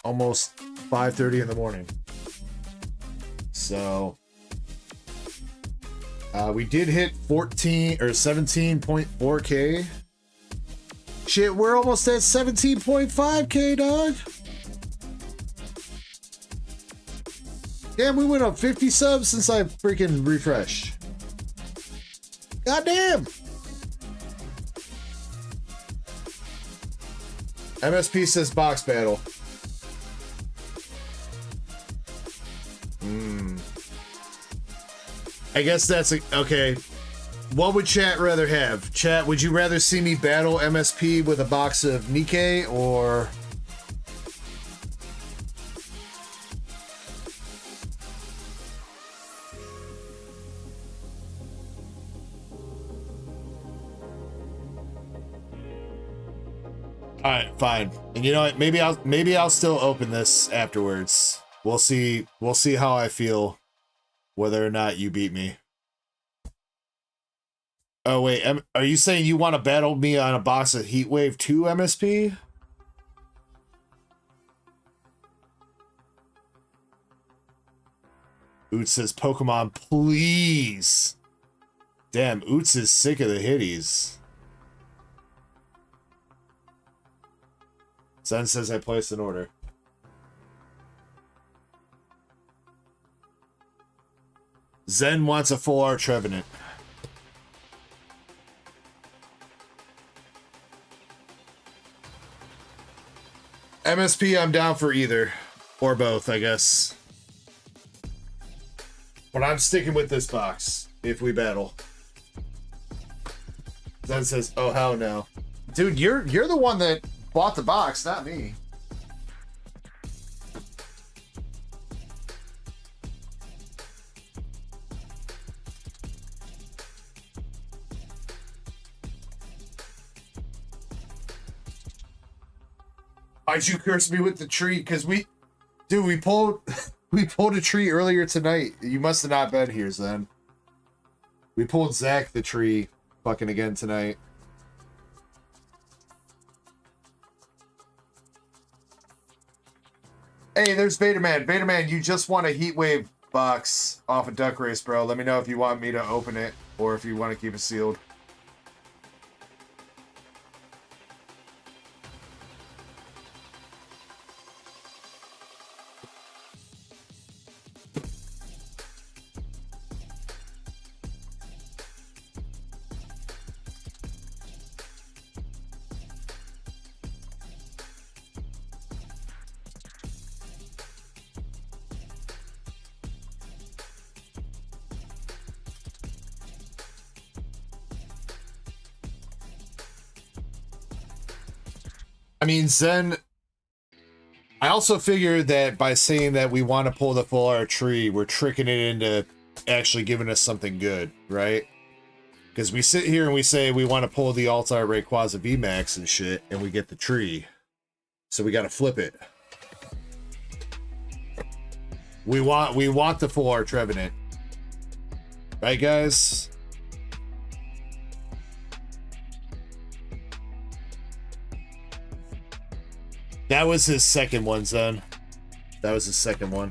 almost 5:30 in the morning. So, we did hit 14 or 17.4K. Shit, we're almost at 17.5K, dog. Damn, we went up 50 subs since I freaking refreshed. Goddamn. MSP says box battle. I guess that's okay. What would chat rather have? Chat, would you rather see me battle MSP with a box of Nikke or... Alright, fine. And you know what? Maybe I'll still open this afterwards. We'll see how I feel. Whether or not you beat me. Oh, wait. Are you saying you want to battle me on a box of Heatwave 2 MSP? Oots says, Pokemon, please. Damn, Oots is sick of the hitties. Zen says I placed an order. Zen wants a full art Trevenant. MSP, I'm down for either. Or both, I guess. But I'm sticking with this box if we battle. Zen says, oh, hell no. Dude, you're the one that bought the box, not me. Why'd you curse me with the tree? Because we pulled a tree earlier tonight. You must have not been here, Zen. We pulled Zach the tree fucking again tonight. Hey, there's Betaman. Betaman, you just won a Heatwave box off a Duck Race, bro. Let me know if you want me to open it or if you want to keep it sealed. I mean, Zen, I also figure that by saying that we want to pull the full art tree, we're tricking it into actually giving us something good, right? Because we sit here and we say we want to pull the alt art Rayquaza VMAX and shit, and we get the tree. So we got to flip it. We want the full art Trevenant. Right, guys? That was his second one, Zen. That was his second one.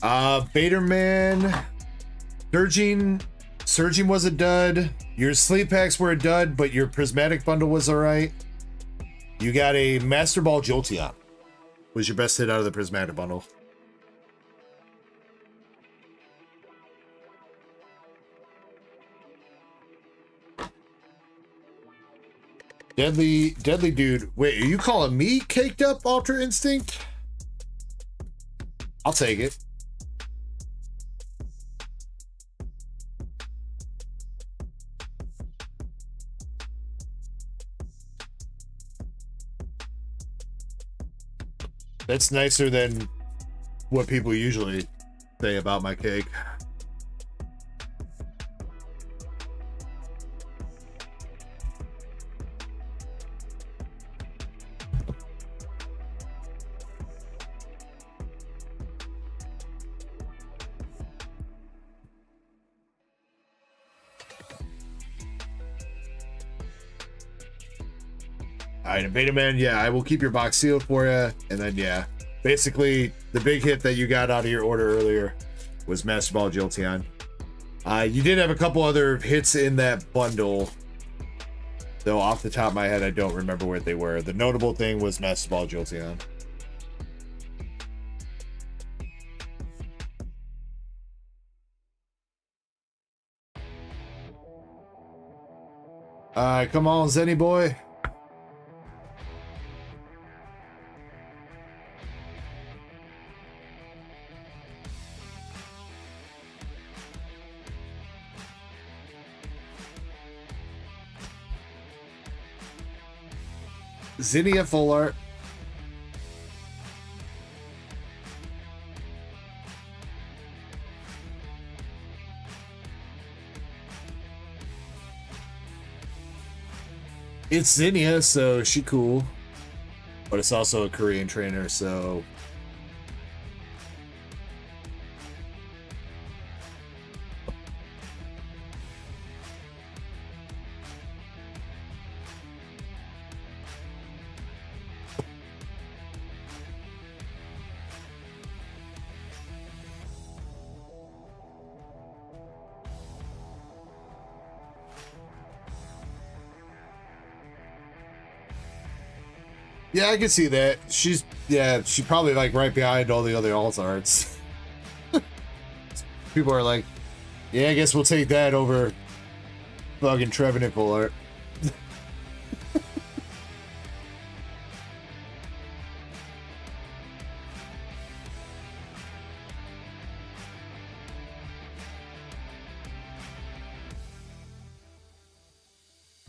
Baterman. Surging was a dud. Your sleep packs were a dud, but your prismatic bundle was alright. You got a Master Ball Jolteon. Was your best hit out of the prismatic bundle. Deadly dude. Wait, are you calling me caked up Ultra Instinct? I'll take it. That's nicer than what people usually say about my cake. Alright, Betaman, yeah, I will keep your box sealed for you. And then, yeah, basically, the big hit that you got out of your order earlier was Master Ball Jolteon. You did have a couple other hits in that bundle, though off the top of my head, I don't remember where they were. The notable thing was Master Ball Jolteon. Alright, come on, Zenny boy. Zinnia full art. It's Zinnia, so she cool. But it's also a Korean trainer, so... Yeah, I can see that. She's probably like right behind all the other alt arts. People are like, yeah, I guess we'll take that over fucking Trevenant full art.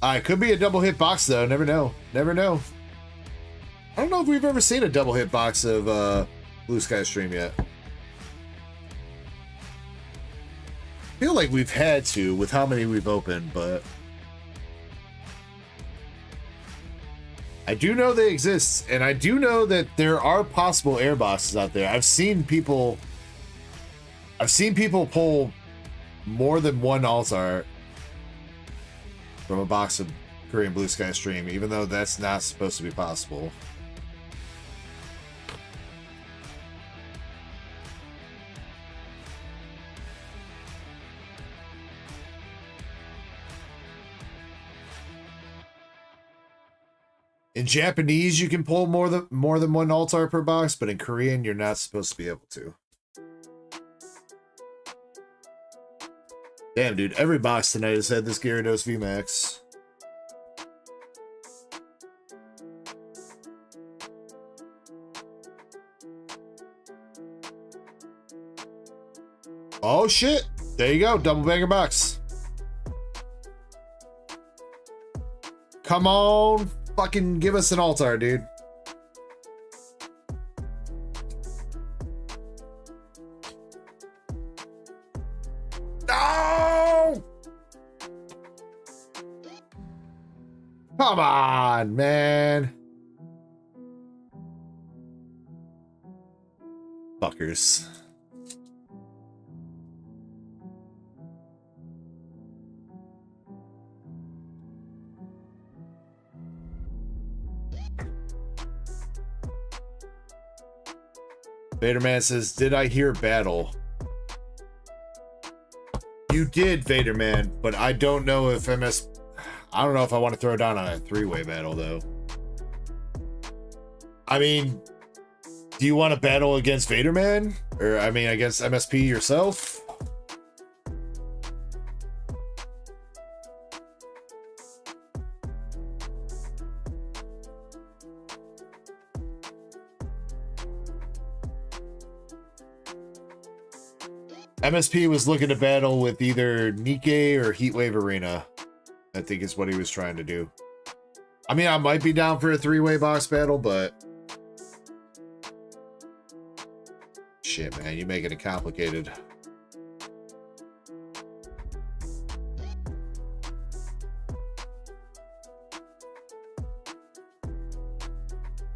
It could be a double hit box though. Never know. Never know. I don't know if we've ever seen a double hit box of Blue Sky Stream yet. I feel like we've had to with how many we've opened, but I do know they exist, and I do know that there are possible air boxes out there. I've seen people pull more than one alt-art from a box of Korean Blue Sky Stream, even though that's not supposed to be possible. In Japanese, you can pull more than one alt-art per box, but in Korean, you're not supposed to be able to. Damn, dude, every box tonight has had this Gyarados VMAX. Oh shit! There you go, double banger box. Come on, fucking give us an alt-art, dude. No! Come on, man. Fuckers. Vaderman says, did I hear battle? You did, Vaderman, but I don't know if I don't know if I want to throw down on a three-way battle, though. I mean, do you want to battle against Vaderman? Or, I mean, against MSP yourself? MSP was looking to battle with either Nikke or Heatwave Arena, I think is what he was trying to do. I mean, I might be down for a three-way box battle, but shit, man, you're making it complicated.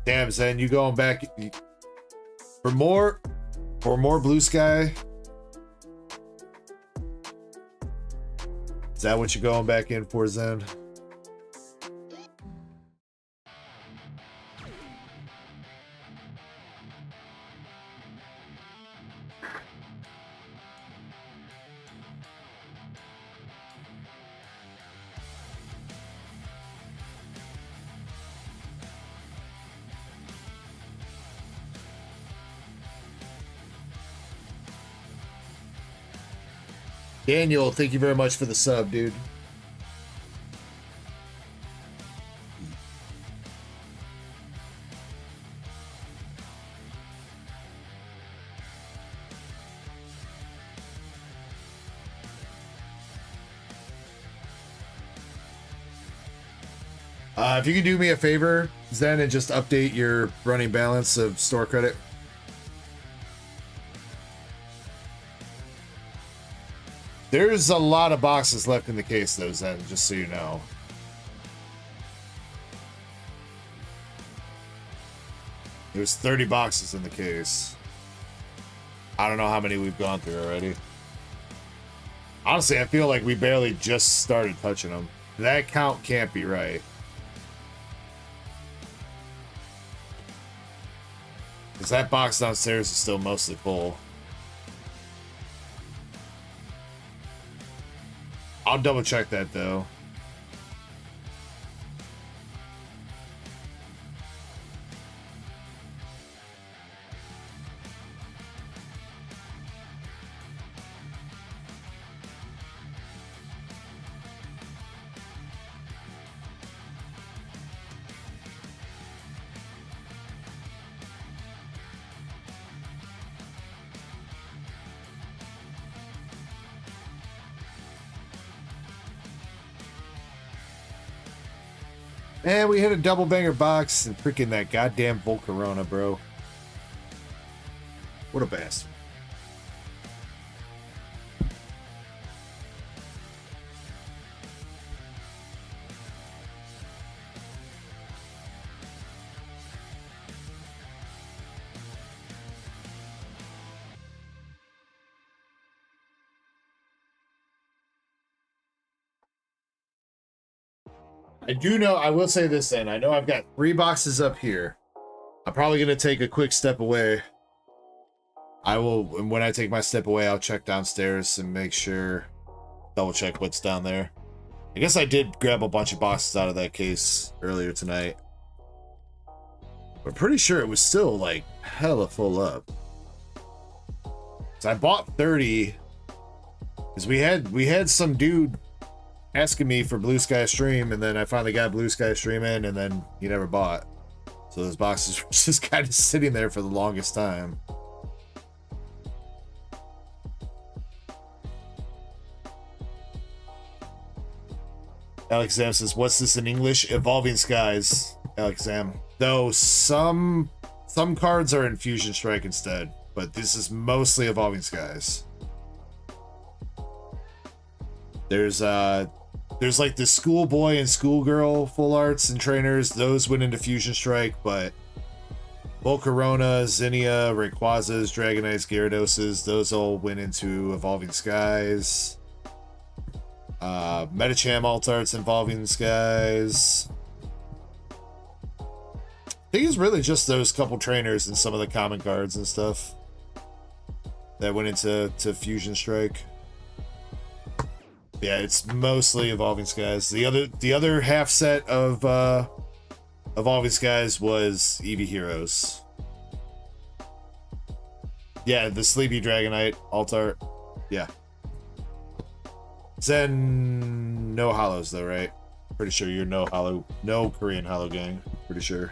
Damn, Zen, you going back for more Blue Sky? Is that what you're going back in for, Zen? Daniel, thank you very much for the sub, dude. If you could do me a favor, Zen, and just update your running balance of store credit. There's a lot of boxes left in the case, though, Zen, just so you know. There's 30 boxes in the case. I don't know how many we've gone through already. Honestly, I feel like we barely just started touching them. That count can't be right. Because that box downstairs is still mostly full. I'll double check that though. And we hit a double banger box and freaking that goddamn Volcarona, bro. What a bastard. I do know, I will say this then. I know I've got 3 boxes up here. I'm probably going to take a quick step away. I will, and when I take my step away, I'll check downstairs and make sure, double check what's down there. I guess I did grab a bunch of boxes out of that case earlier tonight. I'm pretty sure it was still like hella full up. So I bought 30 because we had some dude asking me for Blue Sky Stream, and then I finally got Blue Sky Stream in, and then he never bought. So those boxes were just kind of sitting there for the longest time. Alex Zam says, "What's this in English?" Evolving Skies, Alex Zam. Though some cards are in Fusion Strike instead, but this is mostly Evolving Skies. There's like the schoolboy and schoolgirl full arts and trainers. Those went into Fusion Strike, but Volcarona, Zinnia, Rayquazas, Dragonites, Gyarados, those all went into Evolving Skies. Metacham alt arts Evolving Skies. I think it's really just those couple trainers and some of the common cards and stuff that went into Fusion Strike. Yeah, it's mostly Evolving Skies. The other half set of Evolving Skies was Eevee Heroes. Yeah, the Sleepy Dragonite alt art. Yeah. Zen, no hollows though, right? Pretty sure you're no Korean hollow gang. Pretty sure.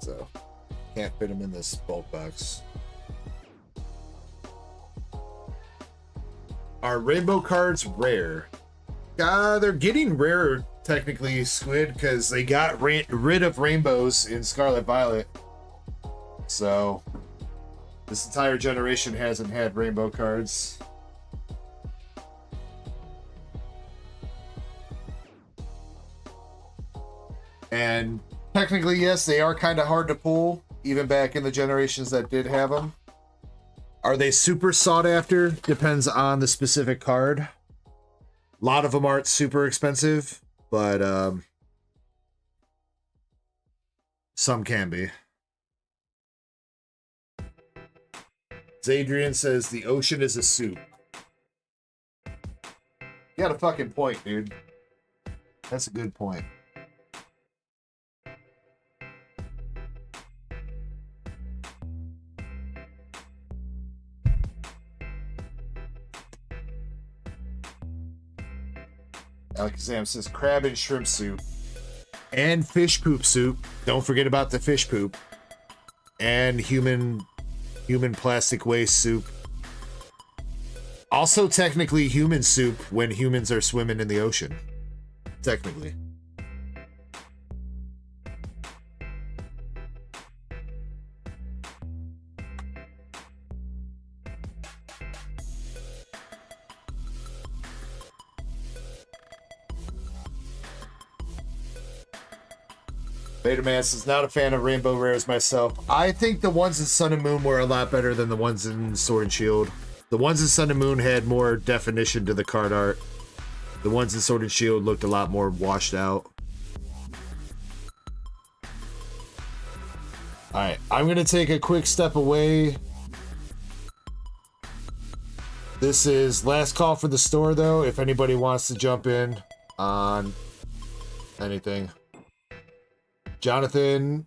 So can't fit them in this bulk box. Are rainbow cards rare? They're getting rarer technically, Squid, because they got rid of rainbows in Scarlet Violet. So this entire generation hasn't had rainbow cards. And technically, yes, they are kind of hard to pull, even back in the generations that did have them. Are they super sought after? Depends on the specific card. A lot of them aren't super expensive, but some can be. Zadrian says the ocean is a soup. You got a fucking point, dude. That's a good point. Alakazam says crab and shrimp soup and fish poop soup. Don't forget about the fish poop and human plastic waste soup. Also technically human soup when humans are swimming in the ocean. Technically. Vaderman says, not a fan of rainbow rares myself. I think the ones in Sun and Moon were a lot better than the ones in Sword and Shield. The ones in Sun and Moon had more definition to the card art. The ones in Sword and Shield looked a lot more washed out. Alright, I'm going to take a quick step away. This is last call for the store, though, if anybody wants to jump in on anything. Jonathan,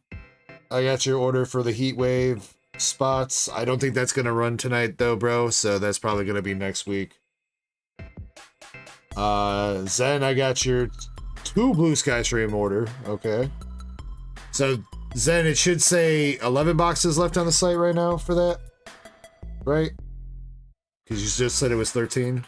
I got your order for the Heat Wave spots. I don't think that's going to run tonight, though, bro, so that's probably going to be next week. Zen, I got your 2 blue sky stream order. Okay. So, Zen, it should say 11 boxes left on the site right now for that. Right? Because you just said it was 13.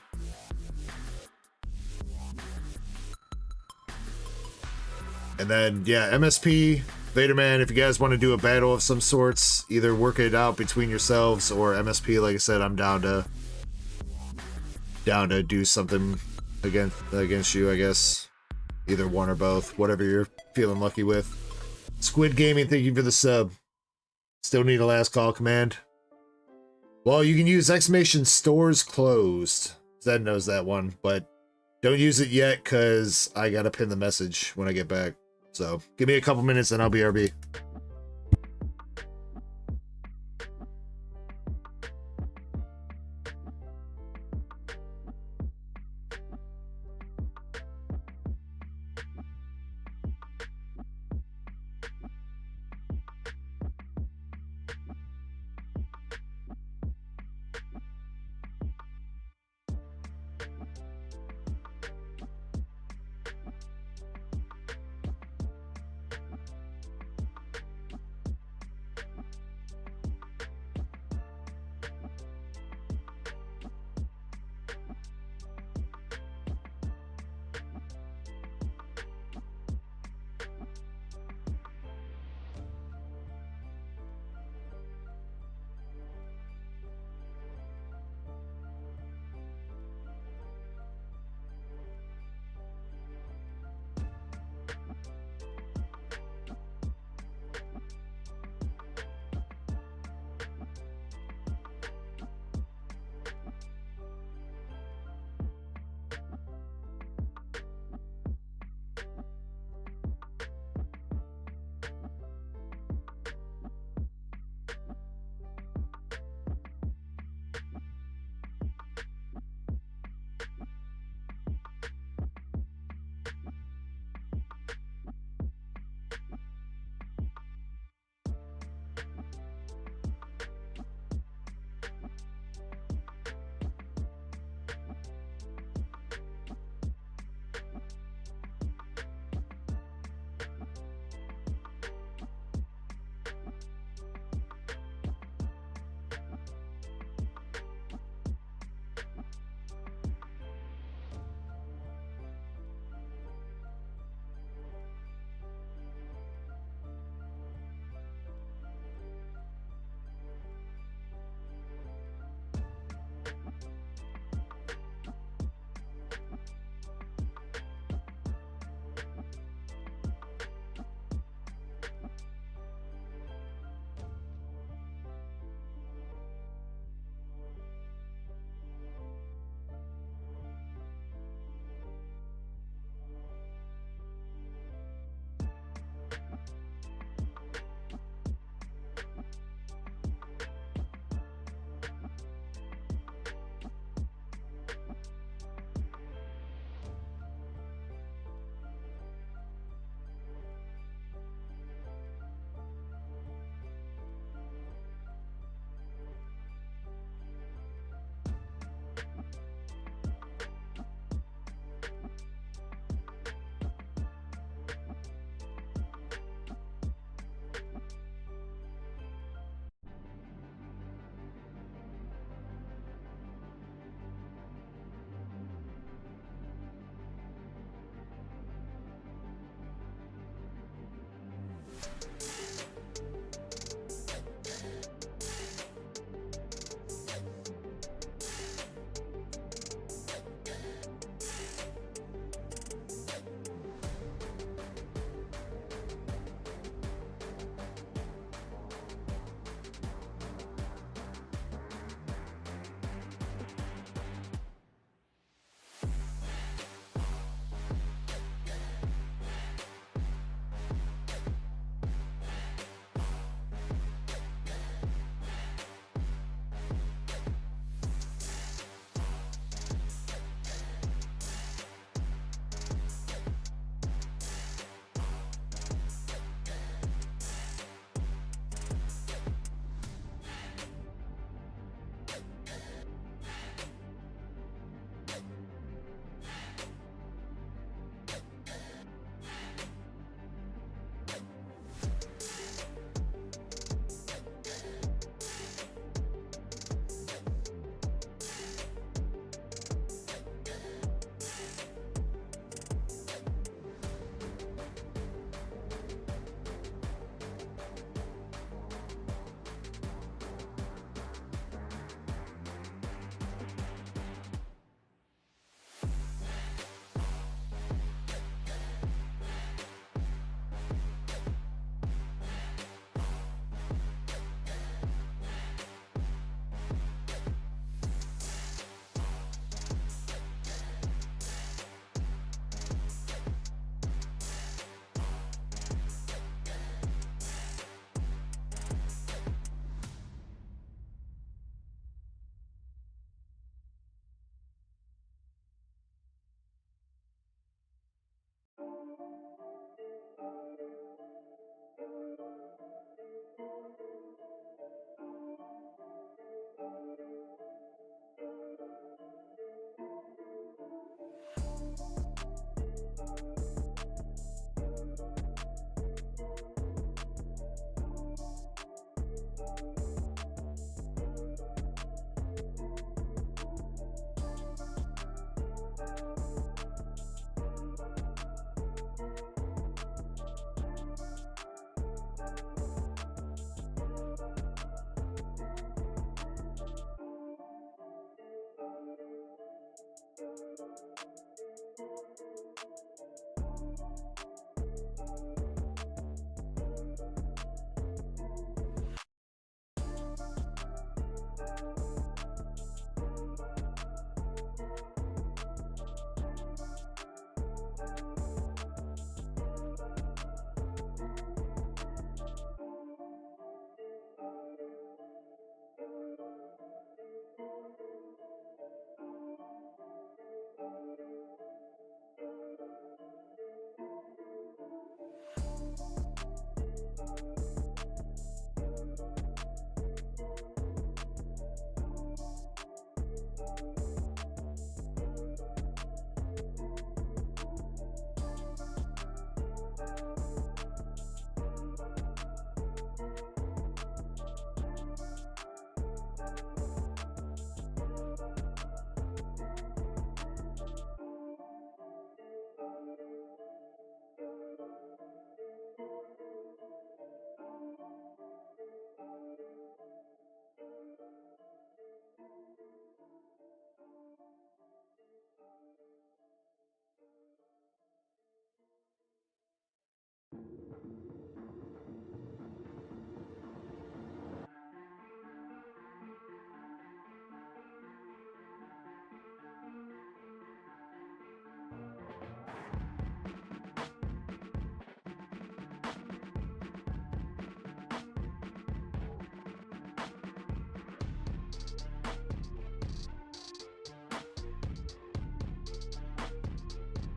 And then, yeah, MSP, Vaderman, if you guys want to do a battle of some sorts, either work it out between yourselves or MSP, like I said, I'm down to do something against you, I guess. Either one or both, whatever you're feeling lucky with. Squid Gaming, thank you for the sub. Still need a last call command. Well, you can use exclamation stores closed. Zed knows that one, but don't use it yet because I gotta pin the message when I get back. So give me a couple minutes and I'll be RB.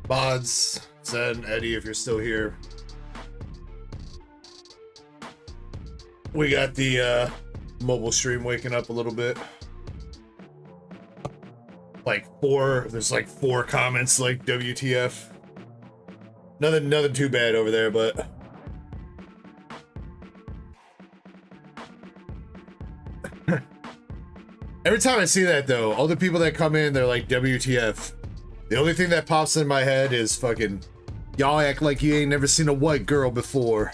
Mods, Zen, Eddie, if you're still here. We got the mobile stream waking up a little bit. There's like 4 comments like WTF. Nothing too bad over there, but every time I see that though, all the people that come in, they're like WTF. The only thing that pops in my head is fucking, y'all act like you ain't never seen a white girl before.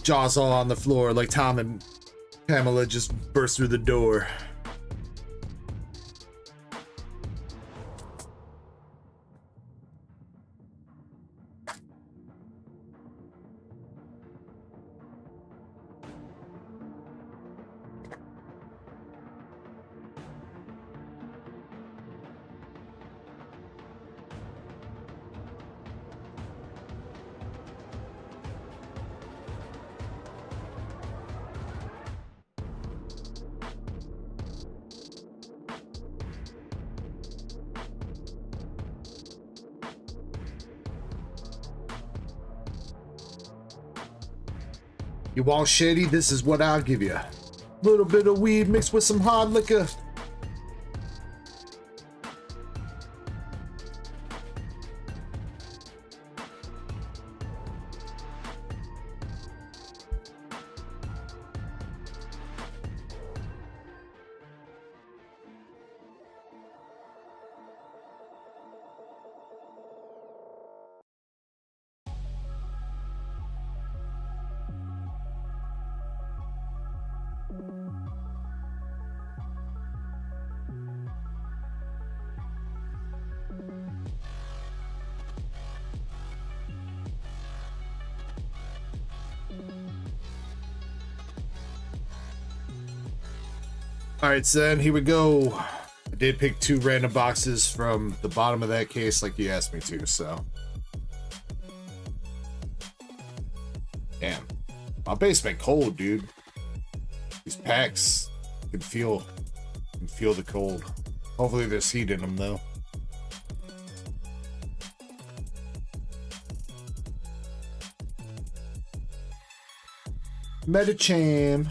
Jaws all on the floor like Tom and Pamela just burst through the door. You want shady? This is what I'll give you. Little bit of weed mixed with some hard liquor. Alright, Zen, here we go. I did pick 2 random boxes from the bottom of that case like you asked me to, so. Damn. My basement cold, dude. These packs can feel the cold. Hopefully there's heat in them though. Medicham.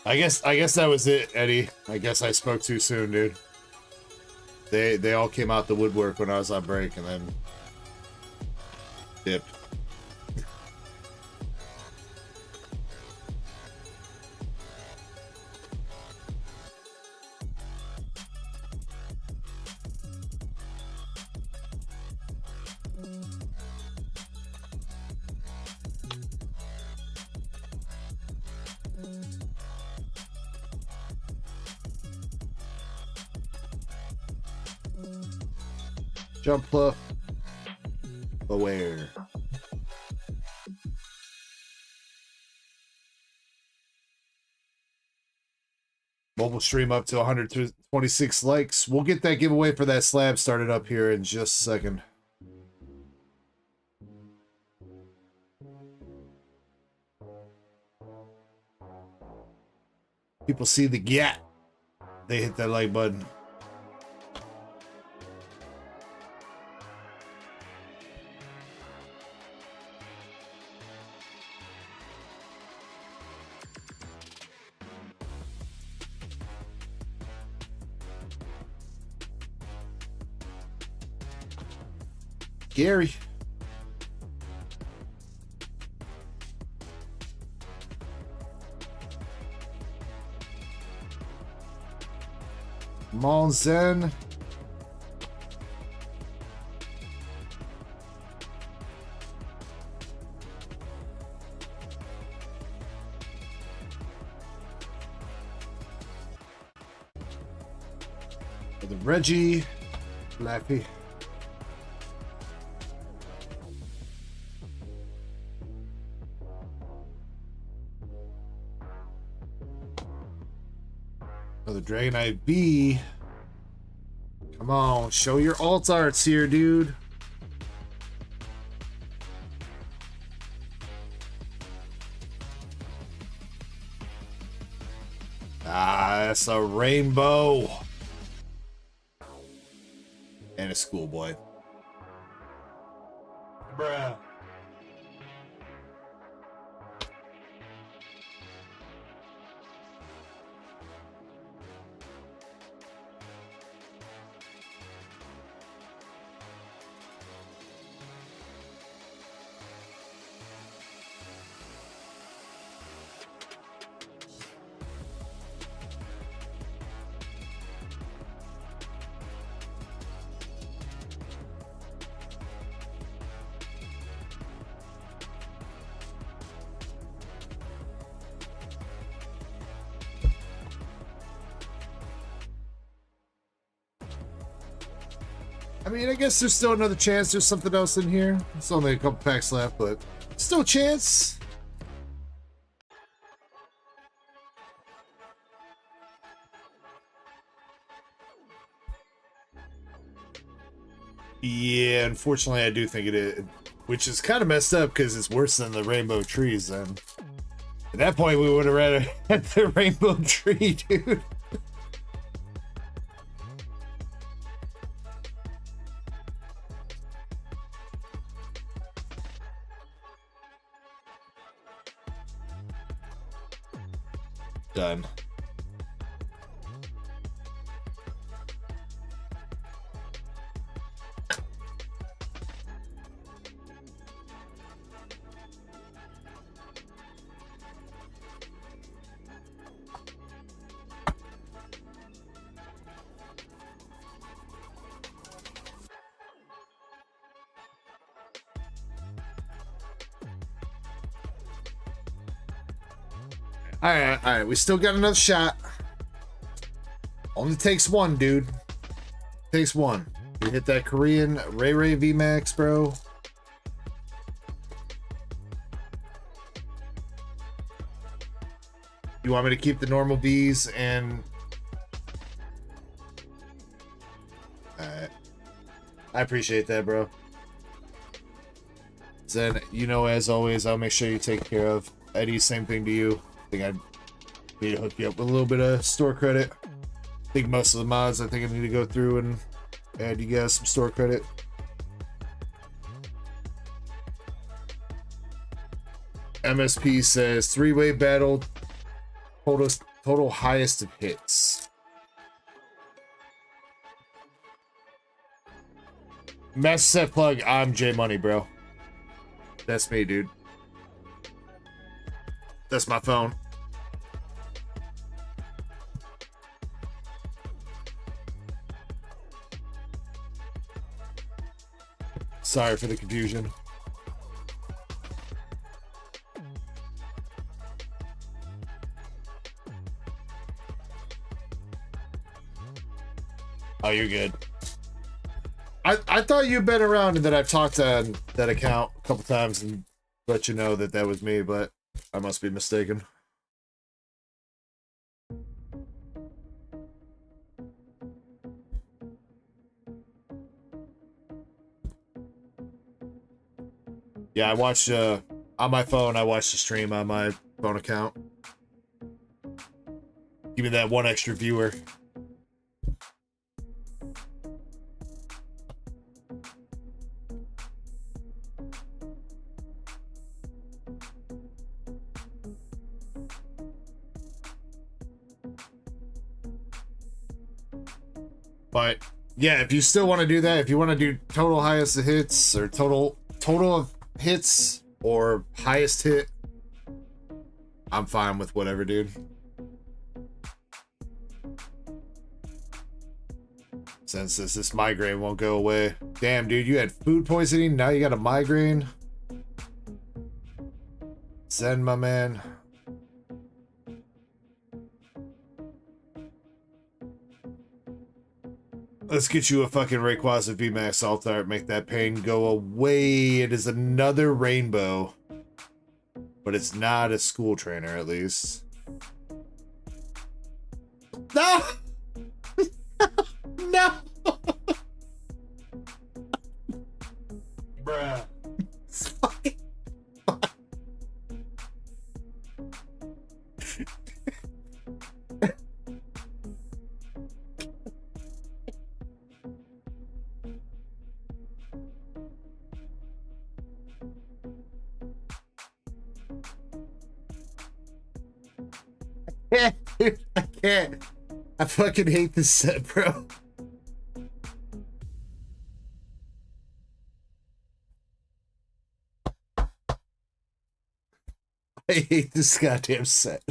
I guess that was it, Eddie. I guess I spoke too soon, dude. They all came out the woodwork when I was on break and then dipped. Jump Pluff. Beware. Mobile stream up to 126 likes. We'll get that giveaway for that slab started up here in just a second. People see the gap. They hit that like button. Gary. Monzen. The Reggie. Lappy. Another Dragonite V. Come on, show your alt arts here, dude. Ah, that's a rainbow. And a schoolboy. Bruh. I mean, I guess there's still another chance there's something else in here. It's only a couple packs left, but still a chance. Yeah, unfortunately, I do think it is, which is kind of messed up because it's worse than the rainbow trees. Then at that point, we would have rather had the rainbow tree, dude. Done. All right. We still got another shot. Only takes one, dude. Takes one. You hit that Korean Ray VMAX, bro. You want me to keep the normal V's and... Alright. I appreciate that, bro. Zen, you know, as always, I'll make sure you take care of. Eddie, same thing to you. I think I need to hook you up with a little bit of store credit. I think most of the mods, I think I need to go through and add you guys some store credit. MSP says 3-way battle, total highest of hits. Master Set Plug, I'm J Money, bro. That's me, dude. That's my phone. Sorry for the confusion. Oh, you're good. I thought you'd been around and that I've talked on that account a couple times and let you know that that was me, but I must be mistaken. Yeah, I watched on my phone. I watched the stream on my phone account. Give me that one extra viewer. But yeah, if you still want to do that, if you want to do total highest of hits or total of hits or highest hit, I'm fine with whatever, dude. Since this migraine won't go away. Damn, dude, you had food poisoning, now you got a migraine. Zen, my man. Let's get you a fucking Rayquaza VMAX Alt-Art, make that pain go away. It is another rainbow. But it's not a school trainer, at least. No! No! Bruh. It's fucking dude, I can't. I fucking hate this set, bro. I hate this goddamn set.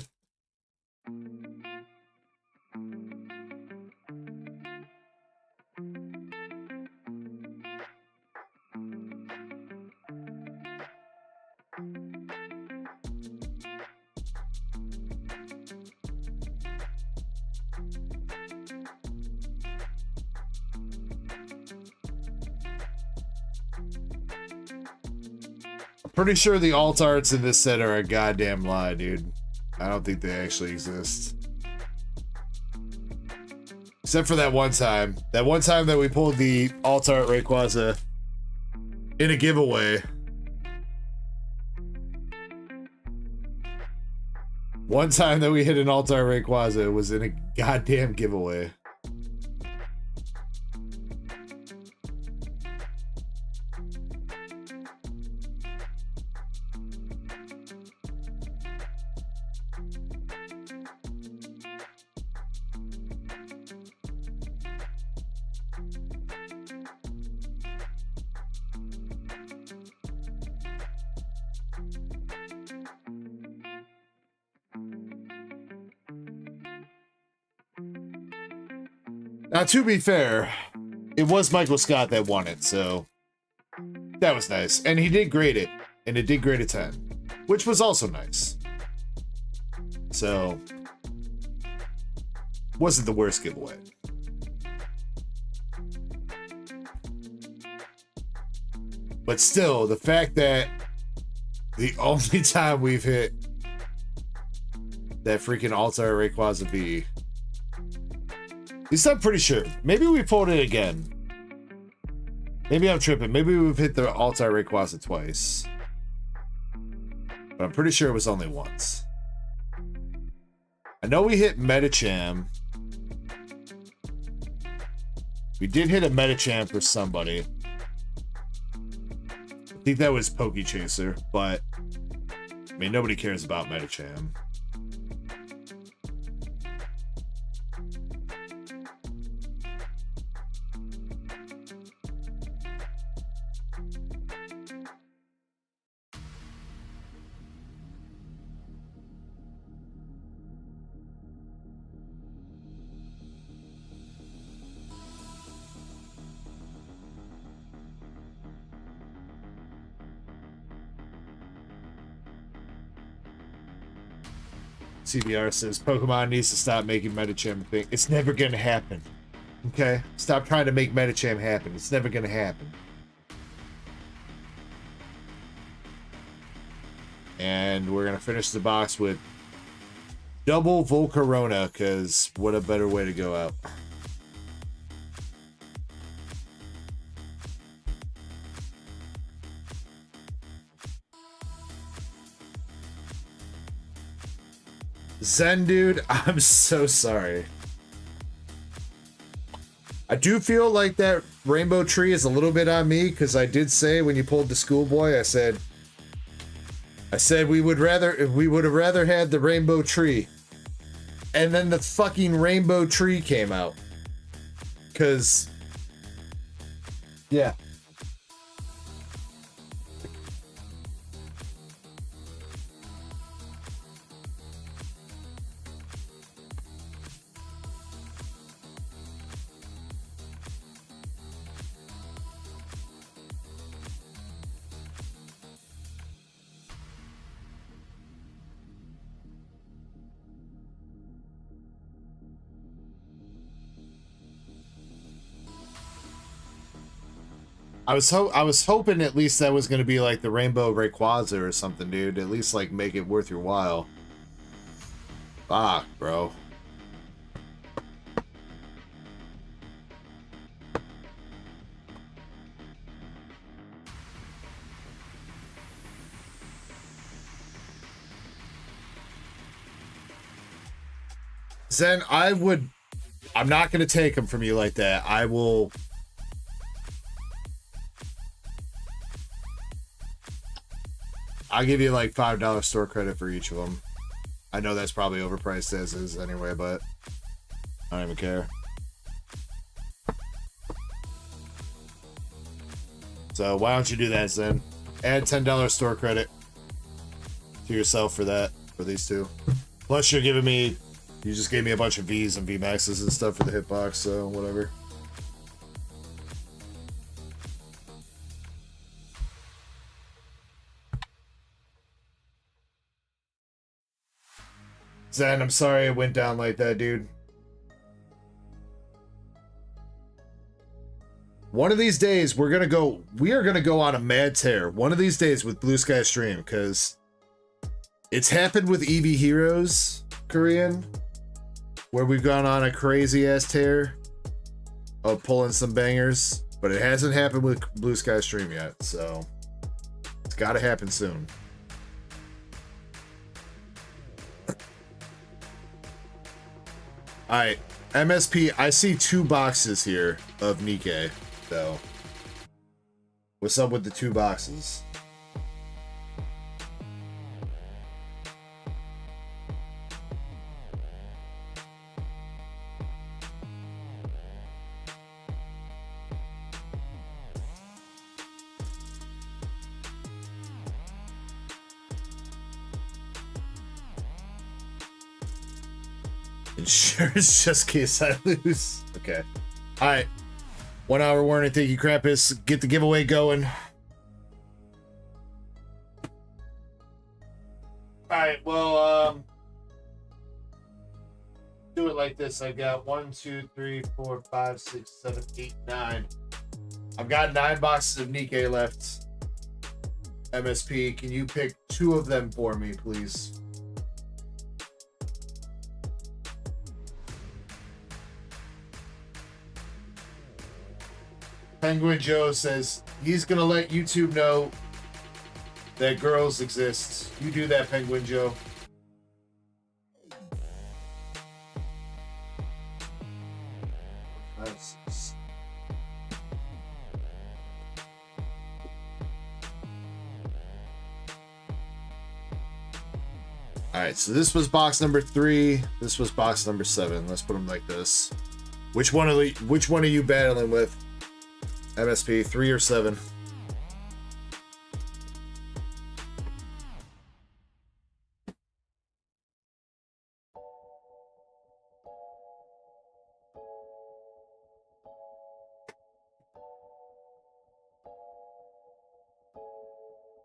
Pretty sure the alt arts in this set are a goddamn lie, dude. I don't think they actually exist. Except for that one time. That one time that we pulled the alt art Rayquaza in a giveaway. One time that we hit an alt art Rayquaza was in a goddamn giveaway. Now, to be fair, it was Michael Scott that won it, so that was nice. And he did grade it, and it did grade a 10, which was also nice. So, wasn't the worst giveaway. But still, the fact that the only time we've hit that freaking Altar Rayquaza V, at least I'm pretty sure. Maybe we pulled it again. Maybe I'm tripping. Maybe we've hit the Altar Rayquaza twice. But I'm pretty sure it was only once. I know we hit Medicham. We did hit a Medicham for somebody. I think that was Pokechaser, but I mean, nobody cares about Medicham. CBR says Pokemon needs to stop making Medicham a thing. It's never gonna happen. Okay? Stop trying to make Medicham happen. It's never gonna happen. And we're gonna finish the box with double Volcarona, because what a better way to go out. Zen, dude, I'm so sorry. I do feel like that rainbow tree is a little bit on me, because I did say when you pulled the schoolboy, I said we would have rather had the rainbow tree. And then the fucking rainbow tree came out. Because, yeah. I was hoping at least that was going to be like the Rainbow Rayquaza or something, dude. At least like make it worth your while. Fuck, bro. Zen, I'm not going to take them from you like that. I'll give you like $5 store credit for each of them. I know that's probably overpriced as is anyway, but I don't even care. So why don't you do that, Zen? Add $10 store credit to yourself for that, for these two. Plus you're giving me, you just gave me a bunch of Vs and VMAXs and stuff for the hitbox, so whatever. Zen, I'm sorry it went down like that, dude. One of these days, we are gonna go on a mad tear. One of these days with Blue Sky Stream, because it's happened with EV Heroes Korean, where we've gone on a crazy ass tear of pulling some bangers, but it hasn't happened with Blue Sky Stream yet, so it's gotta happen soon. Alright, MSP, I see 2 boxes here of Nikke, though. What's up with the 2 boxes? Insurance just in case I lose. Okay. Alright. 1 hour warning. Thank you, Krampus. Get the giveaway going. Alright, well, do it like this. I've got 1, 2, 3, 4, 5, 6, 7, 8, 9. I've got 9 boxes of Nikke left. MSP, can you pick 2 of them for me, please? Penguin Joe says he's gonna let YouTube know that girls exist. You do that, Penguin Joe. Alright, so this was box number 3. This was box number 7. Let's put them like this. Which one are you battling with? MSP, 3 or 7?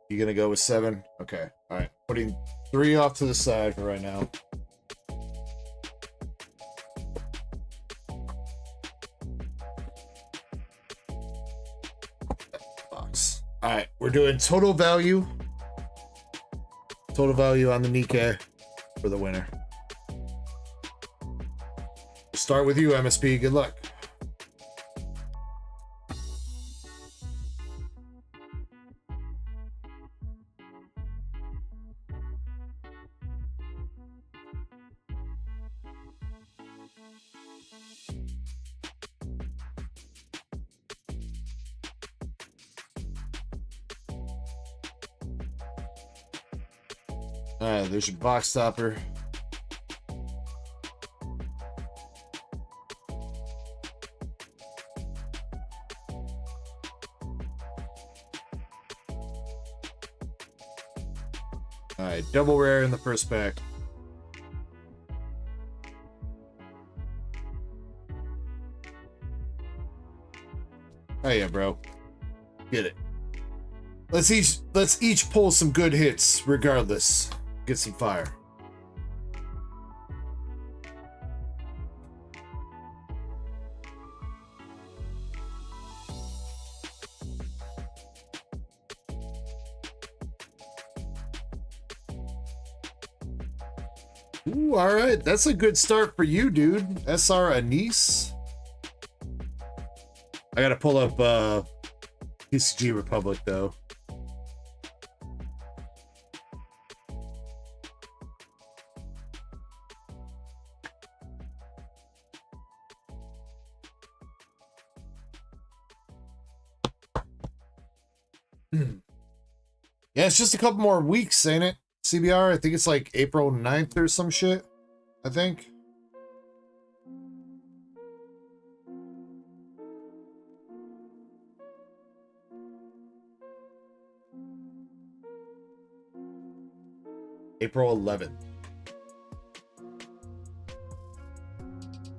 You gonna go with 7? Okay, all right. Putting 3 off to the side for right now. All right, we're doing total value. Total value on the Nikke for the winner. Start with you, MSP. Good luck. Alright, there's your box stopper. Alright, double rare in the first pack. Oh yeah, bro. Get it. Let's each pull some good hits regardless. Get some fire. Ooh, all right. That's a good start for you, dude. SR Anise. I gotta pull up PCG Republic though. Yeah, it's just a couple more weeks, ain't it? CBR, I think it's like April 9th or some shit. I think. April 11th.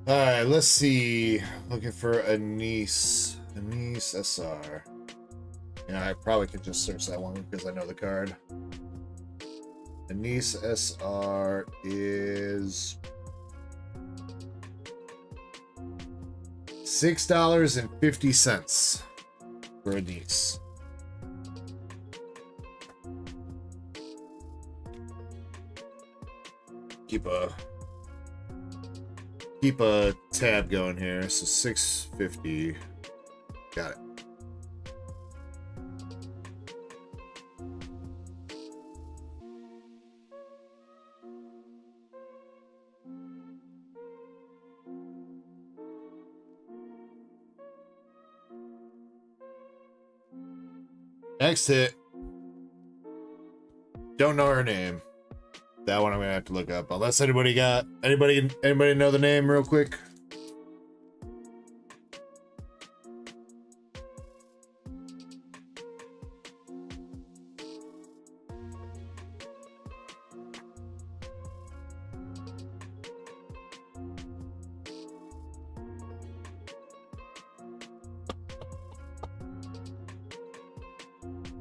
Alright, let's see. Looking for Anise. Anise SR. Yeah, I probably could just search that one because I know the card. Anise SR is $6.50 for Anise. Keep a tab going here. So $6.50. Got it. Next hit. Don't know her name. That one I'm gonna have to look up. Unless anybody know the name real quick.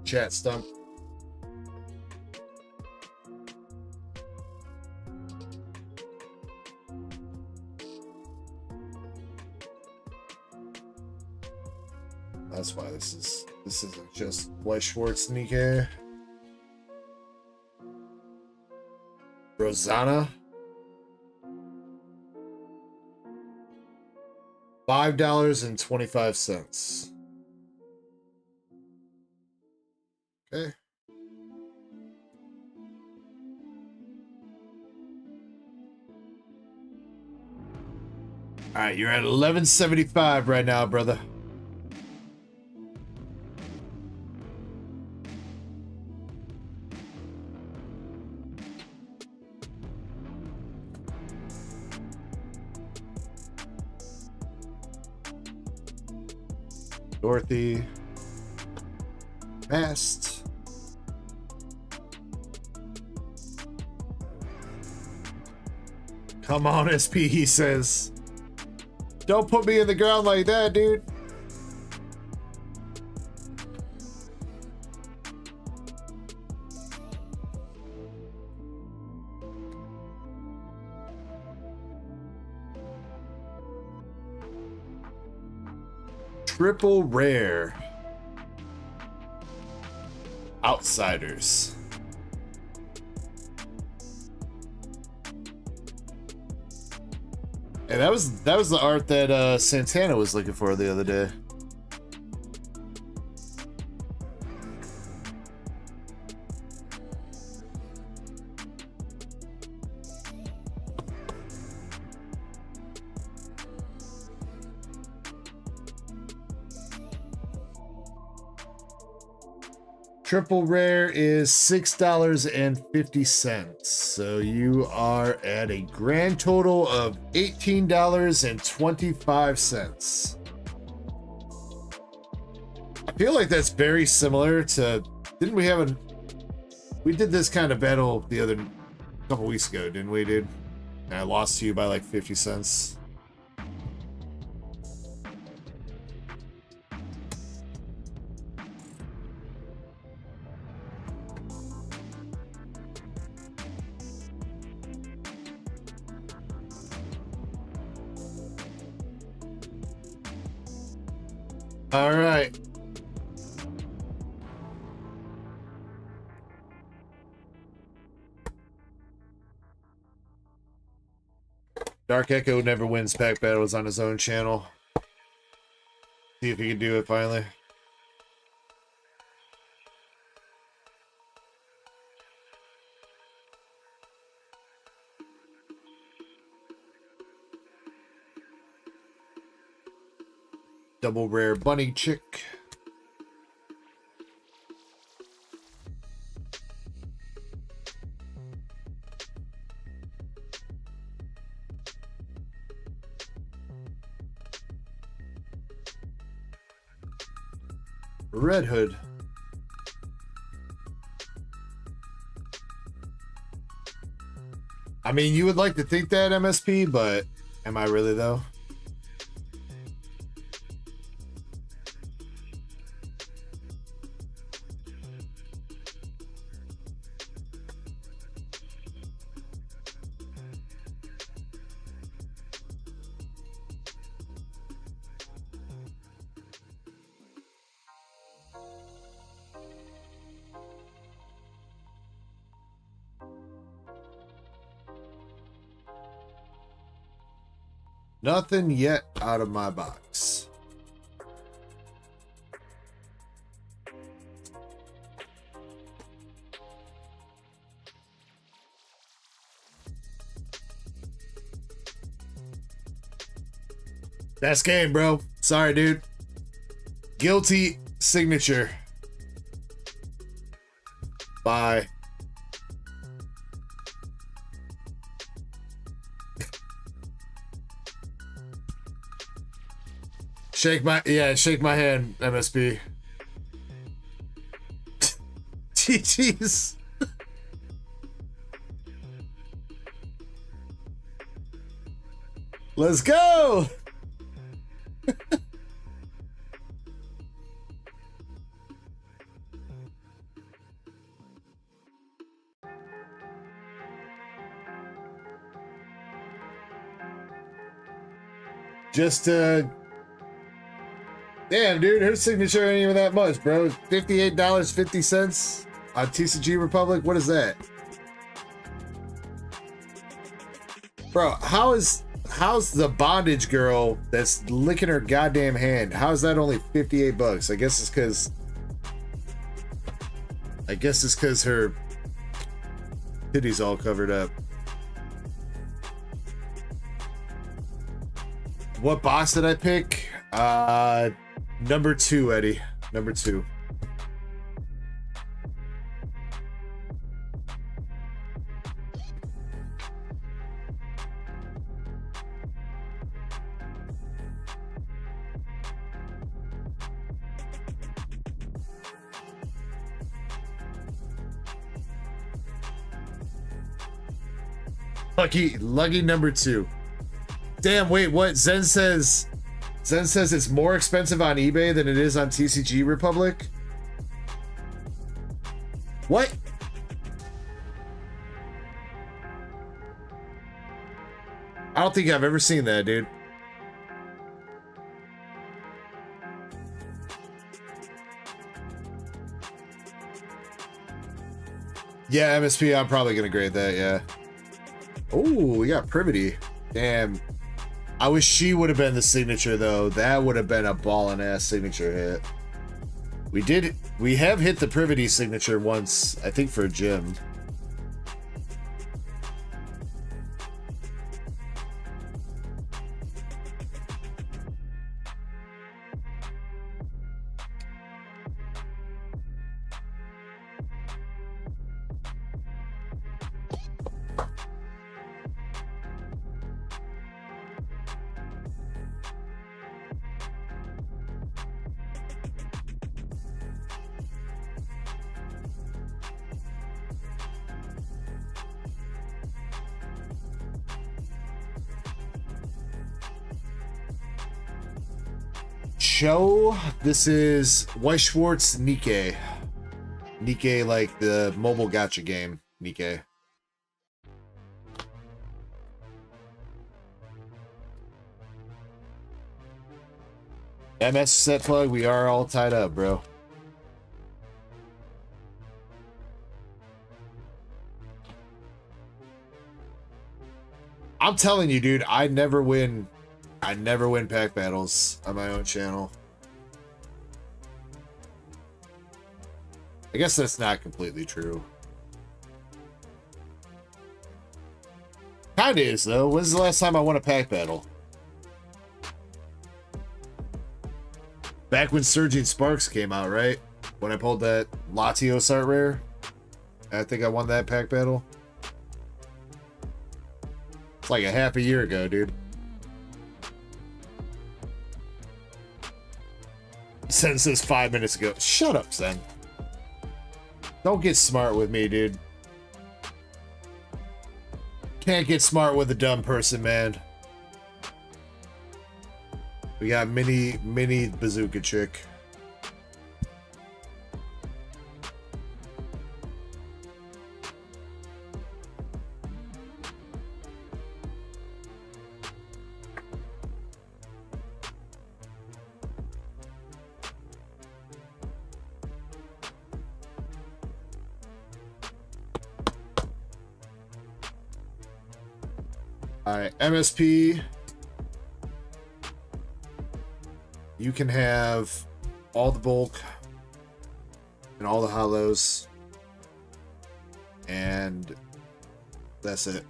Chat stump. That's why this isn't just White Schwartz Nikke. Rosanna. $5.25. Okay. All right, you're at 1175 right now, brother. Dorothy. Mast. Come on, SP, he says. Don't put me in the ground like that, dude. Triple rare. Outsiders. And that was the art that Santana was looking for the other day. Triple rare is $6.50. So you are at a grand total of $18.25. I feel like that's very similar to, didn't we have we did this kind of battle the other couple weeks ago, didn't we, dude? And I lost to you by like 50 cents. All right. Dark Echo never wins pack battles on his own channel. See if he can do it finally. Double rare bunny chick. Red Hood. I mean, you would like to think that, MSP, but am I really though? Nothing yet out of my box. That's game, bro. Sorry, dude. Guilty signature. Bye. Shake my hand, MSP. GG's. Let's go. Just damn, dude, her signature ain't even that much, bro. $58.50 on TCG Republic. What is that? Bro, how's the bondage girl that's licking her goddamn hand? How is that only 58 bucks? I guess it's because her titty's all covered up. What box did I pick? Number 2, Eddie. Number 2. Lucky number 2. Damn, wait, what? Zen says it's more expensive on eBay than it is on TCG Republic. What? I don't think I've ever seen that, dude. Yeah, MSP, I'm probably gonna grade that, yeah. Oh, we got Privity. Damn. I wish she would have been the signature though. That would have been a ballin' ass signature hit. We have hit the Privity signature once, I think for a gym. Show. This is White Schwartz Nikke. Nikke, like the mobile gacha game. Nikke. MS set plug. We are all tied up, bro. I'm telling you, dude. I never win pack battles on my own channel. I guess that's not completely true. Kinda is, though. When's the last time I won a pack battle? Back when Surging Sparks came out, right? When I pulled that Latios art rare. I think I won that pack battle. It's like a half a year ago, dude. Sen says 5 minutes ago. Shut up, Sen. Don't get smart with me, dude. Can't get smart with a dumb person, man. We got mini bazooka chick. Alright, MSP. You can have all the bulk and all the hollows, and that's it.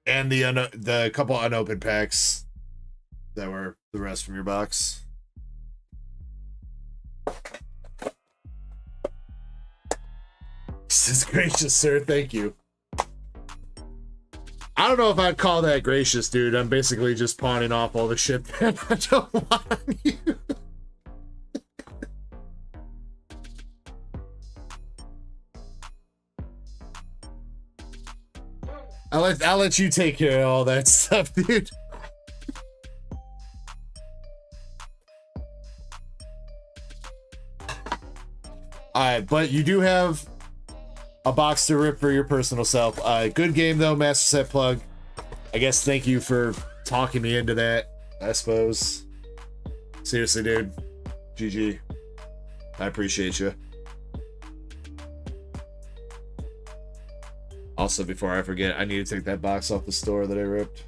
And the couple unopened packs that were the rest from your box. This is gracious, sir. Thank you. I don't know if I'd call that gracious, dude. I'm basically just pawning off all the shit that I don't want on you. I'll let you take care of all that stuff, dude. Alright, but you do have a box to rip for your personal self. Good game though, Master Set Plug. I guess thank you for talking me into that, I suppose. Seriously, dude. GG. I appreciate you. Also, before I forget, I need to take that box off the store that I ripped.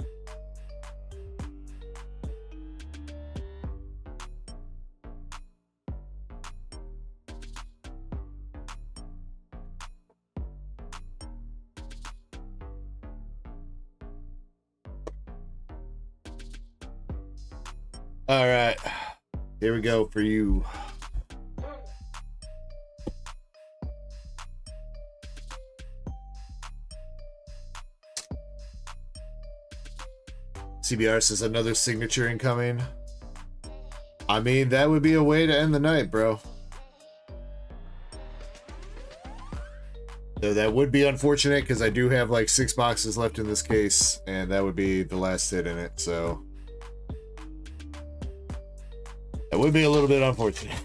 All right, here we go for you. CBR says another signature incoming. I mean, that would be a way to end the night, bro. Though that would be unfortunate because I do have like 6 boxes left in this case, and that would be the last hit in it, so that would be a little bit unfortunate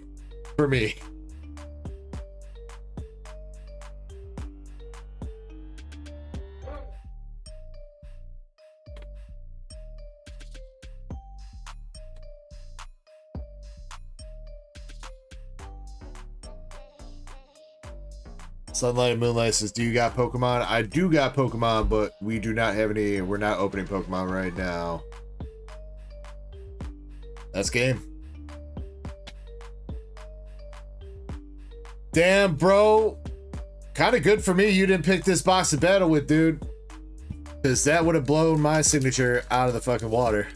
for me. Sunlight and Moonlight says, do you got Pokemon? I do got Pokemon, but we do not have any. We're not opening Pokemon right now. That's game. Damn, bro. Kind of good for me you didn't pick this box to battle with, dude. Because that would have blown my signature out of the fucking water.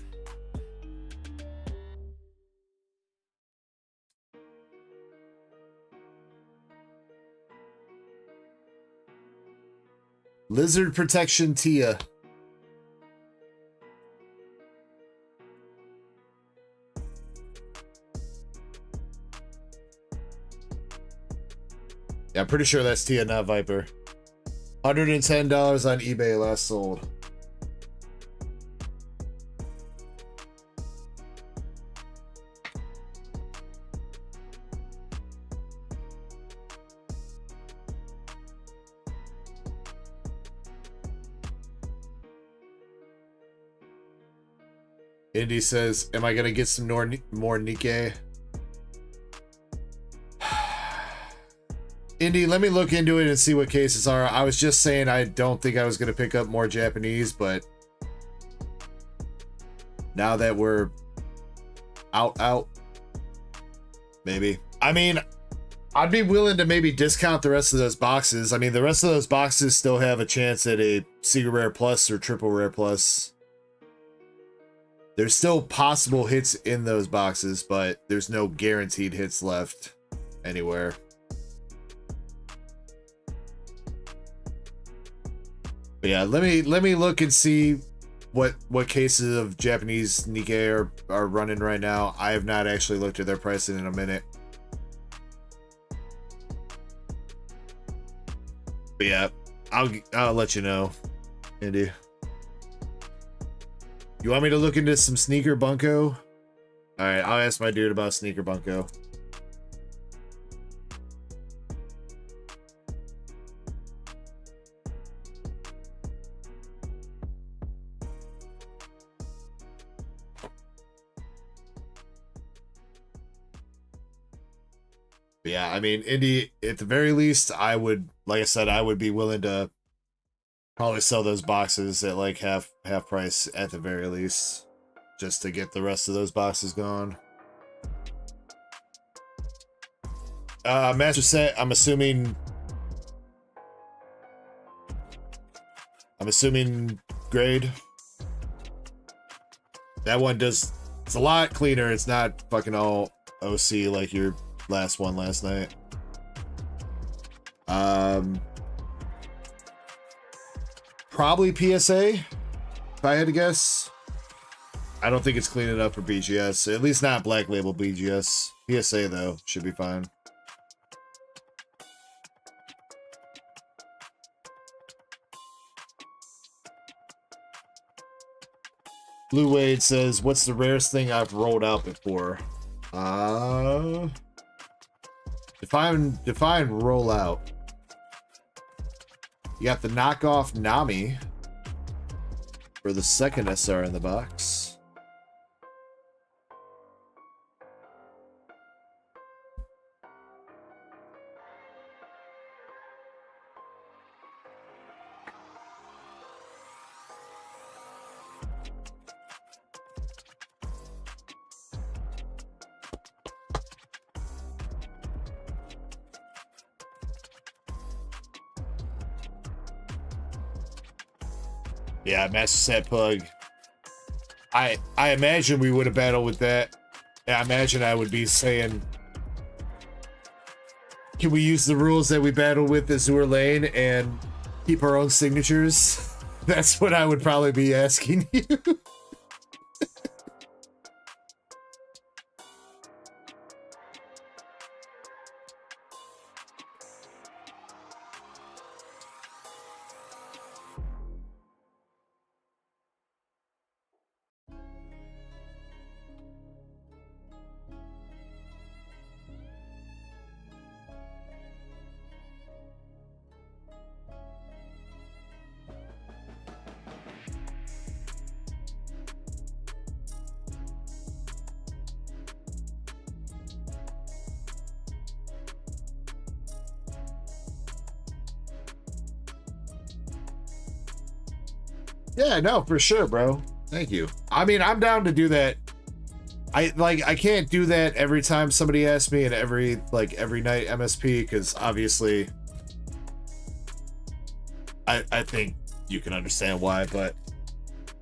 Lizard Protection Tia. Yeah, I'm pretty sure that's Tia, not Viper. $110 on eBay last sold. Indy says, am I going to get some more Nikke? Indy, let me look into it and see what cases are. I was just saying I don't think I was going to pick up more Japanese, but now that we're out, maybe. I mean, I'd be willing to maybe discount the rest of those boxes. I mean, the rest of those boxes still have a chance at a Secret Rare Plus or Triple Rare Plus. There's still possible hits in those boxes, but there's no guaranteed hits left anywhere. But yeah, let me look and see what cases of Japanese Nikke are running right now. I have not actually looked at their pricing in a minute. But yeah, I'll let you know, Andy. You want me to look into some sneaker bunko? All right, I'll ask my dude about sneaker bunko. But yeah, I mean, Indy, at the very least, I would, like I said, I would be willing to probably sell those boxes at like half price at the very least, just to get the rest of those boxes gone. Master set, I'm assuming grade. That one does, it's a lot cleaner. It's not fucking all OC like your last one last night. Probably PSA, if I had to guess. I don't think it's clean enough for BGS, at least not black label BGS. PSA though should be fine. Blue Wade says, what's the rarest thing I've rolled out before? Define rollout. You got the knockoff Nami for the second SR in the box. Yeah, Master Set Pug. I imagine we would have battled with that. I imagine I would be saying, can we use the rules that we battled with Azour Lane and keep our own signatures? That's what I would probably be asking you. Yeah, no, for sure, bro. Thank you. I mean, I'm down to do that. I can't do that every time somebody asks me and every night MSP, because obviously I think you can understand why, but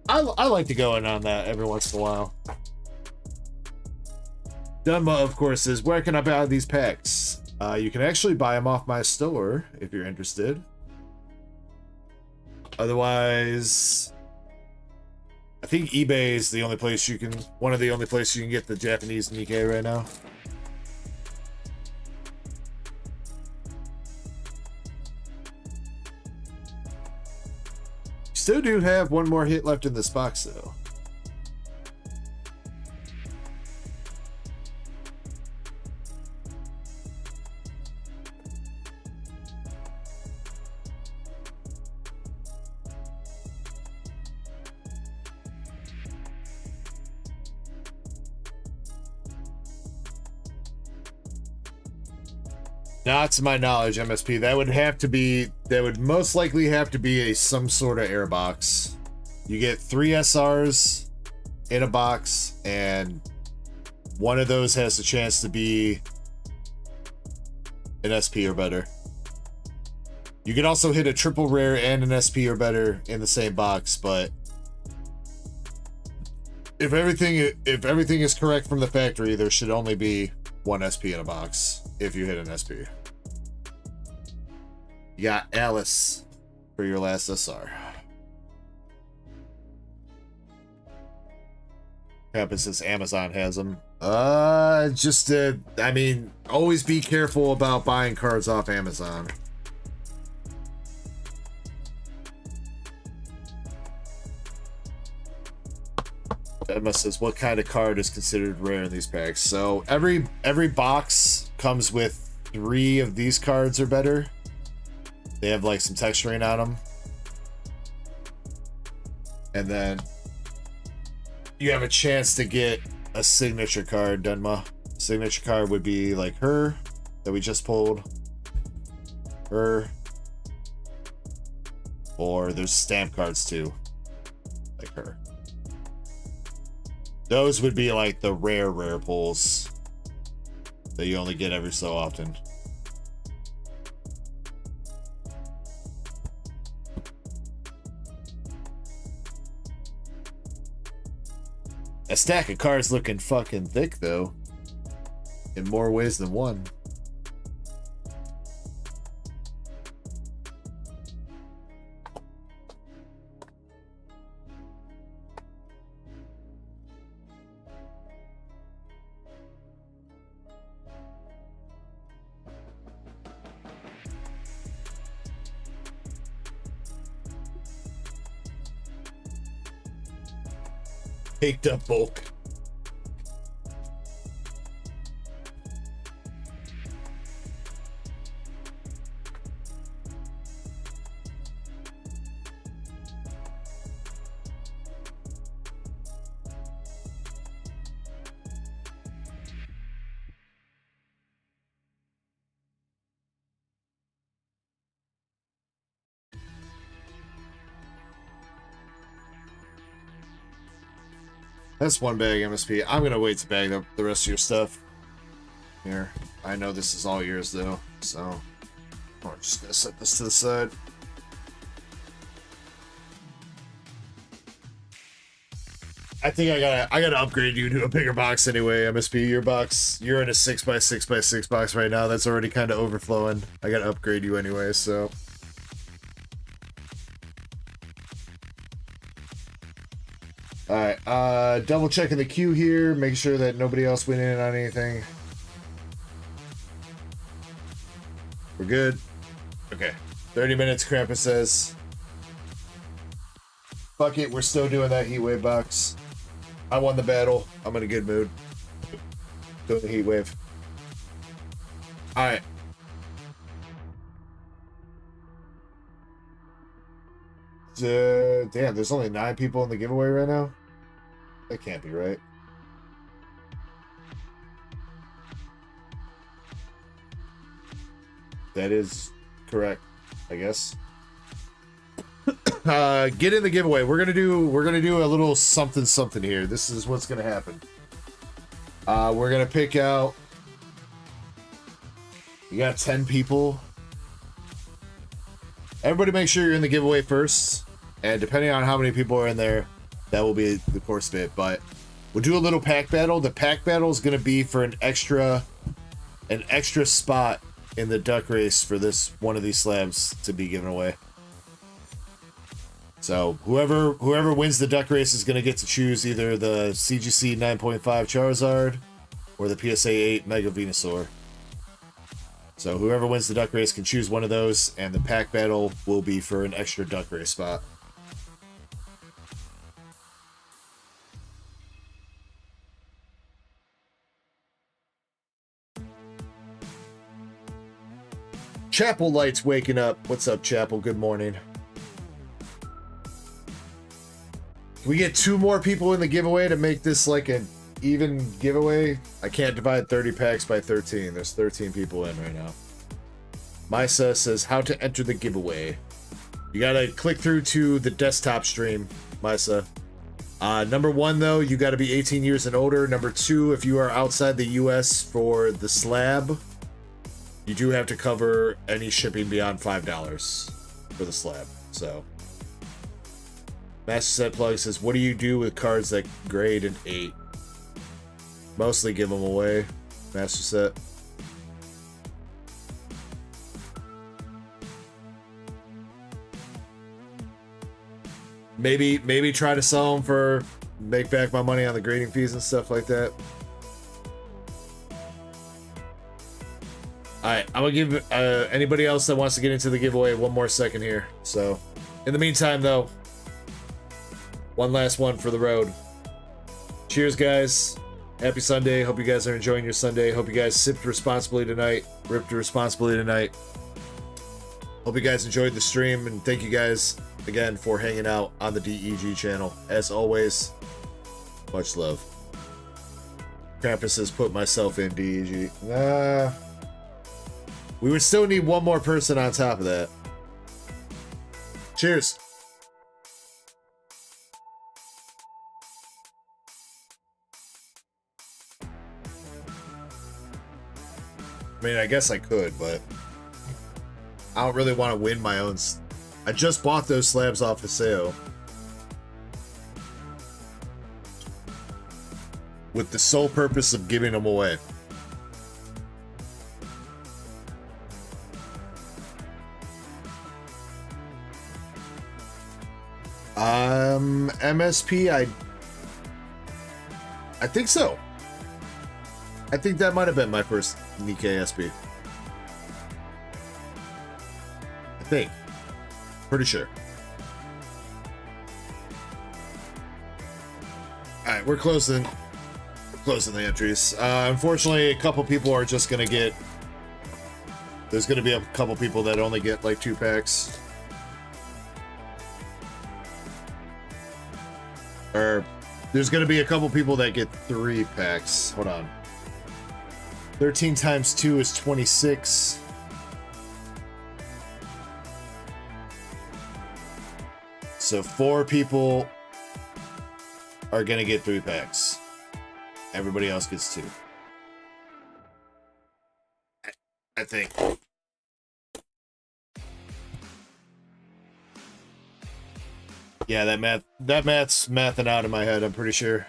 I like to go in on that every once in a while. Dunma, of course, is where can I buy these packs? You can actually buy them off my store if you're interested. Otherwise, I think eBay is the only place you can, one of the only places you can get the Japanese Nikke right now. Still do have one more hit left in this box though. Not to my knowledge, MSP. That would have to be, that would most likely have to be some sort of air box. You get 3 SRs in a box, and one of those has the chance to be an SP or better. You can also hit a triple rare and an SP or better in the same box, but if everything is correct from the factory, there should only be 1 SP in a box if you hit an SP. You got Alice for your last SR. Krampus says Amazon has them. I mean, always be careful about buying cards off Amazon. Emma says, what kind of card is considered rare in these packs? So every box comes with 3 of these cards or better. They have like some texturing on them. And then you have a chance to get a signature card, Denma. Signature card would be like her that we just pulled. Her. Or there's stamp cards too. Like her. Those would be like the rare pulls that you only get every so often. A stack of cards looking fucking thick though, in more ways than one. Picked up bulk. That's one bag MSP. I'm gonna wait to bag up the rest of your stuff. Here. I know this is all yours though, so I'm just gonna set this to the side. I think I gotta upgrade you to a bigger box anyway, MSP. Your box, you're in a 6x6x6 box right now. That's already kind of overflowing. I gotta upgrade you anyway, so. Alright, double checking the queue here, make sure that nobody else went in on anything. We're good. Okay. 30 minutes, Krampus says. Fuck it, we're still doing that heat wave box. I won the battle. I'm in a good mood. Doing the heat wave. Alright. Damn, there's only 9 people in the giveaway right now? That can't be right. That is correct, I guess. Get in the giveaway. We're gonna do a little something here. This is what's gonna happen. We're gonna pick out. You got 10 people. Everybody make sure you're in the giveaway first, and depending on how many people are in there, that will be the course of it. But we'll do a little pack battle. The pack battle is going to be for an extra spot in the duck race for this one of these slabs to be given away. So whoever wins the duck race is going to get to choose either the CGC 9.5 Charizard or the PSA 8 Mega Venusaur. So whoever wins the duck race can choose one of those, and the pack battle will be for an extra duck race spot. Chapel Light's waking up. What's up, Chapel? Good morning. Can we get 2 more people in the giveaway to make this like an even giveaway? I can't divide 30 packs by 13. There's 13 people in right now. Misa says how to enter the giveaway. You gotta click through to the desktop stream, Misa. Number 1 though, you gotta be 18 years and older. Number 2, if you are outside the US for the slab, you do have to cover any shipping beyond $5 for the slab. So Master Set Plug says, what do you do with cards that grade an 8? Mostly give them away, Master Set. Maybe try to sell them for make back my money on the grading fees and stuff like that. Alright, I'm gonna give anybody else that wants to get into the giveaway one more second here. So, in the meantime, though, one last one for the road. Cheers, guys. Happy Sunday. Hope you guys are enjoying your Sunday. Hope you guys sipped responsibly tonight, ripped responsibly tonight. Hope you guys enjoyed the stream, and thank you guys again for hanging out on the DEG channel. As always, much love. Krampus says put myself in DEG. We would still need one more person on top of that. Cheers. I mean, I guess I could, but I don't really want to win my own. I just bought those slabs off the sale with the sole purpose of giving them away. MSP, I think so. I think that might have been my first Nikke SP. I think. Pretty sure. Alright, we're closing the entries. Unfortunately, a couple people are just gonna get... There's gonna be a couple people that only get like 2 packs. Or there's gonna be a couple people that get 3 packs. Hold on. 13 times 2 is 26. So 4 people are gonna get 3 packs. Everybody else gets 2. I think. Yeah, that math's mathing out in my head, I'm pretty sure.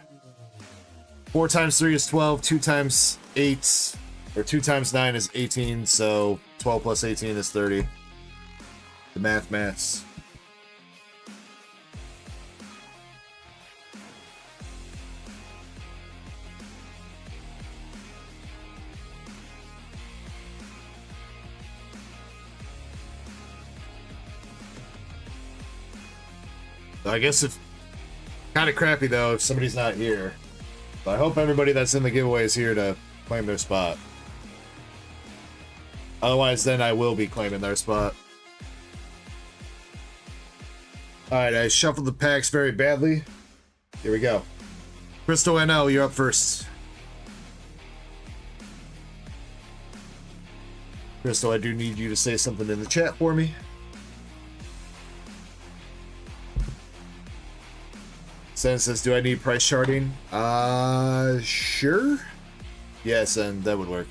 4 times 3 is 12, 2 times 8, or 2 times 9 is 18, so 12 plus 18 is 30. The maths. I guess it's kind of crappy though if somebody's not here. But I hope everybody that's in the giveaway is here to claim their spot. Otherwise, then I will be claiming their spot. Alright, I shuffled the packs very badly. Here we go. Crystal NL, you're up first. Crystal, I do need you to say something in the chat for me. Sen says, do I need price charting? Sure. Yes, and that would work.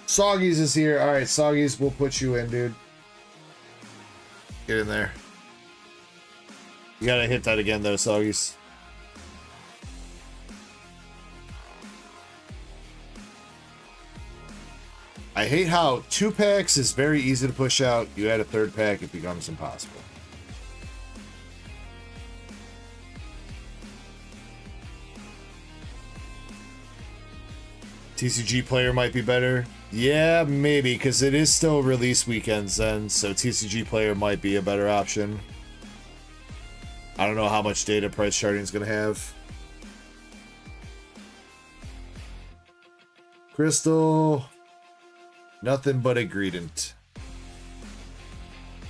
Soggies is here. Alright, Soggies, we'll put you in, dude. Get in there. You gotta hit that again, though, Soggies. I hate how 2 packs is very easy to push out. You add a 3rd pack, it becomes impossible. TCG player might be better. Yeah, maybe, because it is still release weekends then, so TCG player might be a better option. I don't know how much data price charting is going to have. Crystal. Nothing but a greedent.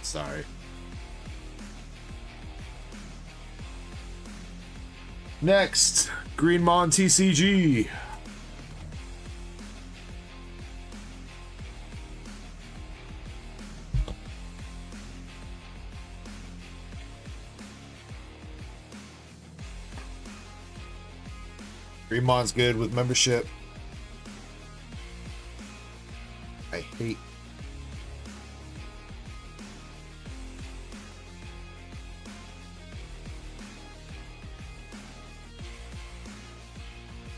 Sorry. Next, Greenmon TCG. Greenmon's good with membership. I hate.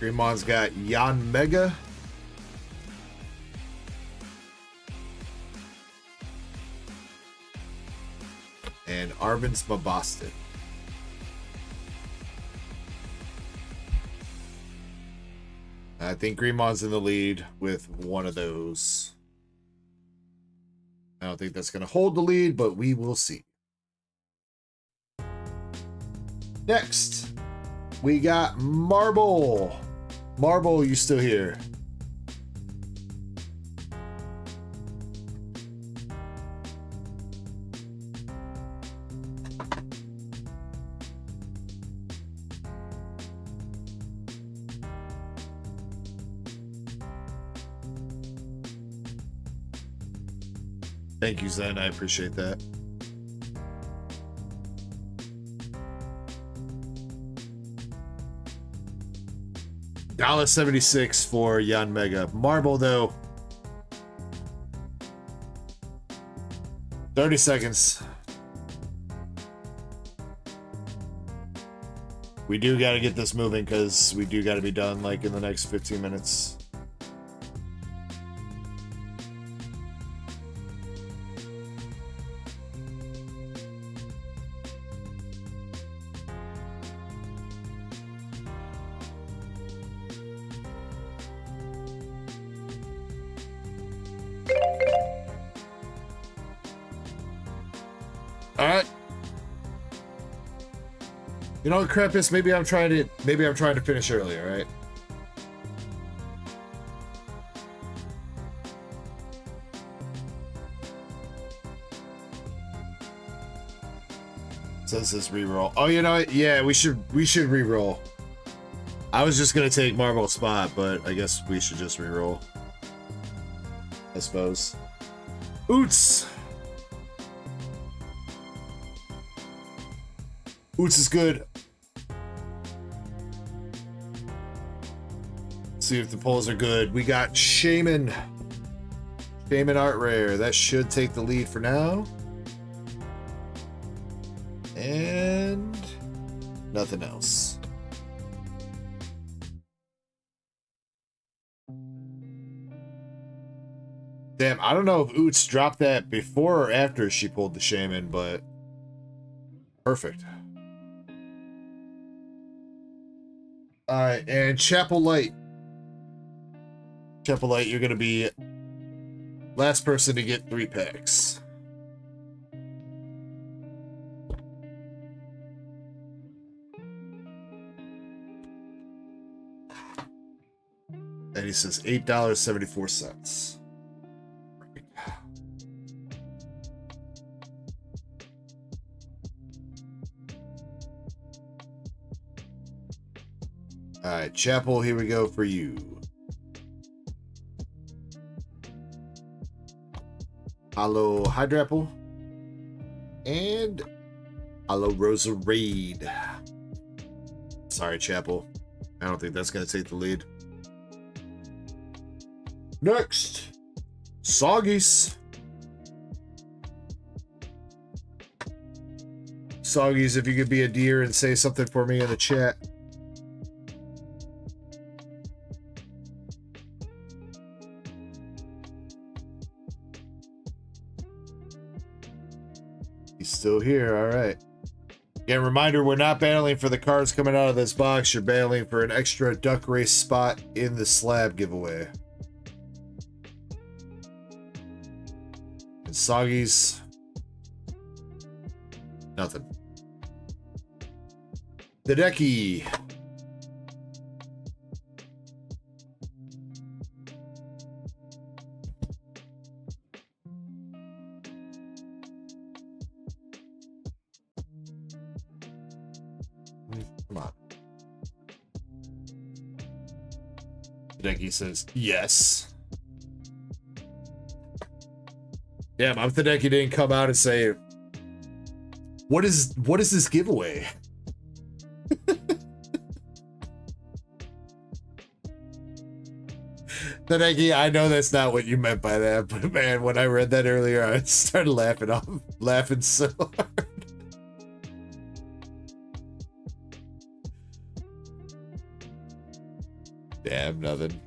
Greenmon's got Yan Mega. And Arvin's Maboston. I think Greenmon's in the lead with one of those. I don't think that's going to hold the lead, but we will see. Next, we got Marble. Marble, you still here? Thank you, Zen. I appreciate that. $1.76 for Yan Mega. Marble, though. 30 seconds. We do got to get this moving because we do got to be done like in the next 15 minutes. You know what, Crepus? Maybe I'm trying to finish early, all right? Says this reroll. Oh, you know what? Yeah, we should reroll. I was just gonna take Marble spot, but I guess we should just reroll. I suppose. Oots! Oots is good. See if the polls are good. We got Shaman. Shaman Art Rare. That should take the lead for now. And nothing else. Damn, I don't know if Oots dropped that before or after she pulled the Shaman, but perfect. Alright, and Chapel Light. Chapel Light, you're gonna be last person to get 3 packs. And he says $8.74. Alright, Chapel, here we go for you. Hello, Hydrapple. And hello, Roserade. Sorry, Chapel. I don't think that's going to take the lead. Next, Soggies. Soggies, if you could be a deer and say something for me in the chat. Still here, all right. Again, reminder, we're not battling for the cards coming out of this box. You're battling for an extra duck race spot in the slab giveaway. And Soggies, nothing. The Decky. Decky says yes. Damn, I'm Hideki didn't come out and say what is this giveaway? Hideki, I know that's not what you meant by that, but man, when I read that earlier, I started laughing so hard. Damn, nothing.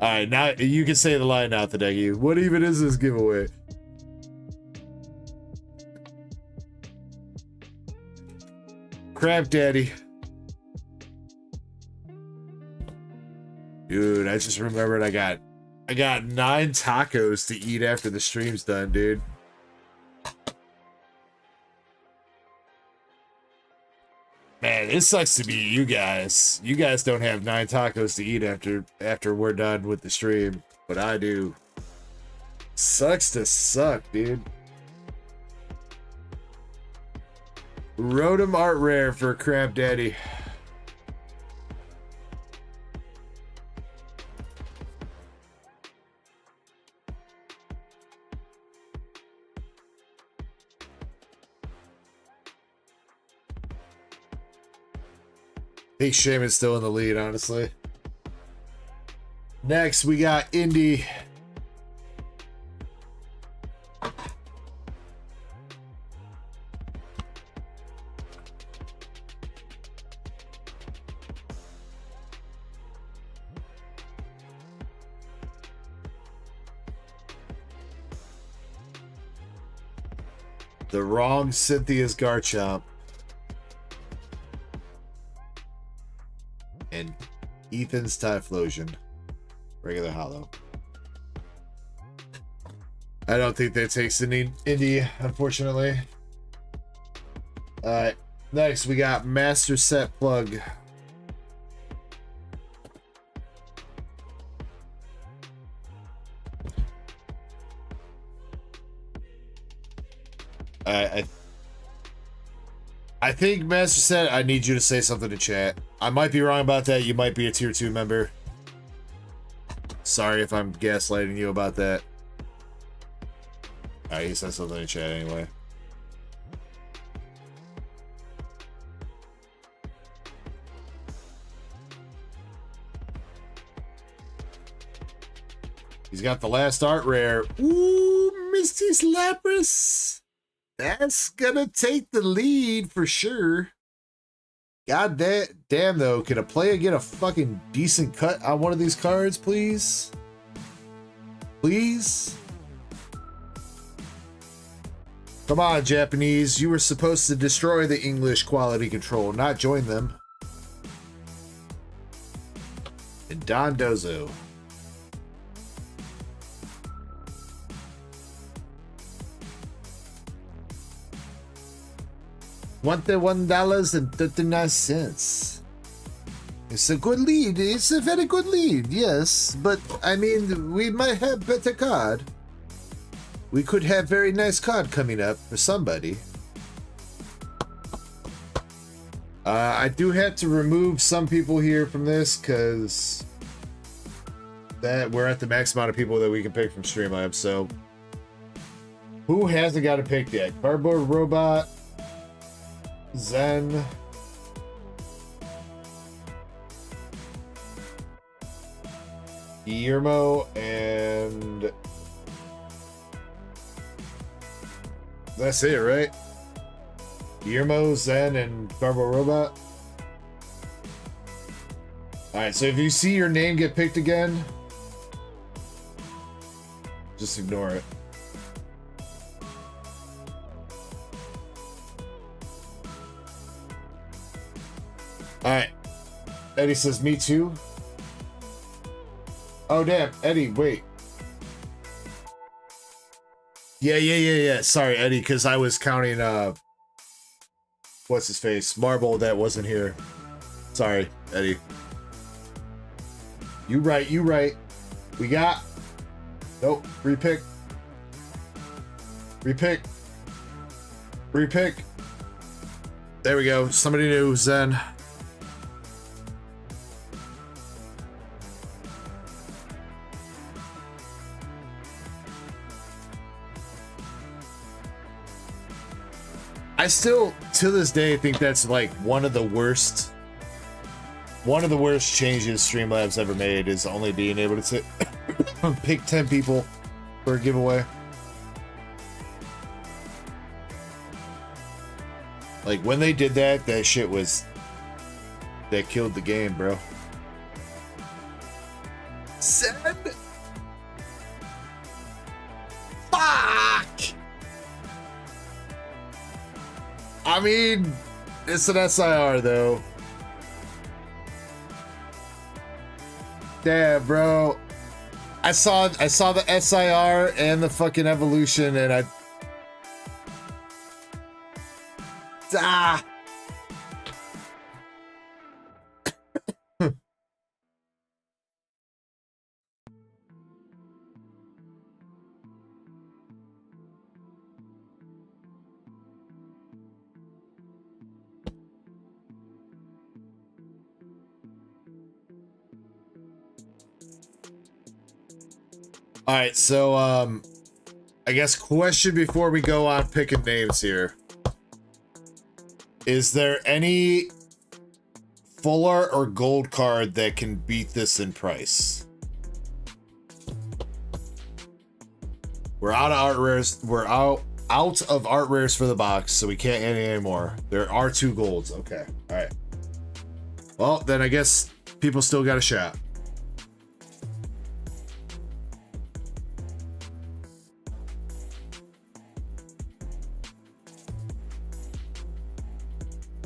Alright, now you can say the line now, Hideki. What even is this giveaway? Crab Daddy. Dude, I just remembered I got 9 tacos to eat after the stream's done, dude. Man, it sucks to be you guys. You guys don't have 9 tacos to eat after we're done with the stream, but I do. Sucks to suck, dude. Rotom Art Rare for Crab Daddy. I think Shaman's still in the lead, honestly. Next, we got Indy. The wrong Cynthia's Garchomp. And Ethan's Typhlosion. Regular hollow. I don't think that takes any Indy, unfortunately. Alright. Next, we got Master Set Plug. I think Master Set, I need you to say something to chat. I might be wrong about that. You might be a tier 2 member. Sorry if I'm gaslighting you about that. Alright, he said something in chat anyway. He's got the last art rare. Ooh, Misty's Lapras. That's gonna take the lead for sure. God damn though, can a player get a fucking decent cut on one of these cards, please? Please? Come on, Japanese. You were supposed to destroy the English quality control, not join them. And Don Dozo. $21.39. It's a good lead. It's a very good lead, yes. But, I mean, we might have better card. We could have very nice card coming up for somebody. I do have to remove some people here from this because that we're at the max amount of people that we can pick from Streamlabs. So, who hasn't got a pick yet? Cardboard Robot. Zen. Guillermo and that's it, right? Guillermo, Zen, and Carbo Robot. Alright, so if you see your name get picked again, just ignore it. Alright. Eddie says, me too. Oh, damn. Eddie, wait. Yeah. Sorry, Eddie, because I was counting, what's his face? Marble that wasn't here. Sorry, Eddie. You right. We got... Nope. Repick. There we go. Somebody new, Zen. I still, to this day, think that's like one of the worst changes Streamlabs ever made is only being able to pick 10 people for a giveaway. Like when they did that, that shit was, that killed the game, bro. Send. Fuck. I mean, it's an SIR though. Damn, bro. I saw the SIR and the fucking evolution, and I. Ah. All right, so I guess question before we go on picking names here. Is there any full art or gold card that can beat this in price? We're out of art rares. We're out of art rares for the box, so we can't get any anymore. There are 2 golds. Okay. All right. Well, then I guess people still got a shot.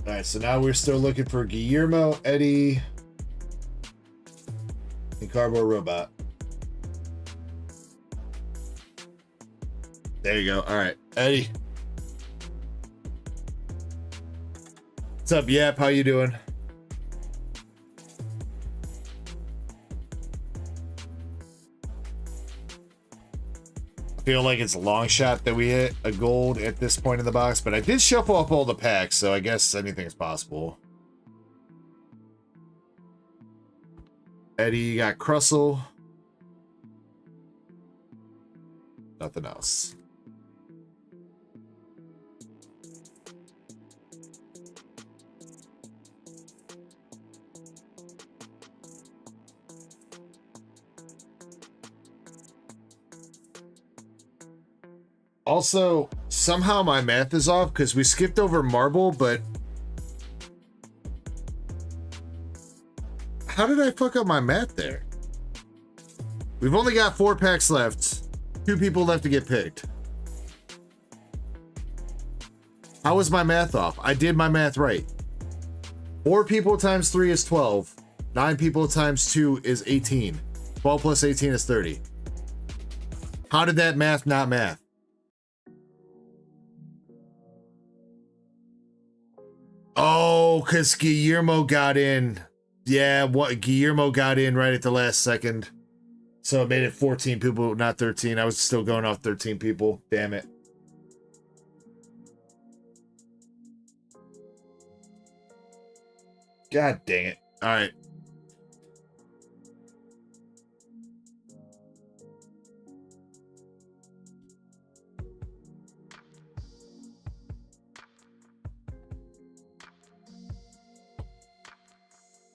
All right, so now we're still looking for Guillermo, Eddie, and Cardboard Robot. There you go. All right, Eddie. What's up, Yap? How you doing? I feel like it's a long shot that we hit a gold at this point in the box, but I did shuffle up all the packs, so I guess anything is possible. Eddie, you got Crustle. Nothing else. Also, somehow my math is off because we skipped over Marble, but how did I fuck up my math there? We've only got 4 packs left. 2 people left to get picked. How was my math off? I did my math right. 4 people times 3 is 12. 9 people times 2 is 18. 12 plus 18 is 30. How did that math not math? Oh, because Guillermo got in. Yeah, what Guillermo got in right at the last second. So it made it 14 people, not 13. I was still going off 13 people. Damn it. God dang it. All right.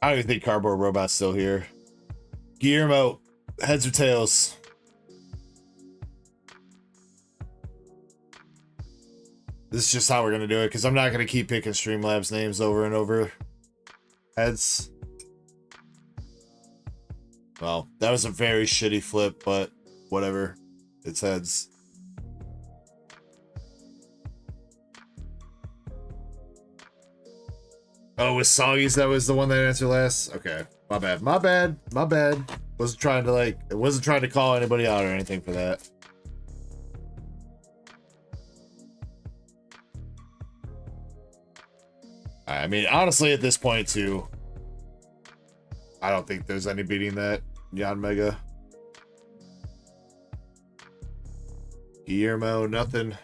I don't even think Cardboard Robot's still here. Guillermo, heads or tails? This is just how we're going to do it, because I'm not going to keep picking Streamlabs names over and over. Heads. Well, that was a very shitty flip, but whatever. It's heads. Oh, with Soggies, that was the one that answered last? Okay. My bad. My bad. My bad. Wasn't trying to call anybody out or anything for that. I mean, honestly, at this point, too, I don't think there's any beating that. Yon Mega. Guillermo, nothing.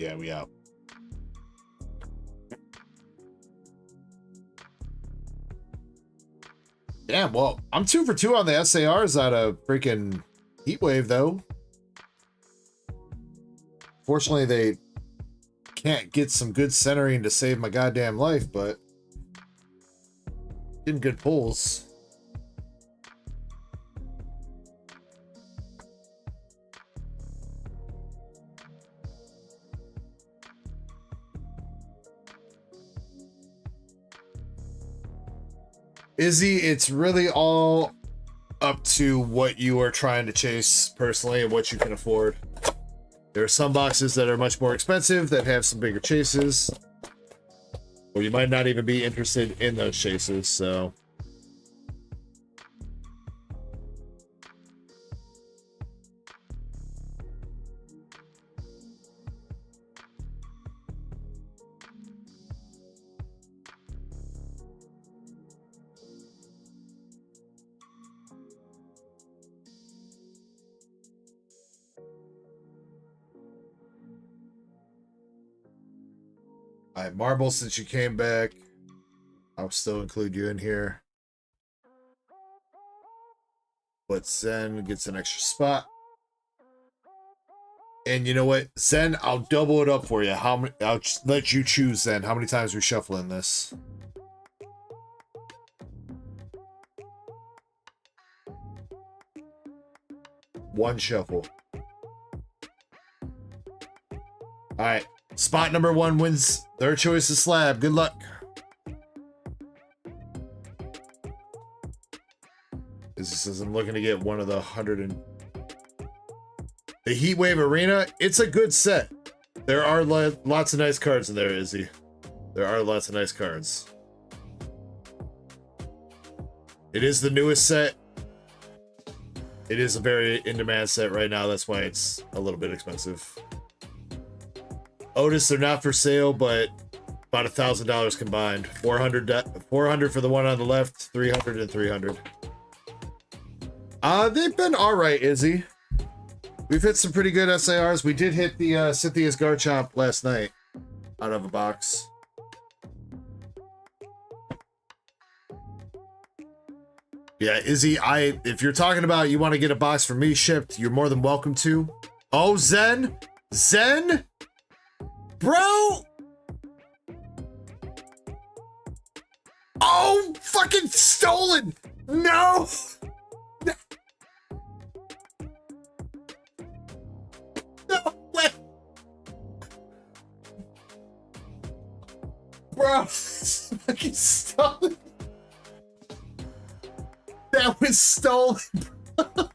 Yeah, we out. Damn, well, I'm 2 for 2 on the SARs out of freaking Heatwave, though. Fortunately, they can't get some good centering to save my goddamn life, but getting good pulls. Izzy, it's really all up to what you are trying to chase personally and what you can afford. There are some boxes that are much more expensive that have some bigger chases, or you might not even be interested in those chases, so. Alright, Marble, since you came back, I'll still include you in here. But Zen gets an extra spot. And you know what? Zen, I'll double it up for you. How many? I'll let you choose, Zen. How many times we shuffle in this? One shuffle. Alright. Spot number 1 wins. Their choice is Slab. Good luck. This says I'm looking to get one of the 100 and... The Heatwave Arena, it's a good set. There are lots of nice cards in there, Izzy. There are lots of nice cards. It is the newest set. It is a very in-demand set right now. That's why it's a little bit expensive. Otis, they're not for sale, but about $1,000 combined. 400 for the one on the left, 300 and 300. They've been all right, Izzy. We've hit some pretty good SARs. We did hit the Cynthia's Garchomp last night out of a box. Yeah, Izzy, if you're talking about you want to get a box for me shipped, you're more than welcome to. Oh, Zen? Zen? Bro! Oh, fucking stolen! No! No way! Bro, it's fucking stolen. That was stolen, bro.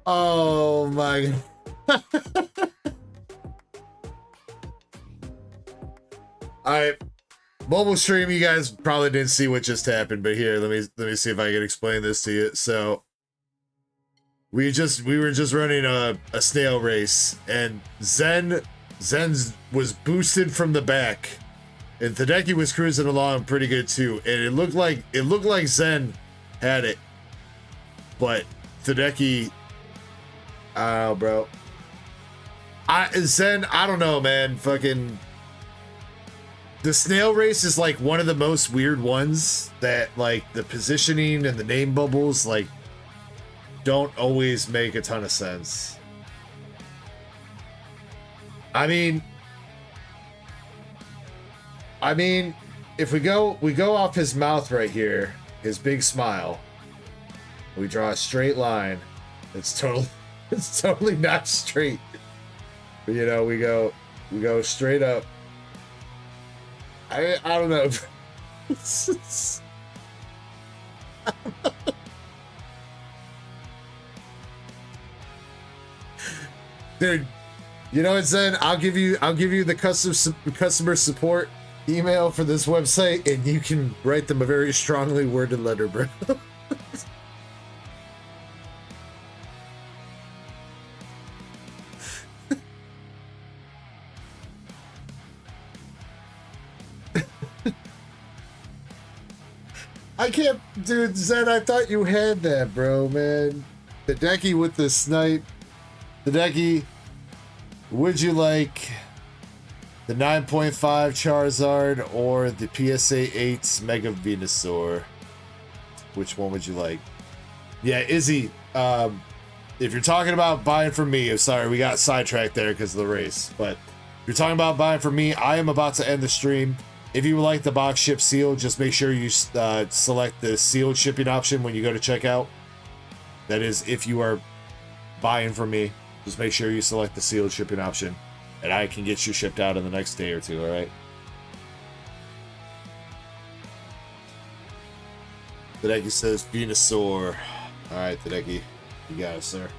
Oh my god. Alright. Mobile stream, you guys probably didn't see what just happened, but here, let me see if I can explain this to you. So we were just running a snail race, and Zen was boosted from the back, and Hideki was cruising along pretty good too, and it looked like Zen had it, but Hideki, oh bro, Zen, I don't know, man. Fucking the snail race is like one of the most weird ones that, like, the positioning and the name bubbles like don't always make a ton of sense. I mean, if we go off his mouth right here, his big smile, we draw a straight line. It's totally not straight. But, you know, we go straight up. I don't know. Dude, you know what, Zen? I'll give you the customer support email for this website, and you can write them a very strongly worded letter, bro. I can't, dude, Zen, I thought you had that, bro, man. Hideki with the snipe. Hideki, would you like the 9.5 Charizard or the PSA 8 Mega Venusaur? Which one would you like? Yeah, Izzy, if you're talking about buying from me, I'm sorry, we got sidetracked there because of the race. But if you're talking about buying from me, I am about to end the stream. If you would like the box ship sealed, just make sure you select the sealed shipping option when you go to checkout. That is, if you are buying from me, just make sure you select the sealed shipping option, and I can get you shipped out in the next day or two, all right? Tadeki says Venusaur. All right, Tadeki, you got it, sir.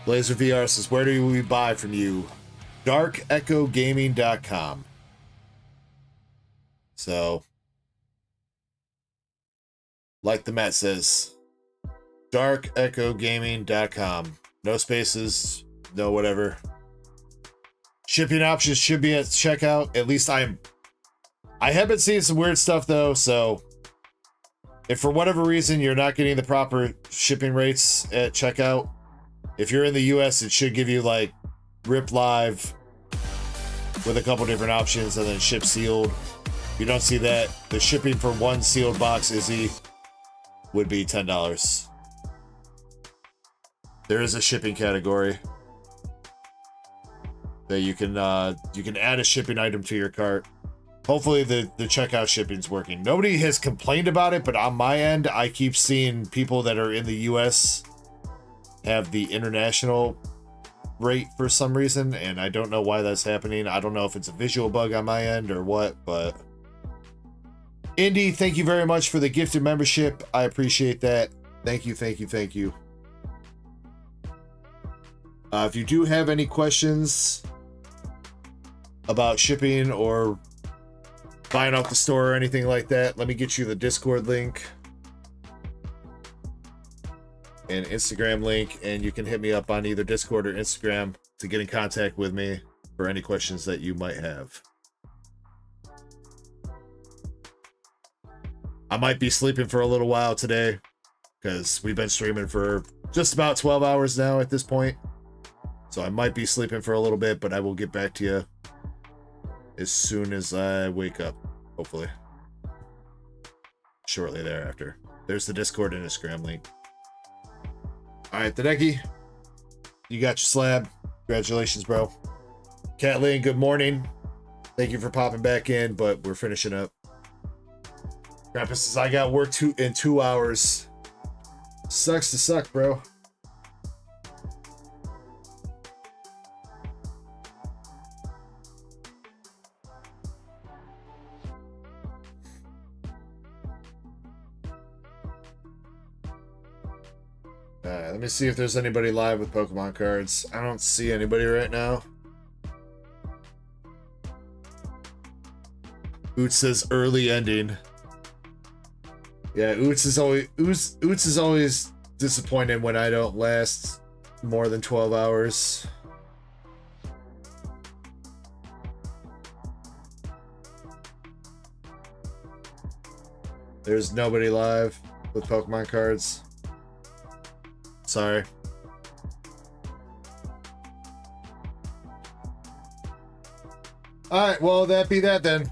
Blazer VR says, where do we buy from you? DarkEckoGaming.com. So, like the Matt says, DarkEckoGaming.com. No spaces, no whatever. Shipping options should be at checkout. At least I have been seeing some weird stuff though, so if for whatever reason you're not getting the proper shipping rates at checkout, if you're in the US, it should give you like Rip Live with a couple different options and then ship sealed. If you don't see that, the shipping for one sealed box Izzy would be $10. There is a shipping category that you can add a shipping item to your cart. Hopefully the checkout shipping's working. Nobody has complained about it, but on my end, I keep seeing people that are in the US have the international rate for some reason, and I don't know why that's happening. I don't know if it's a visual bug on my end or what, but Indy, thank you very much for the gifted membership. I appreciate that. Thank you, thank you, thank you. If you do have any questions about shipping or buying off the store or anything like that, let me get you the Discord link and Instagram link, and you can hit me up on either Discord or Instagram to get in contact with me for any questions that you might have. I might be sleeping for a little while today because we've been streaming for just about 12 hours now at this point. So I might be sleeping for a little bit, but I will get back to you as soon as I wake up, hopefully. Shortly thereafter. There's the Discord and Instagram link. Alright, Tadeki, you got your slab. Congratulations, bro. Kathleen, good morning. Thank you for popping back in, but we're finishing up. Grandpa says, I got work in 2 hours. Sucks to suck, bro. Let me see if there's anybody live with Pokemon cards. I don't see anybody right now. Oots says early ending. Yeah, Oots is always disappointed when I don't last more than 12 hours. There's nobody live with Pokemon cards. Sorry. Alright, well, that be that then.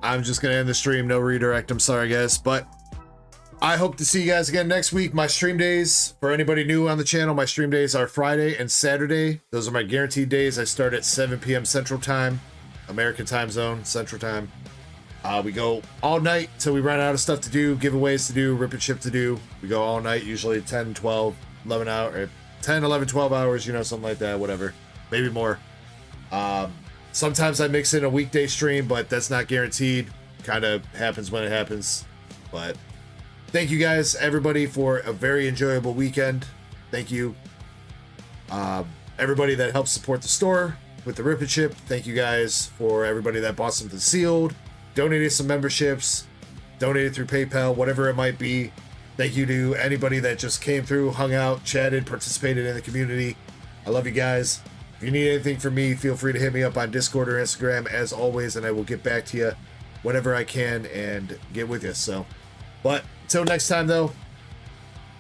I'm just gonna end the stream, no redirect. I'm sorry, guys, but I hope to see you guys again next week. My stream days, for anybody new on the channel, my stream days are Friday and Saturday. Those are my guaranteed days. I start at 7 p.m. Central Time, American Time Zone, Central Time. We go all night till we run out of stuff to do, giveaways to do, rip and ship to do. We go all night, usually 10, 12, 11 hours, 10, 11, 12 hours, you know, something like that, whatever. Maybe more. Sometimes I mix in a weekday stream, but that's not guaranteed. Kind of happens when it happens. But thank you guys, everybody, for a very enjoyable weekend. Thank you. Everybody that helps support the store with the rip and ship. Thank you guys for everybody that bought something sealed, donated some memberships, donated through PayPal, whatever it might be. Thank you to anybody that just came through, hung out, chatted, participated in the community. I love you guys. If you need anything from me, feel free to hit me up on Discord or Instagram as always, and I will get back to you whenever I can and get with you. So, but until next time though,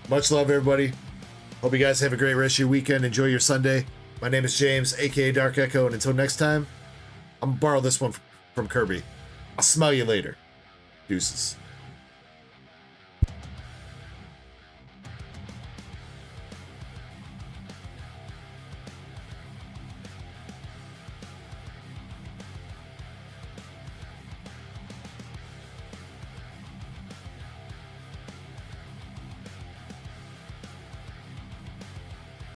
much love everybody. Hope you guys have a great rest of your weekend. Enjoy your Sunday. My name is James, aka Dark Echo, and until next time, I'm gonna borrow this one from Kirby. I'll smell you later. Deuces.